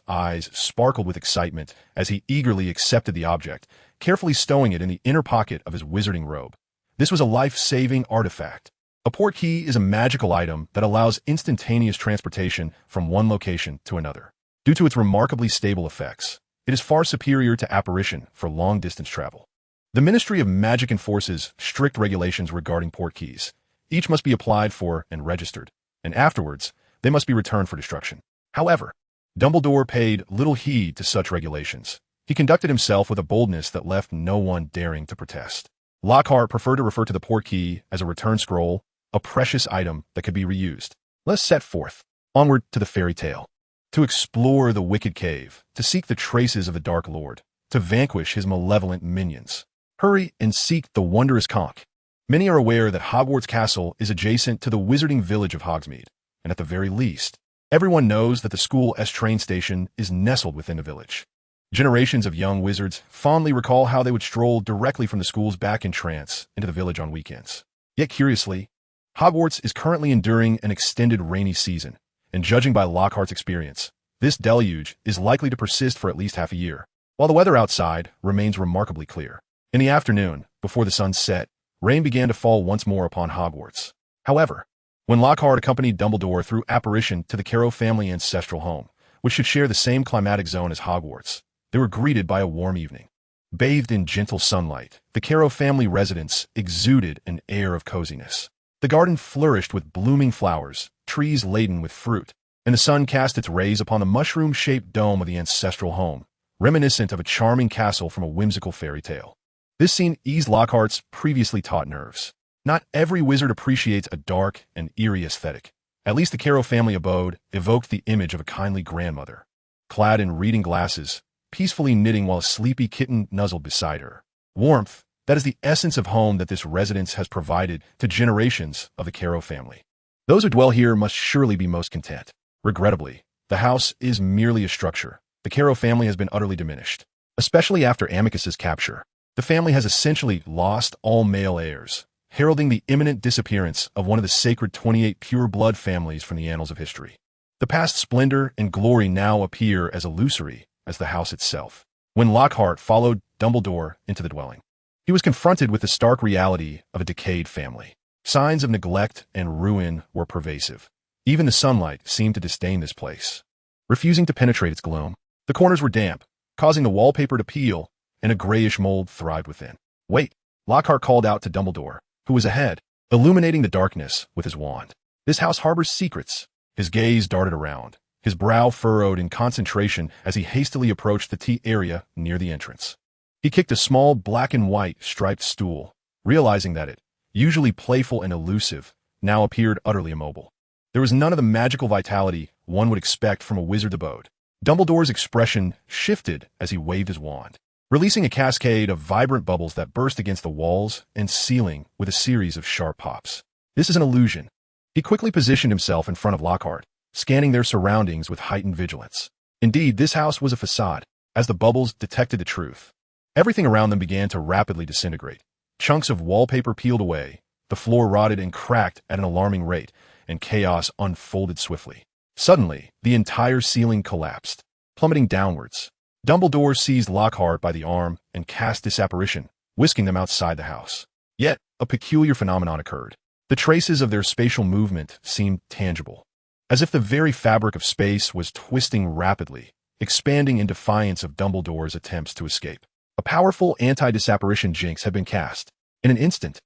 eyes sparkled with excitement as he eagerly accepted the object, carefully stowing it in the inner pocket of his wizarding robe. This was a life-saving artifact. A portkey is a magical item that allows instantaneous transportation from one location to another. Due to its remarkably stable effects, it is far superior to apparition for long-distance travel. The Ministry of Magic enforces strict regulations regarding portkeys. Each must be applied for and registered, and afterwards, they must be returned for destruction. However, Dumbledore paid little heed to such regulations. He conducted himself with a boldness that left no one daring to protest. Lockhart preferred to refer to the portkey as a return scroll, a precious item that could be reused. Let's set forth, onward to the fairy tale. To explore the wicked cave, to seek the traces of the Dark Lord, to vanquish his malevolent minions. Hurry and seek the wondrous conch. Many are aware that Hogwarts Castle is adjacent to the wizarding village of Hogsmeade, and at the very least, everyone knows that the school's train station is nestled within the village. Generations of young wizards fondly recall how they would stroll directly from the school's back entrance into the village on weekends. Yet curiously, Hogwarts is currently enduring an extended rainy season, and judging by Lockhart's experience, this deluge is likely to persist for at least half a year, while the weather outside remains remarkably clear. In the afternoon, before the sun set, rain began to fall once more upon Hogwarts. However, when Lockhart accompanied Dumbledore through apparition to the Carrow family ancestral home, which should share the same climatic zone as Hogwarts, they were greeted by a warm evening. Bathed in gentle sunlight, the Carrow family residence exuded an air of coziness. The garden flourished with blooming flowers, trees laden with fruit, and the sun cast its rays upon the mushroom-shaped dome of the ancestral home, reminiscent of a charming castle from a whimsical fairy tale. This scene eased Lockhart's previously taut nerves. Not every wizard appreciates a dark and eerie aesthetic. At least the Carrow family abode evoked the image of a kindly grandmother, clad in reading glasses, peacefully knitting while a sleepy kitten nuzzled beside her. Warmth, that is the essence of home that this residence has provided to generations of the Carrow family. Those who dwell here must surely be most content. Regrettably, the house is merely a structure. The Carrow family has been utterly diminished. Especially after Amicus's capture, the family has essentially lost all male heirs, heralding the imminent disappearance of one of the sacred 28 pure-blood families from the annals of history. The past splendor and glory now appear as illusory as the house itself. When Lockhart followed Dumbledore into the dwelling, he was confronted with the stark reality of a decayed family. Signs of neglect and ruin were pervasive. Even the sunlight seemed to disdain this place, refusing to penetrate its gloom. The corners were damp, causing the wallpaper to peel, and a grayish mold thrived within. "Wait," Lockhart called out to Dumbledore, who was ahead, illuminating the darkness with his wand. "This house harbors secrets." His gaze darted around, his brow furrowed in concentration as he hastily approached the tea area near the entrance. He kicked a small black and white striped stool, realizing that it, usually playful and elusive, now appeared utterly immobile. There was none of the magical vitality one would expect from a wizard's abode. Dumbledore's expression shifted as he waved his wand, releasing a cascade of vibrant bubbles that burst against the walls and ceiling with a series of sharp pops. "This is an illusion." He quickly positioned himself in front of Lockhart, scanning their surroundings with heightened vigilance. Indeed, this house was a facade. As the bubbles detected the truth, everything around them began to rapidly disintegrate. Chunks of wallpaper peeled away, the floor rotted and cracked at an alarming rate, and chaos unfolded swiftly. Suddenly, the entire ceiling collapsed, plummeting downwards. Dumbledore seized Lockhart by the arm and cast this apparition, whisking them outside the house. Yet, a peculiar phenomenon occurred. The traces of their spatial movement seemed tangible, as if the very fabric of space was twisting rapidly, expanding in defiance of Dumbledore's attempts to escape. A powerful anti-disapparition jinx had been cast. In an instant,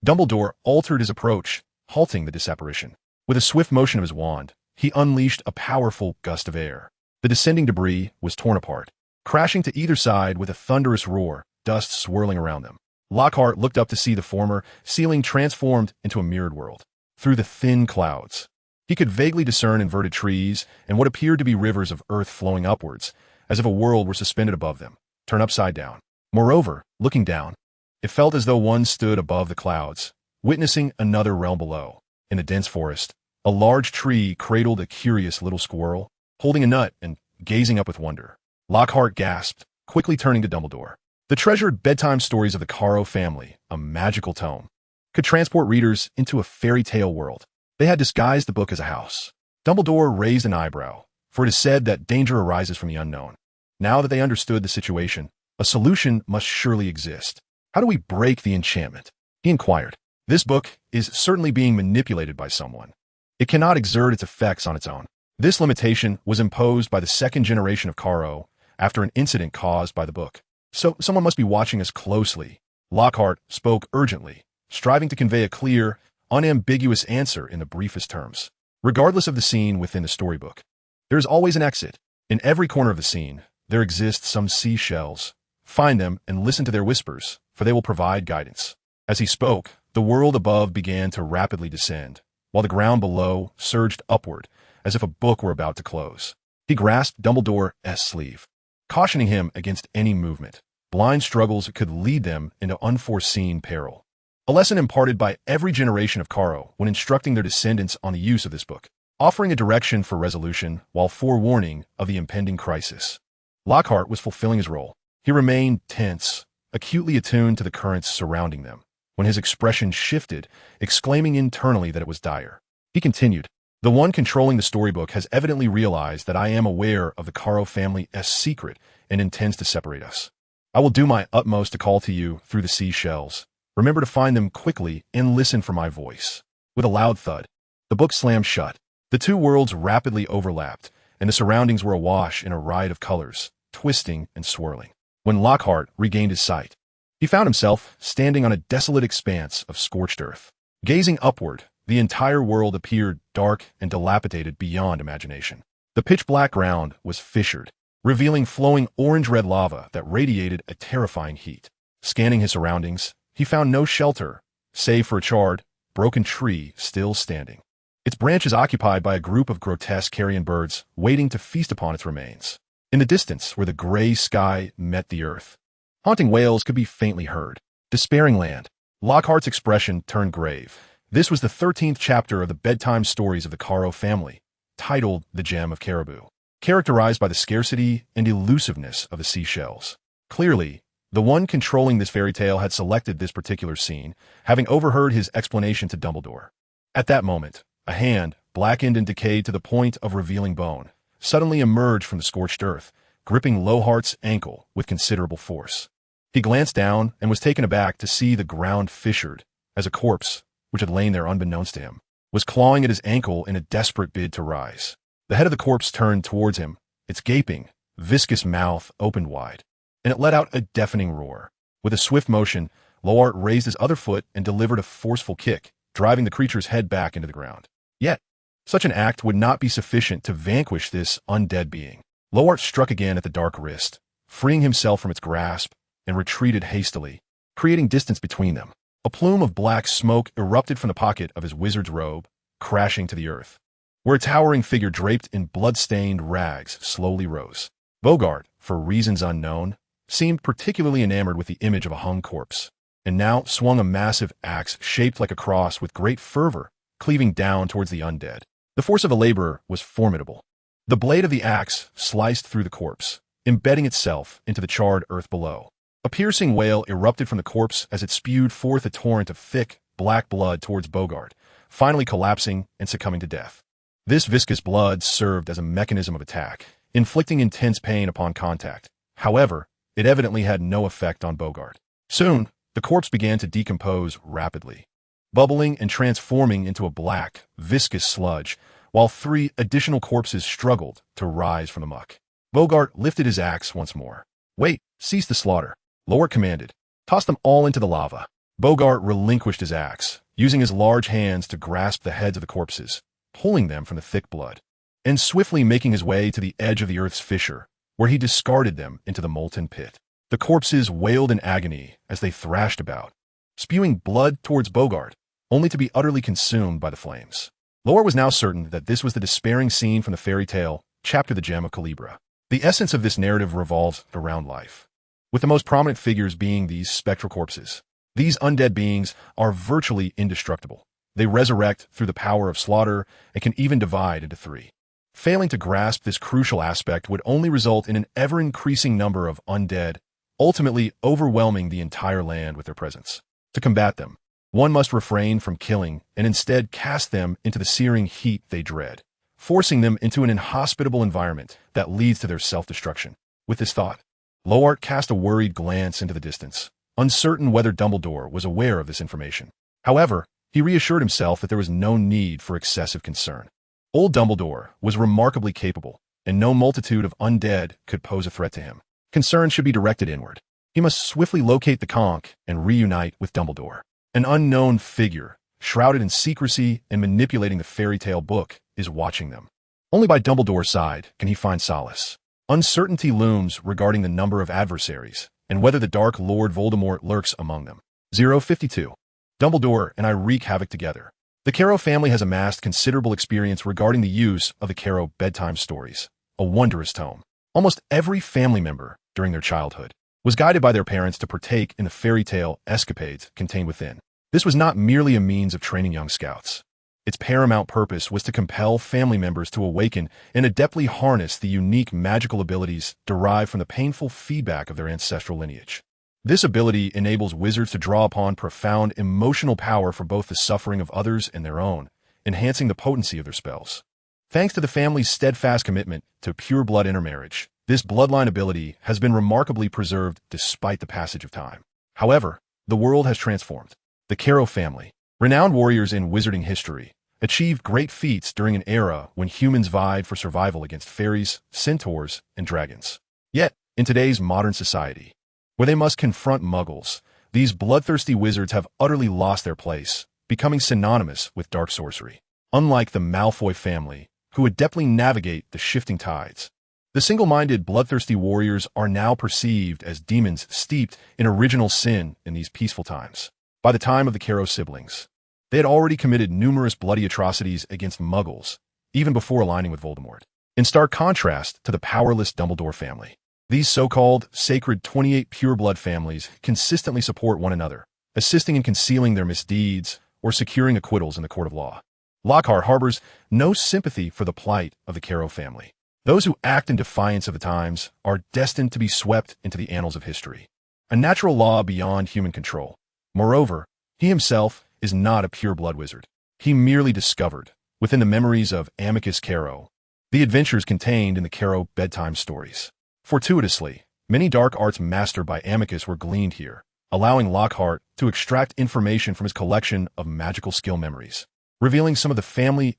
Dumbledore altered his approach, halting the disapparition. With a swift motion of his wand, he unleashed a powerful gust of air. The descending debris was torn apart, crashing to either side with a thunderous roar, dust swirling around them. Lockhart looked up to see the former ceiling transformed into a mirrored world. Through the thin clouds, he could vaguely discern inverted trees and what appeared to be rivers of earth flowing upwards, as if a world were suspended above them, turned upside down. Moreover, looking down, it felt as though one stood above the clouds, witnessing another realm below. In the dense forest, a large tree cradled a curious little squirrel, holding a nut and gazing up with wonder. Lockhart gasped, quickly turning to Dumbledore. The treasured bedtime stories of the Carrow family, a magical tome, could transport readers into a fairy tale world. They had disguised the book as a house. Dumbledore raised an eyebrow, for it is said that danger arises from the unknown. Now that they understood the situation, a solution must surely exist. "How do we break the enchantment?" he inquired. "This book is certainly being manipulated by someone. It cannot exert its effects on its own." This limitation was imposed by the second generation of Carrow after an incident caused by the book. "So someone must be watching us closely." Lockhart spoke urgently, striving to convey a clear, unambiguous answer in the briefest terms. Regardless of the scene within the storybook, there is always an exit. In every corner of the scene, there exist some seashells. Find them and listen to their whispers, for they will provide guidance. As he spoke, the world above began to rapidly descend, while the ground below surged upward, as if a book were about to close. He grasped Dumbledore's sleeve, cautioning him against any movement. Blind struggles could lead them into unforeseen peril. A lesson imparted by every generation of Carrow when instructing their descendants on the use of this book, offering a direction for resolution while forewarning of the impending crisis. Lockhart was fulfilling his role. He remained tense, acutely attuned to the currents surrounding them, when his expression shifted, exclaiming internally that it was dire. He continued, "The one controlling the storybook has evidently realized that I am aware of the Caro family's secret and intends to separate us. I will do my utmost to call to you through the seashells. Remember to find them quickly and listen for my voice." With a loud thud, the book slammed shut. The two worlds rapidly overlapped, and the surroundings were awash in a riot of colors, twisting and swirling. When Lockhart regained his sight, he found himself standing on a desolate expanse of scorched earth. Gazing upward, the entire world appeared dark and dilapidated beyond imagination. The pitch-black ground was fissured, revealing flowing orange-red lava that radiated a terrifying heat. Scanning his surroundings, he found no shelter, save for a charred, broken tree still standing. Its branches occupied by a group of grotesque carrion birds waiting to feast upon its remains. In the distance, where the gray sky met the earth, haunting wails could be faintly heard. Despairing land. Lockhart's expression turned grave. This was the 13th chapter of the bedtime stories of the Caro family, titled The Gem of Caribou, characterized by the scarcity and elusiveness of the seashells. Clearly, the one controlling this fairy tale had selected this particular scene, having overheard his explanation to Dumbledore. At that moment, a hand, blackened and decayed to the point of revealing bone, suddenly emerged from the scorched earth, gripping Lockhart's ankle with considerable force. He glanced down and was taken aback to see the ground fissured, as a corpse, which had lain there unbeknownst to him, was clawing at his ankle in a desperate bid to rise. The head of the corpse turned towards him, its gaping, viscous mouth opened wide, and it let out a deafening roar. With a swift motion, Lockhart raised his other foot and delivered a forceful kick, driving the creature's head back into the ground. Yet, such an act would not be sufficient to vanquish this undead being. Lockhart struck again at the dark wrist, freeing himself from its grasp, and retreated hastily, creating distance between them. A plume of black smoke erupted from the pocket of his wizard's robe, crashing to the earth, where a towering figure draped in blood-stained rags slowly rose. Bogart, for reasons unknown, seemed particularly enamored with the image of a hung corpse, and now swung a massive axe shaped like a cross with great fervor, cleaving down towards the undead. The force of a laborer was formidable. The blade of the axe sliced through the corpse, embedding itself into the charred earth below. A piercing wail erupted from the corpse as it spewed forth a torrent of thick, black blood towards Bogart, finally collapsing and succumbing to death. This viscous blood served as a mechanism of attack, inflicting intense pain upon contact. However, it evidently had no effect on Bogart. Soon, the corpse began to decompose rapidly, bubbling and transforming into a black, viscous sludge, while 3 additional corpses struggled to rise from the muck. Bogart lifted his axe once more. "Wait, cease the slaughter," Lockhart commanded. "Toss them all into the lava." Bogart relinquished his axe, using his large hands to grasp the heads of the corpses, pulling them from the thick blood, and swiftly making his way to the edge of the earth's fissure, where he discarded them into the molten pit. The corpses wailed in agony as they thrashed about, spewing blood towards Bogart, only to be utterly consumed by the flames. Lockhart was now certain that this was the despairing scene from the fairy tale, chapter The Gem of Calibra. The essence of this narrative revolves around life, with the most prominent figures being these spectral corpses. These undead beings are virtually indestructible. They resurrect through the power of slaughter and can even divide into 3. Failing to grasp this crucial aspect would only result in an ever-increasing number of undead, ultimately overwhelming the entire land with their presence. To combat them, one must refrain from killing and instead cast them into the searing heat they dread, forcing them into an inhospitable environment that leads to their self-destruction. With this thought, Lockhart cast a worried glance into the distance, uncertain whether Dumbledore was aware of this information. However, he reassured himself that there was no need for excessive concern. Old Dumbledore was remarkably capable, and no multitude of undead could pose a threat to him. Concern should be directed inward. He must swiftly locate the conch and reunite with Dumbledore. An unknown figure, shrouded in secrecy and manipulating the fairy tale book, is watching them. Only by Dumbledore's side can he find solace. Uncertainty looms regarding the number of adversaries, and whether the Dark Lord Voldemort lurks among them. 052. Dumbledore and I wreak havoc together. The Caro family has amassed considerable experience regarding the use of the Caro bedtime stories, a wondrous tome. Almost every family member, during their childhood, was guided by their parents to partake in the fairy tale escapades contained within. This was not merely a means of training young scouts. Its paramount purpose was to compel family members to awaken and adeptly harness the unique magical abilities derived from the painful feedback of their ancestral lineage. This ability enables wizards to draw upon profound emotional power for both the suffering of others and their own, enhancing the potency of their spells. Thanks to the family's steadfast commitment to pure blood intermarriage, this bloodline ability has been remarkably preserved despite the passage of time. However, the world has transformed. The Caro family, renowned warriors in wizarding history, achieved great feats during an era when humans vied for survival against fairies, centaurs, and dragons. Yet, in today's modern society, where they must confront muggles, these bloodthirsty wizards have utterly lost their place, becoming synonymous with dark sorcery. Unlike the Malfoy family, who adeptly navigate the shifting tides, the single-minded bloodthirsty warriors are now perceived as demons steeped in original sin in these peaceful times. By the time of the Caro siblings, they had already committed numerous bloody atrocities against muggles, even before aligning with Voldemort. In stark contrast to the powerless Dumbledore family, these so-called sacred 28 pure-blood families consistently support one another, assisting in concealing their misdeeds or securing acquittals in the court of law. Lockhart harbors no sympathy for the plight of the Caro family. Those who act in defiance of the times are destined to be swept into the annals of history, a natural law beyond human control. Moreover, he himself is not a pure-blood wizard. He merely discovered, within the memories of Amicus Caro, the adventures contained in the Caro bedtime stories. Fortuitously, many dark arts mastered by Amicus were gleaned here, allowing Lockhart to extract information from his collection of magical skill memories, revealing some of the family's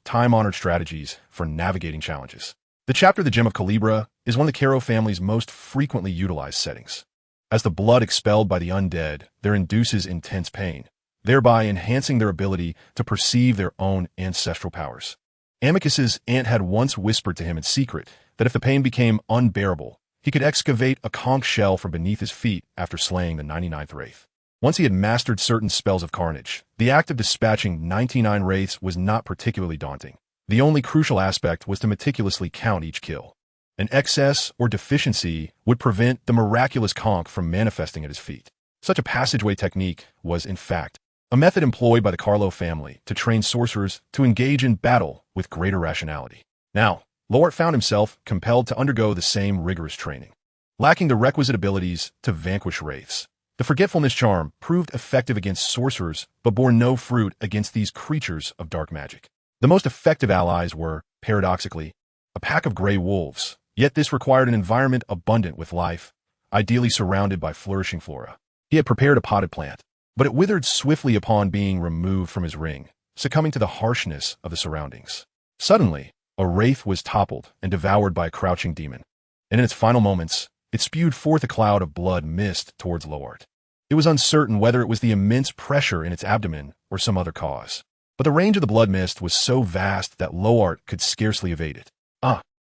time-honored strategies for navigating challenges. The chapter The Gem of Calibra is one of the Caro family's most frequently utilized settings. As the blood expelled by the undead, there induces intense pain, thereby enhancing their ability to perceive their own ancestral powers. Amicus's aunt had once whispered to him in secret that if the pain became unbearable, he could excavate a conch shell from beneath his feet after slaying the 99th Wraith. Once he had mastered certain spells of carnage, the act of dispatching 99 Wraiths was not particularly daunting. The only crucial aspect was to meticulously count each kill. An excess or deficiency would prevent the miraculous conch from manifesting at his feet. Such a passageway technique was, in fact, a method employed by the Carlo family to train sorcerers to engage in battle with greater rationality. Now, Lockhart found himself compelled to undergo the same rigorous training. Lacking the requisite abilities to vanquish wraiths, the forgetfulness charm proved effective against sorcerers but bore no fruit against these creatures of dark magic. The most effective allies were, paradoxically, a pack of gray wolves, yet this required an environment abundant with life, ideally surrounded by flourishing flora. He had prepared a potted plant, but it withered swiftly upon being removed from his ring, succumbing to the harshness of the surroundings. Suddenly, a wraith was toppled and devoured by a crouching demon, and in its final moments, it spewed forth a cloud of blood mist towards Lockhart. It was uncertain whether it was the immense pressure in its abdomen or some other cause, but the range of the blood mist was so vast that Lockhart could scarcely evade it.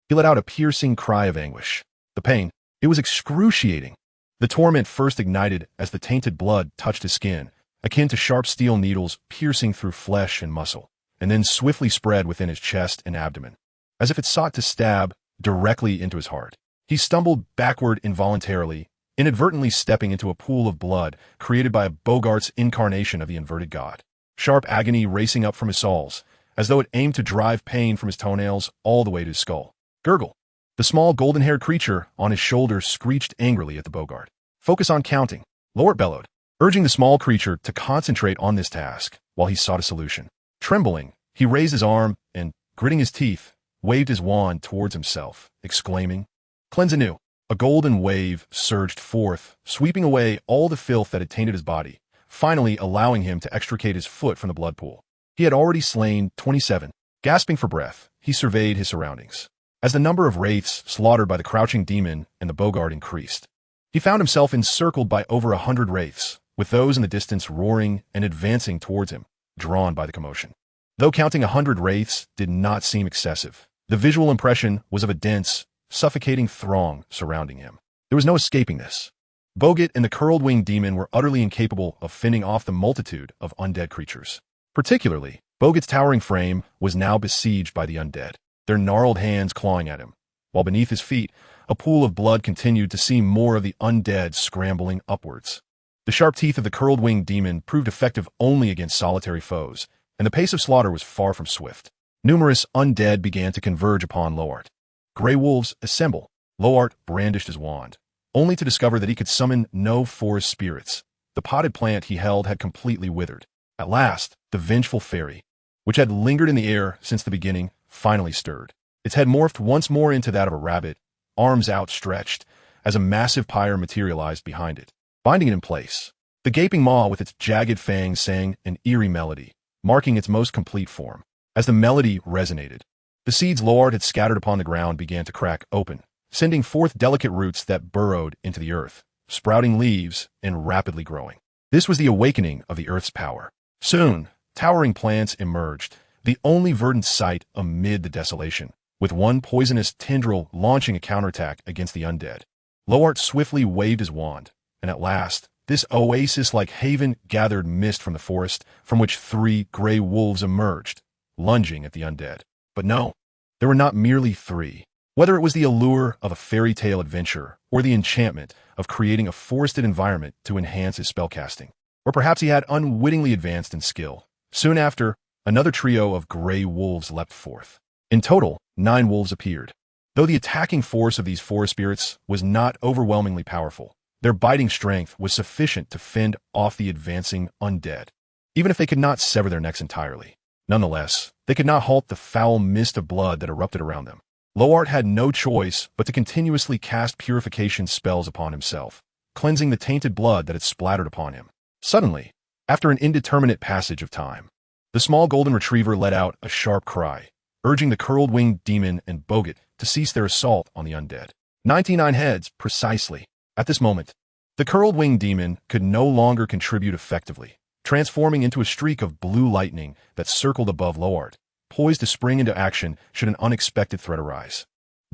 He let out a piercing cry of anguish. The pain, it was excruciating. The torment first ignited as the tainted blood touched his skin, akin to sharp steel needles piercing through flesh and muscle, and then swiftly spread within his chest and abdomen, as if it sought to stab directly into his heart. He stumbled backward involuntarily, inadvertently stepping into a pool of blood created by Bogart's incarnation of the inverted god. Sharp agony racing up from his soles, as though it aimed to drive pain from his toenails all the way to his skull. Gurgle. The small golden-haired creature on his shoulder screeched angrily at the Bogart. Focus on counting, Lockhart bellowed, urging the small creature to concentrate on this task while he sought a solution. Trembling, he raised his arm and, gritting his teeth, waved his wand towards himself, exclaiming, "Cleanse anew." A golden wave surged forth, sweeping away all the filth that had tainted his body, finally allowing him to extricate his foot from the blood pool. He had already slain 27. Gasping for breath, he surveyed his surroundings. As the number of wraiths slaughtered by the crouching demon and the Bogart increased, he found himself encircled by over 100 wraiths, with those in the distance roaring and advancing towards him, drawn by the commotion. Though counting 100 wraiths did not seem excessive, the visual impression was of a dense, suffocating throng surrounding him. There was no escaping this. Bogut and the curled-winged demon were utterly incapable of fending off the multitude of undead creatures. Particularly, Bogut's towering frame was now besieged by the undead, their gnarled hands clawing at him, while beneath his feet, a pool of blood continued to see more of the undead scrambling upwards. The sharp teeth of the curled-winged demon proved effective only against solitary foes, and the pace of slaughter was far from swift. Numerous undead began to converge upon Lockhart. Grey wolves assemble. Lockhart brandished his wand, only to discover that he could summon no forest spirits. The potted plant he held had completely withered. At last, the vengeful fairy, which had lingered in the air since the beginning, finally stirred. Its head morphed once more into that of a rabbit, arms outstretched, as a massive pyre materialized behind it, binding it in place. The gaping maw with its jagged fangs sang an eerie melody, marking its most complete form. As the melody resonated, the seeds Lockhart had scattered upon the ground began to crack open, sending forth delicate roots that burrowed into the earth, sprouting leaves and rapidly growing. This was the awakening of the earth's power. Soon, towering plants emerged, the only verdant sight amid the desolation, with one poisonous tendril launching a counterattack against the undead. Lockhart swiftly waved his wand, and at last, this oasis-like haven gathered mist from the forest, from which 3 gray wolves emerged, lunging at the undead. But no, there were not merely 3. Whether it was the allure of a fairy tale adventure, or the enchantment of creating a forested environment to enhance his spellcasting, or perhaps he had unwittingly advanced in skill. Soon after, another trio of gray wolves leapt forth. In total, 9 wolves appeared. Though the attacking force of these forest spirits was not overwhelmingly powerful, their biting strength was sufficient to fend off the advancing undead, even if they could not sever their necks entirely. Nonetheless, they could not halt the foul mist of blood that erupted around them. Lockhart had no choice but to continuously cast purification spells upon himself, cleansing the tainted blood that had splattered upon him. Suddenly, after an indeterminate passage of time, the small golden retriever let out a sharp cry, urging the curled-winged demon and Bogut to cease their assault on the undead. 99 heads, precisely. At this moment, the curled-winged demon could no longer contribute effectively, transforming into a streak of blue lightning that circled above Lockhart, poised to spring into action should an unexpected threat arise.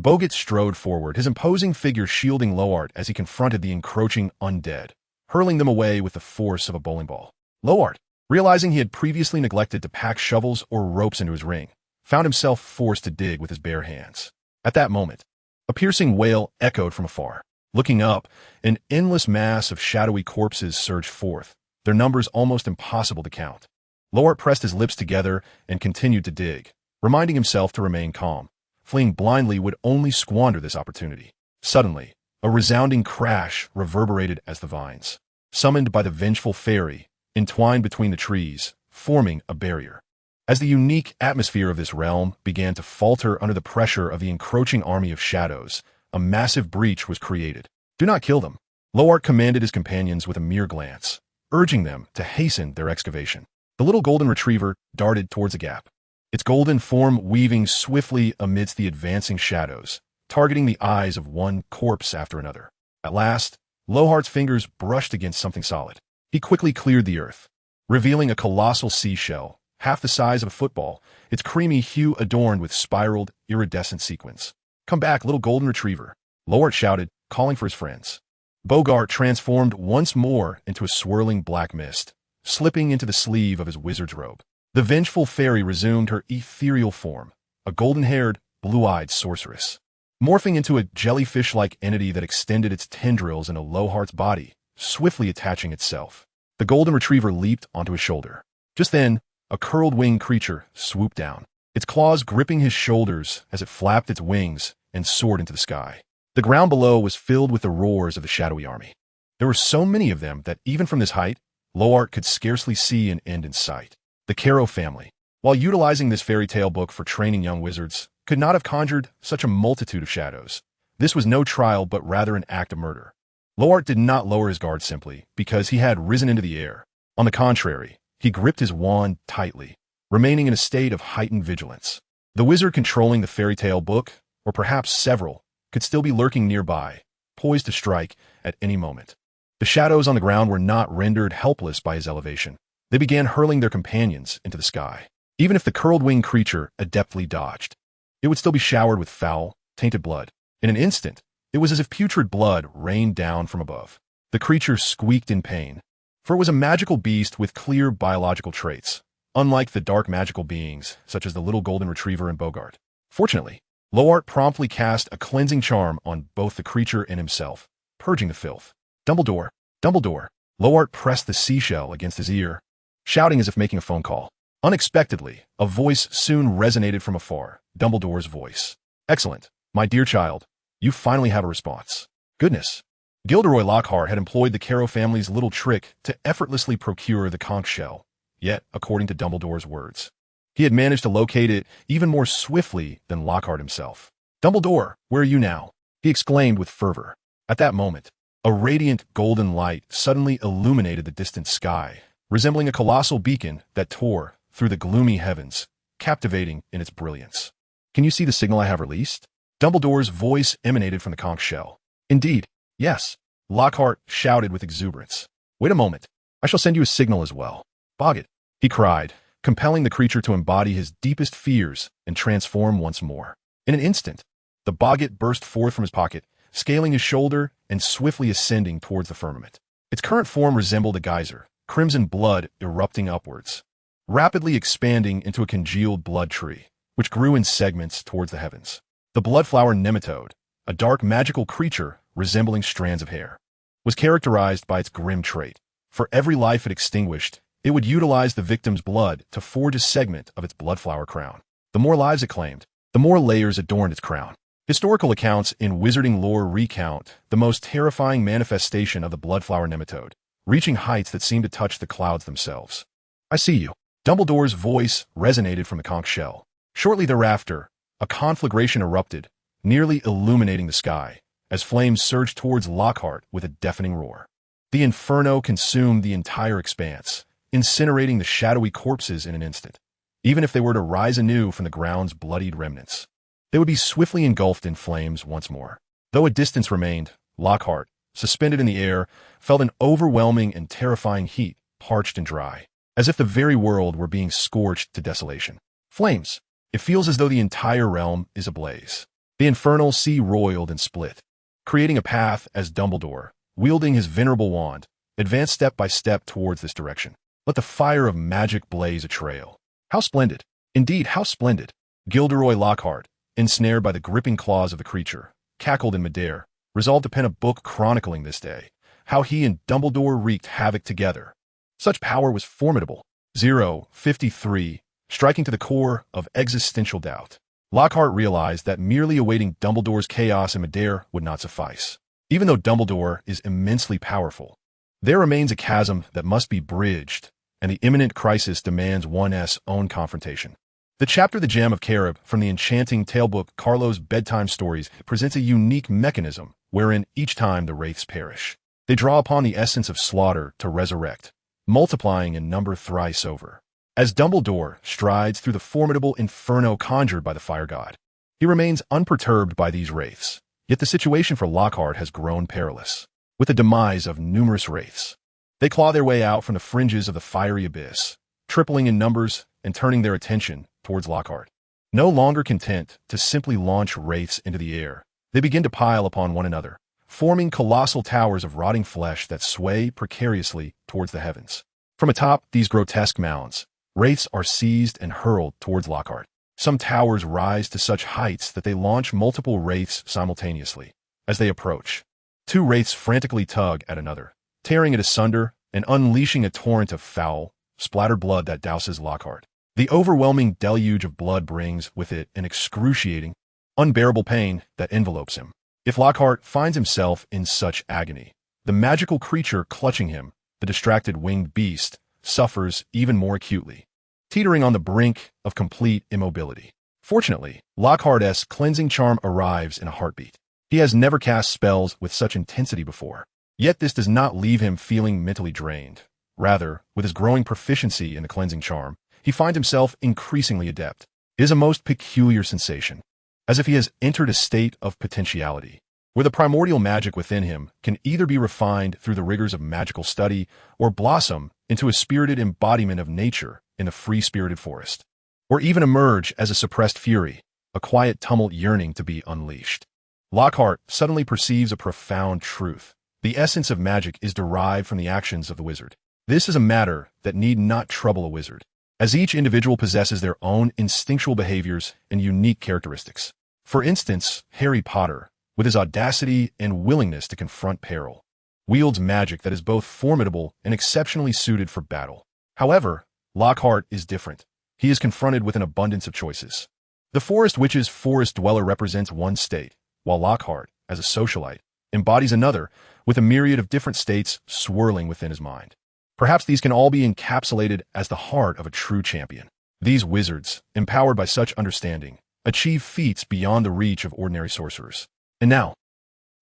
Bogut strode forward, his imposing figure shielding Lockhart as he confronted the encroaching undead, hurling them away with the force of a bowling ball. Lockhart, realizing he had previously neglected to pack shovels or ropes into his ring, found himself forced to dig with his bare hands. At that moment, a piercing wail echoed from afar. Looking up, an endless mass of shadowy corpses surged forth, their numbers almost impossible to count. Lockhart pressed his lips together and continued to dig, reminding himself to remain calm. Fleeing blindly would only squander this opportunity. Suddenly, a resounding crash reverberated as the vines, summoned by the vengeful fairy, entwined between the trees, forming a barrier. As the unique atmosphere of this realm began to falter under the pressure of the encroaching army of shadows, a massive breach was created. "Do not kill them," Lockhart commanded his companions with a mere glance, urging them to hasten their excavation. The little golden retriever darted towards the gap, its golden form weaving swiftly amidst the advancing shadows, targeting the eyes of one corpse after another. At last, Lockhart's fingers brushed against something solid. He quickly cleared the earth, revealing a colossal seashell, half the size of a football, its creamy hue adorned with spiraled, iridescent sequins. "Come back, little golden retriever," Lockhart shouted, calling for his friends. Bogut transformed once more into a swirling black mist, slipping into the sleeve of his wizard's robe. The vengeful fairy resumed her ethereal form, a golden-haired, blue-eyed sorceress, morphing into a jellyfish-like entity that extended its tendrils into Lockhart's body, swiftly attaching itself. The golden retriever leaped onto his shoulder. Just then, a curled-winged creature swooped down, its claws gripping his shoulders as it flapped its wings and soared into the sky. The ground below was filled with the roars of the shadowy army. There were so many of them that even from this height, Lockhart could scarcely see an end in sight. The Caro family, while utilizing this fairy tale book for training young wizards, could not have conjured such a multitude of shadows. This was no trial but rather an act of murder. Lockhart did not lower his guard simply because he had risen into the air. On the contrary, he gripped his wand tightly, remaining in a state of heightened vigilance. The wizard controlling the fairy tale book, or perhaps several, could still be lurking nearby, poised to strike at any moment. The shadows on the ground were not rendered helpless by his elevation. They began hurling their companions into the sky. Even if the curled-winged creature adeptly dodged, it would still be showered with foul, tainted blood. In an instant, it was as if putrid blood rained down from above. The creature squeaked in pain, for it was a magical beast with clear biological traits, unlike the dark magical beings such as the little golden retriever and Bogut. Fortunately, Lockhart promptly cast a cleansing charm on both the creature and himself, purging the filth. "Dumbledore, Dumbledore!" Lockhart pressed the seashell against his ear, shouting as if making a phone call. Unexpectedly, a voice soon resonated from afar, Dumbledore's voice. "Excellent, my dear child. You finally have a response." Goodness. Gilderoy Lockhart had employed the Carrow family's little trick to effortlessly procure the conch shell. Yet, according to Dumbledore's words, he had managed to locate it even more swiftly than Lockhart himself. "Dumbledore, where are you now?" he exclaimed with fervor. At that moment, a radiant golden light suddenly illuminated the distant sky, resembling a colossal beacon that tore through the gloomy heavens, captivating in its brilliance. "Can you see the signal I have released?" Dumbledore's voice emanated from the conch shell. "Indeed, yes," Lockhart shouted with exuberance. "Wait a moment. I shall send you a signal as well." "Boggart," he cried, compelling the creature to embody his deepest fears and transform once more. In an instant, the Boggart burst forth from his pocket, scaling his shoulder and swiftly ascending towards the firmament. Its current form resembled a geyser, crimson blood erupting upwards, rapidly expanding into a congealed blood tree, which grew in segments towards the heavens. The bloodflower nematode, a dark magical creature resembling strands of hair, was characterized by its grim trait. For every life it extinguished, it would utilize the victim's blood to forge a segment of its bloodflower crown. The more lives it claimed, the more layers adorned its crown. Historical accounts in wizarding lore recount the most terrifying manifestation of the bloodflower nematode, reaching heights that seemed to touch the clouds themselves. "I see you." Dumbledore's voice resonated from the conch shell. Shortly thereafter, a conflagration erupted, nearly illuminating the sky, as flames surged towards Lockhart with a deafening roar. The inferno consumed the entire expanse, incinerating the shadowy corpses in an instant. Even if they were to rise anew from the ground's bloodied remnants, they would be swiftly engulfed in flames once more. Though a distance remained, Lockhart, suspended in the air, felt an overwhelming and terrifying heat, parched and dry, as if the very world were being scorched to desolation. Flames! It feels as though the entire realm is ablaze. The infernal sea roiled and split, creating a path as Dumbledore, wielding his venerable wand, advanced step by step towards this direction. Let the fire of magic blaze a trail. How splendid! Indeed, how splendid! Gilderoy Lockhart, ensnared by the gripping claws of the creature, cackled in midair, resolved to pen a book chronicling this day, how he and Dumbledore wreaked havoc together. Such power was formidable. 053, striking to the core of existential doubt. Lockhart realized that merely awaiting Dumbledore's chaos in midair would not suffice. Even though Dumbledore is immensely powerful, there remains a chasm that must be bridged, and the imminent crisis demands one's own confrontation. The chapter The Gem of Carib from the enchanting talebook Carlo's Bedtime Stories presents a unique mechanism wherein each time the wraiths perish, they draw upon the essence of slaughter to resurrect, multiplying in number thrice over. As Dumbledore strides through the formidable inferno conjured by the fire god, he remains unperturbed by these wraiths. Yet the situation for Lockhart has grown perilous. With the demise of numerous wraiths, they claw their way out from the fringes of the fiery abyss, tripling in numbers and turning their attention towards Lockhart. No longer content to simply launch wraiths into the air, they begin to pile upon one another, forming colossal towers of rotting flesh that sway precariously towards the heavens. From atop these grotesque mounds, wraiths are seized and hurled towards Lockhart. Some towers rise to such heights that they launch multiple wraiths simultaneously. As they approach, two wraiths frantically tug at another, tearing it asunder and unleashing a torrent of foul, splattered blood that douses Lockhart. The overwhelming deluge of blood brings with it an excruciating, unbearable pain that envelopes him. If Lockhart finds himself in such agony, the magical creature clutching him, the distracted winged beast, suffers even more acutely, teetering on the brink of complete immobility. Fortunately, Lockhart's cleansing charm arrives in a heartbeat. He has never cast spells with such intensity before. Yet this does not leave him feeling mentally drained. Rather, with his growing proficiency in the cleansing charm, he finds himself increasingly adept. It is a most peculiar sensation, as if he has entered a state of potentiality, where the primordial magic within him can either be refined through the rigors of magical study or blossom into a spirited embodiment of nature in the free-spirited forest, or even emerge as a suppressed fury, a quiet tumult yearning to be unleashed. Lockhart suddenly perceives a profound truth. The essence of magic is derived from the actions of the wizard. This is a matter that need not trouble a wizard, as each individual possesses their own instinctual behaviors and unique characteristics. For instance, Harry Potter, with his audacity and willingness to confront peril, wields magic that is both formidable and exceptionally suited for battle. However, Lockhart is different. he is confronted with an abundance of choices. The Forest Witch's forest dweller represents one state, while Lockhart, as a socialite, embodies another, with a myriad of different states swirling within his mind. Perhaps these can all be encapsulated as the heart of a true champion. These wizards, empowered by such understanding, achieve feats beyond the reach of ordinary sorcerers. And now,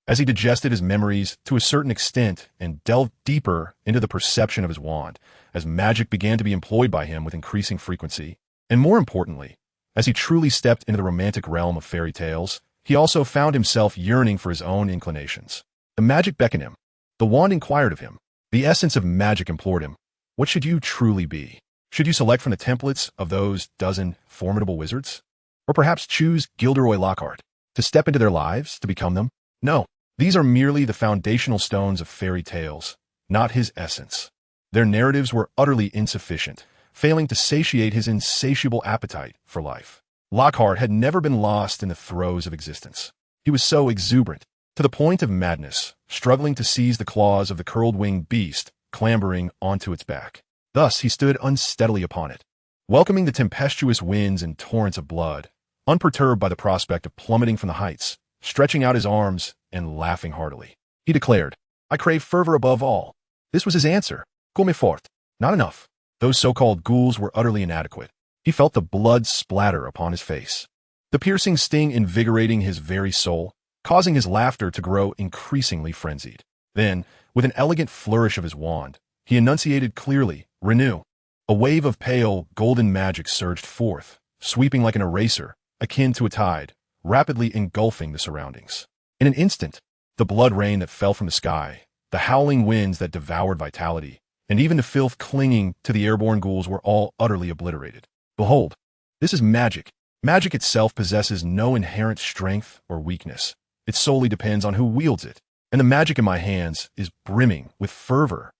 as he digested his memories to a certain extent and delved deeper into the perception of his wand, as magic began to be employed by him with increasing frequency, and more importantly, as he truly stepped into the romantic realm of fairy tales, he also found himself yearning for his own inclinations. The magic beckoned him. The wand inquired of him. The essence of magic implored him. What should you truly be? Should you select from the templates of those dozen formidable wizards? Or perhaps choose Gilderoy Lockhart, to step into their lives, to become them? No, these are merely the foundational stones of fairy tales, not his essence. Their narratives were utterly insufficient, failing to satiate his insatiable appetite for life. Lockhart had never been lost in the throes of existence. He was so exuberant, to the point of madness, struggling to seize the claws of the curled-winged beast, clambering onto its back. Thus he stood unsteadily upon it, welcoming the tempestuous winds and torrents of blood, unperturbed by the prospect of plummeting from the heights, stretching out his arms and laughing heartily. He declared, "I crave fervor above all." This was his answer. Come fort. Not enough. Those so-called ghouls were utterly inadequate. He felt the blood splatter upon his face, the piercing sting invigorating his very soul, causing his laughter to grow increasingly frenzied. Then, with an elegant flourish of his wand, he enunciated clearly, "Renew." A wave of pale, golden magic surged forth, sweeping like an eraser, akin to a tide, rapidly engulfing the surroundings. In an instant, the blood rain that fell from the sky, the howling winds that devoured vitality, and even the filth clinging to the airborne ghouls were all utterly obliterated. Behold, this is magic. Magic itself possesses no inherent strength or weakness. It solely depends on who wields it, and the magic in my hands is brimming with fervor.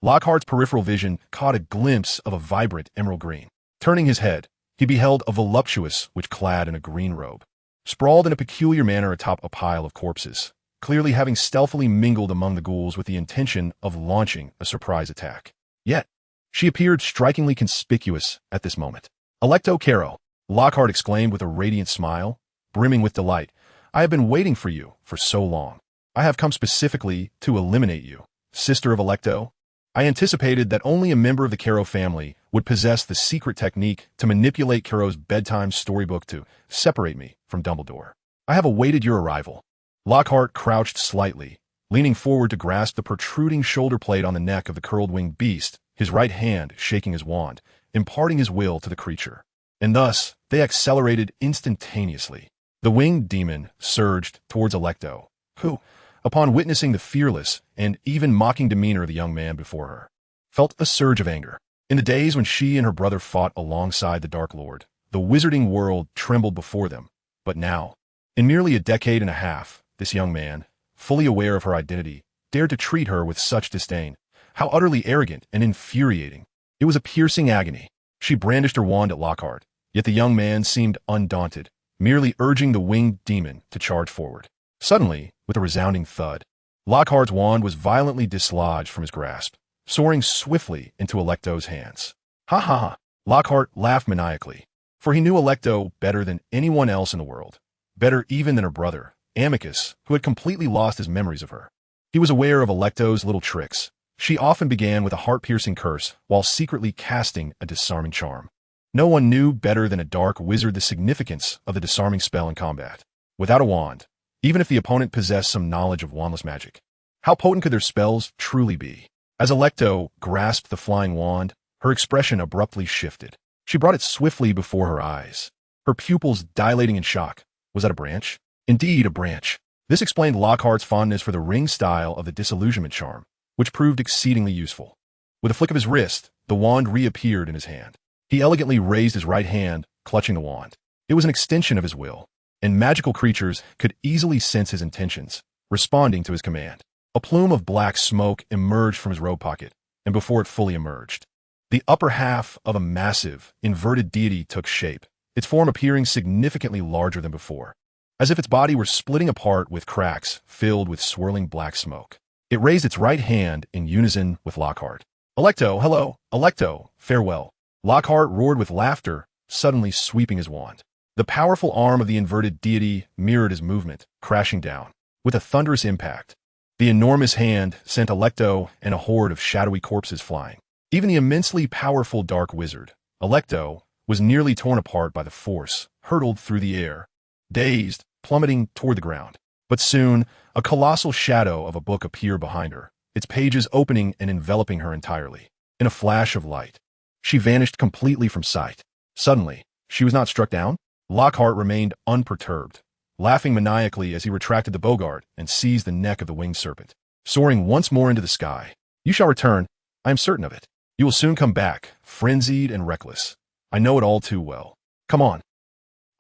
Lockhart's peripheral vision caught a glimpse of a vibrant emerald green. Turning his head, he beheld a voluptuous witch clad in a green robe, sprawled in a peculiar manner atop a pile of corpses, clearly having stealthily mingled among the ghouls with the intention of launching a surprise attack. Yet, she appeared strikingly conspicuous at this moment. "Electo Caro," Lockhart exclaimed with a radiant smile, brimming with delight. "I have been waiting for you for so long. I have come specifically to eliminate you, sister of Electo. I anticipated that only a member of the Caro family would possess the secret technique to manipulate Caro's bedtime storybook to separate me from Dumbledore. I have awaited your arrival." Lockhart crouched slightly, leaning forward to grasp the protruding shoulder plate on the neck of the curled-winged beast, his right hand shaking his wand, imparting his will to the creature. And thus, they accelerated instantaneously. The winged demon surged towards Electo, who, upon witnessing the fearless and even mocking demeanor of the young man before her, felt a surge of anger. In the days when she and her brother fought alongside the Dark Lord, the wizarding world trembled before them. But now, in merely a decade and a half, this young man, fully aware of her identity, dared to treat her with such disdain. How utterly arrogant and infuriating. It was a piercing agony. She brandished her wand at Lockhart, yet the young man seemed undaunted, merely urging the winged demon to charge forward. Suddenly, with a resounding thud, Lockhart's wand was violently dislodged from his grasp, soaring swiftly into Electo's hands. Ha ha ha! Lockhart laughed maniacally, for he knew Electo better than anyone else in the world, better even than her brother, Amicus, who had completely lost his memories of her. He was aware of Electo's little tricks. She often began with a heart-piercing curse while secretly casting a disarming charm. No one knew better than a dark wizard the significance of the disarming spell in combat. Without a wand, even if the opponent possessed some knowledge of wandless magic, how potent could their spells truly be? As Electo grasped the flying wand, her expression abruptly shifted. She brought it swiftly before her eyes, her pupils dilating in shock. Was that a branch? Indeed, a branch. This explained Lockhart's fondness for the ring style of the disillusionment charm, which proved exceedingly useful. With a flick of his wrist, the wand reappeared in his hand. He elegantly raised his right hand, clutching the wand. It was an extension of his will, and magical creatures could easily sense his intentions, responding to his command. A plume of black smoke emerged from his robe pocket, and before it fully emerged, the upper half of a massive, inverted deity took shape, its form appearing significantly larger than before, as if its body were splitting apart with cracks filled with swirling black smoke. It raised its right hand in unison with Lockhart. "Electo, hello! Electo, farewell!" Lockhart roared with laughter, suddenly sweeping his wand. The powerful arm of the inverted deity mirrored his movement, crashing down. With a thunderous impact, the enormous hand sent Alecto and a horde of shadowy corpses flying. Even the immensely powerful dark wizard, Alecto, was nearly torn apart by the force, hurtled through the air, dazed, plummeting toward the ground. But soon, a colossal shadow of a book appeared behind her, its pages opening and enveloping her entirely. In a flash of light, she vanished completely from sight. Suddenly, she was not struck down. Lockhart remained unperturbed, laughing maniacally as he retracted the bogart and seized the neck of the winged serpent. Soaring once more into the sky, "You shall return, I am certain of it. You will soon come back, frenzied and reckless. I know it all too well. Come on.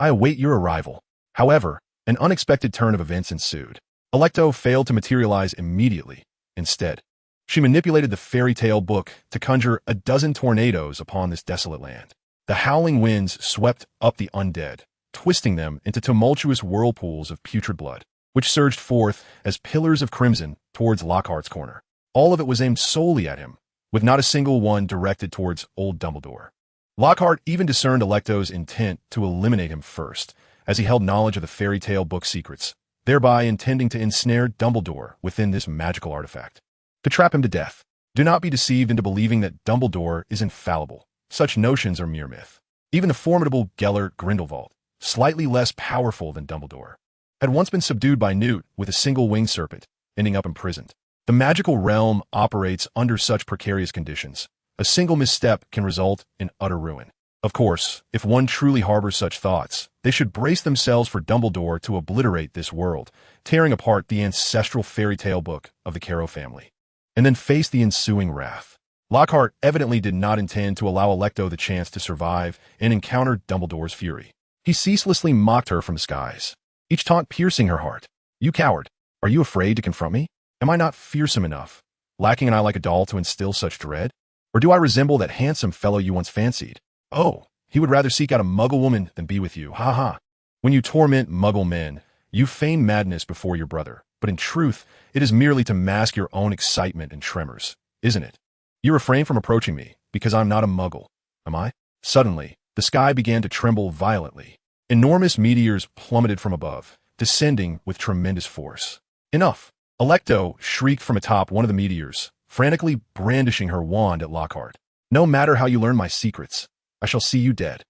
I await your arrival." However, an unexpected turn of events ensued. Alecto failed to materialize immediately. Instead, she manipulated the fairy tale book to conjure a dozen tornadoes upon this desolate land. The howling winds swept up the undead, twisting them into tumultuous whirlpools of putrid blood, which surged forth as pillars of crimson towards Lockhart's corner. All of it was aimed solely at him, with not a single one directed towards old Dumbledore. Lockhart even discerned Alecto's intent to eliminate him first, as he held knowledge of the fairy tale book secrets, thereby intending to ensnare Dumbledore within this magical artifact. To trap him to death. Do not be deceived into believing that Dumbledore is infallible. Such notions are mere myth. Even the formidable Gellert Grindelwald, slightly less powerful than Dumbledore, had once been subdued by Newt with a single winged serpent, ending up imprisoned. The magical realm operates under such precarious conditions. A single misstep can result in utter ruin. Of course, if one truly harbors such thoughts, they should brace themselves for Dumbledore to obliterate this world, tearing apart the ancestral fairy tale book of the Carrow family, and then face the ensuing wrath. Lockhart evidently did not intend to allow Alecto the chance to survive and encounter Dumbledore's fury. He ceaselessly mocked her from the skies, each taunt piercing her heart. "You coward! Are you afraid to confront me? Am I not fearsome enough, lacking an eye like a doll to instill such dread? Or do I resemble that handsome fellow you once fancied? Oh, he would rather seek out a muggle woman than be with you, ha ha. When you torment muggle men, you feign madness before your brother, but in truth, it is merely to mask your own excitement and tremors, isn't it? You refrain from approaching me, because I'm not a muggle, am I?" Suddenly, the sky began to tremble violently. Enormous meteors plummeted from above, descending with tremendous force. "Enough!" Alecto shrieked from atop one of the meteors, frantically brandishing her wand at Lockhart. "No matter how you learn my secrets, I shall see you dead."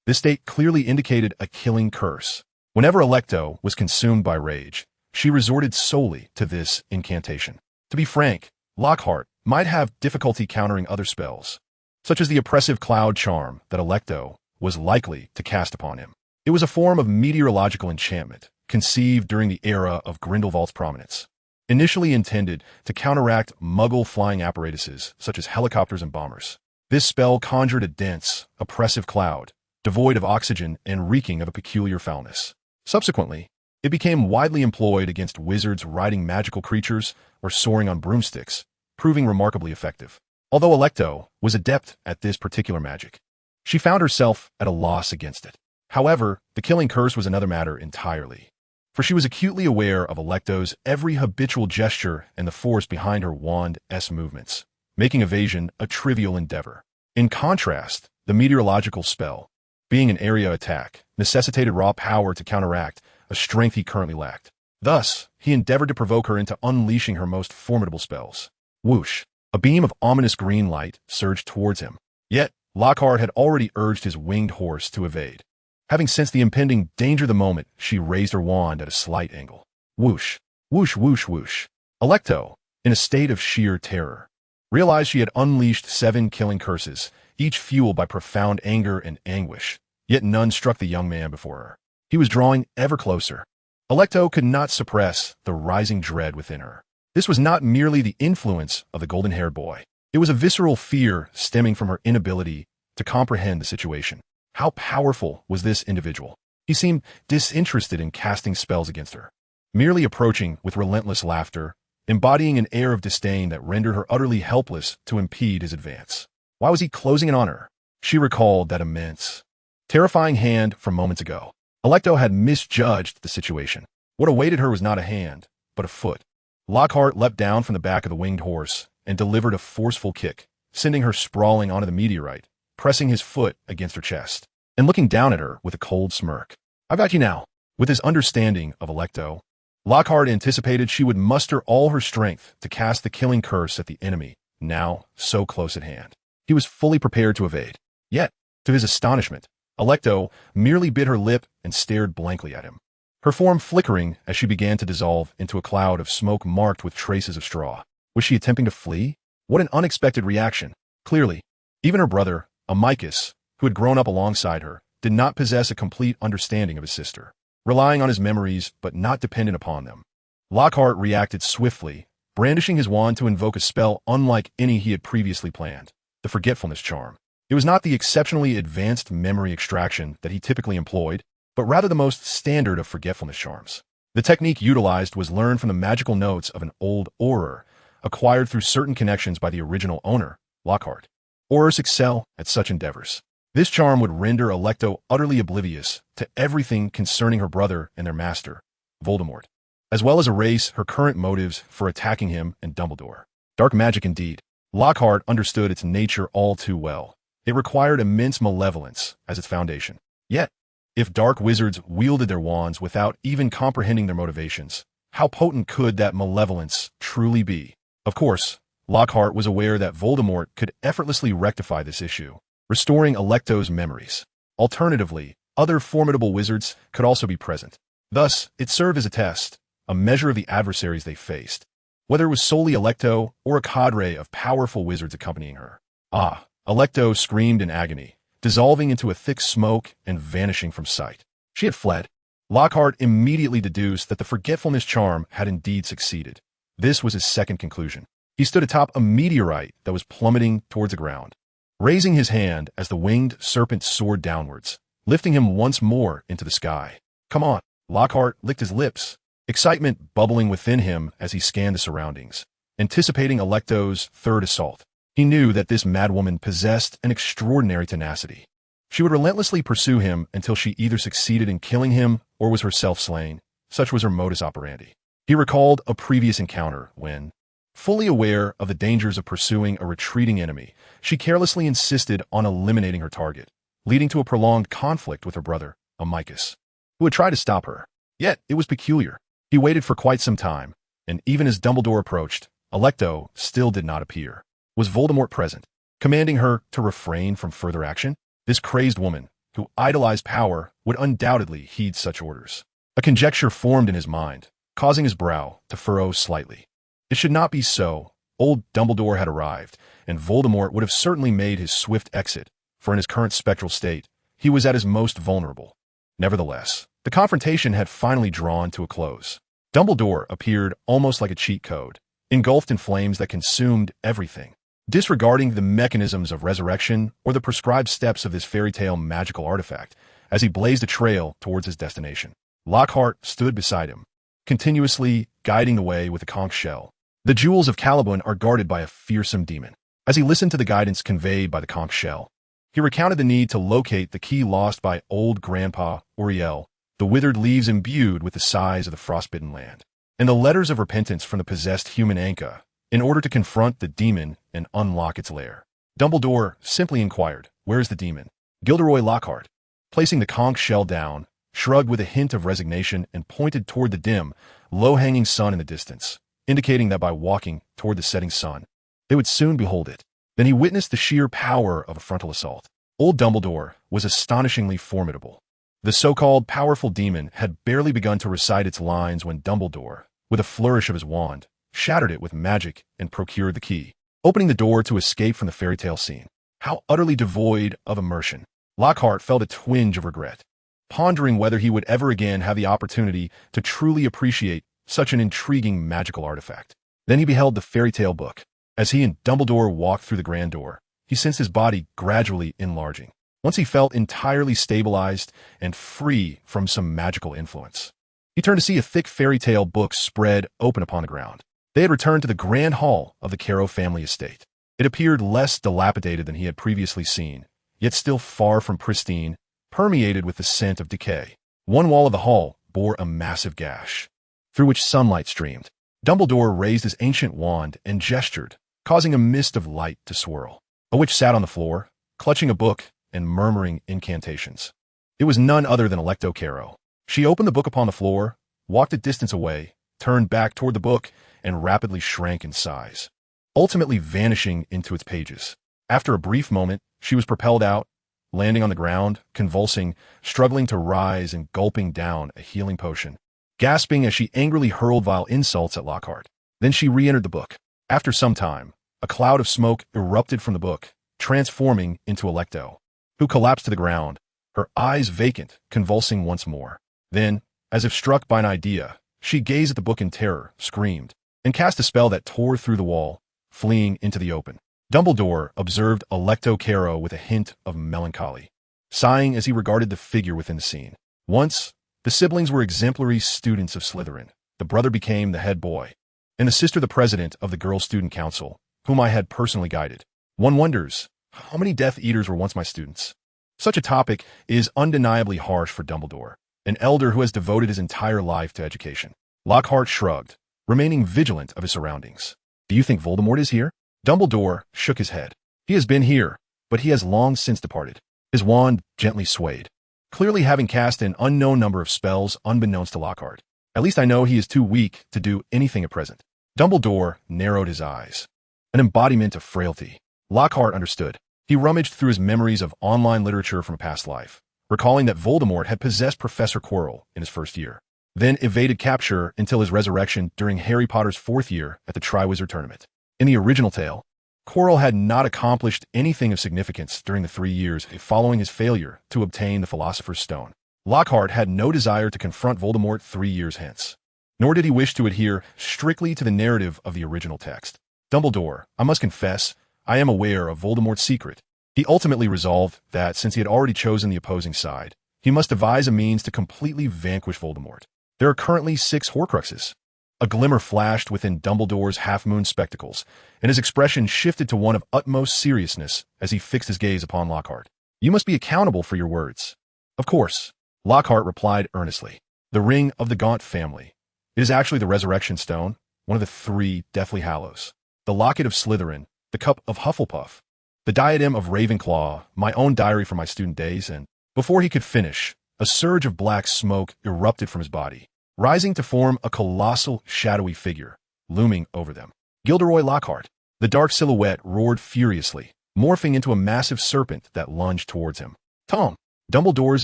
This state clearly indicated a killing curse. Whenever Alecto was consumed by rage, she resorted solely to this incantation. To be frank, Lockhart might have difficulty countering other spells, such as the oppressive cloud charm that Alecto was likely to cast upon him. It was a form of meteorological enchantment, conceived during the era of Grindelwald's prominence, initially intended to counteract muggle flying apparatuses such as helicopters and bombers. This spell conjured a dense, oppressive cloud, devoid of oxygen and reeking of a peculiar foulness. Subsequently, it became widely employed against wizards riding magical creatures or soaring on broomsticks, proving remarkably effective. Although Alecto was adept at this particular magic, she found herself at a loss against it. However, the killing curse was another matter entirely, for she was acutely aware of Alecto's every habitual gesture and the force behind her wand's movements, making evasion a trivial endeavor. In contrast, the meteorological spell, being an area attack, necessitated raw power to counteract a strength he currently lacked. Thus, he endeavored to provoke her into unleashing her most formidable spells. Whoosh! A beam of ominous green light surged towards him. Yet, Lockhart had already urged his winged horse to evade. Having sensed the impending danger the moment, she raised her wand at a slight angle. Whoosh! Whoosh whoosh whoosh! Alecto, in a state of sheer terror, realized she had unleashed 7 killing curses, each fueled by profound anger and anguish, yet none struck the young man before her. He was drawing ever closer. Alecto could not suppress the rising dread within her. This was not merely the influence of the golden-haired boy. It was a visceral fear stemming from her inability to comprehend the situation. How powerful was this individual? He seemed disinterested in casting spells against her, merely approaching with relentless laughter, embodying an air of disdain that rendered her utterly helpless to impede his advance. Why was he closing in on her? She recalled that immense, terrifying hand from moments ago. Alecto had misjudged the situation. What awaited her was not a hand, but a foot. Lockhart leapt down from the back of the winged horse and delivered a forceful kick, sending her sprawling onto the meteorite, pressing his foot against her chest, and looking down at her with a cold smirk. "I've got you now." With his understanding of Alecto, Lockhart anticipated she would muster all her strength to cast the killing curse at the enemy, now so close at hand. He was fully prepared to evade. Yet, to his astonishment, Alecto merely bit her lip and stared blankly at him, her form flickering as she began to dissolve into a cloud of smoke marked with traces of straw. Was she attempting to flee? What an unexpected reaction. Clearly, even her brother, Amicus, who had grown up alongside her, did not possess a complete understanding of his sister, relying on his memories but not dependent upon them. Lockhart reacted swiftly, brandishing his wand to invoke a spell unlike any he had previously planned, the Forgetfulness Charm. It was not the exceptionally advanced memory extraction that he typically employed, but rather the most standard of forgetfulness charms. The technique utilized was learned from the magical notes of an old auror, acquired through certain connections by the original owner, Lockhart. Aurors excel at such endeavors. This charm would render Alecto utterly oblivious to everything concerning her brother and their master, Voldemort, as well as erase her current motives for attacking him and Dumbledore. Dark magic indeed. Lockhart understood its nature all too well. It required immense malevolence as its foundation. Yet, if dark wizards wielded their wands without even comprehending their motivations, how potent could that malevolence truly be? Of course, Lockhart was aware that Voldemort could effortlessly rectify this issue, restoring Alecto's memories. Alternatively, other formidable wizards could also be present. Thus, it served as a test, a measure of the adversaries they faced, whether it was solely Alecto or a cadre of powerful wizards accompanying her. Ah! Alecto screamed in agony, dissolving into a thick smoke and vanishing from sight. She had fled. Lockhart immediately deduced that the forgetfulness charm had indeed succeeded. This was his second conclusion. He stood atop a meteorite that was plummeting towards the ground, raising his hand as the winged serpent soared downwards, lifting him once more into the sky. "Come on." Lockhart licked his lips, excitement bubbling within him as he scanned the surroundings, anticipating Alecto's third assault. He knew that this madwoman possessed an extraordinary tenacity. She would relentlessly pursue him until she either succeeded in killing him or was herself slain. Such was her modus operandi. He recalled a previous encounter when, fully aware of the dangers of pursuing a retreating enemy, she carelessly insisted on eliminating her target, leading to a prolonged conflict with her brother, Amicus, who had tried to stop her. Yet, it was peculiar. He waited for quite some time, and even as Dumbledore approached, Alecto still did not appear. Was Voldemort present, commanding her to refrain from further action? This crazed woman, who idolized power, would undoubtedly heed such orders. A conjecture formed in his mind, causing his brow to furrow slightly. It should not be so. Old Dumbledore had arrived, and Voldemort would have certainly made his swift exit, for in his current spectral state, he was at his most vulnerable. Nevertheless, the confrontation had finally drawn to a close. Dumbledore appeared almost like a cheat code, engulfed in flames that consumed everything. Disregarding the mechanisms of resurrection or the prescribed steps of this fairy tale magical artifact, as he blazed a trail towards his destination, Lockhart stood beside him, continuously guiding the way with a conch shell. The jewels of Caliban are guarded by a fearsome demon. As he listened to the guidance conveyed by the conch shell, he recounted the need to locate the key lost by old Grandpa Uriel, the withered leaves imbued with the size of the frostbitten land, and the letters of repentance from the possessed human Anka, in order to confront the demon and unlock its lair. Dumbledore simply inquired, "Where is the demon?" Gilderoy Lockhart, placing the conch shell down, shrugged with a hint of resignation and pointed toward the dim, low-hanging sun in the distance, indicating that by walking toward the setting sun, they would soon behold it. Then he witnessed the sheer power of a frontal assault. Old Dumbledore was astonishingly formidable. The so-called powerful demon had barely begun to recite its lines when Dumbledore, with a flourish of his wand, shattered it with magic and procured the key, opening the door to escape from the fairy tale scene. How utterly devoid of immersion. Lockhart felt a twinge of regret, pondering whether he would ever again have the opportunity to truly appreciate such an intriguing magical artifact. Then he beheld the fairy tale book. As he and Dumbledore walked through the grand door, he sensed his body gradually enlarging. Once he felt entirely stabilized and free from some magical influence, he turned to see a thick fairy tale book spread open upon the ground. They had returned to the grand hall of the Caro family estate. It appeared less dilapidated than he had previously seen, yet still far from pristine, permeated with the scent of decay. One wall of the hall bore a massive gash, through which sunlight streamed. Dumbledore raised his ancient wand and gestured, causing a mist of light to swirl. A witch sat on the floor, clutching a book and murmuring incantations. It was none other than Alecto Caro. She opened the book upon the floor, walked a distance away, turned back toward the book, and rapidly shrank in size, ultimately vanishing into its pages. After a brief moment, she was propelled out, landing on the ground, convulsing, struggling to rise and gulping down a healing potion, gasping as she angrily hurled vile insults at Lockhart. Then she re-entered the book. After some time, a cloud of smoke erupted from the book, transforming into Alecto, who collapsed to the ground, her eyes vacant, convulsing once more. Then, as if struck by an idea, she gazed at the book in terror, screamed, and cast a spell that tore through the wall, fleeing into the open. Dumbledore observed Alecto Caro with a hint of melancholy, sighing as he regarded the figure within the scene. Once, the siblings were exemplary students of Slytherin. The brother became the head boy, and the sister the president of the Girls' Student Council, whom I had personally guided. One wonders, how many Death Eaters were once my students? Such a topic is undeniably harsh for Dumbledore, an elder who has devoted his entire life to education. Lockhart shrugged, remaining vigilant of his surroundings. Do you think Voldemort is here? Dumbledore shook his head. He has been here, but he has long since departed. His wand gently swayed, clearly having cast an unknown number of spells unbeknownst to Lockhart. At least I know he is too weak to do anything at present. Dumbledore narrowed his eyes. An embodiment of frailty. Lockhart understood. He rummaged through his memories of online literature from a past life, recalling that Voldemort had possessed Professor Quirrell in his first year, then evaded capture until his resurrection during Harry Potter's fourth year at the Triwizard Tournament. In the original tale, Quirrell had not accomplished anything of significance during the 3 years following his failure to obtain the Philosopher's Stone. Lockhart had no desire to confront Voldemort 3 years hence, nor did he wish to adhere strictly to the narrative of the original text. Dumbledore, I must confess, I am aware of Voldemort's secret. He ultimately resolved that, since he had already chosen the opposing side, he must devise a means to completely vanquish Voldemort. There are currently 6 Horcruxes. A glimmer flashed within Dumbledore's half-moon spectacles, and his expression shifted to one of utmost seriousness as he fixed his gaze upon Lockhart. You must be accountable for your words. Of course, Lockhart replied earnestly. The Ring of the Gaunt family. It is actually the Resurrection Stone, one of the 3 Deathly Hallows. The Locket of Slytherin, the Cup of Hufflepuff, the Diadem of Ravenclaw, my own diary from my student days, and before he could finish, a surge of black smoke erupted from his body, rising to form a colossal, shadowy figure, looming over them. Gilderoy Lockhart. The dark silhouette roared furiously, morphing into a massive serpent that lunged towards him. Tom! Dumbledore's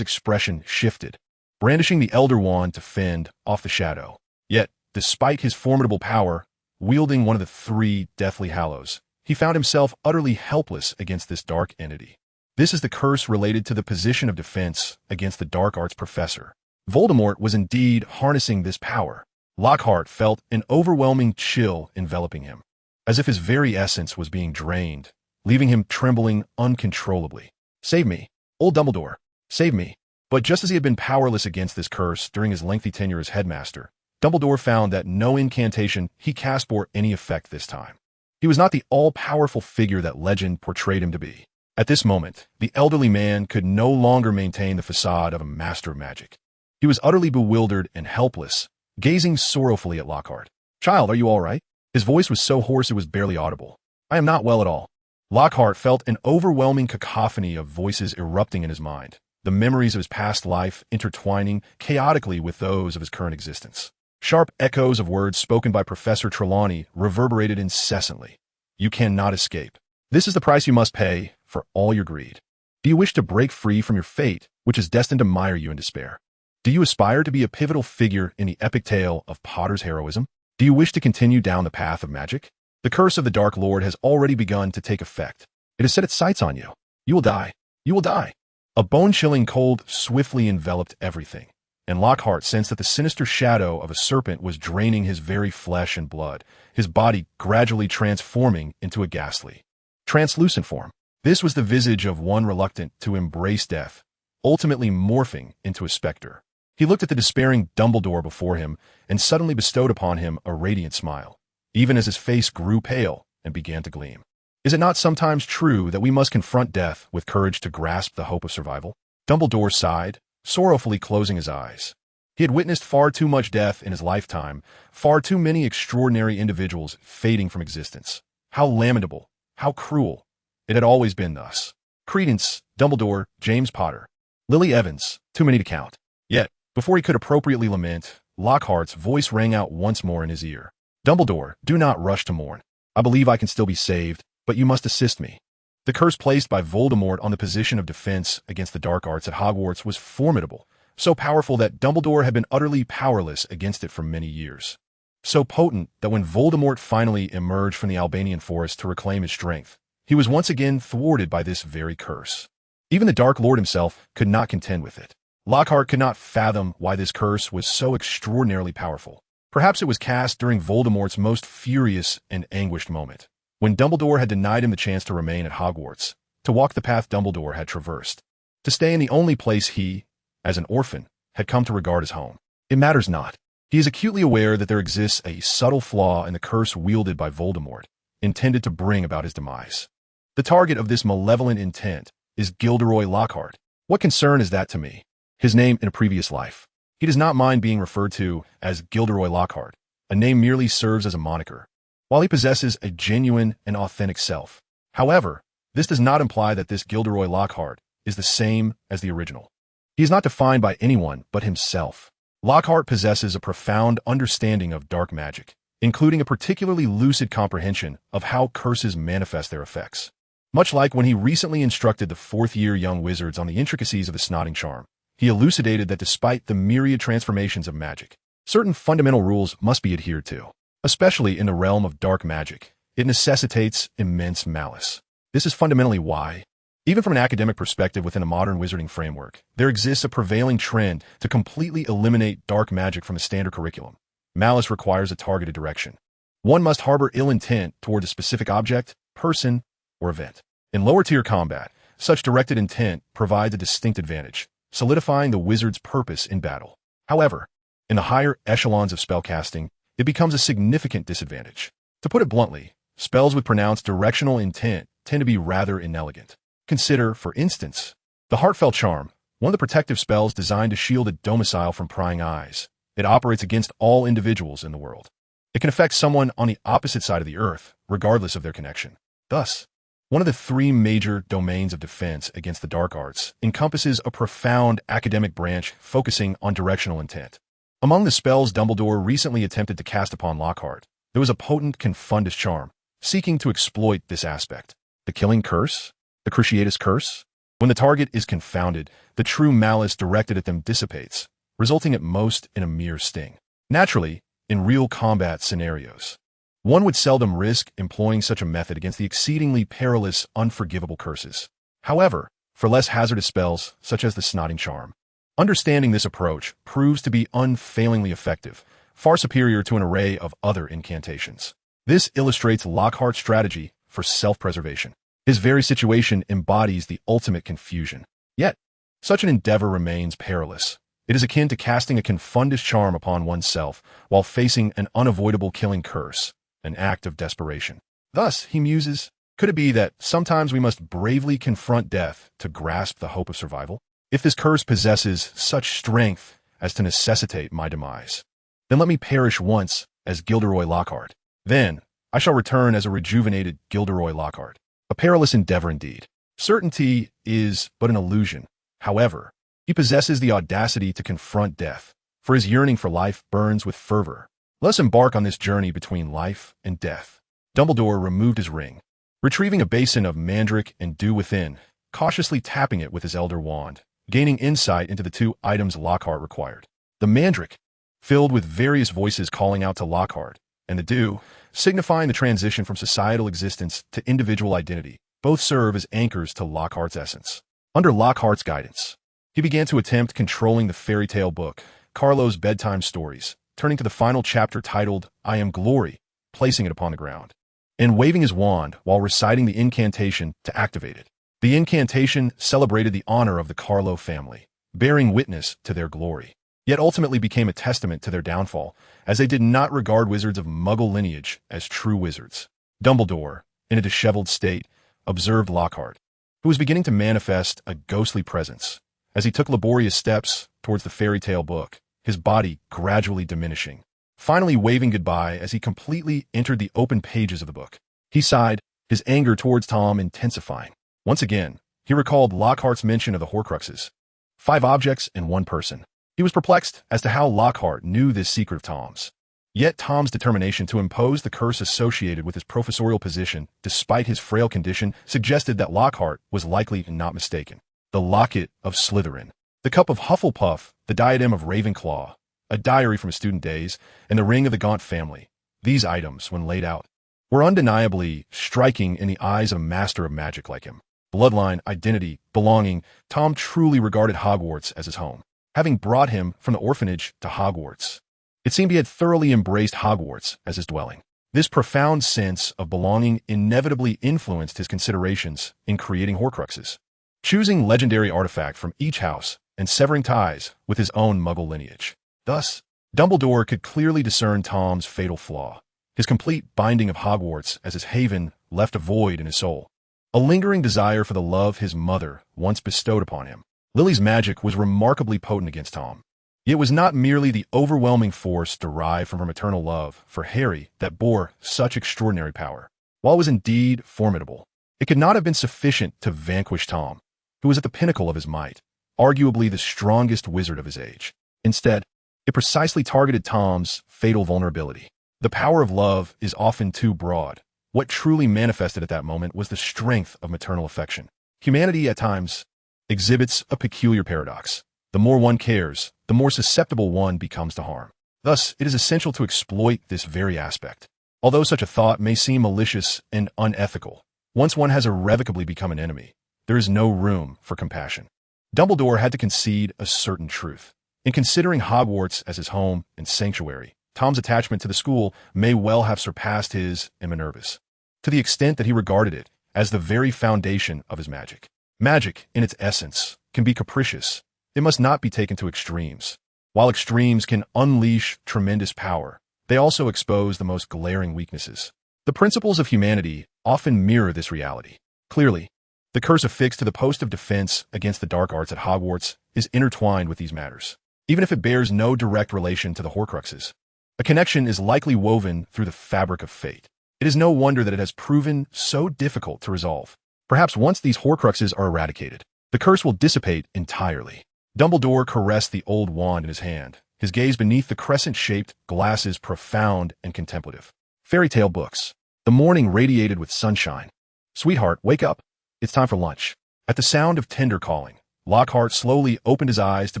expression shifted, brandishing the Elder Wand to fend off the shadow. Yet, despite his formidable power, wielding one of the 3 Deathly Hallows, he found himself utterly helpless against this dark entity. This is the curse related to the position of defense against the dark arts professor. Voldemort was indeed harnessing this power. Lockhart felt an overwhelming chill enveloping him, as if his very essence was being drained, leaving him trembling uncontrollably. Save me, old Dumbledore, save me. But just as he had been powerless against this curse during his lengthy tenure as headmaster, Dumbledore found that no incantation he cast bore any effect this time. He was not the all-powerful figure that legend portrayed him to be. At this moment, the elderly man could no longer maintain the facade of a master of magic. He was utterly bewildered and helpless, gazing sorrowfully at Lockhart. Child, are you all right? His voice was so hoarse it was barely audible. I am not well at all. Lockhart felt an overwhelming cacophony of voices erupting in his mind, the memories of his past life intertwining chaotically with those of his current existence. Sharp echoes of words spoken by Professor Trelawney reverberated incessantly. You cannot escape. This is the price you must pay for all your greed. Do you wish to break free from your fate, which is destined to mire you in despair? Do you aspire to be a pivotal figure in the epic tale of Potter's heroism? Do you wish to continue down the path of magic? The curse of the Dark Lord has already begun to take effect. It has set its sights on you. You will die. You will die. A bone-chilling cold swiftly enveloped everything, and Lockhart sensed that the sinister shadow of a serpent was draining his very flesh and blood, his body gradually transforming into a ghastly, translucent form. This was the visage of one reluctant to embrace death, ultimately morphing into a specter. He looked at the despairing Dumbledore before him and suddenly bestowed upon him a radiant smile, even as his face grew pale and began to gleam. Is it not sometimes true that we must confront death with courage to grasp the hope of survival? Dumbledore sighed, sorrowfully closing his eyes. He had witnessed far too much death in his lifetime, far too many extraordinary individuals fading from existence. How lamentable, how cruel. It had always been thus. Credence, Dumbledore, James Potter, Lily Evans, too many to count. Yet, before he could appropriately lament, Lockhart's voice rang out once more in his ear. Dumbledore, do not rush to mourn. I believe I can still be saved, but you must assist me. The curse placed by Voldemort on the position of defense against the dark arts at Hogwarts was formidable, so powerful that Dumbledore had been utterly powerless against it for many years. So potent that when Voldemort finally emerged from the Albanian forest to reclaim his strength, he was once again thwarted by this very curse. Even the Dark Lord himself could not contend with it. Lockhart could not fathom why this curse was so extraordinarily powerful. Perhaps it was cast during Voldemort's most furious and anguished moment, when Dumbledore had denied him the chance to remain at Hogwarts, to walk the path Dumbledore had traversed, to stay in the only place he, as an orphan, had come to regard as home. It matters not. He is acutely aware that there exists a subtle flaw in the curse wielded by Voldemort, intended to bring about his demise. The target of this malevolent intent is Gilderoy Lockhart. What concern is that to me? His name in a previous life. He does not mind being referred to as Gilderoy Lockhart. A name merely serves as a moniker, while he possesses a genuine and authentic self. However, this does not imply that this Gilderoy Lockhart is the same as the original. He is not defined by anyone but himself. Lockhart possesses a profound understanding of dark magic, including a particularly lucid comprehension of how curses manifest their effects. Much like when he recently instructed the fourth-year young wizards on the intricacies of the Snotting Charm, he elucidated that despite the myriad transformations of magic, certain fundamental rules must be adhered to. Especially in the realm of dark magic, it necessitates immense malice. This is fundamentally why, even from an academic perspective within a modern wizarding framework, there exists a prevailing trend to completely eliminate dark magic from the standard curriculum. Malice requires a targeted direction. One must harbor ill intent toward a specific object, person, or event. In lower-tier combat, such directed intent provides a distinct advantage, solidifying the wizard's purpose in battle. However, in the higher echelons of spellcasting, it becomes a significant disadvantage. To put it bluntly, spells with pronounced directional intent tend to be rather inelegant. Consider, for instance, the Heartfelt Charm, one of the protective spells designed to shield a domicile from prying eyes. It operates against all individuals in the world. It can affect someone on the opposite side of the earth, regardless of their connection. Thus, one of the three major domains of defense against the dark arts encompasses a profound academic branch focusing on directional intent. Among the spells Dumbledore recently attempted to cast upon Lockhart, there was a potent Confundus Charm, seeking to exploit this aspect. The Killing Curse? The Cruciatus Curse? When the target is confounded, the true malice directed at them dissipates, resulting at most in a mere sting. Naturally, in real combat scenarios, one would seldom risk employing such a method against the exceedingly perilous, unforgivable curses. However, for less hazardous spells, such as the Snotting Charm, understanding this approach proves to be unfailingly effective, far superior to an array of other incantations. This illustrates Lockhart's strategy for self-preservation. His very situation embodies the ultimate confusion. Yet, such an endeavor remains perilous. It is akin to casting a Confundus Charm upon oneself while facing an unavoidable killing curse, an act of desperation. Thus, he muses, could it be that sometimes we must bravely confront death to grasp the hope of survival? If this curse possesses such strength as to necessitate my demise, then let me perish once as Gilderoy Lockhart. Then I shall return as a rejuvenated Gilderoy Lockhart. A perilous endeavor indeed. Certainty is but an illusion. However, he possesses the audacity to confront death, for his yearning for life burns with fervor. Let us embark on this journey between life and death. Dumbledore removed his ring, retrieving a basin of mandrake and dew within, cautiously tapping it with his elder wand, gaining insight into the two items Lockhart required. The mandrake, filled with various voices calling out to Lockhart, and the dew, signifying the transition from societal existence to individual identity, both serve as anchors to Lockhart's essence. Under Lockhart's guidance, he began to attempt controlling the fairy tale book, Carlo's Bedtime Stories, turning to the final chapter titled, I Am Glory, placing it upon the ground, and waving his wand while reciting the incantation to activate it. The incantation celebrated the honor of the Carlo family, bearing witness to their glory, yet ultimately became a testament to their downfall, as they did not regard wizards of Muggle lineage as true wizards. Dumbledore, in a disheveled state, observed Lockhart, who was beginning to manifest a ghostly presence, as he took laborious steps towards the fairy tale book, his body gradually diminishing, finally waving goodbye as he completely entered the open pages of the book. He sighed, his anger towards Tom intensifying. Once again, He recalled Lockhart's mention of the Horcruxes. 5 objects in one person. He was perplexed as to how Lockhart knew this secret of Tom's. Yet Tom's determination to impose the curse associated with his professorial position, despite his frail condition, suggested that Lockhart was likely not mistaken. The Locket of Slytherin, the Cup of Hufflepuff, the Diadem of Ravenclaw, a diary from his student days, and the Ring of the Gaunt family. These items, when laid out, were undeniably striking in the eyes of a master of magic like him. Bloodline, identity, belonging, Tom truly regarded Hogwarts as his home. Having brought him from the orphanage to Hogwarts, it seemed he had thoroughly embraced Hogwarts as his dwelling. This profound sense of belonging inevitably influenced his considerations in creating Horcruxes, choosing legendary artifact from each house and severing ties with his own Muggle lineage. Thus, Dumbledore could clearly discern Tom's fatal flaw. His complete binding of Hogwarts as his haven left a void in his soul, a lingering desire for the love his mother once bestowed upon him. Lily's magic was remarkably potent against Tom. It was not merely the overwhelming force derived from her maternal love for Harry that bore such extraordinary power. While it was indeed formidable, it could not have been sufficient to vanquish Tom, who was at the pinnacle of his might, arguably the strongest wizard of his age. Instead, it precisely targeted Tom's fatal vulnerability. The power of love is often too broad. What truly manifested at that moment was the strength of maternal affection. Humanity, at times, exhibits a peculiar paradox. The more one cares, the more susceptible one becomes to harm. Thus, it is essential to exploit this very aspect. Although such a thought may seem malicious and unethical, once one has irrevocably become an enemy, there is no room for compassion. Dumbledore had to concede a certain truth. In considering Hogwarts as his home and sanctuary, Tom's attachment to the school may well have surpassed his and Minerva's, to the extent that he regarded it as the very foundation of his magic. Magic, in its essence, can be capricious. It must not be taken to extremes. While extremes can unleash tremendous power, they also expose the most glaring weaknesses. The principles of humanity often mirror this reality. Clearly, the curse affixed to the post of defense against the dark arts at Hogwarts is intertwined with these matters. Even if it bears no direct relation to the Horcruxes, a connection is likely woven through the fabric of fate. It is no wonder that it has proven so difficult to resolve. Perhaps once these Horcruxes are eradicated, the curse will dissipate entirely. Dumbledore caressed the old wand in his hand, his gaze beneath the crescent-shaped glasses profound and contemplative. Fairy tale books. The morning radiated with sunshine. Sweetheart, wake up. It's time for lunch. At the sound of tender calling, Lockhart slowly opened his eyes to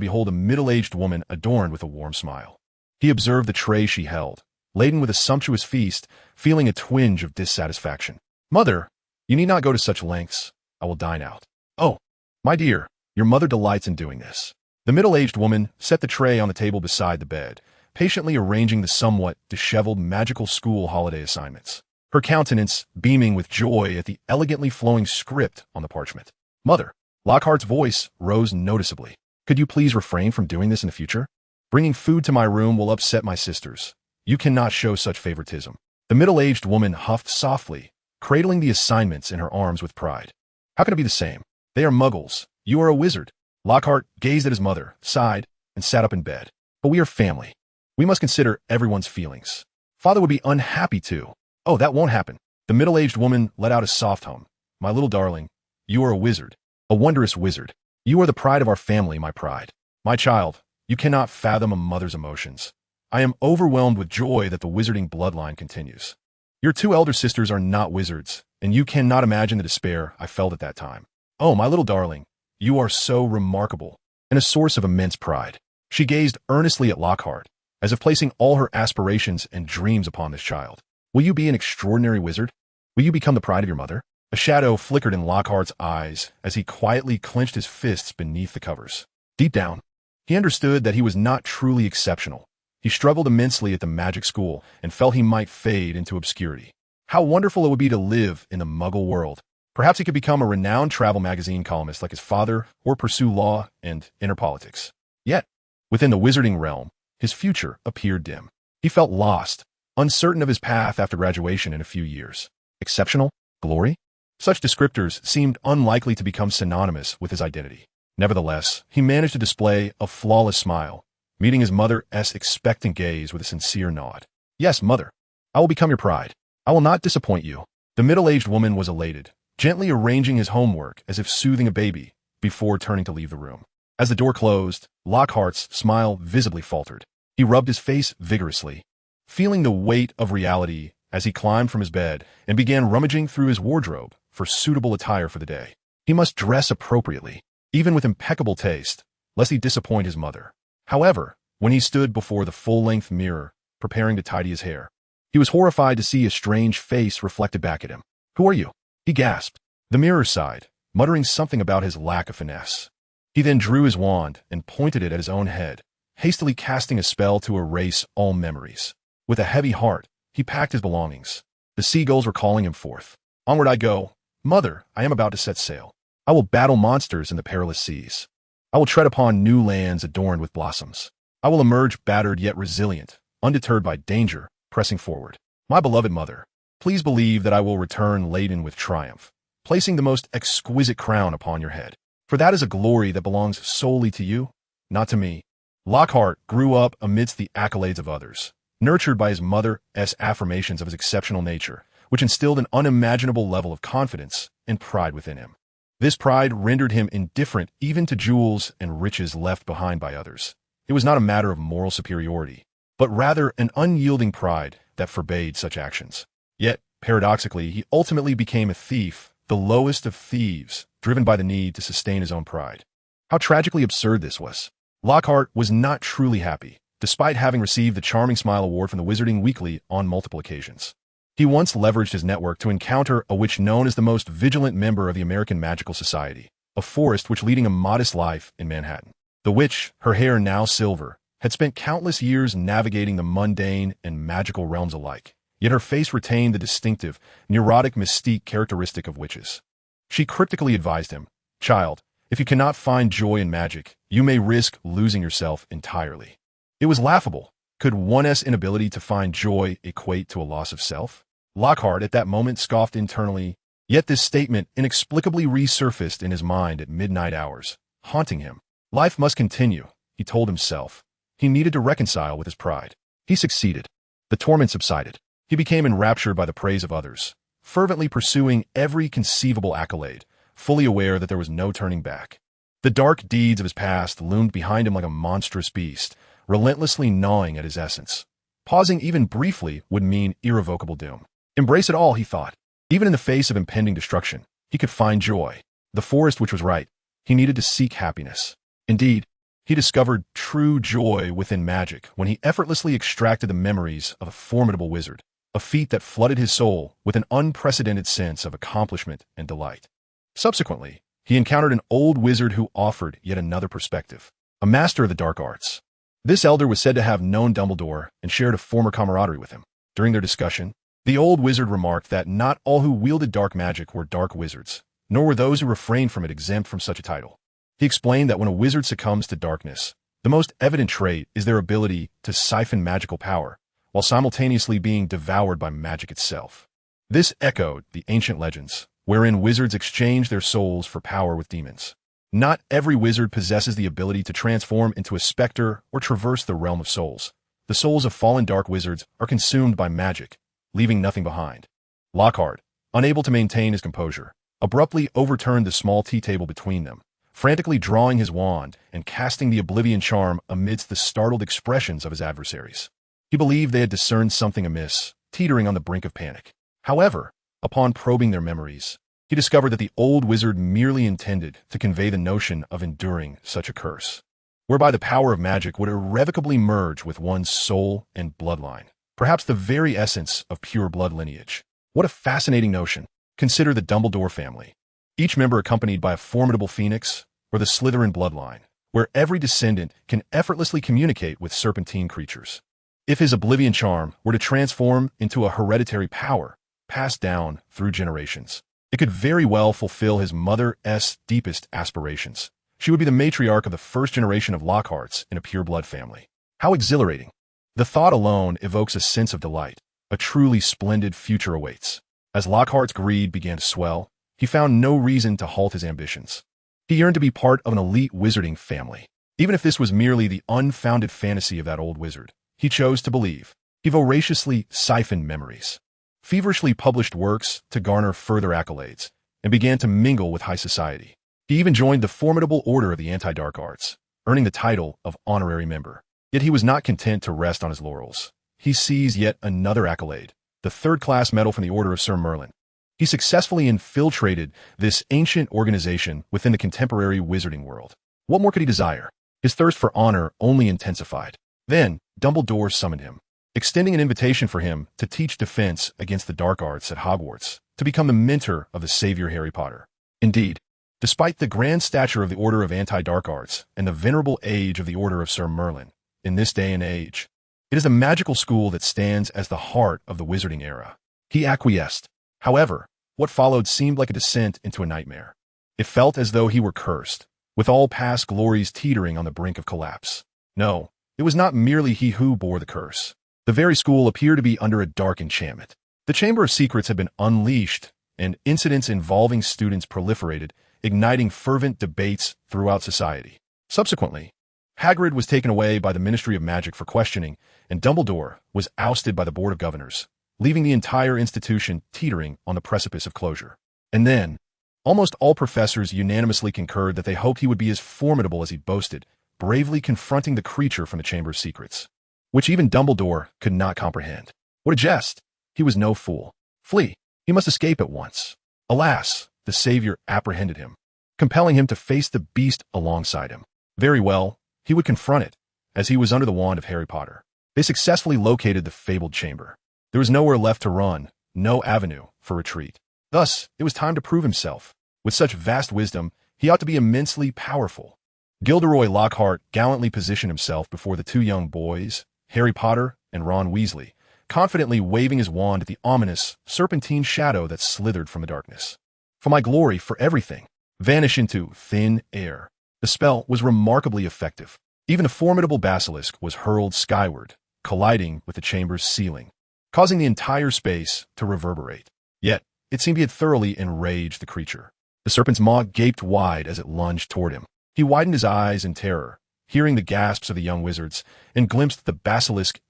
behold a middle-aged woman adorned with a warm smile. He observed the tray she held, laden with a sumptuous feast, feeling a twinge of dissatisfaction. Mother, you need not go to such lengths. I will dine out. Oh, my dear, your mother delights in doing this. The middle-aged woman set the tray on the table beside the bed, patiently arranging the somewhat disheveled magical school holiday assignments, her countenance beaming with joy at the elegantly flowing script on the parchment. Mother, Lockhart's voice rose noticeably. Could you please refrain from doing this in the future? Bringing food to my room will upset my sisters. You cannot show such favoritism. The middle-aged woman huffed softly, cradling the assignments in her arms with pride. How can it be the same? They are muggles. You are a wizard. Lockhart gazed at his mother, sighed, and sat up in bed. But we are family. We must consider everyone's feelings. Father would be unhappy too. Oh, that won't happen. The middle-aged woman let out a soft hum. My little darling, you are a wizard. A wondrous wizard. You are the pride of our family, my pride. My child, you cannot fathom a mother's emotions. I am overwhelmed with joy that the wizarding bloodline continues. Your 2 elder sisters are not wizards, and you cannot imagine the despair I felt at that time. Oh, my little darling, you are so remarkable, and a source of immense pride. She gazed earnestly at Lockhart, as if placing all her aspirations and dreams upon this child. Will you be an extraordinary wizard? Will you become the pride of your mother? A shadow flickered in Lockhart's eyes as he quietly clenched his fists beneath the covers. Deep down, he understood that he was not truly exceptional. He struggled immensely at the magic school and felt he might fade into obscurity. How wonderful it would be to live in the Muggle world. Perhaps he could become a renowned travel magazine columnist like his father or pursue law and inner politics. Yet, within the wizarding realm, his future appeared dim. He felt lost, uncertain of his path after graduation in a few years. Exceptional? Glory? Such descriptors seemed unlikely to become synonymous with his identity. Nevertheless, he managed to display a flawless smile, meeting his mother's expectant gaze with a sincere nod. Yes, mother, I will become your pride. I will not disappoint you. The middle-aged woman was elated, gently arranging his homework as if soothing a baby before turning to leave the room. As the door closed, Lockhart's smile visibly faltered. He rubbed his face vigorously, feeling the weight of reality as he climbed from his bed and began rummaging through his wardrobe for suitable attire for the day. He must dress appropriately, even with impeccable taste, lest he disappoint his mother. However, when he stood before the full-length mirror, preparing to tidy his hair, he was horrified to see a strange face reflected back at him. "Who are you?" he gasped. The mirror sighed, muttering something about his lack of finesse. He then drew his wand and pointed it at his own head, hastily casting a spell to erase all memories. With a heavy heart, he packed his belongings. The seagulls were calling him forth. "Onward I go. Mother, I am about to set sail. I will battle monsters in the perilous seas. I will tread upon new lands adorned with blossoms. I will emerge battered yet resilient, undeterred by danger, pressing forward. My beloved mother, please believe that I will return laden with triumph, placing the most exquisite crown upon your head. For that is a glory that belongs solely to you, not to me." Lockhart grew up amidst the accolades of others, nurtured by his mother's affirmations of his exceptional nature, which instilled an unimaginable level of confidence and pride within him. This pride rendered him indifferent even to jewels and riches left behind by others. It was not a matter of moral superiority, but rather an unyielding pride that forbade such actions. Yet, paradoxically, he ultimately became a thief, the lowest of thieves, driven by the need to sustain his own pride. How tragically absurd this was. Lockhart was not truly happy, despite having received the Charming Smile Award from the Wizarding Weekly on multiple occasions. He once leveraged his network to encounter a witch known as the most vigilant member of the American Magical Society, a forest witch leading a modest life in Manhattan. The witch, her hair now silver, had spent countless years navigating the mundane and magical realms alike, yet her face retained the distinctive, neurotic mystique characteristic of witches. She cryptically advised him, "Child, if you cannot find joy in magic, you may risk losing yourself entirely." It was laughable. Could one's inability to find joy equate to a loss of self? Lockhart at that moment scoffed internally, yet this statement inexplicably resurfaced in his mind at midnight hours, haunting him. Life must continue, he told himself. He needed to reconcile with his pride. He succeeded. The torment subsided. He became enraptured by the praise of others, fervently pursuing every conceivable accolade, fully aware that there was no turning back. The dark deeds of his past loomed behind him like a monstrous beast, relentlessly gnawing at his essence. Pausing even briefly would mean irrevocable doom. Embrace it all, he thought. Even in the face of impending destruction, he could find joy. The forest which was right. He needed to seek happiness. Indeed, he discovered true joy within magic when he effortlessly extracted the memories of a formidable wizard, a feat that flooded his soul with an unprecedented sense of accomplishment and delight. Subsequently, he encountered an old wizard who offered yet another perspective, a master of the dark arts. This elder was said to have known Dumbledore and shared a former camaraderie with him. During their discussion, the old wizard remarked that not all who wielded dark magic were dark wizards, nor were those who refrained from it exempt from such a title. He explained that when a wizard succumbs to darkness, the most evident trait is their ability to siphon magical power, while simultaneously being devoured by magic itself. This echoed the ancient legends, wherein wizards exchange their souls for power with demons. Not every wizard possesses the ability to transform into a specter or traverse the realm of souls. The souls of fallen dark wizards are consumed by magic, leaving nothing behind. Lockhart, unable to maintain his composure, abruptly overturned the small tea table between them, frantically drawing his wand and casting the oblivion charm amidst the startled expressions of his adversaries. He believed they had discerned something amiss, teetering on the brink of panic. However, upon probing their memories, he discovered that the old wizard merely intended to convey the notion of enduring such a curse, whereby the power of magic would irrevocably merge with one's soul and bloodline, perhaps the very essence of pure blood lineage. What a fascinating notion. Consider the Dumbledore family, each member accompanied by a formidable phoenix, or the Slytherin bloodline, where every descendant can effortlessly communicate with serpentine creatures. If his oblivion charm were to transform into a hereditary power, passed down through generations, it could very well fulfill his mother's deepest aspirations. She would be the matriarch of the first generation of Lockharts in a pure-blood family. How exhilarating. The thought alone evokes a sense of delight. A truly splendid future awaits. As Lockhart's greed began to swell, he found no reason to halt his ambitions. He yearned to be part of an elite wizarding family. Even if this was merely the unfounded fantasy of that old wizard, he chose to believe. He voraciously siphoned memories, feverishly published works to garner further accolades, and began to mingle with high society. He even joined the formidable Order of the Anti-Dark Arts, earning the title of honorary member. Yet he was not content to rest on his laurels. He seized yet another accolade, the third-class medal from the Order of Sir Merlin. He successfully infiltrated this ancient organization within the contemporary wizarding world. What more could he desire? His thirst for honor only intensified. Then, Dumbledore summoned him, extending an invitation for him to teach defense against the dark arts at Hogwarts, to become the mentor of the savior Harry Potter. Indeed, despite the grand stature of the Order of Anti-Dark Arts and the venerable age of the Order of Sir Merlin, in this day and age, it is a magical school that stands as the heart of the wizarding era. He acquiesced. However, what followed seemed like a descent into a nightmare. It felt as though he were cursed, with all past glories teetering on the brink of collapse. No, it was not merely he who bore the curse. The very school appeared to be under a dark enchantment. The Chamber of Secrets had been unleashed, and incidents involving students proliferated, igniting fervent debates throughout society. Subsequently, Hagrid was taken away by the Ministry of Magic for questioning, and Dumbledore was ousted by the Board of Governors, leaving the entire institution teetering on the precipice of closure. And then, almost all professors unanimously concurred that they hoped he would be as formidable as he boasted, bravely confronting the creature from the Chamber of Secrets, which even Dumbledore could not comprehend. What a jest! He was no fool. Flee! He must escape at once. Alas, the savior apprehended him, compelling him to face the beast alongside him. Very well, he would confront it, as he was under the wand of Harry Potter. They successfully located the fabled chamber. There was nowhere left to run, no avenue for retreat. Thus, it was time to prove himself. With such vast wisdom, he ought to be immensely powerful. Gilderoy Lockhart gallantly positioned himself before the two young boys, Harry Potter and Ron Weasley, confidently waving his wand at the ominous, serpentine shadow that slithered from the darkness. For my glory, for everything, vanish into thin air. The spell was remarkably effective. Even the formidable basilisk was hurled skyward, colliding with the chamber's ceiling, causing the entire space to reverberate. Yet, it seemed he had thoroughly enraged the creature. The serpent's maw gaped wide as it lunged toward him. He widened his eyes in terror, hearing the gasps of the young wizards, and glimpsed the basilisk's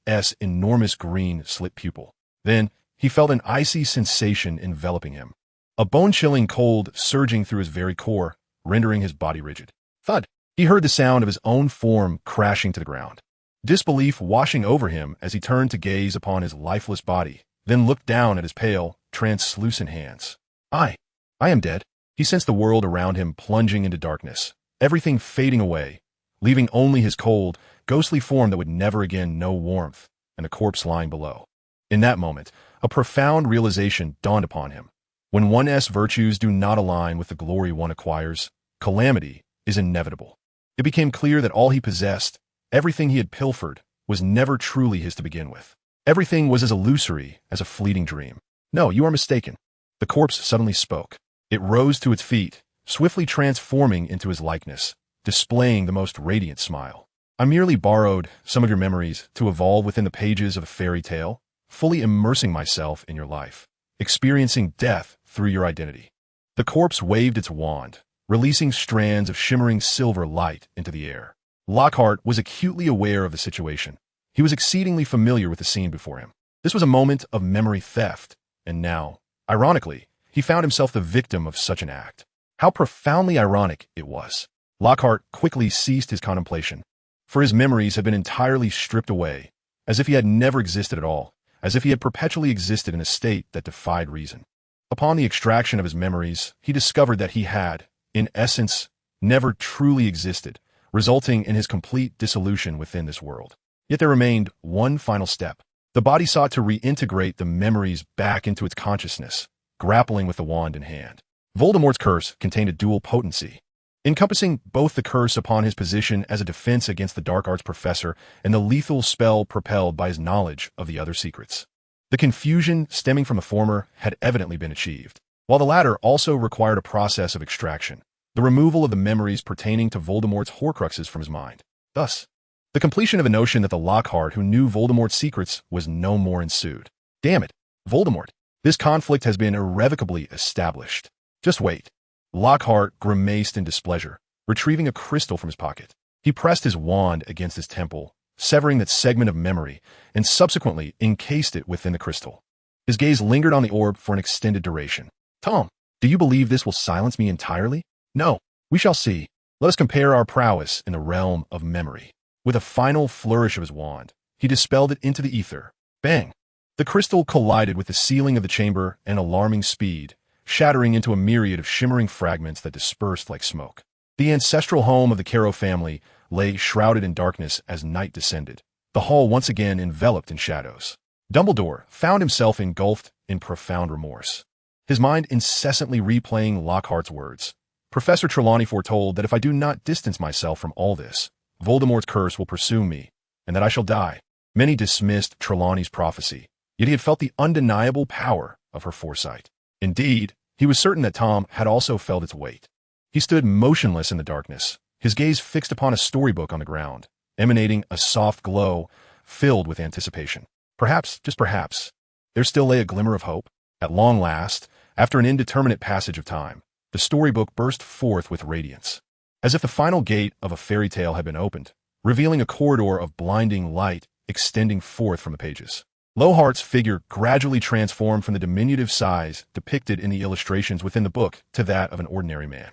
enormous green slit pupil. Then, he felt an icy sensation enveloping him, a bone-chilling cold surging through his very core, rendering his body rigid. Thud! He heard the sound of his own form crashing to the ground. Disbelief washing over him as he turned to gaze upon his lifeless body, then looked down at his pale, translucent hands. I am dead. He sensed the world around him plunging into darkness, everything fading away, leaving only his cold, ghostly form that would never again know warmth, and the corpse lying below. In that moment, a profound realization dawned upon him. When one's virtues do not align with the glory one acquires, calamity is inevitable. It became clear that all he possessed, everything he had pilfered, was never truly his to begin with. Everything was as illusory as a fleeting dream. No, you are mistaken. The corpse suddenly spoke. It rose to its feet, swiftly transforming into his likeness, displaying the most radiant smile. I merely borrowed some of your memories to evolve within the pages of a fairy tale, fully immersing myself in your life, experiencing death through your identity. The corpse waved its wand, releasing strands of shimmering silver light into the air. Lockhart was acutely aware of the situation. He was exceedingly familiar with the scene before him. This was a moment of memory theft, and now, ironically, he found himself the victim of such an act. How profoundly ironic it was. Lockhart quickly ceased his contemplation, for his memories had been entirely stripped away, as if he had never existed at all, as if he had perpetually existed in a state that defied reason. Upon the extraction of his memories, he discovered that he had, in essence, never truly existed, resulting in his complete dissolution within this world. Yet there remained one final step. The body sought to reintegrate the memories back into its consciousness, grappling with the wand in hand. Voldemort's curse contained a dual potency, encompassing both the curse upon his position as a defense against the dark arts professor and the lethal spell propelled by his knowledge of the other secrets. The confusion stemming from the former had evidently been achieved, while the latter also required a process of extraction, the removal of the memories pertaining to Voldemort's Horcruxes from his mind. Thus, the completion of a notion that the Lockhart who knew Voldemort's secrets was no more ensued. Damn it, Voldemort! This conflict has been irrevocably established. Just wait. Lockhart grimaced in displeasure, retrieving a crystal from his pocket. He pressed his wand against his temple, severing that segment of memory, and subsequently encased it within the crystal. His gaze lingered on the orb for an extended duration. Tom, Do you believe this will silence me entirely? No. We shall see. Let us compare our prowess in the realm of memory. With a final flourish of his wand, he dispelled it into the ether. Bang! The crystal collided with the ceiling of the chamber at an alarming speed, shattering into a myriad of shimmering fragments that dispersed like smoke. The ancestral home of the Caro family lay shrouded in darkness as night descended, the hall once again enveloped in shadows. Dumbledore found himself engulfed in profound remorse, his mind incessantly replaying Lockhart's words. Professor Trelawney foretold that if I do not distance myself from all this, Voldemort's curse will pursue me, and that I shall die. Many dismissed Trelawney's prophecy, yet he had felt the undeniable power of her foresight. Indeed, he was certain that Tom had also felt its weight. He stood motionless in the darkness, his gaze fixed upon a storybook on the ground, emanating a soft glow filled with anticipation. Perhaps, just perhaps, there still lay a glimmer of hope. At long last, after an indeterminate passage of time, the storybook burst forth with radiance, as if the final gate of a fairy tale had been opened, revealing a corridor of blinding light extending forth from the pages. Lockhart's figure gradually transformed from the diminutive size depicted in the illustrations within the book to that of an ordinary man.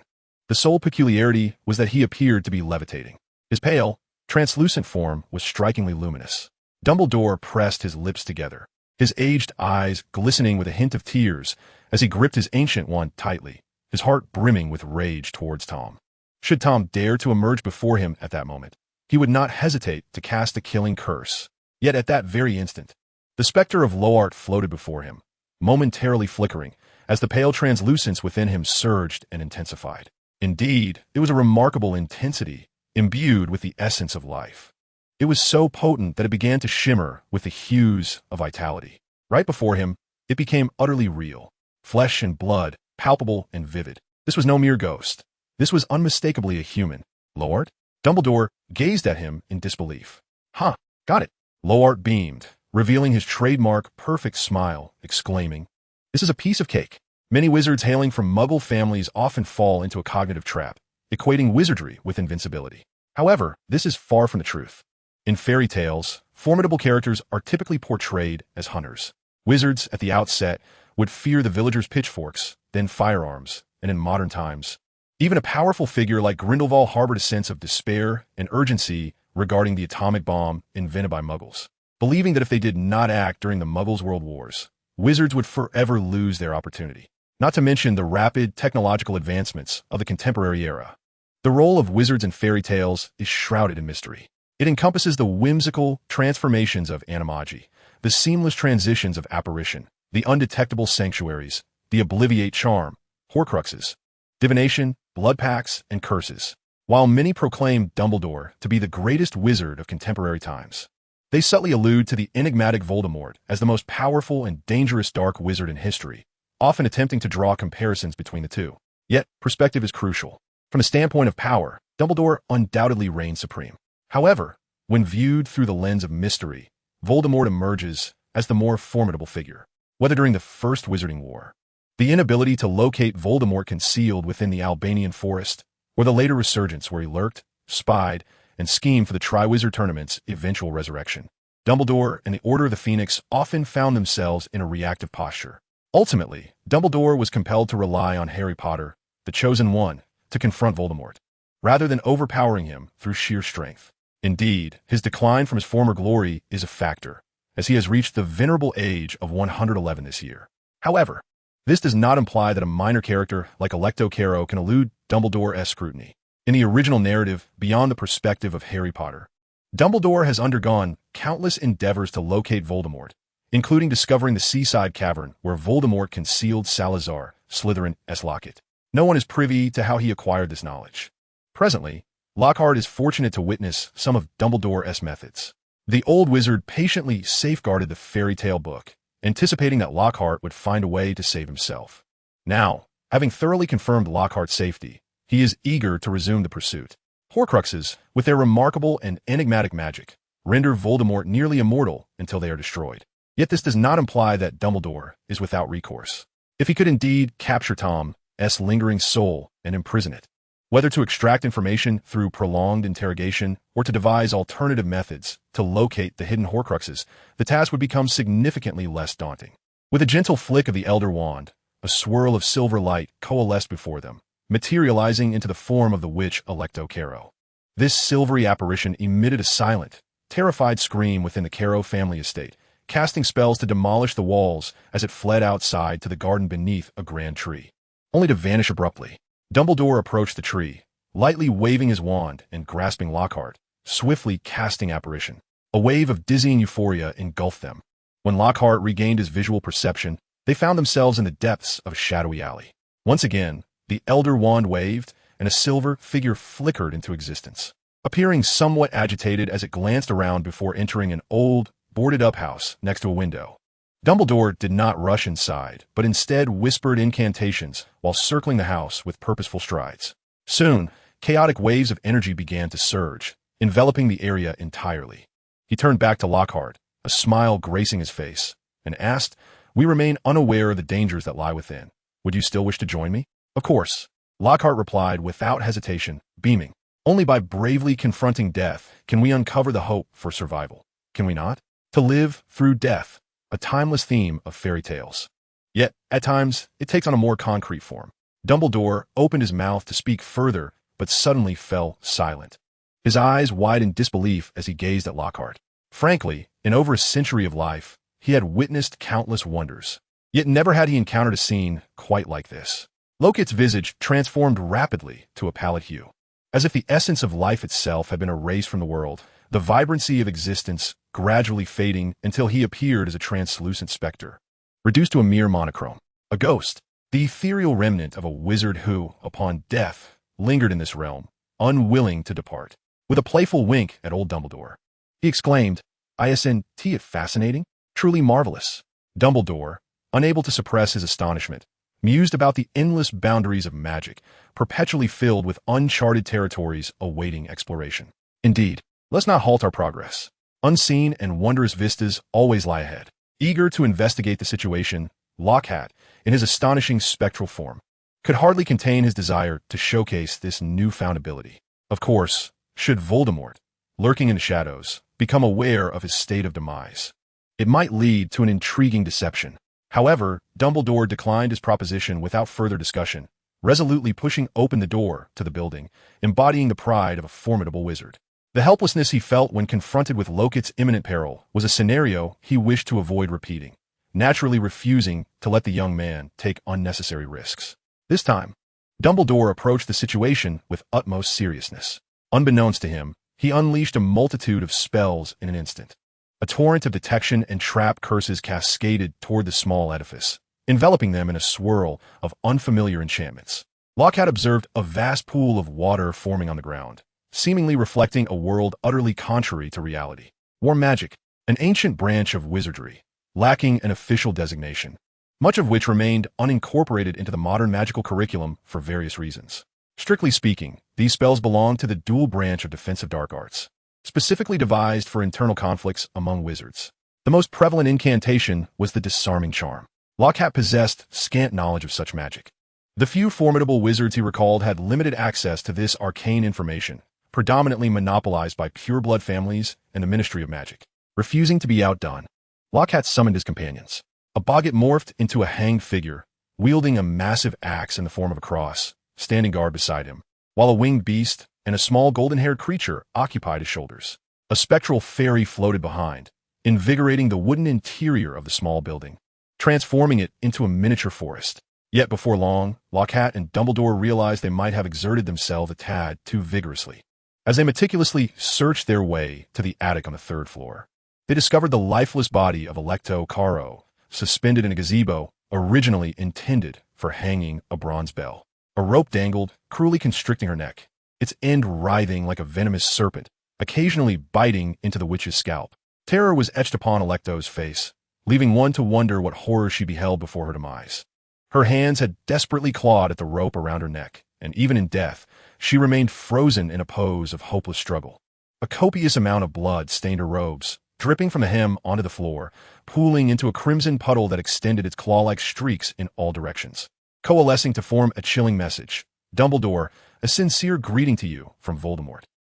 The sole peculiarity was that he appeared to be levitating. His pale, translucent form was strikingly luminous. Dumbledore pressed his lips together, his aged eyes glistening with a hint of tears as he gripped his ancient wand tightly, his heart brimming with rage towards Tom. Should Tom dare to emerge before him at that moment, he would not hesitate to cast a killing curse. Yet at that very instant, the specter of Lockhart floated before him, momentarily flickering, as the pale translucence within him surged and intensified. Indeed, it was a remarkable intensity, imbued with the essence of life. It was so potent that it began to shimmer with the hues of vitality. Right before him, it became utterly real, flesh and blood, palpable and vivid. This was no mere ghost. This was unmistakably a human. Lockhart? Dumbledore gazed at him in disbelief. Huh, got it. Lockhart beamed, revealing his trademark perfect smile, exclaiming, "This is a piece of cake." Many wizards hailing from Muggle families often fall into a cognitive trap, equating wizardry with invincibility. However, this is far from the truth. In fairy tales, formidable characters are typically portrayed as hunters. Wizards, at the outset, would fear the villagers' pitchforks, then firearms, and in modern times, even a powerful figure like Grindelwald harbored a sense of despair and urgency regarding the atomic bomb invented by Muggles, believing that if they did not act during the Muggles' World Wars, wizards would forever lose their opportunity. Not to mention the rapid technological advancements of the contemporary era. The role of wizards in fairy tales is shrouded in mystery. It encompasses the whimsical transformations of animagi, the seamless transitions of apparition, the undetectable sanctuaries, the obliviate charm, horcruxes, divination, blood pacts, and curses. While many proclaim Dumbledore to be the greatest wizard of contemporary times, they subtly allude to the enigmatic Voldemort as the most powerful and dangerous dark wizard in history, often attempting to draw comparisons between the two. Yet, perspective is crucial. From the standpoint of power, Dumbledore undoubtedly reigns supreme. However, when viewed through the lens of mystery, Voldemort emerges as the more formidable figure. Whether during the First Wizarding War, the inability to locate Voldemort concealed within the Albanian forest, or the later resurgence where he lurked, spied, and schemed for the Triwizard Tournament's eventual resurrection, Dumbledore and the Order of the Phoenix often found themselves in a reactive posture. Ultimately, Dumbledore was compelled to rely on Harry Potter, the Chosen One, to confront Voldemort, rather than overpowering him through sheer strength. Indeed, his decline from his former glory is a factor, as he has reached the venerable age of 111 this year. However, this does not imply that a minor character like Alecto Carrow can elude Dumbledore's scrutiny. In the original narrative, beyond the perspective of Harry Potter, Dumbledore has undergone countless endeavors to locate Voldemort, including discovering the seaside cavern where Voldemort concealed Salazar Slytherin's locket. No one is privy to how he acquired this knowledge. Presently, Lockhart is fortunate to witness some of Dumbledore's methods. The old wizard patiently safeguarded the fairy tale book, anticipating that Lockhart would find a way to save himself. Now, having thoroughly confirmed Lockhart's safety, he is eager to resume the pursuit. Horcruxes, with their remarkable and enigmatic magic, render Voldemort nearly immortal until they are destroyed. Yet this does not imply that Dumbledore is without recourse. If he could indeed capture Tom's lingering soul and imprison it, whether to extract information through prolonged interrogation or to devise alternative methods to locate the hidden Horcruxes, the task would become significantly less daunting. With a gentle flick of the Elder Wand, a swirl of silver light coalesced before them, materializing into the form of the witch Electo Caro. This silvery apparition emitted a silent, terrified scream within the Caro family estate, casting spells to demolish the walls as it fled outside to the garden beneath a grand tree, only to vanish abruptly. Dumbledore approached the tree, lightly waving his wand and grasping Lockhart, swiftly casting apparition. A wave of dizzying euphoria engulfed them. When Lockhart regained his visual perception, they found themselves in the depths of a shadowy alley. Once again, the elder wand waved, and a silver figure flickered into existence, appearing somewhat agitated as it glanced around before entering an old, boarded-up house next to a window. Dumbledore did not rush inside, but instead whispered incantations while circling the house with purposeful strides. Soon, chaotic waves of energy began to surge, enveloping the area entirely. He turned back to Lockhart, a smile gracing his face, and asked, "We remain unaware of the dangers that lie within. Would you still wish to join me?" "Of course," Lockhart replied without hesitation, beaming. "Only by bravely confronting death can we uncover the hope for survival. Can we not? To live through death, a timeless theme of fairy tales. Yet, at times, it takes on a more concrete form." Dumbledore opened his mouth to speak further, but suddenly fell silent. His eyes widened in disbelief as he gazed at Lockhart. Frankly, in over a century of life, he had witnessed countless wonders. Yet never had he encountered a scene quite like this. Lockhart's visage transformed rapidly to a pallid hue. As if the essence of life itself had been erased from the world, the vibrancy of existence gradually fading until he appeared as a translucent specter, reduced to a mere monochrome. A ghost, the ethereal remnant of a wizard who, upon death, lingered in this realm, unwilling to depart. With a playful wink at old Dumbledore, he exclaimed, "Isn't it fascinating? Truly marvelous." Dumbledore, unable to suppress his astonishment, mused about the endless boundaries of magic, perpetually filled with uncharted territories awaiting exploration. Indeed, let's not halt our progress. Unseen and wondrous vistas always lie ahead. Eager to investigate the situation, Lockhart, in his astonishing spectral form, could hardly contain his desire to showcase this newfound ability. Of course, should Voldemort, lurking in the shadows, become aware of his state of demise, it might lead to an intriguing deception. However, Dumbledore declined his proposition without further discussion, resolutely pushing open the door to the building, embodying the pride of a formidable wizard. The helplessness he felt when confronted with Lochart's imminent peril was a scenario he wished to avoid repeating, naturally refusing to let the young man take unnecessary risks. This time, Dumbledore approached the situation with utmost seriousness. Unbeknownst to him, he unleashed a multitude of spells in an instant. A torrent of detection and trap curses cascaded toward the small edifice, enveloping them in a swirl of unfamiliar enchantments. Lockhart observed a vast pool of water forming on the ground, seemingly reflecting a world utterly contrary to reality. War magic, an ancient branch of wizardry, lacking an official designation, much of which remained unincorporated into the modern magical curriculum for various reasons. Strictly speaking, these spells belong to the dual branch of defensive dark arts, specifically devised for internal conflicts among wizards. The most prevalent incantation was the disarming charm. Lockhart possessed scant knowledge of such magic. The few formidable wizards he recalled had limited access to this arcane information, predominantly monopolized by pureblood families and the Ministry of Magic. Refusing to be outdone, Lockhart summoned his companions. A boggart morphed into a hanged figure, wielding a massive axe in the form of a cross, standing guard beside him, while a winged beast and a small golden-haired creature occupied his shoulders. A spectral fairy floated behind, invigorating the wooden interior of the small building, transforming it into a miniature forest. Yet before long, Lockhart and Dumbledore realized they might have exerted themselves a tad too vigorously. As they meticulously searched their way to the attic on the third floor, they discovered the lifeless body of Electo Caro, suspended in a gazebo originally intended for hanging a bronze bell. A rope dangled, cruelly constricting her neck, its end writhing like a venomous serpent, occasionally biting into the witch's scalp. Terror was etched upon Electo's face, leaving one to wonder what horror she beheld before her demise. Her hands had desperately clawed at the rope around her neck, and even in death, she remained frozen in a pose of hopeless struggle. A copious amount of blood stained her robes, dripping from the hem onto the floor, pooling into a crimson puddle that extended its claw-like streaks in all directions. Coalescing to form a chilling message, "Dumbledore, a sincere greeting to you from Voldemort."